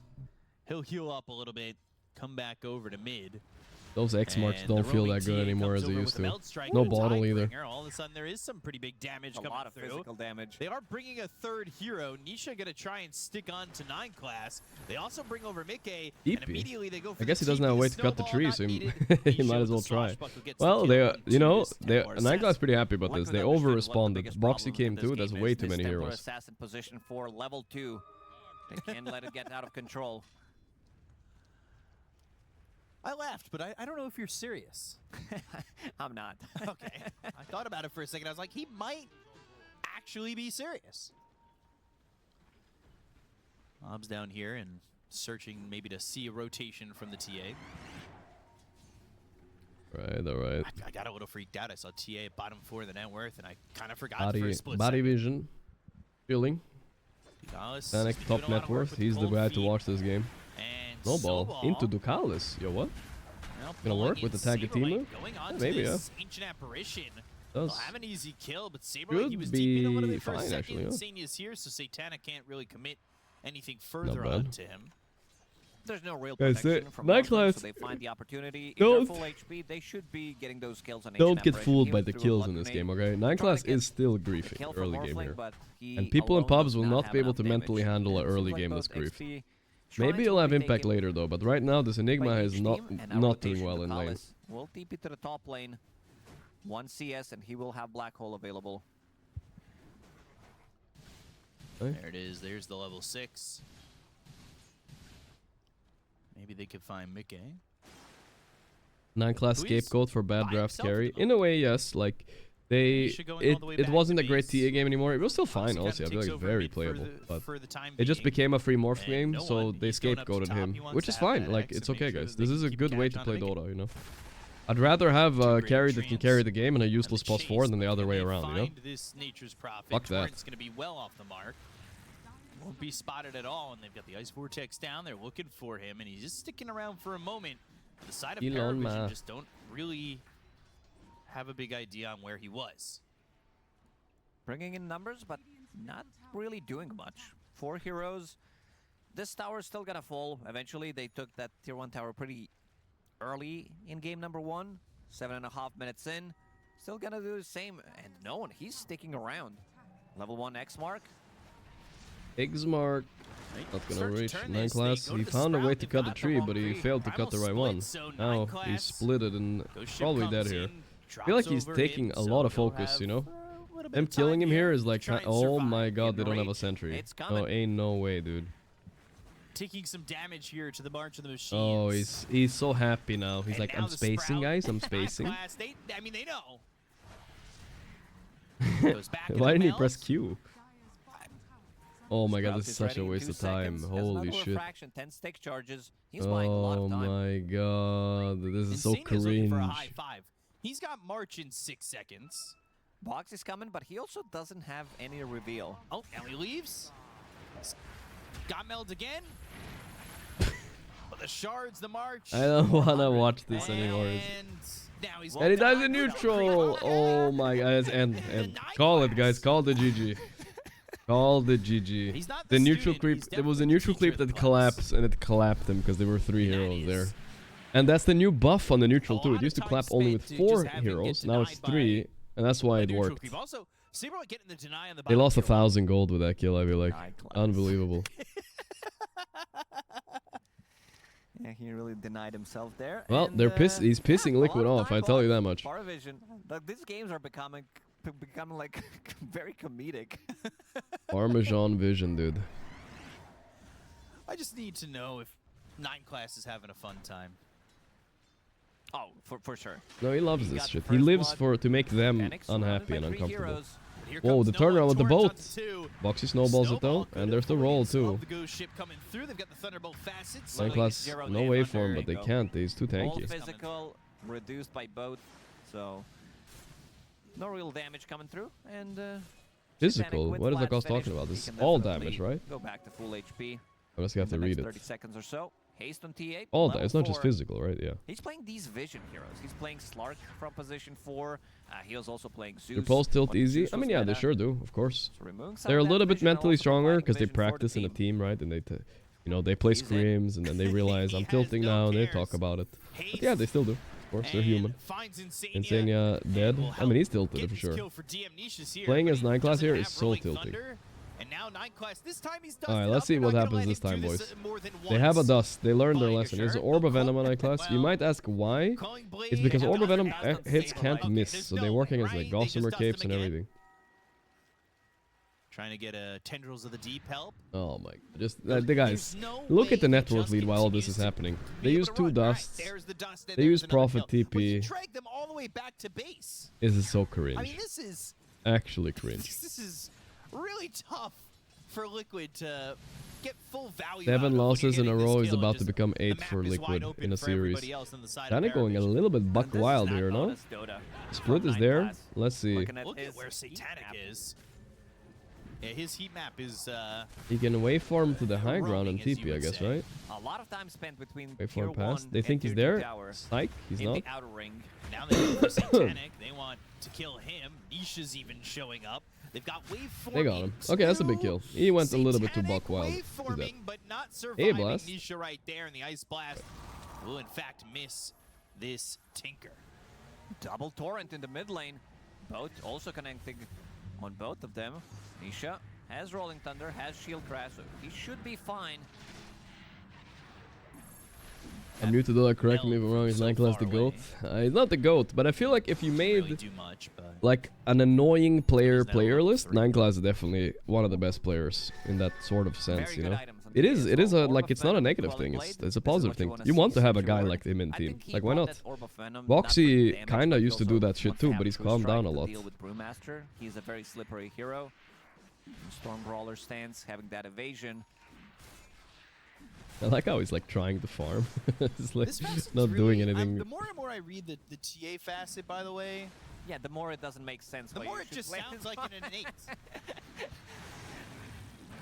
[SPEAKER 12] He'll heal up a little bit, come back over to mid.
[SPEAKER 2] Those X marks don't feel that good anymore as they used to. No bottle either.
[SPEAKER 12] All of a sudden, there is some pretty big damage coming
[SPEAKER 11] lot of
[SPEAKER 12] through.
[SPEAKER 11] physical damage.
[SPEAKER 12] They are bringing a third hero. Nisha going to try and stick on to 9 class. They also bring over Mickey, and immediately they go for
[SPEAKER 2] I guess he doesn't have a way to cut the tree, so he,
[SPEAKER 12] he
[SPEAKER 2] he might as well try. Well, they, you know, 9 class pretty happy about this. They over-responded. Boxy came too. That's way too many heroes.
[SPEAKER 11] Assassin position for level 2. They can't let it get out of control.
[SPEAKER 12] I laughed, but I don't know if you're serious.
[SPEAKER 11] I'm not.
[SPEAKER 12] Okay. I thought about it for a second. I was like, he might actually be serious. Bob's down here and searching maybe to see a rotation from the TA.
[SPEAKER 2] Right, all right.
[SPEAKER 12] I got a little freaked out. I saw TA at bottom 4 of the net worth, and I kind of forgot for a split
[SPEAKER 2] Body
[SPEAKER 12] second.
[SPEAKER 2] vision. Feeling. Panic top net worth. He's the guy to watch this game.
[SPEAKER 12] And
[SPEAKER 2] Snowball into Ducalis. Yo, what? Gonna work with the Tagatimo? Maybe, yeah.
[SPEAKER 12] Ancient Apparition.
[SPEAKER 2] Does.
[SPEAKER 12] Will have an easy kill, but Saberlight, he was deep in a little bit for a second. Senia's here, so Satanic can't really commit anything further onto him.
[SPEAKER 11] There's no real protection from Northland, so they find the opportunity. If they're full HP, they should be getting those kills on
[SPEAKER 2] Don't get fooled by the kills in this game, okay? 9 class is still griefing early game here. And people in pubs will not be able to mentally handle an early game this grief. Maybe he'll have impact later though, but right now this Enigma is not doing well in lane.
[SPEAKER 11] We'll TP to the top lane. 1 CS and he will have Black Hole available.
[SPEAKER 12] There it is. There's the level 6. Maybe they could find Mickey.
[SPEAKER 2] 9 class scapegoat for bad draft carry. In a way, yes. Like it wasn't a great TA game anymore. It was still fine, honestly. I feel like it's very playable. But it just became a free morph game, so they scapegoated him, which is fine. Like it's okay, guys. This is a good way to play Dota, you know. I'd rather have a carry that can carry the game and a useless +4 than the other way around, you know? Fuck that.
[SPEAKER 12] It's going to be well off the mark. Won't be spotted at all, and they've got the Ice Vortex down. They're looking for him, and he's just sticking around for a moment. The side of Paravision just don't really have a big idea on where he was.
[SPEAKER 11] Bringing in numbers, but not really doing much. 4 heroes. This tower's still gonna fall. Eventually, they took that tier 1 tower pretty early in game number 1. 7.5 minutes in. Still gonna do the same. And no one, he's sticking around. Level 1 X mark.
[SPEAKER 2] Xmark. Not gonna reach 9 class. He found a way to cut the tree, but he failed to cut the right one. Now he split it and probably dead here. I feel like he's taking a lot of focus, you know? Them killing him here is like, oh my god, they don't have a sentry. Oh, ain't no way, dude.
[SPEAKER 12] Taking some damage here to the March of the Machines.
[SPEAKER 2] Oh, he's so happy now. He's like, I'm spacing, guys. I'm spacing.
[SPEAKER 12] I mean, they know.
[SPEAKER 2] Why didn't he press Q? Oh my god, this is such a waste of time. Holy shit.
[SPEAKER 11] 10 stick charges.
[SPEAKER 2] Oh my god, this is so cringe.
[SPEAKER 12] He's got March in 6 seconds.
[SPEAKER 11] Box is coming, but he also doesn't have any reveal.
[SPEAKER 12] Oh, now he leaves. Got meld again. But the shards, the March.
[SPEAKER 2] I don't wanna watch this anymore. And he dies in neutral. Oh my god, and call it, guys. Call the GG. Call the GG. The neutral creep. There was a neutral creep that collapsed, and it clapped him because there were 3 heroes there. And that's the new buff on the neutral too. It used to clap only with 4 heroes. Now it's 3, and that's why it worked. They lost 1,000 gold with that kill. I feel like unbelievable.
[SPEAKER 11] Yeah, he really denied himself there.
[SPEAKER 2] Well,
[SPEAKER 11] and,
[SPEAKER 2] he's pissing Liquid off. I tell you that much.
[SPEAKER 11] Paravision. These games are becoming like very comedic.
[SPEAKER 2] Parmesan vision, dude.
[SPEAKER 12] I just need to know if 9 class is having a fun time.
[SPEAKER 11] Oh, for sure.
[SPEAKER 2] No, he loves this shit. He lives to make them unhappy and uncomfortable. Whoa, the turnaround with the boat. Boxy snowballs it though, and there's the roll too. 9 class, no wave for him, but they can't. He's too tanky.
[SPEAKER 11] Physical, reduced by both, so no real damage coming through. And
[SPEAKER 2] physical? What is Lacoste talking about? This is all damage, right?
[SPEAKER 11] Go back to full HP.
[SPEAKER 2] I guess you have to read it.
[SPEAKER 11] 30 seconds or so. Haste on TA.
[SPEAKER 2] All that. It's not just physical, right? Yeah.
[SPEAKER 11] He's playing these vision heroes. He's playing Slark from position 4. He was also playing Zeus.
[SPEAKER 2] Your pulse tilt easy? I mean, yeah, they sure do, of course. They're a little bit mentally stronger because they practice in a team, right? And they play scrims, and then they realize I'm tilting now, and they talk about it. But yeah, they still do. Of course, they're human. Insania dead. I mean, he's tilted for sure. Playing as 9 class here is so tilting.
[SPEAKER 12] And now 9 class, this time he's
[SPEAKER 2] Alright, let's see what happens this time, boys. They have a dust. They learned their lesson. Here's an Orb of Venom on 9 class. You might ask why. It's because Orb of Venom hits can't miss, so they work against like Gossamer capes and everything.
[SPEAKER 12] Trying to get a Tendrils of the Deep help.
[SPEAKER 2] Oh my, just the guys, look at the network lead while all this is happening. They use 2 dusts. They use Prophet TP. This is so cringe.
[SPEAKER 12] I mean, this is
[SPEAKER 2] actually cringe.
[SPEAKER 12] This is really tough for Liquid to get full value.
[SPEAKER 2] 7 losses in a row is about to become 8 for Liquid in a series. Kinda going a little bit buck wild here, no? Split is there. Let's see.
[SPEAKER 12] Look at where Satanic is. Yeah, his heat map is.
[SPEAKER 2] He can waveform to the high ground and
[SPEAKER 12] growing, as you
[SPEAKER 2] TP, I
[SPEAKER 12] would
[SPEAKER 2] guess,
[SPEAKER 12] say.
[SPEAKER 2] right?
[SPEAKER 11] A lot of time spent between tier
[SPEAKER 2] Waveform
[SPEAKER 11] 1
[SPEAKER 2] past. They
[SPEAKER 11] and
[SPEAKER 2] think he's
[SPEAKER 11] tier 2
[SPEAKER 2] there.
[SPEAKER 11] tower
[SPEAKER 2] Psych, he's
[SPEAKER 11] in
[SPEAKER 2] not.
[SPEAKER 11] the outer ring.
[SPEAKER 12] Now they go for Satanic. They want to kill him. Nisha's even showing up. They've got waveforming.
[SPEAKER 2] They got him. Okay, that's a big kill. He went a little bit too buck wild.
[SPEAKER 12] Waveforming, but not
[SPEAKER 2] Hey,
[SPEAKER 12] surviving.
[SPEAKER 2] Blast.
[SPEAKER 12] Nisha right there, and the Ice Blast will in fact miss this Tinker.
[SPEAKER 11] Double torrent in the mid lane. Both also connecting on both of them. Nisha has Rolling Thunder, has Shield Crash, so he should be fine.
[SPEAKER 2] I'm new to that, correct me if I'm wrong, is 9 class the GOAT? He's not the GOAT, but I feel like if you made like an annoying player list, 9 class is definitely one of the best players in that sort of sense, you know? It is a, like, it's not a negative thing, it's a positive thing. You want to have a guy like him in team, like why not? Boxy kinda used to do that shit too, but he's calmed down a lot.
[SPEAKER 11] With Brewmaster, he's a very slippery hero. Storm Brawler stance, having that evasion.
[SPEAKER 2] I like how he's like trying to farm. It's like
[SPEAKER 12] This facet's
[SPEAKER 2] not doing anything.
[SPEAKER 12] The more and more I read the TA facet, by the way,
[SPEAKER 11] Yeah, the more it doesn't make sense.
[SPEAKER 12] the
[SPEAKER 11] why
[SPEAKER 12] more
[SPEAKER 11] you
[SPEAKER 12] it
[SPEAKER 11] should
[SPEAKER 12] just
[SPEAKER 11] play
[SPEAKER 12] sounds
[SPEAKER 11] this
[SPEAKER 12] like an innate.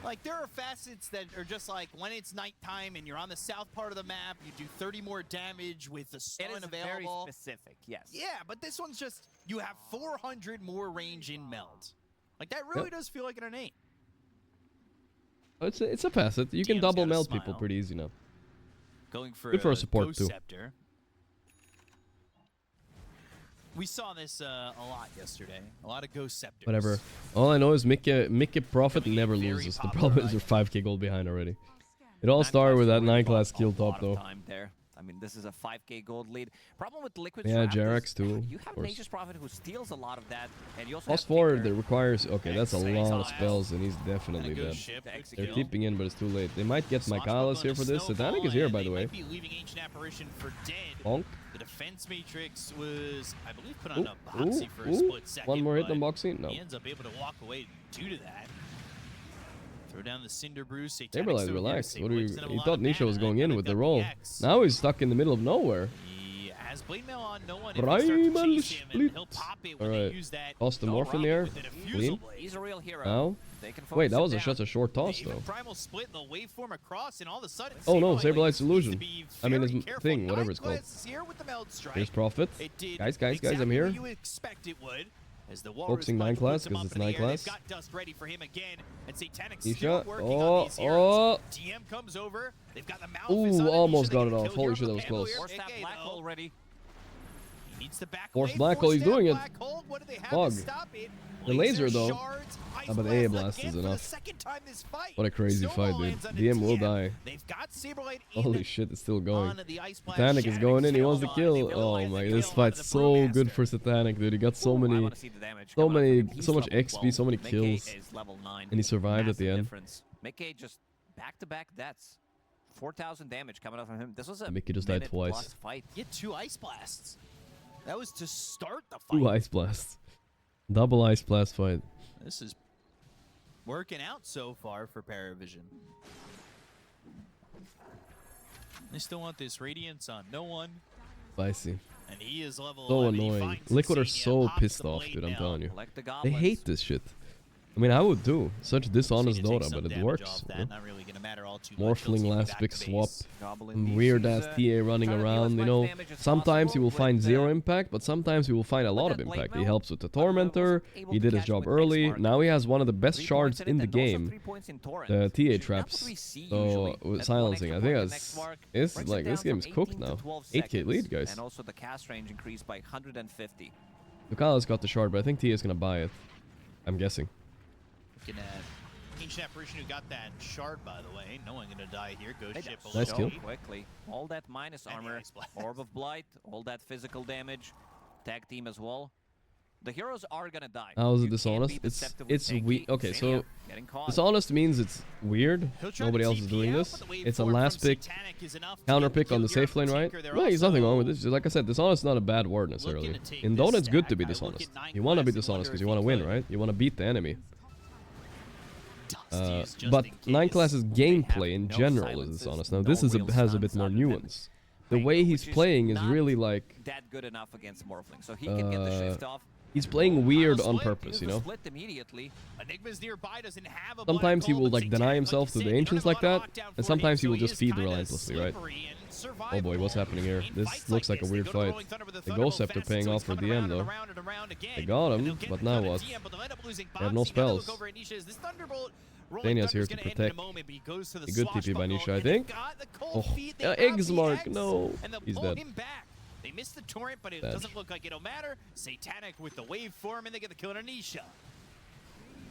[SPEAKER 12] Like, there are facets that are just like, when it's nighttime and you're on the south part of the map, you do 30 more damage with the stun
[SPEAKER 11] It is
[SPEAKER 12] available.
[SPEAKER 11] very specific, yes.
[SPEAKER 12] Yeah, but this one's just, you have 400 more range in meld. Like, that really does feel like an innate.
[SPEAKER 2] It's a facet. You can
[SPEAKER 12] DM's
[SPEAKER 2] double
[SPEAKER 12] gotta
[SPEAKER 2] meld
[SPEAKER 12] smile.
[SPEAKER 2] people pretty easy now.
[SPEAKER 12] Going for
[SPEAKER 2] Good for a
[SPEAKER 12] a
[SPEAKER 2] support
[SPEAKER 12] Ghost
[SPEAKER 2] too.
[SPEAKER 12] Scepter. We saw this a lot yesterday. A lot of Ghost Scepters.
[SPEAKER 2] Whatever. All I know is Mickey Prophet never loses. The problem is you're 5k gold behind already. It all started with that 9 class kill top though.
[SPEAKER 11] Time there. I mean, this is a 5k gold lead. Problem with Liquid
[SPEAKER 2] Yeah,
[SPEAKER 11] Draft is
[SPEAKER 2] Jerax too.
[SPEAKER 11] You
[SPEAKER 2] of
[SPEAKER 11] have
[SPEAKER 2] course.
[SPEAKER 11] Nature's Prophet who steals a lot of that, and you also
[SPEAKER 2] Plus
[SPEAKER 11] have
[SPEAKER 2] 4
[SPEAKER 11] Tinker.
[SPEAKER 2] that requires. Okay, that's a lot of spells, and he's definitely
[SPEAKER 12] Good
[SPEAKER 2] dead.
[SPEAKER 12] ship, good
[SPEAKER 2] They're
[SPEAKER 12] kill.
[SPEAKER 2] keeping in, but it's too late. They might get Michaelis here for this. Satanic is here, by the way.
[SPEAKER 12] Might be leaving Ancient Apparition for dead.
[SPEAKER 2] Bonk.
[SPEAKER 12] The defense matrix was, I believe, put on
[SPEAKER 2] Ooh,
[SPEAKER 12] a Boxy for a split second.
[SPEAKER 2] One more hit on
[SPEAKER 12] but
[SPEAKER 2] Boxy? No.
[SPEAKER 12] He ends up able to walk away due to that. Throw down the Cinder Brew.
[SPEAKER 2] Saberlight, relax. What do you? He thought Nisha was going in with the roll. Now he's stuck in the middle of nowhere.
[SPEAKER 12] He has Blade Mail on no one.
[SPEAKER 2] Primal Split. Alright. Toss the morph in the air. Clean.
[SPEAKER 11] He's a real hero.
[SPEAKER 2] Now?
[SPEAKER 11] They can
[SPEAKER 2] Wait, that
[SPEAKER 11] focus
[SPEAKER 2] was
[SPEAKER 11] him
[SPEAKER 2] such a short toss
[SPEAKER 12] Even
[SPEAKER 2] though.
[SPEAKER 12] Primal Split and the waveform across, and all of a sudden.
[SPEAKER 2] Oh no,
[SPEAKER 12] Saberlight
[SPEAKER 2] Saberlight's illusion.
[SPEAKER 12] needs to be
[SPEAKER 2] I mean his
[SPEAKER 12] very careful.
[SPEAKER 2] thing, whatever it's
[SPEAKER 12] 9
[SPEAKER 2] called.
[SPEAKER 12] classes here with the Meld Strike.
[SPEAKER 2] Here's Prophet.
[SPEAKER 12] It did
[SPEAKER 2] Guys,
[SPEAKER 12] exactly
[SPEAKER 2] I'm here.
[SPEAKER 12] what you would expect it would. As the
[SPEAKER 2] Focusing 9 class because it's 9 class.
[SPEAKER 12] They've got Dust ready for him again, and Satanic's
[SPEAKER 2] Nisha.
[SPEAKER 12] still working on these heroes.
[SPEAKER 2] Oh.
[SPEAKER 12] DM comes over. They've got the Malphus
[SPEAKER 2] Ooh,
[SPEAKER 12] on it.
[SPEAKER 2] almost
[SPEAKER 12] Nisha,
[SPEAKER 2] got
[SPEAKER 12] they
[SPEAKER 2] it
[SPEAKER 12] can
[SPEAKER 2] off.
[SPEAKER 12] kill
[SPEAKER 2] Holy
[SPEAKER 12] Hero
[SPEAKER 2] shit, that was
[SPEAKER 12] Camo
[SPEAKER 2] close.
[SPEAKER 12] here.
[SPEAKER 11] Force that
[SPEAKER 12] AK,
[SPEAKER 11] black
[SPEAKER 12] though.
[SPEAKER 11] hole ready.
[SPEAKER 12] He needs the back
[SPEAKER 2] Force
[SPEAKER 12] wave,
[SPEAKER 2] black hole, he's
[SPEAKER 12] down
[SPEAKER 2] doing it.
[SPEAKER 12] black hole. What do they have
[SPEAKER 2] Fog.
[SPEAKER 12] to stop it?
[SPEAKER 2] The laser though.
[SPEAKER 12] Shards, Ice
[SPEAKER 2] But
[SPEAKER 12] Blast
[SPEAKER 2] A blast
[SPEAKER 12] again
[SPEAKER 2] is
[SPEAKER 12] for the
[SPEAKER 2] enough.
[SPEAKER 12] second time this fight.
[SPEAKER 2] What a crazy
[SPEAKER 12] Snowball
[SPEAKER 2] fight, dude.
[SPEAKER 12] lands on the
[SPEAKER 2] DM will die.
[SPEAKER 12] They've got Saberlight in
[SPEAKER 2] Holy shit, it's still going.
[SPEAKER 12] on the Ice Blast.
[SPEAKER 2] Satanic is going in. He wants to
[SPEAKER 12] Shattuck's
[SPEAKER 2] kill.
[SPEAKER 12] still alive.
[SPEAKER 2] Oh
[SPEAKER 12] They
[SPEAKER 2] my,
[SPEAKER 12] realize
[SPEAKER 2] this
[SPEAKER 12] the
[SPEAKER 2] fight's
[SPEAKER 12] kill on
[SPEAKER 2] so
[SPEAKER 12] the
[SPEAKER 2] good for Satanic, dude. He got so many, so much XP, so many kills, and he survived at the end.
[SPEAKER 11] Mickey just back-to-back deaths. 4,000 damage coming out from him. This was a
[SPEAKER 2] Mickey just died
[SPEAKER 11] minute-plus
[SPEAKER 2] twice.
[SPEAKER 11] fight.
[SPEAKER 12] Get 2 Ice Blasts. That was to start the fight.
[SPEAKER 2] 2 ice blasts, double ice blast fight.
[SPEAKER 12] This is working out so far for Paravision. They still want this Radiance on no one.
[SPEAKER 2] Spicy.
[SPEAKER 12] And he is level
[SPEAKER 2] So
[SPEAKER 12] 11. He
[SPEAKER 2] annoying.
[SPEAKER 12] finds
[SPEAKER 2] Liquid are
[SPEAKER 12] Insignia,
[SPEAKER 2] so
[SPEAKER 12] pops
[SPEAKER 2] pissed
[SPEAKER 12] the
[SPEAKER 2] off,
[SPEAKER 12] blade
[SPEAKER 2] dude. I'm
[SPEAKER 12] now.
[SPEAKER 2] telling you.
[SPEAKER 11] Like the
[SPEAKER 2] They
[SPEAKER 11] goblins.
[SPEAKER 2] hate this shit. I mean, I would too. Such dishonest
[SPEAKER 12] Insignia takes
[SPEAKER 2] Dota,
[SPEAKER 12] some
[SPEAKER 2] but it
[SPEAKER 12] damage
[SPEAKER 2] works.
[SPEAKER 12] off that.
[SPEAKER 2] You know?
[SPEAKER 12] Not really gonna matter all too much. He'll
[SPEAKER 2] Morphling
[SPEAKER 12] take
[SPEAKER 2] last
[SPEAKER 12] back
[SPEAKER 2] big
[SPEAKER 12] to
[SPEAKER 2] swap.
[SPEAKER 12] base.
[SPEAKER 11] Goblin
[SPEAKER 2] Weird
[SPEAKER 11] DC's,
[SPEAKER 2] ass TA running
[SPEAKER 11] trying to deal
[SPEAKER 2] around,
[SPEAKER 11] as
[SPEAKER 2] you
[SPEAKER 11] much
[SPEAKER 2] know.
[SPEAKER 11] damage as
[SPEAKER 2] Sometimes
[SPEAKER 11] possible
[SPEAKER 2] you will find
[SPEAKER 11] with,
[SPEAKER 2] 0 impact, but sometimes you will find a lot of
[SPEAKER 11] that blade
[SPEAKER 2] impact. He
[SPEAKER 11] melt,
[SPEAKER 2] helps with the Tormentor.
[SPEAKER 11] able
[SPEAKER 2] He
[SPEAKER 11] to
[SPEAKER 2] did his
[SPEAKER 11] catch
[SPEAKER 2] job
[SPEAKER 11] with next
[SPEAKER 2] early.
[SPEAKER 11] mark.
[SPEAKER 2] Now he has one of the best
[SPEAKER 11] 3
[SPEAKER 2] shards
[SPEAKER 11] points
[SPEAKER 2] in the
[SPEAKER 11] it, and also
[SPEAKER 2] game.
[SPEAKER 11] 3 points in Torrent.
[SPEAKER 2] The TA
[SPEAKER 11] Not
[SPEAKER 2] traps.
[SPEAKER 11] what we see
[SPEAKER 2] So
[SPEAKER 11] usually.
[SPEAKER 2] with
[SPEAKER 11] That's
[SPEAKER 2] silencing,
[SPEAKER 11] one
[SPEAKER 2] I think
[SPEAKER 11] extra point
[SPEAKER 2] that's
[SPEAKER 11] next mark.
[SPEAKER 2] it's
[SPEAKER 11] Brings
[SPEAKER 2] like
[SPEAKER 11] it
[SPEAKER 2] this
[SPEAKER 11] down
[SPEAKER 2] game's
[SPEAKER 11] from
[SPEAKER 2] cooked
[SPEAKER 11] 18 to
[SPEAKER 2] now.
[SPEAKER 11] 12
[SPEAKER 2] 8k
[SPEAKER 11] seconds,
[SPEAKER 2] lead, guys.
[SPEAKER 11] And also the cast range increased by 150.
[SPEAKER 2] Lucala's got the shard, but I think TA is gonna buy it. I'm guessing.
[SPEAKER 12] Looking at Ancient Apparition who got that shard, by the way. No one gonna die here. Ghost ship
[SPEAKER 2] Nice
[SPEAKER 11] so
[SPEAKER 2] kill.
[SPEAKER 11] quickly. All that minus
[SPEAKER 12] And the
[SPEAKER 11] armor,
[SPEAKER 12] Ice Blast.
[SPEAKER 11] Orb of Blight, all that physical damage, tag team as well. The heroes are gonna die.
[SPEAKER 2] How is
[SPEAKER 11] You
[SPEAKER 2] it
[SPEAKER 11] can't
[SPEAKER 2] dishonest?
[SPEAKER 11] be
[SPEAKER 2] It's
[SPEAKER 11] deceptive with tanky.
[SPEAKER 2] weird. Okay, so
[SPEAKER 11] Xenia getting caught.
[SPEAKER 2] dishonest means it's weird.
[SPEAKER 12] He'll try
[SPEAKER 2] Nobody
[SPEAKER 12] to
[SPEAKER 2] else is
[SPEAKER 12] TP
[SPEAKER 2] doing
[SPEAKER 12] out,
[SPEAKER 2] this.
[SPEAKER 12] but the
[SPEAKER 2] It's a
[SPEAKER 12] waveform
[SPEAKER 2] last
[SPEAKER 12] from
[SPEAKER 2] pick,
[SPEAKER 12] Satanic is enough to
[SPEAKER 2] counter
[SPEAKER 12] get the
[SPEAKER 2] pick on the
[SPEAKER 12] kill here
[SPEAKER 2] safe lane,
[SPEAKER 12] from
[SPEAKER 2] right?
[SPEAKER 12] Tinker. They're
[SPEAKER 2] Yeah, there's nothing wrong with
[SPEAKER 12] also
[SPEAKER 2] this. Like I said, dishonest is not a bad word necessarily.
[SPEAKER 12] looking to take
[SPEAKER 2] In
[SPEAKER 12] this
[SPEAKER 2] Dota, it's good to
[SPEAKER 12] stack.
[SPEAKER 2] be
[SPEAKER 12] I look
[SPEAKER 2] dishonest.
[SPEAKER 12] at 9
[SPEAKER 2] You want to be
[SPEAKER 12] class and
[SPEAKER 2] dishonest
[SPEAKER 12] wonder
[SPEAKER 2] because
[SPEAKER 12] if
[SPEAKER 2] you
[SPEAKER 12] he
[SPEAKER 2] want to win,
[SPEAKER 12] could.
[SPEAKER 2] right? You want to beat the enemy.
[SPEAKER 12] Dusty is just
[SPEAKER 2] But
[SPEAKER 12] in
[SPEAKER 2] 9
[SPEAKER 12] case.
[SPEAKER 2] class's gameplay in
[SPEAKER 11] no
[SPEAKER 2] general is
[SPEAKER 11] silences,
[SPEAKER 2] dishonest. Now
[SPEAKER 11] no
[SPEAKER 2] this is
[SPEAKER 11] real
[SPEAKER 2] has a bit
[SPEAKER 11] stuns
[SPEAKER 2] more
[SPEAKER 11] other than
[SPEAKER 2] nuance. The way he's
[SPEAKER 11] which is
[SPEAKER 2] playing is
[SPEAKER 11] not
[SPEAKER 2] really like
[SPEAKER 11] that good enough against Morphling, so he can get the shift off.
[SPEAKER 2] He's playing weird on purpose, you know?
[SPEAKER 11] Split immediately.
[SPEAKER 12] Enigma's nearby, doesn't have a
[SPEAKER 2] Sometimes he
[SPEAKER 12] black
[SPEAKER 2] will
[SPEAKER 12] hole,
[SPEAKER 2] like deny himself to the Ancients like that, and sometimes he will just feed relentlessly, right? Oh boy, what's happening here? This looks like a weird fight. The Ghost Scepter paying off for DM though. They got him, but now what? They have no spells. Zania's here to protect. A good TP by Nisha, I think. Oh, Eggs Mark, no. He's dead.
[SPEAKER 12] They missed the torrent, but it
[SPEAKER 2] Dead.
[SPEAKER 12] doesn't look like it'll matter. Satanic with the waveform, and they get the kill on Anisha.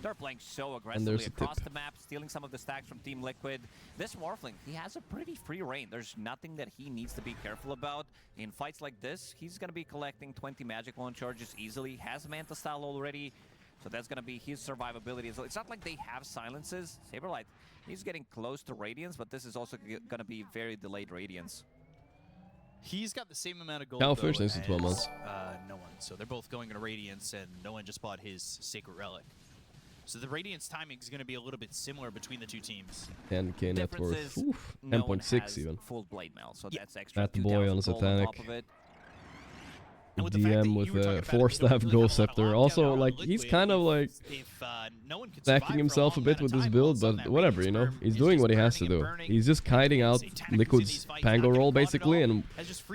[SPEAKER 11] They're playing so
[SPEAKER 2] And there's
[SPEAKER 11] aggressively
[SPEAKER 2] a
[SPEAKER 11] across
[SPEAKER 2] tip.
[SPEAKER 11] the map, stealing some of the stacks from Team Liquid. This Morphling, he has a pretty free reign. There's nothing that he needs to be careful about. In fights like this, he's going to be collecting 20 Magic Wand charges easily. Has Manta Style already, so that's going to be his survivability. So it's not like they have silences. Saberlight, he's getting close to Radiance, but this is also going to be very delayed Radiance.
[SPEAKER 12] He's got the same amount of gold
[SPEAKER 2] Cowfish
[SPEAKER 12] though,
[SPEAKER 2] needs to 12
[SPEAKER 12] as,
[SPEAKER 2] months.
[SPEAKER 12] no one. So they're both going into Radiance, and no one just bought his Sacred Relic. So the Radiance timing is going to be a little bit similar between the two teams.
[SPEAKER 2] 10k net worth. Oof,
[SPEAKER 11] No one
[SPEAKER 2] 10.6
[SPEAKER 11] has
[SPEAKER 2] even.
[SPEAKER 11] full blade mail, so that's extra.
[SPEAKER 2] Fat boy on
[SPEAKER 11] 2,000
[SPEAKER 2] the
[SPEAKER 11] gold on top
[SPEAKER 2] Satanic.
[SPEAKER 11] of it.
[SPEAKER 2] DM with a 4-staff Ghost Scepter. Also, like, he's kind of like backing himself a bit with this build, but whatever, you know? He's doing what he has to do. He's just kiting out Liquid's Pango roll, basically, and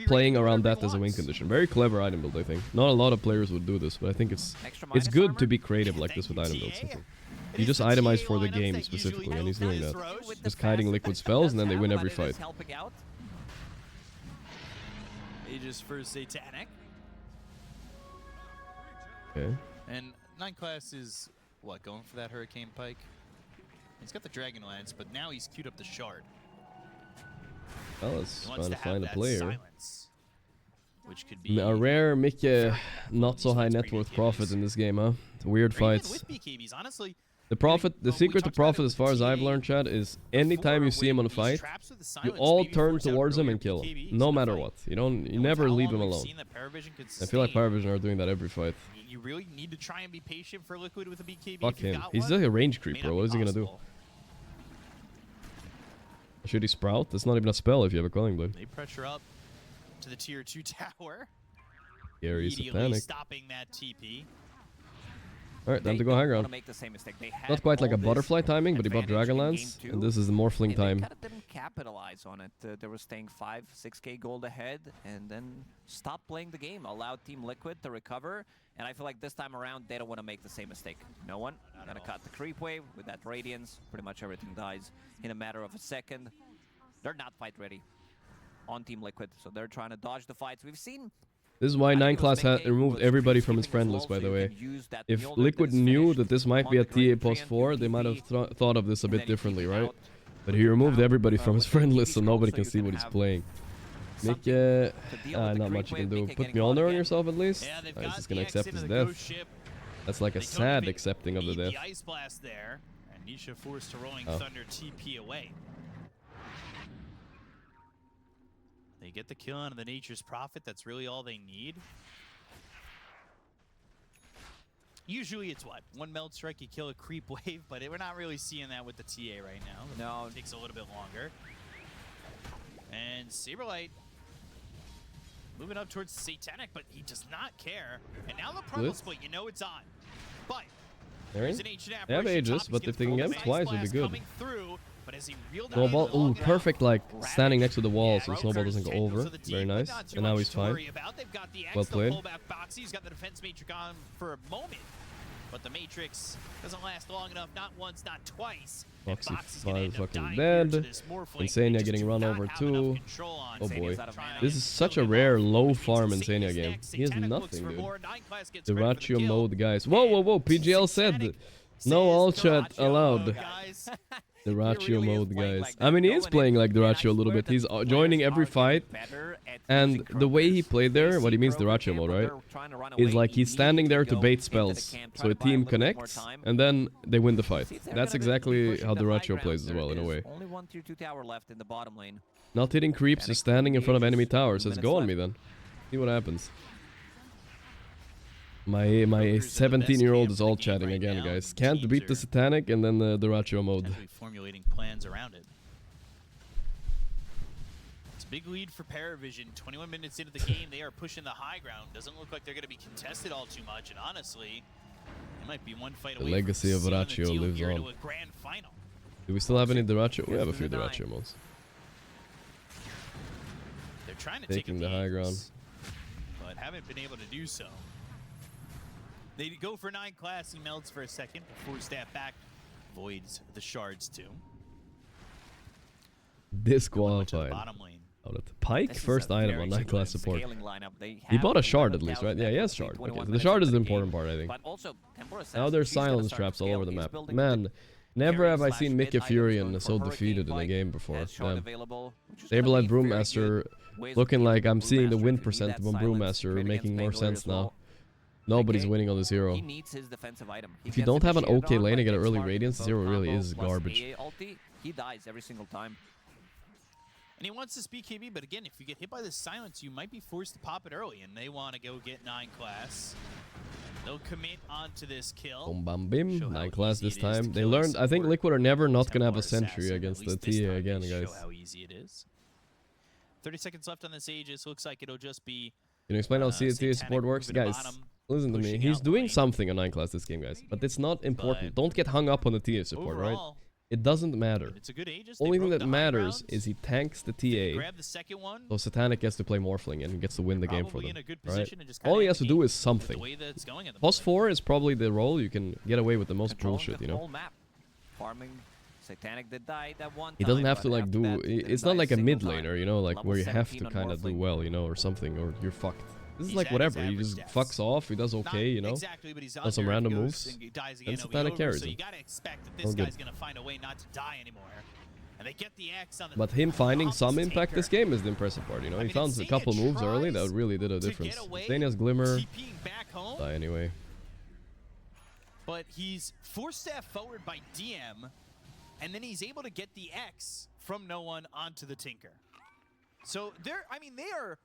[SPEAKER 2] playing around that as a win condition. Very clever item build, I think. Not a lot of players would do this, but I think it's good to be creative like this with item builds, I think. You just itemize for the game specifically, and he's doing that. Just kiting Liquid spells, and then they win every fight.
[SPEAKER 12] Aegis for Satanic.
[SPEAKER 2] Okay.
[SPEAKER 12] And 9 class is, what, going for that Hurricane Pike? He's got the Dragon Lance, but now he's queued up the Shard.
[SPEAKER 2] Well, let's
[SPEAKER 12] He wants
[SPEAKER 2] try to
[SPEAKER 12] to
[SPEAKER 2] find a
[SPEAKER 12] have that
[SPEAKER 2] player.
[SPEAKER 12] silence, which could be
[SPEAKER 2] A rare Mickey, not so high net worth Prophet in this game, huh? Weird fights.
[SPEAKER 12] with BKBs, honestly.
[SPEAKER 2] The Prophet, the secret to Prophet, as far as I've learned, Chad, is anytime you see him on a fight, you all turn towards him and kill him, no matter what. You never leave him alone. I feel like Paravision are doing that every fight.
[SPEAKER 12] You really need to try and be patient for Liquid with a BKB.
[SPEAKER 2] Fuck him. He's like a range creep, bro. What is he gonna do? Should he sprout? That's not even a spell if you have a Calling Blade.
[SPEAKER 12] They pressure up to the tier 2 tower.
[SPEAKER 2] Scary Satanic.
[SPEAKER 12] Stopping that TP.
[SPEAKER 2] Alright, time to go high ground. Not quite like a butterfly timing, but he bought Dragonlance, and this is the Morphling time.
[SPEAKER 11] They kind of didn't capitalize on it. They were staying 5-6k gold ahead, and then stopped playing the game. Allowed Team Liquid to recover, and I feel like this time around they don't want to make the same mistake. No one gonna cut the creep wave with that Radiance. Pretty much everything dies in a matter of a second. They're not fight ready on Team Liquid, so they're trying to dodge the fights. We've seen.
[SPEAKER 2] This is why 9 class had removed everybody from his friend list, by the way. If Liquid knew that this might be a TA post 4, they might have thought of this a bit differently, right? But he removed everybody from his friend list so nobody can see what he's playing. Make not much you can do. Put Mjolnir on yourself at least. He's just gonna accept his death. That's like a sad accepting of the death.
[SPEAKER 12] Ice Blast there, and Nisha forced to Rolling
[SPEAKER 2] Oh.
[SPEAKER 12] Thunder TP away. They get the kill on the Nature's Prophet. That's really all they need. Usually it's what? One Meld Strike, you kill a creep wave, but we're not really seeing that with the TA right now.
[SPEAKER 11] No.
[SPEAKER 12] It takes a little bit longer. And Saberlight moving up towards Satanic, but he does not care. And now the Purple Split, you know it's on. But there's an ancient
[SPEAKER 2] They have
[SPEAKER 12] apparition.
[SPEAKER 2] Aegis, but if they can get him twice, it'd be good.
[SPEAKER 12] Coming through, but as he reeled out
[SPEAKER 2] Snowball,
[SPEAKER 12] the long
[SPEAKER 2] ooh,
[SPEAKER 12] round,
[SPEAKER 2] perfect, like, standing next to the wall so Snowball doesn't go over.
[SPEAKER 12] so the team
[SPEAKER 2] Very
[SPEAKER 12] with
[SPEAKER 2] nice.
[SPEAKER 12] not too
[SPEAKER 2] And now
[SPEAKER 12] much
[SPEAKER 2] he's
[SPEAKER 12] to
[SPEAKER 2] fine.
[SPEAKER 12] worry about. They've got the X,
[SPEAKER 2] Well
[SPEAKER 12] the
[SPEAKER 2] played.
[SPEAKER 12] pullback Boxy. He's got the Defense Matrix on for a moment. But the Matrix doesn't last long enough, not once, not twice. And
[SPEAKER 2] Foxy
[SPEAKER 12] Boxy's gonna
[SPEAKER 2] 5
[SPEAKER 12] end up
[SPEAKER 2] fucking
[SPEAKER 12] dying here to
[SPEAKER 2] dead.
[SPEAKER 12] this Morphling.
[SPEAKER 2] Insania
[SPEAKER 12] They just
[SPEAKER 2] getting
[SPEAKER 12] do
[SPEAKER 2] run
[SPEAKER 12] not
[SPEAKER 2] over
[SPEAKER 12] have
[SPEAKER 2] too.
[SPEAKER 12] enough control on.
[SPEAKER 2] Oh boy.
[SPEAKER 12] Insania's out of mana.
[SPEAKER 2] This is such a rare low farm Insania game. He has nothing, dude. The Ratio mode, guys. Whoa, whoa, whoa. PGL said no all chat allowed. The Ratio mode, guys. I mean, he is playing like the Ratio a little bit. He's joining every fight. And the way he played there, what he means the Ratio mode, right? Is like he's standing there to bait spells. So a team connects, and then they win the fight. That's exactly how the Ratio plays as well, in a way.
[SPEAKER 11] Only one tier 2 tower left in the bottom lane.
[SPEAKER 2] Not hitting creeps, just standing in front of enemy towers. Says, go on me then. See what happens. My 17-year-old is all chatting again, guys. Can't beat the Satanic and then the Ratio mode.
[SPEAKER 12] Formulating plans around it. It's a big lead for Paravision. 21 minutes into the game, they are pushing the high ground. Doesn't look like they're going to be contested all too much, and honestly, it might be one fight away.
[SPEAKER 2] The legacy of Wallachia lives on.
[SPEAKER 12] A grand final.
[SPEAKER 2] Do we still have any Wallachia? We have a few Wallachia mods.
[SPEAKER 12] They're trying to
[SPEAKER 2] taking the high ground,
[SPEAKER 12] but haven't been able to do so. They go for 9 class. He melts for a second before step back, voids the shards too.
[SPEAKER 2] Disqualified. Pike first item on 9 class support. He bought a shard at least, right? Yeah, he has shard. Okay, so the shard is the important part, I think. Now there's silence traps all over the map. Man, never have I seen Mickey Furion so defeated in a game before. Damn. Saberlight Brewmaster looking like I'm seeing the win percent on Brewmaster making more sense now. Nobody's winning on this hero. If you don't have an okay lane to get an early Radiance, this hero really is garbage.
[SPEAKER 11] He dies every single time.
[SPEAKER 12] And he wants this BKB, but again, if you get hit by this silence, you might be forced to pop it early, and they want to go get 9 class. They'll commit onto this kill.
[SPEAKER 2] Boom, bam, bim. 9 class this time. They learned, I think Liquid are never not going to have a sentry against the TA again, guys.
[SPEAKER 12] Show how easy it is. 30 seconds left on this Aegis. Looks like it'll just be...
[SPEAKER 2] Can you explain how TA support works? Guys, listen to me. He's doing something on 9 class this game, guys. But it's not important. Don't get hung up on the TA support, right? It doesn't matter.
[SPEAKER 12] It's a good Aegis.
[SPEAKER 2] Only thing that matters is he tanks the TA.
[SPEAKER 12] Grab the second one.
[SPEAKER 2] So Satanic gets to play Morphling and gets to win the game for them. Right? All he has to do is something. Plus 4 is probably the role you can get away with the most bullshit, you know?
[SPEAKER 11] Farming. Satanic did die that one
[SPEAKER 2] he doesn't have to like do... It's not like a mid laner, you know? Like where you have to kind of do well, you know? Or something, or you're fucked. This is like whatever, he just fucks off, he does okay, you know? Does some random moves, and Satanic carries him. But him finding some impact this game is the impressive part, you know? He found a couple moves early that really did a difference. Dania's Glimmer, die anyway.
[SPEAKER 12] But he's forced staff forward by DM, and then he's able to get the X from no one onto the Tinker. So they're, I mean, they are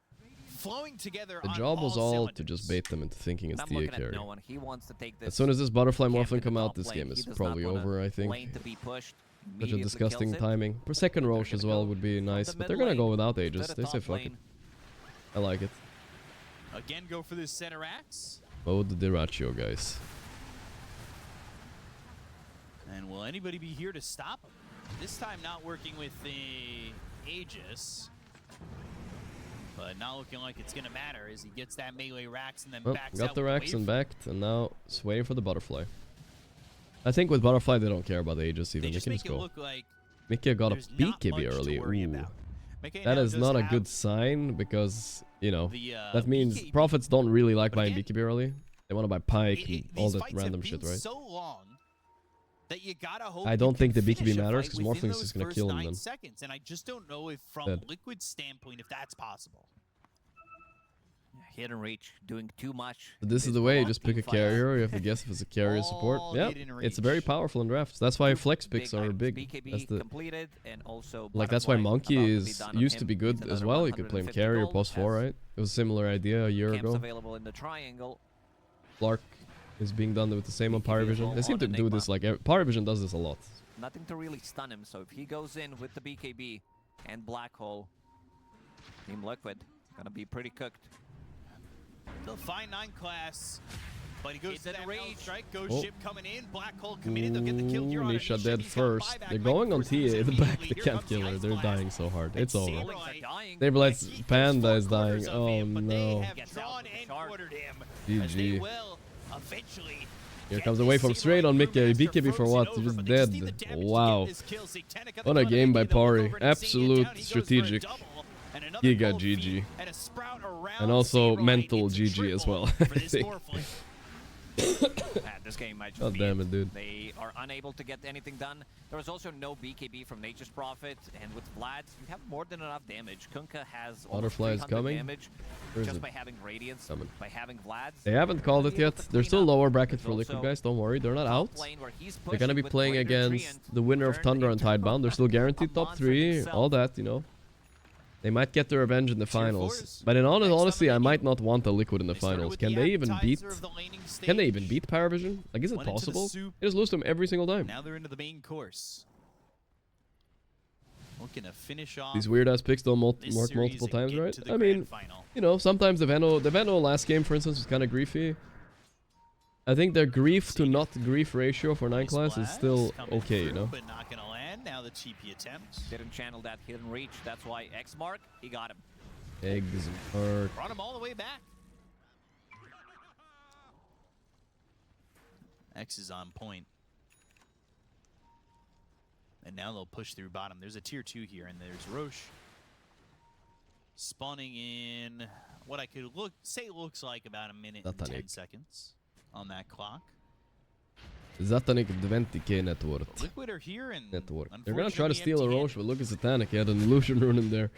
[SPEAKER 12] flowing together.
[SPEAKER 2] The job was all to just bait them into thinking it's TA carry.
[SPEAKER 11] No he wants to take this.
[SPEAKER 2] As soon as this Butterfly Morphling come out, this game is probably over, I think. Such a disgusting timing. For second Roche as well would be nice, but they're gonna go without Aegis. They say fuck it. I like it.
[SPEAKER 12] Again, go for this center axe.
[SPEAKER 2] Mode the Ratio, guys.
[SPEAKER 12] And will anybody be here to stop him? This time not working with the Aegis. But not looking like it's going to matter as he gets that melee Rax and then backs out.
[SPEAKER 2] Got the Rax and backed, and now it's waiting for the Butterfly. I think with Butterfly they don't care about the Aegis even. They can just go.
[SPEAKER 12] Like
[SPEAKER 2] Mickey got a BKB early. Ooh. That is not a good sign because, you know, that means BKB Prophets don't really like buying BKB early. They want to buy Pike and all that random shit, right?
[SPEAKER 12] So long that you gotta hope
[SPEAKER 2] I don't think the BKB matters because Morphling is just going to kill him then.
[SPEAKER 12] Seconds, and I just don't know if from Liquid's standpoint if that's possible.
[SPEAKER 11] Hit and reach, doing too much.
[SPEAKER 2] But this is the way, you just pick a carrier, you have to guess if it's a carrier support. Yeah, it's very powerful in drafts. That's why flex picks are big. That's the, like that's why Monkey is used to be good as well. You could play him carrier +4, right? It was a similar idea a year ago. Clark is being done with the same on Paravision. They seem to do this like Paravision does this a lot.
[SPEAKER 11] Nothing to really stun him, so if he goes in with the BKB and Black Hole, Team Liquid gonna be pretty cooked.
[SPEAKER 12] They'll find 9 class, but he goes to that rage strike. Ghost ship coming in. Black Hole committed. They'll get the kill here on
[SPEAKER 2] Nisha dead first. They're going on TA in the back. They can't kill her. They're dying so hard. It's over. Saberlight's Panda is dying. Oh no. GG. Here comes the wave from straight on Mickey. BKB for what? He's just dead. Wow. What a game by Pari. Absolute strategic. Giga GG. And also mental GG as well. I think.
[SPEAKER 11] This game might just
[SPEAKER 2] God damn it, dude.
[SPEAKER 11] They are unable to get anything done. There was also no BKB from Nature's Prophet, and with Vlad's, you have more than enough damage. Kunkka has
[SPEAKER 2] Butterfly is coming.
[SPEAKER 11] Damage just by having Radiance, by having Vlad's.
[SPEAKER 2] They haven't called it yet. They're still lower bracket for Liquid, guys. Don't worry, they're not out. They're gonna be playing against the winner of Tundra and Tidebound. They're still guaranteed top 3, all that, you know. They might get their revenge in the finals, but in honestly, I might not want a Liquid in the finals. Can they even beat? Can they even beat Paravision? Like, is it possible? They just lose them every single time.
[SPEAKER 12] Now they're into the main course. Well,
[SPEAKER 10] looking to finish off.
[SPEAKER 2] These weird ass picks don't work multiple times, right? I mean, you know, sometimes the Veno last game, for instance, was kind of griefy. I think their grief to not grief ratio for 9 class is still okay, you know.
[SPEAKER 10] But not gonna land. Now the TP attempts.
[SPEAKER 11] Didn't channel that hidden reach. That's why X mark. He got him.
[SPEAKER 2] Eggs mark.
[SPEAKER 10] Brought him all the way back. X is on point. And now they'll push through bottom. There's a tier 2 here, and there's Roche spawning in what I could say looks like about a minute and 10 seconds on that clock.
[SPEAKER 2] Zatanik 20k net worth.
[SPEAKER 10] Liquid are here, and
[SPEAKER 2] They're gonna try to steal a Roche, but look at Satanic. He had an illusion rune in there.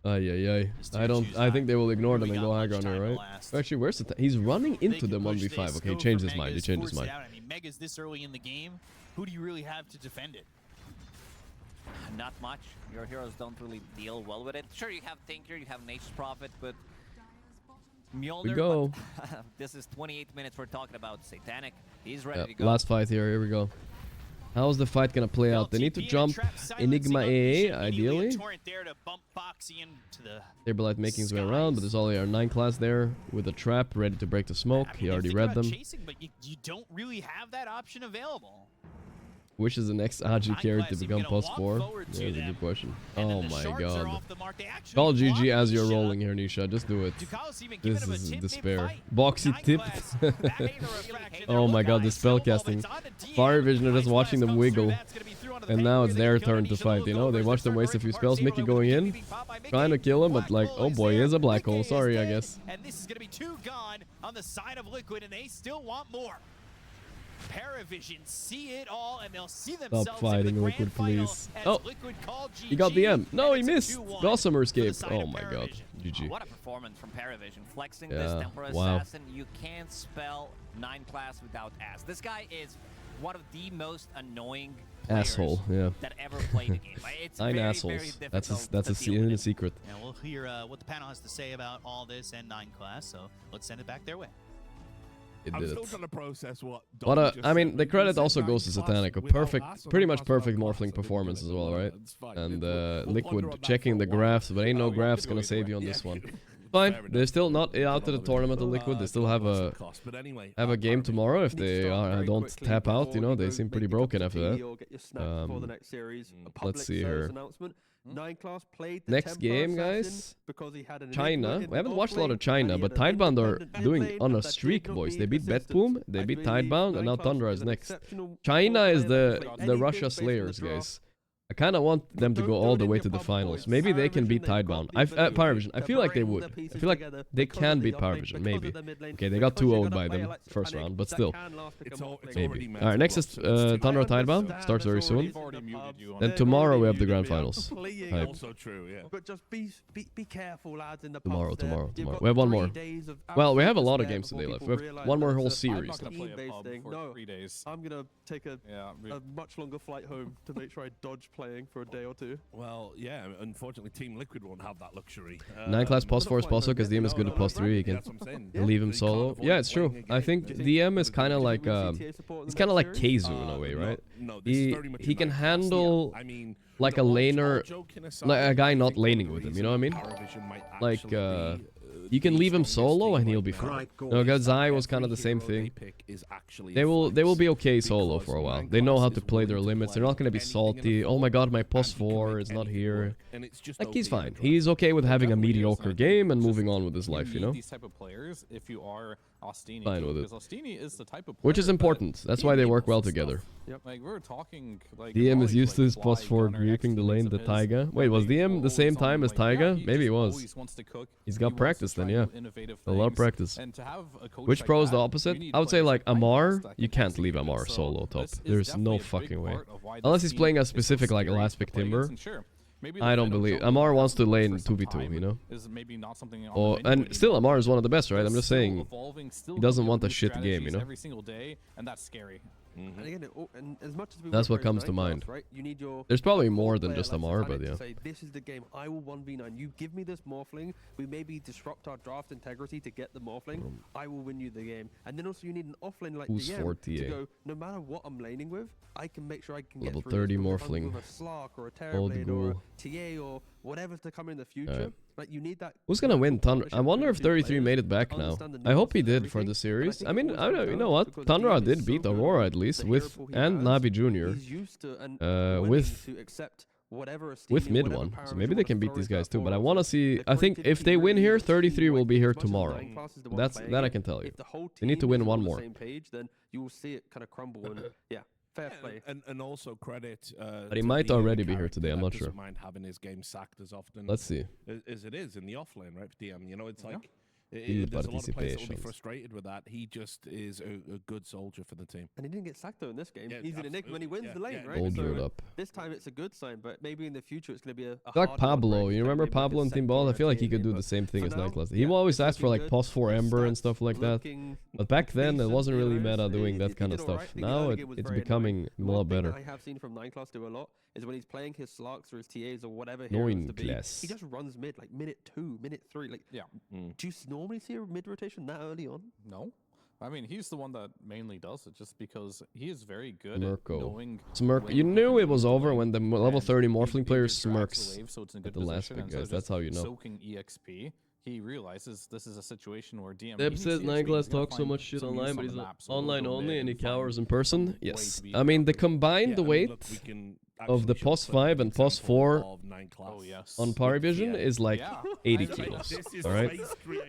[SPEAKER 2] I think they will ignore them and go high ground here, right? Actually, where's Satanic? He's running into them 1v5. Okay, he changed his mind. He changed his mind.
[SPEAKER 10] I mean, Mega's this early in the game. Who do you really have to defend it?
[SPEAKER 11] Not much. Your heroes don't really deal well with it. Sure, you have Tinker, you have Nature's Prophet, but Mjolnir.
[SPEAKER 2] We go.
[SPEAKER 11] This is 28 minutes we're talking about. Satanic, he's ready to go.
[SPEAKER 2] Last fight here we go. How's the fight gonna play out? They need to jump Enigma AA, ideally. Saberlight making his way around, but there's already our 9 class there with a trap ready to break the smoke. He already read them.
[SPEAKER 10] But you don't really have that option available.
[SPEAKER 2] Which is the next RG carry to become plus 4? That's a good question. Oh my god. Call GG as you're rolling here, Nisha. Just do it. This is despair. Boxy tipped. Oh my god, the spellcasting. Paravision are just watching them wiggle. And now it's their turn to fight, you know? They watch them waste a few spells. Mickey going in. Trying to kill him, but like, oh boy, he is a black hole. Sorry, I guess.
[SPEAKER 12] And this is going to be 2 gone on the side of Liquid, and they still want more. Paravision see it all, and they'll see themselves.
[SPEAKER 2] Stop fighting Liquid, please. Oh, he got the M. No, he missed. Gossamer escape. Oh my god. GG.
[SPEAKER 11] What a performance from Paravision. Flexing this Temper Assassin. You can't spell 9 class without ass. This guy is one of the most annoying
[SPEAKER 2] asshole, yeah.
[SPEAKER 11] that ever played the game. It's
[SPEAKER 2] 9
[SPEAKER 11] very,
[SPEAKER 2] assholes.
[SPEAKER 11] very
[SPEAKER 2] That's a secret.
[SPEAKER 10] And we'll hear what the panel has to say about all this and 9 class, so let's send it back their way.
[SPEAKER 5] I'm still trying to process what.
[SPEAKER 2] I mean, the credit also goes to Satanic. A perfect, pretty much perfect Morphling performance as well, right? And Liquid checking the graphs, but ain't no graphs gonna save you on this one. Fine, they're still not out of the tournament of Liquid. They still have a game tomorrow if they don't tap out. You know, they seem pretty broken after that. Let's see here.
[SPEAKER 6] 9 class played the
[SPEAKER 2] Next game, guys. China. We haven't watched a lot of China, but Tidebound are doing on a streak, boys. They beat Betboom, they beat Tidebound, and now Tundra is next. China is the Russia Slayers, guys. I kind of want them to go all the way to the finals. Maybe they can beat Tidebound. Paravision. I feel like they would. I feel like they can beat Paravision. Maybe. Okay, they got 2-0'd by them first round, but still. Maybe. All right, next is Tundra Tidebound. Starts very soon. Then tomorrow we have the grand finals.
[SPEAKER 6] Also true, yeah. But just be careful, lads. In the
[SPEAKER 2] tomorrow. We have one more. Well, we have a lot of games today left. We have one more whole series.
[SPEAKER 6] No, I'm gonna take a much longer flight home to make sure I dodge playing for a day or 2.
[SPEAKER 5] Well, yeah, unfortunately Team Liquid won't have that luxury.
[SPEAKER 2] 9 class plus 4 is possible because DM is good at plus 3. You can leave him solo. Yeah, it's true. I think DM is kind of like he's kind of like Keizu in a way, right? He can handle like a laner, like a guy not laning with him. You know what I mean? Like you can leave him solo and he'll be fine. No, Gazai was kind of the same thing. They will be okay solo for a while. They know how to play their limits. They're not going to be salty. Oh my god, my plus 4 is not here. Like, he's fine. He's okay with having a mediocre game and moving on with his life, you know?
[SPEAKER 7] These type of players, if you are Ostini,
[SPEAKER 2] fine with it.
[SPEAKER 7] because Ostini is the type of player
[SPEAKER 2] which is important. That's why they work well together.
[SPEAKER 7] Like we were talking, like
[SPEAKER 2] DM is used to his plus 4 griefing the lane, the Taiga. Wait, was DM the same time as Taiga? Maybe it was. He's got practice then, yeah. A lot of practice. Which pro is the opposite? I would say like Amar, you can't leave Amar solo top. There's no fucking way. Unless he's playing a specific like last pick Timber. I don't believe Amar wants to lane 2v2, you know? And still Amar is one of the best, right? I'm just saying he doesn't want a shit game, you know?
[SPEAKER 7] Every single day, and that's scary.
[SPEAKER 6] And again, and as much as we
[SPEAKER 2] That's
[SPEAKER 6] were
[SPEAKER 2] what comes to
[SPEAKER 6] playing
[SPEAKER 2] mind.
[SPEAKER 6] Nineclass, right? You need your
[SPEAKER 2] There's probably
[SPEAKER 6] core
[SPEAKER 2] more than
[SPEAKER 6] player
[SPEAKER 2] just
[SPEAKER 6] like
[SPEAKER 2] Amar,
[SPEAKER 6] Satanic
[SPEAKER 2] but yeah.
[SPEAKER 6] to say, this is the game. I will 1v9. You give me this Morphling. We maybe disrupt our draft integrity to get the Morphling. I will win you the game. And then also you need an offlane like
[SPEAKER 2] Who's
[SPEAKER 6] DM
[SPEAKER 2] 40,
[SPEAKER 6] to
[SPEAKER 2] eh?
[SPEAKER 6] go, no matter what I'm laning with, I can make sure I can
[SPEAKER 2] Level
[SPEAKER 6] get through
[SPEAKER 2] 30
[SPEAKER 6] this with
[SPEAKER 2] Morphling.
[SPEAKER 6] a Slark or a
[SPEAKER 2] Old
[SPEAKER 6] Terrorblade or
[SPEAKER 2] Ghoul.
[SPEAKER 6] a TA or whatever's to come in the future. Like you need that.
[SPEAKER 2] Who's gonna win? Tundra? I wonder if 33 made it back now. I hope he did for the series. I mean, I don't know. You know what? Tundra did beat Aurora at least with and Navi Jr. With mid one, so maybe they can beat these guys too. But I want to see. I think if they win here, 33 will be here tomorrow. That I can tell you. They need to win one more.
[SPEAKER 6] Then you will see it kind of crumble and yeah. Fair play.
[SPEAKER 5] And also credit.
[SPEAKER 2] But he might already be here today. I'm not sure.
[SPEAKER 5] Doesn't mind having his game sacked as often.
[SPEAKER 2] Let's see.
[SPEAKER 5] As it is in the offlane, right? DM, you know, it's like
[SPEAKER 2] There's
[SPEAKER 5] a lot of players that will be frustrated with that. He just is a good soldier for the team.
[SPEAKER 6] And he didn't get sacked though in this game.
[SPEAKER 5] Yeah,
[SPEAKER 6] He's an enigma and he wins the lane, right?
[SPEAKER 2] Old
[SPEAKER 6] So
[SPEAKER 2] Druid up.
[SPEAKER 6] this time it's a good sign, but maybe in the future it's going to be a
[SPEAKER 2] Like
[SPEAKER 6] hard
[SPEAKER 2] Pablo,
[SPEAKER 6] one,
[SPEAKER 2] you remember Pablo in Team Ball? I feel like he could do the same thing as Nineclass. He always asked for like pos 4 Ember and stuff like that. But back then it wasn't really meta doing that kind of stuff. Now it's becoming a lot better.
[SPEAKER 6] I have seen from Nineclass do a lot is when he's playing his Slarks or his TAs or whatever heroes to be, he just runs mid like minute 2, minute 3. Like, do you normally see a mid rotation that early on?
[SPEAKER 7] No. I mean, he's the one that mainly does it just because he is very good
[SPEAKER 2] Smirko.
[SPEAKER 7] at knowing...
[SPEAKER 2] You knew it was over when the level 30 Morphling player smirks
[SPEAKER 7] wave, so it's in a
[SPEAKER 2] at
[SPEAKER 7] good
[SPEAKER 2] the last
[SPEAKER 7] position,
[SPEAKER 2] pick,
[SPEAKER 7] and
[SPEAKER 2] guys.
[SPEAKER 7] so
[SPEAKER 2] That's how you know.
[SPEAKER 7] Soaking EXP, he realizes this is a situation where DM...
[SPEAKER 2] Deb says Nineclass talks so much shit online, but he's online only and he cowers in person. Yes. I mean, the combined weight of the POS 5 and POS 4 on Paravision is like 80 kilos. Alright?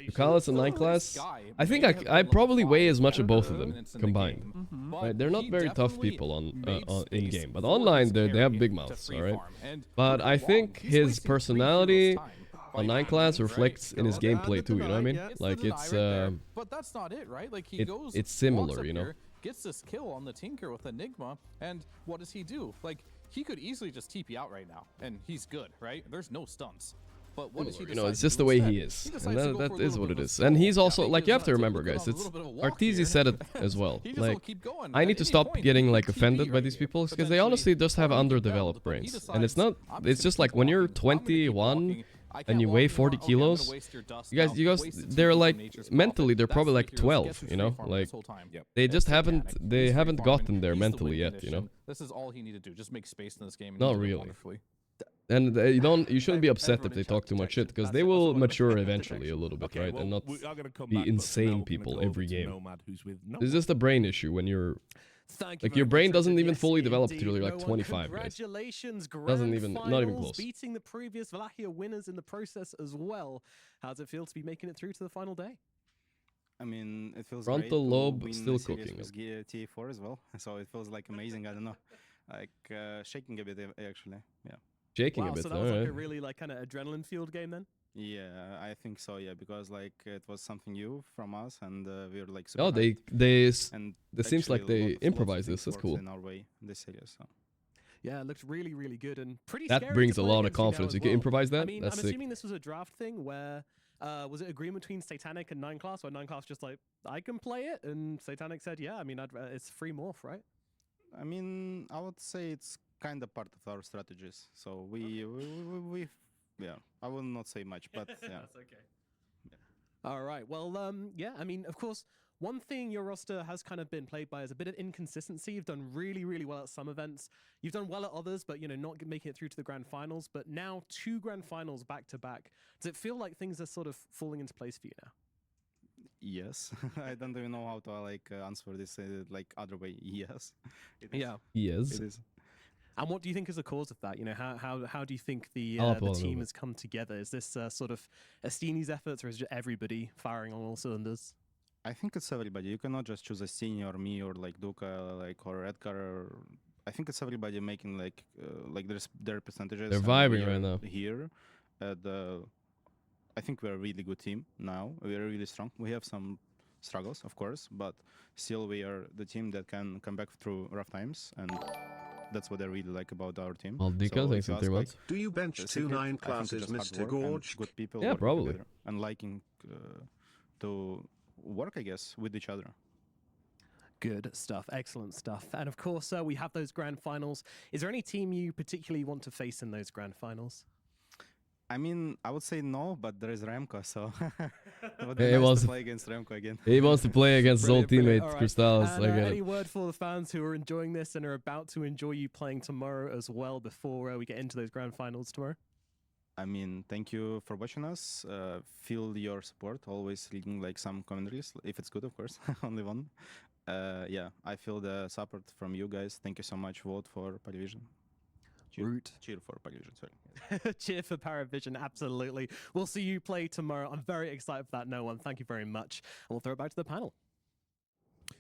[SPEAKER 2] Ducalis and Nineclass, I think I probably weigh as much of both of them combined. Right? They're not very tough people on in game, but online they have big mouths. Alright? But I think his personality on Nineclass reflects in his gameplay too. You know what I mean? Like it's.
[SPEAKER 7] But that's not it, right? Like he goes.
[SPEAKER 2] It's similar, you know.
[SPEAKER 7] Gets this kill on the Tinker with Enigma, and what does he do? Like he could easily just TP out right now, and he's good, right? There's no stunts. But what does he decide?
[SPEAKER 2] You know, it's just the way he is, and that is what it is. And he's also like, you have to remember, guys. It's Arteezy said it as well. Like, I need to stop getting like offended by these people because they honestly just have underdeveloped brains, and it's not. It's just like when you're 21 and you weigh 40 kilos, you guys, they're like mentally they're probably like 12. You know, like they just haven't gotten there mentally yet. You know.
[SPEAKER 7] This is all he needed to do. Just make space in this game.
[SPEAKER 2] Not really. And you shouldn't be upset if they talk too much shit, because they will mature eventually a little bit, right? And not be insane people every game. It's just a brain issue when you're... Like, your brain doesn't even fully develop until you're like 25, guys.
[SPEAKER 8] Congratulations,
[SPEAKER 2] Doesn't even, not even close.
[SPEAKER 8] Beating the previous Wallachia winners in the process as well. How does it feel to be making it through to the final day?
[SPEAKER 20] I mean, it feels
[SPEAKER 2] Frontal
[SPEAKER 20] great
[SPEAKER 2] lobe
[SPEAKER 20] to win
[SPEAKER 2] still
[SPEAKER 20] the series
[SPEAKER 2] cooking.
[SPEAKER 20] with TA4 as well, so it feels like amazing. I don't know, like shaking a bit actually. Yeah.
[SPEAKER 2] Shaking
[SPEAKER 8] wow,
[SPEAKER 2] a bit.
[SPEAKER 8] So that was like a really like kind of adrenaline fueled game then.
[SPEAKER 20] Yeah, I think so. Yeah, because like it was something new from us, and we were like. Super
[SPEAKER 2] Oh,
[SPEAKER 20] and
[SPEAKER 2] it seems like they improvise this. That's cool.
[SPEAKER 20] In our way, this series. So.
[SPEAKER 8] Yeah, it looks really, really good and pretty.
[SPEAKER 2] That
[SPEAKER 8] scary
[SPEAKER 2] brings
[SPEAKER 8] to
[SPEAKER 2] a
[SPEAKER 8] play
[SPEAKER 2] lot of
[SPEAKER 8] against you now
[SPEAKER 2] confidence.
[SPEAKER 8] as
[SPEAKER 2] You can
[SPEAKER 8] well.
[SPEAKER 2] improvise that.
[SPEAKER 8] I mean,
[SPEAKER 2] That's
[SPEAKER 8] I'm
[SPEAKER 2] sick.
[SPEAKER 8] assuming this was a draft thing where. Was it agreement between Satanic and Nineclass, where Nineclass just like, I can play it, and Satanic said, yeah, I mean, it's free morph, right?
[SPEAKER 20] I mean, I would say it's kind of part of our strategies. So we yeah, I will not say much, but yeah.
[SPEAKER 8] That's okay. Yeah. All right. Well, yeah, I mean, of course, one thing your roster has kind of been plagued by is a bit of inconsistency. You've done really, really well at some events. You've done well at others, but, you know, not making it through to the grand finals. But now 2 grand finals back to back. Does it feel like things are sort of falling into place for you now?
[SPEAKER 20] Yes. I don't even know how to like answer this like other way. Yes.
[SPEAKER 8] Yeah.
[SPEAKER 2] Yes.
[SPEAKER 20] It is.
[SPEAKER 8] And what do you think is the cause of that? You know, how do you think the team has come together? Is this sort of Astini's efforts, or is it everybody firing on all cylinders?
[SPEAKER 20] I think it's everybody. You cannot just choose Astini or me or like Duca, like or Edgar. I think it's everybody making like their percentages.
[SPEAKER 2] They're vibing right now.
[SPEAKER 20] Here, I think we're a really good team now. We're really strong. We have some struggles, of course, but still we are the team that can come back through rough times, and that's what I really like about our team.
[SPEAKER 2] Aldika, thanks for 3 months.
[SPEAKER 13] Do you bench 2 9-classes, Mr. Gorgc?
[SPEAKER 20] Good people.
[SPEAKER 2] Yeah, probably.
[SPEAKER 20] And liking to work, I guess, with each other.
[SPEAKER 8] Good stuff. Excellent stuff. And of course, we have those grand finals. Is there any team you particularly want to face in those grand finals?
[SPEAKER 20] I mean, I would say no, but there is Remco, so it would
[SPEAKER 2] He
[SPEAKER 20] be nice
[SPEAKER 2] wants
[SPEAKER 20] to play against Remco again.
[SPEAKER 2] He wants to play against his old teammate,
[SPEAKER 8] All right.
[SPEAKER 2] Crystals.
[SPEAKER 8] And,
[SPEAKER 2] I get
[SPEAKER 8] any
[SPEAKER 2] it.
[SPEAKER 8] word for the fans who are enjoying this and are about to enjoy you playing tomorrow as well before we get into those grand finals tomorrow?
[SPEAKER 20] I mean, thank you for watching us. Feel your support, always reading like some commentaries, if it's good, of course, only one. Yeah, I feel the support from you guys. Thank you so much. Vote for Paravision. Cheer for Paravision, sorry.
[SPEAKER 8] Cheer for Paravision, absolutely. We'll see you play tomorrow. I'm very excited for that, No One. Thank you very much. And we'll throw it back to the panel.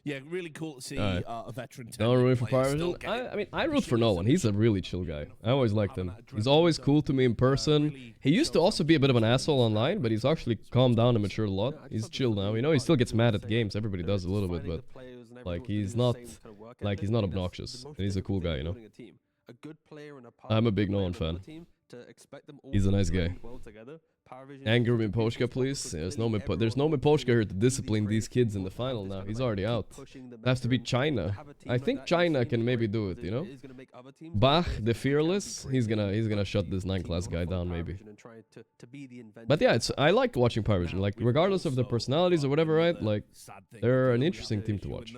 [SPEAKER 5] Yeah, really cool to see a veteran.
[SPEAKER 2] No room for Paravision. I mean, I root for No One. He's a really chill guy. I always liked him. He's always cool to me in person. He used to also be a bit of an asshole online, but he's actually calmed down and matured a lot. He's chill now. You know, he still gets mad at games. Everybody does a little bit, but like he's not obnoxious. And he's a cool guy, you know. I'm a big No One fan. He's a nice guy. Anger Miposhka, please. There's no Miposhka here to discipline these kids in the final now. He's already out. It has to be China. I think China can maybe do it, you know? Bach, the Fearless, he's gonna shut this 9 class guy down maybe. But yeah, I like watching Paravision. Like, regardless of the personalities or whatever, right? Like, they're an interesting team to watch.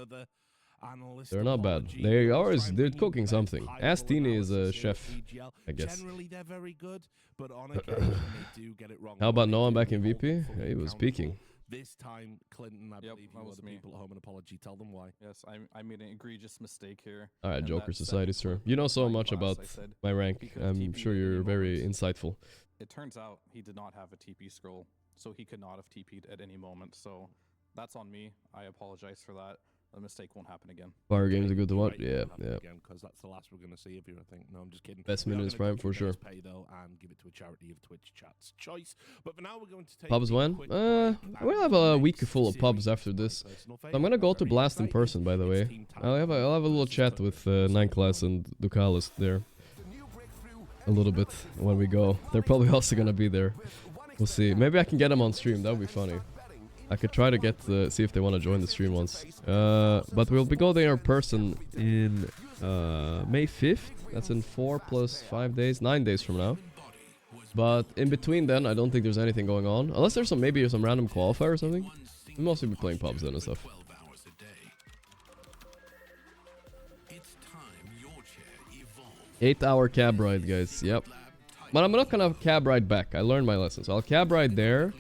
[SPEAKER 2] They're not bad. They're cooking something. Astini is a chef, I guess.
[SPEAKER 5] Generally, they're very good, but on occasion they do get it wrong.
[SPEAKER 2] How about Noah back in VP? Yeah, he was peaking.
[SPEAKER 5] This time, Clinton, I believe you owe the people at home an apology. Tell them why.
[SPEAKER 7] Yes, I made an egregious mistake here.
[SPEAKER 2] All right, Joker Society, sir. You know so much about my rank. I'm sure you're very insightful.
[SPEAKER 7] It turns out he did not have a TP scroll, so he could not have TP'd at any moment. So that's on me. I apologize for that. The mistake won't happen again.
[SPEAKER 2] Fire games are good to watch. Yeah, yeah.
[SPEAKER 5] Because that's the last we're going to see of you, I think. No, I'm just kidding.
[SPEAKER 2] Best minutes prime for sure.
[SPEAKER 5] Pay though and give it to a charity of Twitch chat's choice. But for now, we're going to take
[SPEAKER 2] pubs when? We'll have a week full of pubs after this. So I'm gonna go to Blast in person, by the way. I'll have a little chat with 9 class and Ducalis there. A little bit when we go. They're probably also gonna be there. We'll see. Maybe I can get them on stream. That would be funny. I could try to get see if they want to join the stream once. But we'll be going there in person in May 5th. That's in 4 + 5 days, 9 days from now. But in between then, I don't think there's anything going on. Unless there's maybe some random qualifier or something. We'll mostly be playing pubs then and stuff. 8-hour cab ride, guys. Yep. But I'm not gonna cab ride back. I learned my lesson. So I'll cab ride there.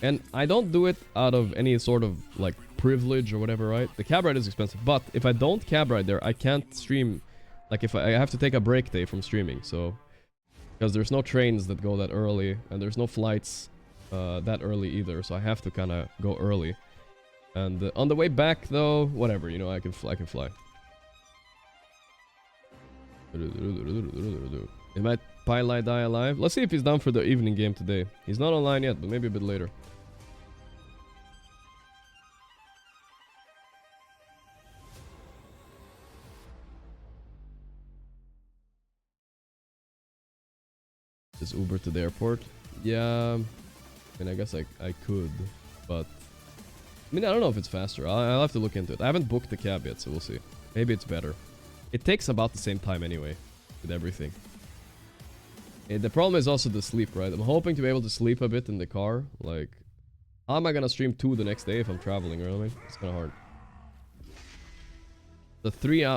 [SPEAKER 2] And I don't do it out of any sort of, like, privilege or whatever, right? The cab ride is expensive. But if I don't cab ride there, I can't stream. Like, if I have to take a break day from streaming, so... Because there's no trains that go that early. And there's no flights that early either. So I have to kind of go early. And on the way back, though, whatever, you know, I can fly. It might Pylai die alive. Let's see if he's down for the evening game today. He's not online yet, but maybe a bit later. Just Uber to the airport? Yeah, I mean, I guess I could, but... I mean, I don't know if it's faster. I'll have to look into it. I haven't booked the cab yet, so we'll see. Maybe it's better. It takes about the same time anyway, with everything. The problem is also the sleep, right? I'm hoping to be able to sleep a bit in the car. Like, how am I gonna stream 2 the next day if I'm traveling, you know what I mean? It's kind of hard.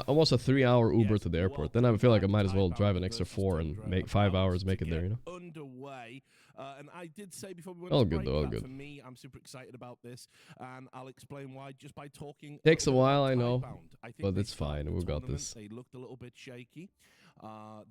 [SPEAKER 2] Almost a 3-hour Uber to the airport. Then I feel like I might as well drive an extra 4 and make 5 hours, make it there, you know?
[SPEAKER 5] Underway. And I did say before we went
[SPEAKER 2] all
[SPEAKER 5] to
[SPEAKER 2] good
[SPEAKER 5] break
[SPEAKER 2] though, all
[SPEAKER 5] that
[SPEAKER 2] good.
[SPEAKER 5] For me, I'm super excited about this, and I'll explain why just by talking.
[SPEAKER 2] Takes a while, I know,
[SPEAKER 5] I think
[SPEAKER 2] but it's fine. We got this.
[SPEAKER 5] They looked a little bit shaky.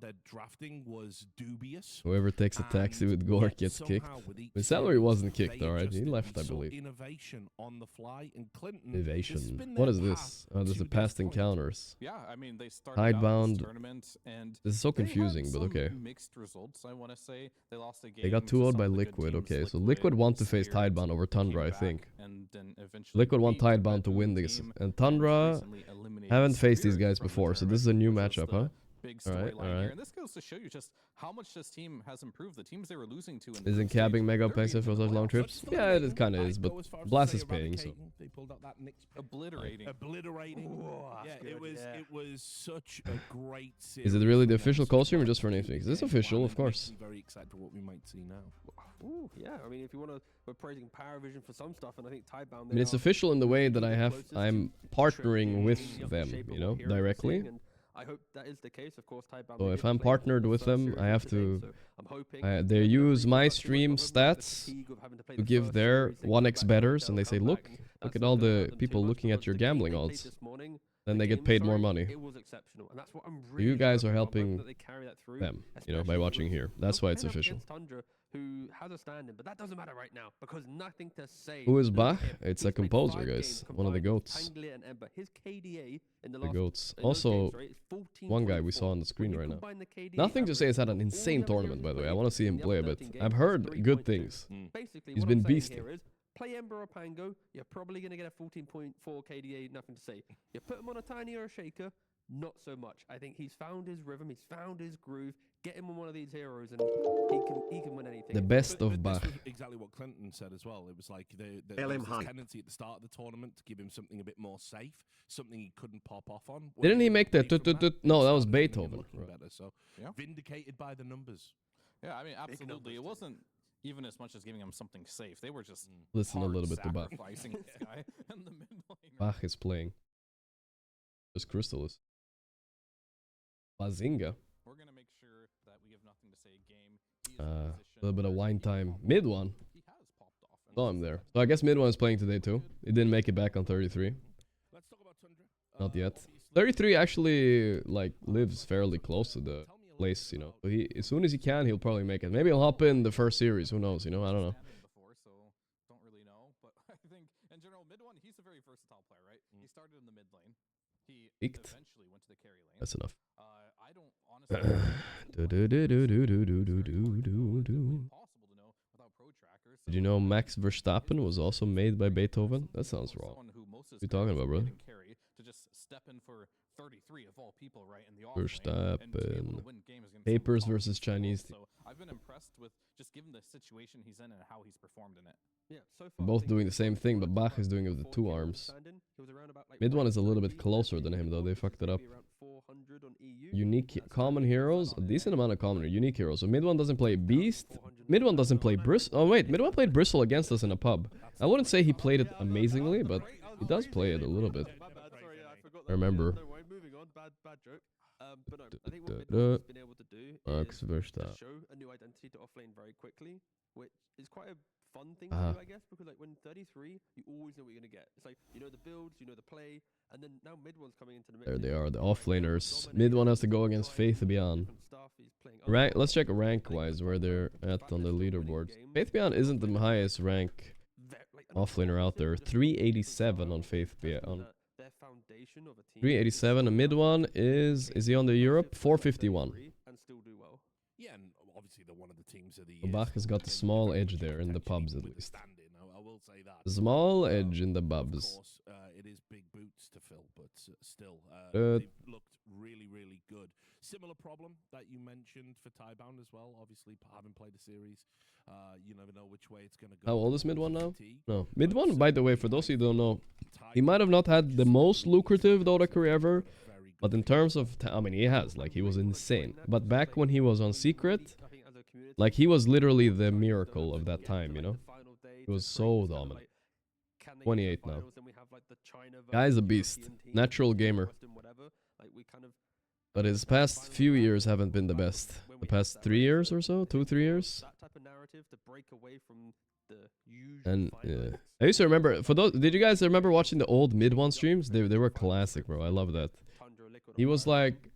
[SPEAKER 5] Their drafting was dubious.
[SPEAKER 2] Whoever takes a taxi with Gorgc gets kicked. His salary wasn't kicked, alright. He left, I believe.
[SPEAKER 5] Innovation on the fly, and Clinton.
[SPEAKER 2] Innovation. What is this? Oh, there's the past encounters.
[SPEAKER 7] Yeah, I mean they started
[SPEAKER 2] Tidebound.
[SPEAKER 7] Tournament and
[SPEAKER 2] this is so confusing, but okay.
[SPEAKER 7] Mixed results, I want to say. They lost a game.
[SPEAKER 2] They got 2-0 by Liquid. Okay, so Liquid want to face Tidebound over Tundra, I think. Liquid want Tidebound to win this, and Tundra haven't faced these guys before, so this is a new matchup, huh?
[SPEAKER 7] big
[SPEAKER 2] Alright,
[SPEAKER 7] storyline here,
[SPEAKER 2] alright.
[SPEAKER 7] and this goes to show you just how much this team has improved. The teams they were losing to in the
[SPEAKER 2] Isn't
[SPEAKER 7] group stage,
[SPEAKER 2] cabbing mega
[SPEAKER 7] they're
[SPEAKER 2] expensive for
[SPEAKER 7] beating
[SPEAKER 2] such
[SPEAKER 7] them
[SPEAKER 2] long
[SPEAKER 7] playoffs.
[SPEAKER 2] trips? Yeah, it kind of is, but Blast is paying, so.
[SPEAKER 5] They pulled out that Knicks pick.
[SPEAKER 7] Obliterating.
[SPEAKER 5] It was such a great series.
[SPEAKER 2] Is it really the
[SPEAKER 5] from them.
[SPEAKER 2] official call stream or just for Netflix? It's official, of course.
[SPEAKER 5] I'm very excited for what we might see now.
[SPEAKER 6] Ooh, yeah. I mean, if you want to, we're praising Paravision for some stuff, and I think Tidebound.
[SPEAKER 2] I mean, it's official in the way that I'm partnering with them, you know, directly.
[SPEAKER 6] I hope that is the case. Of course, Tidebound.
[SPEAKER 2] So if I'm partnered with them, I have to. They use my stream stats to give their 1x betters, and they say, look at all the people looking at your gambling odds. Then they get paid more money.
[SPEAKER 6] It was exceptional, and that's what I'm really
[SPEAKER 2] You guys are
[SPEAKER 6] about,
[SPEAKER 2] helping
[SPEAKER 6] that they carry that through,
[SPEAKER 2] them, you know, by watching here. That's why it's official.
[SPEAKER 6] Tundra, who has a standing, but that doesn't matter right now because nothing to say.
[SPEAKER 2] Who is Bach? It's a composer, guys. One of the goats.
[SPEAKER 6] Anglia and Ember. His KDA in the
[SPEAKER 2] The
[SPEAKER 6] last
[SPEAKER 2] goats.
[SPEAKER 6] in those
[SPEAKER 2] Also,
[SPEAKER 6] games, right, is 14,
[SPEAKER 2] one guy we saw on the screen right now. Nothing to say he's had an insane tournament, by the way. I want to see him play a bit. I've heard good things.
[SPEAKER 6] Basically,
[SPEAKER 2] He's
[SPEAKER 6] what
[SPEAKER 2] been
[SPEAKER 6] I'm saying
[SPEAKER 2] beasty.
[SPEAKER 6] here is, play Ember or Pango, you're probably going to get a 14.4 KDA, nothing to say. You put him on a Tiny or a Shaker, not so much. I think he's found his rhythm, he's found his groove. Get him on one of these heroes and he can win anything.
[SPEAKER 2] The best of
[SPEAKER 5] This
[SPEAKER 2] Bach.
[SPEAKER 5] was exactly what Clinton said as well. It was like there was this tendency at the start of the tournament to give him something a bit more safe, something he couldn't pop off on.
[SPEAKER 2] Didn't he make that? No, that was Beethoven. Right.
[SPEAKER 5] Better, so vindicated by the numbers.
[SPEAKER 7] Yeah, I mean, absolutely. It wasn't even as much as giving him something safe. They were just
[SPEAKER 2] Listen a
[SPEAKER 7] hard
[SPEAKER 2] little bit to Bach.
[SPEAKER 7] sacrificing this guy in the mid lane.
[SPEAKER 2] Bach is playing. Just Crystal is. Bazinga.
[SPEAKER 7] We're gonna make sure that we give nothing to say game.
[SPEAKER 2] A little bit of wine time. Mid one. Saw him there. So I guess mid one is playing today too. He didn't make it back on 33.
[SPEAKER 5] Let's talk about Tundra.
[SPEAKER 2] Not yet. 33 actually like lives fairly close to the place, you know. So he, as soon as he can, he'll probably make it. Maybe he'll hop in the first series. Who knows? You know, I don't know.
[SPEAKER 7] Before, so don't really know. But I think in general, mid one, he's a very versatile player, right? He started in the mid lane. He
[SPEAKER 2] Peaked.
[SPEAKER 7] eventually went to the carry lane.
[SPEAKER 2] That's enough.
[SPEAKER 7] I don't honestly.
[SPEAKER 2] Did you know Max Verstappen was also made by Beethoven? That sounds wrong. What are you talking about, brother?
[SPEAKER 7] To just step in for 33 of all people, right? In the off lane, and to be able
[SPEAKER 2] Verstappen.
[SPEAKER 7] to win games against
[SPEAKER 2] Papers
[SPEAKER 7] someone
[SPEAKER 2] versus
[SPEAKER 7] powerful.
[SPEAKER 2] Chinese.
[SPEAKER 7] So I've been impressed with just given the situation he's in and how he's performed in it.
[SPEAKER 6] Yeah, so far,
[SPEAKER 2] Both doing the same thing, but Bach is doing it with the 2 arms. Mid one is a little bit closer than him, though. They fucked it up. Unique common heroes, a decent amount of common unique heroes. So mid one doesn't play Beast. Mid one doesn't play Bristle. Oh wait, mid one played Bristle against us in a pub. I wouldn't say he played it amazingly, but he does play it a little bit. I remember.
[SPEAKER 6] Moving on, bad joke. But no, I think what Midway's been able to do
[SPEAKER 2] Max
[SPEAKER 6] is
[SPEAKER 2] Verstappen.
[SPEAKER 6] just show a new identity to offlane very quickly, which is quite a fun thing to do, I guess, because like when 33, you always know what you're gonna get. It's like you know the builds, you know the play, and then now mid one's coming into the mix.
[SPEAKER 2] There they are, the offlaners. Mid one has to go against Faith Beyond. Rank. Let's check rank wise where they're at on the leaderboard. Faith Beyond isn't the highest rank offlaner out there. 387 on Faith Beyond. 387. A mid one is he on the Europe? 451.
[SPEAKER 5] Yeah, and obviously they're one of the teams of the
[SPEAKER 2] So Bach has got the small edge there in the pubs at least.
[SPEAKER 5] I will say that.
[SPEAKER 2] Small edge in the
[SPEAKER 5] Of
[SPEAKER 2] pubs.
[SPEAKER 5] course, it is big boots to fill, but still,
[SPEAKER 2] Good.
[SPEAKER 5] they've looked really, really good. Similar problem that you mentioned for Tiebound as well. Obviously, having played the series, you never know which way it's going to go.
[SPEAKER 2] How old is mid one now? No. Mid one, by the way, for those of you who don't know, he might have not had the most lucrative Dota career ever, but in terms of, I mean, he has, like, he was insane. But back when he was on Secret, like, he was literally the miracle of that time, you know? He was so dominant. 28 now. Guy's a beast. Natural gamer. But his past few years haven't been the best. The past 3 years or so? 2-3 years? And yeah. I used to remember, for those, did you guys remember watching the old mid one streams? They were classic, bro. I love that. He was like,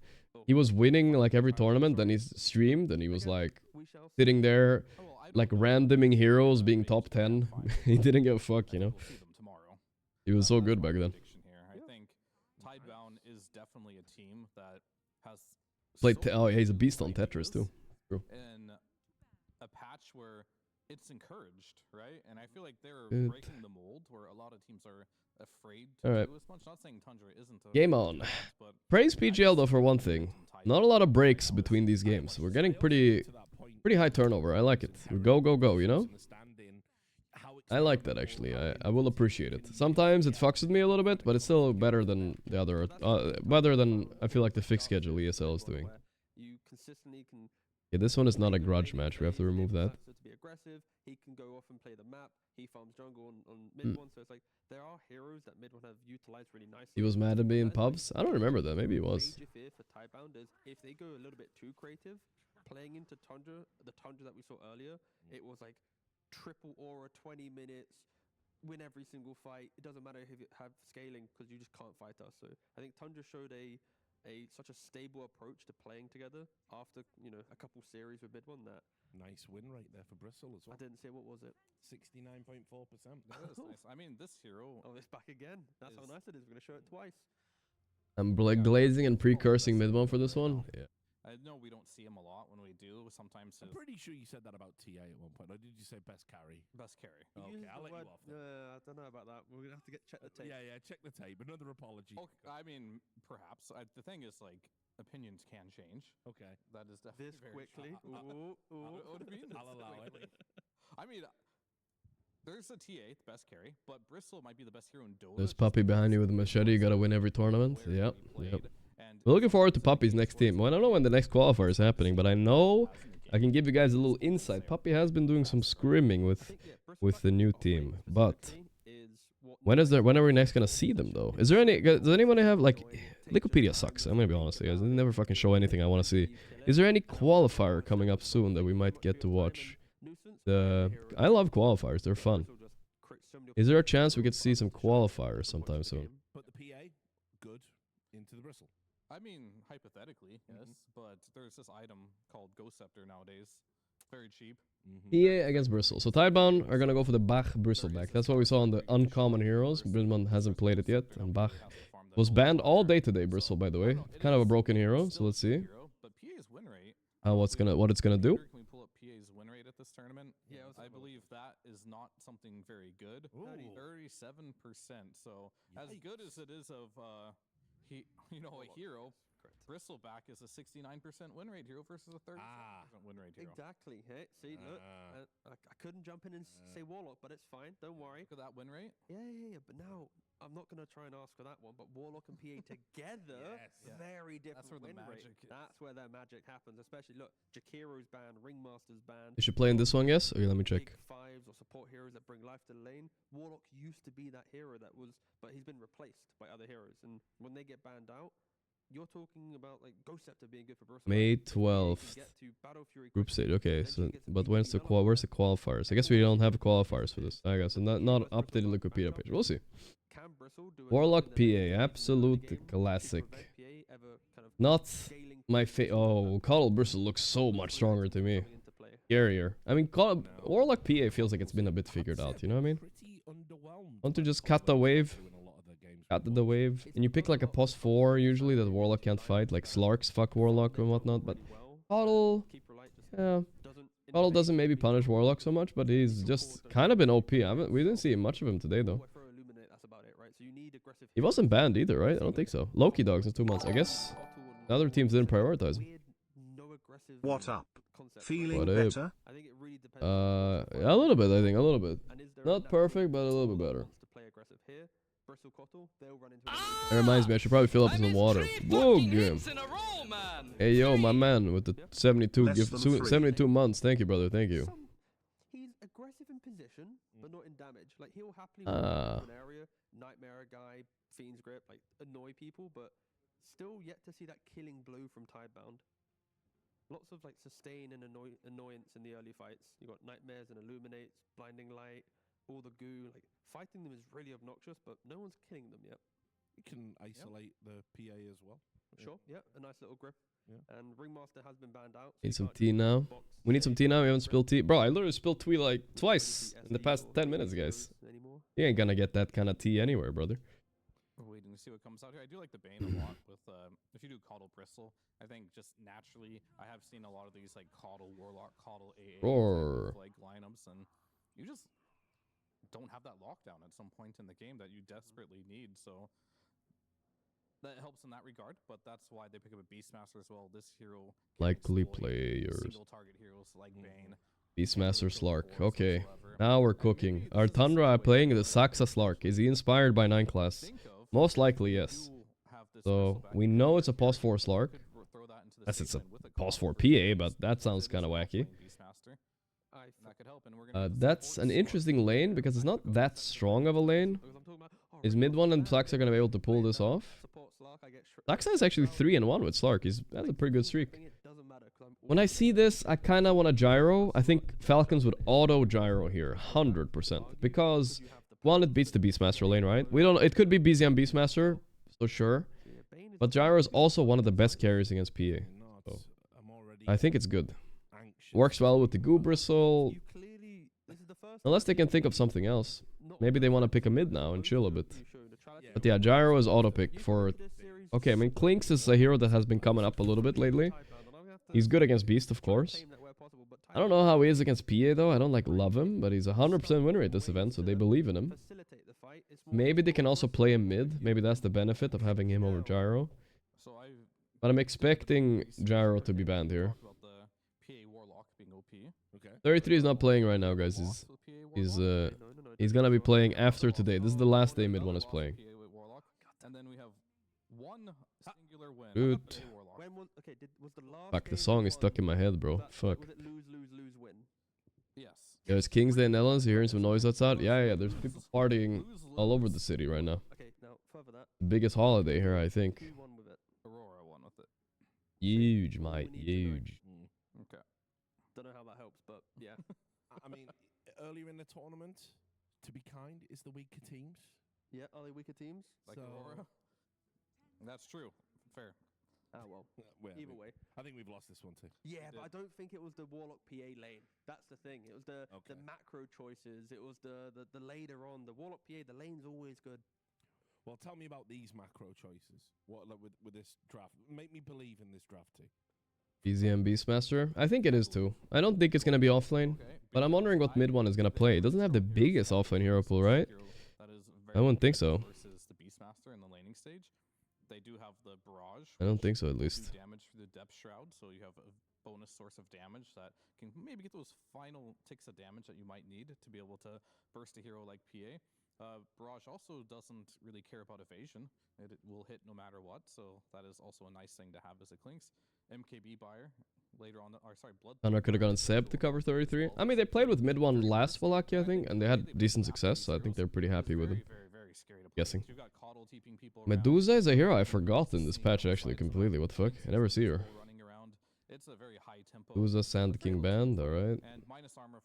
[SPEAKER 2] he was winning like every tournament, then he streamed, and he was like sitting there, like randoming heroes, being top 10. He didn't give a fuck, you know. He was so good back then.
[SPEAKER 7] I think Tidebound is definitely a team that has
[SPEAKER 2] Played. Oh, yeah, he's a beast on Tetris too. True.
[SPEAKER 7] in a patch where it's encouraged, right? And I feel like they're
[SPEAKER 2] Good.
[SPEAKER 7] breaking the mold where a lot of teams are afraid to
[SPEAKER 2] All right.
[SPEAKER 7] do as much. Not saying Tundra isn't a
[SPEAKER 2] Game on.
[SPEAKER 7] but
[SPEAKER 2] Praise PGL though for one thing. Not a lot of breaks between these games. We're getting pretty high turnover. I like it. Go, go, go, you know? I like that actually. I will appreciate it. Sometimes it fucks with me a little bit, but it's still better than the other, better than I feel like the fixed schedule ESL is doing.
[SPEAKER 6] You consistently can.
[SPEAKER 2] Yeah, this one is not a grudge match. We have to remove that.
[SPEAKER 6] To be aggressive, he can go off and play the map. He farms jungle on mid one, so it's like there are heroes that mid one have utilized really nicely.
[SPEAKER 2] He was mad at me in pubs. I don't remember that. Maybe he was.
[SPEAKER 6] Major fear for Tidebound is if they go a little bit too creative, playing into Tundra, the Tundra that we saw earlier, it was like triple aura, 20 minutes, win every single fight. It doesn't matter if you have scaling because you just can't fight us. So I think Tundra showed such a stable approach to playing together after a couple series with mid one. That
[SPEAKER 5] nice win rate there for Bristle as well.
[SPEAKER 6] I didn't say what was it.
[SPEAKER 5] 69.4%.
[SPEAKER 7] That is nice. I mean, this hero.
[SPEAKER 6] Oh, it's back again. That's how nice it is. We're gonna show it twice.
[SPEAKER 2] I'm glazing and precursing mid one for this one. Yeah.
[SPEAKER 7] I know we don't see him a lot when we do. Sometimes
[SPEAKER 5] I'm pretty sure you said that about TA at one point. Or did you say best carry?
[SPEAKER 7] Best carry.
[SPEAKER 5] Okay, I'll let you off.
[SPEAKER 6] I don't know about that. We're gonna have to check the tape.
[SPEAKER 5] Yeah, check the tape. Another apology.
[SPEAKER 7] Okay, I mean, perhaps. The thing is, like, opinions can change.
[SPEAKER 5] Okay.
[SPEAKER 7] That is definitely
[SPEAKER 6] This
[SPEAKER 7] very
[SPEAKER 6] quickly.
[SPEAKER 7] What do you mean?
[SPEAKER 5] I'll allow it.
[SPEAKER 7] I mean, there's a TA, the best carry, but Bristle might be the best hero in Dota.
[SPEAKER 2] There's Puppy behind you with a machete. You gotta win every tournament. Yep. We're looking forward to Puppy's next team. Well, I don't know when the next qualifier is happening, but I know I can give you guys a little insight. Puppy has been doing some scrimming with the new team, but when are we next gonna see them though? Is there any? Does anyone have like? Wikipedia sucks. I'm gonna be honest, guys. They never fucking show anything I want to see. Is there any qualifier coming up soon that we might get to watch? I love qualifiers. They're fun. Is there a chance we could see some qualifiers sometime soon?
[SPEAKER 5] Put the PA good into the Bristle.
[SPEAKER 7] I mean, hypothetically, yes, but there's this item called Ghost Scepter nowadays. Very cheap.
[SPEAKER 2] PA against Bristle. So Tidebound are gonna go for the Bach Bristleback. That's what we saw on the uncommon heroes. Brisman hasn't played it yet, and Bach was banned all day today. Bristle, by the way, kind of a broken hero. So let's see.
[SPEAKER 7] But PA's win rate.
[SPEAKER 2] What it's gonna do?
[SPEAKER 7] Can we pull up PA's win rate at this tournament? Yeah, I believe that is not something very good. 37%. So as good as it is of a hero. Bristleback is a 69% win rate hero versus a 37% win rate hero.
[SPEAKER 6] Exactly. Hey, see, look, I couldn't jump in and say Warlock, but it's fine. Don't worry.
[SPEAKER 7] Look at that win rate.
[SPEAKER 6] Yeah. But now I'm not gonna try and ask for that one. But Warlock and PA together, very different.
[SPEAKER 7] That's where the magic
[SPEAKER 6] is. That's where their magic happens. Especially look, Jakiro's banned, Ringmaster's banned.
[SPEAKER 2] You should play in this one, yes? Okay, let me check.
[SPEAKER 6] Big fives or support heroes that bring life to the lane. Warlock used to be that hero that was, but he's been replaced by other heroes. And when they get banned out, you're talking about like Ghost Scepter being good for Bristle.
[SPEAKER 2] May 12th. Group stage. Okay, so but where's the qualifiers? I guess we don't have qualifiers for this. I guess so not updated Wikipedia page. We'll see. Warlock PA, absolute classic. Not my Cuddle Bristle looks so much stronger to me. Scarier. I mean, Warlock PA feels like it's been a bit figured out. You know what I mean? Want to just cut the wave? Cut the wave, and you pick like a post 4 usually that Warlock can't fight, like Slarks fuck Warlock and whatnot. But Cuddle, Cuddle doesn't maybe punish Warlock so much, but he's just kind of been OP. We didn't see much of him today though. He wasn't banned either, right? I don't think so. Loki dogs in 2 months. I guess the other teams didn't prioritize him.
[SPEAKER 13] What up? Feeling
[SPEAKER 2] What
[SPEAKER 13] better?
[SPEAKER 2] A little bit, I think, a little bit. Not perfect, but a little bit better. That reminds me, I should probably fill up some water. Whoa, game. Hey, yo, my man, with the 72 months. Thank you, brother. Thank you.
[SPEAKER 6] He's aggressive in position, but not in damage. Like he'll happily move an area, nightmare guy, fiend's grip, like annoy people, but still yet to see that killing blow from Tidebound. Lots of like sustain and annoyance in the early fights. You got nightmares and illuminates, blinding light. All the goo, like fighting them is really obnoxious, but no one's killing them yet.
[SPEAKER 5] You can isolate the PA as well.
[SPEAKER 6] Sure, yeah, a nice little grip.
[SPEAKER 5] Yeah.
[SPEAKER 6] And Ringmaster has been banned out.
[SPEAKER 2] Need some tea now. We need some tea now. We haven't spilled tea. Bro, I literally spilled tea like twice in the past 10 minutes, guys. You ain't gonna get that kind of tea anywhere, brother.
[SPEAKER 7] We're waiting to see what comes out here. I do like the Bane a lot with if you do Caudle Bristle. I think just naturally, I have seen a lot of these like Caudle Warlock, Caudle AA type of, like lineups, and you just don't have that lockdown at some point in the game that you desperately need. So that helps in that regard, but that's why they pick up a Beastmaster as well. This hero
[SPEAKER 2] likely players.
[SPEAKER 7] single target heroes like Bane.
[SPEAKER 2] Beastmaster Slark. Okay, now we're cooking. Our Tundra playing the Saxa Slark. Is he inspired by 9 class? Most likely, yes. So we know it's a pos 4 Slark. Yes, it's a pos 4 PA, but that sounds kind of wacky. That's an interesting lane because it's not that strong of a lane. Is mid 1 and Saxa gonna be able to pull this off? Saxa is actually 3-1 with Slark. That's a pretty good streak. When I see this, I kind of want to gyro. I think Falcons would auto gyro here, 100%. Because, one, it beats the Beastmaster lane, right? We don't. It could be BZM Beastmaster, so sure. But gyro is also one of the best carries against PA. So I think it's good. Works well with the Goo Bristle. Unless they can think of something else. Maybe they want to pick a mid now and chill a bit. But yeah, gyro is auto pick for... Okay, I mean, Klinks is a hero that has been coming up a little bit lately. He's good against Beast, of course. I don't know how he is against PA, though. I don't, like, love him, but he's a 100% win rate this event, so they believe in him. Maybe they can also play him mid. Maybe that's the benefit of having him over Gyro. But I'm expecting Gyro to be banned here. 33 is not playing right now, guys. He's gonna be playing after today. This is the last day mid one is playing. Good. Fuck, the song is stuck in my head, bro. Fuck. There's King's Day in Netherlands. You're hearing some noise outside? Yeah, there's people partying all over the city right now. The biggest holiday here, I think. Huge, mate. Huge.
[SPEAKER 6] Okay. Don't know how that helps, but yeah.
[SPEAKER 5] I mean, earlier in the tournament, to be kind, is the weaker teams.
[SPEAKER 6] Yeah, are they weaker teams?
[SPEAKER 7] Like Aurora? That's true. Fair.
[SPEAKER 6] Oh, well. Either way.
[SPEAKER 5] I think we've lost this one too.
[SPEAKER 6] Yeah, but I don't think it was the Warlock PA lane. That's the thing. It was the macro choices. It was the later on. The Warlock PA, the lane's always good.
[SPEAKER 5] Well, tell me about these macro choices. What, like, with this draft? Make me believe in this draft too.
[SPEAKER 2] BZM Beastmaster? I think it is too. I don't think it's gonna be offlane, but I'm wondering what mid one is gonna play. It doesn't have the biggest offlane hero pool, right? I wouldn't think so.
[SPEAKER 7] Versus the Beastmaster in the laning stage. They do have the Barrage.
[SPEAKER 2] I don't think so, at least.
[SPEAKER 7] Damage through the Depth Shroud, so you have a bonus source of damage that can maybe get those final ticks of damage that you might need to be able to burst a hero like PA. Barrage also doesn't really care about evasion. It will hit no matter what, so that is also a nice thing to have as a Klinks. MKB buyer later on, Blood.
[SPEAKER 2] Tundra could have gone Seb to cover 33. I mean, they played with mid one last Wallachia, I think, and they had decent success, so I think they're pretty happy with him. Guessing. Medusa is a hero I forgot in this patch, actually, completely. What the fuck? I never see her. Medusa, Sand King band, alright.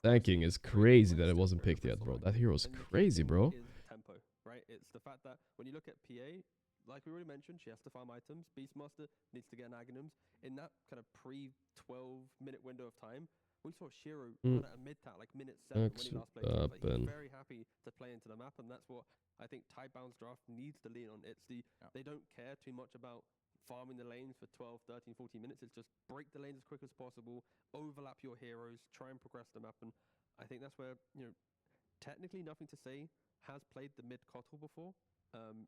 [SPEAKER 2] Tanking is crazy that it wasn't picked yet, bro. That hero's crazy, bro.
[SPEAKER 6] Tempo, right? It's the fact that when you look at PA, like we already mentioned, she has to farm items. Beastmaster needs to get an Aghanims. In that kind of pre-12-minute window of time, we saw Shiro run at a mid-tat, like minute 7 when he last played. Like, he was very happy to play into the map, and that's what I think Tidebound's draft needs to lean on. It's they don't care too much about farming the lanes for 12, 13, 14 minutes. It's just break the lanes as quick as possible, overlap your heroes, try and progress the map, and I think that's where, technically Nothing to Say has played the mid-Kotl before.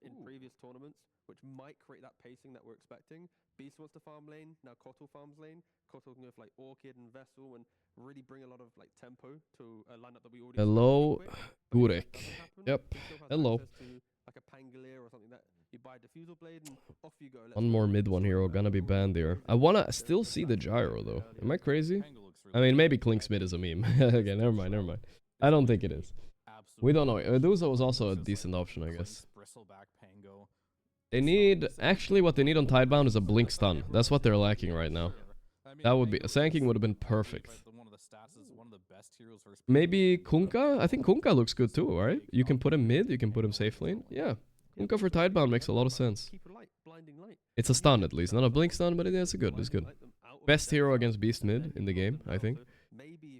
[SPEAKER 6] In previous tournaments, which might create that pacing that we're expecting. Beast wants to farm lane, now Kotl farms lane. Kotl can go for like Orchid and Vessel and really bring a lot of like tempo to a lineup that we already
[SPEAKER 2] Hello, Gorgc. Yep. Hello.
[SPEAKER 6] Like a Pangolier or something that you buy a Diffusal Blade and off you go.
[SPEAKER 2] One more mid one hero gonna be banned here. I wanna still see the gyro though. Am I crazy? I mean, maybe Klink's mid is a meme. Okay, never mind. I don't think it is. We don't know. Medusa was also a decent option, I guess. They need... Actually, what they need on Tidebound is a Blink Stun. That's what they're lacking right now. That would be... Sanking would have been perfect. Maybe Kunkka? I think Kunkka looks good too, right? You can put him mid, you can put him safe lane. Yeah. Kunkka for Tidebound makes a lot of sense. It's a stun at least. Not a Blink Stun, but it's good. It's good. Best hero against Beast mid in the game, I think.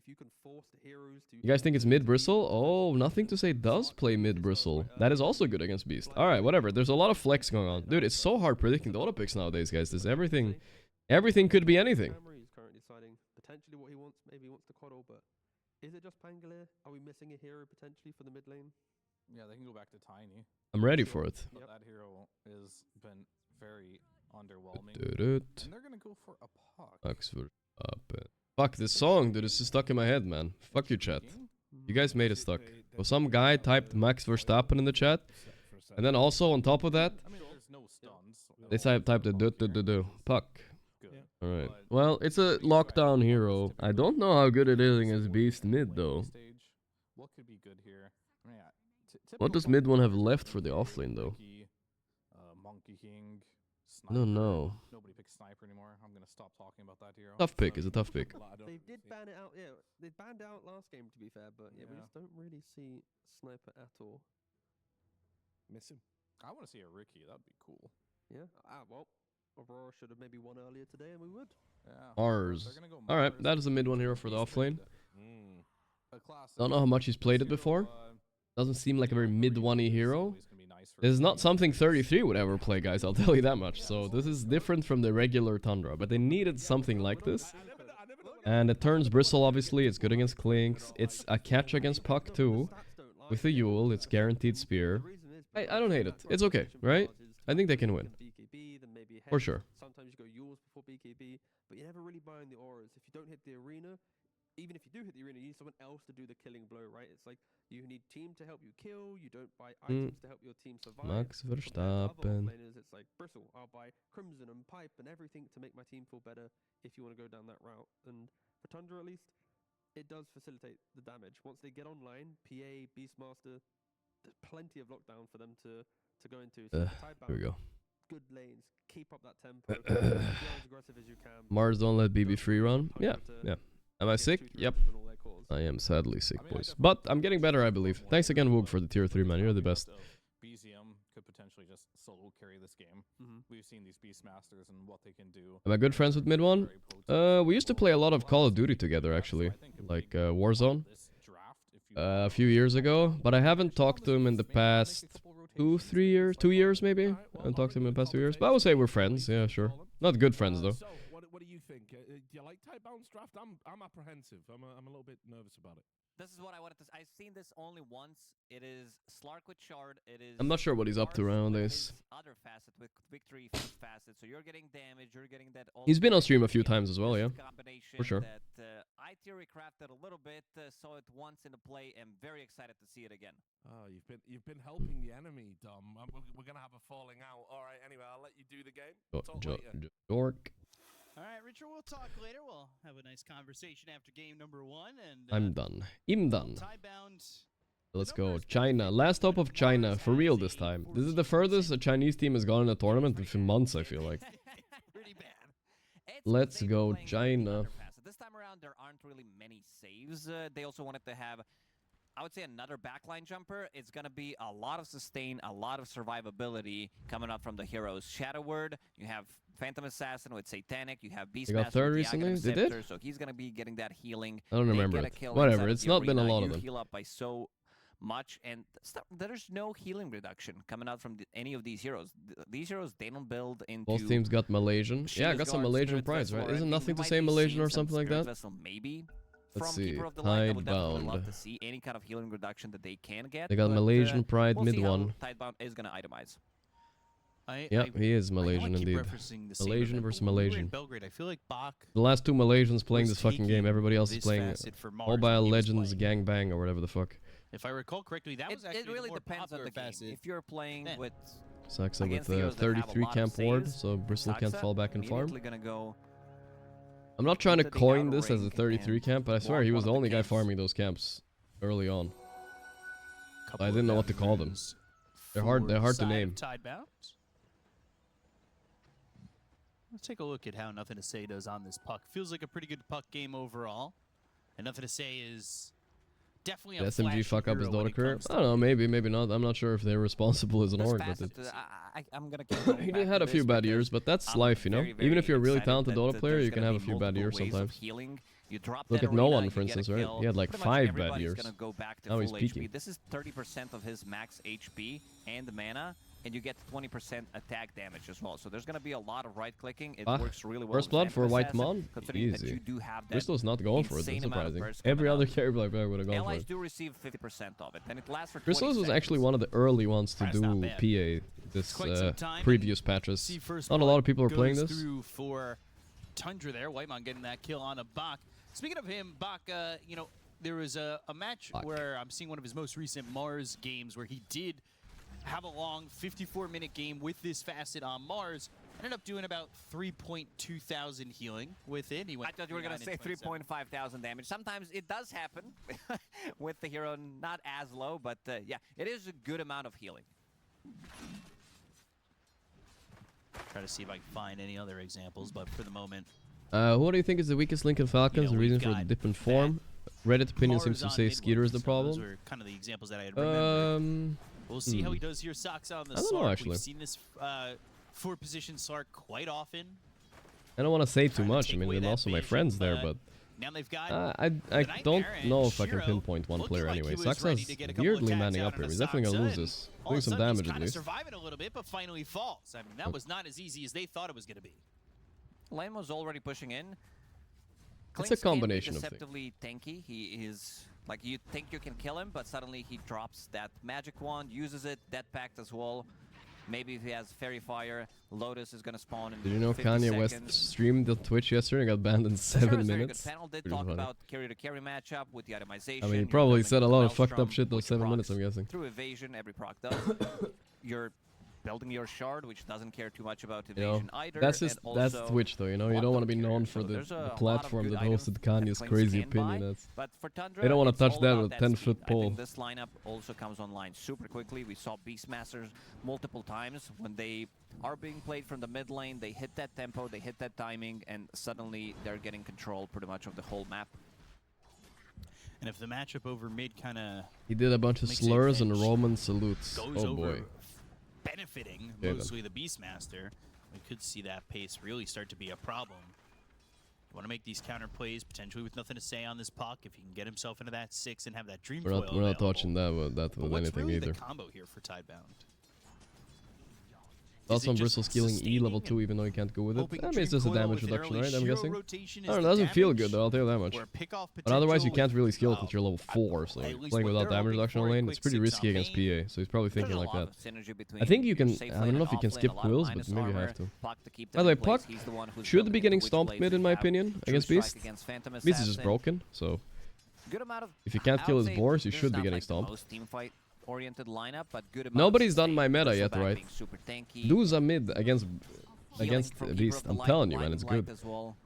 [SPEAKER 6] you can force the heroes to.
[SPEAKER 2] You guys think it's mid bristle? Oh, nothing to say does play mid bristle. That is also good against Beast. All right, whatever. There's a lot of flex going on, dude. It's so hard predicting the auto picks nowadays, guys. There's everything. Everything could be anything.
[SPEAKER 6] He's currently deciding potentially what he wants. Maybe he wants to coddle, but is it just Pangolier? Are we missing a hero potentially for the mid lane?
[SPEAKER 7] Yeah, they can go back to Tiny.
[SPEAKER 2] I'm ready for it.
[SPEAKER 7] But that hero has been very underwhelming.
[SPEAKER 2] And
[SPEAKER 7] they're gonna go for a puck.
[SPEAKER 2] Max Verstappen. Fuck this song, dude. It's just stuck in my head, man. Fuck you, chat. You guys made it stuck. Well, some guy typed Max Verstappen in the chat, and then also on top of that, they typed a puck. All right. Well, it's a lockdown hero. I don't know how good it is against Beast mid though.
[SPEAKER 7] What could be good here?
[SPEAKER 2] What does mid one have left for the offlane though?
[SPEAKER 7] Monkey King.
[SPEAKER 2] I don't know.
[SPEAKER 7] Nobody picks Sniper anymore. I'm gonna stop talking about that hero.
[SPEAKER 2] Tough pick. It's a tough pick.
[SPEAKER 6] They did ban it out. Yeah, they banned out last game to be fair, but yeah, we just don't really see Sniper at all.
[SPEAKER 7] Miss him. I want to see a Ricky. That'd be cool.
[SPEAKER 6] Yeah. Well, Aurora should have maybe won earlier today, and we would.
[SPEAKER 7] Yeah.
[SPEAKER 2] Mars. All right, that is a mid one hero for the offlane. Don't know how much he's played it before. Doesn't seem like a very mid one-y hero. This is not something 33 would ever play, guys. I'll tell you that much. So this is different from the regular Tundra, but they needed something like this. And it turns Bristle, obviously. It's good against Clinks. It's a catch against Puck too. With the Yule, it's guaranteed spear. I don't hate it. It's okay, right? I think they can win. For sure.
[SPEAKER 6] Sometimes you go Yules before BKB, but you're never really buying the auras. If you don't hit the arena, even if you do hit the arena, you need someone else to do the killing blow, right? It's like you need team to help you kill. You don't buy items to help your team survive.
[SPEAKER 2] Max Verstappen.
[SPEAKER 6] It's like Bristle. I'll buy Crimson and Pipe and everything to make my team feel better if you want to go down that route. And for Tundra, at least, it does facilitate the damage. Once they get online, PA, Beastmaster, there's plenty of lockdown for them to go into. So
[SPEAKER 2] here we go.
[SPEAKER 6] Good lanes. Keep up that tempo. Be as aggressive as you can.
[SPEAKER 2] Mars don't let BB free run. Yeah, yeah. Am I sick? Yep. I am sadly sick, boys. But I'm getting better, I believe. Thanks again, Woog, for the tier 3, man. You're the best.
[SPEAKER 7] BZM could potentially just solo carry this game. We've seen these Beastmasters and what they can do.
[SPEAKER 2] Am I good friends with mid one? We used to play a lot of Call of Duty together, actually. Like Warzone. A few years ago. But I haven't talked to him in the past 2 years. 2 years, maybe? I haven't talked to him in the past 2 years. But I would say we're friends. Yeah, sure. Not good friends, though.
[SPEAKER 5] What do you think? Do you like Tidebound's draft? I'm apprehensive. I'm a little bit nervous about it.
[SPEAKER 11] This is what I wanted to. I've seen this only once. It is Slark with Shard. It is.
[SPEAKER 2] I'm not sure what he's up to nowadays.
[SPEAKER 11] Other facet with Victory facet. So you're getting damage. You're getting that.
[SPEAKER 2] He's been on stream a few times as well, yeah. For sure.
[SPEAKER 11] That I theory crafted a little bit. Saw it once in the play. Am very excited to see it again.
[SPEAKER 5] Oh, you've been helping the enemy, Dom. We're gonna have a falling out. All right. Anyway, I'll let you do the game.
[SPEAKER 2] Dork.
[SPEAKER 21] All right, Richard, we'll talk later. We'll have a nice conversation after game number 1. And
[SPEAKER 2] I'm done. I'm done.
[SPEAKER 21] Tidebound.
[SPEAKER 2] Let's go. China. Last hope of China. For real this time. This is the furthest a Chinese team has gone in a tournament in months, I feel like.
[SPEAKER 11] Pretty bad.
[SPEAKER 2] Let's go, China.
[SPEAKER 11] This time around, there aren't really many saves. They also wanted to have, I would say, another backline jumper. It's going to be a lot of sustain, a lot of survivability coming up from the heroes. Shadow Word, you have Phantom Assassin with Satanic, you have Beastmaster.
[SPEAKER 2] They got third recently? They did?
[SPEAKER 11] So he's going to be getting that healing.
[SPEAKER 2] I don't remember it. Whatever, it's not been a lot of them.
[SPEAKER 11] Heal up by so much, and there's no healing reduction coming out from any of these heroes. These heroes, they don't build into...
[SPEAKER 2] Both teams got Malaysian. Yeah, I got some Malaysian prize, right? Isn't nothing to say Malaysian or something like that?
[SPEAKER 11] Maybe.
[SPEAKER 2] Let's see.
[SPEAKER 11] Tidebound. I would love to see any kind of healing reduction that they can get.
[SPEAKER 2] They got Malaysian Pride
[SPEAKER 11] we'll
[SPEAKER 2] mid one.
[SPEAKER 11] Tidebound is going to itemize.
[SPEAKER 2] Yep, he is Malaysian indeed. Malaysian versus Malaysian.
[SPEAKER 21] Belgrade, I feel like Bach.
[SPEAKER 2] The last 2 Malaysians playing this fucking game. Everybody else is playing Mobile Legends Gangbang or whatever the fuck.
[SPEAKER 21] If I recall correctly, that was actually
[SPEAKER 11] it really depends on the game. If you're playing with
[SPEAKER 2] Saxa with the 33 camp ward, so Bristle can't fall back and farm. I'm not trying to coin this as a 33 camp, but I swear he was the only guy farming those camps early on. I didn't know what to call them. They're hard to name.
[SPEAKER 21] Let's take a look at how Nothing to Say does on this puck. Feels like a pretty good puck game overall. And Nothing to Say is definitely a
[SPEAKER 2] SMG fuck up his Dota career? I don't know, maybe not. I'm not sure if they're responsible as an org, but
[SPEAKER 11] I'm gonna
[SPEAKER 2] he had a few bad years, but that's life, you know? Even if you're a really talented Dota player, you can have a few bad years sometimes.
[SPEAKER 11] Healing You drop
[SPEAKER 2] Look
[SPEAKER 11] that
[SPEAKER 2] at no
[SPEAKER 11] arena,
[SPEAKER 2] one,
[SPEAKER 11] you
[SPEAKER 2] for
[SPEAKER 11] get a
[SPEAKER 2] instance, right?
[SPEAKER 11] kill.
[SPEAKER 2] He had like
[SPEAKER 11] Pretty much
[SPEAKER 2] 5 bad
[SPEAKER 11] everybody's
[SPEAKER 2] years.
[SPEAKER 11] gonna go back to
[SPEAKER 2] Now he's
[SPEAKER 11] full
[SPEAKER 2] peaking.
[SPEAKER 11] HP. This is 30% of his max HP and the mana, and you get 20% attack damage as well. So there's gonna be a lot of right-clicking. It works really well.
[SPEAKER 2] First
[SPEAKER 11] with
[SPEAKER 2] blood for
[SPEAKER 11] Phantom
[SPEAKER 2] White
[SPEAKER 11] Assassin,
[SPEAKER 2] Mon?
[SPEAKER 11] considering that
[SPEAKER 2] Easy.
[SPEAKER 11] you do have that
[SPEAKER 2] Crystal's not going for it, that's
[SPEAKER 11] insane amount of
[SPEAKER 2] surprising.
[SPEAKER 11] burst
[SPEAKER 2] Every
[SPEAKER 11] coming
[SPEAKER 2] other
[SPEAKER 11] out.
[SPEAKER 2] carry black would have gone for
[SPEAKER 11] Allies
[SPEAKER 2] it.
[SPEAKER 11] do receive 50% of it, and it lasts for 20
[SPEAKER 2] Crystals was
[SPEAKER 11] seconds.
[SPEAKER 2] actually one of the early ones to
[SPEAKER 11] That's
[SPEAKER 2] do
[SPEAKER 11] not bad.
[SPEAKER 2] PA this previous patches.
[SPEAKER 21] See first
[SPEAKER 2] Not a lot of
[SPEAKER 21] blood
[SPEAKER 2] people are playing
[SPEAKER 21] goes
[SPEAKER 2] this.
[SPEAKER 21] through for Tundra there. Whitemon getting that kill on a Bach. Speaking of him, Bach, you know, there was a match where I'm seeing one of his most recent Mars games where he did have a long 54-minute game with this facet on Mars. Ended up doing about 3.2 thousand healing with it. He went
[SPEAKER 11] I thought you were going to say 3.5 thousand damage. Sometimes it does happen with the hero not as low, but yeah, it is a good amount of healing.
[SPEAKER 21] Try to see if I can find any other examples, but for the moment,
[SPEAKER 2] What do you think is the weakest link in Falcons? The reason for the dip in form? Reddit opinion seems to
[SPEAKER 21] Mars
[SPEAKER 2] say
[SPEAKER 21] on
[SPEAKER 2] Skeeter is the
[SPEAKER 21] Those
[SPEAKER 2] problem.
[SPEAKER 21] were kind of the examples that I had remembered. We'll see how he does here. Socks on the
[SPEAKER 2] I don't know,
[SPEAKER 21] Slark.
[SPEAKER 2] actually.
[SPEAKER 21] We've seen this 4-position Slark quite often.
[SPEAKER 2] I don't want to say too much. I mean, there are also my friends there, but
[SPEAKER 21] Now they've got
[SPEAKER 2] I don't know if I can pinpoint one player anyway. Saxa's weirdly manning up here. He's definitely gonna lose this. Doing some damage at least.
[SPEAKER 21] Surviving a little bit, but finally falls. I mean, that was not as easy as they thought it was going to be.
[SPEAKER 11] Lane was already pushing in.
[SPEAKER 2] It's a combination of things.
[SPEAKER 11] Deceptively tanky. He is like you think you can kill him, but suddenly he drops that magic wand, uses it, Death Pact as well. Maybe if he has Fairy Fire, Lotus is gonna spawn in.
[SPEAKER 2] Did you know
[SPEAKER 11] 50
[SPEAKER 2] Kanye
[SPEAKER 11] seconds.
[SPEAKER 2] West streamed on Twitch yesterday and got banned in 7 minutes?
[SPEAKER 11] Panel did
[SPEAKER 2] Pretty
[SPEAKER 11] talk
[SPEAKER 2] funny.
[SPEAKER 11] about carry-to-carry matchup with the itemization.
[SPEAKER 2] I mean, he
[SPEAKER 11] you're
[SPEAKER 2] probably
[SPEAKER 11] building
[SPEAKER 2] said a
[SPEAKER 11] the
[SPEAKER 2] lot of fucked up
[SPEAKER 11] Maelstrom,
[SPEAKER 2] shit those
[SPEAKER 11] which
[SPEAKER 2] 7
[SPEAKER 11] procs
[SPEAKER 2] minutes, I'm guessing.
[SPEAKER 11] Through evasion, every proc does. You're building your shard, which doesn't care too much about
[SPEAKER 2] You know,
[SPEAKER 11] evasion either.
[SPEAKER 2] that's just
[SPEAKER 11] and
[SPEAKER 2] that's
[SPEAKER 11] also
[SPEAKER 2] Twitch though, you know. You don't want to be known for the platform that hosted Kanye's crazy opinion. That's,
[SPEAKER 11] but for Tundra,
[SPEAKER 2] they don't want
[SPEAKER 11] it's
[SPEAKER 2] to touch
[SPEAKER 11] all
[SPEAKER 2] that
[SPEAKER 11] about
[SPEAKER 2] with a
[SPEAKER 11] that
[SPEAKER 2] 10-foot
[SPEAKER 11] speed. I
[SPEAKER 2] pole.
[SPEAKER 11] think this lineup also comes online super quickly. We saw Beastmasters multiple times when they are being played from the mid lane. They hit that tempo, they hit that timing, and suddenly they're getting control pretty much of the whole map.
[SPEAKER 21] And if the matchup over mid kind of
[SPEAKER 2] He did a bunch of slurs and Roman salutes.
[SPEAKER 21] goes
[SPEAKER 2] Oh
[SPEAKER 21] over
[SPEAKER 2] boy.
[SPEAKER 21] benefiting
[SPEAKER 2] Yeah,
[SPEAKER 21] mostly the Beastmaster, we could see that pace really start to be a problem. You want to make these counter plays potentially with nothing to say on this puck. If he can get himself into that 6 and have that dream
[SPEAKER 2] We're
[SPEAKER 21] foil
[SPEAKER 2] not
[SPEAKER 21] available.
[SPEAKER 2] touching that with
[SPEAKER 21] What's
[SPEAKER 2] anything
[SPEAKER 21] really
[SPEAKER 2] either.
[SPEAKER 21] the combo here for Tidebound?
[SPEAKER 2] Also, Bristol skilling E level 2 even though he can't go with it. I mean, it's just a damage reduction, right? I'm guessing. I don't know, it doesn't feel good though, I'll tell you that much. But otherwise, you can't really skill it until you're level 4, so playing without damage reduction on lane, it's pretty risky against PA, so he's probably thinking like that. I think you can, I don't know if you can skip quills, but maybe you have to. By the way, Puck should be getting stomped mid in my opinion, against Beast. Beast is just broken, so if you can't kill his boars, you should be getting stomped.
[SPEAKER 11] Oriented lineup, but good amount
[SPEAKER 2] Nobody's
[SPEAKER 11] of
[SPEAKER 2] done my meta
[SPEAKER 11] sustain,
[SPEAKER 2] yet, right?
[SPEAKER 11] being super tanky,
[SPEAKER 2] Du's a mid against
[SPEAKER 11] from
[SPEAKER 2] Beast.
[SPEAKER 11] Keeper of
[SPEAKER 2] I'm
[SPEAKER 11] the
[SPEAKER 2] telling you,
[SPEAKER 11] Light,
[SPEAKER 2] man, it's
[SPEAKER 11] Blinding
[SPEAKER 2] good.
[SPEAKER 11] Light as well.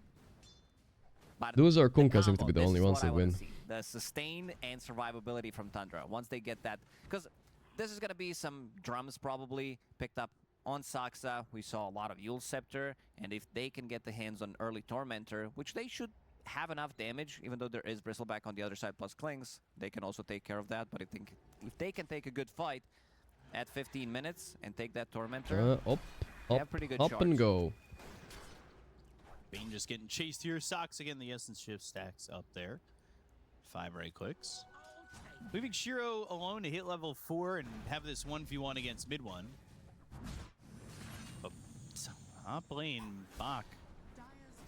[SPEAKER 11] But
[SPEAKER 2] Du's or Kunkka
[SPEAKER 11] the
[SPEAKER 2] seem to be the
[SPEAKER 11] combo,
[SPEAKER 2] only
[SPEAKER 11] this is
[SPEAKER 2] ones
[SPEAKER 11] what
[SPEAKER 2] that
[SPEAKER 11] I wanna
[SPEAKER 2] win.
[SPEAKER 11] see. The sustain and survivability from Tundra. Once they get that, because this is gonna be some drums probably picked up on Saxa. We saw a lot of Yule Scepter, and if they can get the hands on early Tormentor, which they should have enough damage, even though there is Bristleback on the other side plus Clings, they can also take care of that. But I think if they can take a good fight at 15 minutes and take that Tormentor, they have pretty good
[SPEAKER 2] up and
[SPEAKER 11] shards.
[SPEAKER 2] go.
[SPEAKER 21] Bane just getting chased here. Socks again, the essence shift stacks up there. 5 right clicks. Leaving Shiro alone to hit level 4 and have this 1v1 against mid one. But not playing Bach.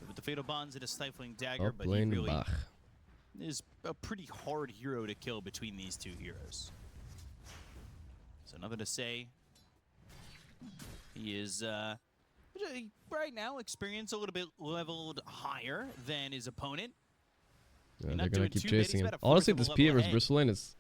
[SPEAKER 21] With the Fatal Bonds and a Stifling Dagger, but he really is a pretty hard hero to kill between these two heroes. So nothing to say. He is, right now, experience a little bit leveled higher than his opponent.
[SPEAKER 2] Yeah, they're gonna keep chasing him. Honestly, this PA versus Bristol lane is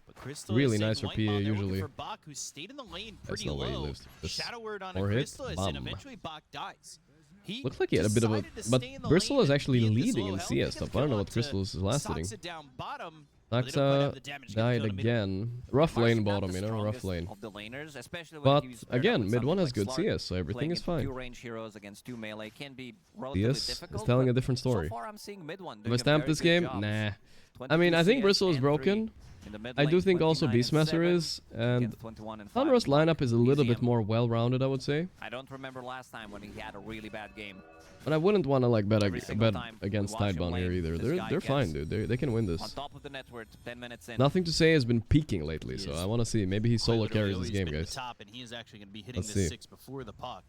[SPEAKER 2] really nice for PA usually.
[SPEAKER 21] For Bach, who stayed in the lane pretty
[SPEAKER 2] That's no way he
[SPEAKER 21] low.
[SPEAKER 2] lives.
[SPEAKER 21] Shadow Word on
[SPEAKER 2] Or
[SPEAKER 21] a
[SPEAKER 2] hit,
[SPEAKER 21] Chrysalis, and
[SPEAKER 2] bum.
[SPEAKER 21] eventually Bach dies. He
[SPEAKER 2] Looks like he had a bit of a, but Bristol is actually leading in CS stuff. I don't know what Crystal is last hitting. Saxa died again. Rough lane bottom, you know, rough lane.
[SPEAKER 11] Of the laners, especially when
[SPEAKER 2] But
[SPEAKER 11] he's paired up
[SPEAKER 2] again,
[SPEAKER 11] with
[SPEAKER 2] mid
[SPEAKER 11] something
[SPEAKER 2] one has
[SPEAKER 11] like
[SPEAKER 2] good
[SPEAKER 11] Slark.
[SPEAKER 2] CS, so everything
[SPEAKER 11] Playing
[SPEAKER 2] is
[SPEAKER 11] into
[SPEAKER 2] fine.
[SPEAKER 11] 2 range heroes against 2 melee can be relatively
[SPEAKER 2] CS
[SPEAKER 11] difficult.
[SPEAKER 2] is telling
[SPEAKER 11] but
[SPEAKER 2] a different story.
[SPEAKER 11] So far, I'm seeing mid one
[SPEAKER 2] If
[SPEAKER 11] doing
[SPEAKER 2] I
[SPEAKER 11] a
[SPEAKER 2] stamp
[SPEAKER 11] very
[SPEAKER 2] this
[SPEAKER 11] good
[SPEAKER 2] game,
[SPEAKER 11] job.
[SPEAKER 2] nah.
[SPEAKER 11] 22
[SPEAKER 2] I mean, I think
[SPEAKER 11] CS
[SPEAKER 2] Bristol is
[SPEAKER 11] and
[SPEAKER 2] broken.
[SPEAKER 11] In the mid
[SPEAKER 2] I do
[SPEAKER 11] lane,
[SPEAKER 2] think also
[SPEAKER 11] 29 and
[SPEAKER 2] Beastmaster
[SPEAKER 11] 7
[SPEAKER 2] is, and
[SPEAKER 11] against 21 and 5.
[SPEAKER 2] Tundra's lineup is a little bit
[SPEAKER 11] BZM.
[SPEAKER 2] more well-rounded, I would say.
[SPEAKER 11] I don't remember last time when he had a really bad game.
[SPEAKER 2] But I wouldn't want to like bet
[SPEAKER 11] Every single
[SPEAKER 2] bet
[SPEAKER 11] time
[SPEAKER 2] against
[SPEAKER 11] we watch him
[SPEAKER 2] Tidebound here
[SPEAKER 11] lane,
[SPEAKER 2] either.
[SPEAKER 11] this guy
[SPEAKER 2] They're fine,
[SPEAKER 11] gets
[SPEAKER 2] dude. They can win
[SPEAKER 11] On
[SPEAKER 2] this.
[SPEAKER 11] top of the network, 10 minutes in.
[SPEAKER 2] Nothing to say has been peaking lately,
[SPEAKER 21] He
[SPEAKER 2] so
[SPEAKER 21] is
[SPEAKER 2] I want to see. Maybe he
[SPEAKER 21] Quite
[SPEAKER 2] solo
[SPEAKER 21] literally
[SPEAKER 2] carries this
[SPEAKER 21] always
[SPEAKER 2] game,
[SPEAKER 21] been at
[SPEAKER 2] guys.
[SPEAKER 21] the top, and he is actually going to be hitting
[SPEAKER 2] Let's
[SPEAKER 21] the
[SPEAKER 2] see.
[SPEAKER 21] 6 before the puck.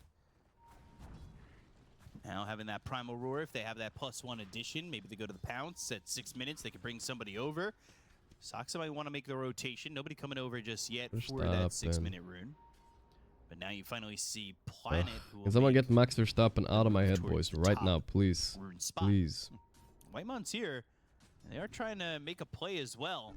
[SPEAKER 21] Now having that Primal Roar, if they have that +1 addition, maybe they go to the pounce at 6 minutes, they could bring somebody over. Soxa might want to make the rotation. Nobody coming over just yet for that 6-minute rune. But now you finally see Planet. Who will
[SPEAKER 2] Can someone
[SPEAKER 21] make
[SPEAKER 2] get Max Verstappen out of my head, boys,
[SPEAKER 21] towards the
[SPEAKER 2] right
[SPEAKER 21] top
[SPEAKER 2] now, please?
[SPEAKER 21] rune spot.
[SPEAKER 2] Please.
[SPEAKER 21] Whitemon's here. And they are trying to make a play as well.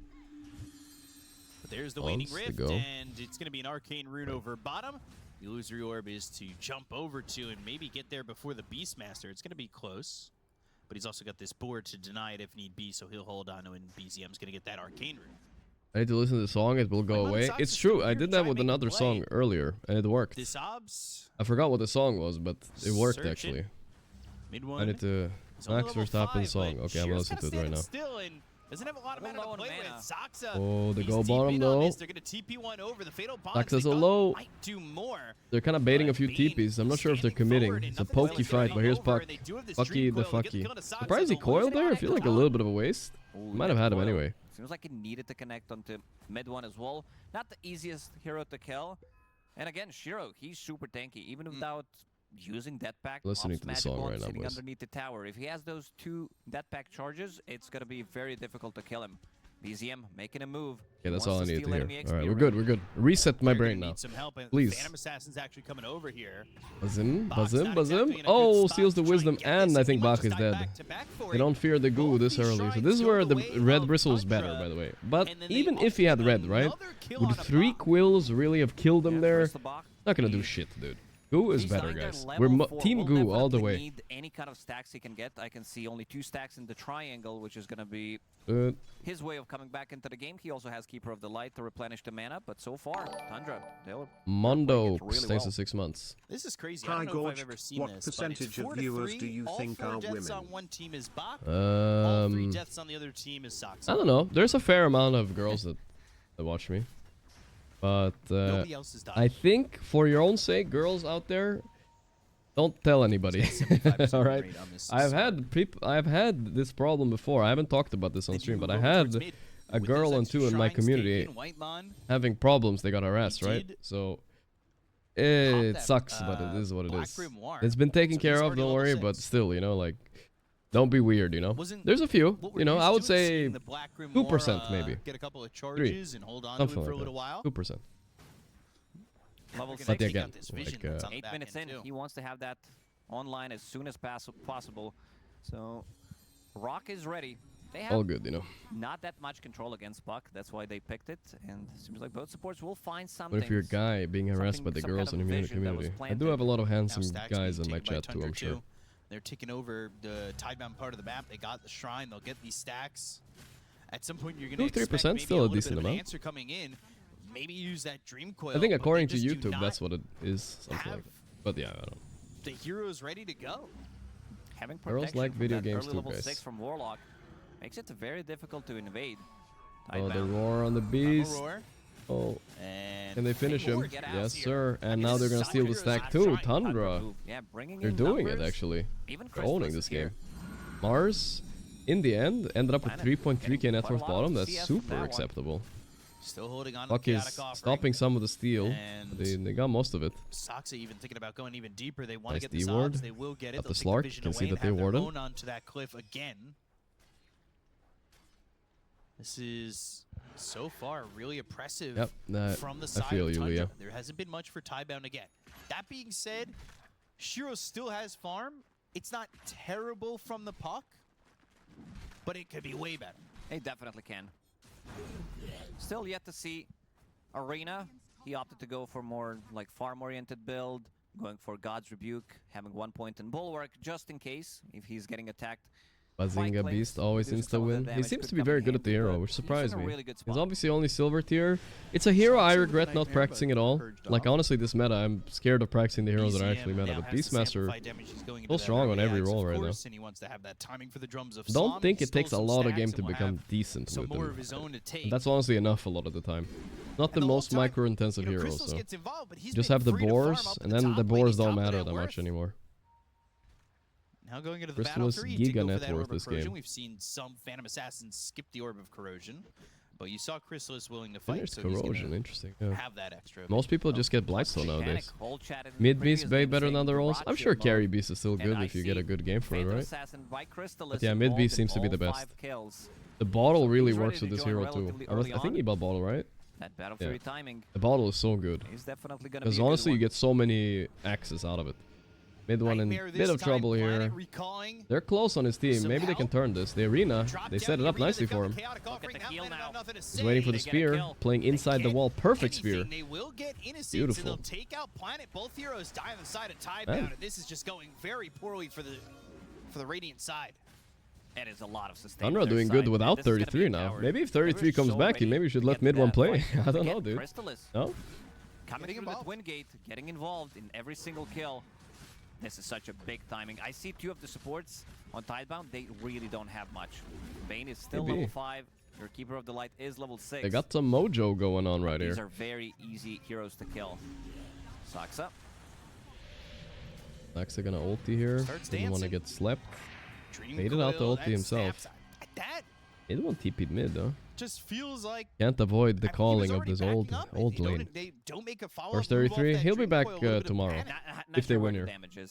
[SPEAKER 21] But there's the
[SPEAKER 2] Once
[SPEAKER 21] Waning
[SPEAKER 2] to
[SPEAKER 21] Rift,
[SPEAKER 2] go.
[SPEAKER 21] and it's going to be an Arcane Rune over bottom. The Illusory Orb is to jump over to and maybe get there before the Beastmaster. It's going to be close. But he's also got this board to deny it if need be, so he'll hold on to it, and BZM's going to get that Arcane Rune.
[SPEAKER 2] I need to listen to the song, it will go away. It's true, I did that with another song earlier, and it worked.
[SPEAKER 21] This obs.
[SPEAKER 2] I forgot what the song was, but it worked
[SPEAKER 21] Searching.
[SPEAKER 2] actually.
[SPEAKER 21] Mid
[SPEAKER 2] I
[SPEAKER 21] one.
[SPEAKER 2] need to... Max Verstappen song. Okay, I'm gonna listen to it right now.
[SPEAKER 21] Still and doesn't have a lot of mana to play with. Soxa.
[SPEAKER 2] Oh, they
[SPEAKER 21] he's
[SPEAKER 2] go bottom
[SPEAKER 21] TP'd on
[SPEAKER 2] though.
[SPEAKER 21] this. They're going to TP one over the Fatal Bonds.
[SPEAKER 2] Soxa's
[SPEAKER 21] They
[SPEAKER 2] a
[SPEAKER 21] thought
[SPEAKER 2] low.
[SPEAKER 21] might do more.
[SPEAKER 2] They're kind of baiting a few TPs. I'm not sure if they're committing. It's a pokey fight, but here's Puck. Fucky the Fucky. Surprised he coiled there? I feel like a little bit of a waste. Might have had him anyway.
[SPEAKER 11] Seems like he needed to connect onto mid one as well. Not the easiest hero to kill. And again, Shiro, he's super tanky. Even without using Death Pack,
[SPEAKER 2] Listening
[SPEAKER 11] Ops
[SPEAKER 2] to the
[SPEAKER 11] Magic
[SPEAKER 2] song
[SPEAKER 11] Wand
[SPEAKER 2] right now,
[SPEAKER 11] sitting
[SPEAKER 2] boys.
[SPEAKER 11] underneath the tower. If he has those 2 Death Pack charges, it's going to be very difficult to kill him. BZM making a move.
[SPEAKER 2] Okay, that's
[SPEAKER 11] He
[SPEAKER 2] all I
[SPEAKER 11] wants
[SPEAKER 2] needed to
[SPEAKER 11] steal
[SPEAKER 2] hear.
[SPEAKER 11] enemy
[SPEAKER 2] Alright,
[SPEAKER 11] XP
[SPEAKER 2] we're good, we're good. Reset my
[SPEAKER 21] They're
[SPEAKER 2] brain
[SPEAKER 21] gonna
[SPEAKER 2] now.
[SPEAKER 21] need some help, and
[SPEAKER 2] Please.
[SPEAKER 21] Phantom Assassin's actually coming over here.
[SPEAKER 2] Buzz him, buzz him,
[SPEAKER 21] not
[SPEAKER 2] buzz him.
[SPEAKER 21] exactly in a good
[SPEAKER 2] Oh,
[SPEAKER 21] spot
[SPEAKER 2] steals the
[SPEAKER 21] to try and
[SPEAKER 2] wisdom,
[SPEAKER 21] get
[SPEAKER 2] and
[SPEAKER 21] this.
[SPEAKER 2] I
[SPEAKER 21] He
[SPEAKER 2] think
[SPEAKER 21] might
[SPEAKER 2] Bach
[SPEAKER 21] just
[SPEAKER 2] is
[SPEAKER 21] die
[SPEAKER 2] dead.
[SPEAKER 21] back-to-back for
[SPEAKER 2] They
[SPEAKER 21] it.
[SPEAKER 2] don't fear the goo this
[SPEAKER 21] these
[SPEAKER 2] early. So
[SPEAKER 21] shrines
[SPEAKER 2] this is
[SPEAKER 21] go
[SPEAKER 2] where
[SPEAKER 21] the
[SPEAKER 2] the
[SPEAKER 21] way
[SPEAKER 2] red
[SPEAKER 21] of
[SPEAKER 2] bristle is better,
[SPEAKER 21] Tundra.
[SPEAKER 2] by the way. But
[SPEAKER 21] And then they
[SPEAKER 2] even if he had red, right?
[SPEAKER 21] another kill
[SPEAKER 2] Would
[SPEAKER 21] on a
[SPEAKER 2] 3 quills really have killed him there?
[SPEAKER 11] Where's the Bach?
[SPEAKER 2] Not gonna do shit, dude. Goo is
[SPEAKER 11] He's
[SPEAKER 2] better,
[SPEAKER 11] under
[SPEAKER 2] guys.
[SPEAKER 11] level
[SPEAKER 2] We're
[SPEAKER 11] 4.
[SPEAKER 2] Team
[SPEAKER 11] We'll
[SPEAKER 2] Goo all the
[SPEAKER 11] definitely
[SPEAKER 2] way.
[SPEAKER 11] need any kind of stacks he can get. I can see only 2 stacks in the triangle, which is going to be
[SPEAKER 2] Good.
[SPEAKER 11] his way of coming back into the game. He also has Keeper of the Light to replenish the mana, but so far, Tundra,
[SPEAKER 2] Mondo,
[SPEAKER 11] really
[SPEAKER 2] thanks
[SPEAKER 11] well.
[SPEAKER 2] to 6 months.
[SPEAKER 21] This is crazy.
[SPEAKER 13] Hi,
[SPEAKER 21] I don't know if I've
[SPEAKER 13] Gorgc.
[SPEAKER 21] ever seen
[SPEAKER 13] What
[SPEAKER 21] this.
[SPEAKER 13] percentage
[SPEAKER 21] but
[SPEAKER 13] of
[SPEAKER 21] it's 4 to
[SPEAKER 13] viewers
[SPEAKER 21] 3.
[SPEAKER 13] do you
[SPEAKER 21] All
[SPEAKER 13] think
[SPEAKER 21] 4
[SPEAKER 13] are
[SPEAKER 21] deaths
[SPEAKER 13] women?
[SPEAKER 21] on one team is Bach. All 3
[SPEAKER 2] Um,
[SPEAKER 21] deaths on the other team is Soxa.
[SPEAKER 2] I don't know. There's a fair amount of girls that watch me. But
[SPEAKER 21] Nobody else has died.
[SPEAKER 2] I think for your own sake, girls out there, don't tell anybody. All right. I've had this problem before. I haven't talked about this on stream, but I had a girl and 2 in my community having problems. They got harassed, right? So it sucks, but it is what it is. It's been taken care of, don't worry, but still, you know, like, don't be weird, you know. There's a few, you know, I would say 2% maybe.
[SPEAKER 21] Get a couple of
[SPEAKER 2] 3,
[SPEAKER 21] charges and hold on to it
[SPEAKER 2] something
[SPEAKER 21] for a
[SPEAKER 2] like
[SPEAKER 21] little
[SPEAKER 2] that.
[SPEAKER 21] while.
[SPEAKER 2] 2%.
[SPEAKER 11] Level
[SPEAKER 2] But
[SPEAKER 11] 6.
[SPEAKER 2] again, like,
[SPEAKER 11] 8 minutes in, he wants to have that online as soon as possible. So, Rock is ready. They have
[SPEAKER 2] all good, you know.
[SPEAKER 11] not that much control against Buck. That's why they picked it. And it seems like both supports will find something.
[SPEAKER 2] But if you're a guy being harassed by the
[SPEAKER 11] some
[SPEAKER 2] girls
[SPEAKER 11] kind
[SPEAKER 2] in
[SPEAKER 11] of
[SPEAKER 2] the
[SPEAKER 11] vision that was
[SPEAKER 2] community, I do have a lot of handsome
[SPEAKER 21] Stacks
[SPEAKER 2] guys
[SPEAKER 21] being
[SPEAKER 2] in my
[SPEAKER 21] taken by
[SPEAKER 2] chat too,
[SPEAKER 21] Tundra
[SPEAKER 2] I'm sure.
[SPEAKER 21] too. They're taking over the Tidebound part of the map. They got the shrine. They'll get these stacks. At some point, you're going to expect
[SPEAKER 2] 3%
[SPEAKER 21] maybe
[SPEAKER 2] still
[SPEAKER 21] a
[SPEAKER 2] a
[SPEAKER 21] little
[SPEAKER 2] decent
[SPEAKER 21] bit of an
[SPEAKER 2] amount.
[SPEAKER 21] answer coming in. Maybe use that Dream Coil.
[SPEAKER 2] I think
[SPEAKER 21] but
[SPEAKER 2] according
[SPEAKER 21] they
[SPEAKER 2] to
[SPEAKER 21] just do
[SPEAKER 2] YouTube,
[SPEAKER 21] not
[SPEAKER 2] that's what it is. Something like that. But yeah, I don't know.
[SPEAKER 21] The hero's ready to go.
[SPEAKER 11] Having
[SPEAKER 2] Girls
[SPEAKER 11] protection
[SPEAKER 2] like
[SPEAKER 11] from
[SPEAKER 2] video
[SPEAKER 11] that
[SPEAKER 2] games
[SPEAKER 11] early
[SPEAKER 2] too,
[SPEAKER 11] level
[SPEAKER 2] guys.
[SPEAKER 11] 6 from Warlock makes it very difficult to invade.
[SPEAKER 2] Oh, the
[SPEAKER 11] Tidebound.
[SPEAKER 2] roar on the beast.
[SPEAKER 21] roar.
[SPEAKER 2] Oh,
[SPEAKER 21] And
[SPEAKER 2] can they finish him?
[SPEAKER 11] get out
[SPEAKER 2] Yes,
[SPEAKER 11] here.
[SPEAKER 2] sir. And
[SPEAKER 21] guess
[SPEAKER 2] now they're gonna
[SPEAKER 21] Soccer
[SPEAKER 2] steal the
[SPEAKER 21] is
[SPEAKER 2] stack
[SPEAKER 21] not
[SPEAKER 2] too.
[SPEAKER 21] trying.
[SPEAKER 2] Tundra.
[SPEAKER 11] Yeah, bringing
[SPEAKER 2] They're
[SPEAKER 11] in
[SPEAKER 2] doing it
[SPEAKER 11] numbers.
[SPEAKER 2] actually.
[SPEAKER 11] Even
[SPEAKER 2] They're owning
[SPEAKER 11] Christmas
[SPEAKER 2] this
[SPEAKER 11] is here.
[SPEAKER 2] game. Mars, in the end, ended up with
[SPEAKER 11] Planet
[SPEAKER 2] 3.3k net
[SPEAKER 11] quite a
[SPEAKER 2] worth
[SPEAKER 11] lot of
[SPEAKER 2] bottom. That's
[SPEAKER 11] CS from that
[SPEAKER 2] super
[SPEAKER 11] one.
[SPEAKER 2] acceptable.
[SPEAKER 21] Still holding on to
[SPEAKER 2] Buck
[SPEAKER 21] the
[SPEAKER 2] is
[SPEAKER 21] chaotic offering.
[SPEAKER 2] stopping some of the steal.
[SPEAKER 21] And
[SPEAKER 2] They got most of it.
[SPEAKER 21] Soxa even thinking about going even deeper. They want
[SPEAKER 2] Nice
[SPEAKER 21] to get this
[SPEAKER 2] D-ward.
[SPEAKER 21] odds. They will get it.
[SPEAKER 2] Got
[SPEAKER 21] They'll
[SPEAKER 2] the
[SPEAKER 21] take
[SPEAKER 2] Slark.
[SPEAKER 21] vision
[SPEAKER 2] Can see
[SPEAKER 21] away
[SPEAKER 2] that
[SPEAKER 21] and
[SPEAKER 2] they
[SPEAKER 21] have their
[SPEAKER 2] warded.
[SPEAKER 21] own onto that cliff again. This is so far really oppressive
[SPEAKER 2] Yep,
[SPEAKER 21] from the
[SPEAKER 2] I
[SPEAKER 21] side
[SPEAKER 2] feel
[SPEAKER 21] of
[SPEAKER 2] you,
[SPEAKER 21] Tundra.
[SPEAKER 2] Leo.
[SPEAKER 21] There hasn't been much for Tidebound again. That being said, Shiro still has farm. It's not terrible from the puck, but it could be way better.
[SPEAKER 11] They definitely can. Still yet to see Arena. He opted to go for more like farm-oriented build, going for God's Rebuke, having 1 point in Bulwark just in case if he's getting attacked
[SPEAKER 2] Bazinga Beast always insta win. He seems to be very good at the hero, which surprised me. He's obviously only silver tier. It's a hero I regret not practicing at all. Like honestly, this meta, I'm scared of practicing the heroes that are actually meta. But Beastmaster, so strong on every role right now. Don't think it takes a lot of game to become decent with him. And that's honestly enough a lot of the time. Not the most micro-intensive hero, so just have the boars, and then the boars don't matter that much anymore.
[SPEAKER 12] Now going into the
[SPEAKER 2] Crystallis
[SPEAKER 12] battlefield, you
[SPEAKER 2] Giga
[SPEAKER 12] go
[SPEAKER 2] net
[SPEAKER 12] for that
[SPEAKER 2] worth
[SPEAKER 12] Orb of
[SPEAKER 2] this
[SPEAKER 12] Corrosion.
[SPEAKER 2] game.
[SPEAKER 12] We've seen some Phantom Assassins skip the Orb of Corrosion, but you saw Crystallis willing to fight,
[SPEAKER 2] There's
[SPEAKER 12] so he's
[SPEAKER 2] corrosion,
[SPEAKER 12] gonna
[SPEAKER 2] interesting. Yeah.
[SPEAKER 12] have that extra.
[SPEAKER 2] Most people just get Blightstone nowadays. Mid beast way better than other roles. I'm sure carry beast is still good if you get a good game for it, right? But yeah, mid beast seems to be the best. The bottle really works with this hero too. I think he bought bottle, right?
[SPEAKER 11] That Battlefury timing.
[SPEAKER 2] The bottle is so good. Because honestly, you get so many axes out of it. Mid one in a bit of trouble here. They're close on his team. Maybe they can turn this. The arena, they set it up nicely for him. He's waiting for the spear, playing inside the wall. Perfect spear. Beautiful.
[SPEAKER 12] Take out Planet. Both heroes die on the side of Tidebound, and this is just going very poorly for the Radiant side.
[SPEAKER 11] It is a lot of sustain.
[SPEAKER 2] Tundra doing good without 33 now. Maybe if 33 comes back, he maybe should let mid one play. I don't know, dude. No?
[SPEAKER 11] Coming through the Twin Gate, getting involved in every single kill. This is such a big timing. I see two of the supports on Tidebound. They really don't have much. Bane is still level 5. Your Keeper of the Light is level 6.
[SPEAKER 2] They got some mojo going on right here.
[SPEAKER 11] These are very easy heroes to kill. Saksa.
[SPEAKER 2] Saksa gonna ulti here. Didn't want to get slept. Faded out the ulti himself. He didn't want TP'd mid though.
[SPEAKER 12] Just feels like
[SPEAKER 2] can't avoid the calling of this old lane. First 33, he'll be back tomorrow if they win here.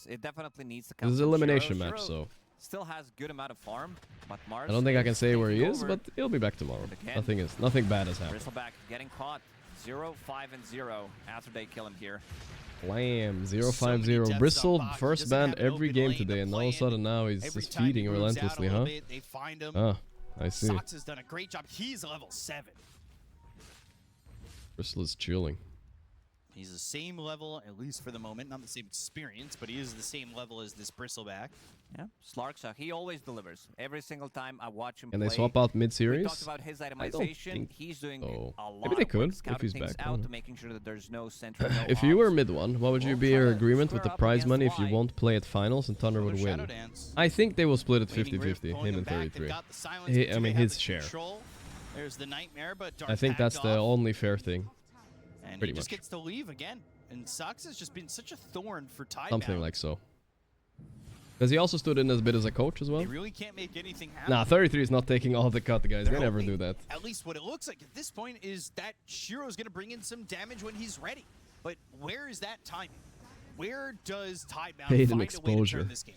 [SPEAKER 11] It definitely needs to come.
[SPEAKER 2] This is an elimination match, so
[SPEAKER 11] still has good amount of farm, but Mars
[SPEAKER 2] I don't think I can say where he is, but he'll be back tomorrow. Nothing bad has happened.
[SPEAKER 11] Bristleback getting caught 0-5-0 after they kill him here.
[SPEAKER 2] Blam, 0-5-0. Bristle first banned every game today, and all of a sudden now he's just feeding relentlessly, huh?
[SPEAKER 12] They find him.
[SPEAKER 2] Ah, I see.
[SPEAKER 12] Sox has done a great job. He's level 7.
[SPEAKER 2] Bristle is chilling.
[SPEAKER 12] He's the same level, at least for the moment. Not the same experience, but he is the same level as this Bristleback.
[SPEAKER 11] Yeah, Slarksa, he always delivers. Every single time I watch him
[SPEAKER 2] Can
[SPEAKER 11] play.
[SPEAKER 2] they swap out mid-series?
[SPEAKER 11] We talked about his itemization. He's doing a lot
[SPEAKER 2] Maybe they
[SPEAKER 11] of
[SPEAKER 2] could,
[SPEAKER 11] work scouting
[SPEAKER 2] if he's
[SPEAKER 11] things
[SPEAKER 2] back.
[SPEAKER 11] out, making sure that there's no central.
[SPEAKER 2] If you were mid one, what would you be your agreement with the prize money if you won't play at finals and Tundra would win? I think they will split it 50-50, him and 33. I mean, his share.
[SPEAKER 12] There's the nightmare, but
[SPEAKER 2] I think that's the only fair thing.
[SPEAKER 12] And
[SPEAKER 2] pretty
[SPEAKER 12] he just
[SPEAKER 2] much.
[SPEAKER 12] gets to leave again. And Sox has just been such a thorn for Tidebound.
[SPEAKER 2] Something like so. Because he also stood in as a bit as a coach as well.
[SPEAKER 12] They really can't make anything happen.
[SPEAKER 2] Nah, 33 is not taking all the cut, guys. They never do that.
[SPEAKER 12] At least what it looks like at this point is that Shiro's going to bring in some damage when he's ready. But where is that timing? Where does Tidebound
[SPEAKER 2] Paid
[SPEAKER 12] find
[SPEAKER 2] an
[SPEAKER 12] a way to
[SPEAKER 2] exposure.
[SPEAKER 12] turn this game?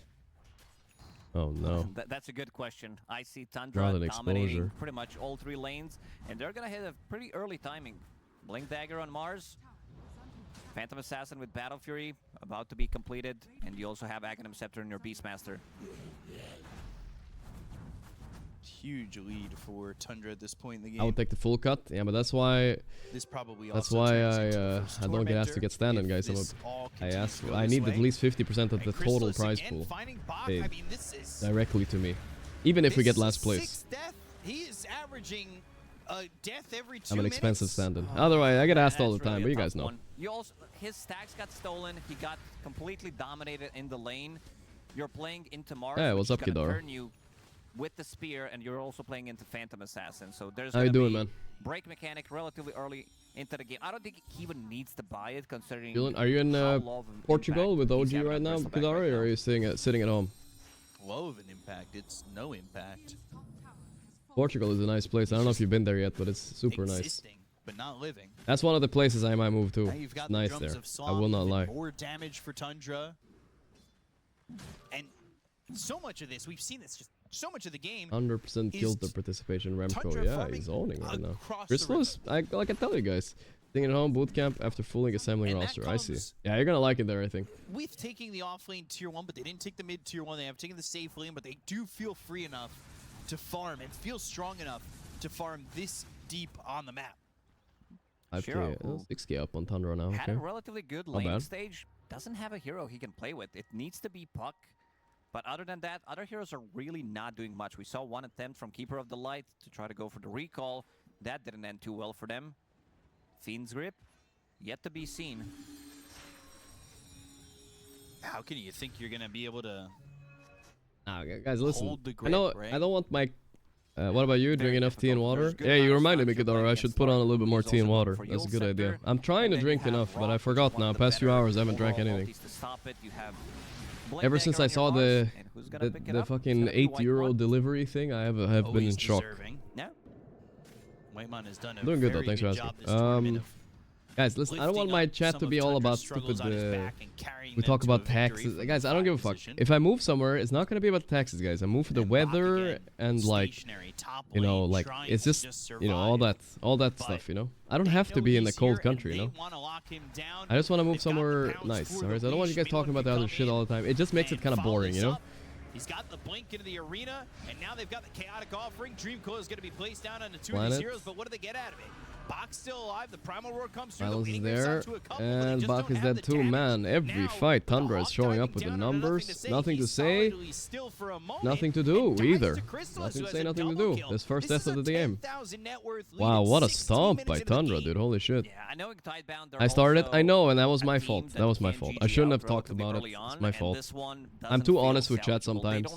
[SPEAKER 2] Oh no.
[SPEAKER 11] That's a good question. I see Tundra
[SPEAKER 2] Rather than
[SPEAKER 11] dominating
[SPEAKER 2] exposure.
[SPEAKER 11] pretty much all 3 lanes, and they're gonna hit a pretty early timing. Blink Dagger on Mars. Phantom Assassin with Battle Fury about to be completed, and you also have Aghanim Scepter in your Beastmaster.
[SPEAKER 12] Huge lead for Tundra at this point in the game.
[SPEAKER 2] I would take the full cut. Yeah, but that's why.
[SPEAKER 12] This probably
[SPEAKER 2] That's
[SPEAKER 12] also
[SPEAKER 2] why
[SPEAKER 12] translates to the first
[SPEAKER 2] I don't get asked to get standing, guys. I need at least 50% of the total prize pool paid directly to me, even if we get last place.
[SPEAKER 12] Death, he is averaging a death every 2
[SPEAKER 2] I'm an
[SPEAKER 12] minutes.
[SPEAKER 2] expensive stand-in. Otherwise, I get asked all the time, but you guys know.
[SPEAKER 11] You also, his stacks got stolen. He got completely dominated in the lane. You're playing into Mars.
[SPEAKER 2] Yeah, what's
[SPEAKER 11] which
[SPEAKER 2] up,
[SPEAKER 11] is gonna
[SPEAKER 2] Kidara?
[SPEAKER 11] turn you with the spear, and you're also playing into Phantom Assassin. So there's
[SPEAKER 2] How you
[SPEAKER 11] gonna
[SPEAKER 2] doing,
[SPEAKER 11] be
[SPEAKER 2] man?
[SPEAKER 11] break mechanic relatively early into the game. I don't think he even needs to buy it, considering.
[SPEAKER 2] Dylan, are you in
[SPEAKER 11] how low of an
[SPEAKER 2] Portugal
[SPEAKER 11] impact
[SPEAKER 2] with
[SPEAKER 11] he's
[SPEAKER 2] OG
[SPEAKER 11] having
[SPEAKER 2] right
[SPEAKER 11] on
[SPEAKER 2] now,
[SPEAKER 11] Bristleback
[SPEAKER 2] Kidara,
[SPEAKER 11] right
[SPEAKER 2] or are you sitting at home?
[SPEAKER 12] Low of an impact. It's no impact.
[SPEAKER 2] Portugal is a nice place. I don't know if you've been there yet, but it's super nice.
[SPEAKER 12] Existing, but not living.
[SPEAKER 2] That's one of the places I might move to.
[SPEAKER 12] Now you've got
[SPEAKER 2] It's nice
[SPEAKER 12] the
[SPEAKER 2] there.
[SPEAKER 12] drums of
[SPEAKER 2] I will not
[SPEAKER 12] Psalm,
[SPEAKER 2] lie.
[SPEAKER 12] even more damage for Tundra. And so much of this, we've seen this, just so much of the game
[SPEAKER 2] 100%
[SPEAKER 12] is
[SPEAKER 2] killed the participation Remco.
[SPEAKER 12] Tundra
[SPEAKER 2] Yeah,
[SPEAKER 12] farming
[SPEAKER 2] he's owning right now.
[SPEAKER 12] across the
[SPEAKER 2] Crystal is, like I tell you guys, staying at home bootcamp after fooling assembling
[SPEAKER 12] And that
[SPEAKER 2] roster. I see.
[SPEAKER 12] comes
[SPEAKER 2] Yeah, you're gonna like it there, I think.
[SPEAKER 12] with taking the off lane tier 1, but they didn't take the mid tier 1. They have taken the safe lane, but they do feel free enough to farm and feel strong enough to farm this deep on the map.
[SPEAKER 2] 5K, 6K up on Tundra now.
[SPEAKER 11] Had
[SPEAKER 2] Okay.
[SPEAKER 11] a relatively good
[SPEAKER 2] Not
[SPEAKER 11] lane
[SPEAKER 2] bad.
[SPEAKER 11] stage. Doesn't have a hero he can play with. It needs to be Puck But other than that, other heroes are really not doing much. We saw one attempt from Keeper of the Light to try to go for the recall. That didn't end too well for them. Fiend's Grip, yet to be seen.
[SPEAKER 21] How can you think you're going to be able to
[SPEAKER 2] guys, listen.
[SPEAKER 21] hold the
[SPEAKER 2] I
[SPEAKER 21] grip,
[SPEAKER 2] know
[SPEAKER 21] right?
[SPEAKER 2] I don't want my... what about you? Drink enough tea and water? Yeah, you reminded me, Kadara. I should put on a little bit more tea and water. That's a good idea. I'm trying to drink enough, but I forgot now. Past few hours, I haven't drank anything. Ever since I saw the fucking €8 delivery thing, I have been in shock.
[SPEAKER 21] Yeah. Whitemon has done a
[SPEAKER 2] Doing good though,
[SPEAKER 21] very
[SPEAKER 2] thanks for
[SPEAKER 21] good job
[SPEAKER 2] asking.
[SPEAKER 21] this tournament of
[SPEAKER 2] Guys, listen, I don't want my chat to be all about stupid, we talk about taxes. Guys, I don't give a fuck. If I move somewhere, it's not gonna be about the taxes, guys. I move for the weather and like, you know, like, it's just, you know, all that stuff, you know? I don't have to be in a cold country, you know? I just want to move somewhere nice, alright? I don't want you guys talking about the other shit all the time. It just makes it kind of boring, you know?
[SPEAKER 12] He's got the blink into the arena, and now they've got the chaotic offering. Dreamcoil is going to be placed down on the two of these heroes, but what do they get out of it? Bach's still alive. The Primal Roar comes through.
[SPEAKER 2] Silence is there, and Bach is dead too, man. Every fight, Tundra is showing up with the numbers. Nothing to say, nothing to do either. Nothing to say, nothing to do. This first death of the game. Wow, what a stomp by Tundra, dude. Holy shit. I started, I know, and that was my fault. That was my fault. I shouldn't have talked about it. It's my fault. I'm too honest with chat sometimes.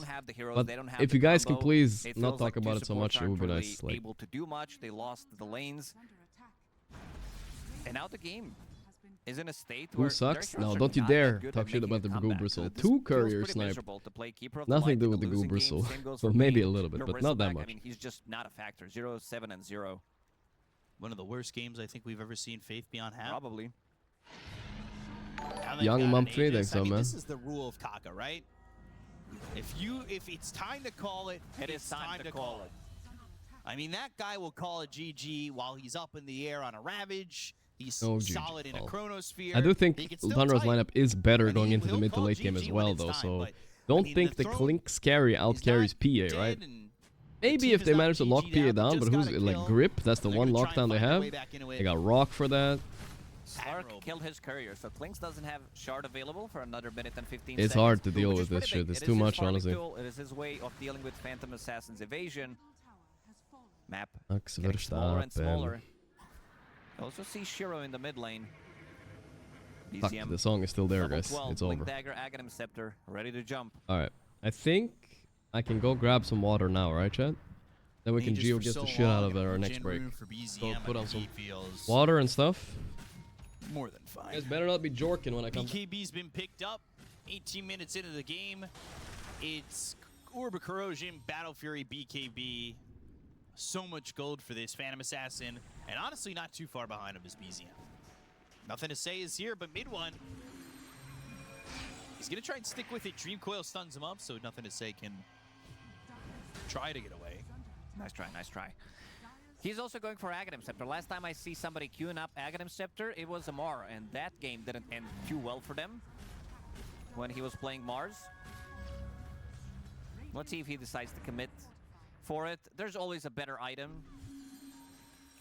[SPEAKER 2] But if you guys can please not talk about it so much, it would be nice. Like,
[SPEAKER 11] able to do much. They lost the lanes. And now the game is in a state
[SPEAKER 2] who sucks? No, don't you dare talk shit about the Gorgc Bristle. 2 courier sniped. Nothing to do with the Gorgc Bristle. So maybe a little bit, but not that much.
[SPEAKER 11] I mean, he's just not a factor. 0, 7, and 0.
[SPEAKER 21] One of the worst games I think we've ever seen Faith Beyond have.
[SPEAKER 11] Probably.
[SPEAKER 2] Young Mumphy, thanks so, man.
[SPEAKER 12] This is the rule of Kaka, right? If it's time to call it, it's time to call it. I mean, that guy will call it GG while he's up in the air on a Ravage. He's solid in a Chronosphere.
[SPEAKER 2] I do think Tundra's lineup is better going into the mid to late game as well, though. So don't think the Clink Scary out carries PA, right? Maybe if they manage to lock PA down, but who's like Grip? That's the one lockdown they have. They got Rock for that.
[SPEAKER 11] Slark killed his courier, so Clinks doesn't have Shard available for another minute and 15
[SPEAKER 2] seconds. It's hard to deal with this shit. It's too much, honestly.
[SPEAKER 11] It is his way of dealing with Phantom Assassin's evasion. Map
[SPEAKER 2] Max
[SPEAKER 11] getting smaller and smaller. Also see Shiro in the mid lane.
[SPEAKER 2] Fuck, the song is still there, guys. It's over.
[SPEAKER 11] Dagger, Aghanim Scepter, ready to jump.
[SPEAKER 2] Alright, I think I can go grab some water now, right, chat? Then we can Geo get the shit out of our next break. So put on some water and stuff.
[SPEAKER 12] More than fine.
[SPEAKER 2] You guys better not be jorking when I come.
[SPEAKER 12] BKB's been picked up. 18 minutes into the game. It's Orb of Corrosion, Battle Fury, BKB. So much gold for this Phantom Assassin, and honestly not too far behind him is BZM. Nothing to say is here, but mid one, he's gonna try and stick with it. Dreamcoil stuns him up, so nothing to say can try to get away.
[SPEAKER 11] Nice try, nice try. He's also going for Aghanim Scepter. Last time I see somebody queuing up Aghanim Scepter, it was Amar, and that game didn't end too well for them when he was playing Mars. Let's see if he decides to commit for it. There's always a better item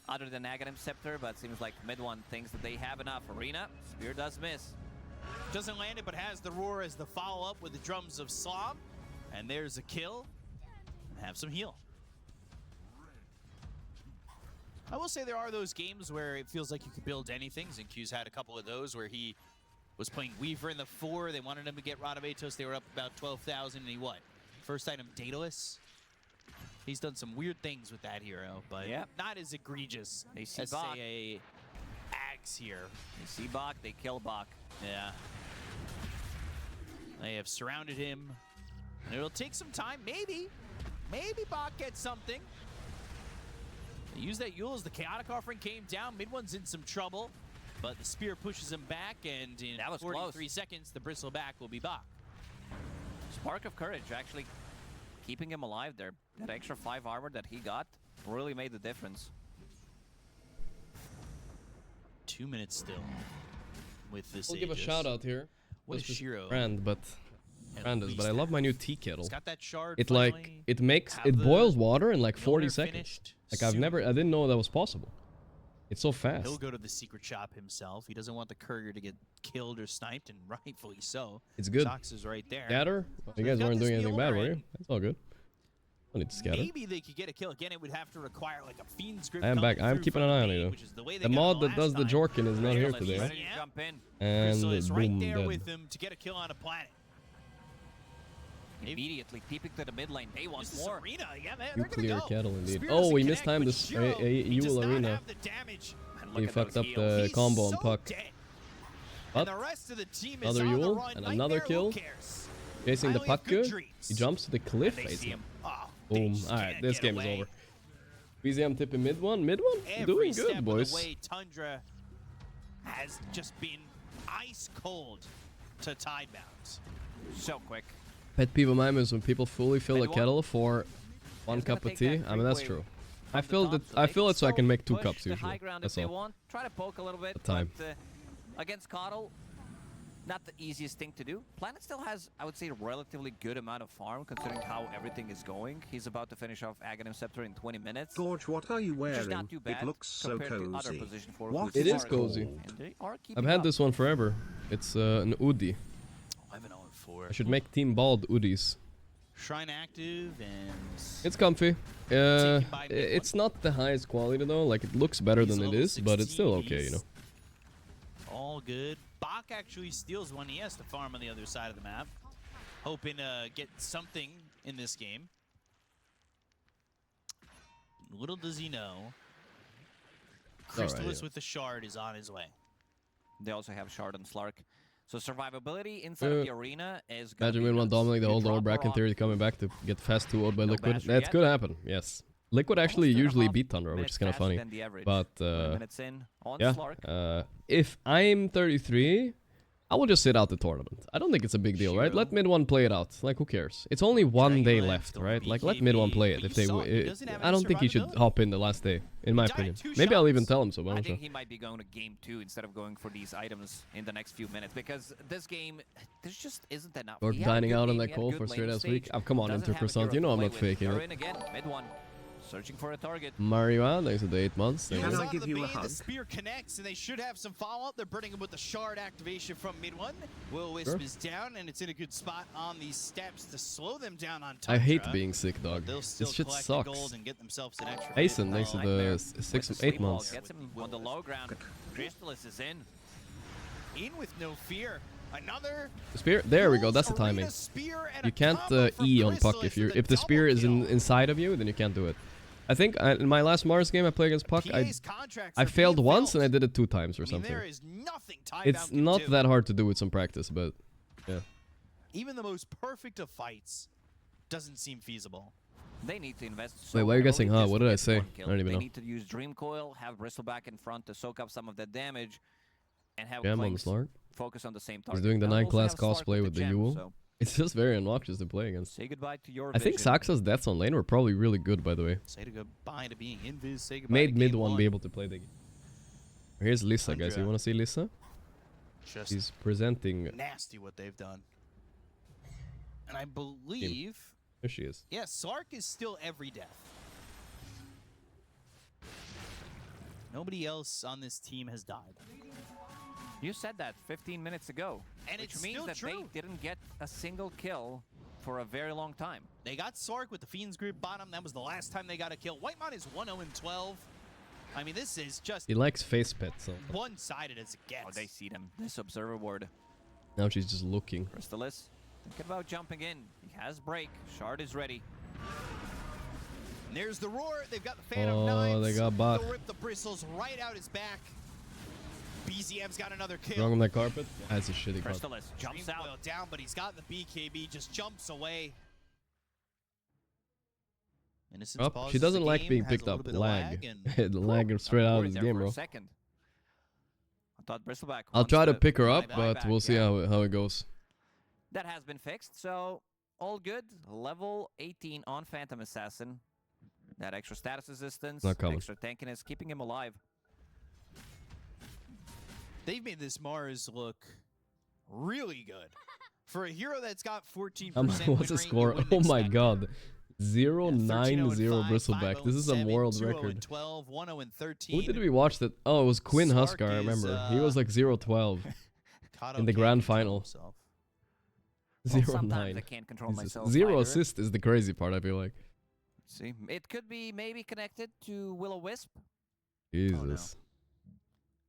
[SPEAKER 11] other than Aghanim Scepter, but it seems like mid one thinks that they have enough. Arena, Spear does miss.
[SPEAKER 12] Doesn't land it, but has the roar as the follow-up with the drums of Slob. And there's a kill. Have some heal. I will say there are those games where it feels like you could build anything. Zinq's had a couple of those where he was playing Weaver in the 4. They wanted him to get Radavetos. They were up about 12,000, and he what? First item, Daedalus. He's done some weird things with that hero, but not as egregious as, say, Ags here.
[SPEAKER 11] They see Bach, they kill Bach.
[SPEAKER 12] Yeah. They have surrounded him. And it'll take some time. Maybe Bach gets something. They use that Yule as the chaotic offering came down. Mid one's in some trouble, but the spear pushes him back, and in 43 seconds, the bristleback will be Bach.
[SPEAKER 11] Spark of Courage actually keeping him alive there. That extra 5 armor that he got really made the difference.
[SPEAKER 12] 2 minutes still with this.
[SPEAKER 2] I'll give a shout out here.
[SPEAKER 12] What is Shiro?
[SPEAKER 2] Brand, but I love my new tea kettle.
[SPEAKER 12] It's got that shard
[SPEAKER 2] it like it boils water in like 40 seconds. Like I didn't know that was possible. It's so fast.
[SPEAKER 21] He'll go to the secret shop himself. He doesn't want the courier to get killed or sniped, and rightfully so.
[SPEAKER 2] It's good.
[SPEAKER 21] Sox is right there.
[SPEAKER 2] Scatter?
[SPEAKER 21] So
[SPEAKER 2] You
[SPEAKER 21] they've
[SPEAKER 2] guys
[SPEAKER 21] got
[SPEAKER 2] weren't
[SPEAKER 21] this
[SPEAKER 2] doing anything
[SPEAKER 21] Mjolnir
[SPEAKER 2] bad, were
[SPEAKER 21] in.
[SPEAKER 2] you? That's all good. I need to scatter.
[SPEAKER 21] Maybe they could get a kill. Again, it would have to require like a Fiend's Grip.
[SPEAKER 2] I am back.
[SPEAKER 21] coming
[SPEAKER 2] I'm
[SPEAKER 21] through
[SPEAKER 2] keeping
[SPEAKER 21] from
[SPEAKER 2] an eye on
[SPEAKER 21] the
[SPEAKER 2] you.
[SPEAKER 21] main,
[SPEAKER 2] Though.
[SPEAKER 21] which is the way they
[SPEAKER 2] The
[SPEAKER 21] got
[SPEAKER 2] mod
[SPEAKER 21] it
[SPEAKER 2] that does
[SPEAKER 21] last
[SPEAKER 2] the
[SPEAKER 21] time.
[SPEAKER 2] Jorkin is not here today. And
[SPEAKER 21] Crystal is
[SPEAKER 2] boom,
[SPEAKER 21] right there
[SPEAKER 2] dead.
[SPEAKER 21] with him to get a kill on a planet.
[SPEAKER 11] Immediately peeping to the mid lane. They want
[SPEAKER 21] This is
[SPEAKER 11] more.
[SPEAKER 21] Arena. Yeah, they're
[SPEAKER 2] Nuclear
[SPEAKER 21] gonna go.
[SPEAKER 2] kettle indeed.
[SPEAKER 21] Spear
[SPEAKER 2] Oh,
[SPEAKER 21] doesn't
[SPEAKER 2] we
[SPEAKER 21] connect,
[SPEAKER 2] mistimed
[SPEAKER 21] but
[SPEAKER 2] this
[SPEAKER 21] Shiro, he does
[SPEAKER 2] Yule
[SPEAKER 21] not
[SPEAKER 2] Arena.
[SPEAKER 21] have the damage.
[SPEAKER 2] He fucked up
[SPEAKER 11] heals.
[SPEAKER 2] the
[SPEAKER 21] He's
[SPEAKER 2] combo on
[SPEAKER 21] so
[SPEAKER 2] Puck.
[SPEAKER 21] dead.
[SPEAKER 2] But
[SPEAKER 21] And the rest of the team is
[SPEAKER 2] another
[SPEAKER 21] on the
[SPEAKER 2] Yule
[SPEAKER 21] run.
[SPEAKER 2] and
[SPEAKER 21] Nightmare,
[SPEAKER 2] another
[SPEAKER 21] who
[SPEAKER 2] kill.
[SPEAKER 21] cares?
[SPEAKER 2] Chasing the
[SPEAKER 21] Finally have
[SPEAKER 2] puck
[SPEAKER 21] good
[SPEAKER 2] good.
[SPEAKER 21] dreams.
[SPEAKER 2] He jumps to the cliff.
[SPEAKER 21] And they
[SPEAKER 2] It's-
[SPEAKER 21] see him. Oh,
[SPEAKER 2] Boom.
[SPEAKER 21] just
[SPEAKER 2] Alright,
[SPEAKER 21] can't
[SPEAKER 2] this
[SPEAKER 21] get
[SPEAKER 2] game is
[SPEAKER 21] away.
[SPEAKER 2] over. BZM tipping mid one. Mid one?
[SPEAKER 21] Every
[SPEAKER 2] Doing
[SPEAKER 21] step
[SPEAKER 2] good,
[SPEAKER 21] of
[SPEAKER 2] boys.
[SPEAKER 21] the way, Tundra has just been ice cold to Tidebound.
[SPEAKER 11] So quick.
[SPEAKER 2] Pet peeve of mine is when people fully fill a kettle for one cup of tea. I mean, that's true. I filled it. I fill it so I can make 2 cups
[SPEAKER 11] The
[SPEAKER 2] usually.
[SPEAKER 11] high ground if
[SPEAKER 2] That's
[SPEAKER 11] they
[SPEAKER 2] all.
[SPEAKER 11] want. Try to poke a little bit.
[SPEAKER 2] At time.
[SPEAKER 11] But, against Coddle, not the easiest thing to do. Planet still has, I would say, a relatively good amount of farm considering how everything is going. He's about to finish off Aghanim Scepter in 20 minutes.
[SPEAKER 13] Gorgc, what are you
[SPEAKER 11] Which is
[SPEAKER 13] wearing?
[SPEAKER 11] not too bad
[SPEAKER 13] It looks so
[SPEAKER 11] compared to other
[SPEAKER 13] cozy.
[SPEAKER 11] position four
[SPEAKER 13] What
[SPEAKER 2] It
[SPEAKER 11] who
[SPEAKER 2] is
[SPEAKER 11] are
[SPEAKER 2] cozy.
[SPEAKER 11] and they are
[SPEAKER 2] I've
[SPEAKER 11] keeping
[SPEAKER 2] had
[SPEAKER 11] up.
[SPEAKER 2] this one forever. It's an Udi.
[SPEAKER 21] I have an 0-4.
[SPEAKER 2] I should make Team Bald Udis.
[SPEAKER 21] Shrine active and
[SPEAKER 2] It's comfy. It's not the highest quality though. Like it looks better than it is, but it's still okay, you know.
[SPEAKER 21] all good. Bach actually steals one. He has to farm on the other side of the map, hoping to get something in this game. Little does he know, Crystallis with the shard is on his way.
[SPEAKER 11] They also have Shard and Slark. So survivability inside of the arena is gonna
[SPEAKER 2] Imagine
[SPEAKER 11] be
[SPEAKER 2] we want
[SPEAKER 11] nuts.
[SPEAKER 2] dominate the
[SPEAKER 11] You
[SPEAKER 2] whole lower
[SPEAKER 11] drop
[SPEAKER 2] bracket
[SPEAKER 11] her
[SPEAKER 2] theory coming back to get fast 2-0'd by Liquid.
[SPEAKER 11] basher
[SPEAKER 2] That
[SPEAKER 11] yet.
[SPEAKER 2] could happen, yes. Liquid actually
[SPEAKER 11] Almost 2.5
[SPEAKER 2] usually beat Tundra, which
[SPEAKER 11] minutes
[SPEAKER 2] is kind of
[SPEAKER 11] faster
[SPEAKER 2] funny.
[SPEAKER 11] than the average.
[SPEAKER 2] But
[SPEAKER 11] 20 minutes in on
[SPEAKER 2] yeah,
[SPEAKER 11] Slark.
[SPEAKER 2] if I'm 33, I will just sit out the tournament. I don't think it's a big deal, right? Let mid one play it out. Like, who cares? It's only one day left, right? Like, let mid one play it. If they, I don't think he should hop in the last day, in my opinion. Maybe I'll even tell him so. But I'm
[SPEAKER 11] I
[SPEAKER 2] not sure.
[SPEAKER 11] think he might be going to game 2 instead of going for these items in the next few minutes because this game, there just isn't enough.
[SPEAKER 2] Or
[SPEAKER 11] He had a
[SPEAKER 2] dining
[SPEAKER 11] good
[SPEAKER 2] out on
[SPEAKER 11] game,
[SPEAKER 2] that
[SPEAKER 11] he had a
[SPEAKER 2] call
[SPEAKER 11] good
[SPEAKER 2] for straight
[SPEAKER 11] lane
[SPEAKER 2] ass week.
[SPEAKER 11] stage,
[SPEAKER 2] Oh, come on,
[SPEAKER 11] doesn't have a
[SPEAKER 2] Interpersonal.
[SPEAKER 11] hero
[SPEAKER 2] You know
[SPEAKER 11] to
[SPEAKER 2] I'm
[SPEAKER 11] play
[SPEAKER 2] not
[SPEAKER 11] with.
[SPEAKER 2] faking
[SPEAKER 11] They're
[SPEAKER 2] it.
[SPEAKER 11] in again, mid one, searching for a target.
[SPEAKER 2] Marijuana, thanks for the 8 months.
[SPEAKER 12] Can
[SPEAKER 2] Thank you.
[SPEAKER 12] I give you a hug? The spear connects, and they should have some follow-up. They're burning him with the shard activation from mid one. Will-O-Wisp
[SPEAKER 2] Sure.
[SPEAKER 12] is down, and it's in a good spot on these steps to slow them down on
[SPEAKER 2] I hate
[SPEAKER 12] Tundra.
[SPEAKER 2] being sick, dog.
[SPEAKER 12] They'll still
[SPEAKER 2] This shit
[SPEAKER 12] collect the
[SPEAKER 2] sucks.
[SPEAKER 12] gold and get themselves an extra.
[SPEAKER 2] Jason, thanks for the 8
[SPEAKER 11] Ball
[SPEAKER 2] months.
[SPEAKER 11] gets him on the low ground. Crystallis is in.
[SPEAKER 12] In with no fear. Another
[SPEAKER 2] The spear, there we go. That's the timing. You can't E on puck if the spear is inside of you, then you can't do it. I think in my last Mars game I played against Puck, I failed once and I did it 2 times or something.
[SPEAKER 12] there is nothing Tidebound
[SPEAKER 2] It's
[SPEAKER 12] can
[SPEAKER 2] not
[SPEAKER 12] do.
[SPEAKER 2] that hard to do with some practice, but yeah.
[SPEAKER 12] Even the most perfect of fights doesn't seem feasible.
[SPEAKER 11] They need to invest.
[SPEAKER 2] Wait, why are you guessing, huh?
[SPEAKER 11] just
[SPEAKER 2] What
[SPEAKER 11] to
[SPEAKER 2] did I
[SPEAKER 11] get
[SPEAKER 2] say?
[SPEAKER 11] one kill.
[SPEAKER 2] I don't even
[SPEAKER 11] They
[SPEAKER 2] know.
[SPEAKER 11] need to use Dream Coil, have Bristleback in front to soak up some of that damage, and have
[SPEAKER 2] Jam on the
[SPEAKER 11] Flames
[SPEAKER 2] Slark.
[SPEAKER 11] focus on the same
[SPEAKER 2] He's
[SPEAKER 11] target.
[SPEAKER 2] doing the
[SPEAKER 11] Now
[SPEAKER 2] 9
[SPEAKER 11] also
[SPEAKER 2] class
[SPEAKER 11] have Slark
[SPEAKER 2] cosplay with the
[SPEAKER 11] gem,
[SPEAKER 2] Yule.
[SPEAKER 11] so
[SPEAKER 2] It's just very obnoxious to play against.
[SPEAKER 11] say goodbye to your
[SPEAKER 2] I think
[SPEAKER 11] vision.
[SPEAKER 2] Saxa's deaths on lane were probably really good, by the way.
[SPEAKER 12] Say goodbye to being invis. Say goodbye
[SPEAKER 2] Made
[SPEAKER 12] to
[SPEAKER 2] mid
[SPEAKER 12] game
[SPEAKER 2] one
[SPEAKER 12] one.
[SPEAKER 2] be able to play the game. Here's Lisa, guys. You
[SPEAKER 12] Tundra.
[SPEAKER 2] want to see Lisa?
[SPEAKER 12] Just
[SPEAKER 2] She's presenting.
[SPEAKER 12] nasty what they've done. And I believe,
[SPEAKER 2] There she is.
[SPEAKER 12] yeah, Sark is still every death. Nobody else on this team has died.
[SPEAKER 11] You said that 15 minutes ago,
[SPEAKER 12] And
[SPEAKER 11] which
[SPEAKER 12] it's
[SPEAKER 11] means
[SPEAKER 12] still
[SPEAKER 11] that
[SPEAKER 12] true.
[SPEAKER 11] they didn't get a single kill for a very long time.
[SPEAKER 12] They got Sark with the Fiend's Grip bottom. That was the last time they got a kill. Whitemon is 1-0-12. I mean, this is just
[SPEAKER 2] He likes face pets. So
[SPEAKER 12] one-sided as it gets.
[SPEAKER 11] Oh, they see them. This observer ward.
[SPEAKER 2] now she's just looking.
[SPEAKER 11] Crystallis, thinking about jumping in. He has break. Shard is ready.
[SPEAKER 12] And there's the roar. They've got the Phantom
[SPEAKER 2] Oh,
[SPEAKER 12] Knives.
[SPEAKER 2] they got Bach.
[SPEAKER 12] They'll rip the bristles right out his back. BZM's got another kill.
[SPEAKER 2] Wrong on that carpet? That's a shitty carpet.
[SPEAKER 11] Crystallis jumps
[SPEAKER 12] Dream
[SPEAKER 11] out.
[SPEAKER 12] Coil down, but he's got the BKB. Just jumps away. Innocence
[SPEAKER 2] Oh,
[SPEAKER 12] pauses
[SPEAKER 2] she doesn't
[SPEAKER 12] the
[SPEAKER 2] like
[SPEAKER 12] game,
[SPEAKER 2] being
[SPEAKER 12] has
[SPEAKER 2] picked
[SPEAKER 12] a little
[SPEAKER 2] up.
[SPEAKER 12] bit of
[SPEAKER 2] Lag.
[SPEAKER 12] and
[SPEAKER 2] The lag straight out of
[SPEAKER 11] Worried
[SPEAKER 2] this
[SPEAKER 11] there
[SPEAKER 2] game,
[SPEAKER 11] for
[SPEAKER 2] bro.
[SPEAKER 11] a second. I thought Bristleback
[SPEAKER 2] I'll
[SPEAKER 11] wants
[SPEAKER 2] try to pick her
[SPEAKER 11] buy
[SPEAKER 2] up,
[SPEAKER 11] back,
[SPEAKER 2] but we'll see
[SPEAKER 11] yeah.
[SPEAKER 2] how it goes.
[SPEAKER 11] That has been fixed, so all good. Level 18 on Phantom Assassin. That extra status resistance,
[SPEAKER 2] Not coming.
[SPEAKER 11] extra tankiness, keeping him alive.
[SPEAKER 12] they've made this Mars look really good. For a hero that's got 14%
[SPEAKER 2] What's the
[SPEAKER 12] win rate,
[SPEAKER 2] score?
[SPEAKER 12] you wouldn't
[SPEAKER 2] Oh my
[SPEAKER 12] expect
[SPEAKER 2] god. 090 Bristleback. This is a world record.
[SPEAKER 12] 12, 1-0-13.
[SPEAKER 2] Who did we watch that? Oh, it was Quinn Husker, I remember. He was like 0-12 in the grand final. 0-9.
[SPEAKER 11] I can't control myself.
[SPEAKER 2] Zero
[SPEAKER 11] either.
[SPEAKER 2] assist is the crazy part, I feel like.
[SPEAKER 11] See, it could be maybe connected to Will-O-Wisp.
[SPEAKER 2] Jesus.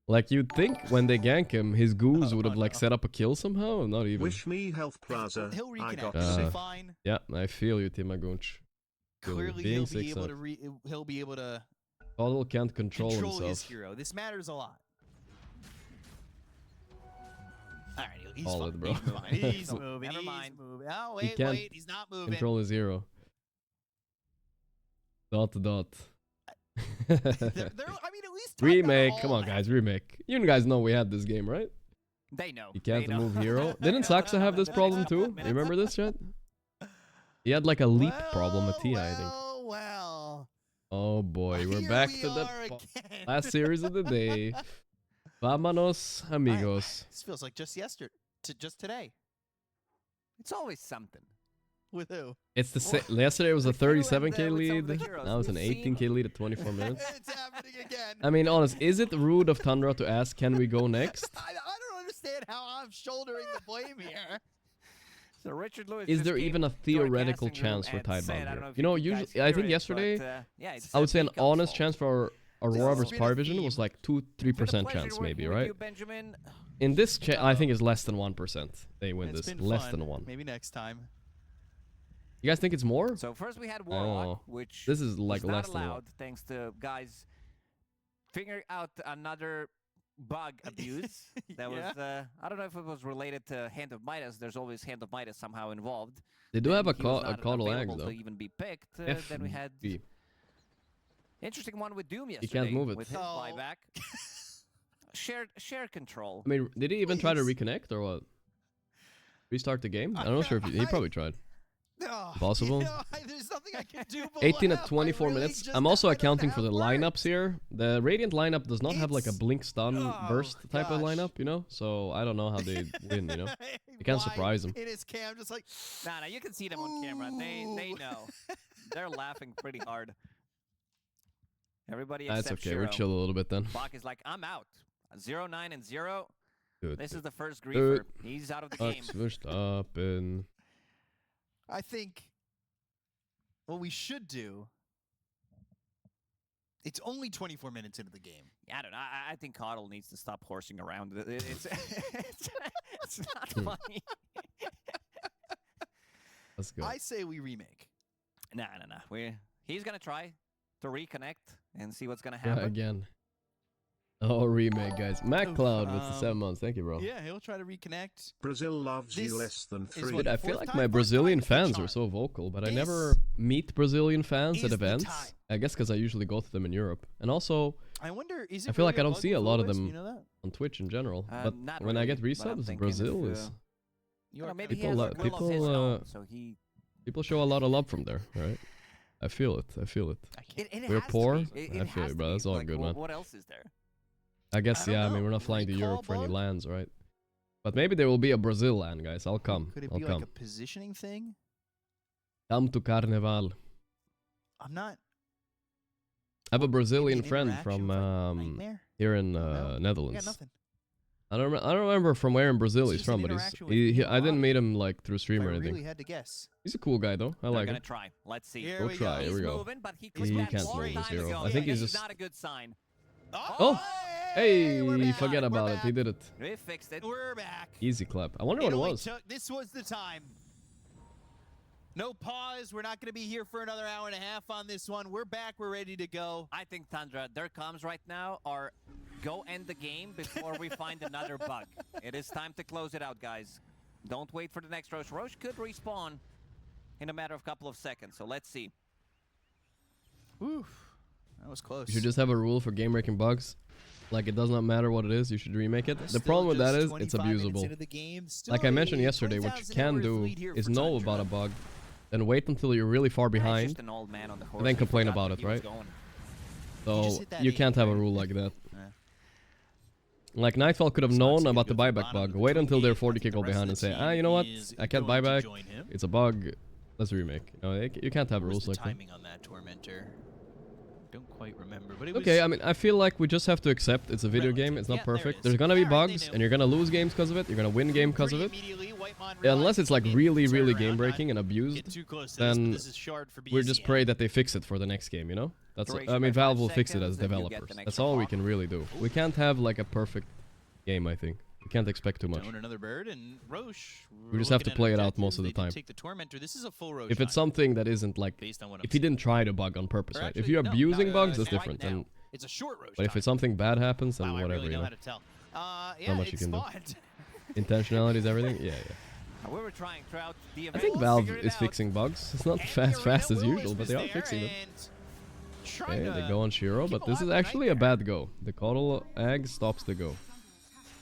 [SPEAKER 2] Like, you'd think when they gank him, his goose would have like set up a kill somehow. Not even.
[SPEAKER 13] Wish me health plaza.
[SPEAKER 12] He'll
[SPEAKER 13] I got
[SPEAKER 12] reconnect.
[SPEAKER 13] sick.
[SPEAKER 12] Fine.
[SPEAKER 2] Yeah, I feel you, Timagunch.
[SPEAKER 12] Clearly, he'll be able to. He'll be able to.
[SPEAKER 2] Coddle can't control
[SPEAKER 12] his
[SPEAKER 2] himself.
[SPEAKER 12] hero. This matters a lot. All right, he's
[SPEAKER 2] Solid,
[SPEAKER 12] fine.
[SPEAKER 2] bro.
[SPEAKER 12] He's fine. He's moving.
[SPEAKER 11] Never
[SPEAKER 12] He's
[SPEAKER 11] mind.
[SPEAKER 12] moving. Oh
[SPEAKER 2] He
[SPEAKER 12] wait,
[SPEAKER 2] can't
[SPEAKER 12] wait. He's not moving.
[SPEAKER 2] Control his hero. Dot to dot.
[SPEAKER 12] I mean, at least
[SPEAKER 2] Remake. Come on, guys. Remake. You guys know we had this game, right?
[SPEAKER 11] They know.
[SPEAKER 2] You can't
[SPEAKER 11] They know.
[SPEAKER 2] move hero. Didn't Saxa have this problem too? You remember this, chat? He had like a leap problem at TI, I think.
[SPEAKER 12] Well.
[SPEAKER 2] Oh boy, we're back to the last series of the day. Vámonos, amigos.
[SPEAKER 12] This feels like just just today.
[SPEAKER 11] It's always something.
[SPEAKER 12] With who?
[SPEAKER 2] It's the yesterday was a 37k lead. Now it's an 18k lead at 24 minutes.
[SPEAKER 12] It's happening again.
[SPEAKER 2] I mean, honest, is it rude of Tundra to ask, can we go next?
[SPEAKER 12] I don't understand how I'm shouldering the blame here.
[SPEAKER 11] So Richard Lewis
[SPEAKER 2] Is
[SPEAKER 11] just
[SPEAKER 2] there
[SPEAKER 11] came
[SPEAKER 2] even a
[SPEAKER 11] to our
[SPEAKER 2] theoretical
[SPEAKER 11] casting room
[SPEAKER 2] chance for
[SPEAKER 11] and said,
[SPEAKER 2] Tidebound
[SPEAKER 11] I don't
[SPEAKER 2] here?
[SPEAKER 11] know if
[SPEAKER 2] You know,
[SPEAKER 11] guys
[SPEAKER 2] usually,
[SPEAKER 11] can
[SPEAKER 2] I
[SPEAKER 11] hear
[SPEAKER 2] think
[SPEAKER 11] it,
[SPEAKER 2] yesterday,
[SPEAKER 11] but, yeah, it's
[SPEAKER 2] I would say an
[SPEAKER 11] Timecodes'
[SPEAKER 2] honest
[SPEAKER 11] fault.
[SPEAKER 2] chance for Aurora versus Paravision was like 2-3% chance maybe, right? In this, I think it's less than 1%. They win
[SPEAKER 12] It's
[SPEAKER 2] this,
[SPEAKER 12] been
[SPEAKER 2] less
[SPEAKER 12] fun.
[SPEAKER 2] than 1.
[SPEAKER 12] Maybe next time.
[SPEAKER 2] You guys think it's more?
[SPEAKER 11] So first we had Warlock,
[SPEAKER 2] Oh,
[SPEAKER 11] which
[SPEAKER 2] this is like
[SPEAKER 11] was not
[SPEAKER 2] less than 1.
[SPEAKER 11] allowed thanks to guys figuring out another bug abuse. That was I don't know if it was related to Hand of Midas. There's always Hand of Midas somehow involved.
[SPEAKER 2] They do have a
[SPEAKER 11] He was not
[SPEAKER 2] Coddle Egg
[SPEAKER 11] available
[SPEAKER 2] though.
[SPEAKER 11] to even be picked. Then we had
[SPEAKER 2] FB.
[SPEAKER 11] interesting one with Doom yesterday.
[SPEAKER 2] He can't move it.
[SPEAKER 11] With his buyback. Share control.
[SPEAKER 2] I mean, did he even try to reconnect or what? Restart the game? I'm not sure if he probably tried. Possible.
[SPEAKER 12] There's nothing I can do.
[SPEAKER 2] 18 at 24 minutes. I'm also accounting for the lineups here. The Radiant lineup does not have like a blink stun burst type of lineup, you know? So I don't know how they win, you know? You can't surprise them.
[SPEAKER 12] In his cam, just like.
[SPEAKER 11] Nah, you can see them on camera. They know. They're laughing pretty hard. Everybody except
[SPEAKER 2] That's okay.
[SPEAKER 11] Shiro.
[SPEAKER 2] We'll chill a little bit then.
[SPEAKER 11] Bach is like, I'm out. 0-9 and 0.
[SPEAKER 2] Good.
[SPEAKER 11] This is the first griefer. He's out of the game.
[SPEAKER 2] Verstappen.
[SPEAKER 12] I think what we should do. It's only 24 minutes into the game.
[SPEAKER 11] I don't know. I think Coddle needs to stop horsing around. It's not funny.
[SPEAKER 2] Let's go.
[SPEAKER 12] I say we remake.
[SPEAKER 11] Nah. He's gonna try to reconnect and see what's gonna happen.
[SPEAKER 2] Yeah, again. Oh, remake, guys. MacCloud with the 7 months. Thank you, bro.
[SPEAKER 12] Yeah, he'll try to reconnect.
[SPEAKER 13] Brazil loves you less than 3.
[SPEAKER 2] Dude, I feel like my Brazilian fans are so vocal, but I never meet Brazilian fans at events. I guess because I usually go to them in Europe. And also,
[SPEAKER 12] I wonder, is it
[SPEAKER 2] I feel like
[SPEAKER 12] really
[SPEAKER 2] I
[SPEAKER 12] a
[SPEAKER 2] don't
[SPEAKER 12] bug
[SPEAKER 2] see a
[SPEAKER 12] with
[SPEAKER 2] lot of
[SPEAKER 12] Lewis?
[SPEAKER 2] them
[SPEAKER 12] You know that?
[SPEAKER 2] on Twitch in general. But
[SPEAKER 11] Not
[SPEAKER 2] when I
[SPEAKER 11] really,
[SPEAKER 2] get
[SPEAKER 11] but I'm
[SPEAKER 2] resubs,
[SPEAKER 11] thinking
[SPEAKER 2] Brazil
[SPEAKER 11] if,
[SPEAKER 2] is...
[SPEAKER 11] maybe he has a will of his own, so he...
[SPEAKER 2] People show a lot of love from there, right? I feel it. I feel it. We're poor. I feel it, bro. That's all good, man.
[SPEAKER 11] What else is there?
[SPEAKER 2] I guess, yeah. I mean, we're not flying to Europe for any lands, right? But maybe there will be a Brazil land, guys. I'll come.
[SPEAKER 12] Could it
[SPEAKER 2] I'll
[SPEAKER 12] be
[SPEAKER 2] come.
[SPEAKER 12] like a positioning thing?
[SPEAKER 2] Come to Carnival.
[SPEAKER 12] I'm not.
[SPEAKER 2] I have a Brazilian
[SPEAKER 12] an
[SPEAKER 2] friend
[SPEAKER 12] interaction
[SPEAKER 2] from
[SPEAKER 12] nightmare?
[SPEAKER 2] here in
[SPEAKER 12] Yeah,
[SPEAKER 2] Netherlands.
[SPEAKER 12] nothing.
[SPEAKER 2] I don't remember from where in Brazil he's
[SPEAKER 12] just an
[SPEAKER 2] from, but
[SPEAKER 12] interaction with
[SPEAKER 2] I didn't meet him like through stream
[SPEAKER 12] If
[SPEAKER 2] or
[SPEAKER 12] I
[SPEAKER 2] anything.
[SPEAKER 12] really had to guess.
[SPEAKER 2] He's a cool guy though. I like
[SPEAKER 11] They're
[SPEAKER 2] him.
[SPEAKER 11] gonna try. Let's see.
[SPEAKER 12] Here
[SPEAKER 2] We'll
[SPEAKER 12] we
[SPEAKER 2] try.
[SPEAKER 12] go.
[SPEAKER 2] Here we go.
[SPEAKER 11] Moving, but he
[SPEAKER 2] He can't
[SPEAKER 11] long
[SPEAKER 2] move his
[SPEAKER 11] time
[SPEAKER 2] hero.
[SPEAKER 11] ago.
[SPEAKER 2] I think
[SPEAKER 11] Yeah,
[SPEAKER 2] he's
[SPEAKER 11] this is
[SPEAKER 2] just...
[SPEAKER 11] not a good sign.
[SPEAKER 2] Oh! Hey! Forget about it. He did it.
[SPEAKER 11] We fixed it.
[SPEAKER 12] We're back.
[SPEAKER 2] Easy clap. I wonder what it was.
[SPEAKER 12] This was the time. No pause. We're not going to be here for another hour and a half on this one. We're back. We're ready to go.
[SPEAKER 11] I think, Tundra, their comms right now are go end the game before we find another bug. It is time to close it out, guys. Don't wait for the next Roche. Roche could respawn in a matter of a couple of seconds, so let's see.
[SPEAKER 12] Oof. That was close.
[SPEAKER 2] You should just have a rule for game-breaking bugs. Like, it does not matter what it is, you should remake it. The problem with that is, it's abusable. Like I mentioned yesterday, what you can do is know about a bug, then wait until you're really far behind,
[SPEAKER 11] An old man on the horse.
[SPEAKER 2] and then
[SPEAKER 11] He
[SPEAKER 2] complain
[SPEAKER 11] forgot
[SPEAKER 2] about it,
[SPEAKER 11] where he was
[SPEAKER 2] right?
[SPEAKER 11] going.
[SPEAKER 2] So, you can't have a rule like that. Like, Nightfall could have known about the buyback bug. Wait until they're 40k goal behind and say, you know what? I can't buy back. It's a bug. Let's remake. You know, you can't have rules like that.
[SPEAKER 21] Timing on that Tormentor. Don't quite remember, but it
[SPEAKER 2] Okay,
[SPEAKER 21] was...
[SPEAKER 2] I mean, I feel like we just have to accept it's a video game. It's not perfect. There's gonna be bugs, and you're gonna lose games because of it. You're gonna win game because of it. Unless it's like really, really game breaking and abused, then we just pray that they fix it for the next game. You know, that's. I mean, Valve will fix it as developers. That's all we can really do. We can't have like a perfect game. I think we can't expect too much.
[SPEAKER 21] Another bird and Roche.
[SPEAKER 2] We just have to play it out most of the time.
[SPEAKER 21] Take the Tormentor. This is a full Roche.
[SPEAKER 2] If it's something that isn't like, if he didn't try to bug on purpose, right? If you're abusing bugs, that's different. Then
[SPEAKER 21] it's a short Roche.
[SPEAKER 2] But if it's something bad happens, then whatever.
[SPEAKER 21] I really
[SPEAKER 2] you
[SPEAKER 21] know
[SPEAKER 2] know.
[SPEAKER 21] how to tell.
[SPEAKER 2] Not much you can do. Intentionality is everything. Yeah, yeah.
[SPEAKER 11] We were trying throughout the event.
[SPEAKER 2] I think Valve is fixing bugs. It's not fast as usual, but they are fixing them. Okay, they go on Shiro, but this is actually a bad go. The Coddle Egg stops the go.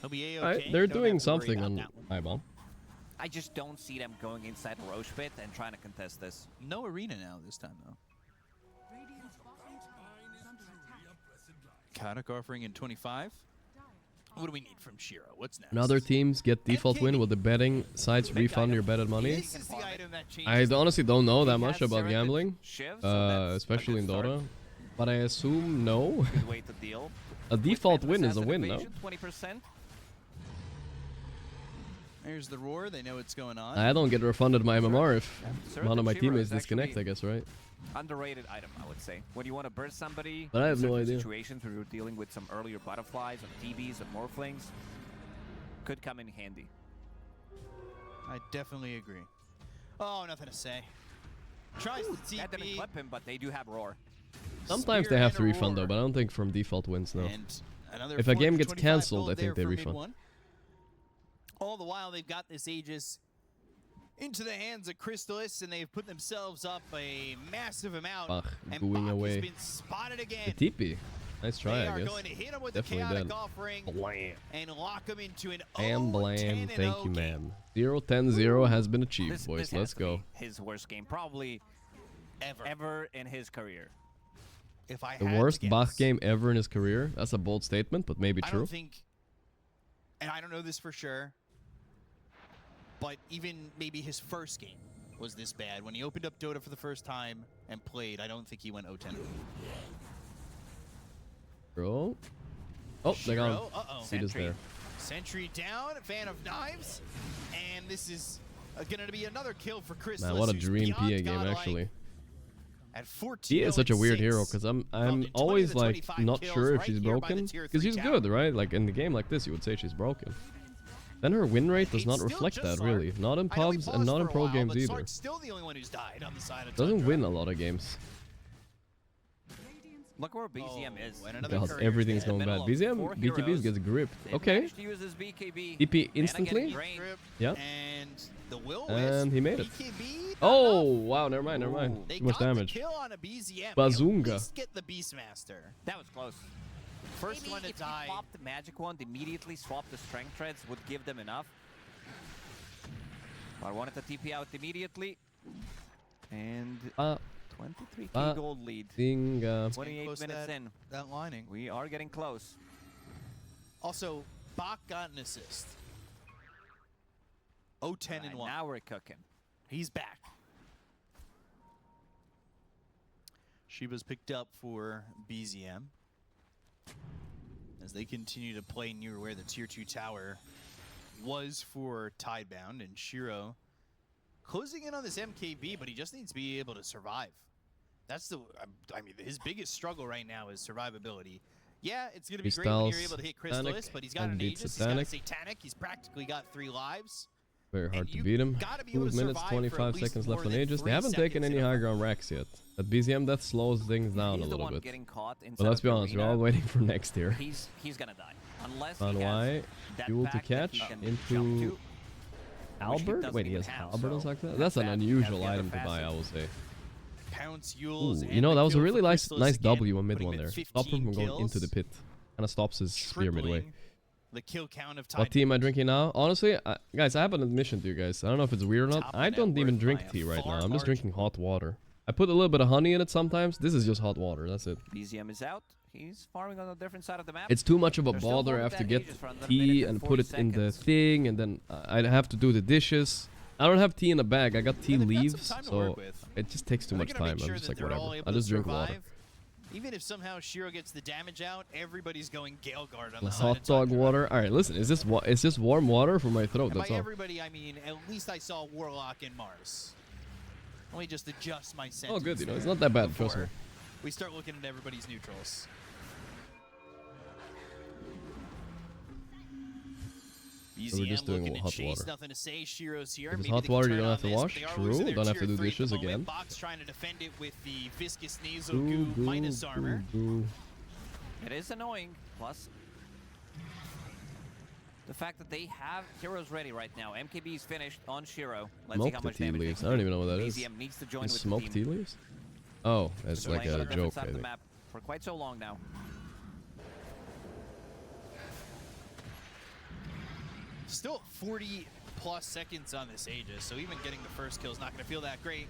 [SPEAKER 2] Alright, they're doing something on Eyeball.
[SPEAKER 11] I just don't see them going inside the Roche pit and trying to contest this.
[SPEAKER 21] No arena now this time, though. Kadak offering in 25. What do we need from Shiro? What's next?
[SPEAKER 2] When other teams get default win, will the betting sites refund your betted money?
[SPEAKER 21] This is the item that
[SPEAKER 2] I honestly don't know that much about gambling, especially in Dota. But I assume no.
[SPEAKER 11] Good way to deal.
[SPEAKER 2] A default win is a win, no?
[SPEAKER 11] 20%.
[SPEAKER 21] There's the roar. They know what's going on.
[SPEAKER 2] I don't get refunded my MMR if one of my teammates disconnect, I guess, right?
[SPEAKER 11] Underrated item, I would say. When you want to burst somebody,
[SPEAKER 2] but I have no idea.
[SPEAKER 11] Situations where you're dealing with some earlier butterflies and TBs and morphlings, could come in handy.
[SPEAKER 21] I definitely agree. Oh, nothing to say. Tries to TP.
[SPEAKER 11] That didn't clip him, but they do have roar.
[SPEAKER 2] Sometimes they have to refund though, but I don't think from default wins, no. If a game gets cancelled, I think they refund.
[SPEAKER 21] All the while, they've got this Aegis into the hands of Crystallis, and they've put themselves up a massive amount. And
[SPEAKER 2] going
[SPEAKER 21] Bach
[SPEAKER 2] away.
[SPEAKER 21] has been spotted again.
[SPEAKER 2] The TP. Nice try,
[SPEAKER 21] They
[SPEAKER 2] I
[SPEAKER 21] are
[SPEAKER 2] guess.
[SPEAKER 21] going to hit him with
[SPEAKER 2] Definitely
[SPEAKER 21] the chaotic
[SPEAKER 2] dead.
[SPEAKER 21] offering and lock him into an
[SPEAKER 2] Blam, thank you, ma'am. 0-10-0 has been achieved,
[SPEAKER 11] This
[SPEAKER 2] boys.
[SPEAKER 11] has
[SPEAKER 2] Let's
[SPEAKER 11] to
[SPEAKER 2] go.
[SPEAKER 11] be his worst game, probably ever in his career.
[SPEAKER 21] If I
[SPEAKER 2] The
[SPEAKER 21] had
[SPEAKER 2] worst
[SPEAKER 21] to
[SPEAKER 2] Bach
[SPEAKER 21] guess,
[SPEAKER 2] game ever in his career? That's a bold statement, but maybe
[SPEAKER 21] I
[SPEAKER 2] true.
[SPEAKER 21] don't think, and I don't know this for sure, but even maybe his first game was this bad. When he opened up Dota for the first time and played, I don't think he went 0-10.
[SPEAKER 2] Bro. Oh, they're gone.
[SPEAKER 21] Uh-oh.
[SPEAKER 2] Seed is there.
[SPEAKER 21] Sentry down, fan of knives, and this is going to be another kill for Chris.
[SPEAKER 2] Man, what a dream PA game, actually.
[SPEAKER 21] At 14,
[SPEAKER 2] He is such a weird hero, because I'm always like not sure if she's broken, because she's good, right? Like in the game like this, you would say she's broken. Then her win rate does not reflect that, really. Not in pubs and not in pro games either.
[SPEAKER 21] Still the only one who's died on the side of
[SPEAKER 2] Doesn't win a lot of games.
[SPEAKER 11] Look where BZM is.
[SPEAKER 2] God, everything's going bad. BZM, BKBs gets gripped. Okay. TP instantly. Yeah. And he made it. Oh, wow, never mind. Too much damage. Bazunga.
[SPEAKER 21] Get the Beastmaster.
[SPEAKER 11] That was close.
[SPEAKER 21] First
[SPEAKER 11] Maybe
[SPEAKER 21] one to
[SPEAKER 11] if
[SPEAKER 21] die.
[SPEAKER 11] you swap the magic wand, immediately swap the strength treads would give them enough. I wanted to TP out immediately. And 23k gold lead. 28 minutes in.
[SPEAKER 21] That lining.
[SPEAKER 11] We are getting close.
[SPEAKER 21] Also, Bach got an assist. 0-10 and 1.
[SPEAKER 11] Now we're cooking.
[SPEAKER 21] He's back. Shiba's picked up for BZM. As they continue to play near where the tier 2 tower was for Tidebound, and Shiro closing in on this MKB, but he just needs to be able to survive. That's the, I mean, his biggest struggle right now is survivability. Yeah, it's going to be great when you're able to hit Crystallis, but he's got an Aegis, he's got a Satanic, he's practically got 3 lives.
[SPEAKER 2] Very hard to beat him. 2 minutes, 25 seconds left on Aegis. They haven't taken any high ground racks yet. At BZM, that slows things down a little bit. But let's be honest, we're all waiting for next year.
[SPEAKER 11] He's gonna die. Unless
[SPEAKER 2] On Y, fuel to catch into Albert? Wait, he has Albert on Saxon? That's an unusual item to buy, I will say. Ooh, you know, that was a really nice W on mid one there. Stop him from going into the pit. Kind of stops his spear midway.
[SPEAKER 21] The kill count of
[SPEAKER 2] What tea am I drinking now? Honestly, guys, I have an admission to you guys. I don't know if it's weird or not. I don't even drink tea right now. I'm just drinking hot water. I put a little bit of honey in it sometimes. This is just hot water. That's it.
[SPEAKER 11] BZM is out. He's farming on a different side of the map.
[SPEAKER 2] It's too much of a bother. I have to get tea and put it in the thing, and then I'd have to do the dishes. I don't have tea in the bag. I got tea leaves, so it just takes too much time. I'm just like, whatever. I'll just drink water.
[SPEAKER 12] Even if somehow Shiro gets the damage out, everybody's going Gale Guard on the
[SPEAKER 2] Hot dog water. All right, listen. Is this warm water for my throat?
[SPEAKER 12] And
[SPEAKER 2] That's
[SPEAKER 12] by
[SPEAKER 2] all.
[SPEAKER 12] everybody, I mean at least I saw Warlock and Mars. Let me just adjust my sentence.
[SPEAKER 2] Oh, good. You know, it's not that bad. Trust me.
[SPEAKER 12] We start looking at everybody's neutrals.
[SPEAKER 2] So we're just doing hot water.
[SPEAKER 12] Nothing to say. Shiro's here.
[SPEAKER 2] If it's
[SPEAKER 12] Maybe
[SPEAKER 2] hot
[SPEAKER 12] they can
[SPEAKER 2] water, you
[SPEAKER 12] turn
[SPEAKER 2] don't
[SPEAKER 12] on
[SPEAKER 2] have to
[SPEAKER 12] this.
[SPEAKER 2] wash.
[SPEAKER 12] They are
[SPEAKER 2] True.
[SPEAKER 12] losing their
[SPEAKER 2] Don't have to
[SPEAKER 12] tier
[SPEAKER 2] do
[SPEAKER 12] 3 at
[SPEAKER 2] dishes
[SPEAKER 12] the moment.
[SPEAKER 2] again.
[SPEAKER 12] Box trying to defend it with the viscous nasal goo minus armor.
[SPEAKER 11] It is annoying. Plus, the fact that they have heroes ready right now. MKB is finished on Shiro. Let's see how much damage
[SPEAKER 2] leaves. I don't even know what that is.
[SPEAKER 11] BZM needs to join
[SPEAKER 2] You
[SPEAKER 11] with
[SPEAKER 2] smoke
[SPEAKER 11] the
[SPEAKER 2] tea
[SPEAKER 11] team.
[SPEAKER 2] leaves? Oh, it's like a joke, I
[SPEAKER 11] The
[SPEAKER 2] think.
[SPEAKER 11] map for quite so long now.
[SPEAKER 12] Still 40 plus seconds on this Aegis, so even getting the first kill is not going to feel that great.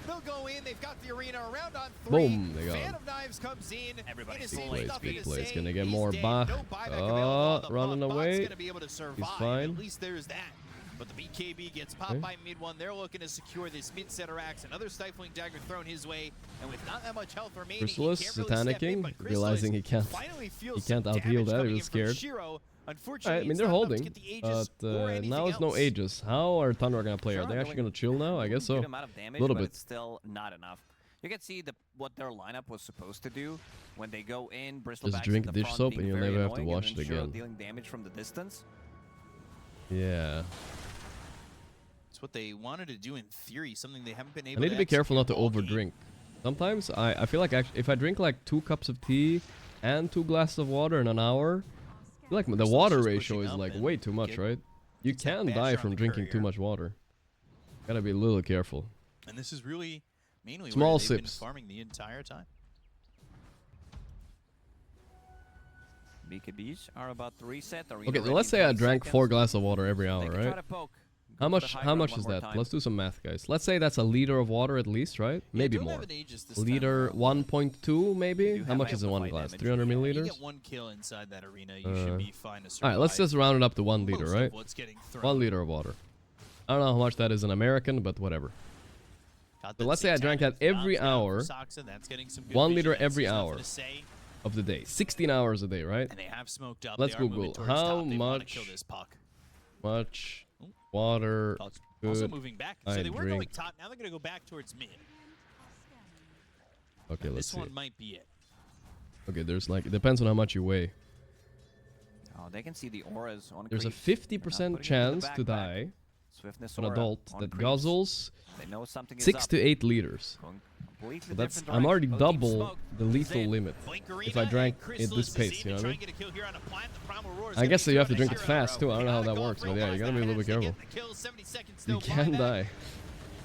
[SPEAKER 12] They'll go in. They've got the arena around on 3.
[SPEAKER 2] Boom, they got
[SPEAKER 12] Fan
[SPEAKER 2] him.
[SPEAKER 12] of Knives comes in.
[SPEAKER 11] Everybody's
[SPEAKER 2] Big plays. Gonna get more Bach. Oh, running away.
[SPEAKER 12] Going to be able to survive.
[SPEAKER 2] He's fine.
[SPEAKER 12] At least there's that. But the BKB gets popped by mid one. They're looking to secure this mid center axe. Another stifling dagger thrown his way, and with not that much health remaining,
[SPEAKER 2] Chrysalis
[SPEAKER 12] he can't really step in,
[SPEAKER 2] satanicking,
[SPEAKER 12] but Chrysalis
[SPEAKER 2] realizing he can't out-heal that. He was scared. Alright, I mean they're holding, but now it's no Aegis. How are Tundra gonna play? Are they actually gonna chill now? I guess so. A little bit.
[SPEAKER 11] It's still not enough. You can see what their lineup was supposed to do when they go in. Bristol
[SPEAKER 2] Just drink dish soap and you'll never have to wash it again.
[SPEAKER 11] Dealing damage from the distance.
[SPEAKER 2] Yeah.
[SPEAKER 12] It's what they wanted to do in theory. Something they haven't been
[SPEAKER 2] I
[SPEAKER 12] able.
[SPEAKER 2] need to be careful not to overdrink. Sometimes I feel like if I drink like 2 cups of tea and 2 glasses of water in an hour, I feel like the water ratio is like way too much, right? You can die from drinking too much water. Gotta be a little careful.
[SPEAKER 12] And this is really mainly
[SPEAKER 2] Small
[SPEAKER 12] where they've
[SPEAKER 2] sips.
[SPEAKER 12] been farming the entire time.
[SPEAKER 11] BKBs are about to reset.
[SPEAKER 2] Okay, so let's say I drank 4 glasses of water every hour, right? How much is that? Let's do some math, guys. Let's say that's a liter of water at least, right? Maybe more. Liter 1.2 maybe? How much is in 1 glass? 300 milliliters?
[SPEAKER 12] You get 1 kill inside that arena, you should be fine to survive.
[SPEAKER 2] Alright, let's just round it up to 1 liter,
[SPEAKER 12] Most
[SPEAKER 2] right?
[SPEAKER 12] of what's getting thrown.
[SPEAKER 2] 1 liter of water. I don't know how much that is in American, but whatever. So let's say I drank that every hour. 1 liter every hour of the day. 16 hours a day, right?
[SPEAKER 12] And they have smoked up.
[SPEAKER 2] Let's
[SPEAKER 12] They are moving
[SPEAKER 2] Google
[SPEAKER 12] towards
[SPEAKER 2] how
[SPEAKER 12] top. They wanna
[SPEAKER 2] much
[SPEAKER 12] kill this puck.
[SPEAKER 2] water
[SPEAKER 12] Also
[SPEAKER 2] could
[SPEAKER 12] moving back.
[SPEAKER 2] I
[SPEAKER 12] So they were going
[SPEAKER 2] drink.
[SPEAKER 12] top. Now they're going to go back towards mid.
[SPEAKER 2] Okay, let's
[SPEAKER 12] This
[SPEAKER 2] see.
[SPEAKER 12] one might be it.
[SPEAKER 2] Okay, there's like it depends on how much you weigh.
[SPEAKER 11] Oh, they can see the auras on
[SPEAKER 2] There's a
[SPEAKER 11] creep.
[SPEAKER 2] 50% chance to die.
[SPEAKER 11] Swiftness
[SPEAKER 2] An
[SPEAKER 11] aura
[SPEAKER 2] adult
[SPEAKER 11] on
[SPEAKER 2] that
[SPEAKER 11] creeps.
[SPEAKER 2] guzzles
[SPEAKER 11] They know something is
[SPEAKER 2] 6
[SPEAKER 11] up.
[SPEAKER 2] to 8 liters.
[SPEAKER 11] Completely
[SPEAKER 2] So that's
[SPEAKER 11] different
[SPEAKER 2] I'm already
[SPEAKER 11] direction. Both teams
[SPEAKER 2] double
[SPEAKER 11] smoked.
[SPEAKER 2] the lethal limit if I drank at this pace. You know what I mean? I guess that you have to drink it fast too. I don't know how that works, but yeah, you gotta be a little bit careful. You can die.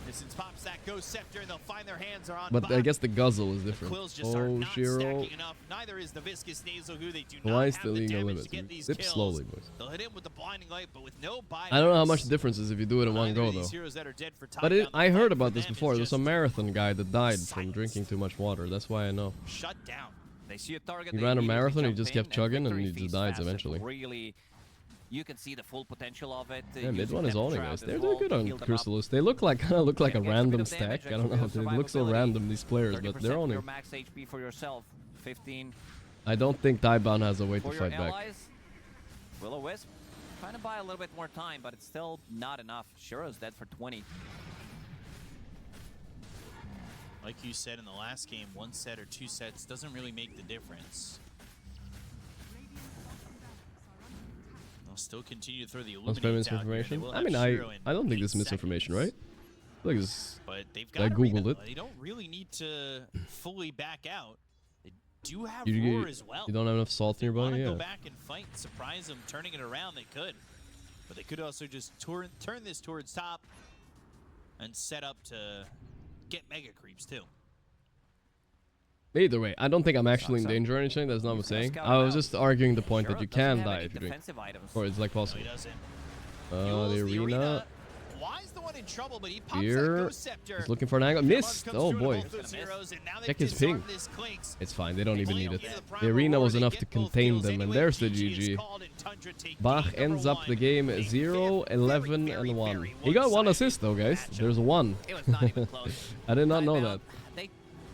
[SPEAKER 12] Distance pops that ghost scepter and they'll find their hands are on
[SPEAKER 2] But I guess the guzzle is different.
[SPEAKER 12] Quills just are
[SPEAKER 2] Oh,
[SPEAKER 12] not
[SPEAKER 2] Shiro.
[SPEAKER 12] stacking enough. Neither is the viscous nasal goo. They do not
[SPEAKER 2] Twice
[SPEAKER 12] have
[SPEAKER 2] the
[SPEAKER 12] the
[SPEAKER 2] legal
[SPEAKER 12] damage
[SPEAKER 2] limit.
[SPEAKER 12] to get these
[SPEAKER 2] Sip
[SPEAKER 12] kills.
[SPEAKER 2] slowly, boys.
[SPEAKER 12] They'll hit him with the blinding light, but with no buy.
[SPEAKER 2] I don't know how much the difference is if you do it in one
[SPEAKER 12] Neither
[SPEAKER 2] go
[SPEAKER 12] of these
[SPEAKER 2] though.
[SPEAKER 12] heroes that are dead for
[SPEAKER 2] But
[SPEAKER 12] Tidebound,
[SPEAKER 2] I
[SPEAKER 12] the
[SPEAKER 2] heard
[SPEAKER 12] fight
[SPEAKER 2] about
[SPEAKER 12] for
[SPEAKER 2] this
[SPEAKER 12] them is
[SPEAKER 2] before. There's
[SPEAKER 12] just
[SPEAKER 2] a marathon guy that died from drinking too much water. That's why I know.
[SPEAKER 12] shut down.
[SPEAKER 11] They see a target.
[SPEAKER 2] He
[SPEAKER 11] they
[SPEAKER 2] ran a
[SPEAKER 11] immediately
[SPEAKER 2] marathon. He
[SPEAKER 11] jump
[SPEAKER 2] just
[SPEAKER 11] in,
[SPEAKER 2] kept chugging and
[SPEAKER 11] victory
[SPEAKER 2] he just
[SPEAKER 11] feeds
[SPEAKER 2] dies
[SPEAKER 11] fast. It
[SPEAKER 2] eventually.
[SPEAKER 11] Really, you can see the full potential of it.
[SPEAKER 2] Yeah, mid
[SPEAKER 11] using
[SPEAKER 2] one is
[SPEAKER 11] Devil
[SPEAKER 2] owning
[SPEAKER 11] Shroud
[SPEAKER 2] guys.
[SPEAKER 11] as
[SPEAKER 2] They're
[SPEAKER 11] well
[SPEAKER 2] good
[SPEAKER 11] to
[SPEAKER 2] on
[SPEAKER 11] heal them up.
[SPEAKER 2] Chrysalis. They look like kind of look like a
[SPEAKER 11] Gets a bit
[SPEAKER 2] random
[SPEAKER 11] of damage,
[SPEAKER 2] stack. I don't know.
[SPEAKER 11] extra
[SPEAKER 2] They look so
[SPEAKER 11] survivability.
[SPEAKER 2] random these players, but
[SPEAKER 11] 30%
[SPEAKER 2] they're
[SPEAKER 11] of
[SPEAKER 2] owning.
[SPEAKER 11] your max HP for yourself. 15
[SPEAKER 2] I don't think Tidebound has a way to
[SPEAKER 11] for your
[SPEAKER 2] fight back.
[SPEAKER 11] allies. Will-O-Wisp trying to buy a little bit more time, but it's still not enough. Shiro's dead for 20.
[SPEAKER 12] Like you said in the last game, 1 set or 2 sets doesn't really make the difference. They'll still continue to throw the
[SPEAKER 2] Let's play
[SPEAKER 12] Illuminates out here. They
[SPEAKER 2] misinformation.
[SPEAKER 12] will
[SPEAKER 2] I
[SPEAKER 12] have
[SPEAKER 2] mean,
[SPEAKER 12] Shiro in
[SPEAKER 2] I don't think
[SPEAKER 12] 8
[SPEAKER 2] this is misinformation, right?
[SPEAKER 12] seconds.
[SPEAKER 2] Like this.
[SPEAKER 12] But they've
[SPEAKER 2] I
[SPEAKER 12] got
[SPEAKER 2] googled
[SPEAKER 12] arena.
[SPEAKER 2] it.
[SPEAKER 12] They don't really need to fully back out. They do have
[SPEAKER 2] You,
[SPEAKER 12] roar as well.
[SPEAKER 2] you don't have enough salt in your
[SPEAKER 12] Want
[SPEAKER 2] body,
[SPEAKER 12] to
[SPEAKER 2] yeah.
[SPEAKER 12] go back and fight, surprise them, turning it around. They could, but they could also just turn this towards top and set up to get mega creeps too.
[SPEAKER 2] Either way, I don't think I'm actually in danger or anything. That's not what I'm saying. I was just arguing the point that you can die if you drink. Or it's like possible. The arena.
[SPEAKER 12] Wise the one in trouble, but he pops
[SPEAKER 2] Here,
[SPEAKER 12] that Ghost Scepter.
[SPEAKER 2] he's looking for an angle. Missed. Oh boy. Check his ping.
[SPEAKER 12] This Clinks.
[SPEAKER 2] It's fine. They don't even need it. The arena was enough to contain them, and there's the GG. Bach ends up the game 0, 11, and 1. He got 1 assist though, guys. There's 1.
[SPEAKER 11] It was not even close.
[SPEAKER 2] I did not know that.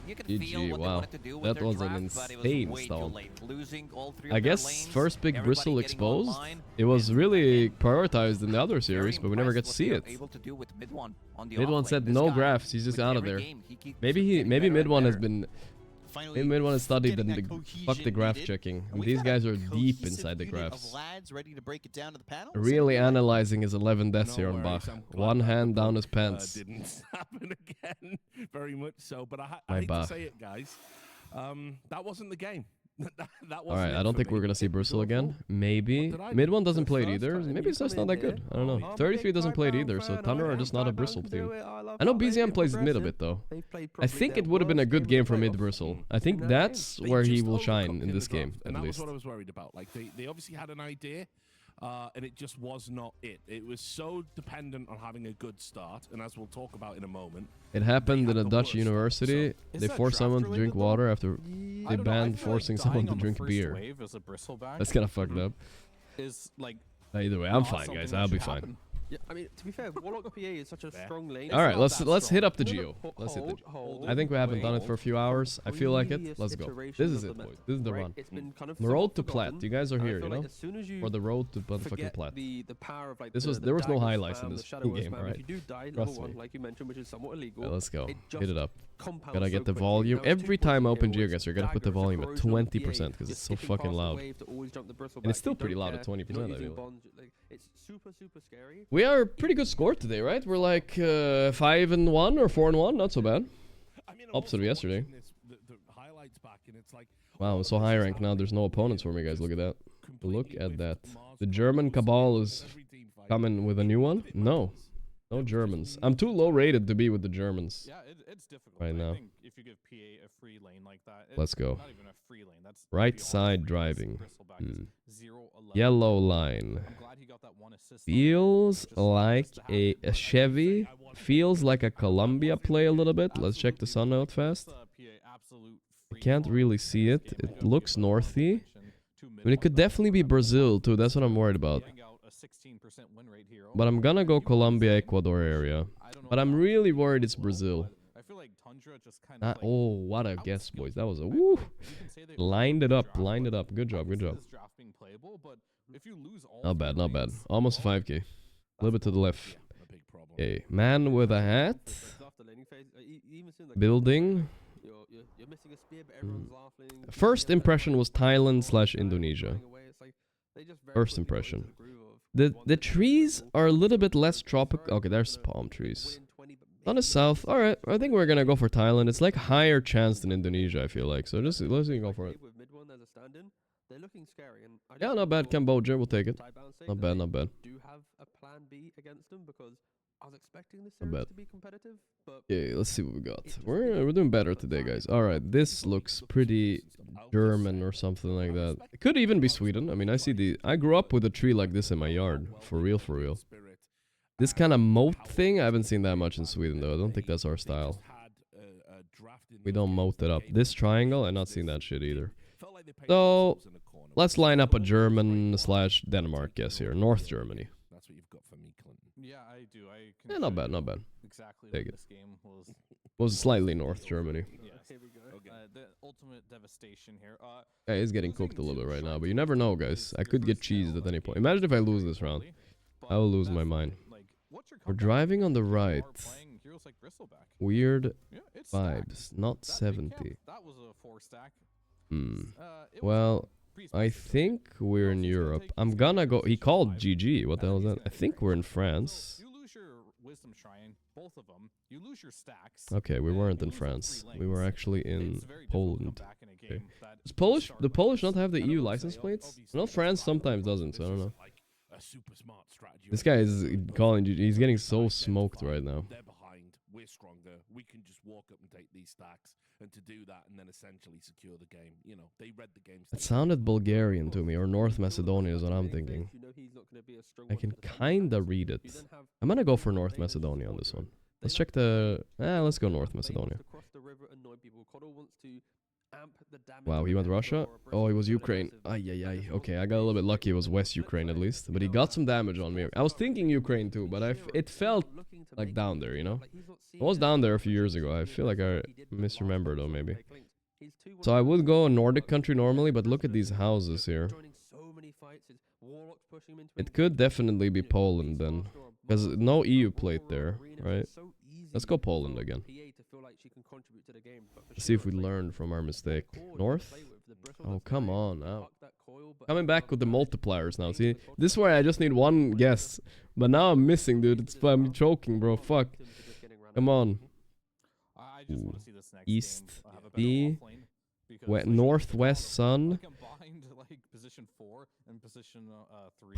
[SPEAKER 11] You can feel what they
[SPEAKER 2] wow.
[SPEAKER 11] wanted to do with
[SPEAKER 2] That
[SPEAKER 11] their
[SPEAKER 2] was an
[SPEAKER 11] draft, but it was
[SPEAKER 2] insane
[SPEAKER 11] way too
[SPEAKER 2] stomp.
[SPEAKER 11] late. Losing all three
[SPEAKER 2] I
[SPEAKER 11] of their
[SPEAKER 2] guess
[SPEAKER 11] lanes,
[SPEAKER 2] first big
[SPEAKER 11] everybody
[SPEAKER 2] bristle
[SPEAKER 11] getting
[SPEAKER 2] exposed.
[SPEAKER 11] online.
[SPEAKER 2] It was really prioritized in the other series, but we never get to see it.
[SPEAKER 11] Able to do with mid one on the
[SPEAKER 2] Mid one
[SPEAKER 11] offlane.
[SPEAKER 2] said
[SPEAKER 11] This
[SPEAKER 2] no
[SPEAKER 11] guy,
[SPEAKER 2] graphs. He's just
[SPEAKER 11] with
[SPEAKER 2] out of
[SPEAKER 11] every
[SPEAKER 2] there.
[SPEAKER 11] game, he keeps
[SPEAKER 2] Maybe
[SPEAKER 11] getting
[SPEAKER 2] maybe
[SPEAKER 11] better
[SPEAKER 2] mid
[SPEAKER 11] and
[SPEAKER 2] one has
[SPEAKER 11] better.
[SPEAKER 2] been.
[SPEAKER 12] Finally,
[SPEAKER 2] Mid one has studied
[SPEAKER 12] getting
[SPEAKER 2] and
[SPEAKER 12] that
[SPEAKER 2] fuck the
[SPEAKER 12] cohesion
[SPEAKER 2] graph
[SPEAKER 12] needed.
[SPEAKER 2] checking.
[SPEAKER 12] And we've
[SPEAKER 2] These
[SPEAKER 12] got
[SPEAKER 2] guys
[SPEAKER 12] a
[SPEAKER 2] are deep
[SPEAKER 12] cohesive
[SPEAKER 2] inside the
[SPEAKER 12] unit of
[SPEAKER 2] graphs.
[SPEAKER 12] lads ready to break it down to the panel.
[SPEAKER 2] Really analyzing his 11 deaths here on Bach. One hand down his pants.
[SPEAKER 5] Didn't happen again, very much so. But I
[SPEAKER 2] My
[SPEAKER 5] hate
[SPEAKER 2] Bach.
[SPEAKER 5] to say it, guys. That wasn't the game. That wasn't
[SPEAKER 2] Alright,
[SPEAKER 5] it
[SPEAKER 2] I don't
[SPEAKER 5] for
[SPEAKER 2] think
[SPEAKER 5] me.
[SPEAKER 2] we're gonna see Bristle again. Maybe. Mid one doesn't play it either. Maybe it's just not that good. I don't know. 33 doesn't play it either, so Tundra are just not a Bristle team. I know BZM plays mid a bit though. I think it would have been a good game for mid Bristle. I think that's where he will shine in this game,
[SPEAKER 5] And
[SPEAKER 2] at
[SPEAKER 5] that
[SPEAKER 2] least.
[SPEAKER 5] was what I was worried about. Like they obviously had an idea, and it just was not it. It was so dependent on having a good start, and as we'll talk about in a moment,
[SPEAKER 2] It happened in a Dutch university. They forced someone to drink water after they banned forcing someone to drink beer. That's kind of fucked up.
[SPEAKER 7] Is like
[SPEAKER 2] Either way, I'm fine, guys. I'll be fine.
[SPEAKER 6] Yeah, I mean, to be fair, Warlock PA is such a strong lane.
[SPEAKER 2] All right, let's hit up the
[SPEAKER 6] No, no,
[SPEAKER 2] Geo. Let's hit the
[SPEAKER 6] hold,
[SPEAKER 2] Geo. I think we haven't done it for a few hours. I feel like it.
[SPEAKER 6] previous
[SPEAKER 2] Let's go.
[SPEAKER 6] iterations
[SPEAKER 2] This is
[SPEAKER 6] of
[SPEAKER 2] it,
[SPEAKER 6] the
[SPEAKER 2] boys.
[SPEAKER 6] map,
[SPEAKER 2] This is the
[SPEAKER 6] right?
[SPEAKER 2] run.
[SPEAKER 6] It's been kind of
[SPEAKER 2] The road to
[SPEAKER 6] somewhat
[SPEAKER 2] Plat.
[SPEAKER 6] forgotten,
[SPEAKER 2] You guys are
[SPEAKER 6] and I
[SPEAKER 2] here,
[SPEAKER 6] feel
[SPEAKER 2] you
[SPEAKER 6] like
[SPEAKER 2] know?
[SPEAKER 6] as soon as you
[SPEAKER 2] For the road to motherfucking
[SPEAKER 6] forget
[SPEAKER 2] Plat.
[SPEAKER 6] the power of like
[SPEAKER 2] This
[SPEAKER 6] the,
[SPEAKER 2] was
[SPEAKER 6] the
[SPEAKER 2] there was no
[SPEAKER 6] daggers
[SPEAKER 2] highlights in
[SPEAKER 6] spam,
[SPEAKER 2] this
[SPEAKER 6] the Shadow
[SPEAKER 2] game,
[SPEAKER 6] spam.
[SPEAKER 2] alright?
[SPEAKER 6] If you do die
[SPEAKER 2] Trust
[SPEAKER 6] level
[SPEAKER 2] me.
[SPEAKER 6] 1, like you mentioned, which is somewhat illegal.
[SPEAKER 2] Yeah, let's go.
[SPEAKER 6] just
[SPEAKER 2] Hit it up.
[SPEAKER 6] compounds
[SPEAKER 2] Gotta
[SPEAKER 6] so
[SPEAKER 2] get the
[SPEAKER 6] quickly.
[SPEAKER 2] volume.
[SPEAKER 6] Those 2
[SPEAKER 2] Every
[SPEAKER 6] points
[SPEAKER 2] time I
[SPEAKER 6] of
[SPEAKER 2] open
[SPEAKER 6] skill
[SPEAKER 2] Geo, guys, I gotta put the
[SPEAKER 6] daggers,
[SPEAKER 2] volume at
[SPEAKER 6] corrosion on
[SPEAKER 2] 20%
[SPEAKER 6] PA,
[SPEAKER 2] because it's
[SPEAKER 6] just
[SPEAKER 2] so
[SPEAKER 6] skipping
[SPEAKER 2] fucking
[SPEAKER 6] past the
[SPEAKER 2] loud.
[SPEAKER 6] wave to always jump the bristle
[SPEAKER 2] And it's
[SPEAKER 6] back.
[SPEAKER 2] still
[SPEAKER 6] You
[SPEAKER 2] pretty
[SPEAKER 6] don't
[SPEAKER 2] loud at
[SPEAKER 6] care.
[SPEAKER 2] 20%,
[SPEAKER 6] You're
[SPEAKER 2] I
[SPEAKER 6] not using
[SPEAKER 2] feel.
[SPEAKER 6] bonds, like, it's super scary.
[SPEAKER 2] We are pretty good score today, right? We're like 5-1 or 4-1. Not so bad. Opposite of yesterday. Wow, I'm so high rank now. There's no opponents for me, guys. Look at that. Look at that. The German cabal is coming with a new one? No. No Germans. I'm too low rated to be with the Germans.
[SPEAKER 7] Yeah, it's difficult.
[SPEAKER 2] Right now.
[SPEAKER 7] I think if you give PA a free lane like that,
[SPEAKER 2] Let's go.
[SPEAKER 7] Not even a free lane. That's
[SPEAKER 2] Right side driving.
[SPEAKER 7] Bristleback is 0-11.
[SPEAKER 2] Yellow line.
[SPEAKER 7] I'm glad he got that one assist.
[SPEAKER 2] Feels like a Chevy. Feels like a Columbia play a little bit. Let's check the sun out fast. I can't really see it. It looks northy. I mean, it could definitely be Brazil too. That's what I'm worried about. But I'm gonna go Colombia, Ecuador area. But I'm really worried it's Brazil. Oh, what a guess, boys. That was a woo. Lined it up. Lined it up. Good job. Good job. Not bad. Not bad. Almost 5k. A little bit to the left. Okay. Man with a hat. Building.
[SPEAKER 6] You're missing a spear, but everyone's laughing.
[SPEAKER 2] First impression was Thailand/Indonesia. First impression. The trees are a little bit less tropical. Okay, there's palm trees. On the south. Alright, I think we're gonna go for Thailand. It's like higher chance than Indonesia, I feel like. So just let's go for it. Yeah, not bad. Cambodia, we'll take it. Not bad, not bad.
[SPEAKER 6] Do have a plan B against them because I was expecting this
[SPEAKER 2] Not
[SPEAKER 6] series
[SPEAKER 2] bad.
[SPEAKER 6] to be competitive, but
[SPEAKER 2] Okay, let's see what we got. We're doing better today, guys. Alright, this looks pretty German or something like that. It could even be Sweden. I mean, I grew up with a tree like this in my yard. For real, for real. This kind of moat thing, I haven't seen that much in Sweden, though. I don't think that's our style. We don't moat it up. This triangle, I've not seen that shit either. So, let's line up a German/Denmark guess here. North Germany.
[SPEAKER 5] That's what you've got for me, Clinton.
[SPEAKER 7] Yeah, I do.
[SPEAKER 2] Yeah, not bad, not bad.
[SPEAKER 7] Exactly
[SPEAKER 2] Take
[SPEAKER 7] what
[SPEAKER 2] it.
[SPEAKER 7] this game was.
[SPEAKER 2] Was slightly North Germany.
[SPEAKER 7] Yes. Here we go. The ultimate devastation here.
[SPEAKER 2] Yeah, he's getting cooked a little bit right now, but you never know, guys. I could get cheesed at any point. Imagine if I lose this round. I will lose my mind. We're driving on the right. Weird vibes. Not 70.
[SPEAKER 7] That was a 4-stack.
[SPEAKER 2] Well, I think we're in Europe. I'm gonna go. He called GG. What the hell is that? I think we're in France.
[SPEAKER 7] You lose your wisdom shrine, both of them. You lose your stacks.
[SPEAKER 2] Okay, we weren't in France. We were actually in Poland. Okay. Does the Polish not have the EU license plates? No, France sometimes doesn't, so I don't know. This guy is calling GG. He's getting so smoked right now.
[SPEAKER 5] They're behind. We're stronger. We can just walk up and take these stacks, and to do that, and then essentially secure the game. You know, they read the game.
[SPEAKER 2] It sounded Bulgarian to me, or North Macedonia is what I'm thinking.
[SPEAKER 6] be a strong one
[SPEAKER 2] can
[SPEAKER 6] for the
[SPEAKER 2] kinda read it.
[SPEAKER 6] You then have
[SPEAKER 2] I'm gonna go for North Macedonia on this one. Let's check the... let's go North Macedonia.
[SPEAKER 6] to cross the river, annoy people. Coddle wants to amp the damage
[SPEAKER 2] Wow, he went
[SPEAKER 6] whenever
[SPEAKER 2] Russia?
[SPEAKER 6] or
[SPEAKER 2] Oh, he
[SPEAKER 6] aggressive
[SPEAKER 2] was
[SPEAKER 6] or
[SPEAKER 2] Ukraine.
[SPEAKER 6] aggressive.
[SPEAKER 2] Ay. Okay, I got a little bit lucky. It was West Ukraine at least. But he got some damage on me. I was thinking Ukraine too, but it felt like down there, you know? I was down there a few years ago. I feel like I misremember though, maybe. So I would go a Nordic country normally, but look at these houses here. It could definitely be Poland then. Because no EU plate there, right? Let's go Poland again. Let's see if we learned from our mistake. North? Oh, come on now. Coming back with the multipliers now. See, this is where I just need one guess. But now I'm missing, dude. I'm choking, bro. Fuck. Come on.
[SPEAKER 7] I just want to see this next
[SPEAKER 2] East
[SPEAKER 7] game
[SPEAKER 2] B. Northwest Sun.
[SPEAKER 7] Combined like position 4 and position 3.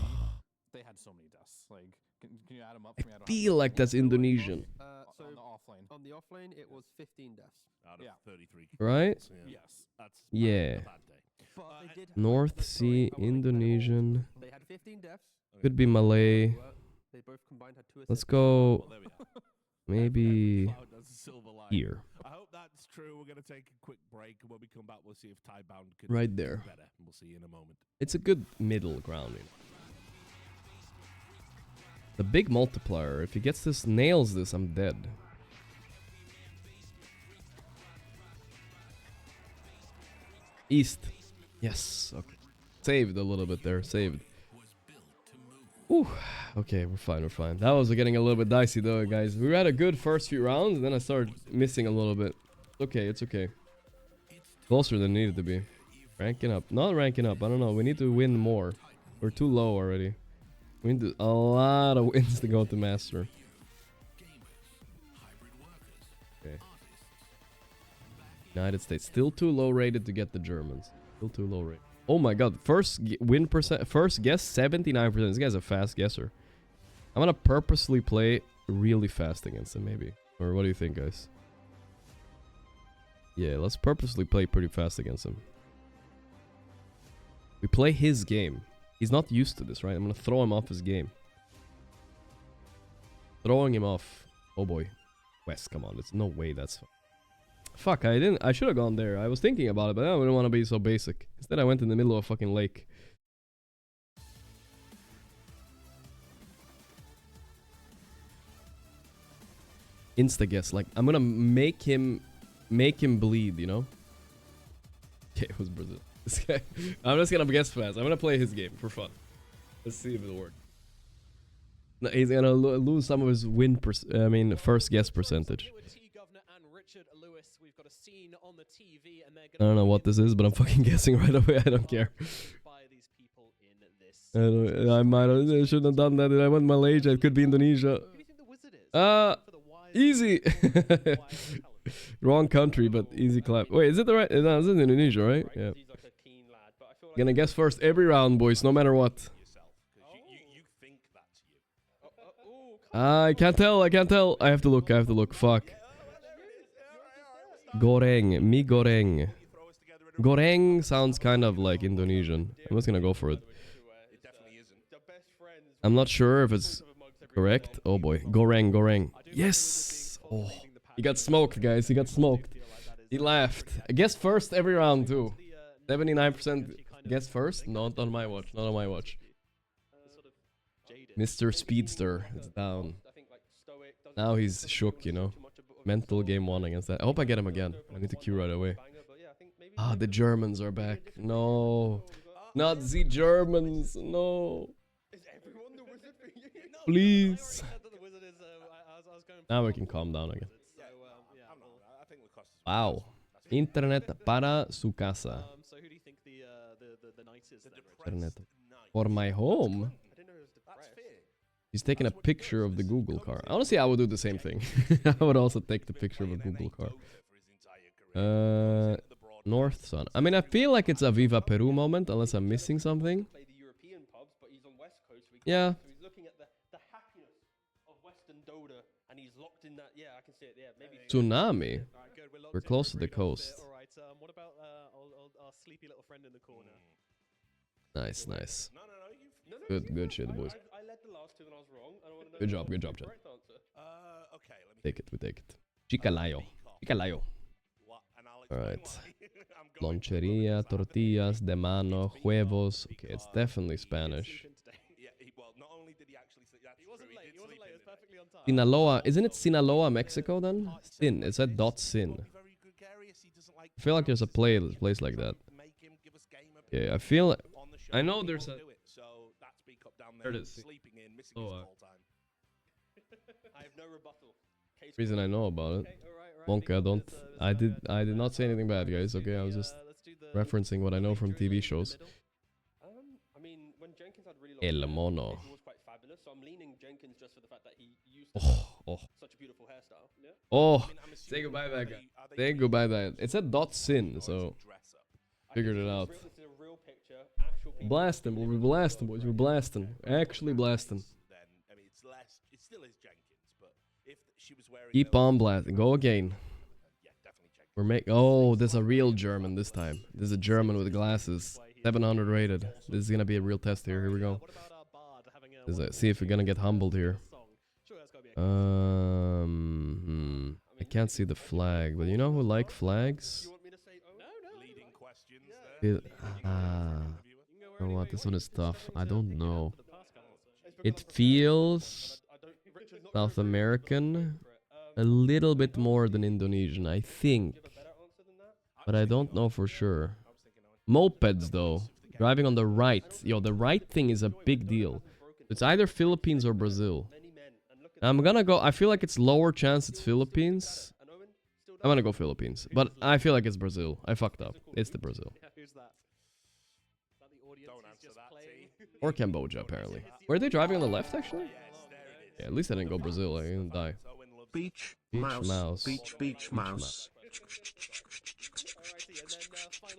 [SPEAKER 7] They had so many deaths. Like, can you add them up for me? I don't
[SPEAKER 2] Feel like that's Indonesian.
[SPEAKER 6] So
[SPEAKER 7] on the offlane.
[SPEAKER 6] On the offlane, it was 15 deaths.
[SPEAKER 5] Out of 33.
[SPEAKER 2] Right?
[SPEAKER 5] Yes. That's
[SPEAKER 2] Yeah.
[SPEAKER 5] a bad day.
[SPEAKER 6] But they did
[SPEAKER 2] North Sea, Indonesian.
[SPEAKER 6] They had 15 deaths.
[SPEAKER 2] Could be Malay.
[SPEAKER 6] They both combined had 2 assists.
[SPEAKER 2] Let's go. Maybe here.
[SPEAKER 5] I hope that's true. We're going to take a quick break, and when we come back, we'll see if Tidebound can
[SPEAKER 2] Right
[SPEAKER 5] do
[SPEAKER 2] there.
[SPEAKER 5] better. We'll see you in a moment.
[SPEAKER 2] It's a good middle ground. You know. The big multiplier. If he gets this, nails this, I'm dead. East. Yes. Okay. Saved a little bit there. Saved. Ooh. Okay, we're fine. We're fine. That was getting a little bit dicey though, guys. We had a good first few rounds, and then I started missing a little bit. It's okay. It's okay. Closer than needed to be. Ranking up. Not ranking up. I don't know. We need to win more. We're too low already. We need a lot of wins to go to Master. Okay. United States. Still too low rated to get the Germans. Still too low rated. Oh my god. First win percent. First guess 79%. This guy's a fast guesser. I'm gonna purposely play really fast against him, maybe. Or what do you think, guys? Yeah, let's purposely play pretty fast against him. We play his game. He's not used to this, right? I'm gonna throw him off his game. Throwing him off. Oh boy. West, come on. There's no way that's... Fuck, I should have gone there. I was thinking about it, but I didn't want to be so basic. Instead, I went in the middle of a fucking lake. Insta-guess. Like, I'm gonna make him bleed, you know? Okay, it was Brazil. This guy. I'm just gonna guess fast. I'm gonna play his game for fun. Let's see if it'll work. No, he's gonna lose some of his first guess percentage. I don't know what this is, but I'm fucking guessing right away. I don't care. I shouldn't have done that. I went Malaysia. It could be Indonesia. Easy. Wrong country, but easy clap. Wait, is it the right? No, this is Indonesia, right? Yeah. Gonna guess first every round, boys, no matter what. I can't tell. I can't tell. I have to look. I have to look. Fuck. Goreng. Mi goreng. Goreng sounds kind of like Indonesian. I'm just gonna go for it. I'm not sure if it's correct. Oh boy. Goreng. Goreng. Yes. Oh. He got smoked, guys. He got smoked. He laughed. I guess first every round, too. 79% guess first? Not on my watch. Not on my watch. Mr. Speedster is down. Now he's shook, you know. Mental game 1 against that. I hope I get him again. I need to queue right away. Ah, the Germans are back. No. Not the Germans. No. Please. Now we can calm down again. Wow. Internet para su casa. Internet for my home. He's taking a picture of the Google car. Honestly, I would do the same thing. I would also take the picture of a Google car. North Sun. I mean, I feel like it's a Viva Peru moment, unless I'm missing something. Yeah. Tsunami. We're close to the coast. Nice, nice. Good shit, boys.
[SPEAKER 6] I led the last two and I was wrong. I want to know
[SPEAKER 2] Good job, chat.
[SPEAKER 6] correct answer.
[SPEAKER 5] Okay, let me
[SPEAKER 2] Take it, we take it. Chicalayo. Alright. Loncheria, tortillas, de mano, huevos. Okay, it's definitely Spanish.
[SPEAKER 5] Yeah, well, not only did he actually sleep, that's
[SPEAKER 6] He wasn't
[SPEAKER 5] true,
[SPEAKER 6] late. He wasn't late. It was perfectly on time.
[SPEAKER 2] Sinaloa, isn't it Sinaloa, Mexico then? Sin, it said .sin. I feel like there's a place like that. Yeah, I know there's a... There it is. Oh,
[SPEAKER 6] I have no rebuttal.
[SPEAKER 2] reason I know about it. Wonka, I did not say anything bad, guys. Okay, I was just referencing what I know from TV shows.
[SPEAKER 6] I mean, when Jenkins had really
[SPEAKER 2] El Mono.
[SPEAKER 6] it was quite fabulous. So I'm leaning Jenkins just for the fact that he used to have such a beautiful hairstyle. Yeah.
[SPEAKER 2] Oh, say goodbye that guy. Say goodbye that. It said .sin, so figured it out.
[SPEAKER 6] This is a real picture. Actual people.
[SPEAKER 2] Blast him, we're blasting, boys. We're blasting. Actually blasting.
[SPEAKER 5] I mean, it still is Jenkins, but if she was wearing
[SPEAKER 2] Keep on blasting. Go again. Oh, there's a real German this time. There's a German with glasses. 700 rated. This is gonna be a real test here. Here we go. See if we're gonna get humbled here. I can't see the flag, but you know who like flags? You know what? This one is tough. I don't know. It feels South American. A little bit more than Indonesian, I think. But I don't know for sure. Mopeds, though. Driving on the right. Yo, the right thing is a big deal. It's either Philippines or Brazil. I'm gonna go... I feel like it's lower chance it's Philippines. I'm gonna go Philippines. But I feel like it's Brazil. I fucked up. It's the Brazil. Or Cambodia, apparently. Were they driving on the left, actually? Yeah, at least I didn't go Brazil. I didn't die.
[SPEAKER 13] Beach, mouse, beach, mouse.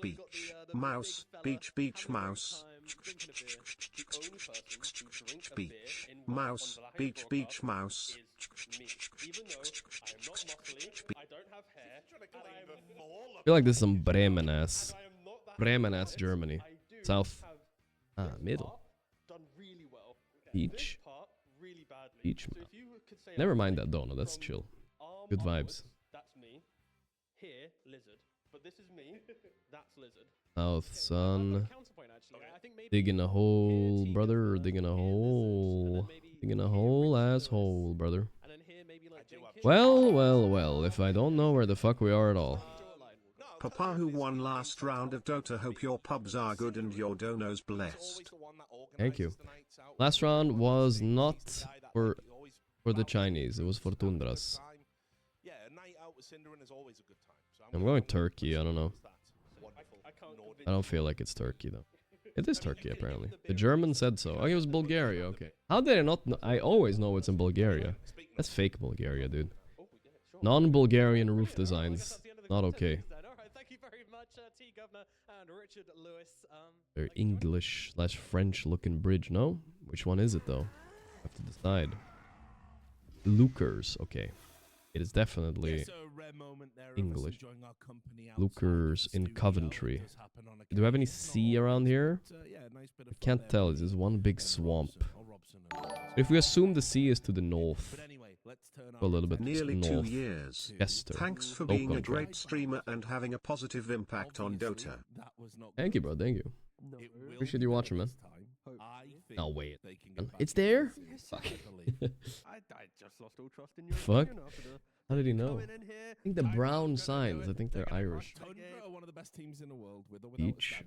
[SPEAKER 13] Beach, mouse, beach, mouse. Beach, mouse, beach, mouse.
[SPEAKER 2] I feel like this is some Bremen-ass Germany. South. Middle. Beach. Beach. Never mind that donut, that's chill. Good vibes.
[SPEAKER 6] That's me. Here, lizard. But this is me. That's lizard.
[SPEAKER 2] South sun. Digging a hole, brother. Digging a hole. Digging a hole, asshole, brother. Well. If I don't know where the fuck we are at all.
[SPEAKER 13] Papa who won last round of Dota, hope your pubs are good and your donos blessed.
[SPEAKER 2] Thank you. Last round was not for the Chinese, it was for Tundras. I'm going Turkey, I don't know. I don't feel like it's Turkey though. It is Turkey apparently. The German said so. Oh, it was Bulgaria, okay. How did I not know? I always know it's in Bulgaria. That's fake Bulgaria, dude. Non-Bulgarian roof designs. Not okay. Very English/French looking bridge, no? Which one is it though? I have to decide. Lukers, okay. It is definitely English. Lukers in Coventry. Do we have any sea around here? I can't tell, it's just one big swamp. If we assume the sea is to the north, a little bit
[SPEAKER 13] Nearly
[SPEAKER 2] north.
[SPEAKER 13] 2 years.
[SPEAKER 2] Chester.
[SPEAKER 13] Thanks for
[SPEAKER 2] No
[SPEAKER 13] being a
[SPEAKER 2] country.
[SPEAKER 13] great streamer and having a positive impact on Dota.
[SPEAKER 2] Thank you, bro, thank you. Appreciate you watching, man. No, wait. It's there? Fuck.
[SPEAKER 6] I just lost all trust in you.
[SPEAKER 2] Fuck? How did he know? I think the brown signs, I think they're Irish.
[SPEAKER 5] Tundra are one of the best teams in the world with or without
[SPEAKER 2] Beach.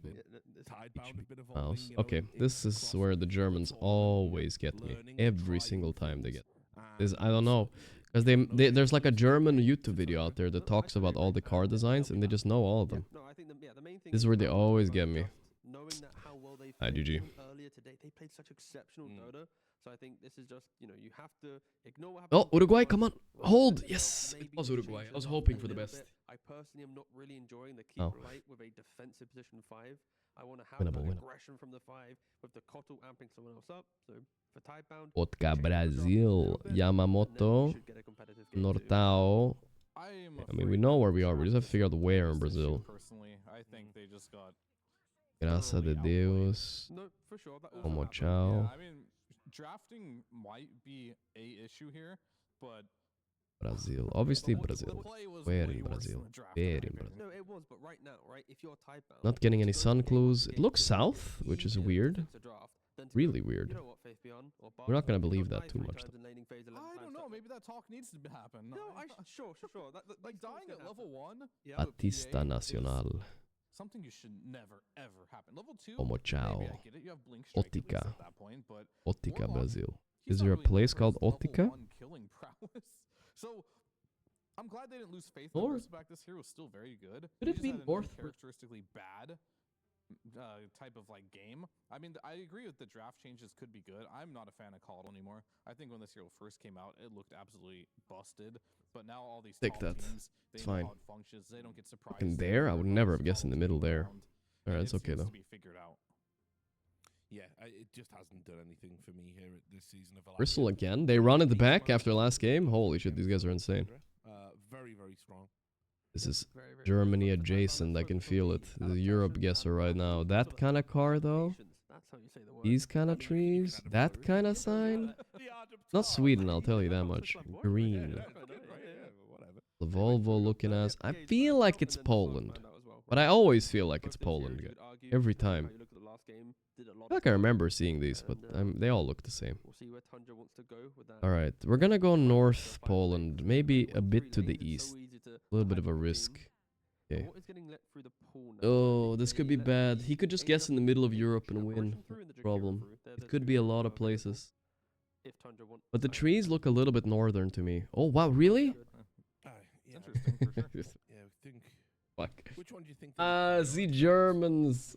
[SPEAKER 5] Tidebound, a bit of
[SPEAKER 2] Mouse. Okay, this is where the Germans always get me. Every single time they get this. I don't know. Because there's like a German YouTube video out there that talks about all the car designs and they just know all of them. This is where they always get me. Hi, GG.
[SPEAKER 6] Earlier today, they played such exceptional Dota. So I think this is just, you know, you have to ignore what
[SPEAKER 2] Oh, Uruguay, come on. Hold. Yes, it was Uruguay. I was hoping for the best.
[SPEAKER 6] I personally am not really enjoying the keep light with a defensive position 5. I want to have that aggression from the 5 with the Kotl amping someone else up. So for Tidebound,
[SPEAKER 2] Vodka Brazil, Yamamoto, Nortao. I mean, we know where we are. We just have to figure out where in Brazil.
[SPEAKER 7] Personally, I think they just got
[SPEAKER 2] Graças a Deus.
[SPEAKER 6] No, for sure. That
[SPEAKER 2] Como
[SPEAKER 6] also
[SPEAKER 2] Chao.
[SPEAKER 7] Yeah, I mean, drafting might be a issue here, but
[SPEAKER 2] Brazil. Obviously Brazil. Where in Brazil? Where in Brazil?
[SPEAKER 6] No, it was, but right now, right? If you're Tidebound,
[SPEAKER 2] Not getting any sun clues. It looks south, which is weird. Really weird.
[SPEAKER 6] you know what, Faith Beyond or
[SPEAKER 2] We're not gonna
[SPEAKER 6] Barca,
[SPEAKER 2] believe
[SPEAKER 6] you got
[SPEAKER 2] that too
[SPEAKER 6] died
[SPEAKER 2] much.
[SPEAKER 6] 3 times in laning phase, 11
[SPEAKER 7] I don't
[SPEAKER 6] times
[SPEAKER 7] know.
[SPEAKER 6] top
[SPEAKER 7] Maybe that talk needs to happen.
[SPEAKER 6] No, sure.
[SPEAKER 7] Like dying at level 1.
[SPEAKER 2] Batista Nacional.
[SPEAKER 7] Something you should never ever happen. Level 2.
[SPEAKER 2] Como Chao.
[SPEAKER 7] Maybe I get it. You have blink strike at least
[SPEAKER 2] Ótica.
[SPEAKER 7] at that point, but
[SPEAKER 2] Ótica,
[SPEAKER 7] Warlock,
[SPEAKER 2] Brazil.
[SPEAKER 7] he's
[SPEAKER 2] Is
[SPEAKER 7] not
[SPEAKER 2] there a
[SPEAKER 7] really known
[SPEAKER 2] place
[SPEAKER 7] for
[SPEAKER 2] called
[SPEAKER 7] his level
[SPEAKER 2] Ótica?
[SPEAKER 7] 1 killing prowess. So I'm glad they didn't lose faith in
[SPEAKER 2] North?
[SPEAKER 7] back. This hero was still very good.
[SPEAKER 2] Could
[SPEAKER 7] He
[SPEAKER 2] it
[SPEAKER 7] just
[SPEAKER 2] be
[SPEAKER 7] had an
[SPEAKER 2] North?
[SPEAKER 7] uncharacteristically bad type of like game. I mean, I agree with the draft changes could be good. I'm not a fan of Call anymore. I think when this hero first came out, it looked absolutely busted. But now all these
[SPEAKER 2] Take
[SPEAKER 7] top
[SPEAKER 2] that.
[SPEAKER 7] teams,
[SPEAKER 2] It's
[SPEAKER 7] they know
[SPEAKER 2] fine.
[SPEAKER 7] how it functions. They don't get surprised.
[SPEAKER 2] Fucking there? I would never have guessed in the middle there. Alright, it's okay
[SPEAKER 7] seems
[SPEAKER 2] though.
[SPEAKER 7] to be figured out.
[SPEAKER 5] Yeah, it just hasn't done anything for me here at this season of Wallachia.
[SPEAKER 2] Bristol again. They run at the back after last game. Holy shit, these guys are insane.
[SPEAKER 5] Very, very strong.
[SPEAKER 2] This is Germany adjacent. I can feel it. This is a Europe guesser right now. That kind of car though. These kind of trees. That kind of sign. Not Sweden, I'll tell you that much. Green. The Volvo looking ass. I feel like it's Poland. But I always feel like it's Poland. Every time. I feel like I remember seeing these, but they all look the same. Alright, we're gonna go North Poland. Maybe a bit to the east. A little bit of a risk. Okay. Oh, this could be bad. He could just guess in the middle of Europe and win. Problem. It could be a lot of places. But the trees look a little bit northern to me. Oh, wow, really?
[SPEAKER 5] Interesting for sure. Yeah, I think.
[SPEAKER 2] Fuck.
[SPEAKER 5] Which one do you think?
[SPEAKER 2] The Germans.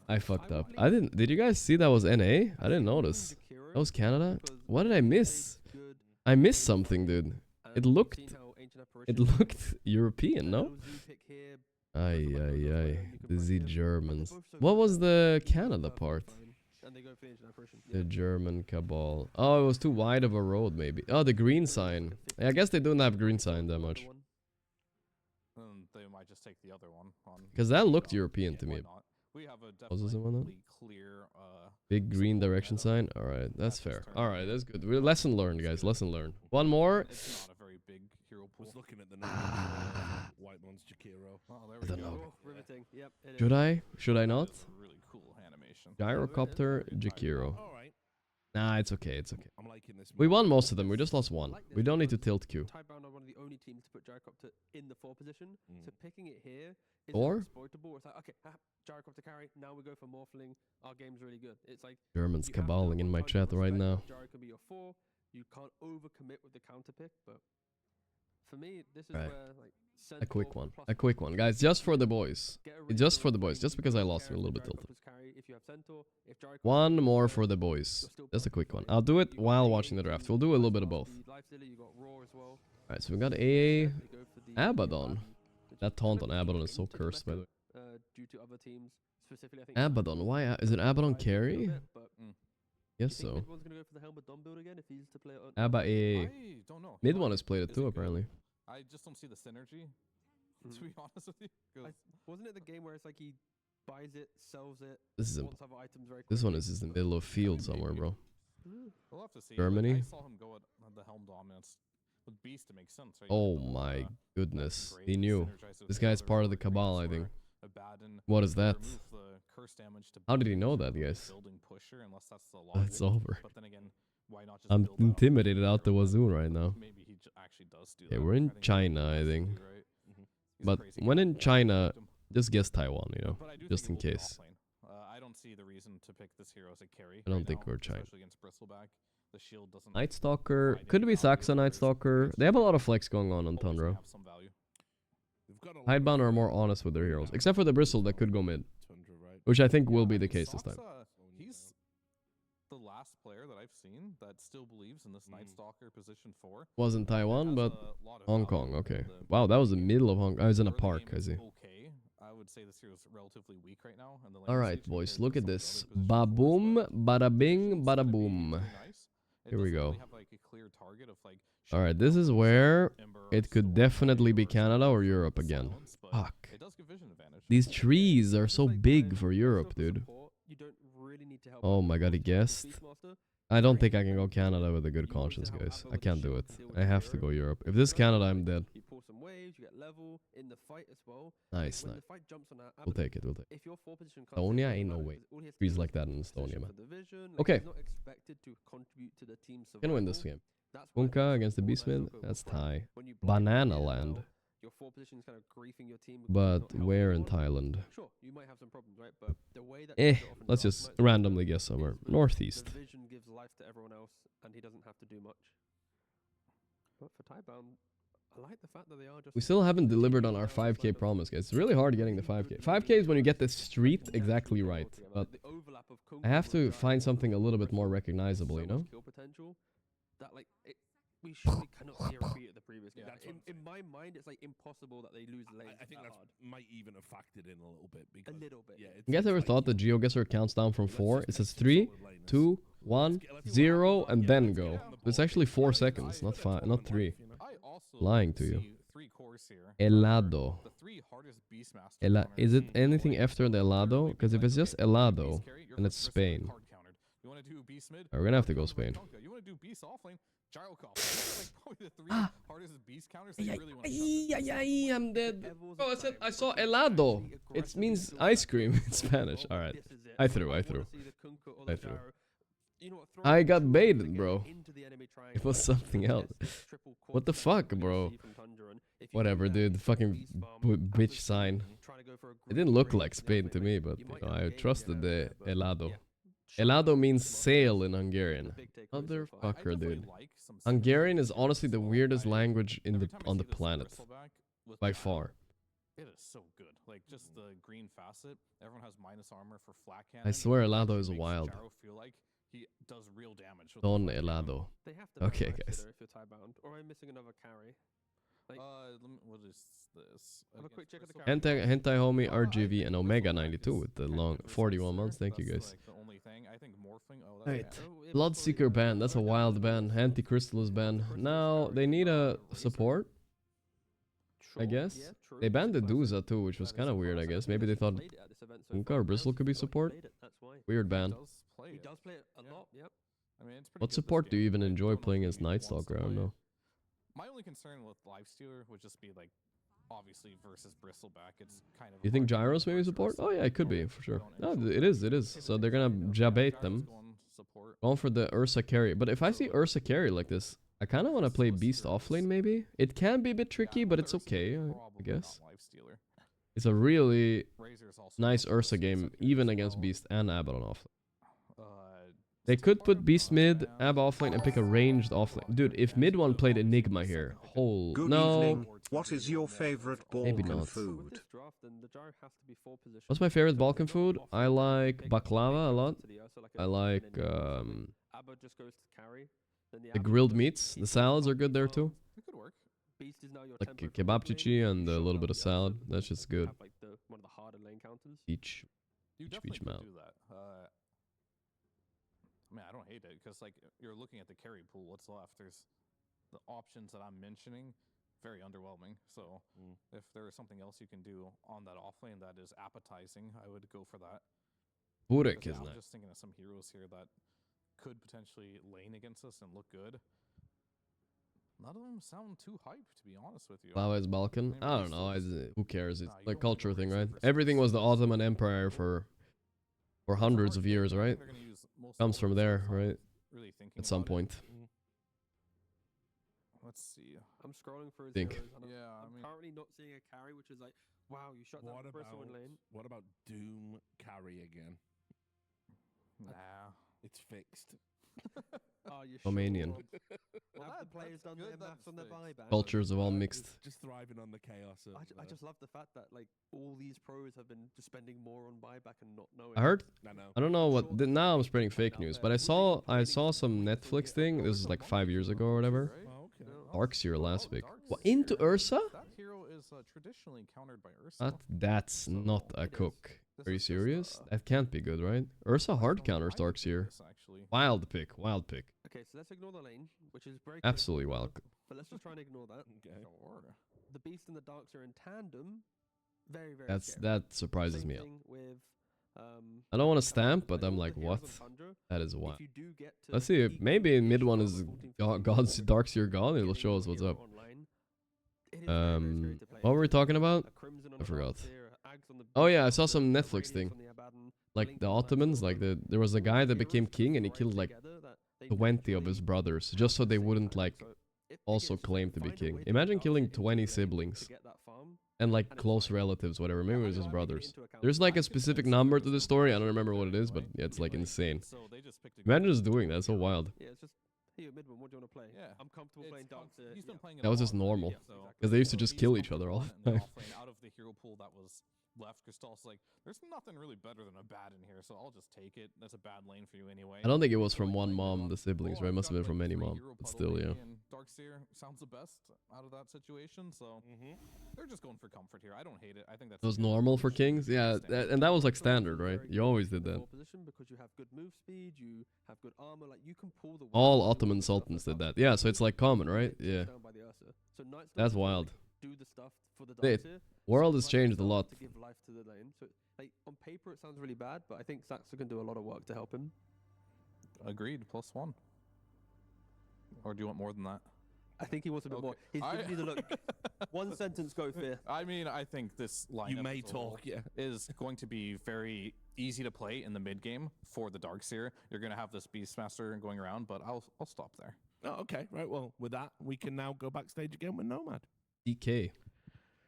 [SPEAKER 2] I fucked up. I didn't. Did you guys see that was NA? I didn't notice. That was Canada. What did I miss? I missed something, dude. It looked European, no? Ay. The Germans. What was the Canada part? The German cabal. Oh, it was too wide of a road, maybe. Oh, the green sign. Yeah, I guess they don't have green sign that much.
[SPEAKER 7] They might just take the other one on.
[SPEAKER 2] Because that looked European to me.
[SPEAKER 7] We have a
[SPEAKER 2] definitely
[SPEAKER 7] clear
[SPEAKER 2] big green direction sign. All right, that's fair. All right, that's good. Lesson learned, guys. Lesson learned. One more.
[SPEAKER 7] It's not a very big hero pool.
[SPEAKER 5] Was looking at the White One's Jakiro.
[SPEAKER 7] Oh, there
[SPEAKER 2] I don't know.
[SPEAKER 6] Riveting. Yep,
[SPEAKER 2] Should I? Should I not?
[SPEAKER 7] Really cool animation.
[SPEAKER 2] Gyrocopter Jakiro.
[SPEAKER 5] All right.
[SPEAKER 2] Nah, it's okay. It's okay.
[SPEAKER 5] I'm liking this.
[SPEAKER 2] We won most of them. We just lost one. We don't need to tilt Q.
[SPEAKER 6] Tidebound are one of the only teams to put Gyrocopter in the 4 position. So picking it here is
[SPEAKER 2] Or?
[SPEAKER 6] exploitable. It's like, okay, Gyrocopter carry. Now we go for Morphling. Our game's really good. It's like
[SPEAKER 2] Germans
[SPEAKER 6] you have to
[SPEAKER 2] caballing in my
[SPEAKER 6] 100%
[SPEAKER 2] chat right
[SPEAKER 6] respect
[SPEAKER 2] now.
[SPEAKER 6] that Gyro can be your 4. You can't overcommit with the counter pick, but for me, this is
[SPEAKER 2] Right.
[SPEAKER 6] where like
[SPEAKER 2] A quick one. A quick one, guys. Just for the boys. Just for the boys. Just because I lost, I'm a little bit tilted. One more for the boys. Just a quick one. I'll do it while watching the draft. We'll do a little bit of both. Alright, so we got a Abaddon. That taunt on Abaddon is so cursed, by the way.
[SPEAKER 6] Due to other teams, specifically, I think
[SPEAKER 2] Abaddon. Why? Is it Abaddon carry? Yes, so.
[SPEAKER 6] Midone's gonna go for the Helmet Dom build again if he's to play it on.
[SPEAKER 2] Abba A.
[SPEAKER 7] I don't know.
[SPEAKER 2] Mid one has played it too, apparently.
[SPEAKER 7] I just don't see the synergy, to be honest with you.
[SPEAKER 6] Wasn't it the game where it's like he buys it, sells it,
[SPEAKER 2] This is
[SPEAKER 6] wants other items very
[SPEAKER 2] This one
[SPEAKER 6] quickly?
[SPEAKER 2] is just in the middle of field somewhere, bro.
[SPEAKER 7] We'll have to see.
[SPEAKER 2] Germany.
[SPEAKER 7] I saw him go at the Helm Dominance. With Beast, it makes sense, right?
[SPEAKER 2] Oh my goodness. He knew. This guy's part of the Cabal, I think. What is that? How did he know that, guys? That's over.
[SPEAKER 7] But then again, why not just
[SPEAKER 2] I'm
[SPEAKER 7] build
[SPEAKER 2] intimidated out the wazoo right now.
[SPEAKER 7] Maybe he actually does do
[SPEAKER 2] Okay,
[SPEAKER 7] that.
[SPEAKER 2] we're in China, I think. But when in China, just guess Taiwan, you know, just in case.
[SPEAKER 7] I don't see the reason to pick this hero as a carry.
[SPEAKER 2] I don't
[SPEAKER 7] right
[SPEAKER 2] think
[SPEAKER 7] now,
[SPEAKER 2] we're China.
[SPEAKER 7] especially against Bristleback. The shield doesn't.
[SPEAKER 2] Night Stalker. Could be Saxa Night Stalker. They have a lot of flex going on Tundra. Tidebound are more honest with their heroes. Except for the Bristle that could go mid. Which I think will be the case this time.
[SPEAKER 7] He's the last player that I've seen that still believes in this Night Stalker position 4.
[SPEAKER 2] Wasn't Taiwan, but Hong Kong. Okay. Wow, that was the middle of Hong Kong. I was in a park, I see.
[SPEAKER 7] Okay, I would say this hero's relatively weak right now. And the
[SPEAKER 2] Alright, boys, look at this. Ba-boom, bada-bing, bada-boom. Here we go. Alright, this is where it could definitely be Canada or Europe again. Fuck. These trees are so big for Europe, dude.
[SPEAKER 6] really need to help.
[SPEAKER 2] Oh my god, he guessed. I don't think I can go Canada with a good conscience, guys. I can't do it. I have to go Europe. If this is Canada, I'm dead.
[SPEAKER 6] You pull some waves, you get level in the fight as well.
[SPEAKER 2] Nice,
[SPEAKER 6] When
[SPEAKER 2] nice.
[SPEAKER 6] the fight jumps on
[SPEAKER 2] We'll take it, we'll take it.
[SPEAKER 6] If your 4 position comes
[SPEAKER 2] Estonia
[SPEAKER 6] in,
[SPEAKER 2] ain't no
[SPEAKER 6] like,
[SPEAKER 2] way.
[SPEAKER 6] all he has to
[SPEAKER 2] Trees
[SPEAKER 6] do
[SPEAKER 2] like
[SPEAKER 6] is
[SPEAKER 2] that in Estonia, man.
[SPEAKER 6] for the vision, like,
[SPEAKER 2] Okay.
[SPEAKER 6] he's not expected to contribute to the team's
[SPEAKER 2] Gonna win this
[SPEAKER 6] survival.
[SPEAKER 2] game.
[SPEAKER 6] That's why
[SPEAKER 2] Unka against the
[SPEAKER 6] all
[SPEAKER 2] Beastman.
[SPEAKER 6] those
[SPEAKER 2] That's
[SPEAKER 6] local
[SPEAKER 2] Thai.
[SPEAKER 6] when you blind
[SPEAKER 2] Banana
[SPEAKER 6] PGL,
[SPEAKER 2] Land.
[SPEAKER 6] your 4 position is kind of griefing your team because
[SPEAKER 2] But
[SPEAKER 6] it's not helping
[SPEAKER 2] where in
[SPEAKER 6] anyone.
[SPEAKER 2] Thailand?
[SPEAKER 6] Sure, you might have some problems, right? But the way that
[SPEAKER 2] Let's just randomly guess somewhere. Northeast.
[SPEAKER 6] the vision gives life to everyone else, and he doesn't have to do much. But for Tidebound, I like the fact that they are just.
[SPEAKER 2] We still haven't delivered on our 5k promise, guys. It's really hard getting the 5k. 5k is when you get the street exactly right. But I have to find something a little bit more recognizable, you know?
[SPEAKER 6] Kill potential that like we surely cannot see a repeat of the previous game. In my mind, it's like impossible that they lose lanes.
[SPEAKER 5] I think that might even have factored in a little bit. Because,
[SPEAKER 6] a little bit.
[SPEAKER 5] Yeah.
[SPEAKER 2] You guys ever thought the GeoGuessr counts down from 4? It says 3, 2, 1, 0, and then go. It's actually 4 seconds, not 5, not 3. Lying to you. Helado. Is it anything after the helado? Because if it's just helado, then it's Spain. We're gonna have to go Spain.
[SPEAKER 7] You want to do beast offlane? Gyro comp. Like probably the 3 hardest beast counters that you really want to
[SPEAKER 2] I'm dead. Oh, I saw helado. It means ice cream in Spanish. All right. I threw. I got baited, bro. It was something else. What the fuck, bro? Whatever, dude. Fucking bitch sign. It didn't look like Spain to me, but you know, I trusted the helado. Helado means sail in Hungarian. Motherfucker, dude. Hungarian is honestly the weirdest language on the planet. By far.
[SPEAKER 7] It is so good. Like just the green facet. Everyone has minus armor for flat cannon.
[SPEAKER 2] I swear helado is wild.
[SPEAKER 7] Gyro feel like he does real damage.
[SPEAKER 2] Don helado. Okay, guys.
[SPEAKER 6] If you're Tidebound, or am I missing another carry? Like,
[SPEAKER 7] what is this?
[SPEAKER 6] Have a quick check of the carry.
[SPEAKER 2] Hentai Homie, RGV, and Omega 92 with the long 41 months. Thank you, guys.
[SPEAKER 7] The only thing I think morphing.
[SPEAKER 2] Right. Bloodseeker ban. That's a wild ban. Anti-Crystallis ban. Now they need a support. I guess they banned the Duza too, which was kind of weird. I guess maybe they thought Unka or Bristle could be support. Weird ban.
[SPEAKER 6] He does play it a lot. Yep.
[SPEAKER 7] I mean, it's
[SPEAKER 2] What support do you even enjoy playing as Night Stalker? I don't know.
[SPEAKER 7] My only concern with Lifestealer would just be like, obviously versus Bristleback, it's kind of.
[SPEAKER 2] You think Gyros maybe support? Oh yeah, it could be for sure. No, it is. So they're gonna jabate them. Going for the Ursa carry. But if I see Ursa carry like this, I kind of want to play Beast offlane maybe. It can be a bit tricky, but it's okay, I guess. It's a really nice Ursa game, even against Beast and Abaddon offlane. They could put Beast mid, Ab offlane, and pick a ranged offlane. Dude, if mid one played Enigma here,
[SPEAKER 13] Good
[SPEAKER 2] no.
[SPEAKER 13] evening. What is your favorite
[SPEAKER 2] Maybe
[SPEAKER 13] Balkan
[SPEAKER 2] not.
[SPEAKER 13] food?
[SPEAKER 2] What's my favorite Balkan food? I like baklava a lot. I like the grilled meats. The salads are good there too. Like kebabchichi and a little bit of salad. That's just good. Beach mount.
[SPEAKER 7] I mean, I don't hate it because like you're looking at the carry pool. What's left? There's the options that I'm mentioning. Very underwhelming. So if there is something else you can do on that offlane that is appetizing, I would go for that.
[SPEAKER 2] Burek is
[SPEAKER 7] I'm
[SPEAKER 2] nice.
[SPEAKER 7] just thinking of some heroes here that could potentially lane against us and look good. None of them sound too hyped, to be honest with you.
[SPEAKER 2] Lava is Balkan. I don't know. Who cares? It's like culture thing, right? Everything was the Ottoman Empire for hundreds of years, right? Comes from there, right? At some point.
[SPEAKER 7] Let's see.
[SPEAKER 6] I'm scrolling through his
[SPEAKER 2] Think.
[SPEAKER 6] heroes, and I'm currently not seeing a carry, which is like, wow, you shut down Bristle in lane.
[SPEAKER 5] What about Doom carry again?
[SPEAKER 7] Nah,
[SPEAKER 5] it's fixed.
[SPEAKER 6] Oh, you
[SPEAKER 2] Romanian.
[SPEAKER 6] Well, have the players done their maths on their buyback?
[SPEAKER 2] Cultures are all mixed.
[SPEAKER 5] Just thriving on the chaos.
[SPEAKER 6] I just love the fact that like all these pros have been just spending more on buyback and not knowing.
[SPEAKER 2] I heard. I don't know what. Now I'm spreading fake news, but I saw some Netflix thing. This is like 5 years ago or whatever. Darkseer last pick. What, into Ursa?
[SPEAKER 7] That hero is traditionally countered by Ursa.
[SPEAKER 2] That's not a cook. Are you serious? That can't be good, right? Ursa hard counters Darkseer. Wild pick.
[SPEAKER 6] Okay, so let's ignore the lane, which is very
[SPEAKER 2] Absolutely wild.
[SPEAKER 6] But let's just try and ignore that.
[SPEAKER 5] Okay.
[SPEAKER 6] The Beast and the Darks are in tandem. Very, very.
[SPEAKER 2] That surprises
[SPEAKER 6] Same
[SPEAKER 2] me.
[SPEAKER 6] thing with
[SPEAKER 2] I don't want to stamp, but I'm like, what? That is wild. Let's see. Maybe mid one is God's Darkseer God. It'll show us what's up. What were we talking about? I forgot. Oh yeah, I saw some Netflix thing. Like the Ottomans, like there was a guy that became king and he killed like 20 of his brothers just so they wouldn't like also claim to be king. Imagine killing 20 siblings and like close relatives, whatever. Maybe it was his brothers. There's like a specific number to the story. I don't remember what it is, but yeah, it's like insane. Imagine just doing that. It's so wild.
[SPEAKER 6] Yeah, it's just, hey, mid-one, what do you want to play? Yeah. I'm comfortable playing Darkseer.
[SPEAKER 2] That was just normal. Because they used to just kill each other all the time.
[SPEAKER 7] Out of the hero pool that was left, Kristal's like, there's nothing really better than a bad in here, so I'll just take it. That's a bad lane for you anyway.
[SPEAKER 2] I don't think it was from one mom, the siblings, right? It must have been from any mom. But still, yeah.
[SPEAKER 7] Darkseer sounds the best out of that situation, so they're just going for comfort here. I don't hate it. I think that's
[SPEAKER 2] it was normal for kings, yeah, and that was like standard, right? You always did that.
[SPEAKER 6] Because you have good move speed, you have good armor, like you can pull the
[SPEAKER 2] all Ottoman sultans did that. Yeah, so it's like common, right? Yeah. That's wild.
[SPEAKER 6] Do the stuff for the Darkseer.
[SPEAKER 2] World has changed a lot.
[SPEAKER 6] To give life to the lane. So, like, on paper it sounds really bad, but I think Saxo can do a lot of work to help him.
[SPEAKER 7] Agreed. +1. Or do you want more than that?
[SPEAKER 6] I think he wants a bit more. He's giving you the look. One sentence, go Fear.
[SPEAKER 7] I mean, I think this lineup
[SPEAKER 5] you may talk,
[SPEAKER 7] is going to be very easy to play in the mid game for the Darkseer. You're going to have this Beastmaster going around, but I'll stop there.
[SPEAKER 5] Oh, okay. Right. Well, with that, we can now go backstage again with Nomad.
[SPEAKER 2] DK.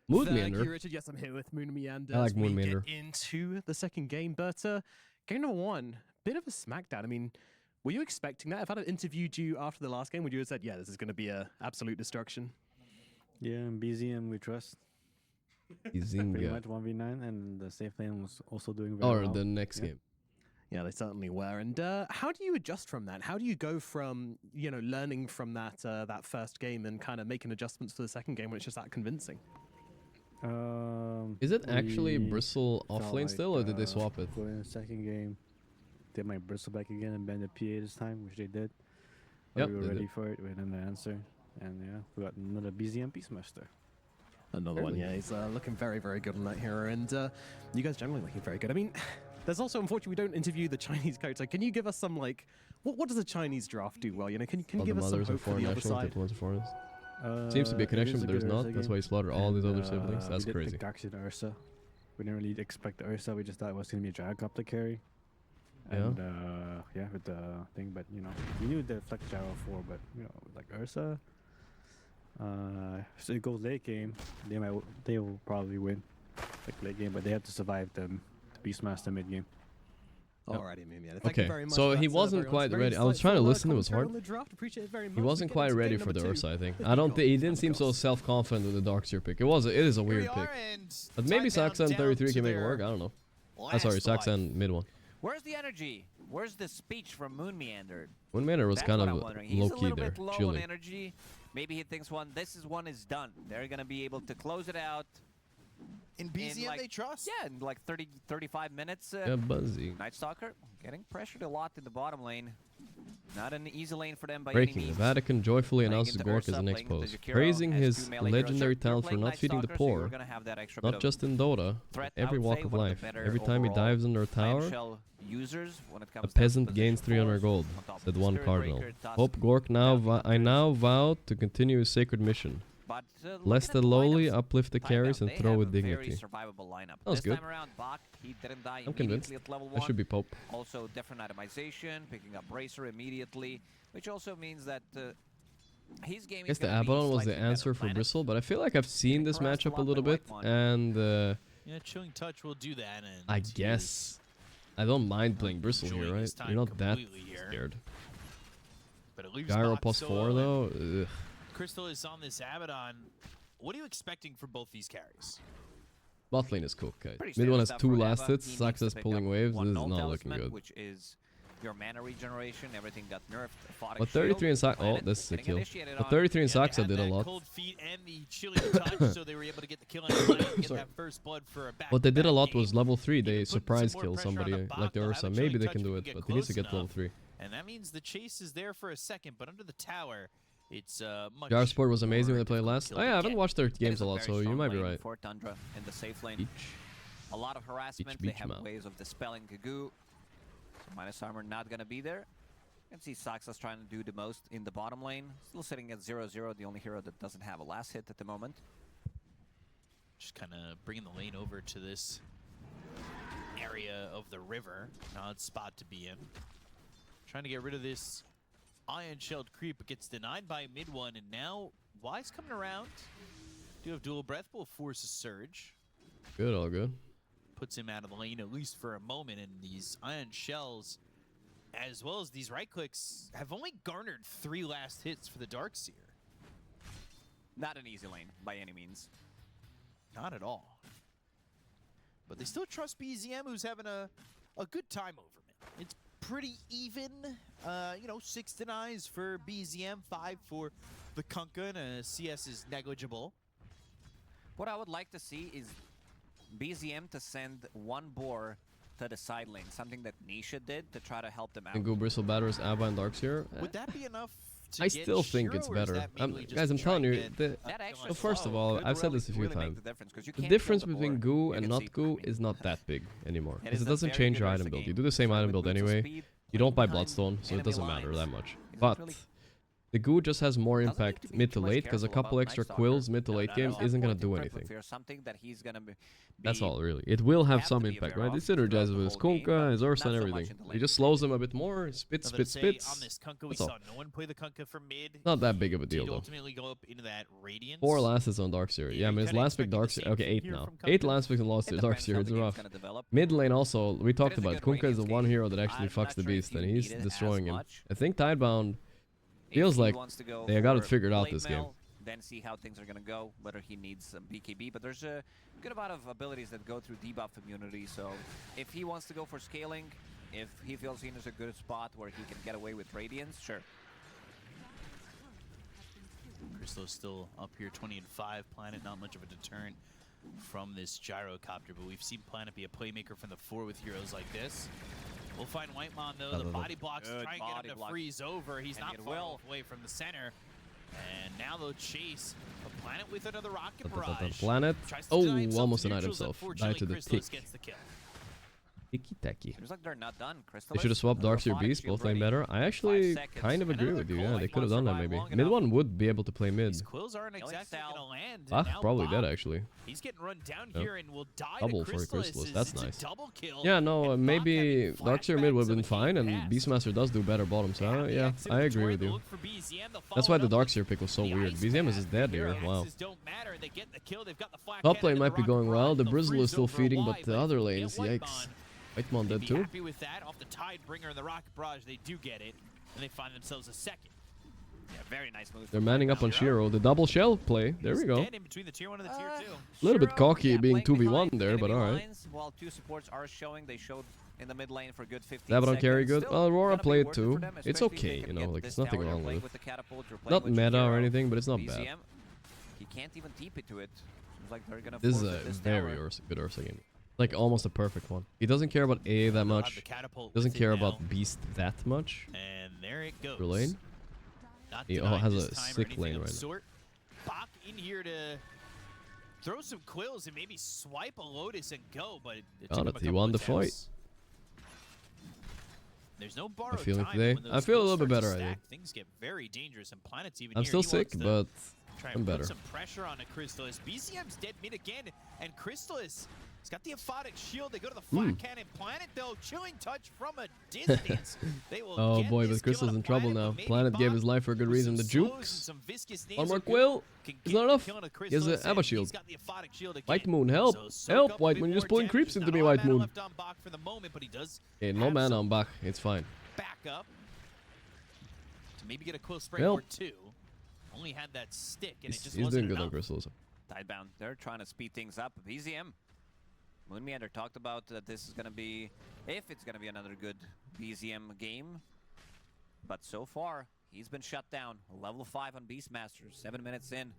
[SPEAKER 2] Moon Meander.
[SPEAKER 8] Thank you, Richard. Yes, I'm here with Moon Meander.
[SPEAKER 2] I like Moon Meander.
[SPEAKER 8] Get into the second game, but game number 1, bit of a smackdown. I mean, were you expecting that? If I'd interviewed you after the last game, would you have said, yeah, this is going to be a absolute destruction?
[SPEAKER 9] Yeah, and BZM we trust. Pretty much 1v9, and the safe lane was also doing very well.
[SPEAKER 2] Or the next game.
[SPEAKER 8] Yeah, they certainly were. And how do you adjust from that? How do you go from, you know, learning from that that first game and kind of making adjustments for the second game when it's just that convincing?
[SPEAKER 2] Is it actually Bristle offlane still, or did they swap it?
[SPEAKER 9] In the second game, they might Bristle back again and ban the PA this time, which they did. Yep, we were ready for it. We had an answer, and yeah, we got another BZM Beastmaster.
[SPEAKER 8] Another one, yeah. He's looking very, very good on that hero, and you guys generally looking very good. I mean, there's also, unfortunately, we don't interview the Chinese coach. So can you give us some, like, what does a Chinese draft do well? You know, can you give us some hope for the other side?
[SPEAKER 2] Seems to be a connection, but there's not. That's why he slaughtered all his other siblings. That's crazy.
[SPEAKER 9] We did pick Darkseer and Ursa. We didn't really expect the Ursa. We just thought it was going to be a Gyrocopter carry. And yeah, with the thing, but you know, we knew the Flex Gyro 4, but you know, like Ursa. So it goes late game. They will probably win, like late game, but they have to survive the Beastmaster mid game.
[SPEAKER 8] Alrighty, man. Thank you very much.
[SPEAKER 2] So he wasn't quite ready. I was trying to listen. It was hard. He wasn't quite ready for the Ursa, I think. He didn't seem so self-confident with the Darkseer pick. It is a weird pick. But maybe Saxon 33 can make it work. I don't know. Sorry, Saxon mid one.
[SPEAKER 11] Where's the energy? Where's the speech from Moon Meander?
[SPEAKER 2] Moon Meander was kind of low-key there, chilling.
[SPEAKER 11] On energy. Maybe he thinks this one is done. They're gonna be able to close it out.
[SPEAKER 12] In BZM, like, they trust?
[SPEAKER 11] Yeah, in like 30, 35 minutes.
[SPEAKER 2] Yeah, Buzzy.
[SPEAKER 11] Night Stalker getting pressured a lot in the bottom lane. Not an easy lane for them by
[SPEAKER 2] Breaking.
[SPEAKER 11] any means.
[SPEAKER 2] Vatican joyfully announces Gorgc as an expose, praising his legendary talent for not feeding the poor, not just in Dota, but every walk of life. Every time he dives under a tower, a peasant gains 300 gold, said one cardinal. Hope Gorgc I now vow to continue his sacred mission. Bless the lowly, uplift the carries, and throw with dignity. That was good. I'm convinced. I should be Pope.
[SPEAKER 11] Also, different itemization, picking up Bracer immediately, which also means that his game.
[SPEAKER 2] I guess the Abaddon was the answer for Bristle, but I feel like I've seen this matchup a little bit, and
[SPEAKER 12] yeah, Chilling Touch will do that. And
[SPEAKER 2] I guess I don't mind playing Bristle here, right? You're not that scared. Gyro +4 though. Ugh.
[SPEAKER 12] Crystal is on this Abaddon. What are you expecting from both these carries?
[SPEAKER 2] Bot lane is cooked, okay. Mid one has 2 last hits, Success pulling waves, this is not looking good.
[SPEAKER 11] Which is your mana regeneration, everything got nerfed.
[SPEAKER 2] But 33 in Sax, oh, this is a kill. But 33 in Sax did a lot.
[SPEAKER 12] Cold feet and the Chilling Touch, so they were able to get the kill on the line and get that first blood for a back.
[SPEAKER 2] What they did a lot was level 3, they surprise kill somebody like the Ursa. Maybe they can do it, but he needs to get level 3.
[SPEAKER 12] And that means the chase is there for a second, but under the tower, it's much.
[SPEAKER 2] Jarsport was amazing when they played last. Oh yeah, I haven't watched their games a lot, so you might be right.
[SPEAKER 11] For Tundra in the safe lane. a lot of harassment. They have ways of dispelling Gugu. So minus armor not gonna be there. You can see Saxa's trying to do the most in the bottom lane. Still sitting at 0-0, the only hero that doesn't have a last hit at the moment.
[SPEAKER 21] Just kind of bringing the lane over to this area of the river. An odd spot to be in. Trying to get rid of this Iron Shelled creep, but gets denied by mid one, and now Wise coming around. Do have dual breath, will force a surge.
[SPEAKER 2] Good, all good.
[SPEAKER 21] Puts him out of the lane at least for a moment, and these Iron Shells, as well as these right clicks, have only garnered 3 last hits for the Darkseer.
[SPEAKER 11] Not an easy lane by any means.
[SPEAKER 21] Not at all. But they still trust BZM, who's having a good time over it. It's pretty even. You know, 6 denies for BZM, 5 for the Kunkka, and CS is negligible.
[SPEAKER 11] What I would like to see is BZM to send one boar to the side lane, something that Nisha did to try to help them out.
[SPEAKER 2] And go Bristle Batters, Abba, and Darkseer.
[SPEAKER 21] Would that be enough to
[SPEAKER 2] I
[SPEAKER 21] get
[SPEAKER 2] still think
[SPEAKER 21] Shiro,
[SPEAKER 2] it's
[SPEAKER 21] or is
[SPEAKER 2] better.
[SPEAKER 21] that mainly just
[SPEAKER 2] Guys, I'm
[SPEAKER 21] to try
[SPEAKER 2] telling
[SPEAKER 21] and
[SPEAKER 2] you,
[SPEAKER 21] get
[SPEAKER 2] so first of all, I've said this a few times. The difference between Goo and not Goo is not that big anymore. Because it doesn't change your item build. You do the same item build anyway. You don't buy Bloodstone, so it doesn't matter that much. But the Goo just has more impact mid to late, because a couple extra quills mid to late game isn't going to do anything. That's all, really. It will have some impact, right? It synergizes with his Kunkka, his Ursa, and everything. It just slows them a bit more, spits.
[SPEAKER 21] On this Kunkka, we
[SPEAKER 2] That's
[SPEAKER 21] saw
[SPEAKER 2] all.
[SPEAKER 21] no one play the Kunkka from mid.
[SPEAKER 2] Not that big of a deal,
[SPEAKER 21] He'd
[SPEAKER 2] though.
[SPEAKER 21] ultimately go up into that Radiance.
[SPEAKER 2] 4 last hits on Darkseer. Yeah, I mean, his last pick Darkseer. Okay, 8 now. 8 last picks and lost to Darkseer. It's rough. Mid lane also, we talked about it. Kunkka is the one hero that actually fucks the beast, and he's destroying him. I think Tidebound feels like they got it figured out this game.
[SPEAKER 11] Then see how things are going to go, whether he needs some BKB. But there's a good amount of abilities that go through debuff immunity. So if he wants to go for scaling, if he feels he's in a good spot where he can get away with Radiance, sure.
[SPEAKER 21] Crystal's still up here, 20-5. Planet, not much of a deterrent from this gyrocopter, but we've seen Planet be a playmaker from the 4 with heroes like this. We'll find Whitemon though. The body blocks try and get him to freeze over. He's not far away from the center. And now they'll chase a Planet with another rocket barrage.
[SPEAKER 2] Planet. Oh, almost denied himself. Died to the tick. Ticky-tacky.
[SPEAKER 11] Seems like they're not done.
[SPEAKER 2] They should have swapped Darkseer Beast, both lane better. I actually kind of agree with you. Yeah, they could have done that maybe. Mid one would be able to play mid.
[SPEAKER 21] Quills aren't exactly gonna land.
[SPEAKER 2] Ah, probably dead actually.
[SPEAKER 21] He's getting run down here and will die.
[SPEAKER 2] Double for Chrysalis. That's nice.
[SPEAKER 21] Double kill.
[SPEAKER 2] Yeah, no, maybe Darkseer mid would have been fine, and Beastmaster does do better bottom. So yeah, I agree with you. That's why the Darkseer pick was so weird. BZM is just dead here. Wow. Top lane might be going well. The Brizzle is still feeding, but the other lanes, yikes. Whitemon dead too.
[SPEAKER 21] Happy with that. Off the Tidebringer and the Rocket Barrage, they do get it, and they find themselves a second.
[SPEAKER 11] Yeah, very nice move.
[SPEAKER 2] They're manning up on Shiro. The double shell play. There we go.
[SPEAKER 21] In between the tier 1 and the tier 2.
[SPEAKER 2] A little bit cocky being 2v1 there, but alright.
[SPEAKER 11] While 2 supports are showing, they showed in the mid lane for good 15
[SPEAKER 2] Zabadon
[SPEAKER 11] seconds.
[SPEAKER 2] carry good. Well, Aurora played too.
[SPEAKER 11] Them,
[SPEAKER 2] it's okay, you know, like there's nothing wrong with
[SPEAKER 11] the catapult,
[SPEAKER 2] it. Not meta or anything, but it's not bad.
[SPEAKER 11] He can't even TP to it. Seems like they're gonna
[SPEAKER 2] this is a very good Ursa game. Like almost a perfect one. He doesn't care about AA that much. Doesn't care about Beast that much.
[SPEAKER 21] And there it goes.
[SPEAKER 2] For lane. He has a sick lane right now.
[SPEAKER 21] Bach in here to throw some quills and maybe swipe a Lotus and go, but it took him a
[SPEAKER 2] he won the fight.
[SPEAKER 21] There's no borrowed
[SPEAKER 2] feeling
[SPEAKER 21] time
[SPEAKER 2] today.
[SPEAKER 21] when
[SPEAKER 2] I
[SPEAKER 21] those
[SPEAKER 2] feel a
[SPEAKER 21] quills
[SPEAKER 2] little bit
[SPEAKER 21] start to
[SPEAKER 2] better, I
[SPEAKER 21] stack.
[SPEAKER 2] think.
[SPEAKER 21] Things get very dangerous, and Planet's even
[SPEAKER 2] I'm
[SPEAKER 21] here.
[SPEAKER 2] still
[SPEAKER 21] He
[SPEAKER 2] sick,
[SPEAKER 21] wants to
[SPEAKER 2] but
[SPEAKER 21] try
[SPEAKER 2] I'm
[SPEAKER 21] and
[SPEAKER 2] better.
[SPEAKER 21] put some pressure on a Crystallis. BCM's dead mid again, and Crystallis has got the Aphotic Shield. They go to the flat cannon. Planet, though, chilling touch from a distance. They will
[SPEAKER 2] Oh
[SPEAKER 21] get
[SPEAKER 2] boy,
[SPEAKER 21] this
[SPEAKER 2] but Crystal's
[SPEAKER 21] kill
[SPEAKER 2] in trouble now. Planet gave his life for a good reason. The jukes. One more quill. It's not enough. He has an Abba shield. White Moon, help! Help! White Moon, you're just pulling creeps into me, White Moon. Okay, no mana on Bach. It's fine.
[SPEAKER 21] Back up to maybe get a quill spray or 2. Only had that stick, and it just
[SPEAKER 2] He's
[SPEAKER 21] wasn't
[SPEAKER 2] doing good
[SPEAKER 21] enough.
[SPEAKER 2] on Crystals.
[SPEAKER 11] Tidebound, they're trying to speed things up. BZM, Moonmeander talked about that this is going to be, if it's going to be another good BZM game. But so far, he's been shut down. Level 5 on Beastmaster, 7 minutes in.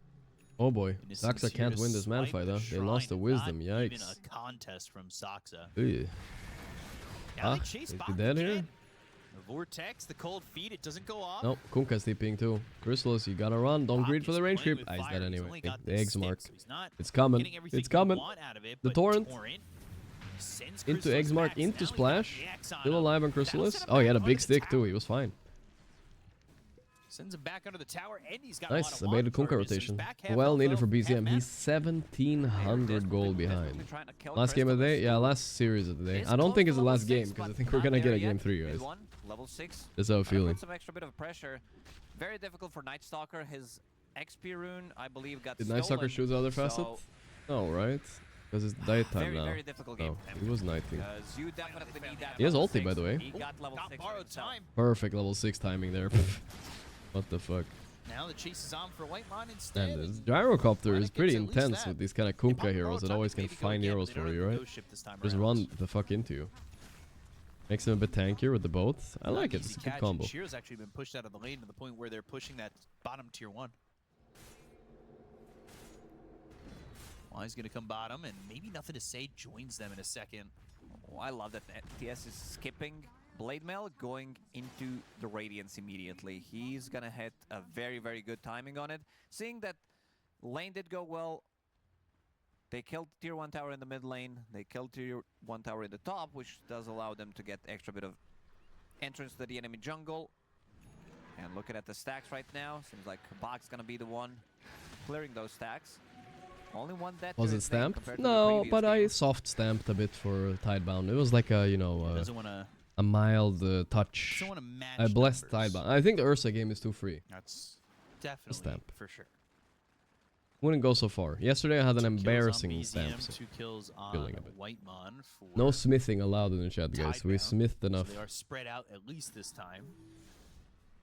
[SPEAKER 2] Oh boy, Saxa can't win this man fight, huh? They lost the wisdom,
[SPEAKER 21] Not even
[SPEAKER 2] yikes.
[SPEAKER 21] a contest from Saxa.
[SPEAKER 2] Ugh.
[SPEAKER 21] Now they
[SPEAKER 2] Ah,
[SPEAKER 21] chase
[SPEAKER 2] is
[SPEAKER 21] Bach
[SPEAKER 2] he dead here?
[SPEAKER 21] again. The Vortex, the cold feet, it doesn't go off.
[SPEAKER 2] Nope, Kunkka's TPing too. Crystals, you gotta run. Don't greed for the range creep. Ah, he's dead anyway. The eggs mark. It's coming. It's coming. The torrent. Into Eggsmark, into Splash. Still alive on Chrysalis. Oh, he had a big stick too. He was fine.
[SPEAKER 21] Sends him back under the tower, and he's got
[SPEAKER 2] Nice,
[SPEAKER 21] a lot
[SPEAKER 2] abated
[SPEAKER 21] of
[SPEAKER 2] Kunkka rotation. Well needed for BZM. He's 1700 gold behind. Last game of the day? Yeah, last series of the day. I don't think it's the last game, because I think we're gonna get a game 3, guys.
[SPEAKER 11] Level 6.
[SPEAKER 2] That's how I'm feeling.
[SPEAKER 11] Some extra bit of pressure. Very difficult for Night Stalker. His XP rune, I believe, got
[SPEAKER 2] Did Night Stalker choose the other facet? No, right? Because it's nighttime now.
[SPEAKER 11] Very difficult game.
[SPEAKER 2] No, it was nighting.
[SPEAKER 11] You definitely need that.
[SPEAKER 2] He has ulti, by the way.
[SPEAKER 11] He got level 6
[SPEAKER 21] borrowed time.
[SPEAKER 2] Perfect level 6 timing there. What the fuck?
[SPEAKER 21] Now the chase is on for Whitemon instead.
[SPEAKER 2] And this gyrocopter is pretty intense with these kind of Kunkka heroes that always can find heroes for you, right? Just run the fuck into you. Makes him a bit tankier with the boat. I like it. It's a good combo.
[SPEAKER 21] Shear's actually been pushed out of the lane to the point where they're pushing that bottom tier 1. Well, he's going to come bottom, and maybe Nothing to Say joins them in a second.
[SPEAKER 11] Oh, I love that TS is skipping Blade Mail, going into the Radiance immediately. He's going to hit a very, very good timing on it. Seeing that lane did go well, they killed tier 1 tower in the mid lane. They killed tier 1 tower in the top, which does allow them to get extra bit of entrance to the enemy jungle. And looking at the stacks right now, seems like Bach's going to be the one clearing those stacks. Only one death.
[SPEAKER 2] Was it stamped? No, but I soft stamped a bit for Tidebound. It was like a, you know, a mild touch. I blessed Tidebound. I think the Ursa game is too free.
[SPEAKER 21] That's definitely for sure.
[SPEAKER 2] Wouldn't go so far. Yesterday I had an embarrassing stamp.
[SPEAKER 21] So 2 kills on Whitemon.
[SPEAKER 2] No smithing allowed in the chat, guys. We smithed enough.
[SPEAKER 21] So they are spread out at least this time.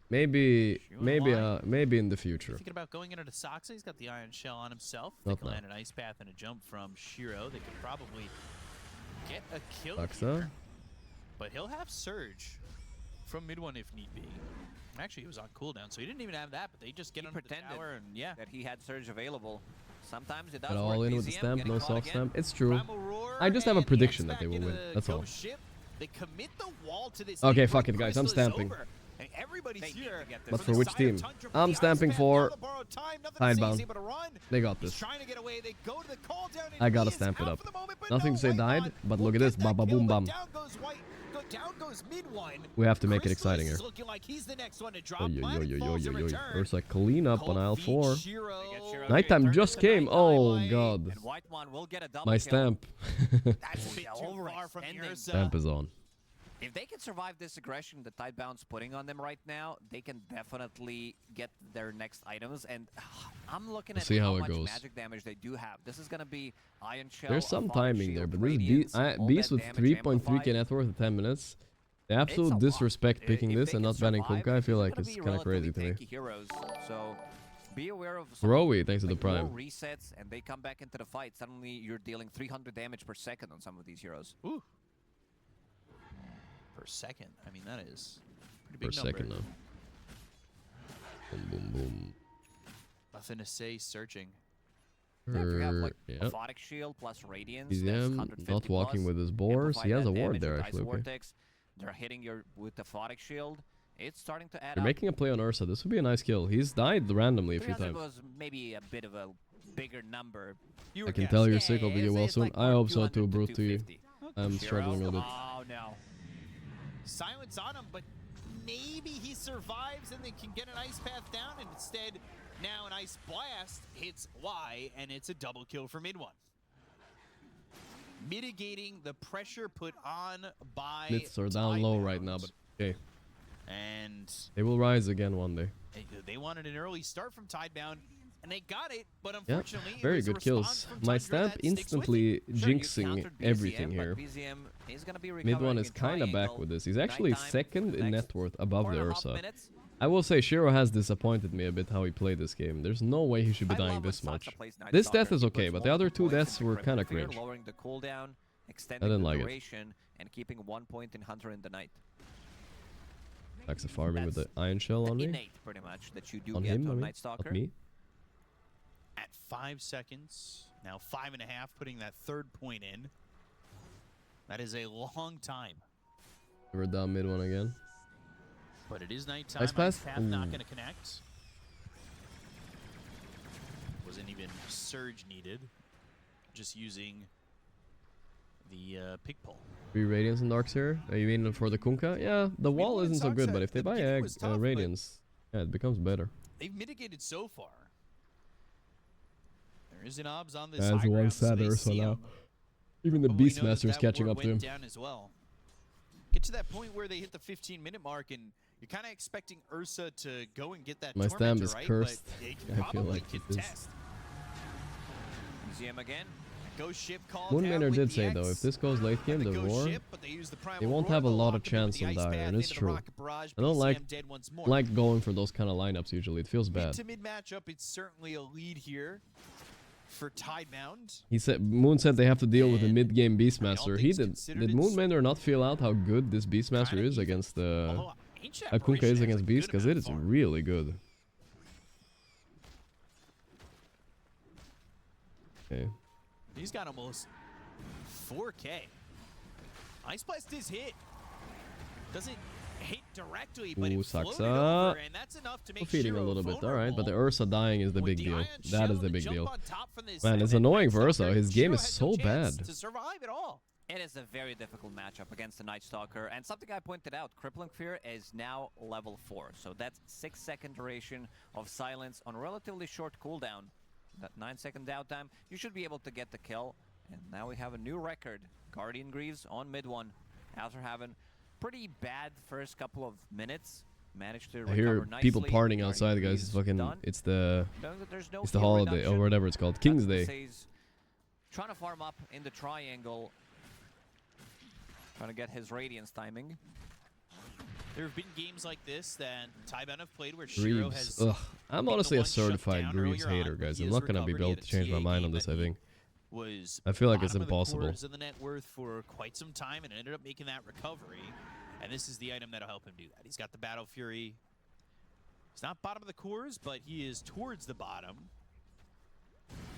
[SPEAKER 2] Maybe in the future.
[SPEAKER 21] Thinking about going into the Soxa, he's got the Iron Shell on himself. They
[SPEAKER 2] Not
[SPEAKER 21] can
[SPEAKER 2] now.
[SPEAKER 21] land an Ice Path and a jump from Shiro. They could probably get a kill
[SPEAKER 2] Soxa.
[SPEAKER 21] here. But he'll have Surge from mid 1 if need be. Actually, he was on cooldown, so he didn't even have that, but they just get under the tower and
[SPEAKER 11] that he had Surge available. Sometimes it does
[SPEAKER 2] Got
[SPEAKER 11] work.
[SPEAKER 2] all in with the
[SPEAKER 11] BZM
[SPEAKER 2] stamp,
[SPEAKER 11] getting
[SPEAKER 2] no
[SPEAKER 11] caught
[SPEAKER 2] soft
[SPEAKER 11] again.
[SPEAKER 2] stamp. It's true. I just have a prediction that they will win. That's all.
[SPEAKER 21] They commit the wall to this.
[SPEAKER 2] Okay, fuck it, guys. I'm stamping.
[SPEAKER 21] And everybody's here.
[SPEAKER 2] But for which team? I'm stamping for Tidebound. They got this. I gotta stamp it up. Nothing to say died, but look at this. Ba ba boom bam. We have to make it exciting here. There's a clean up on aisle 4. Nighttime just came. Oh god. My stamp. Stamp is on.
[SPEAKER 11] If they can survive this aggression that Tidebound's putting on them right now, they can definitely get their next items. And I'm looking at how much magic damage they do have. This is going to be Iron Shell.
[SPEAKER 2] There's some timing there, but this Beast with 3.3k net worth in 10 minutes. The absolute disrespect picking this and not banning Kunkka, I feel like it's kind of crazy to me.
[SPEAKER 11] So be aware of
[SPEAKER 2] Rowie, thanks to the Prime.
[SPEAKER 11] Resets, and they come back into the fight. Suddenly you're dealing 300 damage per second on some of these heroes.
[SPEAKER 21] Ooh. Per second. I mean, that is a pretty big number.
[SPEAKER 2] Per second now. Boom, boom, boom.
[SPEAKER 21] Nothing to Say, searching.
[SPEAKER 11] Yeah, if you have like Aphotic Shield plus Radiance,
[SPEAKER 2] BZM not walking with his boars. He has a ward there actually. Okay.
[SPEAKER 11] They're hitting you with Aphotic Shield. It's starting to add
[SPEAKER 2] You're
[SPEAKER 11] up.
[SPEAKER 2] making a play on Ursa. This would be a nice kill. He's died randomly a few times.
[SPEAKER 11] Was maybe a bit of a bigger number.
[SPEAKER 2] I can tell you're sick. I'll be well soon. I hope so too, Brute to you. I'm struggling a little bit.
[SPEAKER 21] Oh no. Silence on him, but maybe he survives and they can get an Ice Path down, and instead now an Ice Blast hits Y, and it's a double kill for mid 1. Mitigating the pressure put on by
[SPEAKER 2] Blitz are down low right now, but okay.
[SPEAKER 21] And
[SPEAKER 2] they will rise again one day.
[SPEAKER 21] They wanted an early start from Tidebound, and they got it, but unfortunately,
[SPEAKER 2] yeah, very good kills. My stamp instantly jinxing everything here. Mid 1 is kind of back with this. He's actually second in net worth above the Ursa. I will say Shiro has disappointed me a bit how he played this game. There's no way he should be dying this much. This death is okay, but the other 2 deaths were kind of cringe. I didn't like it.
[SPEAKER 11] And keeping 1 point in Hunter in the night.
[SPEAKER 2] That's a farming with the Iron Shell on me.
[SPEAKER 11] Innate, pretty much, that you do
[SPEAKER 2] on
[SPEAKER 11] get
[SPEAKER 2] him,
[SPEAKER 11] on Night Stalker.
[SPEAKER 2] Not me.
[SPEAKER 21] At 5 seconds, now 5.5, putting that 3rd point in. That is a long time.
[SPEAKER 2] We're down mid 1 again.
[SPEAKER 21] But it is nighttime.
[SPEAKER 2] Ice Path?
[SPEAKER 21] Not going to connect. Wasn't even Surge needed. Just using
[SPEAKER 12] the pig pole.
[SPEAKER 2] 3 Radiance and Darks here. Are you mean for the Kunkka? Yeah, the wall isn't so good, but if they buy Radiance, yeah, it becomes better.
[SPEAKER 12] They've mitigated so far. There is an obs on this
[SPEAKER 2] As
[SPEAKER 12] high
[SPEAKER 2] one
[SPEAKER 12] ground, so
[SPEAKER 2] sad
[SPEAKER 12] they
[SPEAKER 2] Ursa
[SPEAKER 12] see
[SPEAKER 2] now.
[SPEAKER 12] him.
[SPEAKER 2] Even the
[SPEAKER 12] But we know
[SPEAKER 2] Beastmaster is
[SPEAKER 12] that
[SPEAKER 2] catching
[SPEAKER 12] ward
[SPEAKER 2] up to him.
[SPEAKER 12] went down as well. Get to that point where they hit the 15-minute mark, and you're kind of expecting Ursa to go and get that
[SPEAKER 2] My
[SPEAKER 12] Tormentor,
[SPEAKER 2] stamp is
[SPEAKER 12] right?
[SPEAKER 2] cursed.
[SPEAKER 12] But they can
[SPEAKER 2] I feel
[SPEAKER 12] probably
[SPEAKER 2] like it is.
[SPEAKER 12] contest.
[SPEAKER 11] See him again.
[SPEAKER 12] Ghost ship called
[SPEAKER 2] Moonmaner
[SPEAKER 12] out
[SPEAKER 2] did
[SPEAKER 12] with
[SPEAKER 2] say
[SPEAKER 12] the
[SPEAKER 2] though,
[SPEAKER 12] X.
[SPEAKER 2] if this goes late game, the
[SPEAKER 12] Ghost
[SPEAKER 2] Roar,
[SPEAKER 12] ship, but they use the Primal
[SPEAKER 2] they won't
[SPEAKER 12] Roar
[SPEAKER 2] have a
[SPEAKER 12] to
[SPEAKER 2] lot
[SPEAKER 12] lock
[SPEAKER 2] of
[SPEAKER 12] him in with
[SPEAKER 2] chance
[SPEAKER 12] the
[SPEAKER 2] on
[SPEAKER 12] Ice
[SPEAKER 2] Dire,
[SPEAKER 12] Path
[SPEAKER 2] and it's
[SPEAKER 12] into the
[SPEAKER 2] true.
[SPEAKER 12] Rocket Barrage,
[SPEAKER 2] I don't
[SPEAKER 12] BCM dead once more.
[SPEAKER 2] like going for those kind of lineups usually. It feels
[SPEAKER 12] Mid
[SPEAKER 2] bad.
[SPEAKER 12] to mid matchup, it's certainly a lead here for Tidebound.
[SPEAKER 2] He said Moon said they have to deal with the mid-game Beastmaster. He did. Did Moonmaner not feel out how good this Beastmaster is against Kunkka is against Beast? Because it is really good. Okay.
[SPEAKER 12] He's got almost 4K. Ice Blast is hit. Doesn't hit directly, but
[SPEAKER 2] Ooh,
[SPEAKER 12] it floated
[SPEAKER 2] Saksa.
[SPEAKER 12] over, and that's enough to make
[SPEAKER 2] Feeding a
[SPEAKER 12] Shiro
[SPEAKER 2] little bit,
[SPEAKER 12] vulnerable.
[SPEAKER 2] alright, but the Ursa dying is the big deal. That is the big deal.
[SPEAKER 12] from this
[SPEAKER 2] Man, it's annoying for Ursa. His game is so bad.
[SPEAKER 12] To survive at all.
[SPEAKER 11] It is a very difficult matchup against the Night Stalker, and something I pointed out, Crippling Fear is now level 4, so that's 6-second duration of silence on relatively short cooldown. That 9-second downtime, you should be able to get the kill, and now we have a new record. Guardian Greaves on mid 1 after having pretty bad first couple of minutes. Managed to
[SPEAKER 2] I
[SPEAKER 11] recover
[SPEAKER 2] hear
[SPEAKER 11] nicely.
[SPEAKER 2] people partying outside,
[SPEAKER 11] Guardian
[SPEAKER 2] guys. It's
[SPEAKER 11] Greaves
[SPEAKER 2] fucking.
[SPEAKER 11] done.
[SPEAKER 2] It's the.
[SPEAKER 11] Knowing that there's no
[SPEAKER 2] It's the
[SPEAKER 11] heal
[SPEAKER 2] holiday
[SPEAKER 11] reduction.
[SPEAKER 2] or whatever it's called. King's Day.
[SPEAKER 11] Says trying to farm up in the triangle. Trying to get his Radiance timing.
[SPEAKER 12] There have been games like this that Tidebound have played where Shiro
[SPEAKER 2] Greaves.
[SPEAKER 12] has
[SPEAKER 2] Ugh. I'm
[SPEAKER 12] been the
[SPEAKER 2] honestly a
[SPEAKER 12] one shut
[SPEAKER 2] certified
[SPEAKER 12] down
[SPEAKER 2] Greaves
[SPEAKER 12] earlier
[SPEAKER 2] hater,
[SPEAKER 12] on,
[SPEAKER 2] guys.
[SPEAKER 12] but he
[SPEAKER 2] I'm
[SPEAKER 12] has
[SPEAKER 2] not gonna be
[SPEAKER 12] recovered.
[SPEAKER 2] able
[SPEAKER 12] He
[SPEAKER 2] to
[SPEAKER 12] had a
[SPEAKER 2] change my
[SPEAKER 12] TA
[SPEAKER 2] mind
[SPEAKER 12] game
[SPEAKER 2] on this.
[SPEAKER 12] that
[SPEAKER 2] I
[SPEAKER 12] he
[SPEAKER 2] think.
[SPEAKER 12] was
[SPEAKER 2] I feel like it's
[SPEAKER 12] bottom of the
[SPEAKER 2] impossible.
[SPEAKER 12] cores in the net worth for quite some time and ended up making that recovery. And this is the item that'll help him do that. He's got the Battle Fury. He's not bottom of the cores, but he is towards the bottom.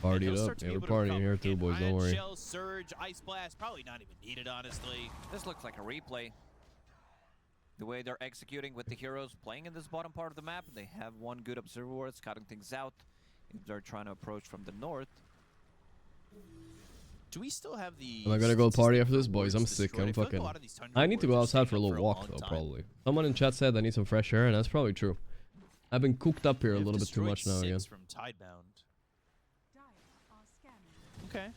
[SPEAKER 2] Party it up. Yeah, we're partying here too, boys. Don't worry.
[SPEAKER 12] Shell, Surge, Ice Blast, probably not even needed, honestly.
[SPEAKER 11] This looks like a replay. The way they're executing with the heroes playing in this bottom part of the map, they have one good observer ward, scouting things out. If they're trying to approach from the north.
[SPEAKER 12] Do we still have the...
[SPEAKER 2] Am I gonna go party after this, boys? I'm sick. I'm fucking. I need to go outside for a little walk, though, probably. Someone in chat said I need some fresh air, and that's probably true. I've been cooked up here a little bit too much now again.
[SPEAKER 12] From Tidebound. Okay.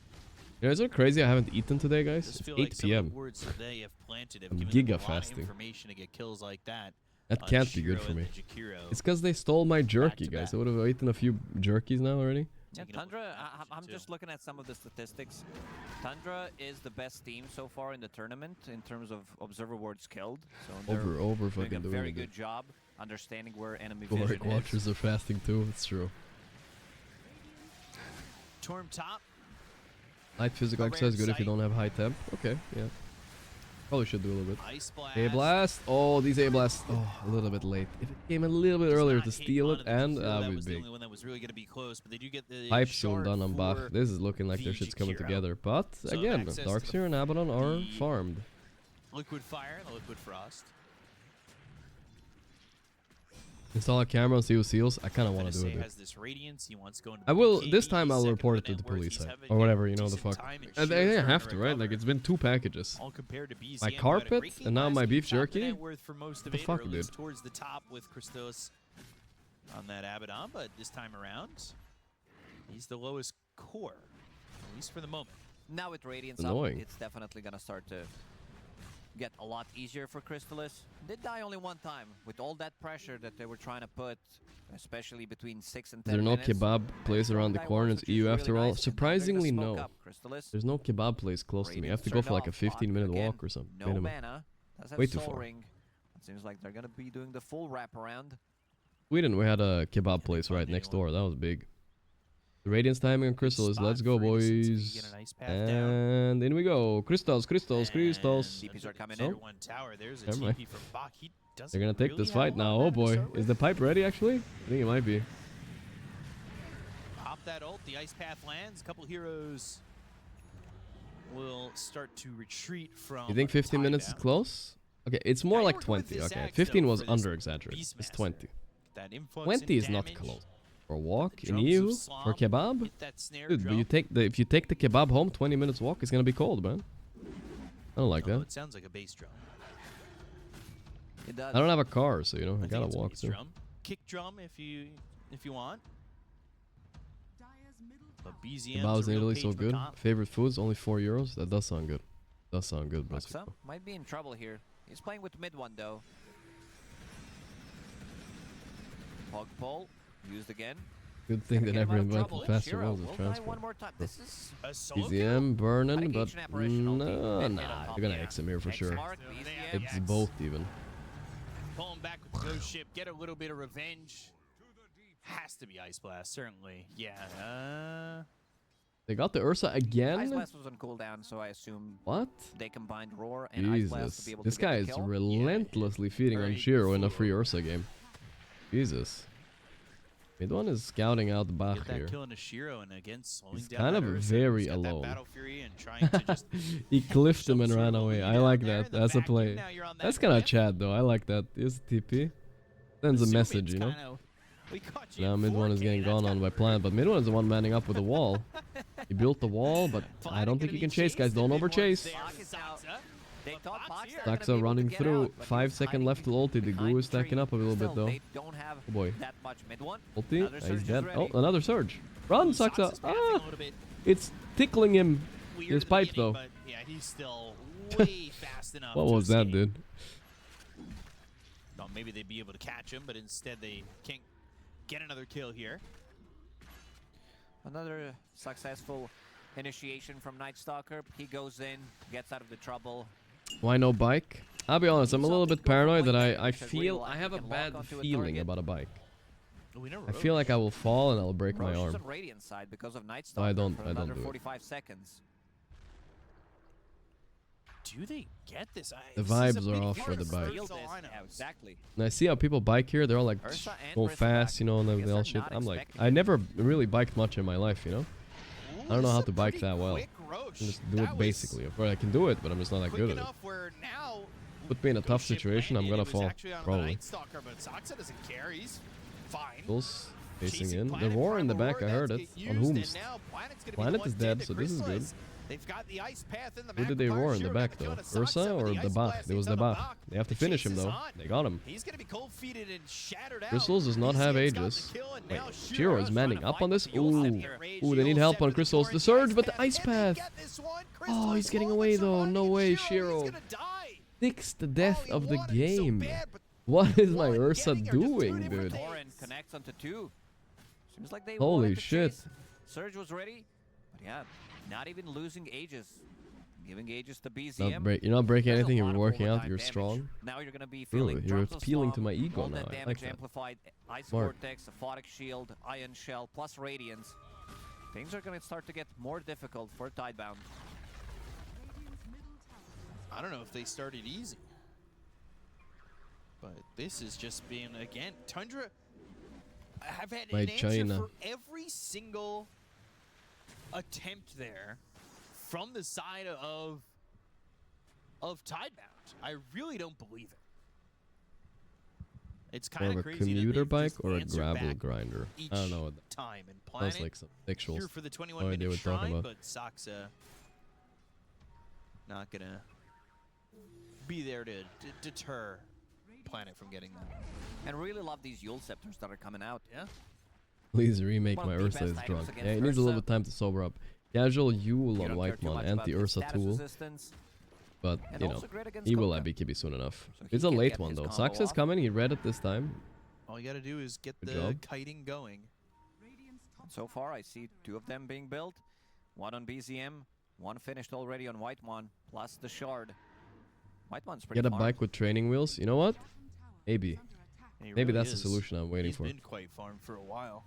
[SPEAKER 2] You know, is it crazy I haven't eaten today, guys? It's 8 p.m. I'm giga fasting.
[SPEAKER 12] To get kills like that.
[SPEAKER 2] That can't be good for me. It's because they stole my jerky, guys. I would have eaten a few jerkies now already.
[SPEAKER 11] Yeah, Tundra, I'm just looking at some of the statistics. Tundra is the best team so far in the tournament in terms of observer wards killed. So they're
[SPEAKER 2] Over fucking
[SPEAKER 11] doing a
[SPEAKER 2] doing
[SPEAKER 11] very
[SPEAKER 2] it.
[SPEAKER 11] good job understanding where enemy
[SPEAKER 2] Gorgc
[SPEAKER 11] vision is.
[SPEAKER 2] watchers are fasting too. It's true.
[SPEAKER 12] Torm top.
[SPEAKER 2] Light physical exercise good if you don't have high temp. Okay, yeah. Probably should do a little bit.
[SPEAKER 12] Ice blast.
[SPEAKER 2] A-Blast. Oh, these A-Blasts. Oh, a little bit late. If it came a little bit earlier to steal it, and that would be big. Pipe soon done on Bach. This is looking like their shit's coming together. But, again, Darkseer and Abaddon are farmed.
[SPEAKER 12] Liquid Fire and the Liquid Frost.
[SPEAKER 2] Install a camera and see who seals. I kind of want to do it.
[SPEAKER 12] Has this radiance. He wants to go into
[SPEAKER 2] I will.
[SPEAKER 12] PGL.
[SPEAKER 2] This time I'll report it to the police side or whatever. You know the fuck. They have to, right? Like it's been 2 packages.
[SPEAKER 12] All compared to BCM,
[SPEAKER 2] My carpet and now my beef jerky.
[SPEAKER 12] For most of
[SPEAKER 2] the
[SPEAKER 12] it,
[SPEAKER 2] fuck,
[SPEAKER 12] or at
[SPEAKER 2] dude?
[SPEAKER 12] least towards the top with Christos on that Abaddon, but this time around, he's the lowest core, at least for the moment.
[SPEAKER 11] Now with Radiance
[SPEAKER 2] Annoying.
[SPEAKER 11] up, it's definitely gonna start to get a lot easier for Crystalis. Did die only 1 time with all that pressure that they were trying to put, especially between 6 and 10
[SPEAKER 2] There are no
[SPEAKER 11] minutes.
[SPEAKER 2] kebab place around the corner. It's EU after all.
[SPEAKER 11] nice, and now they're
[SPEAKER 2] Surprisingly,
[SPEAKER 11] gonna smoke
[SPEAKER 2] no.
[SPEAKER 11] up Crystalis.
[SPEAKER 2] There's no kebab place close to me. I have to go
[SPEAKER 11] Radiance
[SPEAKER 2] for like a
[SPEAKER 11] turned off,
[SPEAKER 2] 15-minute
[SPEAKER 11] again,
[SPEAKER 2] walk or something.
[SPEAKER 11] No
[SPEAKER 2] minimum.
[SPEAKER 11] mana. Does have
[SPEAKER 2] Way too
[SPEAKER 11] Soul
[SPEAKER 2] far.
[SPEAKER 11] Ring. It seems like they're gonna be doing the full wraparound.
[SPEAKER 2] Sweden, we had a kebab place right next door. That was big. The Radiance timing on Crystals. Let's go, boys. And in we go. Crystals.
[SPEAKER 11] DPs are coming in.
[SPEAKER 12] One tower. There's a
[SPEAKER 2] Never mind.
[SPEAKER 12] TP from Bach. He doesn't
[SPEAKER 2] They're gonna take
[SPEAKER 12] really
[SPEAKER 2] this
[SPEAKER 12] have a
[SPEAKER 2] fight
[SPEAKER 12] lot
[SPEAKER 2] now.
[SPEAKER 12] of
[SPEAKER 2] Oh
[SPEAKER 12] mana to
[SPEAKER 2] boy.
[SPEAKER 12] start
[SPEAKER 2] Is
[SPEAKER 12] with.
[SPEAKER 2] the pipe ready actually? I think it might be.
[SPEAKER 12] Pop that ult. The Ice Path lands. A couple heroes will start to retreat from.
[SPEAKER 2] You think 15 minutes is close? Okay, it's more like
[SPEAKER 12] working with
[SPEAKER 2] 20.
[SPEAKER 12] this
[SPEAKER 2] Okay,
[SPEAKER 12] axe,
[SPEAKER 2] 15
[SPEAKER 12] though,
[SPEAKER 2] was
[SPEAKER 12] for this
[SPEAKER 2] under exaggerated. It's 20.
[SPEAKER 12] That influx
[SPEAKER 2] 20
[SPEAKER 12] in
[SPEAKER 2] is not
[SPEAKER 12] damage.
[SPEAKER 2] close. For a walk in
[SPEAKER 12] drums
[SPEAKER 2] EU
[SPEAKER 12] of
[SPEAKER 2] for
[SPEAKER 12] Slom
[SPEAKER 2] kebab,
[SPEAKER 12] hit that snare
[SPEAKER 2] dude. But
[SPEAKER 12] drum.
[SPEAKER 2] if you take the kebab home, 20 minutes walk is gonna be cold, man. I don't like that.
[SPEAKER 12] It sounds like a bass drum.
[SPEAKER 11] It does.
[SPEAKER 2] I don't have a car, so you know I
[SPEAKER 12] think
[SPEAKER 2] gotta
[SPEAKER 12] it's a
[SPEAKER 2] walk
[SPEAKER 12] bass
[SPEAKER 2] too.
[SPEAKER 12] drum. Kick drum if you want. But BZM.
[SPEAKER 2] Kebabs in Italy so good. Favorite foods only €4. That does sound good. Does sound good, but
[SPEAKER 11] Luxa might be in trouble here. He's playing with mid one though. Hog pole used again.
[SPEAKER 2] good thing they never invented faster rolls as transport.
[SPEAKER 11] One more time. This is
[SPEAKER 2] BZM burning, but no, nah, they're gonna X him here for sure. It's both even.
[SPEAKER 12] Pulling back with the ghost ship, get a little bit of revenge. Has to be Ice Blast, certainly. Yeah.
[SPEAKER 2] They got the Ursa again?
[SPEAKER 11] Ice Blast was on cooldown, so I assume
[SPEAKER 2] what?
[SPEAKER 11] They combined Roar and Ice Blast to be able
[SPEAKER 2] This
[SPEAKER 11] to get
[SPEAKER 2] guy
[SPEAKER 11] the
[SPEAKER 2] is
[SPEAKER 11] kill.
[SPEAKER 2] relentlessly feeding on Shiro in a free Ursa game. Jesus. Mid one is scouting out the back
[SPEAKER 12] Get that
[SPEAKER 2] here.
[SPEAKER 12] kill into Shiro and again slowing
[SPEAKER 2] He's
[SPEAKER 12] down
[SPEAKER 2] kind
[SPEAKER 12] that
[SPEAKER 2] of
[SPEAKER 12] Ursa.
[SPEAKER 2] very
[SPEAKER 12] He's got that
[SPEAKER 2] alone.
[SPEAKER 12] Battle Fury and trying to just
[SPEAKER 2] He cliffed him and ran away. I like that. That's a play. That's kind of Chad though. I like that. Is TP. Sends a message, you know. Now mid one is getting gone on by Plant, but mid one is the one manning up with the wall. He built the wall, but I don't think he can chase, guys. Don't over chase. Saxa running through. 5 seconds left to ulti. The Guru is stacking up a little bit though. Oh boy. Ulti. He's dead. Oh, another surge. Run, Saxa. Ah! It's tickling him. His pipe though.
[SPEAKER 12] But yeah, he's still way fast enough.
[SPEAKER 2] What
[SPEAKER 12] to
[SPEAKER 2] was that,
[SPEAKER 12] escape.
[SPEAKER 2] dude?
[SPEAKER 12] Thought maybe they'd be able to catch him, but instead they can't get another kill here.
[SPEAKER 11] Another successful initiation from Night Stalker. He goes in, gets out of the trouble.
[SPEAKER 2] Why no bike? I'll be honest, I'm a little bit paranoid that I feel I have a bad feeling about a bike. I feel like I will fall and I'll break my arm.
[SPEAKER 11] On Radiant side because of Night
[SPEAKER 2] So
[SPEAKER 11] Stalker
[SPEAKER 2] I don't
[SPEAKER 11] for
[SPEAKER 2] do
[SPEAKER 11] another
[SPEAKER 2] it.
[SPEAKER 11] 45 seconds.
[SPEAKER 12] Do they get this?
[SPEAKER 2] The vibes are off for the bike.
[SPEAKER 11] Yeah, exactly.
[SPEAKER 2] And I see how people bike here, they're all like go fast, you know, and they all shit. I'm like, I never really biked much in my life, you know? I don't know how to bike that well. I just do it basically. Of course I can do it, but I'm just not that good at it. Put me in a tough situation, I'm gonna fall, probably. Bulls facing in. The roar in the back, I heard it. On whom's? Planet is dead, so this is good.
[SPEAKER 12] They've got the ice path in the
[SPEAKER 2] Who did they roar in the back though? Ursa or the Bach? It was the Bach. They have to finish him though. They got him.
[SPEAKER 12] He's gonna be cold-feeted and shattered out.
[SPEAKER 2] Crystals does not have Aegis. Wait, Shiro is manning up on this? Ooh. Ooh, they need help on Crystals. The surge, but the ice path. Oh, he's getting away though. No way, Shiro. Sixth death of the game. What is my Ursa doing, dude?
[SPEAKER 11] Connects onto 2. Seems like they
[SPEAKER 2] Holy
[SPEAKER 11] wanted to
[SPEAKER 2] shit.
[SPEAKER 11] chase. Surge was ready, but yeah, not even losing Aegis. Giving Aegis to BZM.
[SPEAKER 2] You're not breaking anything, you're working out, you're strong.
[SPEAKER 11] Now you're gonna be feeling
[SPEAKER 2] Really, you're
[SPEAKER 11] drops of
[SPEAKER 2] appealing to
[SPEAKER 11] Storm,
[SPEAKER 2] my ego
[SPEAKER 11] all
[SPEAKER 2] now.
[SPEAKER 11] that
[SPEAKER 2] I
[SPEAKER 11] damage
[SPEAKER 2] like that.
[SPEAKER 11] amplified, Ice
[SPEAKER 2] Smart.
[SPEAKER 11] Vortex, Aphotic Shield, Iron Shell, plus Radiance. Things are gonna start to get more difficult for Tidebound.
[SPEAKER 12] I don't know if they started easy. But this is just being, again, Tundra have had
[SPEAKER 2] My
[SPEAKER 12] an answer
[SPEAKER 2] China.
[SPEAKER 12] for every single attempt there from the side of Tidebound. I really don't believe it. It's
[SPEAKER 2] More
[SPEAKER 12] kind
[SPEAKER 2] of
[SPEAKER 12] of
[SPEAKER 2] a
[SPEAKER 12] crazy
[SPEAKER 2] commuter
[SPEAKER 12] that they've
[SPEAKER 2] bike
[SPEAKER 12] just
[SPEAKER 2] or a
[SPEAKER 12] answered
[SPEAKER 2] gravel
[SPEAKER 12] back
[SPEAKER 2] grinder?
[SPEAKER 12] each
[SPEAKER 2] I don't know what that
[SPEAKER 12] time and
[SPEAKER 2] sounds
[SPEAKER 12] Planet
[SPEAKER 2] like some sexuals.
[SPEAKER 12] here for the
[SPEAKER 2] No idea
[SPEAKER 12] 21-minute
[SPEAKER 2] what you're talking
[SPEAKER 12] shrine,
[SPEAKER 2] about.
[SPEAKER 12] but Saxa not gonna be there to deter Planet from getting that.
[SPEAKER 11] And really love these Yule Scepters that are coming out.
[SPEAKER 12] Yeah.
[SPEAKER 2] Please remake
[SPEAKER 11] One
[SPEAKER 2] my
[SPEAKER 11] of the
[SPEAKER 2] Ursa
[SPEAKER 11] best
[SPEAKER 2] is
[SPEAKER 11] items
[SPEAKER 2] drunk.
[SPEAKER 11] against
[SPEAKER 2] Yeah, it needs a little
[SPEAKER 11] Ursa.
[SPEAKER 2] bit of time to sober up. Casual Yule
[SPEAKER 11] You
[SPEAKER 2] on
[SPEAKER 11] don't care too
[SPEAKER 2] Whitemon,
[SPEAKER 11] much about his
[SPEAKER 2] anti-Ursa
[SPEAKER 11] status
[SPEAKER 2] tool.
[SPEAKER 11] resistance.
[SPEAKER 2] But,
[SPEAKER 11] And
[SPEAKER 2] you know,
[SPEAKER 11] also great against
[SPEAKER 2] he will
[SPEAKER 11] Coca.
[SPEAKER 2] Abiki soon enough.
[SPEAKER 11] So he
[SPEAKER 2] It's a
[SPEAKER 11] can
[SPEAKER 2] late
[SPEAKER 11] get
[SPEAKER 2] one
[SPEAKER 11] his
[SPEAKER 2] though.
[SPEAKER 11] combo
[SPEAKER 2] Sax is
[SPEAKER 11] off.
[SPEAKER 2] coming, he read it this time.
[SPEAKER 12] All you gotta do is get
[SPEAKER 2] Good
[SPEAKER 12] the
[SPEAKER 2] job.
[SPEAKER 12] kiting going.
[SPEAKER 11] So far, I see 2 of them being built. 1 on BZM, 1 finished already on Whitemon, plus the Shard. Whitemon's pretty
[SPEAKER 2] Get a
[SPEAKER 11] farmed.
[SPEAKER 2] bike with training wheels. You know what? Maybe.
[SPEAKER 12] And he
[SPEAKER 2] Maybe
[SPEAKER 12] really
[SPEAKER 2] that's the
[SPEAKER 12] is.
[SPEAKER 2] solution I'm waiting
[SPEAKER 12] He's
[SPEAKER 2] for.
[SPEAKER 12] been quite farmed for a while.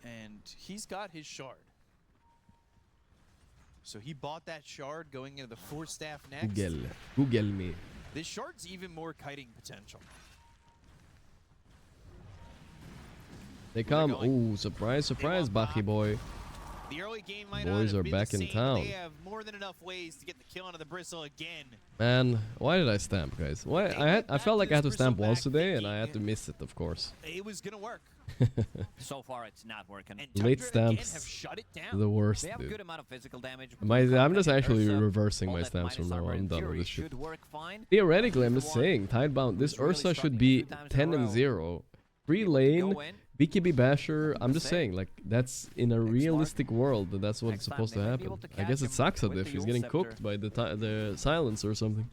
[SPEAKER 12] And he's got his shard. So he bought that shard going into the 4-staff next.
[SPEAKER 2] Google me.
[SPEAKER 12] This shard's even more kiting potential.
[SPEAKER 2] They come. Ooh, surprise, surprise, Bachi boy.
[SPEAKER 12] The early game might
[SPEAKER 2] Boys
[SPEAKER 12] not
[SPEAKER 2] are
[SPEAKER 12] have been
[SPEAKER 2] back
[SPEAKER 12] the
[SPEAKER 2] in
[SPEAKER 12] same, but
[SPEAKER 2] town.
[SPEAKER 12] They have more than enough ways to get the kill onto the Bristle again.
[SPEAKER 2] Man, why did I stamp, guys? Why? I felt like I had to stamp once today, and I had to miss it, of course.
[SPEAKER 12] It was gonna work.
[SPEAKER 11] So far, it's not working.
[SPEAKER 2] Late stamps, the worst,
[SPEAKER 11] They have
[SPEAKER 2] dude.
[SPEAKER 11] good amount of physical damage.
[SPEAKER 2] I'm just actually reversing my stamps from now on. I'm done with this shit. Theoretically, I'm just saying, Tidebound, this Ursa should be 10-0. Free lane, BKB Basher. I'm just saying, like, that's in a realistic world, that's what's supposed to happen. I guess it sucks at if he's getting cooked by the silence or something.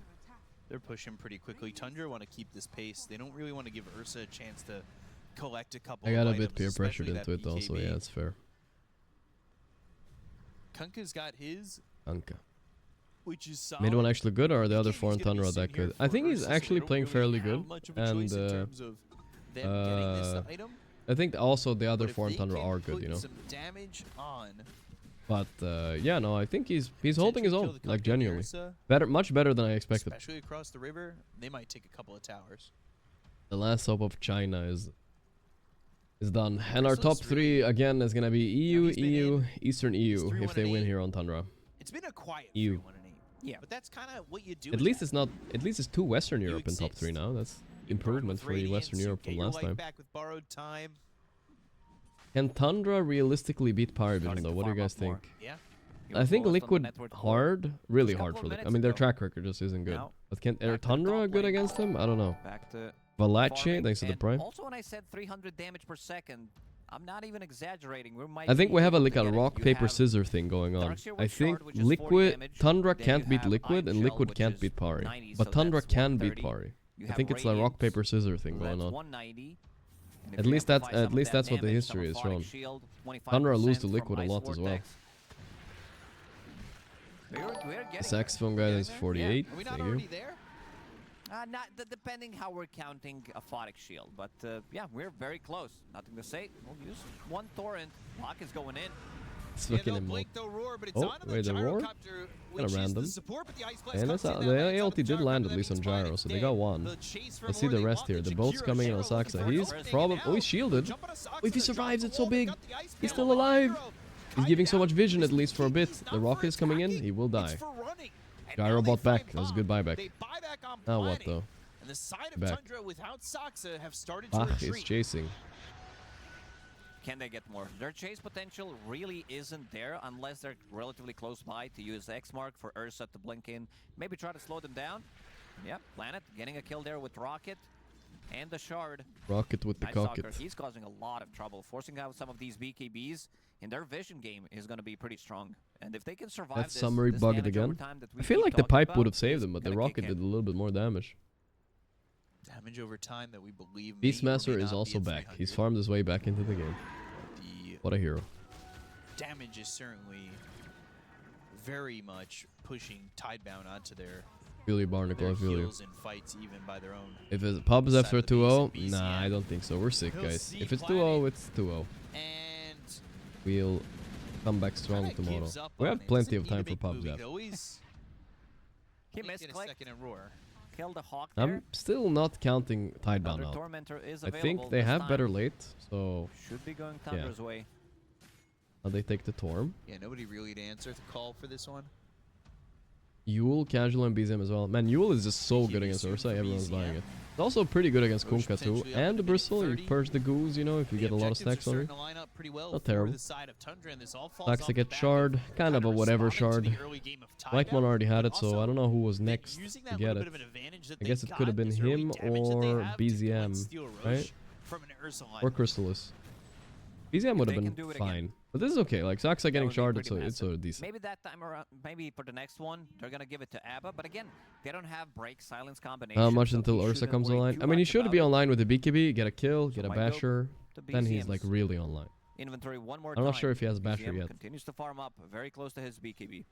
[SPEAKER 12] They're pushing pretty quickly. Tundra want to keep this pace. They don't really want to give Ursa a chance to collect a couple
[SPEAKER 2] I got
[SPEAKER 12] of
[SPEAKER 2] a bit
[SPEAKER 12] items,
[SPEAKER 2] peer pressured
[SPEAKER 12] especially
[SPEAKER 2] into
[SPEAKER 12] that
[SPEAKER 2] it also,
[SPEAKER 12] BKB.
[SPEAKER 2] yeah, it's fair.
[SPEAKER 12] Kunkka's got his,
[SPEAKER 2] Kunkka.
[SPEAKER 12] which is solid.
[SPEAKER 2] Mid one actually good, or are the other four in
[SPEAKER 12] gonna be
[SPEAKER 2] Tundra that
[SPEAKER 12] sitting here
[SPEAKER 2] good? I
[SPEAKER 12] for
[SPEAKER 2] think he's
[SPEAKER 12] Ursa, so
[SPEAKER 2] actually
[SPEAKER 12] they don't
[SPEAKER 2] playing
[SPEAKER 12] really
[SPEAKER 2] fairly
[SPEAKER 12] have
[SPEAKER 2] good,
[SPEAKER 12] much of a choice in terms of them getting this item.
[SPEAKER 2] I think also the other
[SPEAKER 12] But if
[SPEAKER 2] four in
[SPEAKER 12] they
[SPEAKER 2] Tundra
[SPEAKER 12] can
[SPEAKER 2] are good,
[SPEAKER 12] put
[SPEAKER 2] you know.
[SPEAKER 12] some damage on.
[SPEAKER 2] But yeah, no, I think he's holding his own, like genuinely,
[SPEAKER 12] Ursa,
[SPEAKER 2] much better than I expected.
[SPEAKER 12] especially across the river, they might take a couple of towers.
[SPEAKER 2] The last hope of China is done, and our top three again is gonna be EU, Eastern EU if they win here on Tundra.
[SPEAKER 12] It's been a quiet
[SPEAKER 2] EU.
[SPEAKER 12] 3-1-8. Yeah, but that's kind of what you do.
[SPEAKER 2] At least it's not. At least it's 2 Western Europe in top 3 now. That's improvement for the
[SPEAKER 12] Radiance,
[SPEAKER 2] Western
[SPEAKER 12] you
[SPEAKER 2] Europe
[SPEAKER 12] get
[SPEAKER 2] from
[SPEAKER 12] your
[SPEAKER 2] last
[SPEAKER 12] life
[SPEAKER 2] time.
[SPEAKER 12] back with borrowed time.
[SPEAKER 2] Can Tundra realistically beat Paravision though? What do you guys think?
[SPEAKER 12] Yeah.
[SPEAKER 2] I think Liquid hard, really hard for Liquid. I mean, their track record just isn't good. But can Tundra good against them? I don't know.
[SPEAKER 11] Back to
[SPEAKER 2] Wallachia, thanks to the Prime.
[SPEAKER 11] Also, when I said 300 damage per second, I'm not even exaggerating.
[SPEAKER 2] I think we have a rock paper scissor thing going on. I think Liquid Tundra can't beat Liquid and Liquid can't beat Pari, but Tundra can beat Pari. I think it's a rock paper scissor thing going on. At least that's what the history is shown. Tundra lose to Liquid a lot as well. The saxophone guy is 48. Thank you.
[SPEAKER 11] Not depending how we're counting a Photic Shield, but yeah, we're very close. Nothing to say. We'll use one Torrent. Lock is going in.
[SPEAKER 2] It's fucking emote. Oh, wait, the roar? Kinda random. And that's the ALT did land at least on Gyro, so they got one. Let's see the rest here. The boat's coming in on Saxa. He's probably... Oh, he's shielded. Oh, if he survives, it's so big. He's still alive. He's giving so much vision at least for a bit. The rocket is coming in. He will die. Gyro bought back. That was a good buyback. Now what though?
[SPEAKER 12] And the side of
[SPEAKER 2] Back.
[SPEAKER 12] Tundra without Saxa have started to
[SPEAKER 2] Bach
[SPEAKER 12] retreat.
[SPEAKER 2] is chasing.
[SPEAKER 11] Can they get more? Their chase potential really isn't there unless they're relatively close by to use X Mark for Ursa to blink in. Maybe try to slow them down. Yeah, Planet getting a kill there with Rocket and the Shard.
[SPEAKER 2] Rocket with the
[SPEAKER 11] Night Stalker,
[SPEAKER 2] cocket.
[SPEAKER 11] he's causing a lot of trouble. Forcing out some of these BKBs in their vision game is going to be pretty strong. And if they can survive
[SPEAKER 2] That
[SPEAKER 11] this,
[SPEAKER 2] summary
[SPEAKER 11] this
[SPEAKER 2] bugged
[SPEAKER 11] damage
[SPEAKER 2] again.
[SPEAKER 11] over time that we
[SPEAKER 2] I feel
[SPEAKER 11] keep
[SPEAKER 2] like the
[SPEAKER 11] talking
[SPEAKER 2] pipe
[SPEAKER 11] about
[SPEAKER 2] would have saved
[SPEAKER 11] is
[SPEAKER 2] them, but the
[SPEAKER 11] gonna kick
[SPEAKER 2] rocket
[SPEAKER 11] in.
[SPEAKER 2] did a little bit more damage.
[SPEAKER 12] Damage over time that we believe may or may
[SPEAKER 2] Beastmaster is
[SPEAKER 12] not be
[SPEAKER 2] also
[SPEAKER 12] at
[SPEAKER 2] back.
[SPEAKER 12] 300.
[SPEAKER 2] He's farmed his way back into the game. What a hero.
[SPEAKER 12] Damage is certainly very much pushing Tidebound onto their
[SPEAKER 2] Feel you, Barnacle. I feel you.
[SPEAKER 12] heels in fights even by their own.
[SPEAKER 2] If it's pubs
[SPEAKER 12] side
[SPEAKER 2] after
[SPEAKER 12] of the
[SPEAKER 2] 2-0, nah, I don't think so. We're sick, guys. If it's 2-0, it's 2-0.
[SPEAKER 12] And
[SPEAKER 2] We'll come back strong tomorrow. We have plenty of time for pubs after.
[SPEAKER 11] He missed
[SPEAKER 12] a
[SPEAKER 11] click.
[SPEAKER 12] second and roar.
[SPEAKER 11] Killed the Hawk there.
[SPEAKER 2] I'm still not counting Tidebound
[SPEAKER 11] Another
[SPEAKER 2] out.
[SPEAKER 11] Tormentor is
[SPEAKER 2] I think
[SPEAKER 11] available
[SPEAKER 2] they
[SPEAKER 11] this
[SPEAKER 2] have
[SPEAKER 11] time.
[SPEAKER 2] better late, so
[SPEAKER 11] Should be going
[SPEAKER 2] yeah.
[SPEAKER 11] Tundra's way.
[SPEAKER 2] Now they take the Torm.
[SPEAKER 12] Yeah, nobody really to answer the call for this one.
[SPEAKER 2] Yule, Casual, and BZM as well. Man, Yule is just so good against Ursa, everyone's buying it. It's also pretty good against Kunkka too. And the Bristle, you purge the goose, you know, if you get a lot of stacks on it. Not terrible. Stacks to get Shard, kind of a whatever Shard. Blackmon already had it, so I don't know who was next to get it. I guess it could have been him or BZM, right? Or Chrysalis. BZM would have been fine. But this is okay, like Saxa getting Shard, it's a decent.
[SPEAKER 11] Maybe that time around, maybe for the next one, they're gonna give it to Abba. But again, they don't have break silence combination.
[SPEAKER 2] How much
[SPEAKER 11] so
[SPEAKER 2] until
[SPEAKER 11] he
[SPEAKER 2] Ursa
[SPEAKER 11] shouldn't
[SPEAKER 2] comes
[SPEAKER 11] worry
[SPEAKER 2] online?
[SPEAKER 11] too
[SPEAKER 2] I mean, he
[SPEAKER 11] much
[SPEAKER 2] should
[SPEAKER 11] about
[SPEAKER 2] be
[SPEAKER 11] it.
[SPEAKER 2] online with the BKB, get a kill, get a
[SPEAKER 11] might go
[SPEAKER 2] basher.
[SPEAKER 11] to
[SPEAKER 2] Then he's
[SPEAKER 11] BCMs.
[SPEAKER 2] like really online.
[SPEAKER 11] Inventory one more
[SPEAKER 2] I'm not
[SPEAKER 11] time.
[SPEAKER 2] sure if he has basher
[SPEAKER 11] BCM
[SPEAKER 2] yet.
[SPEAKER 11] Continues to farm up, very close to his BKB.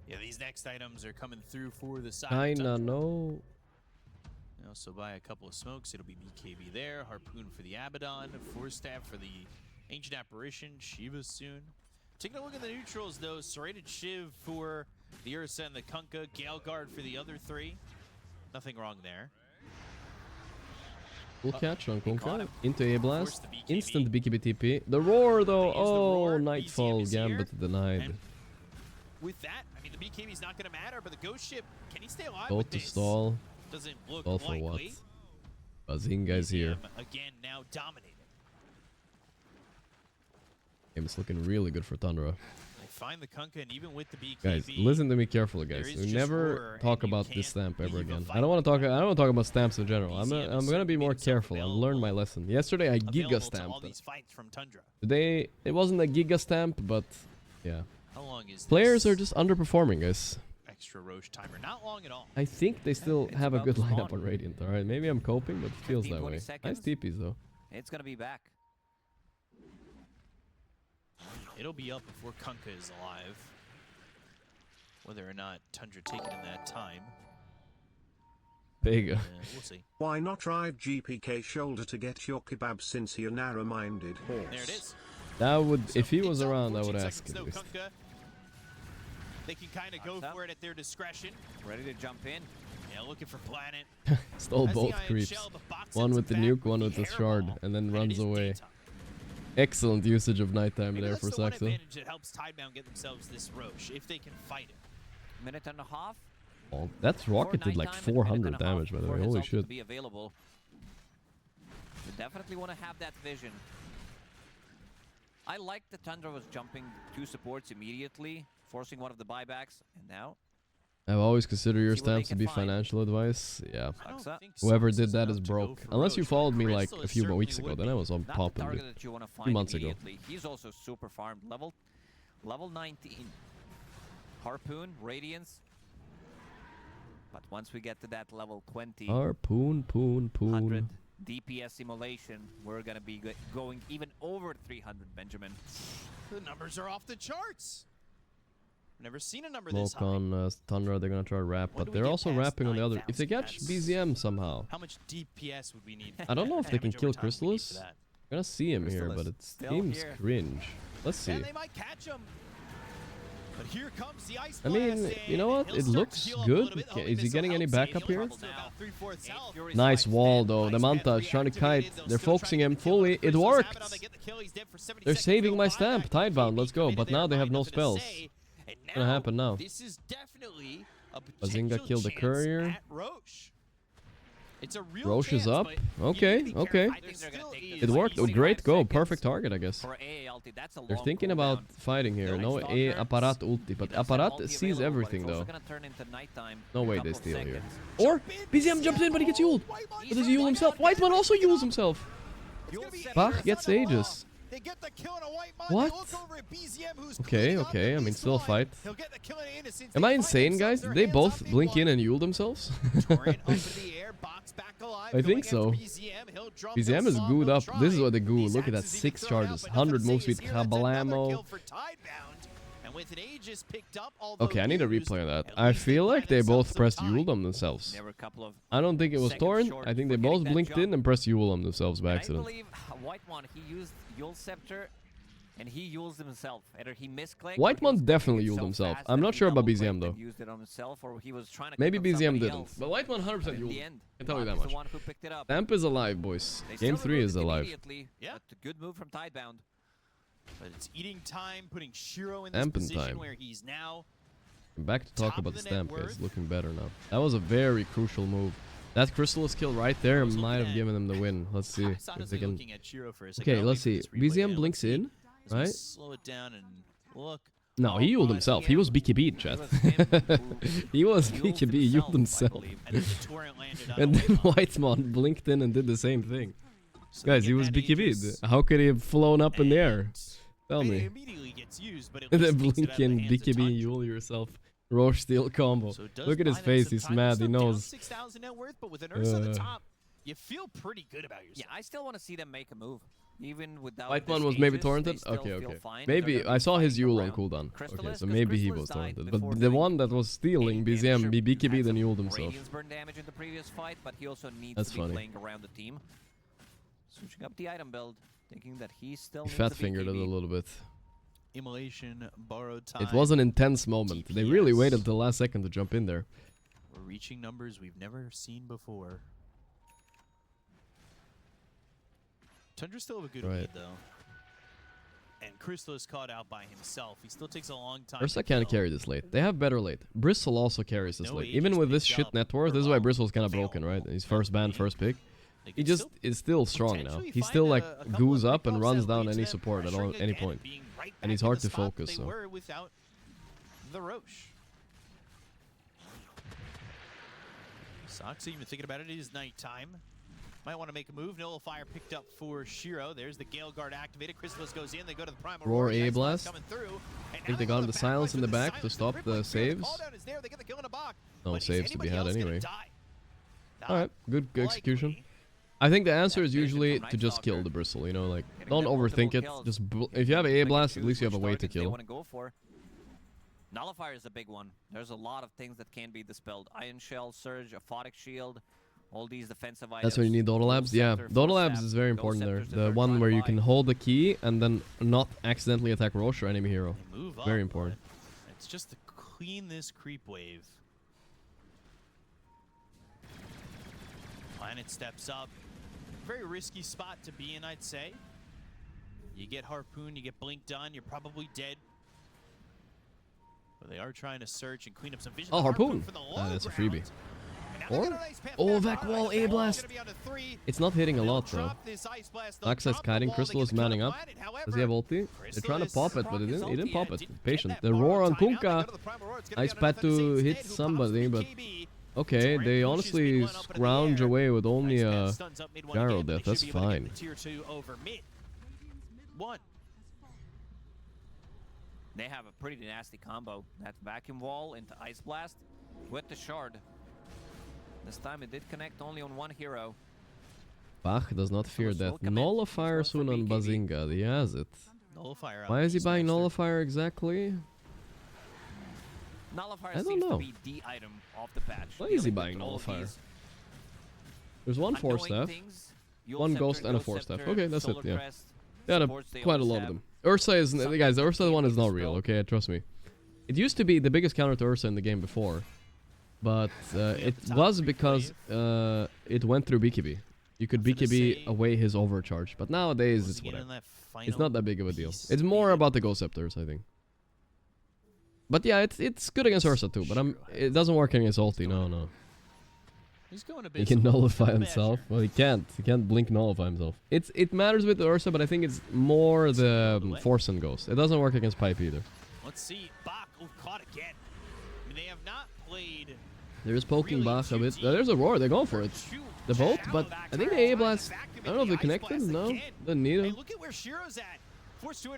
[SPEAKER 12] Yeah, these next items are coming through for the side.
[SPEAKER 2] Kinda no.
[SPEAKER 12] You know, so buy a couple of smokes, it'll be BKB there, Harpoon for the Abaddon, Force Staff for the Ancient Apparition, Shiva soon. Taking a look at the neutrals though, Serrated Shiv for the Ursa and the Kunkka, Gale Guard for the other three. Nothing wrong there.
[SPEAKER 2] Full catch on Kunkka. Into A blast. Instant BKB TP. The roar though. Oh, Nightfall Gambit denied.
[SPEAKER 12] And with that, I mean, the BKB is not going to matter, but the Ghost Ship, can he stay alive
[SPEAKER 2] Both
[SPEAKER 12] with
[SPEAKER 2] to
[SPEAKER 12] this?
[SPEAKER 2] stall.
[SPEAKER 12] Doesn't look
[SPEAKER 2] Stall for what?
[SPEAKER 12] likely.
[SPEAKER 2] Bazinga's here.
[SPEAKER 12] Again, now dominating.
[SPEAKER 2] Game is looking really good for Tundra.
[SPEAKER 12] They find the Kunkka, and even with the BKB,
[SPEAKER 2] Guys, listen to me carefully, guys. We never talk about this stamp ever again. I don't want to talk. I don't want to talk about stamps in general. I'm gonna be more careful. I've learned my lesson. Yesterday I giga stamped. Today it wasn't a giga stamp, but yeah.
[SPEAKER 12] How long is
[SPEAKER 2] Players are just underperforming, guys.
[SPEAKER 12] extra Roche timer? Not long at all.
[SPEAKER 2] I think they still have a good lineup on Radiant. All right, maybe I'm coping, but it feels that way. Nice TPs though.
[SPEAKER 11] It's gonna be back.
[SPEAKER 12] It'll be up before Kunkka is alive. Whether or not Tundra take it in that time.
[SPEAKER 2] Big.
[SPEAKER 12] We'll see.
[SPEAKER 13] Why not ride GPK shoulder to get your kebab since you're narrow-minded horse?
[SPEAKER 12] There it is.
[SPEAKER 2] That would, if he was around, I would ask at
[SPEAKER 12] Though,
[SPEAKER 2] least.
[SPEAKER 12] Kunkka, they can kind of go for it at their discretion.
[SPEAKER 11] Ready to jump in.
[SPEAKER 12] Yeah, looking for Planet.
[SPEAKER 2] Stole both creeps. One with the nuke, one with the shard, and then runs away. Excellent usage of nighttime there for
[SPEAKER 12] That's the one
[SPEAKER 2] Saxo.
[SPEAKER 12] advantage that helps Tidebound get themselves this Roche, if they can fight it.
[SPEAKER 11] Minute and a half.
[SPEAKER 2] Oh, that's rocketed like 400 damage, by the way. Holy shit.
[SPEAKER 11] To be available. You definitely want to have that vision. I like that Tundra was jumping 2 supports immediately, forcing one of the buybacks, and now
[SPEAKER 2] I've always considered your stamps to be financial advice. Yeah. Whoever did that is broke. Unless you followed me like a few more weeks ago, then I was on popping it. A few months ago.
[SPEAKER 11] He's also super farmed. Level 19. Harpoon, Radiance. But once we get to that level 20,
[SPEAKER 2] Harpoon,
[SPEAKER 11] 100 DPS simulation, we're gonna be going even over 300, Benjamin.
[SPEAKER 12] The numbers are off the charts. Never seen a number this
[SPEAKER 2] Smoke
[SPEAKER 12] high.
[SPEAKER 2] on Thundra, they're gonna try to wrap, but they're also wrapping on the other. If they catch BZM somehow.
[SPEAKER 12] How much DPS would we need?
[SPEAKER 2] I don't know if they can kill
[SPEAKER 12] Chrysalis.
[SPEAKER 2] Chrysalis. I'm gonna see him here, but it seems cringe. Let's see.
[SPEAKER 12] Yeah, they might catch him. But here comes the ice
[SPEAKER 2] I mean, you know what? It looks good. Is he getting any backup here? Nice wall though. The Manta is trying to kite. They're focusing him fully. It worked. They're saving my stamp. Tidebound, let's go. But now they have no spells. What's gonna happen now?
[SPEAKER 12] This is definitely a
[SPEAKER 2] Bazinga killed the courier.
[SPEAKER 12] Roche. It's a real
[SPEAKER 2] Roche is up.
[SPEAKER 12] but
[SPEAKER 2] Okay, okay. It worked. Oh, great go. Perfect target, I guess. They're thinking about fighting here. No A Apparat ulti, but Apparat sees everything though. No way they steal here. Or BZM jumps in, but he gets uled. But does he ult himself? Whiteman also ules himself. Bach gets Aegis. What? Okay, okay. I mean, still a fight. Am I insane, guys? Did they both blink in and ule themselves? I think so. BZM is gooed up. This is what they goo. Look at that. 6 charges. 100 move speed. Kabalamo. Okay, I need a replay of that. I feel like they both pressed Yule on themselves. I don't think it was Torrent. I think they both blinked in and pressed Yule on themselves by accident.
[SPEAKER 11] I believe Whitemon, he used Yule Scepter and he used himself. Either he misclicked.
[SPEAKER 2] Whitemon definitely Yuled himself. I'm not sure about BZM though.
[SPEAKER 11] Used it on himself, or he was trying to
[SPEAKER 2] Maybe
[SPEAKER 11] click on
[SPEAKER 2] BZM
[SPEAKER 11] somebody
[SPEAKER 2] didn't.
[SPEAKER 11] else.
[SPEAKER 2] But Whitemon 100% Yuled. I can tell you that
[SPEAKER 11] Bach is
[SPEAKER 2] much.
[SPEAKER 11] the one who picked it up.
[SPEAKER 2] Stamp is alive, boys.
[SPEAKER 11] They
[SPEAKER 2] Game
[SPEAKER 11] still
[SPEAKER 2] 3
[SPEAKER 11] removed
[SPEAKER 2] is
[SPEAKER 11] it
[SPEAKER 2] alive.
[SPEAKER 11] immediately, but a good move from Tidebound.
[SPEAKER 12] But it's eating time, putting Shiro in
[SPEAKER 2] Stamp
[SPEAKER 12] this
[SPEAKER 2] in
[SPEAKER 12] position
[SPEAKER 2] time.
[SPEAKER 12] where he's now
[SPEAKER 2] Back to talk
[SPEAKER 12] top
[SPEAKER 2] about
[SPEAKER 12] of
[SPEAKER 2] the
[SPEAKER 12] the
[SPEAKER 2] stamp,
[SPEAKER 12] net
[SPEAKER 2] guys.
[SPEAKER 12] worth.
[SPEAKER 2] Looking better now. That was a very crucial move. That Chrysalis kill right there might have given them the win. Let's see if they can.
[SPEAKER 12] looking at Shiro for a second.
[SPEAKER 2] Okay,
[SPEAKER 12] I'll
[SPEAKER 2] let's see.
[SPEAKER 12] wait for this replay
[SPEAKER 2] BZM
[SPEAKER 12] now.
[SPEAKER 2] blinks in,
[SPEAKER 12] Let's see.
[SPEAKER 2] right?
[SPEAKER 12] Slow it down and look.
[SPEAKER 2] No, he Yuled himself. He was BKB, chat. He was BKB, Yuled himself. And then Whitemon blinked in and did the same thing. Guys, he was BKB'd. How could he have flown up in the air? Tell me. And then blink in, BKB, Yule yourself. Roche steal combo. Look at his face, he's mad, he knows.
[SPEAKER 12] 6,000 net worth, but with an Ursa on the top, you feel pretty good about yourself.
[SPEAKER 11] Yeah, I still want to see them make a move. Even without
[SPEAKER 2] Whitemon was maybe torrented? Okay, okay. Maybe I saw his Yule on cooldown. Okay, so maybe he was torrented. But the one that was stealing BZM, BKB, then Yuled himself.
[SPEAKER 11] Radiance burned damage in the previous fight, but he also needs
[SPEAKER 2] That's
[SPEAKER 11] to be
[SPEAKER 2] funny.
[SPEAKER 11] playing around the team. Switching up the item build, thinking that he still
[SPEAKER 2] He
[SPEAKER 11] needs
[SPEAKER 2] fat
[SPEAKER 11] a
[SPEAKER 2] fingered it a
[SPEAKER 11] BKB.
[SPEAKER 2] little bit.
[SPEAKER 12] Immolation, borrowed time.
[SPEAKER 2] It was an intense moment. They really waited till the last second to jump in there.
[SPEAKER 12] We're reaching numbers we've never seen before. Tundra still have a good
[SPEAKER 2] Right.
[SPEAKER 12] lead, though. And Crystal is caught out by himself. He still takes a long time.
[SPEAKER 2] Ursa
[SPEAKER 12] to
[SPEAKER 2] can't
[SPEAKER 12] kill.
[SPEAKER 2] carry this late. They have better late. Bristle also carries this
[SPEAKER 12] No
[SPEAKER 2] late.
[SPEAKER 12] agents
[SPEAKER 2] Even with this
[SPEAKER 12] picked
[SPEAKER 2] shit
[SPEAKER 12] up
[SPEAKER 2] net worth, this is why Bristle's kind of broken, right? He's first ban, first pick. He just is still strong now. He still like goos up and runs down any support at any point. And he's hard to focus.
[SPEAKER 12] They
[SPEAKER 2] So.
[SPEAKER 12] were without the Roche. Sox even thinking about it. It is nighttime. Might want to make a move. Nullifier picked up for Shiro. There's the Gale Guard activated. Chrysalis goes in. They go to the Primal
[SPEAKER 2] Roar
[SPEAKER 12] The
[SPEAKER 2] A
[SPEAKER 12] Ice
[SPEAKER 2] Blast.
[SPEAKER 12] coming through.
[SPEAKER 2] I think they got him the silence in the back to stop the saves. No saves to be had anyway. Alright, good execution. I think the answer is usually to just kill the Bristle, you know, like, don't overthink it. Just if you have A Blast, at least you have a way to kill.
[SPEAKER 11] Nullifier is a big one. There's a lot of things that can be dispelled. Iron Shell, Surge, Aphotic Shield, all these defensive items.
[SPEAKER 2] That's when you need Dota Labs. Yeah, Dota Labs is very important there. The one where you can hold the key and then not accidentally attack Roche or enemy hero. Very important.
[SPEAKER 12] It's just to clean this creep wave. Planet steps up. Very risky spot to be in, I'd say. You get Harpoon, you get Blink done, you're probably dead. But they are trying to search and clean up some vision.
[SPEAKER 2] Oh,
[SPEAKER 12] The
[SPEAKER 2] Harpoon!
[SPEAKER 12] from the low
[SPEAKER 2] That's a
[SPEAKER 12] ground.
[SPEAKER 2] freebie. Or? Oh, Vac Wall A Blast! It's not hitting a lot though. Sox is kiting, Crystal is manning up. Does he have ulti? They're trying to pop it, but he didn't pop it. Patient. The roar on Kunkka! Nice pad to hit somebody, but... Okay, they honestly scrounge away with only a gyro death. That's fine.
[SPEAKER 12] Tier 2 over mid. One.
[SPEAKER 11] They have a pretty nasty combo. That Vacuum Wall into Ice Blast with the Shard. This time it did connect only on one hero.
[SPEAKER 2] Bach does not fear death. Nullifier soon on Bazinga. He has it.
[SPEAKER 12] Nullifier
[SPEAKER 2] Why is he buying Nullifier exactly?
[SPEAKER 11] Nullifier
[SPEAKER 2] I don't
[SPEAKER 11] seems
[SPEAKER 2] know.
[SPEAKER 11] to be the item off the patch.
[SPEAKER 2] Why is he buying Nullifier? There's one 4-staff, one Ghost, and a 4-staff. Okay, that's it, yeah. Yeah, quite a lot of them. Ursa is... Guys, the Ursa one is not real, okay? Trust me. It used to be the biggest counter to Ursa in the game before. But it was because it went through BKB. You could BKB away his overcharge. But nowadays, it's whatever. It's not that big of a deal. It's more about the Ghost Scepters, I think. But yeah, it's good against Ursa too, but it doesn't work against ulti, no.
[SPEAKER 12] He's going a
[SPEAKER 2] He can nullify himself. Well, he can't blink nullify himself. It matters with the Ursa, but I think it's more the Force and Ghost. It doesn't work against Pipe either.
[SPEAKER 12] Let's see. Bach caught again. I mean, they have not played.
[SPEAKER 2] They're just poking Bach a bit. There's a roar, they're going for it. The bolt, but I think the A Blast, I don't know if they connected, no? Didn't need him.
[SPEAKER 12] Look at where Shiro's at.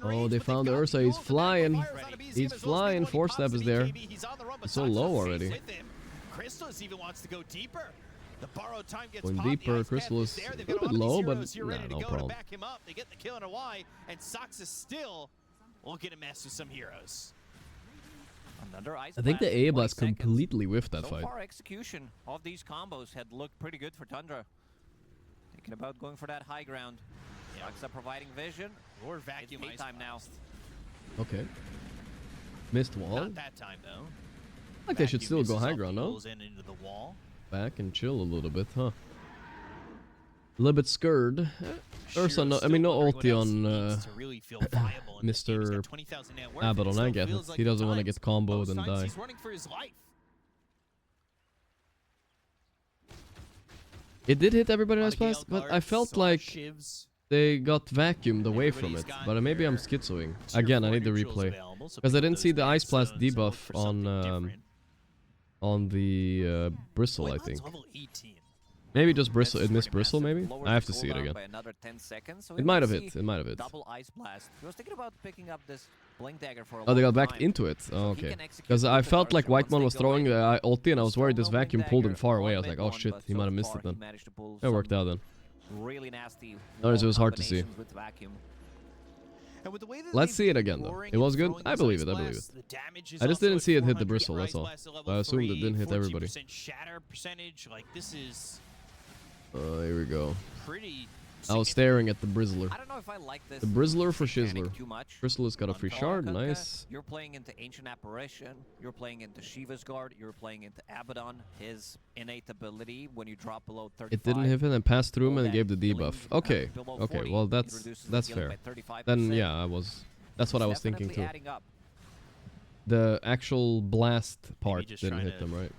[SPEAKER 2] Oh, they found the Ursa, he's flying. He's flying, 4-step is there. He's so low already.
[SPEAKER 12] Crystalus even wants to go deeper. The borrowed time gets
[SPEAKER 2] Going deeper, Crystal is a little bit low, but nah, no problem.
[SPEAKER 12] Back him up. They get the kill in a Y, and Sox is still looking to mess with some heroes.
[SPEAKER 11] Another Ice
[SPEAKER 2] I think the
[SPEAKER 11] Blast,
[SPEAKER 2] A
[SPEAKER 11] 20
[SPEAKER 2] Blast
[SPEAKER 11] seconds.
[SPEAKER 2] completely whiffed that
[SPEAKER 11] So
[SPEAKER 2] fight.
[SPEAKER 11] far, execution of these combos had looked pretty good for Tundra. Thinking about going for that high ground. Alexa providing vision.
[SPEAKER 12] Or vacuum
[SPEAKER 11] It's time now.
[SPEAKER 2] Okay. Missed wall.
[SPEAKER 12] Not that time though.
[SPEAKER 2] Like they should still go high ground, no?
[SPEAKER 12] Goes in into the wall.
[SPEAKER 2] Back and chill a little bit, huh? A little bit scared. Ursa, no, I mean, no ulti on Mr. Abaddon, I get it. He doesn't want to get comboed and die.
[SPEAKER 12] He's running for his life.
[SPEAKER 2] It did hit everybody Ice Blast, but I felt like they got vacuumed away from it. But maybe I'm schizoing. Again, I need the replay. Because I didn't see the Ice Blast debuff on the Bristle, I think. Maybe just Bristle. It missed Bristle, maybe? I have to see it again. It might have hit. It might have hit.
[SPEAKER 11] Double Ice Blast. He was thinking about picking up this Blink Dagger for a
[SPEAKER 2] Oh, they got
[SPEAKER 11] long
[SPEAKER 2] backed
[SPEAKER 11] time.
[SPEAKER 2] into it. Oh, okay. Because I felt like Whitemon was throwing the ulti and I was worried this vacuum pulled him far away. I was like, oh shit, he might have missed it then. It worked out then.
[SPEAKER 11] Really nasty.
[SPEAKER 2] Notice it was hard to see.
[SPEAKER 11] With vacuum.
[SPEAKER 2] Let's see it again though. It was good. I believe it. I believe it. I just didn't see it hit the Bristle. That's all. I assumed it didn't hit everybody.
[SPEAKER 12] Shatter percentage. Like this is
[SPEAKER 2] Here we go.
[SPEAKER 12] pretty
[SPEAKER 2] I was staring at the Brizzler.
[SPEAKER 11] I don't know if I like this.
[SPEAKER 2] The Brizzler for Shizzler.
[SPEAKER 11] Too much.
[SPEAKER 2] Brizzler's got a free shard,
[SPEAKER 11] Kunkka,
[SPEAKER 2] nice.
[SPEAKER 11] You're playing into Ancient Apparition. You're playing into Shiva's Guard. You're playing into Abaddon. His innate ability when you drop below 35.
[SPEAKER 2] It didn't hit him and passed through him and gave the debuff. Okay, okay, well that's fair. Then yeah, that's what I was thinking too. The actual blast part didn't hit them, right?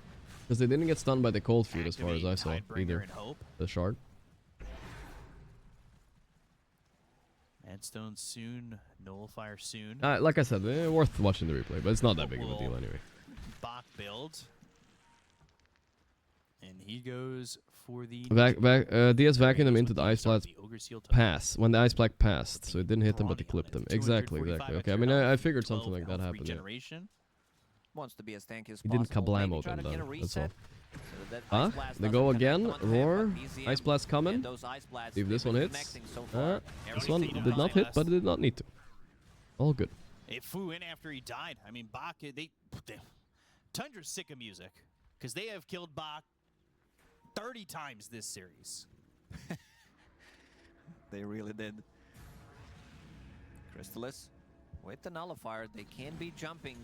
[SPEAKER 2] Because they didn't get stunned by the cold feet as far as I saw either. The shard.
[SPEAKER 21] Madstone soon, Nullifier soon.
[SPEAKER 2] Like I said, worth watching the replay, but it's not that big of a deal anyway.
[SPEAKER 21] Bach build. And he goes for the...
[SPEAKER 2] DS vacuumed him into the Ice Blast pass, when the Ice Black passed, so it didn't hit him, but he clipped him. Exactly. Okay, I mean, I figured something like that happened. Yeah.
[SPEAKER 11] Wants to be as tanky as
[SPEAKER 2] he didn't kablamo them, though. That's all. They go again. Roar. Ice Blast coming. See if this one hits. This one did not hit, but it did not need to. All good.
[SPEAKER 21] It flew in after he died. I mean, Bach, Tundra's sick of music, because they have killed Bach 30 times this series.
[SPEAKER 11] They really did. Crystallis with the Nullifier, they can be jumping.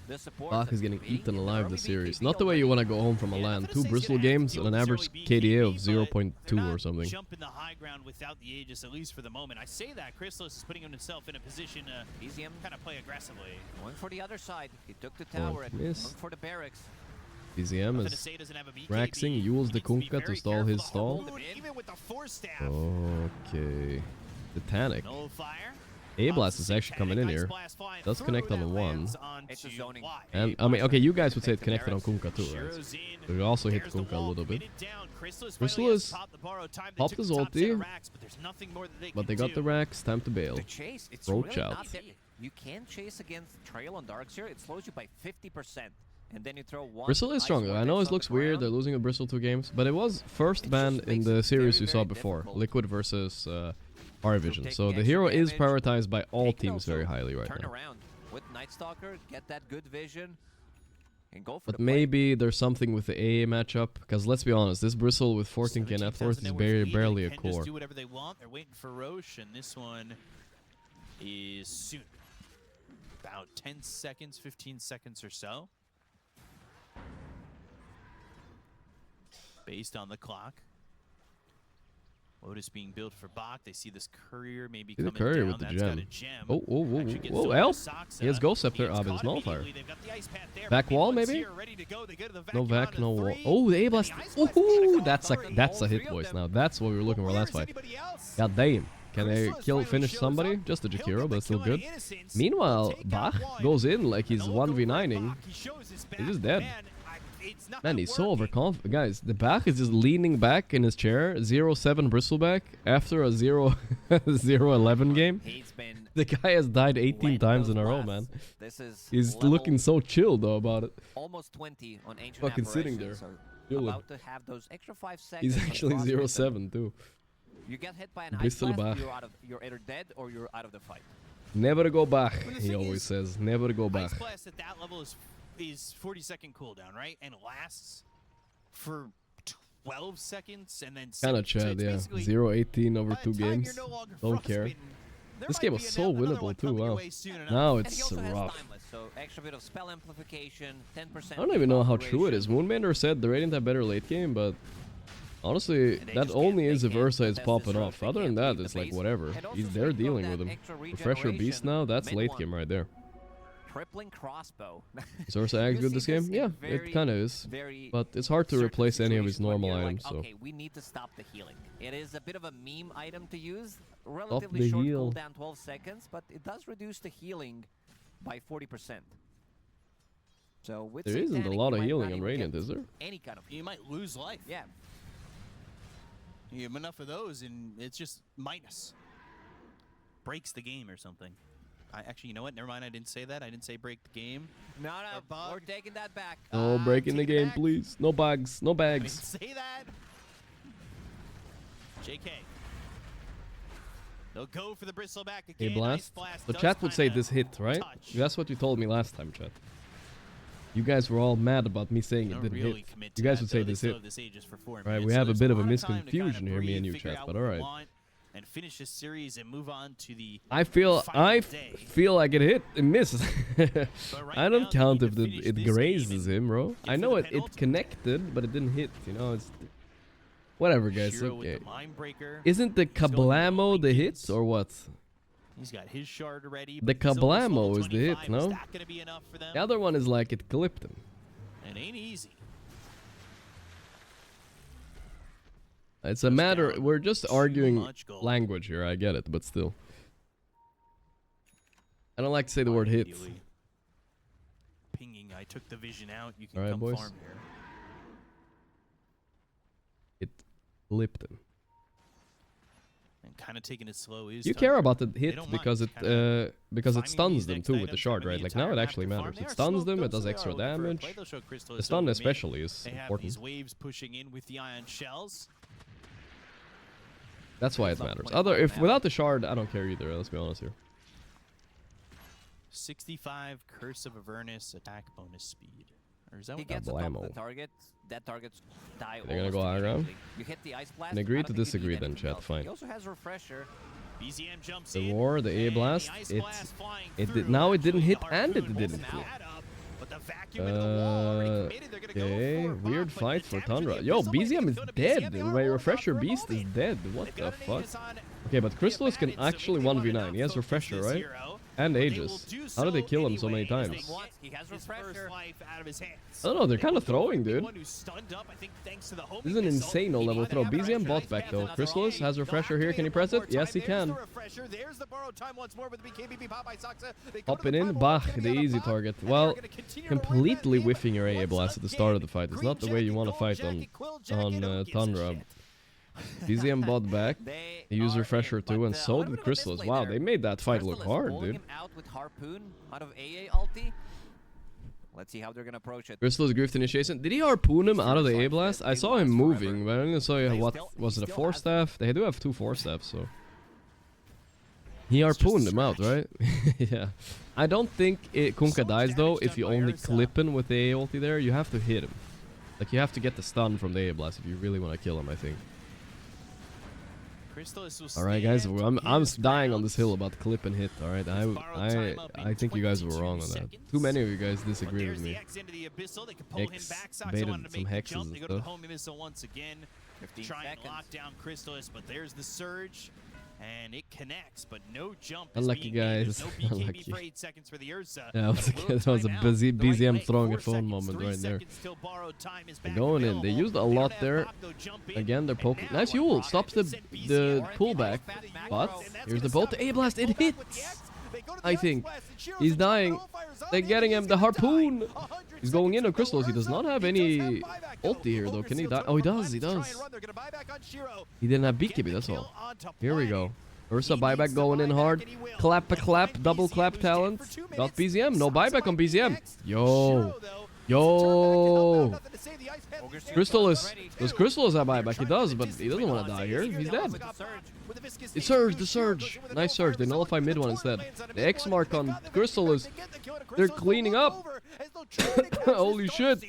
[SPEAKER 11] The support
[SPEAKER 2] Bach is getting eaten alive this series. Not the way you want to go home from a LAN. 2 Bristle games and an average KDA of 0.2 or something.
[SPEAKER 21] Jump in the high ground without the Aegis, at least for the moment. I say that Crystallis is putting himself in a position to kind of play aggressively.
[SPEAKER 11] Going for the other side. He took the tower and going for the barracks.
[SPEAKER 2] BZM is Raxing, Yules the Kunkka to stall his stall. Okay. Titanic. A-Blast is actually coming in here. Does connect on the 1. And, I mean, okay, you guys would say it connected on Kunkka too, right? So we also hit Kunkka a little bit. Crystallis popped his ulti, but they got the racks, time to bail. Roach out.
[SPEAKER 11] You can chase against Trail on Darkseer, it slows you by 50%. And then you throw one.
[SPEAKER 2] Bristle is strong though. I know it looks weird, they're losing a Bristle 2 games, but it was first ban in the series you saw before. Liquid versus Paravision. So the hero is prioritized by all teams very highly right now.
[SPEAKER 11] Turn around with Night Stalker, get that good vision, and go for
[SPEAKER 2] but maybe there's something with the AA matchup, because let's be honest, this Bristle with 14k net worth is barely a core.
[SPEAKER 21] Do whatever they want. They're waiting for Roche, and this one is soon. About 10 seconds, 15 seconds or so. Based on the clock. Lotus being built for Bach. They see this courier maybe coming
[SPEAKER 2] courier
[SPEAKER 21] down.
[SPEAKER 2] with the
[SPEAKER 21] That's
[SPEAKER 2] gem.
[SPEAKER 21] got a gem.
[SPEAKER 2] Oh, whoa, whoa, whoa, help! He has Ghost Scepter. Ah, but it's Nullifier. Back wall, maybe? No vac, no wall. Oh, the A-Blast. Ooh, that's a hit, boys. Now, that's what we were looking for last fight. God damn. Can they finish somebody? Just a Jakiro, but still good. Meanwhile, Bach goes in like he's 1v9ing. He's just dead. Man, he's so overconfident. Guys, the Bach is just leaning back in his chair, 0-7 Bristleback, after a 0-11 game. The guy has died 18 times in a row, man. He's looking so chill, though, about it.
[SPEAKER 11] Almost 20 on Ancient
[SPEAKER 2] fucking sitting there.
[SPEAKER 11] About to have those extra 5 seconds.
[SPEAKER 2] He's actually 0-7, too.
[SPEAKER 11] You get hit by an Ice Blast, you're either dead or you're out of the fight.
[SPEAKER 2] Never go back, he always says. Never go back.
[SPEAKER 21] Ice Blast at that level is 40-second cooldown, right? And lasts for 12 seconds and then...
[SPEAKER 2] Kind of Chad, yeah. 0-18 over 2 games. Don't care. This game was so winnable too, wow. Now it's rough.
[SPEAKER 11] So extra bit of spell amplification, 10%.
[SPEAKER 2] I don't even know how true it is. Moonbender said the Radiant have better late game, but... honestly, that only is if Ursa is popping off. Other than that, it's like whatever. They're dealing with him. Refresher Beast now, that's late game right there.
[SPEAKER 11] Crippling crossbow.
[SPEAKER 2] Is Ursa act good this game? Yeah, it kind of is. But it's hard to replace any of his normal items, so...
[SPEAKER 11] okay, we need to stop the healing. It is a bit of a meme item to use. Relatively short cooldown, 12 seconds, but it does reduce the healing by 40%. So with
[SPEAKER 2] there isn't a lot of healing on Radiant, is there?
[SPEAKER 11] Any kind of
[SPEAKER 21] you might lose life.
[SPEAKER 11] Yeah.
[SPEAKER 21] You have enough of those, and it's just minus. Breaks the game or something. Actually, you know what? Never mind. I didn't say that. I didn't say break the game.
[SPEAKER 11] No, we're taking that back.
[SPEAKER 2] Oh, breaking the game, please. No bugs. No bags.
[SPEAKER 21] I didn't say that. JK. They'll go for the Bristleback again.
[SPEAKER 2] Blast. The chat would say this hit, right? That's what you told me last time, chat. You guys were all mad about me saying it didn't hit. You guys would say this hit. Right, we have a bit of a misconfusion here, me and you, chat, but alright.
[SPEAKER 21] and finish this series and move on to the
[SPEAKER 2] I feel like it hit and missed.
[SPEAKER 21] right
[SPEAKER 2] I don't
[SPEAKER 21] now,
[SPEAKER 2] count
[SPEAKER 21] they
[SPEAKER 2] if
[SPEAKER 21] need to
[SPEAKER 2] it
[SPEAKER 21] finish this
[SPEAKER 2] grazes him, bro. I know it connected, but it didn't hit. You know, it's whatever, guys.
[SPEAKER 21] Shiro with
[SPEAKER 2] Okay.
[SPEAKER 21] the Mindbreaker.
[SPEAKER 2] Isn't the Kablamo the hit or what?
[SPEAKER 21] He's got his shard already.
[SPEAKER 2] The
[SPEAKER 21] but he's almost
[SPEAKER 2] Kablamo
[SPEAKER 21] level
[SPEAKER 2] is the hit,
[SPEAKER 21] 25.
[SPEAKER 2] no?
[SPEAKER 21] Is that gonna be enough for them?
[SPEAKER 2] The other one is like it clipped him.
[SPEAKER 21] It ain't easy.
[SPEAKER 2] It's a matter. We're just arguing language here. I get it, but still. I don't like to say the word hit.
[SPEAKER 21] Pinging, I took the vision out. You can
[SPEAKER 2] All right,
[SPEAKER 21] come
[SPEAKER 2] boys.
[SPEAKER 21] farm here.
[SPEAKER 2] It clipped him.
[SPEAKER 21] And kind of taking it slow is
[SPEAKER 2] You
[SPEAKER 21] tough.
[SPEAKER 2] care about the
[SPEAKER 21] They
[SPEAKER 2] hit
[SPEAKER 21] don't
[SPEAKER 2] because
[SPEAKER 21] mind.
[SPEAKER 2] it stuns them too with the shard, right? Like now it actually matters. It stuns them. It does extra damage. The stun especially is
[SPEAKER 21] They have
[SPEAKER 2] important.
[SPEAKER 21] these waves pushing in with the ion shells.
[SPEAKER 2] That's why it matters. If without the shard, I don't care either. Let's be honest here.
[SPEAKER 21] 65 Curse of Avernus attack bonus speed. Or is that
[SPEAKER 11] He
[SPEAKER 21] what
[SPEAKER 11] gets
[SPEAKER 21] that
[SPEAKER 11] on top
[SPEAKER 2] Blammo.
[SPEAKER 11] of the target. That target's die.
[SPEAKER 2] They're gonna
[SPEAKER 11] almost
[SPEAKER 2] go high ground?
[SPEAKER 11] immediately. You hit the ice blast.
[SPEAKER 2] And agree
[SPEAKER 11] I
[SPEAKER 2] to
[SPEAKER 11] don't think you
[SPEAKER 2] disagree
[SPEAKER 11] need
[SPEAKER 2] then,
[SPEAKER 11] anything
[SPEAKER 2] chat.
[SPEAKER 11] else.
[SPEAKER 2] Fine.
[SPEAKER 11] He also has refresher.
[SPEAKER 21] BZM jumps
[SPEAKER 2] The
[SPEAKER 21] in,
[SPEAKER 2] war, the A
[SPEAKER 21] and
[SPEAKER 2] blast.
[SPEAKER 21] ice
[SPEAKER 2] It
[SPEAKER 21] blast flying
[SPEAKER 2] did.
[SPEAKER 21] through.
[SPEAKER 2] Now it didn't hit
[SPEAKER 21] Harpoon
[SPEAKER 2] and it
[SPEAKER 21] pulls
[SPEAKER 2] didn't
[SPEAKER 21] him
[SPEAKER 2] flip.
[SPEAKER 21] out up, but the vacuum into the wall already committed. They're gonna go
[SPEAKER 2] Okay,
[SPEAKER 21] for
[SPEAKER 2] weird
[SPEAKER 21] Bach, but
[SPEAKER 2] fight
[SPEAKER 21] the
[SPEAKER 2] for
[SPEAKER 21] damage to
[SPEAKER 2] Tundra.
[SPEAKER 21] the
[SPEAKER 2] Yo,
[SPEAKER 21] Abyssal Blade
[SPEAKER 2] BZM is
[SPEAKER 21] go to
[SPEAKER 2] dead.
[SPEAKER 21] BZM. They
[SPEAKER 2] My
[SPEAKER 21] are rolled
[SPEAKER 2] refresher
[SPEAKER 21] off for a
[SPEAKER 2] beast is
[SPEAKER 21] moment.
[SPEAKER 2] dead. What
[SPEAKER 21] They've
[SPEAKER 2] the
[SPEAKER 21] got an
[SPEAKER 2] fuck?
[SPEAKER 21] Aegis on
[SPEAKER 2] Okay, but Crystallis can
[SPEAKER 21] advantage, so
[SPEAKER 2] actually
[SPEAKER 21] if they wanna
[SPEAKER 2] 1v9. He has
[SPEAKER 21] outfocus
[SPEAKER 2] refresher,
[SPEAKER 21] this
[SPEAKER 2] right?
[SPEAKER 21] hero,
[SPEAKER 2] And
[SPEAKER 21] they will
[SPEAKER 2] Aegis.
[SPEAKER 21] do
[SPEAKER 2] How did they
[SPEAKER 21] so
[SPEAKER 2] kill him so many
[SPEAKER 21] anyway, as
[SPEAKER 2] times?
[SPEAKER 21] they want
[SPEAKER 11] He has
[SPEAKER 21] his
[SPEAKER 11] refresher.
[SPEAKER 21] first life out of his hands.
[SPEAKER 2] I don't know. They're
[SPEAKER 21] They
[SPEAKER 2] kind
[SPEAKER 21] will
[SPEAKER 2] of
[SPEAKER 21] go
[SPEAKER 2] throwing,
[SPEAKER 21] for the
[SPEAKER 2] dude.
[SPEAKER 21] one who's stunned up, I think, thanks to the homing
[SPEAKER 2] This is an
[SPEAKER 21] missile.
[SPEAKER 2] insane
[SPEAKER 21] He
[SPEAKER 2] level
[SPEAKER 21] might
[SPEAKER 2] throw.
[SPEAKER 21] have
[SPEAKER 2] BZM
[SPEAKER 21] pressure.
[SPEAKER 2] bot back though.
[SPEAKER 21] Another
[SPEAKER 2] Crystallis
[SPEAKER 21] A.
[SPEAKER 2] has refresher here. Can he
[SPEAKER 21] Activated
[SPEAKER 2] press
[SPEAKER 21] one
[SPEAKER 2] it?
[SPEAKER 21] more
[SPEAKER 2] Yes, he
[SPEAKER 21] time. There's
[SPEAKER 2] can.
[SPEAKER 21] the refresher. There's the borrowed time once more, but the BKB pop by Saksa. They go to
[SPEAKER 2] Popping
[SPEAKER 21] the
[SPEAKER 2] in,
[SPEAKER 21] primal
[SPEAKER 2] Bach,
[SPEAKER 21] wall,
[SPEAKER 2] the
[SPEAKER 21] getting out of
[SPEAKER 2] easy
[SPEAKER 21] Bach,
[SPEAKER 2] target.
[SPEAKER 21] and
[SPEAKER 2] Well,
[SPEAKER 21] they're gonna continue to run
[SPEAKER 2] completely
[SPEAKER 21] that
[SPEAKER 2] whiffing your AA
[SPEAKER 21] once
[SPEAKER 2] blast at the start of the fight. It's not the way you want to
[SPEAKER 21] Green
[SPEAKER 2] fight on
[SPEAKER 21] jacket, quill jacket, who gives a
[SPEAKER 2] Tundra.
[SPEAKER 21] shit?
[SPEAKER 2] BZM bot back. He used refresher too, and so did Crystallis. Wow, they made that fight look hard,
[SPEAKER 11] Pulling
[SPEAKER 2] dude.
[SPEAKER 11] him out with harpoon out of AA ulti. Let's see how they're gonna approach it.
[SPEAKER 2] Crystallis Grift initiation. Did he harpoon him out of the A blast? I saw him moving, but I didn't saw what was it a 4-staff? They do have 2 4-staffs, so he harpooned him out, right? Yeah. I don't think Kunkka dies though if you only clip him with the A ulti there. You have to hit him. Like you have to get the stun from the A blast if you really want to kill him, I think. All right, guys, I'm dying on this hill about clip and hit. All right, I think you guys were wrong on that. Too many of you guys disagreed with me. X baited some hexes and stuff.
[SPEAKER 21] Once again, trying to lock down Crystallis, but there's the surge. And it connects, but no jump.
[SPEAKER 2] Unlucky guys.
[SPEAKER 21] No BKB
[SPEAKER 2] Unlucky.
[SPEAKER 21] for 8 seconds for the Ursa.
[SPEAKER 2] Yeah, that was a busy BZM throwing a phone moment right there. They're going in. They used a lot there. Again, they're poking. Nice Yule. Stops the pullback. But here's the bolt. A blast. It hits. I think. He's dying. They're getting him. The harpoon. He's going in on Crystals. He does not have any ulti here though. Can he die? Oh, he does. He does. He didn't have BKB. That's all. Here we go. Ursa buyback going in hard. Clap a clap. Double clap talent. Got BZM. No buyback on BZM. Yo. Yo. Crystallis. Does Crystallis have buyback? He does, but he doesn't want to die here. He's dead. The surge. The surge. Nice surge. They nullify mid one instead. The X mark on Crystallis. They're cleaning up. Holy shit.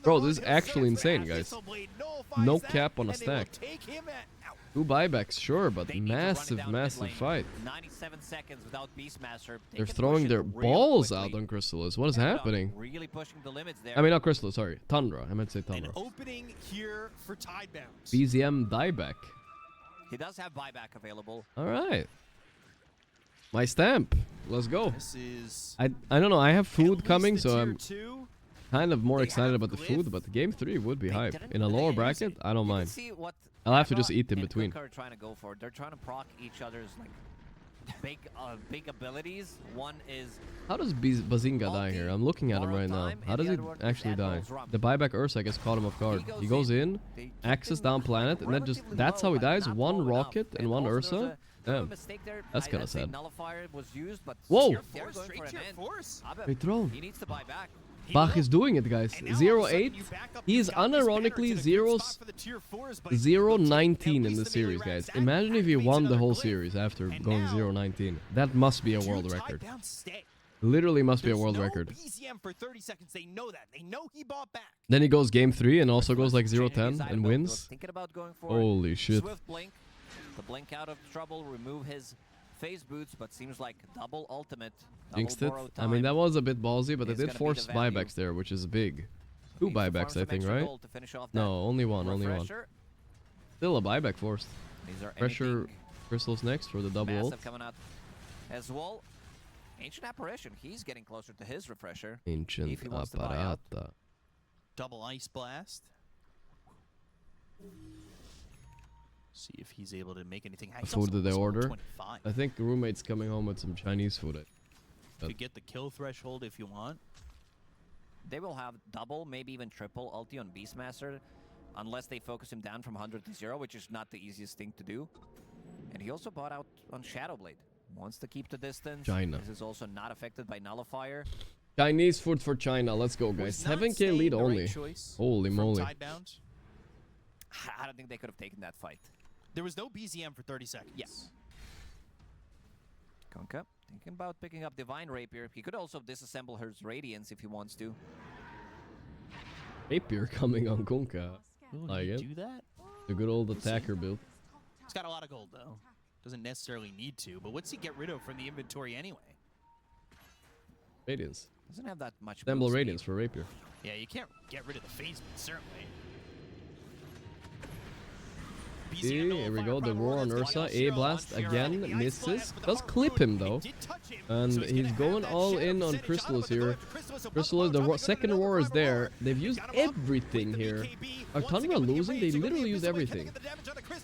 [SPEAKER 2] Bro, this is actually insane, guys. No cap on a stack. 2 buybacks, sure, but massive, massive fight.
[SPEAKER 11] 97 seconds without Beastmaster.
[SPEAKER 2] They're throwing their balls out on Crystallis. What is happening?
[SPEAKER 11] Really pushing the limits there.
[SPEAKER 2] I mean, not Crystallis, sorry. Tundra. I meant to say Tundra.
[SPEAKER 21] Opening here for Tidebound.
[SPEAKER 2] BZM dieback.
[SPEAKER 11] He does have buyback available.
[SPEAKER 2] All right. My stamp. Let's go.
[SPEAKER 21] This is
[SPEAKER 2] I don't know. I have food coming, so I'm kind of more excited about the food, but game 3 would be hype. In a lower bracket, I don't mind. I'll have to just eat in between.
[SPEAKER 11] Are trying to go for. They're trying to proc each other's like big abilities. One is.
[SPEAKER 2] How does Bazinga die here? I'm looking at him right now. How does he actually die? The buyback Ursa gets caught him off guard. He goes in, axes down planet, and then just that's how he dies. 1 rocket and 1 Ursa. Damn. That's kind of sad. Whoa! Great thrown.
[SPEAKER 11] He needs to buy back.
[SPEAKER 2] Bach is doing it, guys. 0-8. He is unironically 0-19 in the series, guys. Imagine if he won the whole series after going 0-19. That must be a world record. Literally must be a world record. Then he goes game 3 and also goes like 0-10 and wins. Holy shit.
[SPEAKER 11] to blink out of trouble, remove his phase boots, but seems like double ultimate.
[SPEAKER 2] Jinxed it. I mean, that was a bit ballsy, but they did force buybacks there, which is big. 2 buybacks, I think, right? No, only one, only one. Still a buyback forced. Pressure crystals next for the double ult.
[SPEAKER 11] Coming out as well. Ancient Apparition, he's getting closer to his refresher.
[SPEAKER 2] Ancient Apparata.
[SPEAKER 12] Double Ice Blast. See if he's able to make anything.
[SPEAKER 2] What food did they order? I think the roommate's coming home with some Chinese food.
[SPEAKER 12] You get the kill threshold if you want.
[SPEAKER 11] They will have double, maybe even triple ulti on Beastmaster, unless they focus him down from 100 to 0, which is not the easiest thing to do. And he also bought out on Shadowblade. Wants to keep the distance.
[SPEAKER 2] China.
[SPEAKER 11] This is also not affected by Nullifier.
[SPEAKER 2] Chinese food for China. Let's go, guys. 7k lead only. Holy moly.
[SPEAKER 12] Tidebound.
[SPEAKER 11] I don't think they could have taken that fight.
[SPEAKER 12] There was no BZM for 30 seconds.
[SPEAKER 11] Yes. Kunkka thinking about picking up Divine Rapier. He could also disassemble her Radiance if he wants to.
[SPEAKER 2] Rapier coming on Kunkka. Like it.
[SPEAKER 12] Do that?
[SPEAKER 2] The good old attacker build.
[SPEAKER 12] He's got a lot of gold though. Doesn't necessarily need to, but what's he get rid of from the inventory anyway?
[SPEAKER 2] Radiance.
[SPEAKER 11] Doesn't have that much.
[SPEAKER 2] Assemble Radiance for Rapier.
[SPEAKER 12] Yeah, you can't get rid of the phase, certainly.
[SPEAKER 2] Here we go, the roar on Ursa, A-Blast again, misses. Does clip him though. And he's going all in on Crystallis here. Crystallis, the second roar is there. They've used everything here. Are Tundra losing? They literally used everything.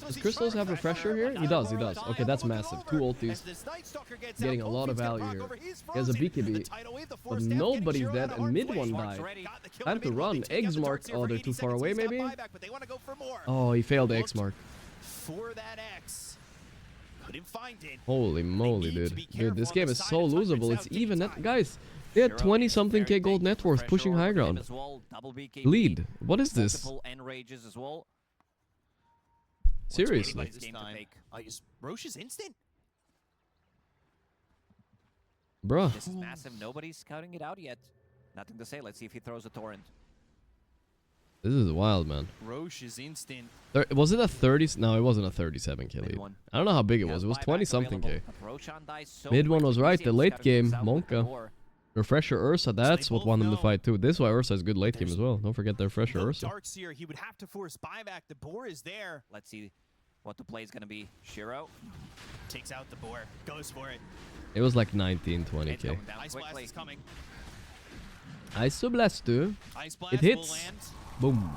[SPEAKER 2] Does Crystallis have Refresher here? He does, he does. Okay, that's massive. 2 ultis. Getting a lot of value here. He has a BKB. But nobody's dead and mid one died. Time to run. Eggs mark. Oh, they're too far away maybe? Oh, he failed the X mark.
[SPEAKER 12] For that X. Couldn't find it.
[SPEAKER 2] Holy moly, dude. Dude, this game is so losable. It's even net. Guys, they had 20-something K gold net worth pushing high ground. Lead. What is this? Seriously.
[SPEAKER 12] Roche is instant.
[SPEAKER 2] Bruh.
[SPEAKER 11] This is massive. Nobody's scouting it out yet. Nothing to say. Let's see if he throws a torrent.
[SPEAKER 2] This is wild, man.
[SPEAKER 12] Roche is instant.
[SPEAKER 2] Was it a 30? No, it wasn't a 37k lead. I don't know how big it was. It was 20-something k. Mid one was right. The late game, Monka. Refresher Ursa, that's what won them the fight too. This is why Ursa is good late game as well. Don't forget the Refresher Ursa.
[SPEAKER 12] Darkseer, he would have to force buyback. The boar is there.
[SPEAKER 11] Let's see what the play is going to be. Shiro
[SPEAKER 12] takes out the boar. Goes for it.
[SPEAKER 2] It was like 19, 20k.
[SPEAKER 12] Ice Blast is coming.
[SPEAKER 2] Ice Blast too. It hits. Boom.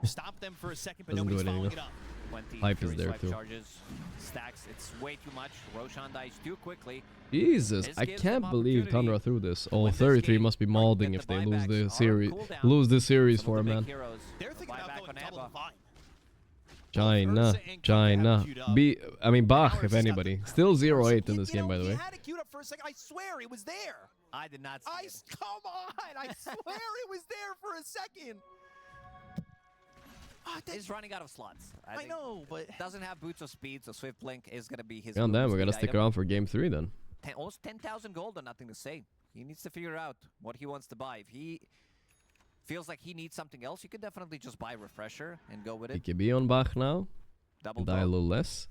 [SPEAKER 12] Stop them for a second, but
[SPEAKER 2] doesn't do
[SPEAKER 12] nobody's
[SPEAKER 2] anything.
[SPEAKER 12] following it up.
[SPEAKER 2] Pipe is there too.
[SPEAKER 11] Charges, stacks, it's way too much. Roshan dies too quickly.
[SPEAKER 2] Jesus, I can't believe Tundra threw this. Oh, 33 must be malding if they lose the series. Lose this series for him, man.
[SPEAKER 12] They're thinking about going double
[SPEAKER 2] China, China. I mean Bach, if anybody. Still 0-8 in this game, by the way.
[SPEAKER 12] He had it queued up for a second. I swear it was there.
[SPEAKER 11] I did not see it.
[SPEAKER 12] Come on, I swear it was there for a second.
[SPEAKER 11] He's running out of slots.
[SPEAKER 12] I know, but
[SPEAKER 11] doesn't have boots of speed, so Swift Blink is gonna be his.
[SPEAKER 2] Yeah, damn, we're gonna stick around for game 3 then.
[SPEAKER 11] Almost 10,000 gold and nothing to say. He needs to figure out what he wants to buy. If he feels like he needs something else, you can definitely just buy Refresher and go with it.
[SPEAKER 2] BKB on Bach now.
[SPEAKER 11] Double
[SPEAKER 2] die a little less.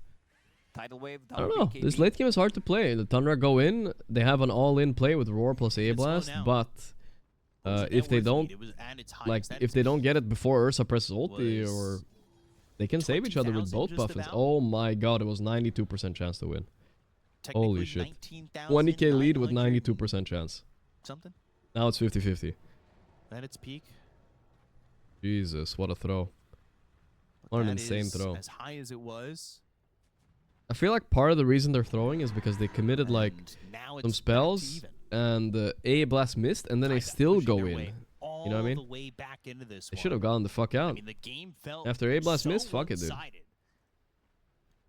[SPEAKER 11] Tidal Wave.
[SPEAKER 2] I don't know. This late game is hard to play. The Tundra go in. They have an all-in play with Roar plus A-Blast, but if they don't, if they don't get it before Ursa presses ulti, or they can save each other with both buffins. Oh my god, it was 92% chance to win. Holy shit. 20k lead with 92% chance.
[SPEAKER 12] Something?
[SPEAKER 2] Now it's 50-50.
[SPEAKER 12] At its peak.
[SPEAKER 2] Jesus, what a throw. What an insane throw.
[SPEAKER 12] As high as it was.
[SPEAKER 2] I feel like part of the reason they're throwing is because they committed like some spells and the A-Blast missed and then they still go in. You know what I mean? They should have gone the fuck out.
[SPEAKER 12] I mean, the game felt
[SPEAKER 2] after A-Blast missed, fuck it, dude.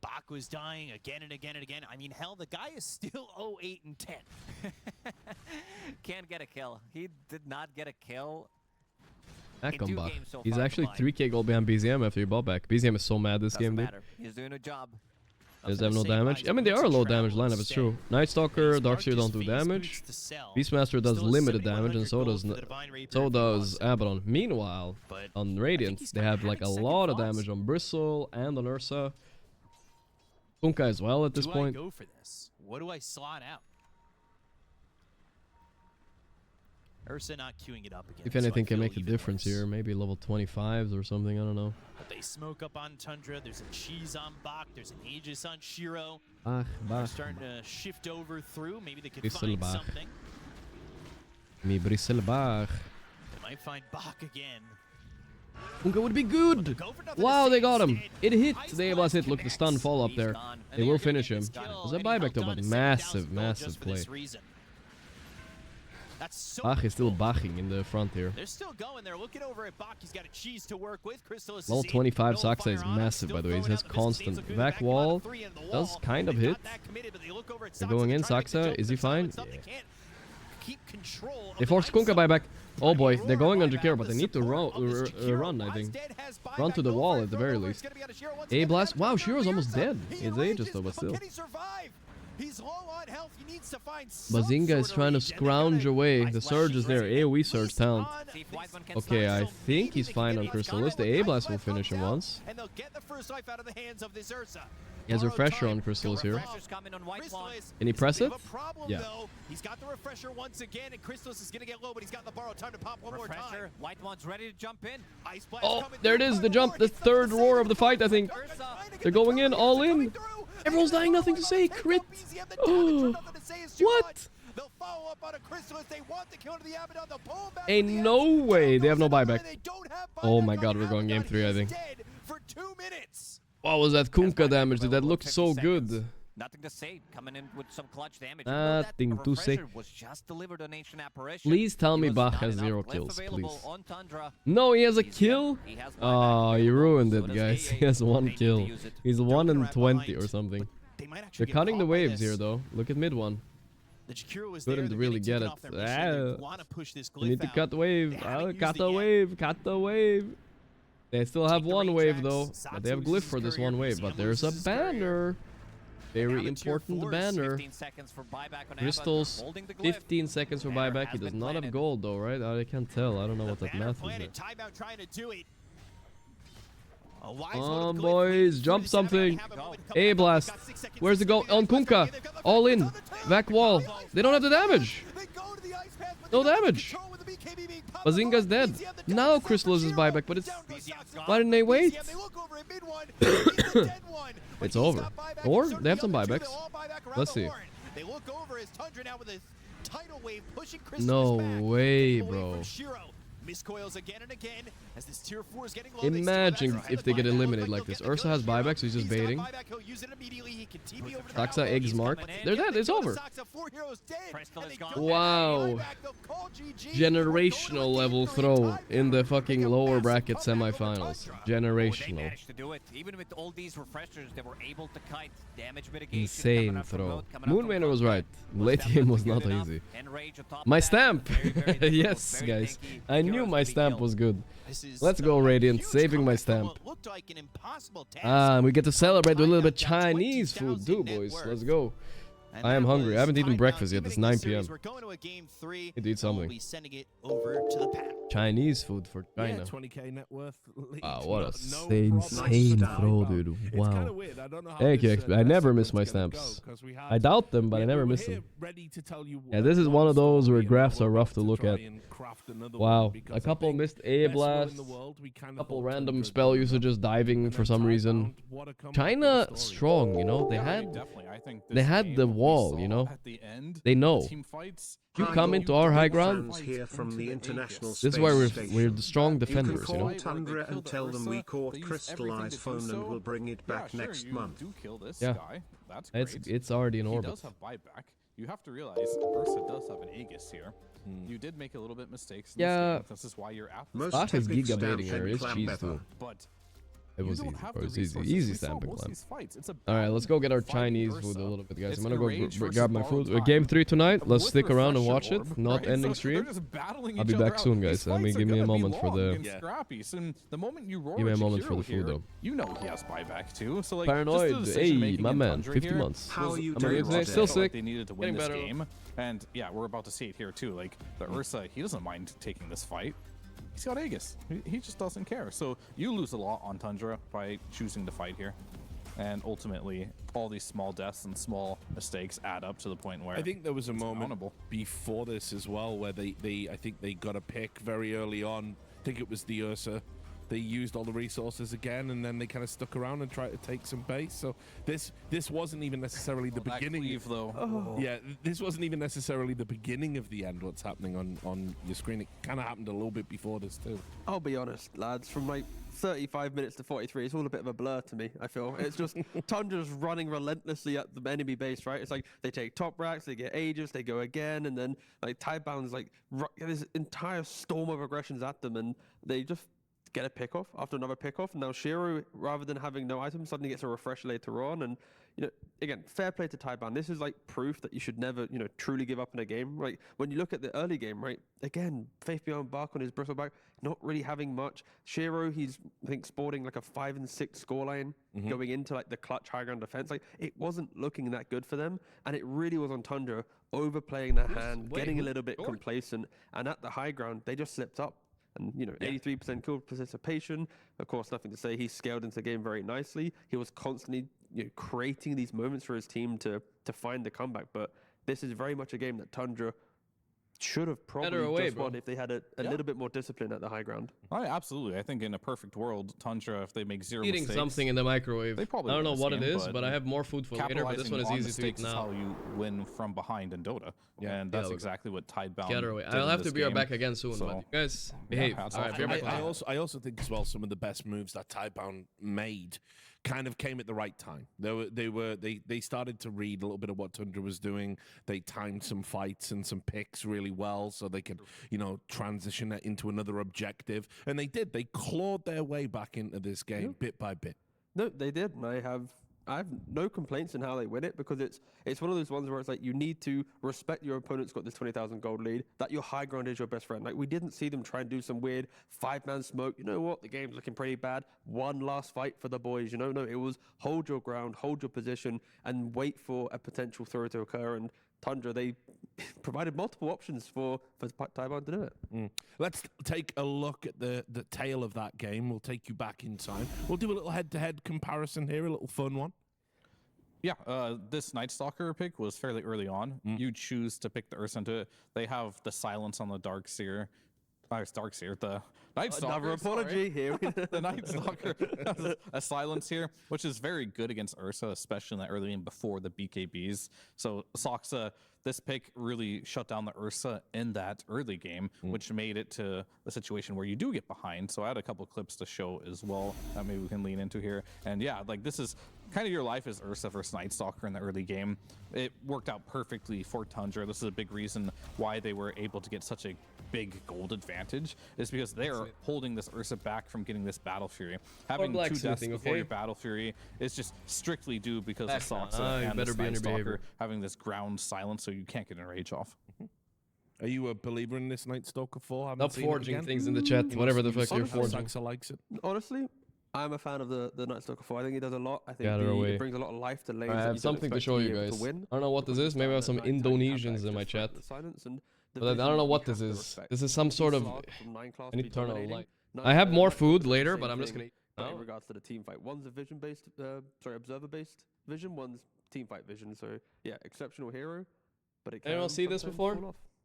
[SPEAKER 12] Bach was dying again and again and again. I mean, hell, the guy is still 0-8 and 10.
[SPEAKER 11] Can't get a kill. He did not get a kill.
[SPEAKER 2] Bach. He's actually 3k gold behind BZM after he bought back. BZM is so mad this game, dude.
[SPEAKER 11] He's doing a job.
[SPEAKER 2] Does have no damage? I mean, they are a low damage lineup, it's true. Night Stalker, Darkseer don't do damage. Beastmaster does limited damage, and so does Abaddon. Meanwhile, on Radiant, they have like a lot of damage on Bristle and on Ursa. Kunkka as well at this point.
[SPEAKER 21] Do I go for this? What do I slot out? Ursa not queuing it up again.
[SPEAKER 2] If anything can make a difference here, maybe level 25s or something, I don't know.
[SPEAKER 21] But they smoke up on Tundra. There's a cheese on Bach. There's an Aegis on Shiro. They're starting to shift over through. Maybe they could find something.
[SPEAKER 2] Mi Brisselbach.
[SPEAKER 21] They might find Bach again.
[SPEAKER 2] Kunkka would be good. Wow, they got him. It hit. The A-Blast hit. Look, the stun fall up there. They will finish him. There's a buyback though, but massive, massive play. Bach is still baching in the front here.
[SPEAKER 21] They're still going. They're looking over at Bach. He's got a cheese to work with. Crystal is
[SPEAKER 2] Level 25 Saksa is massive, by the way. He has constant. Vac wall does kind of hit. They're going in. Saksa, is he fine? Yeah. They force Kunkka buyback. Oh boy, they're going under care, but they need to run, I think. Run to the wall at the very least. A-Blast. Wow, Shiro's almost dead. It's Aegis though, but still.
[SPEAKER 12] He's low on health. He needs to find
[SPEAKER 2] Bazinga is trying to scrounge away. The surge is there. AoE surge talent. Okay, I think he's fine on Crystallis. The A-Blast will finish him once.
[SPEAKER 12] And they'll get the first life out of the hands of this Ursa.
[SPEAKER 2] He has refresher on Crystallis here. Can he press it? Yeah.
[SPEAKER 12] He's got the refresher once again, and Crystallis is going to get low, but he's got the borrow time to pop one more time.
[SPEAKER 11] White one's ready to jump in.
[SPEAKER 2] Oh, there it is. The jump. The third roar of the fight, I think. They're going in, all in. Everyone's dying, nothing to say. Crit. Oh, what? Ain't no way. They have no buyback. Oh my god, we're going game 3, I think. What was that Kunkka damage? That looked so good.
[SPEAKER 11] Nothing to say. Coming in with some clutch damage.
[SPEAKER 2] Nothing to say.
[SPEAKER 11] Was just delivered on Ancient Apparition.
[SPEAKER 2] Please tell me Bach has 0 kills, please. No, he has a kill? Oh, you ruined it, guys. He has 1 kill. He's 1 in 20 or something. They're cutting the waves here, though. Look at mid one. Couldn't really get it. You need to cut the wave. Cut the wave. Cut the wave. They still have 1 wave, though. But they have glyph for this 1 wave. But there's a banner. Very important banner. Crystals, 15 seconds for buyback. He does not have gold though, right? I can't tell. I don't know what that math is. Come on, boys. Jump something. A-Blast. Where's the goal? On Kunkka. All in. Vac wall. They don't have the damage. No damage. Bazinga's dead. Now Crystallis is buyback, but it's... Why didn't they wait? It's over. Or they have some buybacks. Let's see. No way, bro.
[SPEAKER 12] Miscoils again and again as this tier 4 is getting low.
[SPEAKER 2] Imagine if they get eliminated like this. Ursa has buyback, so he's just baiting. Saksa eggs marked. They're dead. It's over. Wow. Generational level throw in the fucking lower bracket semifinals. Generational.
[SPEAKER 11] Even with all these refreshers, they were able to kite damage mitigation.
[SPEAKER 2] Insane throw. Moonwainer was right. Late game was not easy. My stamp. Yes, guys. I knew my stamp was good. Let's go, Radiant. Saving my stamp. We get to celebrate with a little bit Chinese food too, boys. Let's go. I am hungry. I haven't eaten breakfast yet. It's 9 p.m. Need to eat something. Chinese food for China.
[SPEAKER 5] 20k net worth.
[SPEAKER 2] Wow, what a insane throw, dude. Wow. Thank you, XP. I never miss my stamps. I doubt them, but I never miss them. Yeah, this is one of those where graphs are rough to look at. Wow. A couple missed A-Blast. A couple random spell usages diving for some reason. China strong, you know. They had the wall, you know. They know. You come into our high ground. This is why we're the strong defenders, you know.
[SPEAKER 13] Tundra and tell them we caught crystallized phone and we'll bring it back next month.
[SPEAKER 2] Yeah, it's already in orbit.
[SPEAKER 7] Does have buyback. You have to realize Ursa does have an Aegis here. You did make a little bit mistakes.
[SPEAKER 2] Yeah.
[SPEAKER 7] This is why you're at
[SPEAKER 2] this. Bach is giga baiting here. It's cheese too.
[SPEAKER 7] But
[SPEAKER 2] it was easy, bro. It's easy stamping climb. Alright, let's go get our Chinese food a little bit, guys. I'm gonna go grab my food. Game 3 tonight. Let's stick around and watch it. Not ending stream. I'll be back soon, guys. Give me a moment for the... Give me a moment for the food, though.
[SPEAKER 7] You know he has buyback too. So like,
[SPEAKER 2] Paranoid. Hey, my man. 50 months.
[SPEAKER 13] How are you doing?
[SPEAKER 2] Still sick.
[SPEAKER 7] They needed to win this game. And yeah, we're about to see it here too. Like the Ursa, he doesn't mind taking this fight. He's got Aegis. He just doesn't care. So you lose a lot on Tundra by choosing to fight here. And ultimately, all these small deaths and small mistakes add up to the point where
[SPEAKER 5] I think there was a moment
[SPEAKER 7] accountable.
[SPEAKER 5] before this as well where I think they got a pick very early on. I think it was the Ursa. They used all the resources again, and then they kind of stuck around and tried to take some base. So this wasn't even necessarily the beginning.
[SPEAKER 7] Cleave, though.
[SPEAKER 5] Oh. Yeah, this wasn't even necessarily the beginning of the end. What's happening on your screen? It kind of happened a little bit before this too.
[SPEAKER 6] I'll be honest, lads. From like 35 minutes to 43, it's all a bit of a blur to me. I feel it's just Tundra's running relentlessly at the enemy base. Right? It's like they take top racks, they get Aegis, they go again, and then like Tidebound's like this entire storm of aggressions at them, and they just get a pick off after another pick off. Now Shiro, rather than having no items, suddenly gets a refresh later on. And again, fair play to Tidebound. This is like proof that you should never truly give up in a game. Like when you look at the early game, right? Again, Faith Beyond Bark on his bristleback, not really having much. Shiro, he's I think sporting like a 5 and 6 scoreline going into like the clutch high ground defense. Like it wasn't looking that good for them, and it really was on Tundra overplaying their hand, getting a little bit complacent, and at the high ground they just slipped up. And 83% kill participation. Of course, nothing to say. He scaled into the game very nicely. He was constantly creating these moments for his team to find the comeback. But this is very much a game that Tundra should have probably just won if they had a little bit more discipline at the high ground.
[SPEAKER 7] Oh, yeah, absolutely. I think in a perfect world, Tundra, if they make zero
[SPEAKER 2] Eating
[SPEAKER 7] mistakes,
[SPEAKER 2] something in the microwave.
[SPEAKER 7] They probably
[SPEAKER 2] I don't know
[SPEAKER 7] win
[SPEAKER 2] what
[SPEAKER 7] this
[SPEAKER 2] it
[SPEAKER 7] game,
[SPEAKER 2] is, but I have more food for later. But this one is easy to eat now.
[SPEAKER 7] Is how you win from behind in Dota, and that's exactly what Tidebound
[SPEAKER 2] Get her away.
[SPEAKER 7] did
[SPEAKER 2] I'll
[SPEAKER 7] in
[SPEAKER 2] have to
[SPEAKER 7] this
[SPEAKER 2] be right
[SPEAKER 7] game.
[SPEAKER 2] back again soon.
[SPEAKER 7] So,
[SPEAKER 2] but you guys behave. All right, be right back.
[SPEAKER 5] I also think as well some of the best moves that Tidebound made kind of came at the right time. They started to read a little bit of what Tundra was doing. They timed some fights and some picks really well so they could, transition that into another objective. And they did. They clawed their way back into this game bit by bit.
[SPEAKER 6] No, they did. And I have no complaints in how they win it, because it's one of those ones where it's like you need to respect your opponent's got this 20,000 gold lead, that your high ground is your best friend. Like we didn't see them try and do some weird 5-man smoke. You know what? The game's looking pretty bad. One last fight for the boys. No, it was hold your ground, hold your position, and wait for a potential throw to occur. And Tundra, they provided multiple options for Tidebound to do it.
[SPEAKER 5] Let's take a look at the tail of that game. We'll take you back in time. We'll do a little head-to-head comparison here, a little fun one.
[SPEAKER 7] Yeah, this Night Stalker pick was fairly early on. You choose to pick the Ursa into it. They have the silence on the Darkseer. The Night Stalker.
[SPEAKER 6] Another apology here.
[SPEAKER 7] The Night Stalker has a silence here, which is very good against Ursa, especially in that early game before the BKBs. So Soxa, this pick really shut down the Ursa in that early game, which made it to a situation where you do get behind. So I had a couple clips to show as well that maybe we can lean into here. And yeah, like this is kind of your life as Ursa versus Night Stalker in the early game. It worked out perfectly for Tundra. This is a big reason why they were able to get such a big gold advantage, is because they're holding this Ursa back from getting this Battle Fury. Having 2 deaths before your Battle Fury is just strictly due because of Soxa and this Night Stalker having this ground silence, so you can't get an rage off.
[SPEAKER 5] Are you a believer in this Night Stalker 4?
[SPEAKER 2] Stop forging things in the chat, whatever the fuck you're forging.
[SPEAKER 5] Soxa likes it.
[SPEAKER 6] Honestly, I'm a fan of the Night Stalker 4. I think it does a lot. I think it brings a lot of life to lanes.
[SPEAKER 2] I have something to show you guys. I don't know what this is. Maybe I have some Indonesians in my chat. But I don't know what this is. This is some sort of... I need to turn on a light. I have more food later, but I'm just gonna eat.
[SPEAKER 6] In regards to the team fight, one's a vision-based, observer-based vision. One's team fight vision. So yeah, exceptional hero. But it can
[SPEAKER 2] anyone see this before?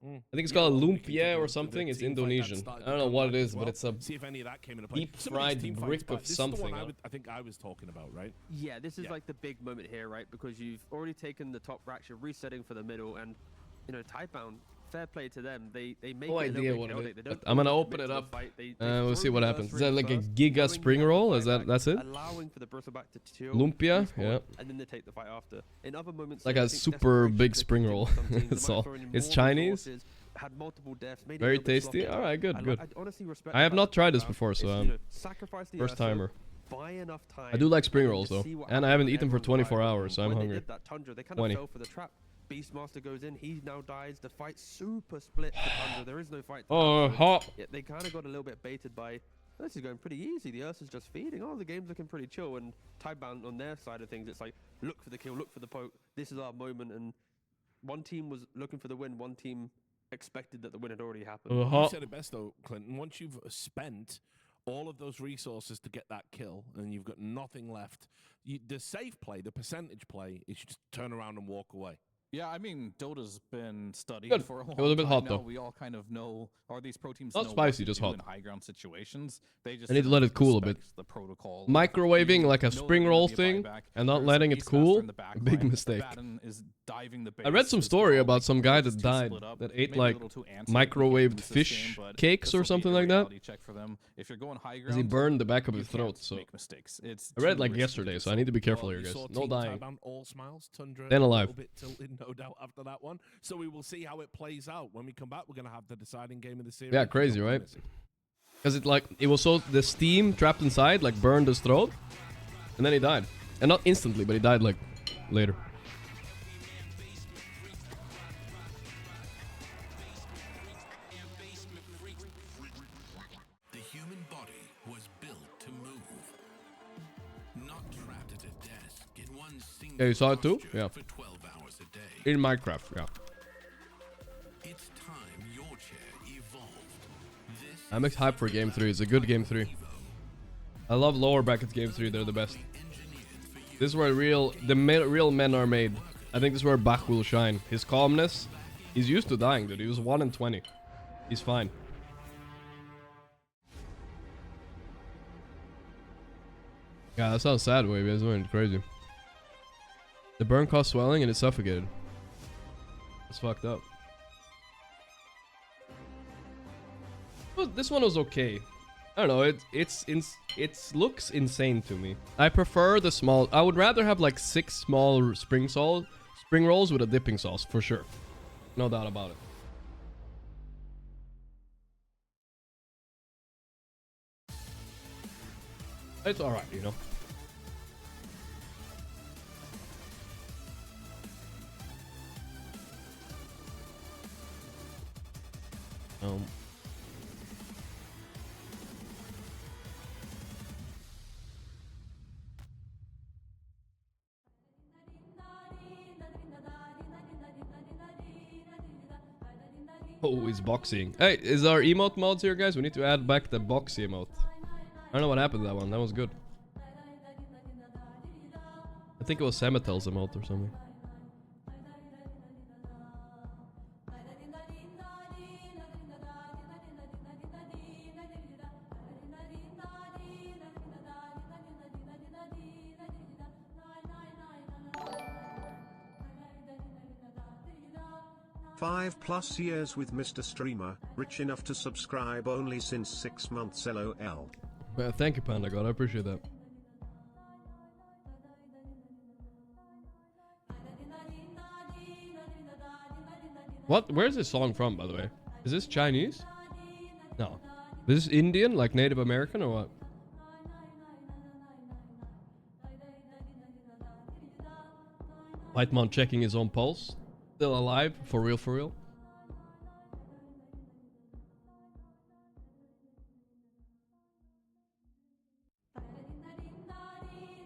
[SPEAKER 2] I think it's called lumpia or something. It's Indonesian. I don't know what it is, but it's a deep fried brick of something.
[SPEAKER 5] I think I was talking about, right?
[SPEAKER 6] Yeah, this is like the big moment here, right? Because you've already taken the top racks, you're resetting for the middle, and Tidebound, fair play to them. They make
[SPEAKER 2] no
[SPEAKER 6] it
[SPEAKER 2] idea what it is. I'm gonna open it up. We'll see what happens. Is that like a giga spring roll? Is that's it?
[SPEAKER 6] Allowing for the back to chill,
[SPEAKER 2] lumpia, yeah.
[SPEAKER 6] And then they take the fight after. In other moments,
[SPEAKER 2] like a super big spring roll. That's all. It's Chinese.
[SPEAKER 6] Had multiple deaths,
[SPEAKER 2] very tasty. All right, good. I have not tried this before, so I'm first timer. I do like spring rolls though, and I haven't eaten for 24 hours, so I'm hungry.
[SPEAKER 6] They kind of fell for the trap. Beastmaster goes in, he now dies. The fight's super split for Tundra. There is no fight.
[SPEAKER 2] Hot.
[SPEAKER 6] Yeah, they kind of got a little bit baited by, this is going pretty easy. The Ursa's just feeding. Oh, the game's looking pretty chill. And Tidebound on their side of things, it's like, look for the kill, look for the poke. This is our moment. And one team was looking for the win. One team expected that the win had already happened.
[SPEAKER 5] You said it best though, Clinton. Once you've spent all of those resources to get that kill, and you've got nothing left. The safe play, the percentage play, is you just turn around and walk away.
[SPEAKER 7] Yeah, I mean, Dota's been studied
[SPEAKER 2] Good.
[SPEAKER 7] for a long
[SPEAKER 2] It was a bit
[SPEAKER 7] time
[SPEAKER 2] hot,
[SPEAKER 7] now.
[SPEAKER 2] though.
[SPEAKER 7] We all kind of know, or these pro teams
[SPEAKER 2] Not
[SPEAKER 7] know
[SPEAKER 2] spicy,
[SPEAKER 7] what to
[SPEAKER 2] just
[SPEAKER 7] do
[SPEAKER 2] hot.
[SPEAKER 7] in high ground situations. They just
[SPEAKER 2] I need to let it cool a bit.
[SPEAKER 7] the protocol.
[SPEAKER 2] Microwaving like a
[SPEAKER 7] know
[SPEAKER 2] spring
[SPEAKER 7] they're gonna
[SPEAKER 2] roll
[SPEAKER 7] be a
[SPEAKER 2] thing
[SPEAKER 7] buyback.
[SPEAKER 2] and not
[SPEAKER 7] There's
[SPEAKER 2] letting
[SPEAKER 7] a
[SPEAKER 2] it
[SPEAKER 7] Beastmaster
[SPEAKER 2] cool,
[SPEAKER 7] in the back
[SPEAKER 2] a big
[SPEAKER 7] line.
[SPEAKER 2] mistake.
[SPEAKER 7] Batten is diving the
[SPEAKER 2] I read
[SPEAKER 7] base
[SPEAKER 2] some
[SPEAKER 7] as
[SPEAKER 2] story
[SPEAKER 7] well,
[SPEAKER 2] about
[SPEAKER 7] making
[SPEAKER 2] some
[SPEAKER 7] the
[SPEAKER 2] guy
[SPEAKER 7] base
[SPEAKER 2] that
[SPEAKER 7] too
[SPEAKER 2] died
[SPEAKER 7] split up.
[SPEAKER 2] that
[SPEAKER 7] Maybe
[SPEAKER 2] ate
[SPEAKER 7] a
[SPEAKER 2] like
[SPEAKER 7] little too antsy
[SPEAKER 2] microwaved
[SPEAKER 7] in this
[SPEAKER 2] fish
[SPEAKER 7] game, but
[SPEAKER 2] cakes
[SPEAKER 7] this
[SPEAKER 2] or
[SPEAKER 7] will be
[SPEAKER 2] something
[SPEAKER 7] a
[SPEAKER 2] like that.
[SPEAKER 7] reality check for them. If you're going high
[SPEAKER 2] Because he
[SPEAKER 7] ground,
[SPEAKER 2] burned the back of
[SPEAKER 7] you
[SPEAKER 2] his
[SPEAKER 7] can't
[SPEAKER 2] throat. So
[SPEAKER 7] make mistakes. It's
[SPEAKER 2] I read
[SPEAKER 7] too
[SPEAKER 2] like
[SPEAKER 7] risky
[SPEAKER 2] yesterday,
[SPEAKER 7] to
[SPEAKER 2] so I
[SPEAKER 7] do
[SPEAKER 2] need to be careful
[SPEAKER 5] Well,
[SPEAKER 2] here,
[SPEAKER 5] you
[SPEAKER 2] guys.
[SPEAKER 5] saw
[SPEAKER 2] No
[SPEAKER 5] Team
[SPEAKER 2] dying.
[SPEAKER 5] Tidebound all smiles. Tundra
[SPEAKER 2] Staying
[SPEAKER 5] a
[SPEAKER 2] alive.
[SPEAKER 5] little bit tilted, no doubt, after that one. So we will see how it plays out. When we come back, we're going to have the deciding game of the series.
[SPEAKER 2] Yeah, crazy, right? Because it was so the steam trapped inside like burned his throat, and then he died, and not instantly, but he died like later.
[SPEAKER 5] The human body was built to move, not trapped at a desk in one single
[SPEAKER 2] Yeah, you saw it too? Yeah.
[SPEAKER 5] for 12 hours a day.
[SPEAKER 2] In Minecraft, yeah.
[SPEAKER 5] It's time your chair evolved. This
[SPEAKER 2] I'm hyped for Game 3. It's a good Game 3. I love lower brackets Game 3. They're the best. This is where real men are made. I think this is where Bach will shine. His calmness. He's used to dying, dude. He was 1 in 20. He's fine. Yeah, that sounds sad, Wavy. That's going crazy. The burn caused swelling and it suffocated. It's fucked up. Well, this one was okay. I don't know. It looks insane to me. I prefer the small. I would rather have like 6 small spring rolls with a dipping sauce for sure. No doubt about it. It's all right, you know. Oh, he's boxing. Hey, is our emote mods here, guys? We need to add back the box emote. I don't know what happened to that one. That was good. I think it was Samatel's emote or something.
[SPEAKER 13] Five plus years with Mr. Streamer, rich enough to subscribe only since 6 months LOL.
[SPEAKER 2] Thank you, Panda God. I appreciate that. What? Where's this song from, by the way? Is this Chinese? No. Is this Indian, like Native American, or what? White man checking his own pulse. Still alive? For real, for real?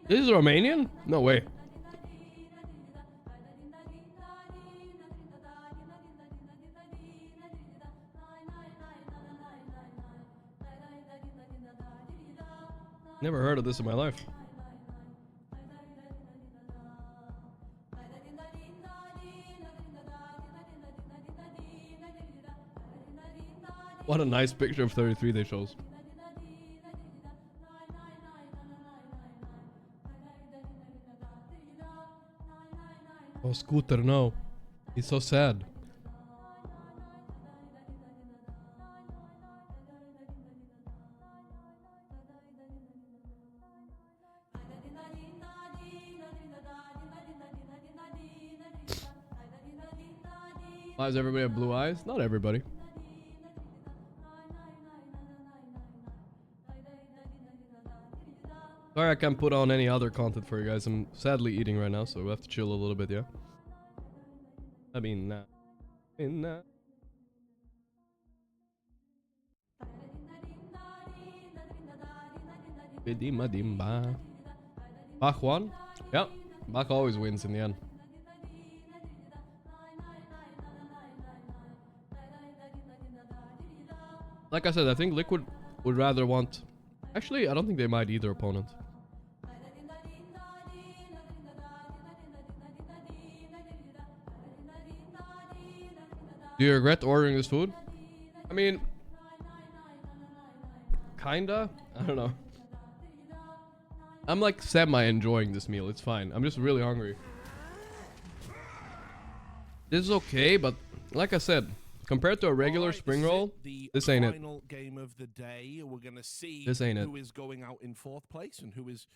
[SPEAKER 2] This is Romanian? No way. Never heard of this in my life. What a nice picture of 33 they shows. Oh, Scooter, no. He's so sad. Why does everybody have blue eyes? Not everybody. Sorry I can't put on any other content for you guys. I'm sadly eating right now, so we have to chill a little bit, yeah? I mean, nah. Bach won? Yep. Bach always wins in the end. Like I said, I think Liquid would rather want Actually, I don't think they might either opponent. Do you regret ordering this food? I mean, kinda. I don't know. I'm like semi-enjoying this meal. It's fine. I'm just really hungry. This is okay, but like I said, compared to a regular spring roll, this ain't it.
[SPEAKER 5] Final game of the day. We're gonna see
[SPEAKER 2] This ain't it.
[SPEAKER 5] who is going out in 4th place and who is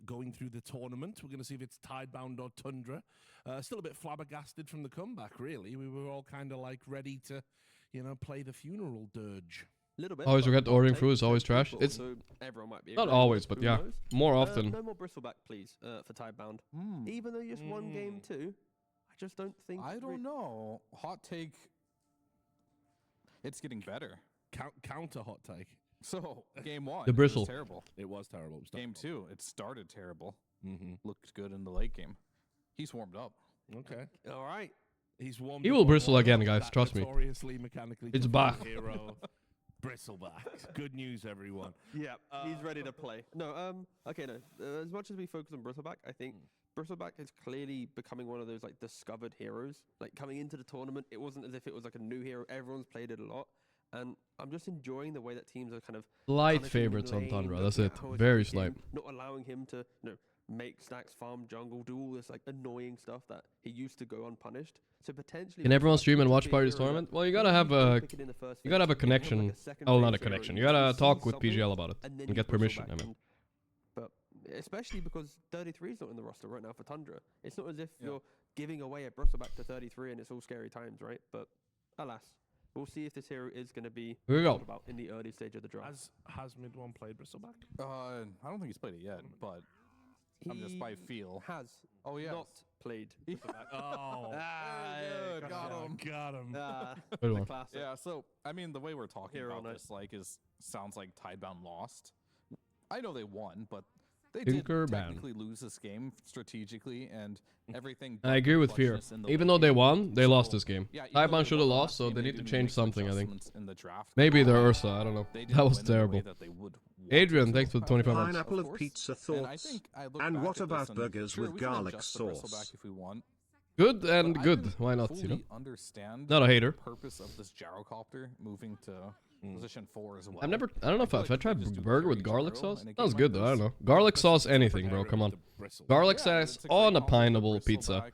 [SPEAKER 5] going through the tournament. We're gonna see if it's Tidebound or Tundra. Still a bit flabbergasted from the comeback, really. We were all kind of like ready to, you know, play the funeral dirge.
[SPEAKER 6] Little bit.
[SPEAKER 2] Always regret ordering food. It's always trash.
[SPEAKER 6] But
[SPEAKER 2] It's
[SPEAKER 6] also everyone might be
[SPEAKER 2] not
[SPEAKER 6] agreeing,
[SPEAKER 2] always, but
[SPEAKER 6] who
[SPEAKER 2] yeah,
[SPEAKER 6] knows?
[SPEAKER 2] more often.
[SPEAKER 6] No more bristleback, please, for Tidebound. Even though just one game too, I just don't think.
[SPEAKER 7] I don't know. Hot take. It's getting better.
[SPEAKER 5] Counter hot take.
[SPEAKER 7] So game 1,
[SPEAKER 2] The bristle.
[SPEAKER 7] it was terrible.
[SPEAKER 5] It was terrible. It was
[SPEAKER 7] Game 2, it started terrible.
[SPEAKER 5] Mm-hmm.
[SPEAKER 7] Looked good in the late game. He's warmed up.
[SPEAKER 5] Okay.
[SPEAKER 6] All right.
[SPEAKER 5] He's warmed
[SPEAKER 2] He
[SPEAKER 5] up
[SPEAKER 2] will
[SPEAKER 5] on
[SPEAKER 2] bristle
[SPEAKER 5] one
[SPEAKER 2] again,
[SPEAKER 5] of
[SPEAKER 2] guys.
[SPEAKER 5] that
[SPEAKER 2] Trust me.
[SPEAKER 5] notoriously mechanically
[SPEAKER 2] It's
[SPEAKER 5] difficult
[SPEAKER 2] back.
[SPEAKER 5] Hero. Bristleback. Good news, everyone.
[SPEAKER 6] Yeah, he's ready to play. No, okay, no. As much as we focus on Bristleback, I think Bristleback is clearly becoming one of those like discovered heroes. Like coming into the tournament, it wasn't as if it was like a new hero. Everyone's played it a lot, and I'm just enjoying the way that teams are kind of
[SPEAKER 2] Slight
[SPEAKER 6] punishing him in
[SPEAKER 2] favorites on
[SPEAKER 6] lane,
[SPEAKER 2] Tundra.
[SPEAKER 6] looking
[SPEAKER 2] That's
[SPEAKER 6] at
[SPEAKER 2] it.
[SPEAKER 6] how it's
[SPEAKER 2] Very
[SPEAKER 6] working,
[SPEAKER 2] slight.
[SPEAKER 6] not allowing him to, make stacks, farm jungle, do all this like annoying stuff that he used to go unpunished. So potentially,
[SPEAKER 2] Can everyone
[SPEAKER 6] Bristleback
[SPEAKER 2] stream and
[SPEAKER 6] could
[SPEAKER 2] watch
[SPEAKER 6] be
[SPEAKER 2] part
[SPEAKER 6] a
[SPEAKER 2] of this
[SPEAKER 6] hero that
[SPEAKER 2] tournament? Well, you gotta have
[SPEAKER 6] maybe don't
[SPEAKER 2] a
[SPEAKER 6] pick it in the first
[SPEAKER 2] you gotta have a
[SPEAKER 6] phase, maybe
[SPEAKER 2] connection.
[SPEAKER 6] like a second
[SPEAKER 2] Oh,
[SPEAKER 6] phase
[SPEAKER 2] not a
[SPEAKER 6] hero,
[SPEAKER 2] connection.
[SPEAKER 6] you
[SPEAKER 2] You gotta
[SPEAKER 6] see
[SPEAKER 2] talk with
[SPEAKER 6] something,
[SPEAKER 2] PGL about it
[SPEAKER 6] and then
[SPEAKER 2] and
[SPEAKER 6] you
[SPEAKER 2] get permission.
[SPEAKER 6] Bristleback
[SPEAKER 2] I mean,
[SPEAKER 6] and- But especially because 33 is not in the roster right now for Tundra. It's not as if you're giving away a Bristleback to 33 and it's all scary times, right? But alas, we'll see if this hero is going to be
[SPEAKER 2] Here we go.
[SPEAKER 6] thought about in the early stage of the draft.
[SPEAKER 5] Has Mid One played Bristleback?
[SPEAKER 7] I don't think he's played it yet, but I'm just by feel.
[SPEAKER 6] Has.
[SPEAKER 7] Oh, yeah.
[SPEAKER 6] Not played Bristleback.
[SPEAKER 5] Oh.
[SPEAKER 7] Good, got him.
[SPEAKER 5] Got him.
[SPEAKER 2] Good
[SPEAKER 6] The
[SPEAKER 2] one.
[SPEAKER 6] classic.
[SPEAKER 7] Yeah, so I mean, the way we're talking
[SPEAKER 6] Hero
[SPEAKER 7] about
[SPEAKER 6] night.
[SPEAKER 7] this, like, sounds like Tidebound lost. I know they won, but they
[SPEAKER 2] Tinker
[SPEAKER 7] did
[SPEAKER 2] Bound.
[SPEAKER 7] technically lose this game strategically, and everything.
[SPEAKER 2] I agree with Fear.
[SPEAKER 7] clutchness in the
[SPEAKER 2] Even
[SPEAKER 7] late
[SPEAKER 2] though they
[SPEAKER 7] game.
[SPEAKER 2] won, they lost this game.
[SPEAKER 7] Yeah, even though
[SPEAKER 2] Tidebound
[SPEAKER 7] they
[SPEAKER 2] should
[SPEAKER 7] won
[SPEAKER 2] have
[SPEAKER 7] the
[SPEAKER 2] lost,
[SPEAKER 7] last
[SPEAKER 2] so
[SPEAKER 7] game,
[SPEAKER 2] they need to
[SPEAKER 7] didn't
[SPEAKER 2] change
[SPEAKER 7] make some
[SPEAKER 2] something, I think.
[SPEAKER 7] adjustments in the draft.
[SPEAKER 2] Maybe they're Ursa, I don't know.
[SPEAKER 7] They didn't
[SPEAKER 2] That was
[SPEAKER 7] win in the way
[SPEAKER 2] terrible.
[SPEAKER 7] that they would want
[SPEAKER 2] Adrian,
[SPEAKER 7] to,
[SPEAKER 2] thanks for the 25 months.
[SPEAKER 13] Pineapple
[SPEAKER 7] Of
[SPEAKER 13] of
[SPEAKER 7] course.
[SPEAKER 13] pizza
[SPEAKER 7] And I
[SPEAKER 13] thoughts.
[SPEAKER 7] think I look
[SPEAKER 13] And
[SPEAKER 7] back
[SPEAKER 13] what
[SPEAKER 7] at this
[SPEAKER 13] about
[SPEAKER 7] and
[SPEAKER 13] burgers
[SPEAKER 7] sure,
[SPEAKER 13] with
[SPEAKER 7] we can
[SPEAKER 13] garlic
[SPEAKER 7] adjust the
[SPEAKER 13] sauce?
[SPEAKER 7] Bristleback if we want.
[SPEAKER 2] Good
[SPEAKER 7] But
[SPEAKER 2] and
[SPEAKER 7] I
[SPEAKER 2] good.
[SPEAKER 7] didn't
[SPEAKER 2] Why not, you know?
[SPEAKER 7] fully understand
[SPEAKER 2] Not a hater.
[SPEAKER 7] the purpose of this gyrocopter moving to position 4 as well.
[SPEAKER 2] I don't know if I tried burger with garlic sauce.
[SPEAKER 7] in a
[SPEAKER 2] That was
[SPEAKER 7] game
[SPEAKER 2] good
[SPEAKER 7] like
[SPEAKER 2] though, I don't
[SPEAKER 7] this.
[SPEAKER 2] know. Garlic sauce anything, bro, come on. Garlic
[SPEAKER 7] Yeah,
[SPEAKER 2] sauce
[SPEAKER 7] it's a
[SPEAKER 2] on
[SPEAKER 7] great
[SPEAKER 2] a
[SPEAKER 7] combo with the
[SPEAKER 2] pineapple pizza.
[SPEAKER 7] Bristleback. You're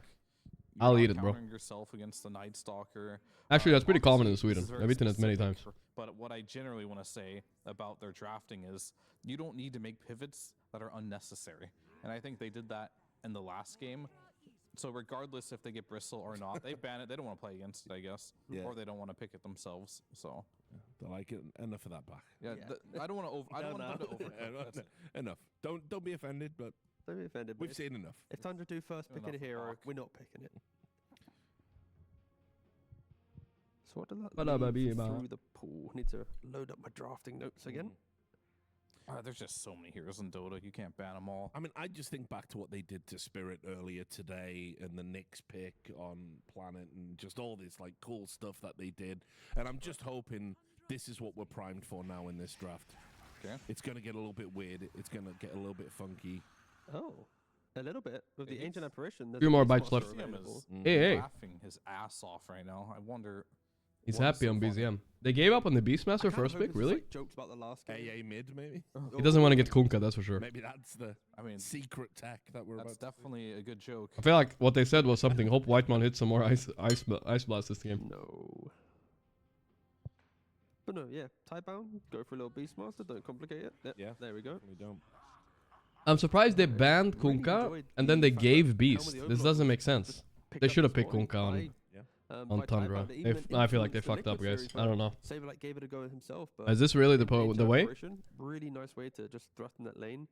[SPEAKER 2] I'll
[SPEAKER 7] not
[SPEAKER 2] eat it, bro.
[SPEAKER 7] countering yourself against the Night Stalker.
[SPEAKER 2] Actually, that's pretty common in
[SPEAKER 7] Obviously,
[SPEAKER 2] Sweden.
[SPEAKER 7] this is very
[SPEAKER 2] I've eaten it many
[SPEAKER 7] specific,
[SPEAKER 2] times.
[SPEAKER 7] But what I generally want to say about their drafting is you don't need to make pivots that are unnecessary. And I think they did that in the last game. So regardless if they get Bristle or not, they ban it. They don't want to play against it, I guess.
[SPEAKER 5] Yeah.
[SPEAKER 7] Or they don't want to pick it themselves. So
[SPEAKER 5] They like it. Enough of that back.
[SPEAKER 7] yeah, I don't want to over. I don't want them to overcook. That's it.
[SPEAKER 5] Enough. Don't be offended, but
[SPEAKER 6] Don't be offended. but
[SPEAKER 5] we've
[SPEAKER 6] if-
[SPEAKER 5] seen enough.
[SPEAKER 6] If Tundra do first
[SPEAKER 7] Enough
[SPEAKER 6] picking a hero,
[SPEAKER 7] talk.
[SPEAKER 6] we're not picking it. So what does that
[SPEAKER 2] Ba-da-ba-bee-ba.
[SPEAKER 6] leave through the pool? Need to load up my drafting notes again.
[SPEAKER 7] There's just so many heroes in Dota. You can't ban them all.
[SPEAKER 5] I mean, I just think back to what they did to Spirit earlier today and the Nyx pick on Planet and just all this like cool stuff that they did. And I'm just hoping this is what we're primed for now in this draft.
[SPEAKER 7] Okay.
[SPEAKER 5] It's going to get a little bit weird. It's going to get a little bit funky.
[SPEAKER 6] Oh, a little bit with the Ancient Apparition. there's
[SPEAKER 2] Few
[SPEAKER 6] a
[SPEAKER 2] more
[SPEAKER 6] Beast
[SPEAKER 2] bites
[SPEAKER 6] Master
[SPEAKER 2] left.
[SPEAKER 6] available.
[SPEAKER 2] Hey, hey.
[SPEAKER 7] Laughing his ass off right now. I wonder.
[SPEAKER 2] He's
[SPEAKER 7] what is
[SPEAKER 2] happy
[SPEAKER 7] so
[SPEAKER 2] on
[SPEAKER 7] funny.
[SPEAKER 2] BZM. They gave up on the Beastmaster
[SPEAKER 6] I kinda
[SPEAKER 2] first
[SPEAKER 6] hope
[SPEAKER 2] pick,
[SPEAKER 6] it's just,
[SPEAKER 2] really?
[SPEAKER 6] like, jokes about the last game.
[SPEAKER 5] AA mid, maybe?
[SPEAKER 2] He doesn't want to get Kunkka, that's for sure.
[SPEAKER 5] Maybe that's the secret tech that we're
[SPEAKER 7] That's
[SPEAKER 5] about
[SPEAKER 7] definitely a good joke.
[SPEAKER 2] I feel like what they said was something. Hope Whitemon hits some more ice blast this game.
[SPEAKER 6] No. But no, yeah, Tidebound, go for a little Beastmaster, don't complicate it. Yep,
[SPEAKER 5] Yeah.
[SPEAKER 6] there we go.
[SPEAKER 5] We don't.
[SPEAKER 2] I'm surprised they banned
[SPEAKER 6] Really
[SPEAKER 2] Kunkka
[SPEAKER 6] enjoyed
[SPEAKER 2] and then
[SPEAKER 6] the
[SPEAKER 2] they
[SPEAKER 6] fact
[SPEAKER 2] gave
[SPEAKER 6] that
[SPEAKER 2] Beast.
[SPEAKER 6] Helm of the
[SPEAKER 2] This
[SPEAKER 6] Overlord
[SPEAKER 2] doesn't
[SPEAKER 6] was
[SPEAKER 2] make sense.
[SPEAKER 6] just picked
[SPEAKER 2] They
[SPEAKER 6] up
[SPEAKER 2] should have
[SPEAKER 6] the
[SPEAKER 2] picked
[SPEAKER 6] scoring
[SPEAKER 2] Kunkka on,
[SPEAKER 6] by
[SPEAKER 2] on Tundra.
[SPEAKER 6] Tidebound, even
[SPEAKER 2] I feel like they
[SPEAKER 6] influenced the
[SPEAKER 2] fucked up,
[SPEAKER 6] Liquid
[SPEAKER 2] guys.
[SPEAKER 6] series,
[SPEAKER 2] I don't know.
[SPEAKER 6] Saber like gave it a go himself, but
[SPEAKER 2] Is this really the
[SPEAKER 6] Ancient
[SPEAKER 2] way?
[SPEAKER 6] Apparition, really nice way to just thrust in that lane.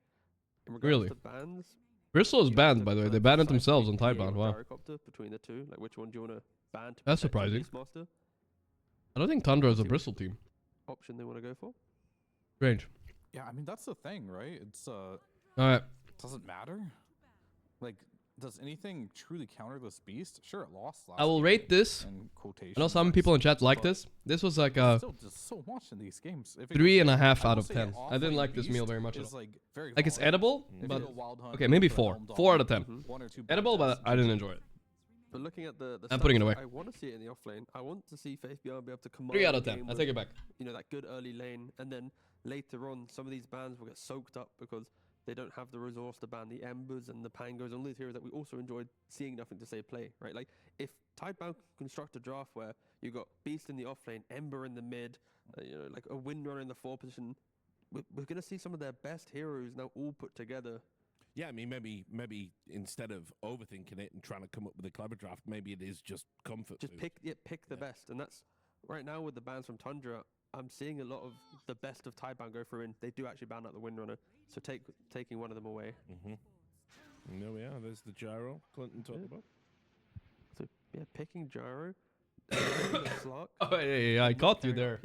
[SPEAKER 6] In regards
[SPEAKER 2] Really?
[SPEAKER 6] to bans,
[SPEAKER 2] Bristle is
[SPEAKER 6] you have
[SPEAKER 2] banned,
[SPEAKER 6] to
[SPEAKER 2] by the way.
[SPEAKER 6] kind
[SPEAKER 2] They
[SPEAKER 6] of
[SPEAKER 2] banned it
[SPEAKER 6] decide
[SPEAKER 2] themselves on
[SPEAKER 6] between PA
[SPEAKER 2] Tidebound.
[SPEAKER 6] or
[SPEAKER 2] Wow.
[SPEAKER 6] Gyrocopter between the two, like which one do you want to ban to
[SPEAKER 2] That's
[SPEAKER 6] protect your
[SPEAKER 2] surprising.
[SPEAKER 6] Beastmaster?
[SPEAKER 2] I don't think Tundra is a Bristle team.
[SPEAKER 6] Option they want to go for.
[SPEAKER 2] Strange.
[SPEAKER 7] Yeah, I mean that's the thing, right? It's
[SPEAKER 2] Alright.
[SPEAKER 7] doesn't matter. Like does anything truly counter this beast? Sure, it lost last
[SPEAKER 2] I will rate this. I know some people in chat like this. This was like a
[SPEAKER 7] still just so much in these games.
[SPEAKER 2] 3.5 out of 10. I didn't like this meal very much at all. Like it's edible, but okay, maybe 4. 4 out of 10. Edible, but I didn't enjoy it.
[SPEAKER 6] But looking at the
[SPEAKER 2] I'm putting it
[SPEAKER 6] stats,
[SPEAKER 2] away.
[SPEAKER 6] I want to see it in the off lane. I want to see Faith Beyond be able to command
[SPEAKER 2] 3 out of
[SPEAKER 6] the
[SPEAKER 2] 10.
[SPEAKER 6] game
[SPEAKER 2] I
[SPEAKER 6] with,
[SPEAKER 2] take it back.
[SPEAKER 6] You know, that good early lane, and then later on, some of these bans will get soaked up because they don't have the resource to ban the Embers and the Pangos and all these heroes that we also enjoyed seeing nothing to say play, right? Like, if Tidebound construct a draft where you got Beast in the off lane, Ember in the mid, you know, like a Windrunner in the 4 position, we're going to see some of their best heroes now all put together.
[SPEAKER 5] Yeah, I mean, maybe instead of overthinking it and trying to come up with a clever draft, maybe it is just comfort.
[SPEAKER 6] Just
[SPEAKER 5] food.
[SPEAKER 6] pick the best, and that's right now with the bans from Tundra. I'm seeing a lot of the best of Tidebound go through, and they do actually ban out the Windrunner. So taking one of them away.
[SPEAKER 5] And there we are. There's the gyro Clinton talked about.
[SPEAKER 6] So yeah, picking gyro.
[SPEAKER 2] Oh yeah, I caught you there.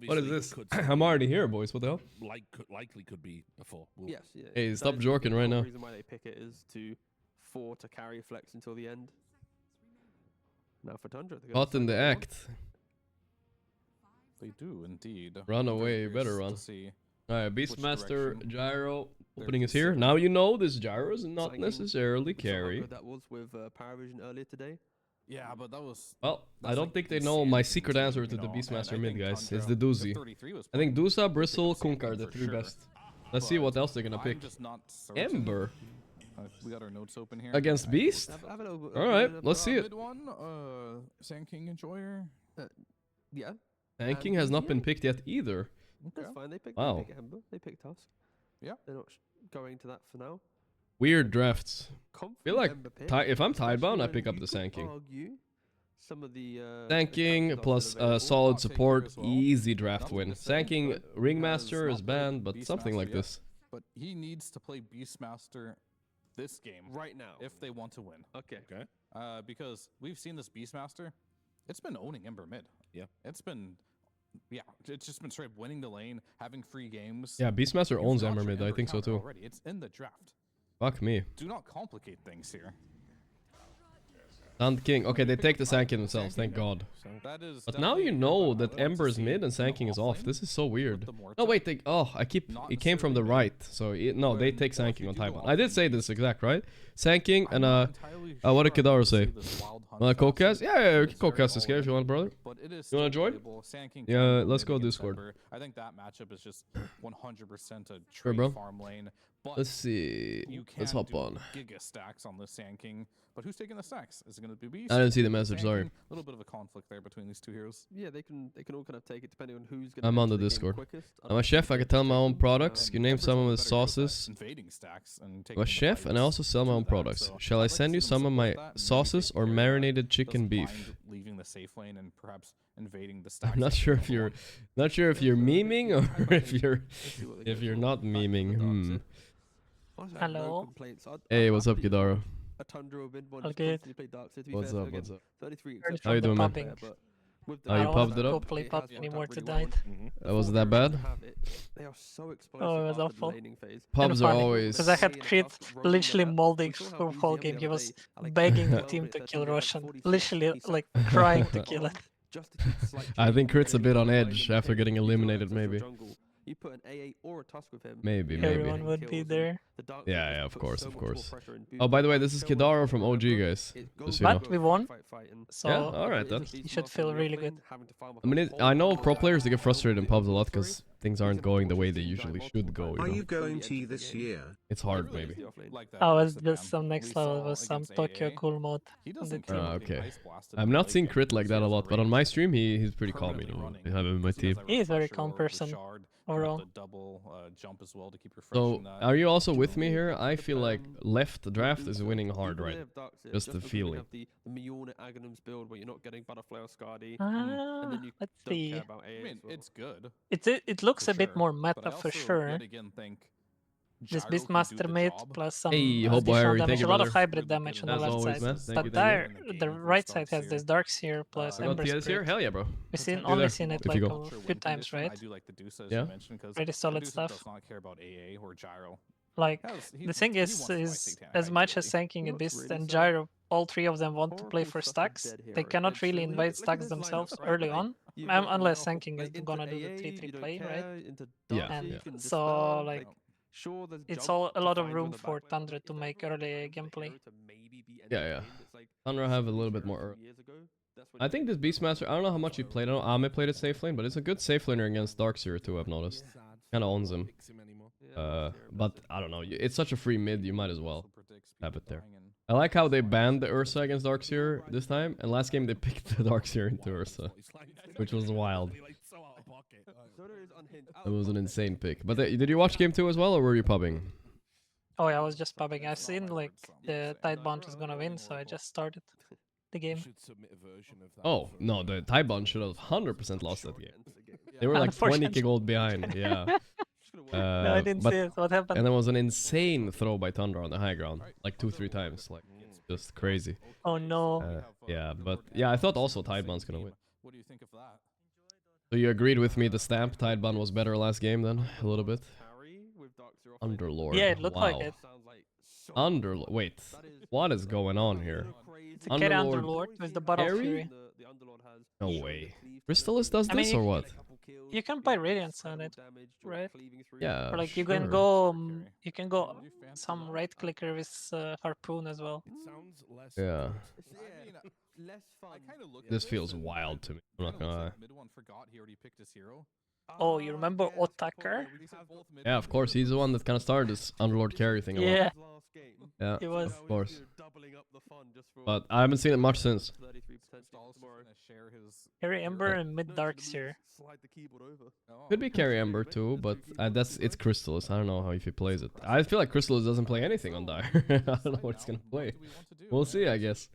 [SPEAKER 2] What is this? I'm already here, boys. What the hell?
[SPEAKER 5] Likely could be a 4.
[SPEAKER 6] Yes. Yeah.
[SPEAKER 2] Hey, stop jorking right now.
[SPEAKER 6] The reason why they pick it is to carry flex until the end. Now for Tundra, they
[SPEAKER 2] Caught in the act.
[SPEAKER 7] They do indeed.
[SPEAKER 2] Run
[SPEAKER 7] I'm
[SPEAKER 2] away,
[SPEAKER 7] very
[SPEAKER 2] better
[SPEAKER 7] curious
[SPEAKER 2] run.
[SPEAKER 7] to see
[SPEAKER 2] Alright, Beastmaster
[SPEAKER 7] direction
[SPEAKER 2] gyro
[SPEAKER 7] they're
[SPEAKER 2] opening is here. Now you know this gyro is not
[SPEAKER 6] Psyching.
[SPEAKER 2] necessarily
[SPEAKER 6] We saw how
[SPEAKER 2] carry.
[SPEAKER 6] good that was with Paravision earlier today.
[SPEAKER 7] Yeah, but that was.
[SPEAKER 2] Well, I
[SPEAKER 7] that's
[SPEAKER 2] don't
[SPEAKER 7] like
[SPEAKER 2] think they
[SPEAKER 7] insanity
[SPEAKER 2] know my
[SPEAKER 7] to
[SPEAKER 2] secret
[SPEAKER 7] me,
[SPEAKER 2] answer
[SPEAKER 7] you
[SPEAKER 2] to the
[SPEAKER 7] know, and
[SPEAKER 2] Beastmaster
[SPEAKER 7] I
[SPEAKER 2] mid,
[SPEAKER 7] think
[SPEAKER 2] guys. It's
[SPEAKER 7] Tundra,
[SPEAKER 2] the doozy.
[SPEAKER 7] the 33 was
[SPEAKER 2] I think
[SPEAKER 7] playing
[SPEAKER 2] Dusa, Bristle,
[SPEAKER 7] Sanding
[SPEAKER 2] Kunkar, the
[SPEAKER 7] for
[SPEAKER 2] 3
[SPEAKER 7] sure.
[SPEAKER 2] best. Let's see what else they're gonna pick.
[SPEAKER 7] I'm just not certain.
[SPEAKER 2] Ember
[SPEAKER 7] We got our notes open here.
[SPEAKER 2] against Beast.
[SPEAKER 6] Have a little-
[SPEAKER 2] Alright, let's see it.
[SPEAKER 7] Mid one, Sand King Enjoyer.
[SPEAKER 6] Yeah.
[SPEAKER 2] Tanking has not been picked yet either.
[SPEAKER 6] That's fine. They picked Ember. They picked us.
[SPEAKER 7] Yeah.
[SPEAKER 6] They're not going to that for now.
[SPEAKER 2] Weird drafts. Feel like
[SPEAKER 6] Ember pick,
[SPEAKER 2] if I'm Tidebound, I
[SPEAKER 6] especially
[SPEAKER 2] pick
[SPEAKER 6] when
[SPEAKER 2] up the
[SPEAKER 6] you
[SPEAKER 2] Sand
[SPEAKER 6] could
[SPEAKER 2] King.
[SPEAKER 6] argue some of the
[SPEAKER 2] Tanking
[SPEAKER 6] captains
[SPEAKER 2] plus
[SPEAKER 6] that are available.
[SPEAKER 2] solid support, easy draft win. Tanking Ringmaster is banned, but something like
[SPEAKER 7] Beastmaster
[SPEAKER 2] this.
[SPEAKER 7] yet, But he needs to play Beastmaster this game
[SPEAKER 6] right now
[SPEAKER 7] if they want to win.
[SPEAKER 6] Okay.
[SPEAKER 7] Because we've seen this Beastmaster. It's been owning Ember mid.
[SPEAKER 5] Yeah.
[SPEAKER 7] It's just been straight winning the lane, having free games.
[SPEAKER 2] Yeah, Beastmaster
[SPEAKER 7] You've
[SPEAKER 2] owns
[SPEAKER 7] got
[SPEAKER 2] Ember
[SPEAKER 7] your
[SPEAKER 2] mid. I
[SPEAKER 7] Ember
[SPEAKER 2] think so
[SPEAKER 7] counter
[SPEAKER 2] too.
[SPEAKER 7] Already. It's in the draft.
[SPEAKER 2] Fuck me.
[SPEAKER 7] Do not complicate things here.
[SPEAKER 2] Sand King. Okay, they take the Sand King themselves. Thank God.
[SPEAKER 7] That is
[SPEAKER 2] But now you know that Ember is mid and Sand King is off. This is so weird. No, wait. It came from the right. So no, they take Sand King on Tidebound. I did say this exact, right? Sand King and what did Kadaro say? Cocast? Yeah, you can Cocast this game if you want, brother. You wanna join? Yeah, let's go Discord.
[SPEAKER 7] I think that matchup is just 100% a
[SPEAKER 2] Sure, bro.
[SPEAKER 7] trade farm lane. But
[SPEAKER 2] Let's see.
[SPEAKER 7] you can
[SPEAKER 2] Let's hop
[SPEAKER 7] do
[SPEAKER 2] on.
[SPEAKER 7] Giga stacks on the Sand King. But who's taking the stacks? Is it going to be Beast?
[SPEAKER 2] I didn't see the
[SPEAKER 7] Sand
[SPEAKER 2] message,
[SPEAKER 7] King?
[SPEAKER 2] sorry.
[SPEAKER 7] A little bit of a conflict there between these two heroes.
[SPEAKER 6] Yeah, they can all kind of take it depending on who's going to
[SPEAKER 2] I'm on the Discord. I'm a chef. I can tell my own products. You name some of the sauces.
[SPEAKER 7] Invading stacks and
[SPEAKER 2] I'm a chef and I also sell my own products. Shall I send you some of my sauces or marinated chicken beef?
[SPEAKER 7] Leaving the safe lane and perhaps invading the stacks.
[SPEAKER 2] I'm not sure if you're memeing or if you're not memeing.
[SPEAKER 3] Hello.
[SPEAKER 2] Hey, what's up, Kidaro?
[SPEAKER 6] A Tundra win one.
[SPEAKER 3] Okay.
[SPEAKER 2] What's up? What's up?
[SPEAKER 6] 33.
[SPEAKER 2] How you doing, man? Oh, you pumped it up?
[SPEAKER 3] Hopefully pop anymore tonight.
[SPEAKER 2] Was it that bad?
[SPEAKER 6] They are so explosive.
[SPEAKER 3] Oh, it was
[SPEAKER 6] after the
[SPEAKER 3] awful.
[SPEAKER 6] laning phase.
[SPEAKER 2] Pubs are always.
[SPEAKER 3] Because I had Crit literally molding for the whole game. He was begging the team to kill Roshan. Literally, like, crying to kill it.
[SPEAKER 2] I think Crit's a bit on edge after getting eliminated, maybe.
[SPEAKER 6] You put an AA or a Tusk with him.
[SPEAKER 2] Maybe.
[SPEAKER 3] Everyone would be there.
[SPEAKER 2] Yeah, of course. Oh, by the way, this is Kidaro from OG, guys. Just so you know.
[SPEAKER 3] But we won, so
[SPEAKER 2] Yeah, alright then.
[SPEAKER 3] you should feel really good.
[SPEAKER 2] I mean, I know pro players, they get frustrated in pubs a lot because things aren't going the way they usually should go.
[SPEAKER 13] Are
[SPEAKER 2] You
[SPEAKER 13] you
[SPEAKER 2] know?
[SPEAKER 13] going T this year?
[SPEAKER 2] It's hard, maybe.
[SPEAKER 3] Oh, it's just some next level with some Tokyo cool mode. on the team.
[SPEAKER 2] Okay. I'm not seeing Crit like that a lot, but on my stream, he's pretty calm. You know, I have him in my team.
[SPEAKER 3] He is a very calm person overall.
[SPEAKER 7] Jump as well to keep
[SPEAKER 2] So, are you also with me here? I feel like left draft is winning hard, right? Just the feeling.
[SPEAKER 6] The Mjolnir Aghanims build where you're not getting Butterfly or Skadi.
[SPEAKER 3] Ah, let's see.
[SPEAKER 7] I mean, it's good.
[SPEAKER 3] It looks a bit more
[SPEAKER 7] But I
[SPEAKER 3] meta for
[SPEAKER 7] also,
[SPEAKER 3] sure.
[SPEAKER 7] yet again, think
[SPEAKER 3] This
[SPEAKER 7] Gyro can do
[SPEAKER 3] Beastmaster
[SPEAKER 7] the
[SPEAKER 3] mate
[SPEAKER 7] job.
[SPEAKER 3] plus some
[SPEAKER 2] Hey, Hobo
[SPEAKER 3] additional
[SPEAKER 2] Harry,
[SPEAKER 3] damage,
[SPEAKER 2] thank you,
[SPEAKER 3] a lot
[SPEAKER 2] brother.
[SPEAKER 3] of hybrid damage on the
[SPEAKER 2] As
[SPEAKER 3] left
[SPEAKER 2] always,
[SPEAKER 3] side.
[SPEAKER 2] man. Thank
[SPEAKER 3] But
[SPEAKER 2] you,
[SPEAKER 3] there,
[SPEAKER 2] thank
[SPEAKER 3] the right side has this Darkseer plus
[SPEAKER 2] You got
[SPEAKER 3] Ember
[SPEAKER 2] TS here?
[SPEAKER 3] Spirit.
[SPEAKER 2] Hell yeah, bro.
[SPEAKER 3] We've seen
[SPEAKER 2] Do
[SPEAKER 3] only
[SPEAKER 2] that,
[SPEAKER 3] seen it
[SPEAKER 2] if
[SPEAKER 3] like
[SPEAKER 2] you go.
[SPEAKER 3] a few times, right?
[SPEAKER 7] I do like the Dusa, as
[SPEAKER 2] Yeah.
[SPEAKER 7] you mentioned, because
[SPEAKER 3] Pretty solid
[SPEAKER 7] Dusa
[SPEAKER 3] stuff.
[SPEAKER 7] does not care about AA or Gyro.
[SPEAKER 3] Like,
[SPEAKER 7] He
[SPEAKER 3] the thing
[SPEAKER 7] wants to fight
[SPEAKER 3] is
[SPEAKER 7] Satanic,
[SPEAKER 3] as much as
[SPEAKER 7] ideally.
[SPEAKER 3] Sanking
[SPEAKER 6] He
[SPEAKER 3] and
[SPEAKER 6] looks
[SPEAKER 3] Beast
[SPEAKER 6] really
[SPEAKER 3] and
[SPEAKER 6] solid.
[SPEAKER 3] Gyro, all three of them want to play for
[SPEAKER 6] Horrible stuff
[SPEAKER 3] stacks.
[SPEAKER 6] with dead
[SPEAKER 3] They
[SPEAKER 6] hero.
[SPEAKER 3] cannot
[SPEAKER 6] It's
[SPEAKER 3] really
[SPEAKER 6] look-
[SPEAKER 3] invite
[SPEAKER 6] look at
[SPEAKER 3] stacks
[SPEAKER 6] this
[SPEAKER 3] themselves
[SPEAKER 6] lineup, right?
[SPEAKER 3] early
[SPEAKER 6] Like,
[SPEAKER 3] on,
[SPEAKER 6] you've got
[SPEAKER 3] unless
[SPEAKER 6] Malcolm,
[SPEAKER 3] Sanking is
[SPEAKER 6] into
[SPEAKER 3] gonna do the
[SPEAKER 6] AA,
[SPEAKER 3] 3-3
[SPEAKER 6] you don't
[SPEAKER 3] play, right?
[SPEAKER 6] care, into
[SPEAKER 2] Yeah,
[SPEAKER 6] Darcy,
[SPEAKER 3] And
[SPEAKER 6] you can
[SPEAKER 3] so,
[SPEAKER 6] dispel,
[SPEAKER 3] like,
[SPEAKER 6] sure, there's
[SPEAKER 3] it's
[SPEAKER 6] jump
[SPEAKER 3] a
[SPEAKER 6] to
[SPEAKER 3] lot of
[SPEAKER 6] find you on
[SPEAKER 3] room
[SPEAKER 6] the
[SPEAKER 3] for
[SPEAKER 6] back line,
[SPEAKER 3] Tundra
[SPEAKER 6] but
[SPEAKER 3] to
[SPEAKER 6] if
[SPEAKER 3] make
[SPEAKER 6] everyone
[SPEAKER 3] early
[SPEAKER 6] allows the
[SPEAKER 3] gameplay.
[SPEAKER 6] hero to maybe be
[SPEAKER 2] Yeah.
[SPEAKER 6] entertained, it's like
[SPEAKER 2] Tundra have a little bit
[SPEAKER 6] Hero
[SPEAKER 2] more.
[SPEAKER 6] 2 years ago, that's when
[SPEAKER 2] I
[SPEAKER 6] you
[SPEAKER 2] think this Beastmaster, I don't know how much he played. I know Ame played it safe lane, but it's a good safe laner against Darkseer too, I've noticed. Kind of owns him. But I don't know. It's such a free mid, you might as well have it there. I like how they banned the Ursa against Darkseer this time, and last game they picked the Darkseer into Ursa, which was wild. It was an insane pick. But did you watch game 2 as well, or were you pubbing?
[SPEAKER 3] Oh yeah, I was just pubbing. I seen like the Tidebound was gonna win, so I just started the game.
[SPEAKER 2] Oh, no, the Tidebound should have 100% lost that game. They were like 20k gold behind, yeah.
[SPEAKER 3] No, I didn't see it. What happened?
[SPEAKER 2] And there was an insane throw by Tundra on the high ground, like 2-3 times. Like, it's just crazy.
[SPEAKER 3] Oh no.
[SPEAKER 2] Yeah, but yeah, I thought also Tidebound's gonna win.
[SPEAKER 7] What do you think of that?
[SPEAKER 2] So you agreed with me, the stamp Tidebound was better last game then, a little bit? Underlord.
[SPEAKER 3] Yeah, it looked
[SPEAKER 2] wow.
[SPEAKER 3] like it.
[SPEAKER 2] Underlord. Wait, what is going on here?
[SPEAKER 3] It's a carry Underlord with the Battle
[SPEAKER 2] carry?
[SPEAKER 3] Fury.
[SPEAKER 2] No way. Crystallis does
[SPEAKER 3] I mean,
[SPEAKER 2] this or what?
[SPEAKER 3] You can buy Radiance on it, right?
[SPEAKER 2] Yeah,
[SPEAKER 3] Or like
[SPEAKER 2] sure.
[SPEAKER 3] you can go some right clicker with Harpoon as well.
[SPEAKER 2] Yeah.
[SPEAKER 7] I kind of look
[SPEAKER 2] This feels wild to me. I'm not gonna lie.
[SPEAKER 7] Mid one forgot he already picked his hero.
[SPEAKER 3] Oh, you remember Otakar?
[SPEAKER 2] Yeah, of course. He's the one that kind of started this Underlord carry thing.
[SPEAKER 3] Yeah.
[SPEAKER 2] Yeah,
[SPEAKER 3] He was.
[SPEAKER 2] of course. But I haven't seen it much since.
[SPEAKER 3] Carry Ember and mid Darkseer.
[SPEAKER 2] Could be Carry Ember too, but it's Crystallis. I don't know how if he plays it. I feel like Crystallis doesn't play anything on Dire. I don't know what it's gonna play. We'll see, I guess.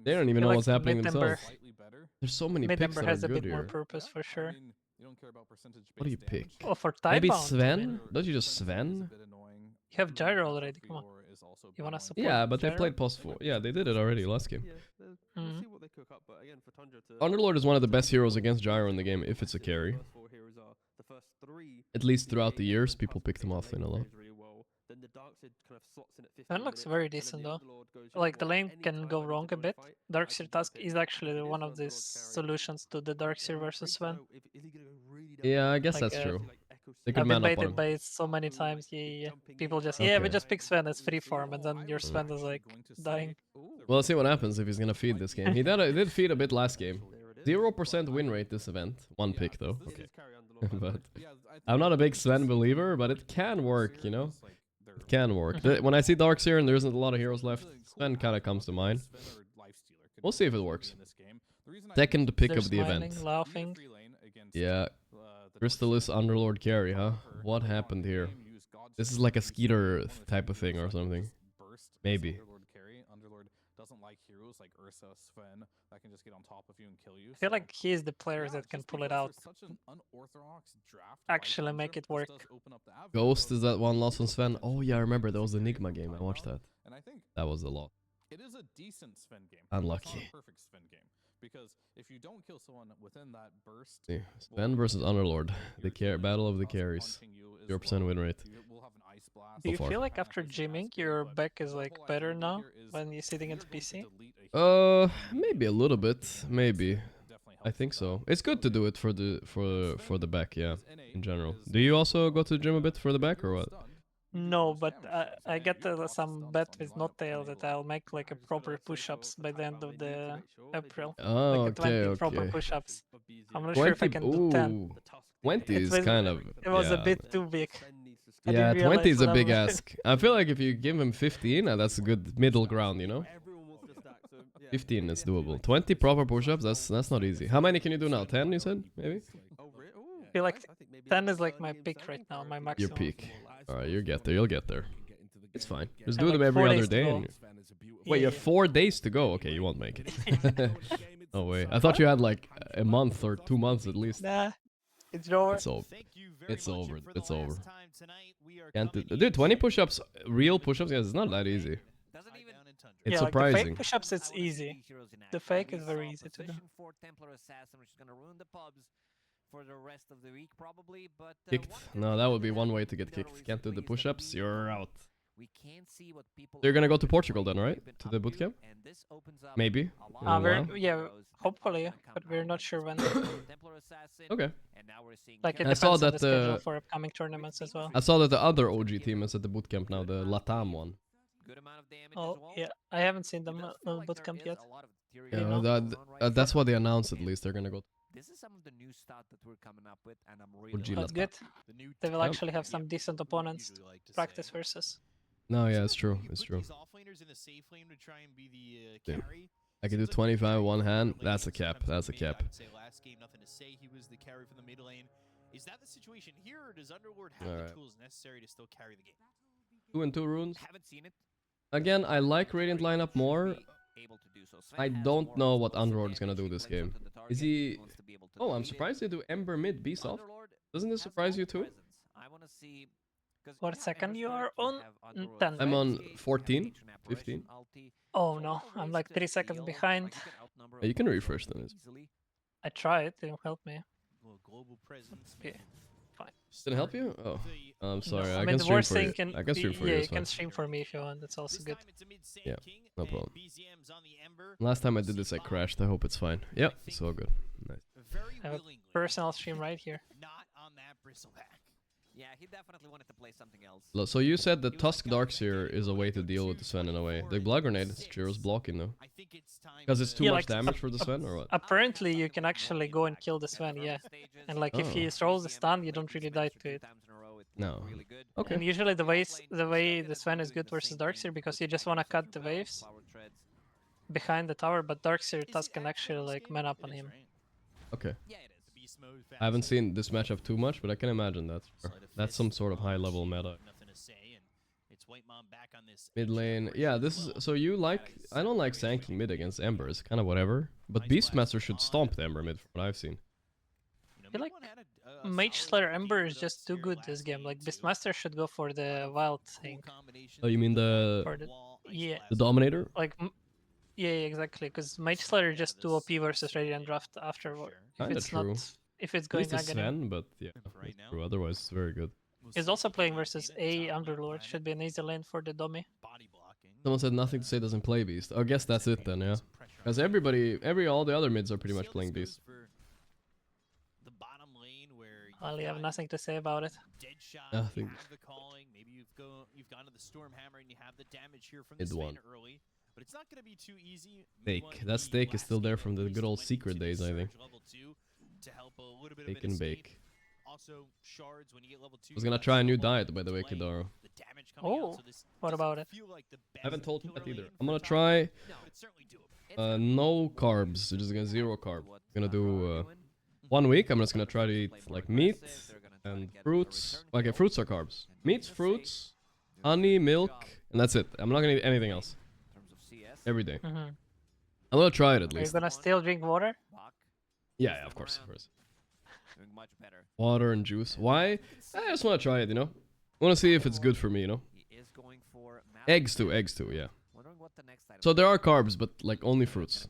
[SPEAKER 2] They don't even know what's happening themselves. There's so many picks that are
[SPEAKER 3] has a
[SPEAKER 2] good
[SPEAKER 3] bit more
[SPEAKER 2] here.
[SPEAKER 3] purpose for sure.
[SPEAKER 2] What do you pick?
[SPEAKER 3] Oh, for
[SPEAKER 2] Maybe
[SPEAKER 3] Tidebound.
[SPEAKER 2] Sven? Don't you just Sven?
[SPEAKER 3] You have Gyro already. Come on. You wanna support?
[SPEAKER 2] Yeah, but they
[SPEAKER 3] Gyro?
[SPEAKER 2] played post 4. Yeah, they did it already last game.
[SPEAKER 3] Mhm.
[SPEAKER 2] Underlord is one of the best heroes against Gyro in the game if it's a carry. At least throughout the years, people picked him off lane a lot.
[SPEAKER 3] That looks very decent though. Like the lane can go wrong a bit. Darkseer Tusk is actually one of the solutions to the Darkseer versus Sven.
[SPEAKER 2] Yeah, I guess
[SPEAKER 3] Like,
[SPEAKER 2] that's true. They could
[SPEAKER 3] I've been
[SPEAKER 2] man up on
[SPEAKER 3] baited
[SPEAKER 2] him.
[SPEAKER 3] by it so many times. Yeah. People just we
[SPEAKER 2] Okay.
[SPEAKER 3] just pick Sven as free farm, and then your Sven is like dying.
[SPEAKER 2] Well, let's see what happens if he's gonna feed this game. He did feed a bit last game. 0% win rate this event. One pick though. Okay. But I'm not a big Sven believer, but it can work, you know? It can work. When I see Darkseer and there isn't a lot of heroes left, Sven kind of comes to mind. We'll see if it works. Second pick
[SPEAKER 3] They're
[SPEAKER 2] of the
[SPEAKER 3] smiling,
[SPEAKER 2] event.
[SPEAKER 3] laughing.
[SPEAKER 2] Yeah. Crystallis Underlord carry, huh? What happened here? This is like a Skeeter type of thing or something. Maybe.
[SPEAKER 7] Doesn't like heroes like Ursa, Sven that can just get on top of you and kill you.
[SPEAKER 3] I feel like he's the player that can pull it out.
[SPEAKER 7] Such an unorthodox draft.
[SPEAKER 3] Actually make it work.
[SPEAKER 2] Ghost is that one loss on Sven? Oh yeah, I remember there was the Enigma game. I watched that.
[SPEAKER 7] And I think
[SPEAKER 2] That was the loss.
[SPEAKER 7] it is a decent Sven game.
[SPEAKER 2] Unlucky.
[SPEAKER 7] It's not a perfect Sven game because if you don't kill someone within that burst,
[SPEAKER 2] See, Sven versus Underlord. The battle of the carries. 0% win rate.
[SPEAKER 3] Do you
[SPEAKER 2] So far.
[SPEAKER 3] feel like after gymming your back is like better now when you're sitting at the PC?
[SPEAKER 2] Maybe a little bit. Maybe. I think so. It's good to do it for the back, yeah. In general. Do you also go to the gym a bit for the back or what?
[SPEAKER 3] No, but I get some bet with Nottail that I'll make like a proper push-ups by the end of the April.
[SPEAKER 2] Oh,
[SPEAKER 3] like a 20
[SPEAKER 2] okay,
[SPEAKER 3] proper
[SPEAKER 2] okay.
[SPEAKER 3] push-ups. I'm not sure if I can do 10.
[SPEAKER 2] Ooh, 20
[SPEAKER 3] It
[SPEAKER 2] is
[SPEAKER 3] was-
[SPEAKER 2] kind of...
[SPEAKER 3] It was a
[SPEAKER 2] yeah.
[SPEAKER 3] bit too big. I
[SPEAKER 2] Yeah,
[SPEAKER 3] didn't
[SPEAKER 2] 20 is a
[SPEAKER 3] realize
[SPEAKER 2] big
[SPEAKER 3] that.
[SPEAKER 2] ask. I feel like if you give him 15, that's a good middle ground, you know? 15 is doable. 20 proper push-ups, that's not easy. How many can you do now? 10, you said? Maybe?
[SPEAKER 3] I feel like 10 is like my peak right now, my maximum.
[SPEAKER 2] Your peak. Alright, you'll get there, you'll get there. It's fine. Just
[SPEAKER 3] And
[SPEAKER 2] do
[SPEAKER 3] like
[SPEAKER 2] them every
[SPEAKER 3] 4
[SPEAKER 2] other
[SPEAKER 3] days to
[SPEAKER 2] day.
[SPEAKER 3] go.
[SPEAKER 2] And wait, you have 4 days to go? Okay, you won't make it. No way. I thought you had like a month or 2 months at least.
[SPEAKER 3] Nah, it's over.
[SPEAKER 2] It's over. It's over. It's over. Can't do, dude, 20 push-ups, real push-ups, yes, it's not that easy. It's
[SPEAKER 3] yeah,
[SPEAKER 2] surprising.
[SPEAKER 3] Like the fake push-ups, it's easy. The fake is very easy to do.
[SPEAKER 11] for the rest of the week probably, but
[SPEAKER 2] Kicked. No, that would be one way to get kicked. Can't do the push-ups, you're out.
[SPEAKER 11] we can't see what people
[SPEAKER 2] So you're gonna go to Portugal then, right? To the bootcamp? Maybe. In a while.
[SPEAKER 3] Yeah, hopefully, but we're not sure when.
[SPEAKER 2] Okay.
[SPEAKER 3] Like it
[SPEAKER 2] I
[SPEAKER 3] depends
[SPEAKER 2] saw
[SPEAKER 3] on
[SPEAKER 2] that
[SPEAKER 3] the schedule for upcoming tournaments as well.
[SPEAKER 2] I saw that the other OG team is at the bootcamp now, the Latam one.
[SPEAKER 3] Oh yeah, I haven't seen them on bootcamp yet.
[SPEAKER 2] Yeah, that's what they announced at least. They're gonna go.
[SPEAKER 11] This is some of the new stuff that we're coming up with, and I'm really
[SPEAKER 2] OG
[SPEAKER 3] That's
[SPEAKER 2] Latam.
[SPEAKER 3] good. They will actually have some decent opponents to practice versus.
[SPEAKER 2] No, yeah, it's true. It's true. Yeah. I can do 25 one hand. That's a cap. That's a cap.
[SPEAKER 12] Last game, nothing to say. He was the carry from the mid lane. Is that the situation here, or does Underlord have the tools necessary to still carry the game?
[SPEAKER 2] 2 and 2 runes.
[SPEAKER 11] Haven't seen it.
[SPEAKER 2] Again, I like Radiant lineup more. I don't know what Underlord is gonna do this game. Is he? Oh, I'm surprised they do Ember mid Beast off. Doesn't this surprise you too?
[SPEAKER 11] I want to see.
[SPEAKER 3] What second you are on? 10.
[SPEAKER 2] I'm on 14, 15.
[SPEAKER 3] Oh no, I'm like 3 seconds behind.
[SPEAKER 2] You can refresh them.
[SPEAKER 3] I tried, didn't help me.
[SPEAKER 11] Okay.
[SPEAKER 3] Fine.
[SPEAKER 2] Didn't help you? Oh, I'm sorry.
[SPEAKER 3] No,
[SPEAKER 2] I
[SPEAKER 3] mean,
[SPEAKER 2] can
[SPEAKER 3] the
[SPEAKER 2] stream
[SPEAKER 3] worst
[SPEAKER 2] for
[SPEAKER 3] thing
[SPEAKER 2] you.
[SPEAKER 3] can
[SPEAKER 2] I can stream
[SPEAKER 3] be-
[SPEAKER 2] for
[SPEAKER 3] yeah,
[SPEAKER 2] you.
[SPEAKER 3] you
[SPEAKER 2] It's
[SPEAKER 3] can
[SPEAKER 2] fine.
[SPEAKER 3] stream for me if you want. That's also good.
[SPEAKER 2] Yeah, no problem. Last time I did this, I crashed. I hope it's fine. Yep, it's all good. Nice.
[SPEAKER 3] I have a personal stream right here.
[SPEAKER 11] Yeah, he definitely wanted to play something else.
[SPEAKER 2] So you said that Tusk Darkseer is a way to deal with the Sven in a way. The Blood Grenade is Jiro's blocking though. Because it's too much damage for the Sven or what?
[SPEAKER 3] Apparently, you can actually go and kill the Sven, yeah. And like if he throws the stun, you don't really die to it.
[SPEAKER 2] No. Okay.
[SPEAKER 3] And usually the way the Sven is good versus Darkseer because you just want to cut the waves behind the tower, but Darkseer Tusk can actually like man up on him.
[SPEAKER 2] Okay. I haven't seen this matchup too much, but I can imagine that. That's some sort of high-level meta. Mid lane, yeah. This is so you like. I don't like Sanking mid against Ember. It's kind of whatever. But Beastmaster should stomp the Ember mid, from what I've seen.
[SPEAKER 3] I feel like Mage Slayer Ember is just too good this game. Like Beastmaster should go for the wild thing.
[SPEAKER 2] Oh, you mean the
[SPEAKER 3] yeah,
[SPEAKER 2] the Dominator?
[SPEAKER 3] like yeah, exactly. Because Mage Slayer is just too OP versus Radiant Draft afterward.
[SPEAKER 2] Kinda true.
[SPEAKER 3] If it's
[SPEAKER 2] At
[SPEAKER 3] going
[SPEAKER 2] least it's
[SPEAKER 3] agony.
[SPEAKER 2] Sven, but yeah, that's true. Otherwise, it's very good.
[SPEAKER 3] He's also playing versus A Underlord. Should be an easy lane for the dummy.
[SPEAKER 2] Someone said nothing to say doesn't play Beast. I guess that's it then, yeah. Because all the other mids are pretty much playing Beast.
[SPEAKER 3] Well, you have nothing to say about it.
[SPEAKER 2] Nothing.
[SPEAKER 12] Maybe you've gone to the Stormhammer and you have the damage here from
[SPEAKER 2] Mid
[SPEAKER 12] the
[SPEAKER 2] one.
[SPEAKER 12] Sven early, but it's not going to be too easy.
[SPEAKER 2] Steak. That steak is still there from the good old secret days, I think.
[SPEAKER 12] To help a little bit
[SPEAKER 2] Bake
[SPEAKER 12] of
[SPEAKER 2] and bake.
[SPEAKER 12] Also, shards when you get level 2.
[SPEAKER 2] I was gonna try a new diet, by the way, Kidaro.
[SPEAKER 3] Oh, what about it?
[SPEAKER 2] I haven't told you that either. I'm gonna try no carbs, just gonna 0 carb. Gonna do 1 week. I'm just gonna try to eat like meat and fruits. Okay, fruits are carbs. Meats, fruits, honey, milk, and that's it. I'm not gonna eat anything else. Every day.
[SPEAKER 3] Mm-hmm.
[SPEAKER 2] I'm gonna try it at
[SPEAKER 3] Are you
[SPEAKER 2] least.
[SPEAKER 3] gonna still drink water?
[SPEAKER 2] Yeah, of course, of course.
[SPEAKER 11] Doing much better.
[SPEAKER 2] Water and juice. Why? I just want to try it, you know. I want to see if it's good for me, you know. Eggs too, yeah. So there are carbs, but like only fruits.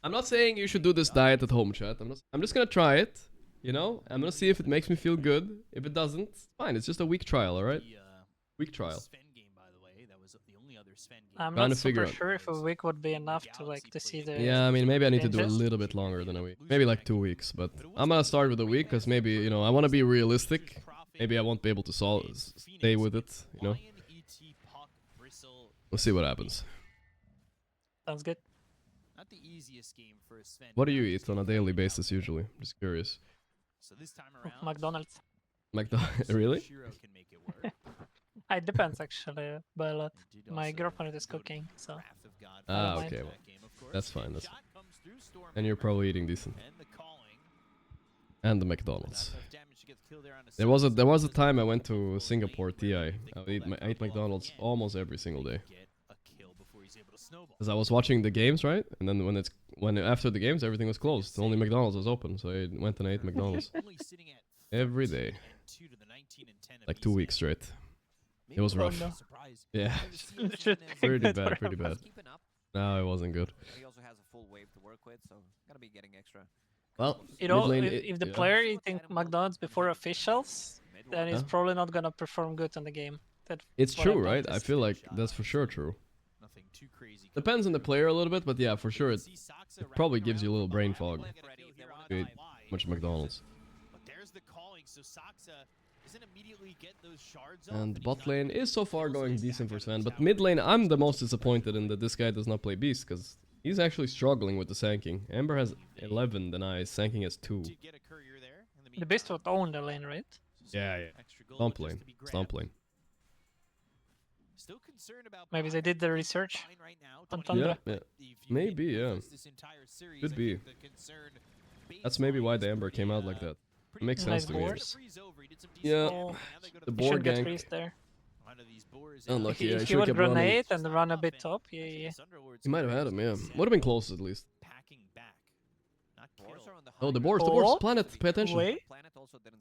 [SPEAKER 2] I'm not saying you should do this diet at home, chat. I'm just gonna try it, you know. I'm gonna see if it makes me feel good. If it doesn't, it's fine. It's just a week trial, all right? Week trial.
[SPEAKER 3] I'm
[SPEAKER 2] Trying
[SPEAKER 3] not
[SPEAKER 2] to figure
[SPEAKER 3] super
[SPEAKER 2] out.
[SPEAKER 3] sure if a week would be enough to like to see the.
[SPEAKER 2] Yeah, I mean, maybe I need to do a
[SPEAKER 3] changes.
[SPEAKER 2] little bit longer than a week. Maybe like 2 weeks, but I'm gonna start with a week because maybe, you know, I want to be realistic. Maybe I won't be able to stay with it, you know. We'll see what happens.
[SPEAKER 3] Sounds good.
[SPEAKER 12] Not the easiest game for a Sven.
[SPEAKER 2] What do you eat on a daily basis usually? Just curious.
[SPEAKER 12] So this time around,
[SPEAKER 3] McDonald's.
[SPEAKER 2] McDonald's, really?
[SPEAKER 3] It depends actually by a lot. My girlfriend is cooking, so. I
[SPEAKER 2] Ah,
[SPEAKER 3] don't mind.
[SPEAKER 2] okay. Well, that's fine. That's fine. And you're probably eating decent. And the McDonald's. There was a time I went to Singapore TI. I ate McDonald's almost every single day. Because I was watching the games, right? And then when after the games everything was closed. Only McDonald's was open, so I went and ate McDonald's every day. Like 2 weeks straight. It was rough.
[SPEAKER 3] no.
[SPEAKER 2] Yeah.
[SPEAKER 3] Should be
[SPEAKER 2] Pretty
[SPEAKER 3] good
[SPEAKER 2] bad,
[SPEAKER 3] for
[SPEAKER 2] pretty
[SPEAKER 3] him.
[SPEAKER 2] bad. No, it wasn't good.
[SPEAKER 11] He also has a full wave to work with, so gonna be getting extra.
[SPEAKER 2] Well,
[SPEAKER 3] You know,
[SPEAKER 2] mid lane,
[SPEAKER 3] if the
[SPEAKER 2] yeah.
[SPEAKER 3] player eating McDonald's before officials, then he's
[SPEAKER 2] Yeah.
[SPEAKER 3] probably not gonna perform good in the game. That's
[SPEAKER 2] It's
[SPEAKER 3] what I've
[SPEAKER 2] true, right? I
[SPEAKER 3] noticed.
[SPEAKER 2] feel like that's for sure true.
[SPEAKER 12] Nothing too crazy.
[SPEAKER 2] Depends on the player a little bit, but yeah, for sure, it probably gives you a little brain fog. You eat much McDonald's.
[SPEAKER 12] But there's the calling, so Saksa doesn't immediately get those shards
[SPEAKER 2] And bot lane is so far going decent for Sven, but mid lane, I'm the most disappointed in that this guy does not play Beast, because he's actually struggling with the sanking. Ember has 11 denies, sanking has 2.
[SPEAKER 3] The Beast would own the lane, right?
[SPEAKER 2] Yeah. Stomp lane. Stomp lane.
[SPEAKER 3] Maybe they did the research on Tundra.
[SPEAKER 2] Yeah. Maybe, yeah. Could be. That's maybe why the Ember came out like that. It makes sense to me. Yeah. The board
[SPEAKER 3] get
[SPEAKER 2] gank.
[SPEAKER 3] freeze there.
[SPEAKER 2] Unlucky, yeah.
[SPEAKER 3] If
[SPEAKER 2] He
[SPEAKER 3] he
[SPEAKER 2] should have
[SPEAKER 3] would
[SPEAKER 2] kept running.
[SPEAKER 3] grenade and run a bit top, yeah.
[SPEAKER 2] He might have had him, yeah. Would have been close at least. Oh, the boards, the
[SPEAKER 3] Oh,
[SPEAKER 2] boards. Planet, pay attention.
[SPEAKER 3] wait.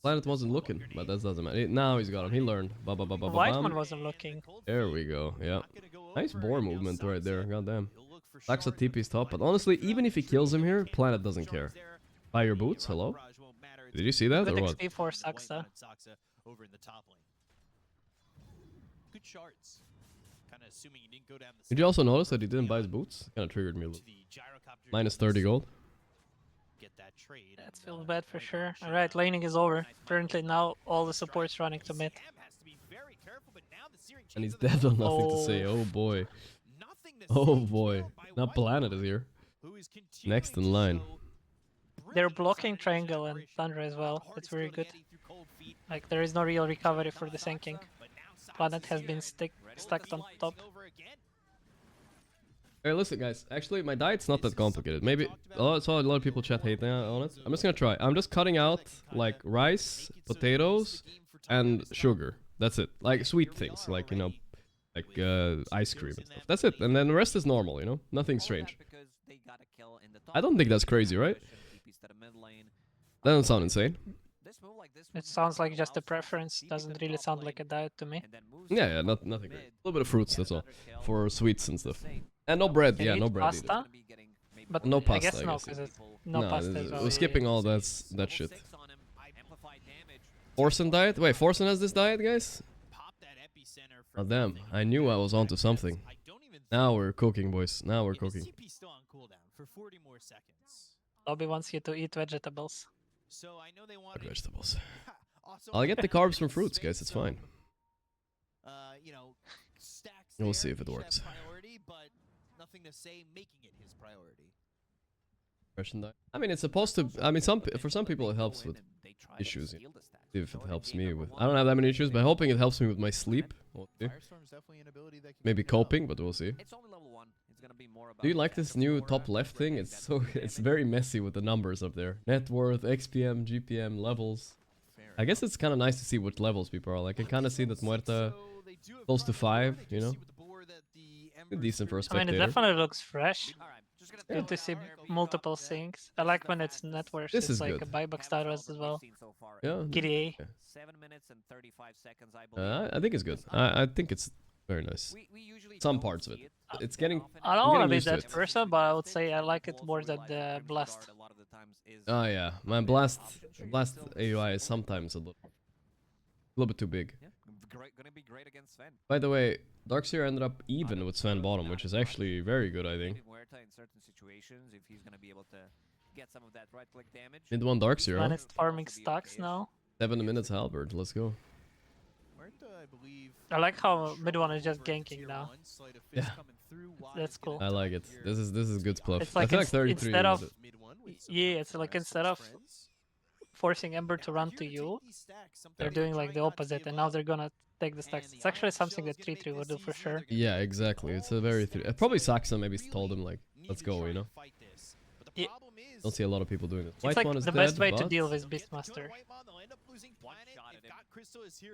[SPEAKER 2] Planet wasn't looking, but that doesn't matter. Now he's got him. He learned. Ba ba ba ba ba
[SPEAKER 3] Whiteman
[SPEAKER 2] bam.
[SPEAKER 3] wasn't looking.
[SPEAKER 2] There we go. Yeah. Nice boar movement right there. Goddamn. Saksa TP's top, but honestly, even if he kills him here, Planet doesn't care. Buy your boots. Hello. Did you see that
[SPEAKER 3] Good
[SPEAKER 2] or what?
[SPEAKER 3] XP for Saksa.
[SPEAKER 12] over in the top lane. Good shards. Kind of assuming he didn't go down the
[SPEAKER 2] Did you also notice that he didn't buy his boots? Kind of triggered me a little. Minus 30 gold.
[SPEAKER 12] Get that trade.
[SPEAKER 3] That feels bad for sure. Alright, laning is over. Currently now all the supports running to mid.
[SPEAKER 2] And he's dead on nothing to say. Oh boy. Oh boy. Now Planet is here. Next in line.
[SPEAKER 3] They're blocking triangle and Tundra as well. That's very good. Like there is no real recovery for the sinking. Planet has been stuck on top.
[SPEAKER 2] Hey, listen, guys. Actually, my diet's not that complicated. Maybe I saw a lot of people chat hate on it. I'm just gonna try. I'm just cutting out like rice, potatoes, and sugar. That's it. Like sweet things, like like ice cream and stuff. That's it. And then the rest is normal, nothing strange. I don't think that's crazy, right? That doesn't sound insane.
[SPEAKER 3] It sounds like just a preference. Doesn't really sound like a diet to me.
[SPEAKER 2] Yeah, nothing great. A little bit of fruits, that's all. For sweets and stuff. And no bread, yeah, no bread
[SPEAKER 3] pasta?
[SPEAKER 2] either.
[SPEAKER 3] But
[SPEAKER 2] No pasta,
[SPEAKER 3] I guess no,
[SPEAKER 2] guess.
[SPEAKER 3] because it's no pasta as well.
[SPEAKER 2] We're skipping all that shit. Forsen diet? Wait, Forsen has this diet, guys? Oh damn, I knew I was onto something. Now we're cooking, boys. Now we're cooking.
[SPEAKER 3] Lobby wants you to eat vegetables.
[SPEAKER 2] Fuck vegetables. I'll get the carbs from fruits, guys. It's fine. We'll see if it works.
[SPEAKER 12] Nothing to say making it his priority.
[SPEAKER 2] Russian diet. I mean, it's supposed to. I mean, for some people it helps with issues. See if it helps me with. I don't have that many issues, but hoping it helps me with my sleep. We'll see. Maybe coping, but we'll see. Do you like this new top left thing? It's very messy with the numbers up there. Net worth, XPM, GPM, levels. I guess it's kind of nice to see what levels people are. Like, I can kind of see that Muerta close to 5, Decent for a
[SPEAKER 3] I
[SPEAKER 2] spectator.
[SPEAKER 3] mean, it definitely looks fresh. Good to see multiple things. I like when it's net worth.
[SPEAKER 2] This
[SPEAKER 3] It's
[SPEAKER 2] is
[SPEAKER 3] like
[SPEAKER 2] good.
[SPEAKER 3] a buyback status as well.
[SPEAKER 2] Yeah.
[SPEAKER 3] KDA.
[SPEAKER 2] Yeah.
[SPEAKER 11] 7 minutes and 35 seconds, I believe.
[SPEAKER 2] I think it's good. I think it's very nice. Some parts of it. It's getting.
[SPEAKER 3] I don't
[SPEAKER 2] I'm
[SPEAKER 3] want to
[SPEAKER 2] getting
[SPEAKER 3] be
[SPEAKER 2] used to
[SPEAKER 3] that
[SPEAKER 2] it.
[SPEAKER 3] person, but I would say I like it more than the Blast.
[SPEAKER 2] Oh yeah, my blast AUI is sometimes a little bit too big.
[SPEAKER 11] Gonna be great against Sven.
[SPEAKER 2] By the way, Darkseer ended up even with Sven bottom, which is actually very good, I think.
[SPEAKER 11] Muerta in certain situations, if he's gonna be able to get some of that right-click damage.
[SPEAKER 2] Mid one Darkseer,
[SPEAKER 3] Sven
[SPEAKER 2] huh?
[SPEAKER 3] is farming stocks now.
[SPEAKER 2] 7 minutes Halberd, let's go.
[SPEAKER 3] I like how mid one is just ganking now.
[SPEAKER 2] Yeah.
[SPEAKER 3] That's cool.
[SPEAKER 2] I like it. This is good split.
[SPEAKER 3] It's like,
[SPEAKER 2] I feel like 33
[SPEAKER 3] instead
[SPEAKER 2] was
[SPEAKER 3] of it's like instead of forcing Ember to run to you, they're doing like the opposite, and now they're gonna take the stacks. It's actually something that 3-3 would do for sure.
[SPEAKER 2] Yeah, exactly. It's a very probably Saksa maybe told him like, let's go,
[SPEAKER 3] Yeah.
[SPEAKER 2] Don't see a lot of people doing it.
[SPEAKER 3] It's
[SPEAKER 2] White
[SPEAKER 3] like
[SPEAKER 2] one is
[SPEAKER 3] the
[SPEAKER 2] dead,
[SPEAKER 3] best way to
[SPEAKER 2] but
[SPEAKER 3] deal with Beastmaster.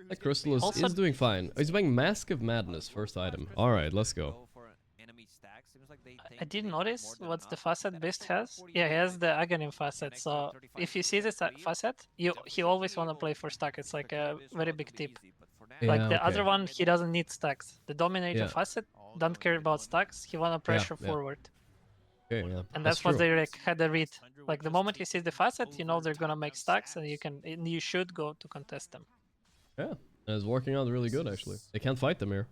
[SPEAKER 2] that Crystal is doing fine. He's buying Mask of Madness, first item. Alright, let's go.
[SPEAKER 3] I did notice what the facet Beast has. Yeah, he has the Aghanim facet, so if you see this facet, he always want to play for stack. It's like a very big tip. Like
[SPEAKER 2] Yeah,
[SPEAKER 3] the other
[SPEAKER 2] okay.
[SPEAKER 3] one, he doesn't need stacks. The Dominator
[SPEAKER 2] Yeah.
[SPEAKER 3] facet don't care about stacks. He wanna pressure
[SPEAKER 2] yeah.
[SPEAKER 3] forward.
[SPEAKER 2] Okay, yeah.
[SPEAKER 3] And that's what they like had a read. Like the moment he sees the facet, you know they're gonna make stacks, and you should go to contest them.
[SPEAKER 2] Yeah, and it's working out really good actually. They can't fight them here.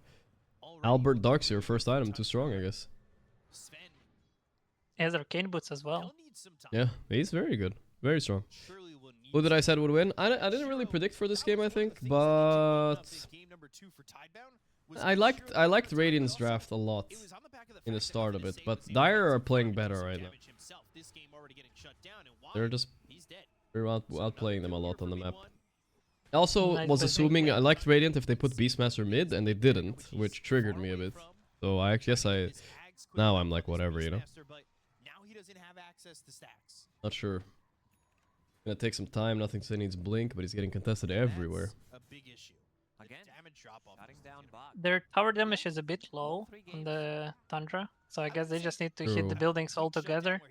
[SPEAKER 2] Albert Darkseer, first item, too strong, I guess.
[SPEAKER 3] He has arcane boots as well.
[SPEAKER 2] Yeah, he's very good, very strong. Who did I said would win? I didn't really predict for this game, I think, but I liked Radiant's draft a lot in the start of it, but Dire are playing better right now. They're just outplaying them a lot on the map. I also was assuming I liked Radiant if they put Beastmaster mid, and they didn't, which triggered me a bit. So I guess now I'm like whatever, you know. Not sure. Gonna take some time. Nothing to say needs blink, but he's getting contested everywhere.
[SPEAKER 3] Their tower damage is a bit low on the Tundra, so I guess they just need to hit the buildings all together.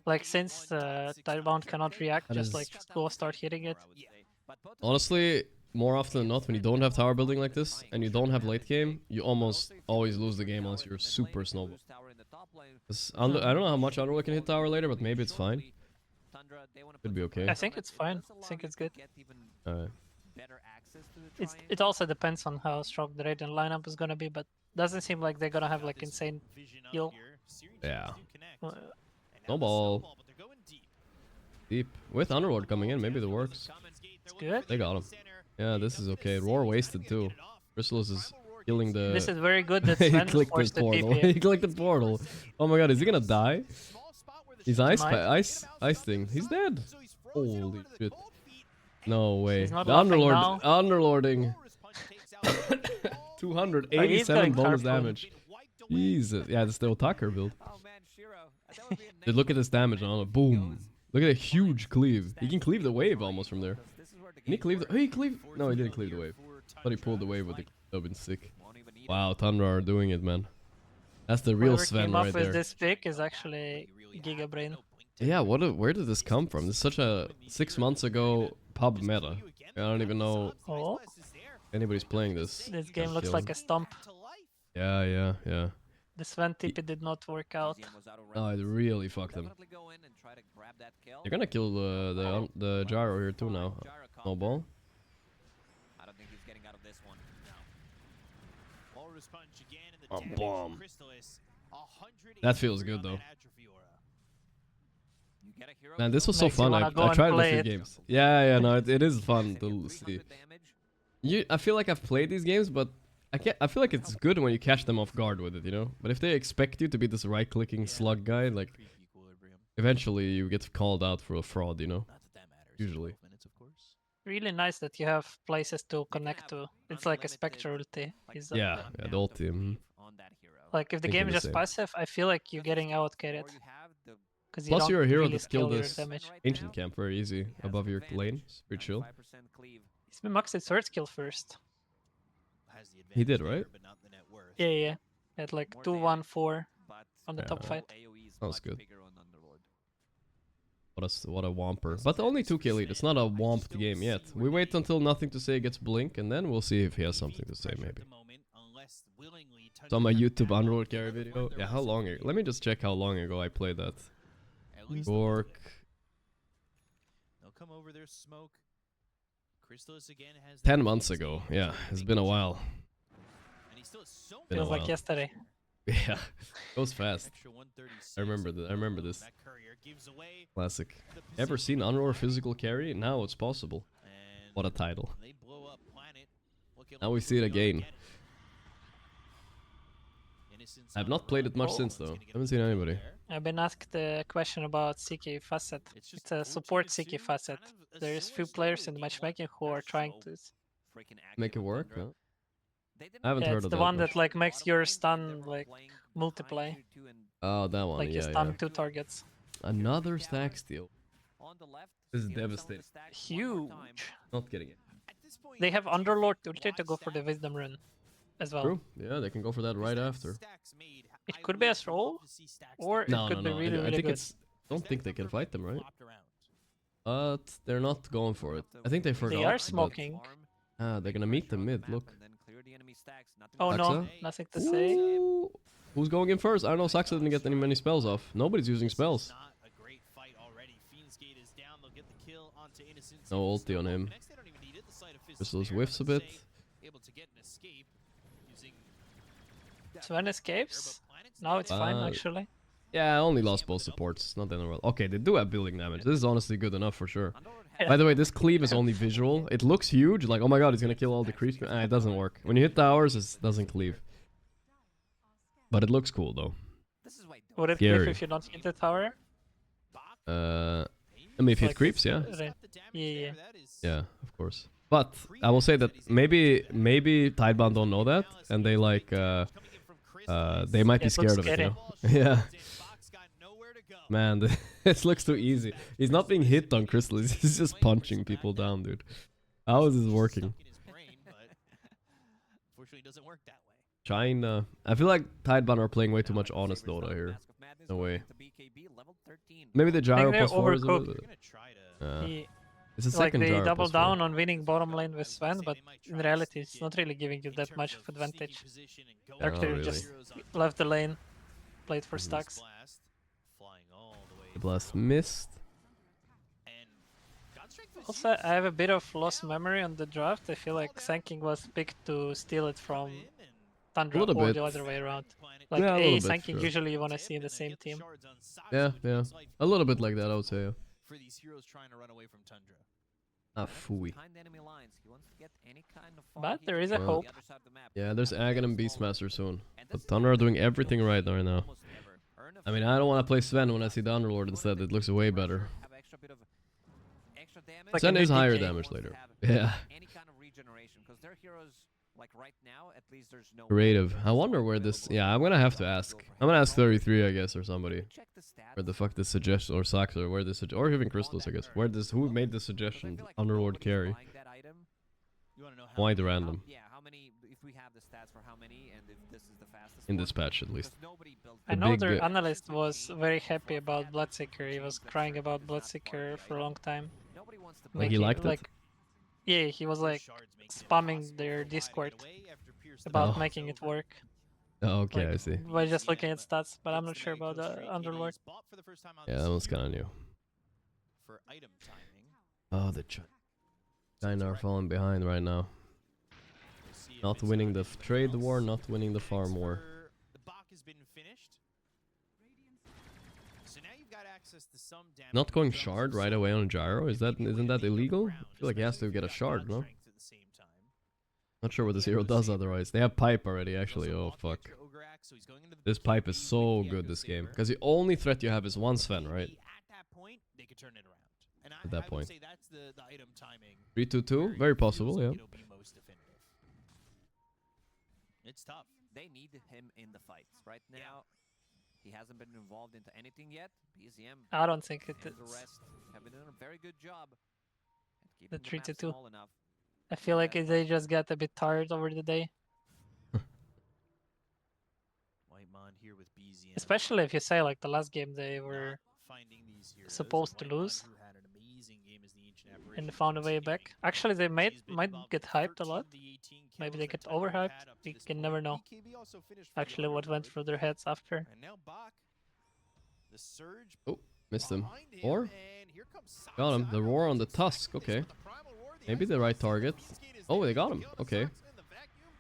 [SPEAKER 3] Like since Tidebound cannot react, just like go start hitting it.
[SPEAKER 2] Honestly, more often than not, when you don't have tower building like this and you don't have late game, you almost always lose the game unless you're super snowball. I don't know how much Underworld can hit tower later, but maybe it's fine. Could be okay.
[SPEAKER 3] I think it's fine. I think it's good.
[SPEAKER 2] Alright.
[SPEAKER 3] It also depends on how strong the Radiant lineup is gonna be, but doesn't seem like they're gonna have like insane heal.
[SPEAKER 2] Yeah. Snowball. Deep. With Underlord coming in, maybe that works.
[SPEAKER 3] It's good.
[SPEAKER 2] They got him. Yeah, this is okay. Roar wasted too. Chrysalis is killing the...
[SPEAKER 3] This is very good that
[SPEAKER 2] he
[SPEAKER 3] Sven
[SPEAKER 2] clicked
[SPEAKER 3] forced
[SPEAKER 2] the
[SPEAKER 3] the
[SPEAKER 2] portal.
[SPEAKER 3] TP.
[SPEAKER 2] He clicked the portal. Oh my god, is he gonna die? He's ice thing. He's dead. Holy shit. No way.
[SPEAKER 3] He's not
[SPEAKER 2] The Underlording. 287 bonus damage. Jesus. Yeah, it's the Otaker build. Dude, look at this damage on it. Boom. Look at a huge cleave. He can cleave the wave almost from there. Can he cleave the... Oh, he cleave... No, he didn't cleave the wave. Thought he pulled the wave with the... That would have been sick. Wow, Tundra are doing it, man. That's the real Sven right there.
[SPEAKER 3] Whoever came up with this pick is actually Gigabrain.
[SPEAKER 2] Yeah, where did this come from? This is such a 6 months ago pub meta. I don't even know anybody's playing this.
[SPEAKER 3] This game looks like a stomp.
[SPEAKER 2] Yeah.
[SPEAKER 3] The Sven TP did not work out.
[SPEAKER 2] Oh, it really fucked them. You're gonna kill the gyro here too now. Snowball.
[SPEAKER 11] I don't think he's getting out of this one.
[SPEAKER 2] Oh, bomb. That feels good though. Man, this was so fun. I tried it a few games. Yeah, no, it is fun to see. I feel like I've played these games, but I feel like it's good when you catch them off guard with it, you know? But if they expect you to be this right-clicking slug guy, like, eventually you get called out for a fraud, you know? Usually.
[SPEAKER 3] Really nice that you have places to connect to. It's like a Spectre ulti.
[SPEAKER 2] Yeah, the ulti.
[SPEAKER 3] Like, if the game is just passive, I feel like you're getting out-carried.
[SPEAKER 2] Plus, you're a hero that killed this ancient camp very easy above your lane. It's pretty chill.
[SPEAKER 3] He's been maxed third skill first.
[SPEAKER 2] He did, right?
[SPEAKER 3] Yeah. At like 2-1-4 on the top fight.
[SPEAKER 2] That was good. What a womper. But only 2k lead. It's not a womped game yet. We wait until Nothing to Say gets blink, and then we'll see if he has something to say, maybe. So my YouTube Underworld carry video. Yeah, how long ago? Let me just check how long ago I played that. Gorgc.
[SPEAKER 12] They'll come over there, smoke. Chrysalis again has
[SPEAKER 2] 10 months ago. Yeah, it's been a while.
[SPEAKER 12] And he still has so
[SPEAKER 3] feels like yesterday.
[SPEAKER 2] Yeah, goes fast. I remember this. Classic. Ever seen Unroar physical carry? Now it's possible. What a title. Now we see it again. I've not played it much since though. Haven't seen anybody.
[SPEAKER 3] I've been asked a question about CK facet. It's a support CK facet. There's few players in the matchmaking who are trying to
[SPEAKER 2] make it work. Huh? I haven't heard of that.
[SPEAKER 3] It's the one that like makes your stun like multiply.
[SPEAKER 2] Oh, that one.
[SPEAKER 3] Like you stun 2 targets.
[SPEAKER 2] Another stack steal. This is devastating.
[SPEAKER 3] Huge.
[SPEAKER 2] Not getting it.
[SPEAKER 3] They have Underlord ulti to go for the Wisdom Rune as well.
[SPEAKER 2] True. Yeah, they can go for that right after.
[SPEAKER 3] It could be a throw, or it could be really, really good.
[SPEAKER 2] Don't think they can fight them, right? But they're not going for it. I think they forgot.
[SPEAKER 3] They are smoking.
[SPEAKER 2] Ah, they're gonna meet the mid, look.
[SPEAKER 3] Oh no, nothing to say.
[SPEAKER 2] Ooh. Who's going in first? I don't know, Saxa didn't get many spells off. Nobody's using spells. No ulti on him. Crystal's whiffs a bit.
[SPEAKER 3] Sven escapes. Now it's fine, actually.
[SPEAKER 2] Yeah, I only lost both supports. Not the end of the world. Okay, they do have building damage. This is honestly good enough for sure. By the way, this cleave is only visual. It looks huge, like, oh my god, it's gonna kill all the creeps. It doesn't work. When you hit towers, it doesn't cleave. But it looks cool, though.
[SPEAKER 3] Would it cleave if you don't hit the tower?
[SPEAKER 2] I mean, if it creeps, yeah.
[SPEAKER 3] Yeah.
[SPEAKER 2] Yeah, of course. But I will say that maybe Tidebound don't know that, and they like they might be scared of it, you know? Yeah. Man, this looks too easy. He's not being hit on Crystal, he's just punching people down, dude. How is this working? China. I feel like Tidebound are playing way too much honest Dota here. No way. Maybe the gyro plus 4 is a little bit. It's a second
[SPEAKER 3] like they
[SPEAKER 2] gyro
[SPEAKER 3] double
[SPEAKER 2] plus
[SPEAKER 3] down on winning bottom lane with Sven, but in reality it's not really giving you that much of advantage. Actually,
[SPEAKER 2] really.
[SPEAKER 3] just left the lane, played for stacks.
[SPEAKER 2] The blast missed.
[SPEAKER 3] Also, I have a bit of lost memory on the draft. I feel like Sanking was picked to steal it from Tundra or
[SPEAKER 2] bit.
[SPEAKER 3] the other way around. Like
[SPEAKER 2] Yeah, a
[SPEAKER 3] A
[SPEAKER 2] little bit,
[SPEAKER 3] Sanking
[SPEAKER 2] sure.
[SPEAKER 3] usually you want to see in the same team.
[SPEAKER 2] Yeah. A little bit like that, I would say. Yeah.
[SPEAKER 12] For these heroes trying to run away from Tundra.
[SPEAKER 2] Ah, fooey.
[SPEAKER 3] But there is a hope.
[SPEAKER 2] Yeah, there's Agon and Beastmaster soon. But Tundra are doing everything right now. I mean, I don't want to play Sven when I see the Underlord instead. It looks way better.
[SPEAKER 3] Like
[SPEAKER 2] Sven is higher
[SPEAKER 3] DK.
[SPEAKER 2] damage later. Yeah.
[SPEAKER 11] Like right now, at least there's no
[SPEAKER 2] Creative. I wonder where this... Yeah, I'm gonna have to ask. I'm gonna ask 33, I guess, or somebody. Where the fuck this suggestion... Or Sax, or where this... Or even Crystals, I guess. Where this... Who made this suggestion? Underlord carry. Why the random?
[SPEAKER 11] Yeah, how many... If we have the stats for how many, and if this is the fastest
[SPEAKER 2] In this patch, at least.
[SPEAKER 3] I know their analyst was very happy about Bloodseeker. He was crying about Bloodseeker for a long time.
[SPEAKER 2] Like he liked it?
[SPEAKER 3] Yeah, he was like spamming their Discord about making it work.
[SPEAKER 2] Oh, okay,
[SPEAKER 3] like,
[SPEAKER 2] I see.
[SPEAKER 3] By just looking at stats, but I'm not sure about the Underlord.
[SPEAKER 2] Yeah, that one's kinda new. Oh, the China are falling behind right now. Not winning the trade war, not winning the farm war. Not going shard right away on gyro, isn't that illegal? I feel like he has to get a shard, no? Not sure what this hero does otherwise. They have pipe already, actually. Oh fuck. This pipe is so good this game. Because the only threat you have is one Sven, right? At that point. 3-2-2? Very possible, yeah.
[SPEAKER 11] It's tough. They need him in the fights. Right now, he hasn't been involved into anything yet. BZM
[SPEAKER 3] I don't think it
[SPEAKER 11] and
[SPEAKER 3] is.
[SPEAKER 11] the rest have been doing a very good job.
[SPEAKER 3] The
[SPEAKER 11] keeping map
[SPEAKER 3] 3-2.
[SPEAKER 11] small enough.
[SPEAKER 3] I feel like they just got a bit tired over the day.
[SPEAKER 12] Here with BZM.
[SPEAKER 3] Especially if you say like the last game they were supposed to lose. And found a way back. Actually, they might get hyped a lot. Maybe they get overhyped. We can never know. Actually, what went through their heads after.
[SPEAKER 2] Oh, missed him. Or? Got him. The roar on the tusk. Okay. Maybe the right target. Oh, they got him. Okay.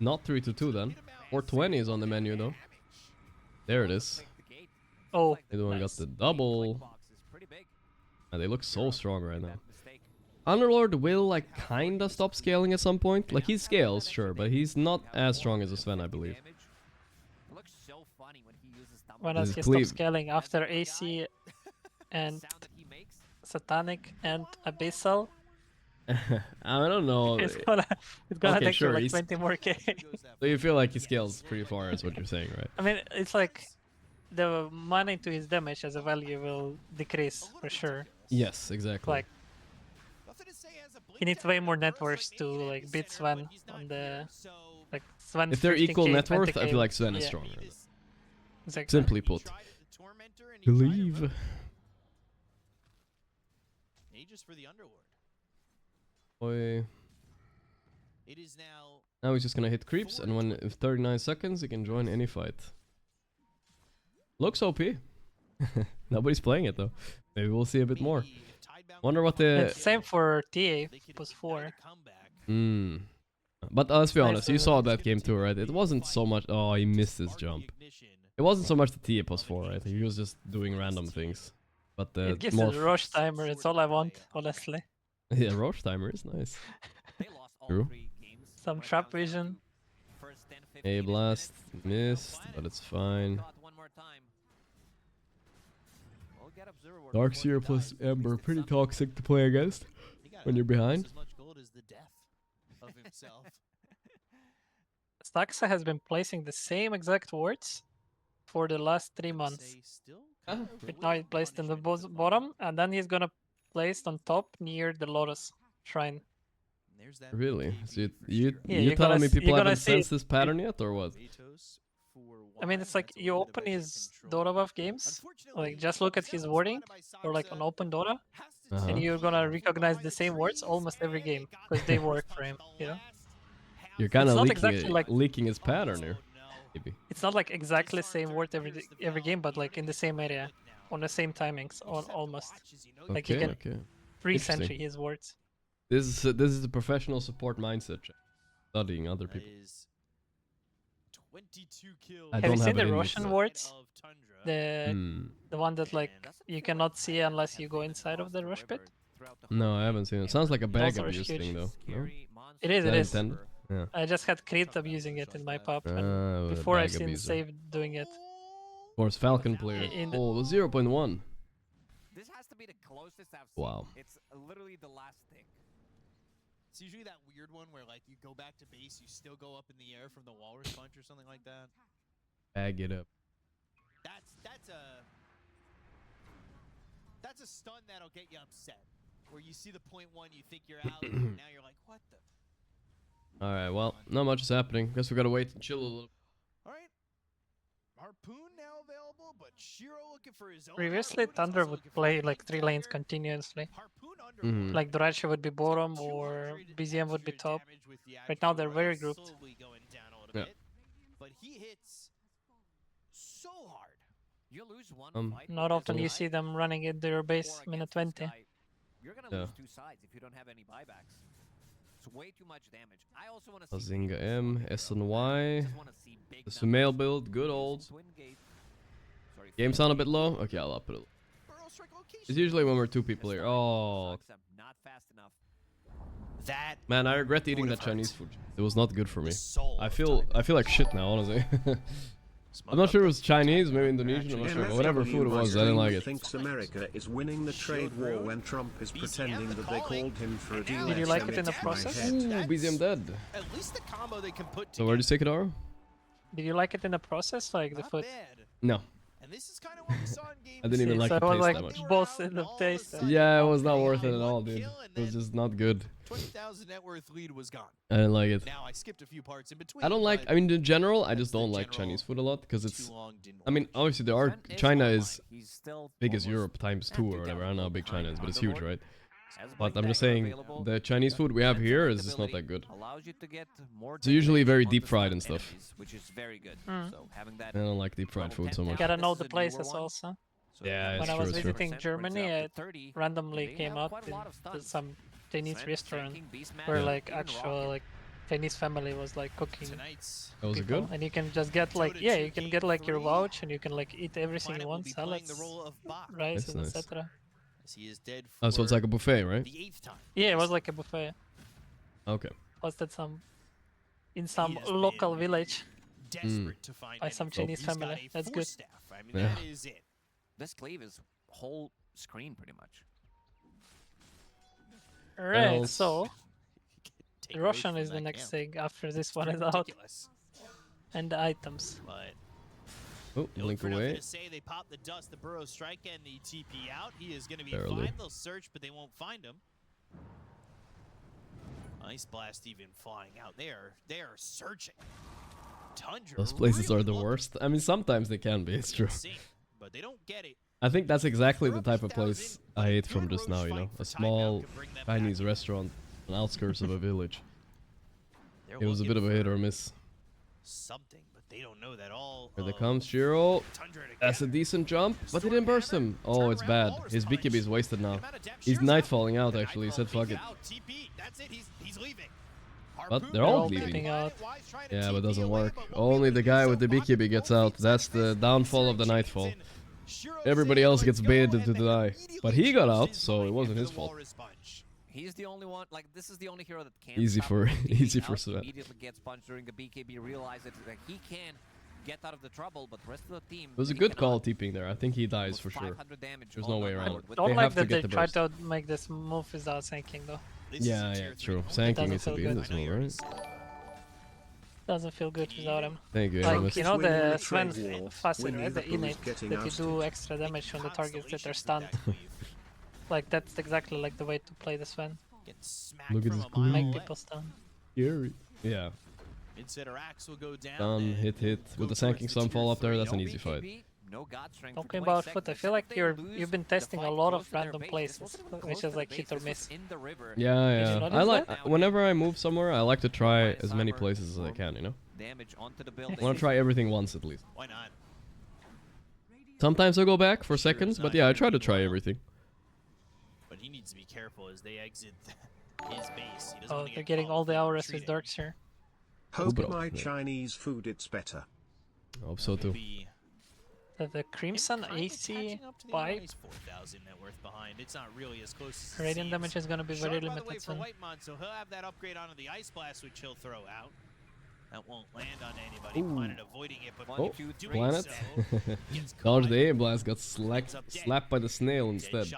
[SPEAKER 2] Not 3-2-2 then. 420 is on the menu though. There it is.
[SPEAKER 3] Oh.
[SPEAKER 2] The one got the double. And they look so strong right now. Underlord will like kinda stop scaling at some point. Like he scales, sure, but he's not as strong as a Sven, I believe.
[SPEAKER 3] When does he stop scaling? After AC and Satanic and Abyssal?
[SPEAKER 2] I don't know.
[SPEAKER 3] It's gonna
[SPEAKER 2] Okay,
[SPEAKER 3] take
[SPEAKER 2] sure,
[SPEAKER 3] you like
[SPEAKER 2] he's-
[SPEAKER 3] 20 more K.
[SPEAKER 2] So you feel like he scales pretty far, is what you're saying, right?
[SPEAKER 3] I mean, it's like the money to his damage as a value will decrease for sure.
[SPEAKER 2] Yes, exactly.
[SPEAKER 3] Like he needs way more net worth to like beat Sven on the like Sven.
[SPEAKER 2] If they're
[SPEAKER 3] 15K,
[SPEAKER 2] equal net worth, I
[SPEAKER 3] 20K.
[SPEAKER 2] feel like Sven is
[SPEAKER 3] Yeah.
[SPEAKER 2] stronger.
[SPEAKER 3] Exactly.
[SPEAKER 2] Simply put. Believe.
[SPEAKER 12] Aegis for the Underlord.
[SPEAKER 2] Boy.
[SPEAKER 12] It is now.
[SPEAKER 2] Now he's just gonna hit creeps, and when in 39 seconds, he can join any fight. Looks OP. Nobody's playing it though. Maybe we'll see a bit more. Wonder what the...
[SPEAKER 3] It's same for TA, plus 4.
[SPEAKER 2] But let's be honest, you saw that game too, right? It wasn't so much... Oh, he missed his jump. It wasn't so much the TA plus 4, right? He was just doing random things. But the
[SPEAKER 3] It gives
[SPEAKER 2] more...
[SPEAKER 3] a rush timer, it's all I want, honestly.
[SPEAKER 2] Yeah, rush timer is nice. True.
[SPEAKER 3] Some trap vision.
[SPEAKER 2] A blast missed, but it's fine. Darkseer plus Ember, pretty toxic to play against when you're behind.
[SPEAKER 3] Staxa has been placing the same exact wards for the last 3 months. Right now he placed in the bottom, and then he's gonna place on top near the Lotus Shrine.
[SPEAKER 2] Really? So you
[SPEAKER 3] you're
[SPEAKER 2] telling me people haven't
[SPEAKER 3] see
[SPEAKER 2] sensed this pattern yet, or what?
[SPEAKER 3] I mean, it's like you open his Dota buff games, like just look at his wording, or like on open Dota, and you're gonna recognize the same words almost every game because they work for him. You know.
[SPEAKER 2] You're kind of
[SPEAKER 3] exactly
[SPEAKER 2] leaking his pattern here. Maybe.
[SPEAKER 3] It's not like exactly the same word every game, but like in the same area, on the same timings, almost. Like you can re-sentry his words.
[SPEAKER 2] This is a professional support mindset, studying other people.
[SPEAKER 3] Have you seen the Russian words? The one that like you cannot see unless you go inside of the rush pit.
[SPEAKER 2] No, I haven't seen it. Sounds like a bag
[SPEAKER 3] Also
[SPEAKER 2] abuse
[SPEAKER 3] huge.
[SPEAKER 2] thing, though. No?
[SPEAKER 3] It is. It is.
[SPEAKER 2] Intended? Yeah.
[SPEAKER 3] I just had Creed abusing it in my pub before I've seen Save doing it.
[SPEAKER 2] Of course, Falcon player. Oh, 0.1.
[SPEAKER 11] This has to be the closest I've seen.
[SPEAKER 2] Wow.
[SPEAKER 11] It's literally the last thing.
[SPEAKER 12] It's usually that weird one where like you go back to base, you still go up in the air from the walrus punch or something like that.
[SPEAKER 2] Bag it up.
[SPEAKER 12] That's a stun that'll get you upset. Where you see the .1, you think you're out, and now you're like, what the?
[SPEAKER 2] Alright, well, not much is happening. Guess we gotta wait and chill a little.
[SPEAKER 12] Alright. Harpoon now available, but Shiro looking for his own.
[SPEAKER 3] Previously, Tundra would play like 3 lanes continuously. Like Gorgc would be bottom or BZM would be top. Right now they're very grouped.
[SPEAKER 2] Yeah.
[SPEAKER 12] But he hits so hard.
[SPEAKER 11] You lose one fight.
[SPEAKER 3] Not often you see them running in their base minute 20.
[SPEAKER 11] You're gonna lose 2 sides if you don't have any buybacks. It's way too much damage. I also want to see
[SPEAKER 2] Zinga M, SNY. This is a male build, good old. Game sound a bit low? Okay, I'll up it a little. It's usually when we're 2 people here. Oh. Man, I regret eating that Chinese food. It was not good for me. I feel like shit now, honestly. I'm not sure it was Chinese, maybe Indonesian, I'm not sure. But whatever food it was, I didn't like it.
[SPEAKER 13] Thinks America is winning the trade war when Trump is pretending that they called him for a deal.
[SPEAKER 3] Did you like it in the process?
[SPEAKER 2] Ooh, BZM dead.
[SPEAKER 12] At least the combo they can put
[SPEAKER 2] So where'd you take it, Aro?
[SPEAKER 3] Did you like it in the process, like the foot?
[SPEAKER 2] No.
[SPEAKER 12] And this is kind of what we saw in game.
[SPEAKER 2] I didn't even like the taste that much.
[SPEAKER 3] Both in the taste.
[SPEAKER 2] Yeah, it was not worth it at all, dude. It was just not good.
[SPEAKER 12] 20,000 net worth lead was gone.
[SPEAKER 2] I didn't like it.
[SPEAKER 12] Now I skipped a few parts in between.
[SPEAKER 2] I don't like, I mean, in general, I just don't like Chinese food a lot because it's, I mean, obviously there are, China is big as Europe times 2 or whatever. I don't know how big China is, but it's huge, right? But I'm just saying, the Chinese food we have here is just not that good. It's usually very deep fried and stuff.
[SPEAKER 11] Which is very good. So having that
[SPEAKER 2] I don't like deep fried food so much.
[SPEAKER 3] You gotta know the places also.
[SPEAKER 2] Yeah,
[SPEAKER 3] when
[SPEAKER 2] it's
[SPEAKER 3] I was
[SPEAKER 2] true,
[SPEAKER 3] visiting Germany, it randomly came up in some Chinese restaurant where like actual like Chinese family was like cooking.
[SPEAKER 2] Oh, was it good?
[SPEAKER 3] And you can just get like, yeah, you can get like your vouch and you can like eat everything you want, salads, rice, and etc.
[SPEAKER 2] Oh, so it's like a buffet, right?
[SPEAKER 3] Yeah, it was like a buffet.
[SPEAKER 2] Okay.
[SPEAKER 3] Hosted in some local village by some Chinese family. That's good.
[SPEAKER 2] Yeah.
[SPEAKER 11] This cleave is whole screen pretty much.
[SPEAKER 3] Alright, so the Russian is the next thing after this one is out. And the items.
[SPEAKER 2] Oh, blink away.
[SPEAKER 12] Say they pop the dust, the burrow strike, and the TP out. He is going to be
[SPEAKER 2] Barely.
[SPEAKER 12] fine. They'll search, but they won't find him. Ice blast even flying out there. They are searching. Tundra.
[SPEAKER 2] Those places are the worst. I mean, sometimes they can be. It's true.
[SPEAKER 12] But they don't get it.
[SPEAKER 2] I think that's exactly the type of place I ate from just now. You know, a small Chinese restaurant on the outskirts of a village. It was a bit of a hit or miss.
[SPEAKER 12] Something, but they don't know that all.
[SPEAKER 2] Here they come, Shiro. That's a decent jump, but they didn't burst him. Oh, it's bad. His BKB is wasted now. He's nightfalling out, actually. He said fuck it.
[SPEAKER 12] That's it. He's leaving.
[SPEAKER 2] But they're all leaving. Yeah, but it doesn't work. Only the guy with the BKB gets out. That's the downfall of the Nightfall. Everybody else gets baited to die. But he got out, so it wasn't his fault.
[SPEAKER 11] He's the only one, like, this is the only hero that can
[SPEAKER 2] Easy
[SPEAKER 11] stop
[SPEAKER 2] for
[SPEAKER 11] him.
[SPEAKER 2] easy
[SPEAKER 11] He
[SPEAKER 2] for Sven.
[SPEAKER 11] immediately gets punched during the BKB, realizes that he can get out of the trouble, but the rest of the team...
[SPEAKER 2] It was a good call TPing there. I think he dies for sure. There's no way around it.
[SPEAKER 3] Don't
[SPEAKER 2] They
[SPEAKER 3] like
[SPEAKER 2] have to
[SPEAKER 3] that they
[SPEAKER 2] get the
[SPEAKER 3] tried
[SPEAKER 2] burst.
[SPEAKER 3] to make this move without sinking though.
[SPEAKER 2] Yeah, true. Sanking needs to be in this move, right?
[SPEAKER 3] Doesn't feel good without him.
[SPEAKER 2] Thank you,
[SPEAKER 3] Like,
[SPEAKER 2] Amos.
[SPEAKER 3] you know the
[SPEAKER 13] a
[SPEAKER 3] Sven
[SPEAKER 13] trade war
[SPEAKER 3] facet,
[SPEAKER 13] when
[SPEAKER 3] right? The
[SPEAKER 13] Liverpool is
[SPEAKER 3] innate,
[SPEAKER 13] getting
[SPEAKER 3] that you do
[SPEAKER 13] ousted.
[SPEAKER 3] extra damage on the targets that are stunned. Like, that's exactly like the way to play the Sven.
[SPEAKER 2] Look at this
[SPEAKER 3] Make
[SPEAKER 2] green.
[SPEAKER 3] people stun.
[SPEAKER 2] Scary. Yeah.
[SPEAKER 12] Mid-setter Axe will go down.
[SPEAKER 2] Done, hit. With the Sanking Sunfall up there, that's an easy fight.
[SPEAKER 3] Talking about foot, I feel like you've been testing a lot of random places, which is like hit or miss.
[SPEAKER 2] Yeah. I like
[SPEAKER 3] that?
[SPEAKER 2] whenever I move somewhere, I like to try as many places as I can, you know? I want to try everything once at least.
[SPEAKER 12] Why not?
[SPEAKER 2] Sometimes I go back for seconds, but yeah, I try to try everything.
[SPEAKER 12] But he needs to be careful as they exit his base. He doesn't
[SPEAKER 3] Oh,
[SPEAKER 12] want to
[SPEAKER 3] they're
[SPEAKER 12] get
[SPEAKER 3] getting
[SPEAKER 12] caught
[SPEAKER 3] all the hours
[SPEAKER 12] retreating.
[SPEAKER 3] with darks here.
[SPEAKER 13] Hope my Chinese food it's better.
[SPEAKER 2] I hope so too.
[SPEAKER 3] The Crimson AC pipe.
[SPEAKER 12] 4,000 net worth behind. It's not really as close as it
[SPEAKER 3] Radiant
[SPEAKER 12] seems.
[SPEAKER 3] damage is gonna be very
[SPEAKER 12] Shard, by the way,
[SPEAKER 3] limited
[SPEAKER 12] for
[SPEAKER 3] soon.
[SPEAKER 12] Whitemon, so he'll have that upgrade onto the Ice Blast, which he'll throw out. That won't land on anybody.
[SPEAKER 2] Ooh.
[SPEAKER 12] Planet avoiding it, but
[SPEAKER 2] Oh,
[SPEAKER 12] if you do
[SPEAKER 2] Planet.
[SPEAKER 12] so,
[SPEAKER 2] Dodge the aim blast, got slapped by the snail instead.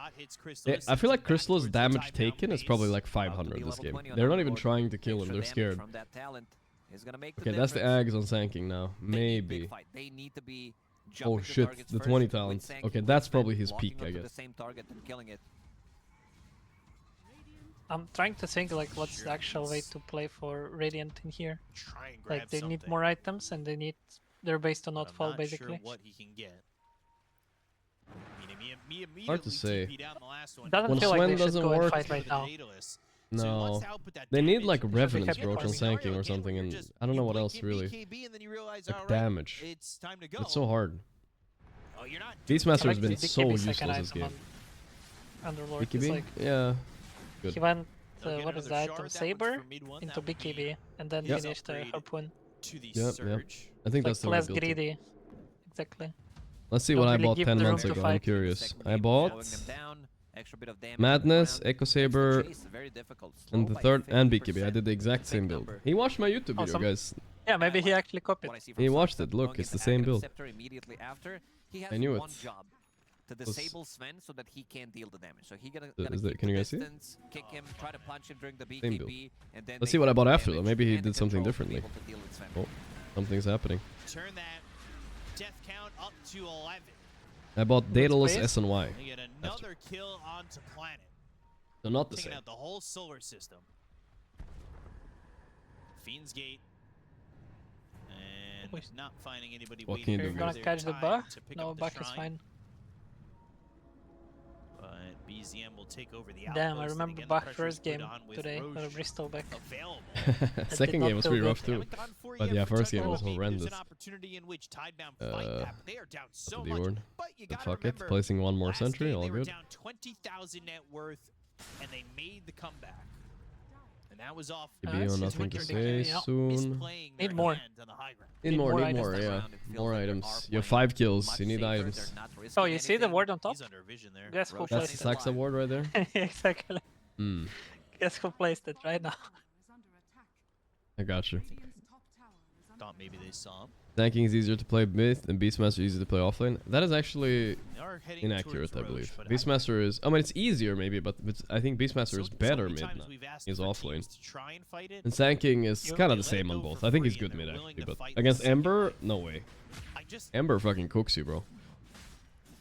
[SPEAKER 2] I feel like Crystal's damage taken is probably like 500 this game. They're not even trying to kill him, they're scared. Okay, that's the Ags on Sanking now. Maybe. Oh shit, the 20 talents. Okay, that's probably his peak, I guess.
[SPEAKER 3] I'm trying to think like what's the actual way to play for Radiant in here. Like they need more items and they're based on not fall basically.
[SPEAKER 12] Sure what he can get.
[SPEAKER 2] Hard to say.
[SPEAKER 3] Doesn't
[SPEAKER 2] When
[SPEAKER 3] feel like
[SPEAKER 2] Sven
[SPEAKER 3] they should
[SPEAKER 2] doesn't
[SPEAKER 3] go and
[SPEAKER 2] work,
[SPEAKER 3] fight right now.
[SPEAKER 2] no. They need like revenants
[SPEAKER 3] kept
[SPEAKER 2] broach on
[SPEAKER 3] farming.
[SPEAKER 2] Sanking or something, and I don't know what else really. Like damage. It's so hard. Beastmaster has been so useless this game.
[SPEAKER 3] Underlord is
[SPEAKER 2] BKB?
[SPEAKER 3] like
[SPEAKER 2] Yeah. Good.
[SPEAKER 3] he went what is the item Saber into BKB and then
[SPEAKER 2] Yep.
[SPEAKER 3] finished the harpoon.
[SPEAKER 2] Yep. I think that's the
[SPEAKER 3] less
[SPEAKER 2] right build.
[SPEAKER 3] greedy. Exactly.
[SPEAKER 2] Let's see
[SPEAKER 3] Don't
[SPEAKER 2] what I
[SPEAKER 3] really
[SPEAKER 2] bought
[SPEAKER 3] give
[SPEAKER 2] 10
[SPEAKER 3] the room
[SPEAKER 2] months
[SPEAKER 3] to
[SPEAKER 2] ago. I'm
[SPEAKER 3] fight.
[SPEAKER 2] curious. I bought Madness, Echo Saber, and the third, and BKB. I did the exact same build. He watched my YouTube video,
[SPEAKER 3] Awesome.
[SPEAKER 2] guys.
[SPEAKER 3] Yeah, maybe he actually copied.
[SPEAKER 2] He watched it. Look, it's the same build.
[SPEAKER 11] He
[SPEAKER 2] I knew it.
[SPEAKER 11] one job to disable Sven so that he can't deal the damage. So he gonna
[SPEAKER 2] Is
[SPEAKER 11] keep
[SPEAKER 2] that, can
[SPEAKER 11] the
[SPEAKER 2] you guys see it?
[SPEAKER 11] distance, kick him, try to punch him during the
[SPEAKER 2] Same build.
[SPEAKER 11] BKB, and then
[SPEAKER 2] Let's
[SPEAKER 11] they
[SPEAKER 2] see what I
[SPEAKER 11] take
[SPEAKER 2] bought
[SPEAKER 11] the
[SPEAKER 2] after though.
[SPEAKER 11] damage
[SPEAKER 2] Maybe he
[SPEAKER 11] and the
[SPEAKER 2] did something
[SPEAKER 11] control to be
[SPEAKER 2] differently.
[SPEAKER 11] able to deal with Sven.
[SPEAKER 2] Oh, something's happening.
[SPEAKER 12] Turn that death count up to 11.
[SPEAKER 2] I bought Daedalus SNY.
[SPEAKER 12] They get another kill onto Planet.
[SPEAKER 2] So not the
[SPEAKER 12] Taking
[SPEAKER 2] same.
[SPEAKER 12] out the whole solar system. Fiend's Gate. And not finding anybody
[SPEAKER 2] What
[SPEAKER 12] waiting
[SPEAKER 2] can you
[SPEAKER 3] You're
[SPEAKER 2] do,
[SPEAKER 12] for
[SPEAKER 3] gonna
[SPEAKER 12] their
[SPEAKER 3] catch the
[SPEAKER 12] time
[SPEAKER 3] buff?
[SPEAKER 12] to pick
[SPEAKER 3] No,
[SPEAKER 12] up the
[SPEAKER 3] buff is
[SPEAKER 12] shrine.
[SPEAKER 3] fine.
[SPEAKER 12] But BZM will take over the
[SPEAKER 3] Damn, I
[SPEAKER 12] outpost, and
[SPEAKER 3] remember
[SPEAKER 12] again, the
[SPEAKER 3] Bach
[SPEAKER 12] pressure is
[SPEAKER 3] first
[SPEAKER 12] put
[SPEAKER 3] game
[SPEAKER 12] on with
[SPEAKER 3] today,
[SPEAKER 12] Roche
[SPEAKER 3] Bristol back.
[SPEAKER 12] available.
[SPEAKER 2] Second game was
[SPEAKER 3] feel
[SPEAKER 2] pretty
[SPEAKER 3] good.
[SPEAKER 2] rough too. But yeah, first game was horrendous.
[SPEAKER 12] There's an opportunity in which Tidebound fight that, but they are down so
[SPEAKER 2] The
[SPEAKER 12] much.
[SPEAKER 2] Ord.
[SPEAKER 12] But you
[SPEAKER 2] But
[SPEAKER 12] gotta
[SPEAKER 2] fuck it,
[SPEAKER 12] remember,
[SPEAKER 2] placing one more
[SPEAKER 12] last
[SPEAKER 2] sentry,
[SPEAKER 12] game
[SPEAKER 2] all
[SPEAKER 12] they were
[SPEAKER 2] good.
[SPEAKER 12] down 20,000 net worth, and they made the comeback. And that was off.
[SPEAKER 2] Gibio, nothing to say soon.
[SPEAKER 3] Need more.
[SPEAKER 2] Need more,
[SPEAKER 3] items.
[SPEAKER 2] yeah. More items. You have 5 kills, you need items.
[SPEAKER 3] Oh, you see the ward on top?
[SPEAKER 12] He's under vision there.
[SPEAKER 3] Guess who
[SPEAKER 2] That's the
[SPEAKER 3] placed it?
[SPEAKER 2] Saxa ward right there?
[SPEAKER 3] Exactly.
[SPEAKER 2] Hmm.
[SPEAKER 3] Guess who placed it right now?
[SPEAKER 2] I got you.
[SPEAKER 12] Thought maybe they saw him.
[SPEAKER 2] Tanking is easier to play mid and Beastmaster easier to play offlane. That is actually
[SPEAKER 12] They are heading
[SPEAKER 2] inaccurate,
[SPEAKER 12] towards
[SPEAKER 2] I
[SPEAKER 12] Roche,
[SPEAKER 2] believe.
[SPEAKER 12] but
[SPEAKER 2] Beastmaster is... I mean, it's easier maybe, but I think Beastmaster is
[SPEAKER 12] so
[SPEAKER 2] better
[SPEAKER 12] many
[SPEAKER 2] mid
[SPEAKER 12] times
[SPEAKER 2] now.
[SPEAKER 12] we've asked
[SPEAKER 2] He's
[SPEAKER 12] for
[SPEAKER 2] offlane.
[SPEAKER 12] teams to try and fight it.
[SPEAKER 2] And Sanking is
[SPEAKER 12] You
[SPEAKER 2] kind
[SPEAKER 12] know,
[SPEAKER 2] of the
[SPEAKER 12] they let
[SPEAKER 2] same
[SPEAKER 12] it
[SPEAKER 2] on
[SPEAKER 12] go
[SPEAKER 2] both.
[SPEAKER 12] for
[SPEAKER 2] I think he's
[SPEAKER 12] free and
[SPEAKER 2] good
[SPEAKER 12] they're
[SPEAKER 2] mid
[SPEAKER 12] willing
[SPEAKER 2] actually,
[SPEAKER 12] to
[SPEAKER 2] but
[SPEAKER 12] fight
[SPEAKER 2] against
[SPEAKER 12] the second
[SPEAKER 2] Ember,
[SPEAKER 12] round.
[SPEAKER 2] no way.
[SPEAKER 12] I just
[SPEAKER 2] Ember fucking cooks you, bro.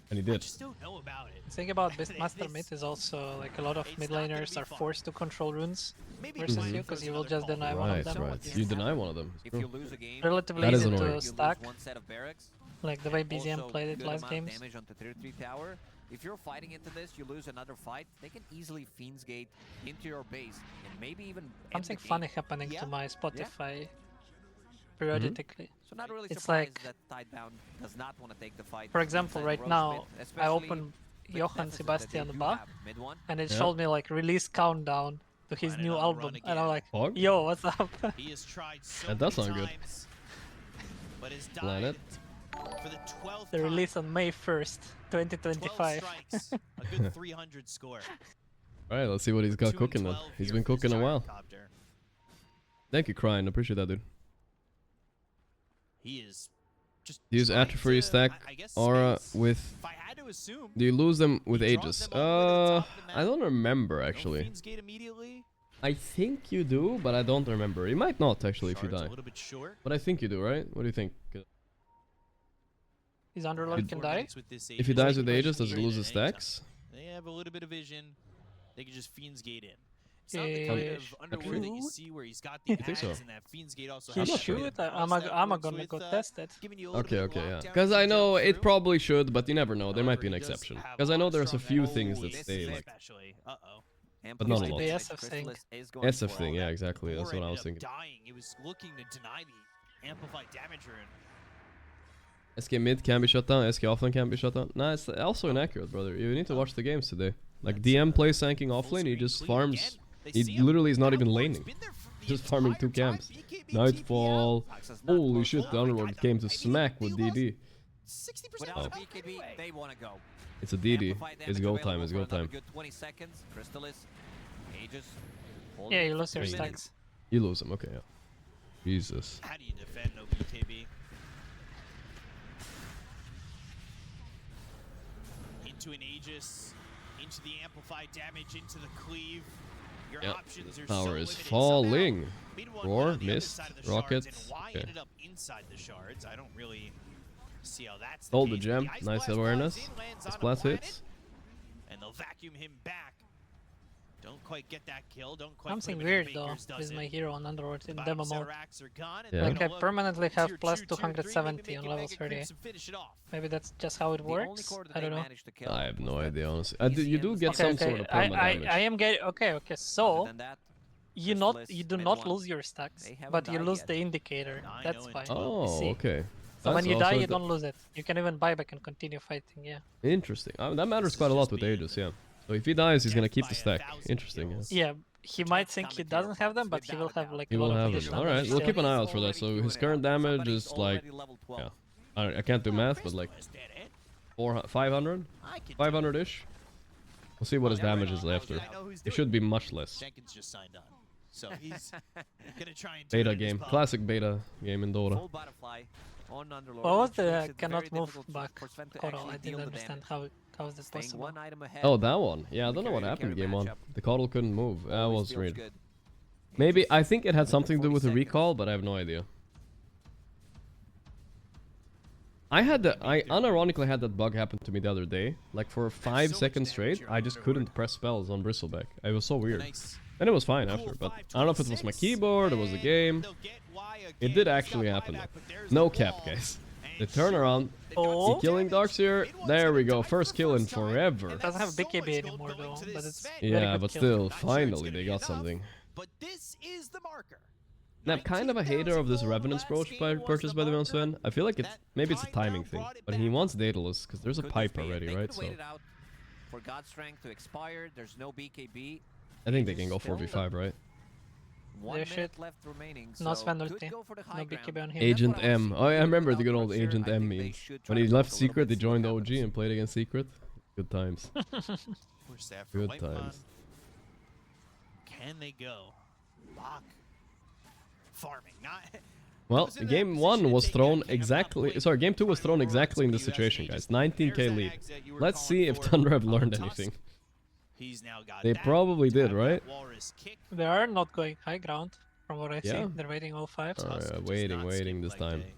[SPEAKER 2] And he did.
[SPEAKER 12] don't know about it.
[SPEAKER 3] The thing about Beastmaster mid is also like a lot of mid laners are forced to control runes versus you because you will just deny one of them.
[SPEAKER 2] Right. You deny one of them.
[SPEAKER 11] If
[SPEAKER 2] True.
[SPEAKER 11] you lose a game,
[SPEAKER 3] Relatively
[SPEAKER 2] That is
[SPEAKER 3] easy
[SPEAKER 2] annoying.
[SPEAKER 3] to stack,
[SPEAKER 11] one set of barracks,
[SPEAKER 3] like the way BZM
[SPEAKER 11] also
[SPEAKER 3] played it
[SPEAKER 11] good
[SPEAKER 3] last
[SPEAKER 11] amount of
[SPEAKER 3] games.
[SPEAKER 11] damage onto tier 3 tower. if you're fighting into this, you lose another fight, they can easily Fiend's Gate into your base and maybe even end
[SPEAKER 3] Something
[SPEAKER 11] the game.
[SPEAKER 3] funny happening to my Spotify periodically.
[SPEAKER 11] So not really
[SPEAKER 3] It's
[SPEAKER 11] surprised
[SPEAKER 3] like,
[SPEAKER 11] that Tidebound does not want to take the fight.
[SPEAKER 3] for example,
[SPEAKER 11] inside
[SPEAKER 3] right
[SPEAKER 11] Rose
[SPEAKER 3] now,
[SPEAKER 11] mid,
[SPEAKER 3] I
[SPEAKER 11] especially
[SPEAKER 3] open
[SPEAKER 11] with
[SPEAKER 3] Johann
[SPEAKER 11] deficit that they
[SPEAKER 3] Sebastian
[SPEAKER 11] do
[SPEAKER 3] Bach,
[SPEAKER 11] have mid one.
[SPEAKER 3] and it
[SPEAKER 2] Yeah.
[SPEAKER 3] showed me like release countdown to his
[SPEAKER 12] Running
[SPEAKER 3] new
[SPEAKER 12] on the
[SPEAKER 3] album,
[SPEAKER 12] run
[SPEAKER 3] and I'm
[SPEAKER 12] again.
[SPEAKER 3] like,
[SPEAKER 2] Fog?
[SPEAKER 3] yo, what's up?
[SPEAKER 12] He has tried so
[SPEAKER 2] That does
[SPEAKER 12] many
[SPEAKER 2] sound good.
[SPEAKER 12] times, but has died
[SPEAKER 2] Planet.
[SPEAKER 12] for the 12th
[SPEAKER 3] The
[SPEAKER 12] time.
[SPEAKER 3] release on May 1st,
[SPEAKER 12] 12
[SPEAKER 3] 2025.
[SPEAKER 12] strikes, a good 300 score.
[SPEAKER 2] Alright, let's see what he's got
[SPEAKER 12] 2 and
[SPEAKER 2] cooking then.
[SPEAKER 12] 12
[SPEAKER 2] He's
[SPEAKER 12] here
[SPEAKER 2] been
[SPEAKER 12] for this
[SPEAKER 2] cooking a while.
[SPEAKER 12] gyrocopter.
[SPEAKER 2] Thank you, Crying. Appreciate that, dude.
[SPEAKER 12] He is just
[SPEAKER 2] Do you use
[SPEAKER 12] trying
[SPEAKER 2] Atrophy
[SPEAKER 12] to,
[SPEAKER 2] stack
[SPEAKER 12] I guess,
[SPEAKER 2] Aura
[SPEAKER 12] space.
[SPEAKER 2] with...
[SPEAKER 12] If I had to assume,
[SPEAKER 2] Do you lose them with
[SPEAKER 12] he draws
[SPEAKER 2] Aegis?
[SPEAKER 12] them all the way to the top of the
[SPEAKER 2] I don't remember
[SPEAKER 12] no
[SPEAKER 2] actually.
[SPEAKER 12] Fiend's Gate immediately.
[SPEAKER 2] I think you do, but I don't remember. You might not actually if you
[SPEAKER 12] Shards
[SPEAKER 2] die.
[SPEAKER 12] a little bit short.
[SPEAKER 2] But I think you do, right? What do you think?
[SPEAKER 3] His Underlord can die?
[SPEAKER 2] If he dies with Aegis, does he lose his stacks?
[SPEAKER 12] They have a little bit of vision. They can just Fiend's Gate in. It's not the kind of Underlord that you see where he's got the
[SPEAKER 2] You think so?
[SPEAKER 12] ads and that Fiend's Gate also
[SPEAKER 3] He
[SPEAKER 12] has a
[SPEAKER 3] should.
[SPEAKER 12] bit of
[SPEAKER 3] I'm
[SPEAKER 12] burst that
[SPEAKER 3] gonna
[SPEAKER 12] works
[SPEAKER 3] go
[SPEAKER 12] with,
[SPEAKER 3] test it.
[SPEAKER 12] giving you a little
[SPEAKER 2] Okay,
[SPEAKER 12] bit of
[SPEAKER 2] okay, yeah.
[SPEAKER 12] lockdown
[SPEAKER 2] Because
[SPEAKER 12] as
[SPEAKER 2] I
[SPEAKER 12] you
[SPEAKER 2] know
[SPEAKER 12] jump
[SPEAKER 2] it
[SPEAKER 12] through.
[SPEAKER 2] probably should, but you never know. There might be an
[SPEAKER 12] However, he does
[SPEAKER 2] exception.
[SPEAKER 12] have
[SPEAKER 2] Because I know
[SPEAKER 12] lot
[SPEAKER 2] there's a
[SPEAKER 12] strong
[SPEAKER 2] few
[SPEAKER 12] ads.
[SPEAKER 2] things that
[SPEAKER 12] This
[SPEAKER 2] stay
[SPEAKER 12] is
[SPEAKER 2] like...
[SPEAKER 12] especially. Uh-oh.
[SPEAKER 2] But not a
[SPEAKER 3] The
[SPEAKER 2] lot.
[SPEAKER 3] SF thing.
[SPEAKER 2] SF thing, yeah, exactly. That's
[SPEAKER 12] Or
[SPEAKER 2] what I
[SPEAKER 12] ended
[SPEAKER 2] was
[SPEAKER 12] up
[SPEAKER 2] thinking.
[SPEAKER 12] dying. He was looking to deny the amplified damage rune.
[SPEAKER 2] SK mid can be shut down, SK offlane can be shut down. Nah, it's also inaccurate, brother. You need to watch the games today. Like, DM plays tanking offlane, he just farms... He literally is not even laning. Just farming 2 camps. Nightfall. Holy shit, the Underlord came to smack with DD.
[SPEAKER 11] Without BKB, they want to go.
[SPEAKER 2] It's a DD. It's go time, it's go
[SPEAKER 11] Another
[SPEAKER 2] time.
[SPEAKER 11] good 20 seconds. Crystalis, Aegis.
[SPEAKER 3] Yeah, you lose your
[SPEAKER 2] Wait.
[SPEAKER 3] stacks.
[SPEAKER 2] You lose him, okay, yeah. Jesus.
[SPEAKER 12] How do you defend no BKB? Into an Aegis, into the amplified damage, into the cleave. Your
[SPEAKER 2] Yeah,
[SPEAKER 12] options are
[SPEAKER 2] power
[SPEAKER 12] so
[SPEAKER 2] is
[SPEAKER 12] limited.
[SPEAKER 2] falling.
[SPEAKER 12] Somehow,
[SPEAKER 2] Roar,
[SPEAKER 12] on the other
[SPEAKER 2] mist,
[SPEAKER 12] side of the
[SPEAKER 2] rocket.
[SPEAKER 12] shards, and why
[SPEAKER 2] Okay.
[SPEAKER 12] ended up inside the shards? I don't really see how that's
[SPEAKER 2] Hold the
[SPEAKER 12] case.
[SPEAKER 2] gem.
[SPEAKER 12] Ice
[SPEAKER 2] Nice
[SPEAKER 12] Blast
[SPEAKER 2] awareness.
[SPEAKER 12] flies in, lands
[SPEAKER 2] Ice
[SPEAKER 12] on a
[SPEAKER 2] blast
[SPEAKER 12] planet,
[SPEAKER 2] hits.
[SPEAKER 12] and they'll vacuum him back. Don't quite get that kill. Don't quite.
[SPEAKER 3] Something
[SPEAKER 12] put him in
[SPEAKER 3] weird
[SPEAKER 12] the
[SPEAKER 3] though
[SPEAKER 12] Baker's
[SPEAKER 3] with
[SPEAKER 12] dozen.
[SPEAKER 3] my hero on Underlord in
[SPEAKER 12] Bottom
[SPEAKER 3] demo
[SPEAKER 12] set
[SPEAKER 3] mode.
[SPEAKER 12] racks are gone, and
[SPEAKER 2] Yeah.
[SPEAKER 12] they're
[SPEAKER 3] Like I
[SPEAKER 12] gonna look
[SPEAKER 3] permanently have
[SPEAKER 12] tier
[SPEAKER 3] plus
[SPEAKER 12] 2, tier 3,
[SPEAKER 3] 270
[SPEAKER 12] maybe
[SPEAKER 3] on
[SPEAKER 12] make
[SPEAKER 3] level
[SPEAKER 12] it
[SPEAKER 3] 30.
[SPEAKER 12] to finish it off.
[SPEAKER 3] Maybe that's just how it works. I don't know.
[SPEAKER 2] I have no idea, honestly. You do get some sort of perma damage.
[SPEAKER 3] I am getting okay. So you do not lose your stacks, but you lose the indicator. That's fine.
[SPEAKER 2] Oh,
[SPEAKER 3] You see.
[SPEAKER 2] okay.
[SPEAKER 3] So when
[SPEAKER 2] That's
[SPEAKER 3] you die,
[SPEAKER 2] also
[SPEAKER 3] you don't lose it. You can even buy back and continue fighting. Yeah.
[SPEAKER 2] Interesting. That matters quite a lot with Aegis, yeah. So if he dies, he's gonna keep the stack. Interesting, yeah.
[SPEAKER 3] Yeah. He might think he doesn't have them, but he will have like
[SPEAKER 2] He
[SPEAKER 3] a
[SPEAKER 2] will
[SPEAKER 3] lot of
[SPEAKER 2] have it.
[SPEAKER 3] additional
[SPEAKER 2] Alright,
[SPEAKER 3] damage
[SPEAKER 2] we'll
[SPEAKER 3] still.
[SPEAKER 2] keep an eye out for that. So his current damage is like... Yeah. I can't do math, but like... 500? 500-ish? We'll see what his damage is after. It should be much less.
[SPEAKER 12] Jenkins just signed on, so he's gonna try and do
[SPEAKER 2] Beta
[SPEAKER 12] it in his
[SPEAKER 2] game.
[SPEAKER 12] pub.
[SPEAKER 2] Classic beta game in Dota.
[SPEAKER 11] Full butterfly on Underlord.
[SPEAKER 3] What was
[SPEAKER 11] which
[SPEAKER 3] the
[SPEAKER 11] makes it
[SPEAKER 3] cannot
[SPEAKER 11] very
[SPEAKER 3] move
[SPEAKER 11] difficult
[SPEAKER 3] back
[SPEAKER 11] for Sven to
[SPEAKER 3] coral?
[SPEAKER 11] actually
[SPEAKER 3] I
[SPEAKER 11] deal
[SPEAKER 3] didn't
[SPEAKER 11] the
[SPEAKER 3] understand
[SPEAKER 11] damage.
[SPEAKER 3] how is this
[SPEAKER 11] Staying
[SPEAKER 3] possible.
[SPEAKER 11] one item ahead.
[SPEAKER 2] Oh, that one. Yeah, I don't know what
[SPEAKER 11] Carry
[SPEAKER 2] happened
[SPEAKER 11] carry
[SPEAKER 2] game 1.
[SPEAKER 11] matchup.
[SPEAKER 2] The Coddle couldn't move. That
[SPEAKER 11] Always
[SPEAKER 2] was
[SPEAKER 11] feels
[SPEAKER 2] weird.
[SPEAKER 11] good.
[SPEAKER 2] Maybe, I think it had something to do with the recall, but I have no idea. I unironically had that bug happen to me the other day. Like for 5 seconds straight, I just couldn't press spells on Bristleback. It was so weird. And it was fine after, but I don't know if it was my keyboard, it was the game. It did actually happen though. No cap, guys. The turnaround.
[SPEAKER 3] Oh.
[SPEAKER 2] He killing Darkseer. There we go. First kill in forever.
[SPEAKER 3] It doesn't have BKB anymore though, but it's very
[SPEAKER 2] Yeah,
[SPEAKER 3] good
[SPEAKER 2] but
[SPEAKER 3] kill.
[SPEAKER 2] still, finally they got something.
[SPEAKER 12] But this is the marker.
[SPEAKER 2] I'm kind of a hater of this Revenant's Brooch purchased by the Van Sven. I feel like maybe it's a timing thing, but he wants Daedalus because there's a pipe already, right? So
[SPEAKER 11] For God's Strength to expire, there's no BKB.
[SPEAKER 2] I think they can go 4v5, right?
[SPEAKER 11] 1
[SPEAKER 3] There
[SPEAKER 11] minute
[SPEAKER 3] should.
[SPEAKER 11] left remaining.
[SPEAKER 3] No
[SPEAKER 11] so
[SPEAKER 3] Sven
[SPEAKER 11] could
[SPEAKER 3] ulti.
[SPEAKER 11] go for the
[SPEAKER 3] No
[SPEAKER 11] high
[SPEAKER 3] BKB
[SPEAKER 11] ground.
[SPEAKER 3] on him.
[SPEAKER 2] Agent M. Oh, I remember the good old
[SPEAKER 11] Darkseer,
[SPEAKER 2] Agent
[SPEAKER 11] I
[SPEAKER 2] M
[SPEAKER 11] think they
[SPEAKER 2] memes.
[SPEAKER 11] should
[SPEAKER 2] When
[SPEAKER 11] try
[SPEAKER 2] he
[SPEAKER 11] to
[SPEAKER 2] left
[SPEAKER 11] push a little
[SPEAKER 2] Secret, he
[SPEAKER 11] bit, see
[SPEAKER 2] joined
[SPEAKER 11] what
[SPEAKER 2] OG and played against Secret. Good times.
[SPEAKER 12] Poor staff for
[SPEAKER 2] Good
[SPEAKER 12] White Pond.
[SPEAKER 2] times.
[SPEAKER 12] Can they go? Bach farming, not.
[SPEAKER 2] Well, game 1 was thrown exactly... Sorry, game 2 was thrown exactly in this situation, guys. 19k lead. Let's see if Tundra have learned anything.
[SPEAKER 12] He's now got
[SPEAKER 2] They
[SPEAKER 12] that.
[SPEAKER 2] probably did, right?
[SPEAKER 12] Walrus kick.
[SPEAKER 3] They are not going high ground from what I see.
[SPEAKER 2] Yeah.
[SPEAKER 3] They're waiting all 5.
[SPEAKER 2] Oh, yeah,
[SPEAKER 12] does
[SPEAKER 2] waiting
[SPEAKER 12] not
[SPEAKER 2] this
[SPEAKER 12] skip leg
[SPEAKER 2] time.
[SPEAKER 12] day.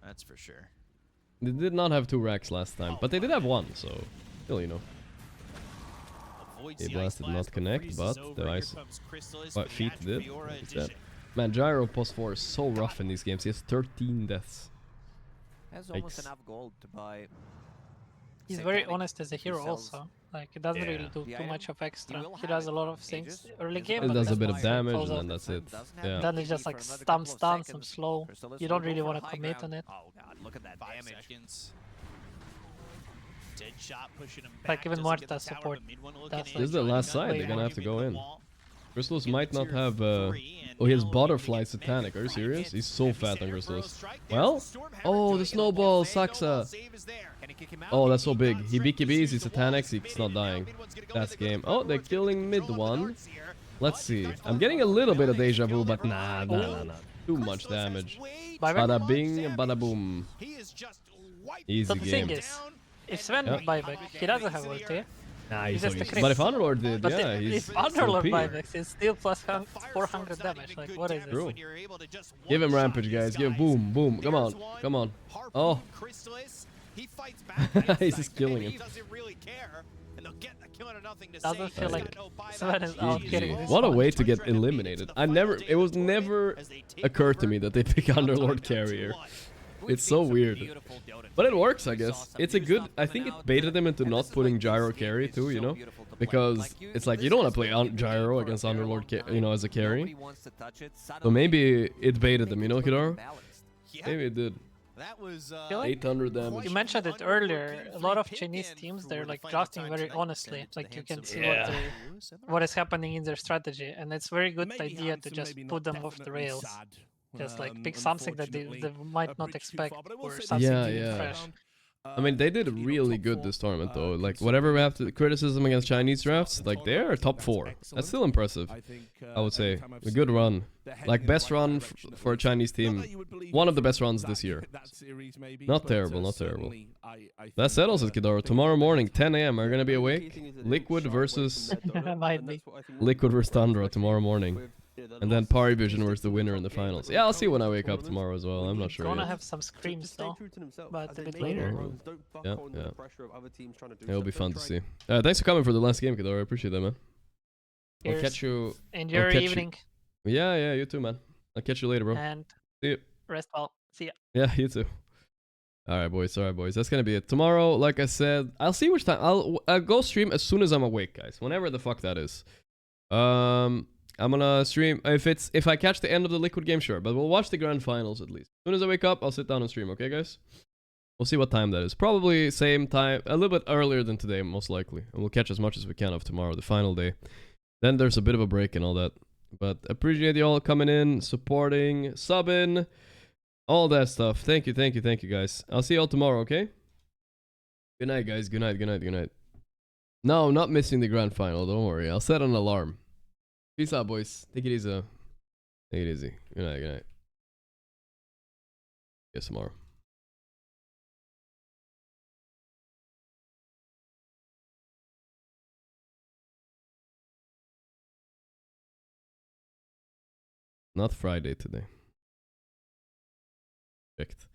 [SPEAKER 12] That's for sure.
[SPEAKER 2] They did not have 2 racks last time, but they did have 1, so... Still, you know.
[SPEAKER 12] Avoids
[SPEAKER 2] They
[SPEAKER 12] the
[SPEAKER 2] blasted
[SPEAKER 12] ice
[SPEAKER 2] not
[SPEAKER 12] blast,
[SPEAKER 2] connect,
[SPEAKER 12] freezes
[SPEAKER 2] but
[SPEAKER 12] over.
[SPEAKER 2] the
[SPEAKER 12] Here
[SPEAKER 2] ice...
[SPEAKER 12] comes Crystalis
[SPEAKER 2] But
[SPEAKER 12] for the
[SPEAKER 2] feet did.
[SPEAKER 12] Atrophy Aura
[SPEAKER 2] Like that.
[SPEAKER 12] addition.
[SPEAKER 2] Man, Gyro plus 4 is so rough in these games. He has 13 deaths.
[SPEAKER 11] Has almost
[SPEAKER 2] Yikes.
[SPEAKER 11] enough gold to buy
[SPEAKER 3] He's very honest as a hero also. Like, he doesn't really do too much of extra. He does a lot of things early game,
[SPEAKER 2] He
[SPEAKER 3] but
[SPEAKER 2] does a
[SPEAKER 3] then
[SPEAKER 2] bit of damage
[SPEAKER 3] falls
[SPEAKER 2] and
[SPEAKER 3] off.
[SPEAKER 2] then that's it. Yeah.
[SPEAKER 3] Then it's just like some stun, some slow. You don't really want to commit on it.
[SPEAKER 11] Oh god, look at that damage.
[SPEAKER 12] Seconds. Dead shot pushing him back.
[SPEAKER 3] Like even
[SPEAKER 12] doesn't get
[SPEAKER 3] Marta
[SPEAKER 12] the tower,
[SPEAKER 3] support.
[SPEAKER 12] but mid one looking
[SPEAKER 3] That's
[SPEAKER 12] in,
[SPEAKER 2] This is the
[SPEAKER 12] trying
[SPEAKER 2] last
[SPEAKER 12] to
[SPEAKER 2] side.
[SPEAKER 12] gun
[SPEAKER 2] They're gonna have to go in.
[SPEAKER 12] wall.
[SPEAKER 2] Crystals might not have. Oh, he has butterfly satanic. Are you serious? He's so fat on crystals. Well, oh, the snowball Saxa. Oh, that's so big. He BKBs, he satanics, he's not dying. That's game. Oh, they're killing mid one. Let's see. I'm getting a little bit of deja vu, but nah. Too much damage. Bada bing, bada boom. Easy
[SPEAKER 3] So the
[SPEAKER 2] game.
[SPEAKER 3] thing is, if Sven would buyback, he doesn't have ulti.
[SPEAKER 2] Nah,
[SPEAKER 3] He's
[SPEAKER 2] he's
[SPEAKER 3] just a
[SPEAKER 2] so
[SPEAKER 3] crit.
[SPEAKER 2] But if Underlord did,
[SPEAKER 3] But
[SPEAKER 2] yeah,
[SPEAKER 3] if
[SPEAKER 2] he's
[SPEAKER 3] Underlord
[SPEAKER 2] OP.
[SPEAKER 3] buybacks, it's still plus 400 damage. Like, what is
[SPEAKER 2] True.
[SPEAKER 3] this?
[SPEAKER 2] Give him rampage, guys. Give him boom, boom. Come on, come on. Oh, he's just killing him.
[SPEAKER 3] Doesn't feel like Sven is out getting this
[SPEAKER 2] What a
[SPEAKER 3] one.
[SPEAKER 2] way to get eliminated. It was never occurred to me that they pick Underlord carrier. It's so weird. But it works, I guess. It's a good... I think it baited them into not putting Gyro carry too, you know? Because it's like, you don't want to play Gyro against Underlord, you know, as a carry. So maybe it baited them, you know, Kidoru? Maybe it did.
[SPEAKER 12] That was
[SPEAKER 2] 800 damage.
[SPEAKER 3] You mentioned it earlier. A lot of Chinese teams, they're like drafting very honestly. Like you can see what is happening in their strategy, and it's very good idea to just put them off the rails. Just like pick something that they might not expect or something fresh.
[SPEAKER 2] I mean, they did really good this tournament, though. Like, whatever we have to criticism against Chinese drafts, like, they are top 4. That's still impressive, I would say. A good run. Like, best run for a Chinese team. One of the best runs this year. Not terrible, not terrible. That settles it, Kidoru. Tomorrow morning, 10 AM, are you gonna be awake? Liquid versus... Liquid versus Tundra tomorrow morning. And then Paravision versus the winner in the finals. Yeah, I'll see when I wake up tomorrow as well. I'm not sure
[SPEAKER 3] Gonna
[SPEAKER 2] yet.
[SPEAKER 3] have some screams though, but a bit later.
[SPEAKER 2] Yeah. It'll be fun to see. Thanks for coming for the last game, Kidoru. I appreciate that, man. I'll catch you.
[SPEAKER 3] Enjoy your evening.
[SPEAKER 2] Yeah, you too, man. I'll catch you later, bro.
[SPEAKER 3] And
[SPEAKER 2] see you.
[SPEAKER 3] Rest well. See ya.
[SPEAKER 2] Yeah, you too. Alright, boys. That's gonna be it. Tomorrow, like I said, I'll see which time. I'll go stream as soon as I'm awake, guys. Whenever the fuck that is. I'm gonna stream if I catch the end of the Liquid game, sure, but we'll watch the grand finals at least. As soon as I wake up, I'll sit down and stream, okay, guys? We'll see what time that is. Probably same time, a little bit earlier than today, most likely. And we'll catch as much as we can of tomorrow, the final day. Then there's a bit of a break and all that. But appreciate you all coming in, supporting, subbing, all that stuff. Thank you, guys. I'll see you all tomorrow, okay? Good night, guys. Good night. No, not missing the grand final. Don't worry. I'll set an alarm. Peace out, boys. Take it easy. Good night. Guess tomorrow. Not Friday today. Checked.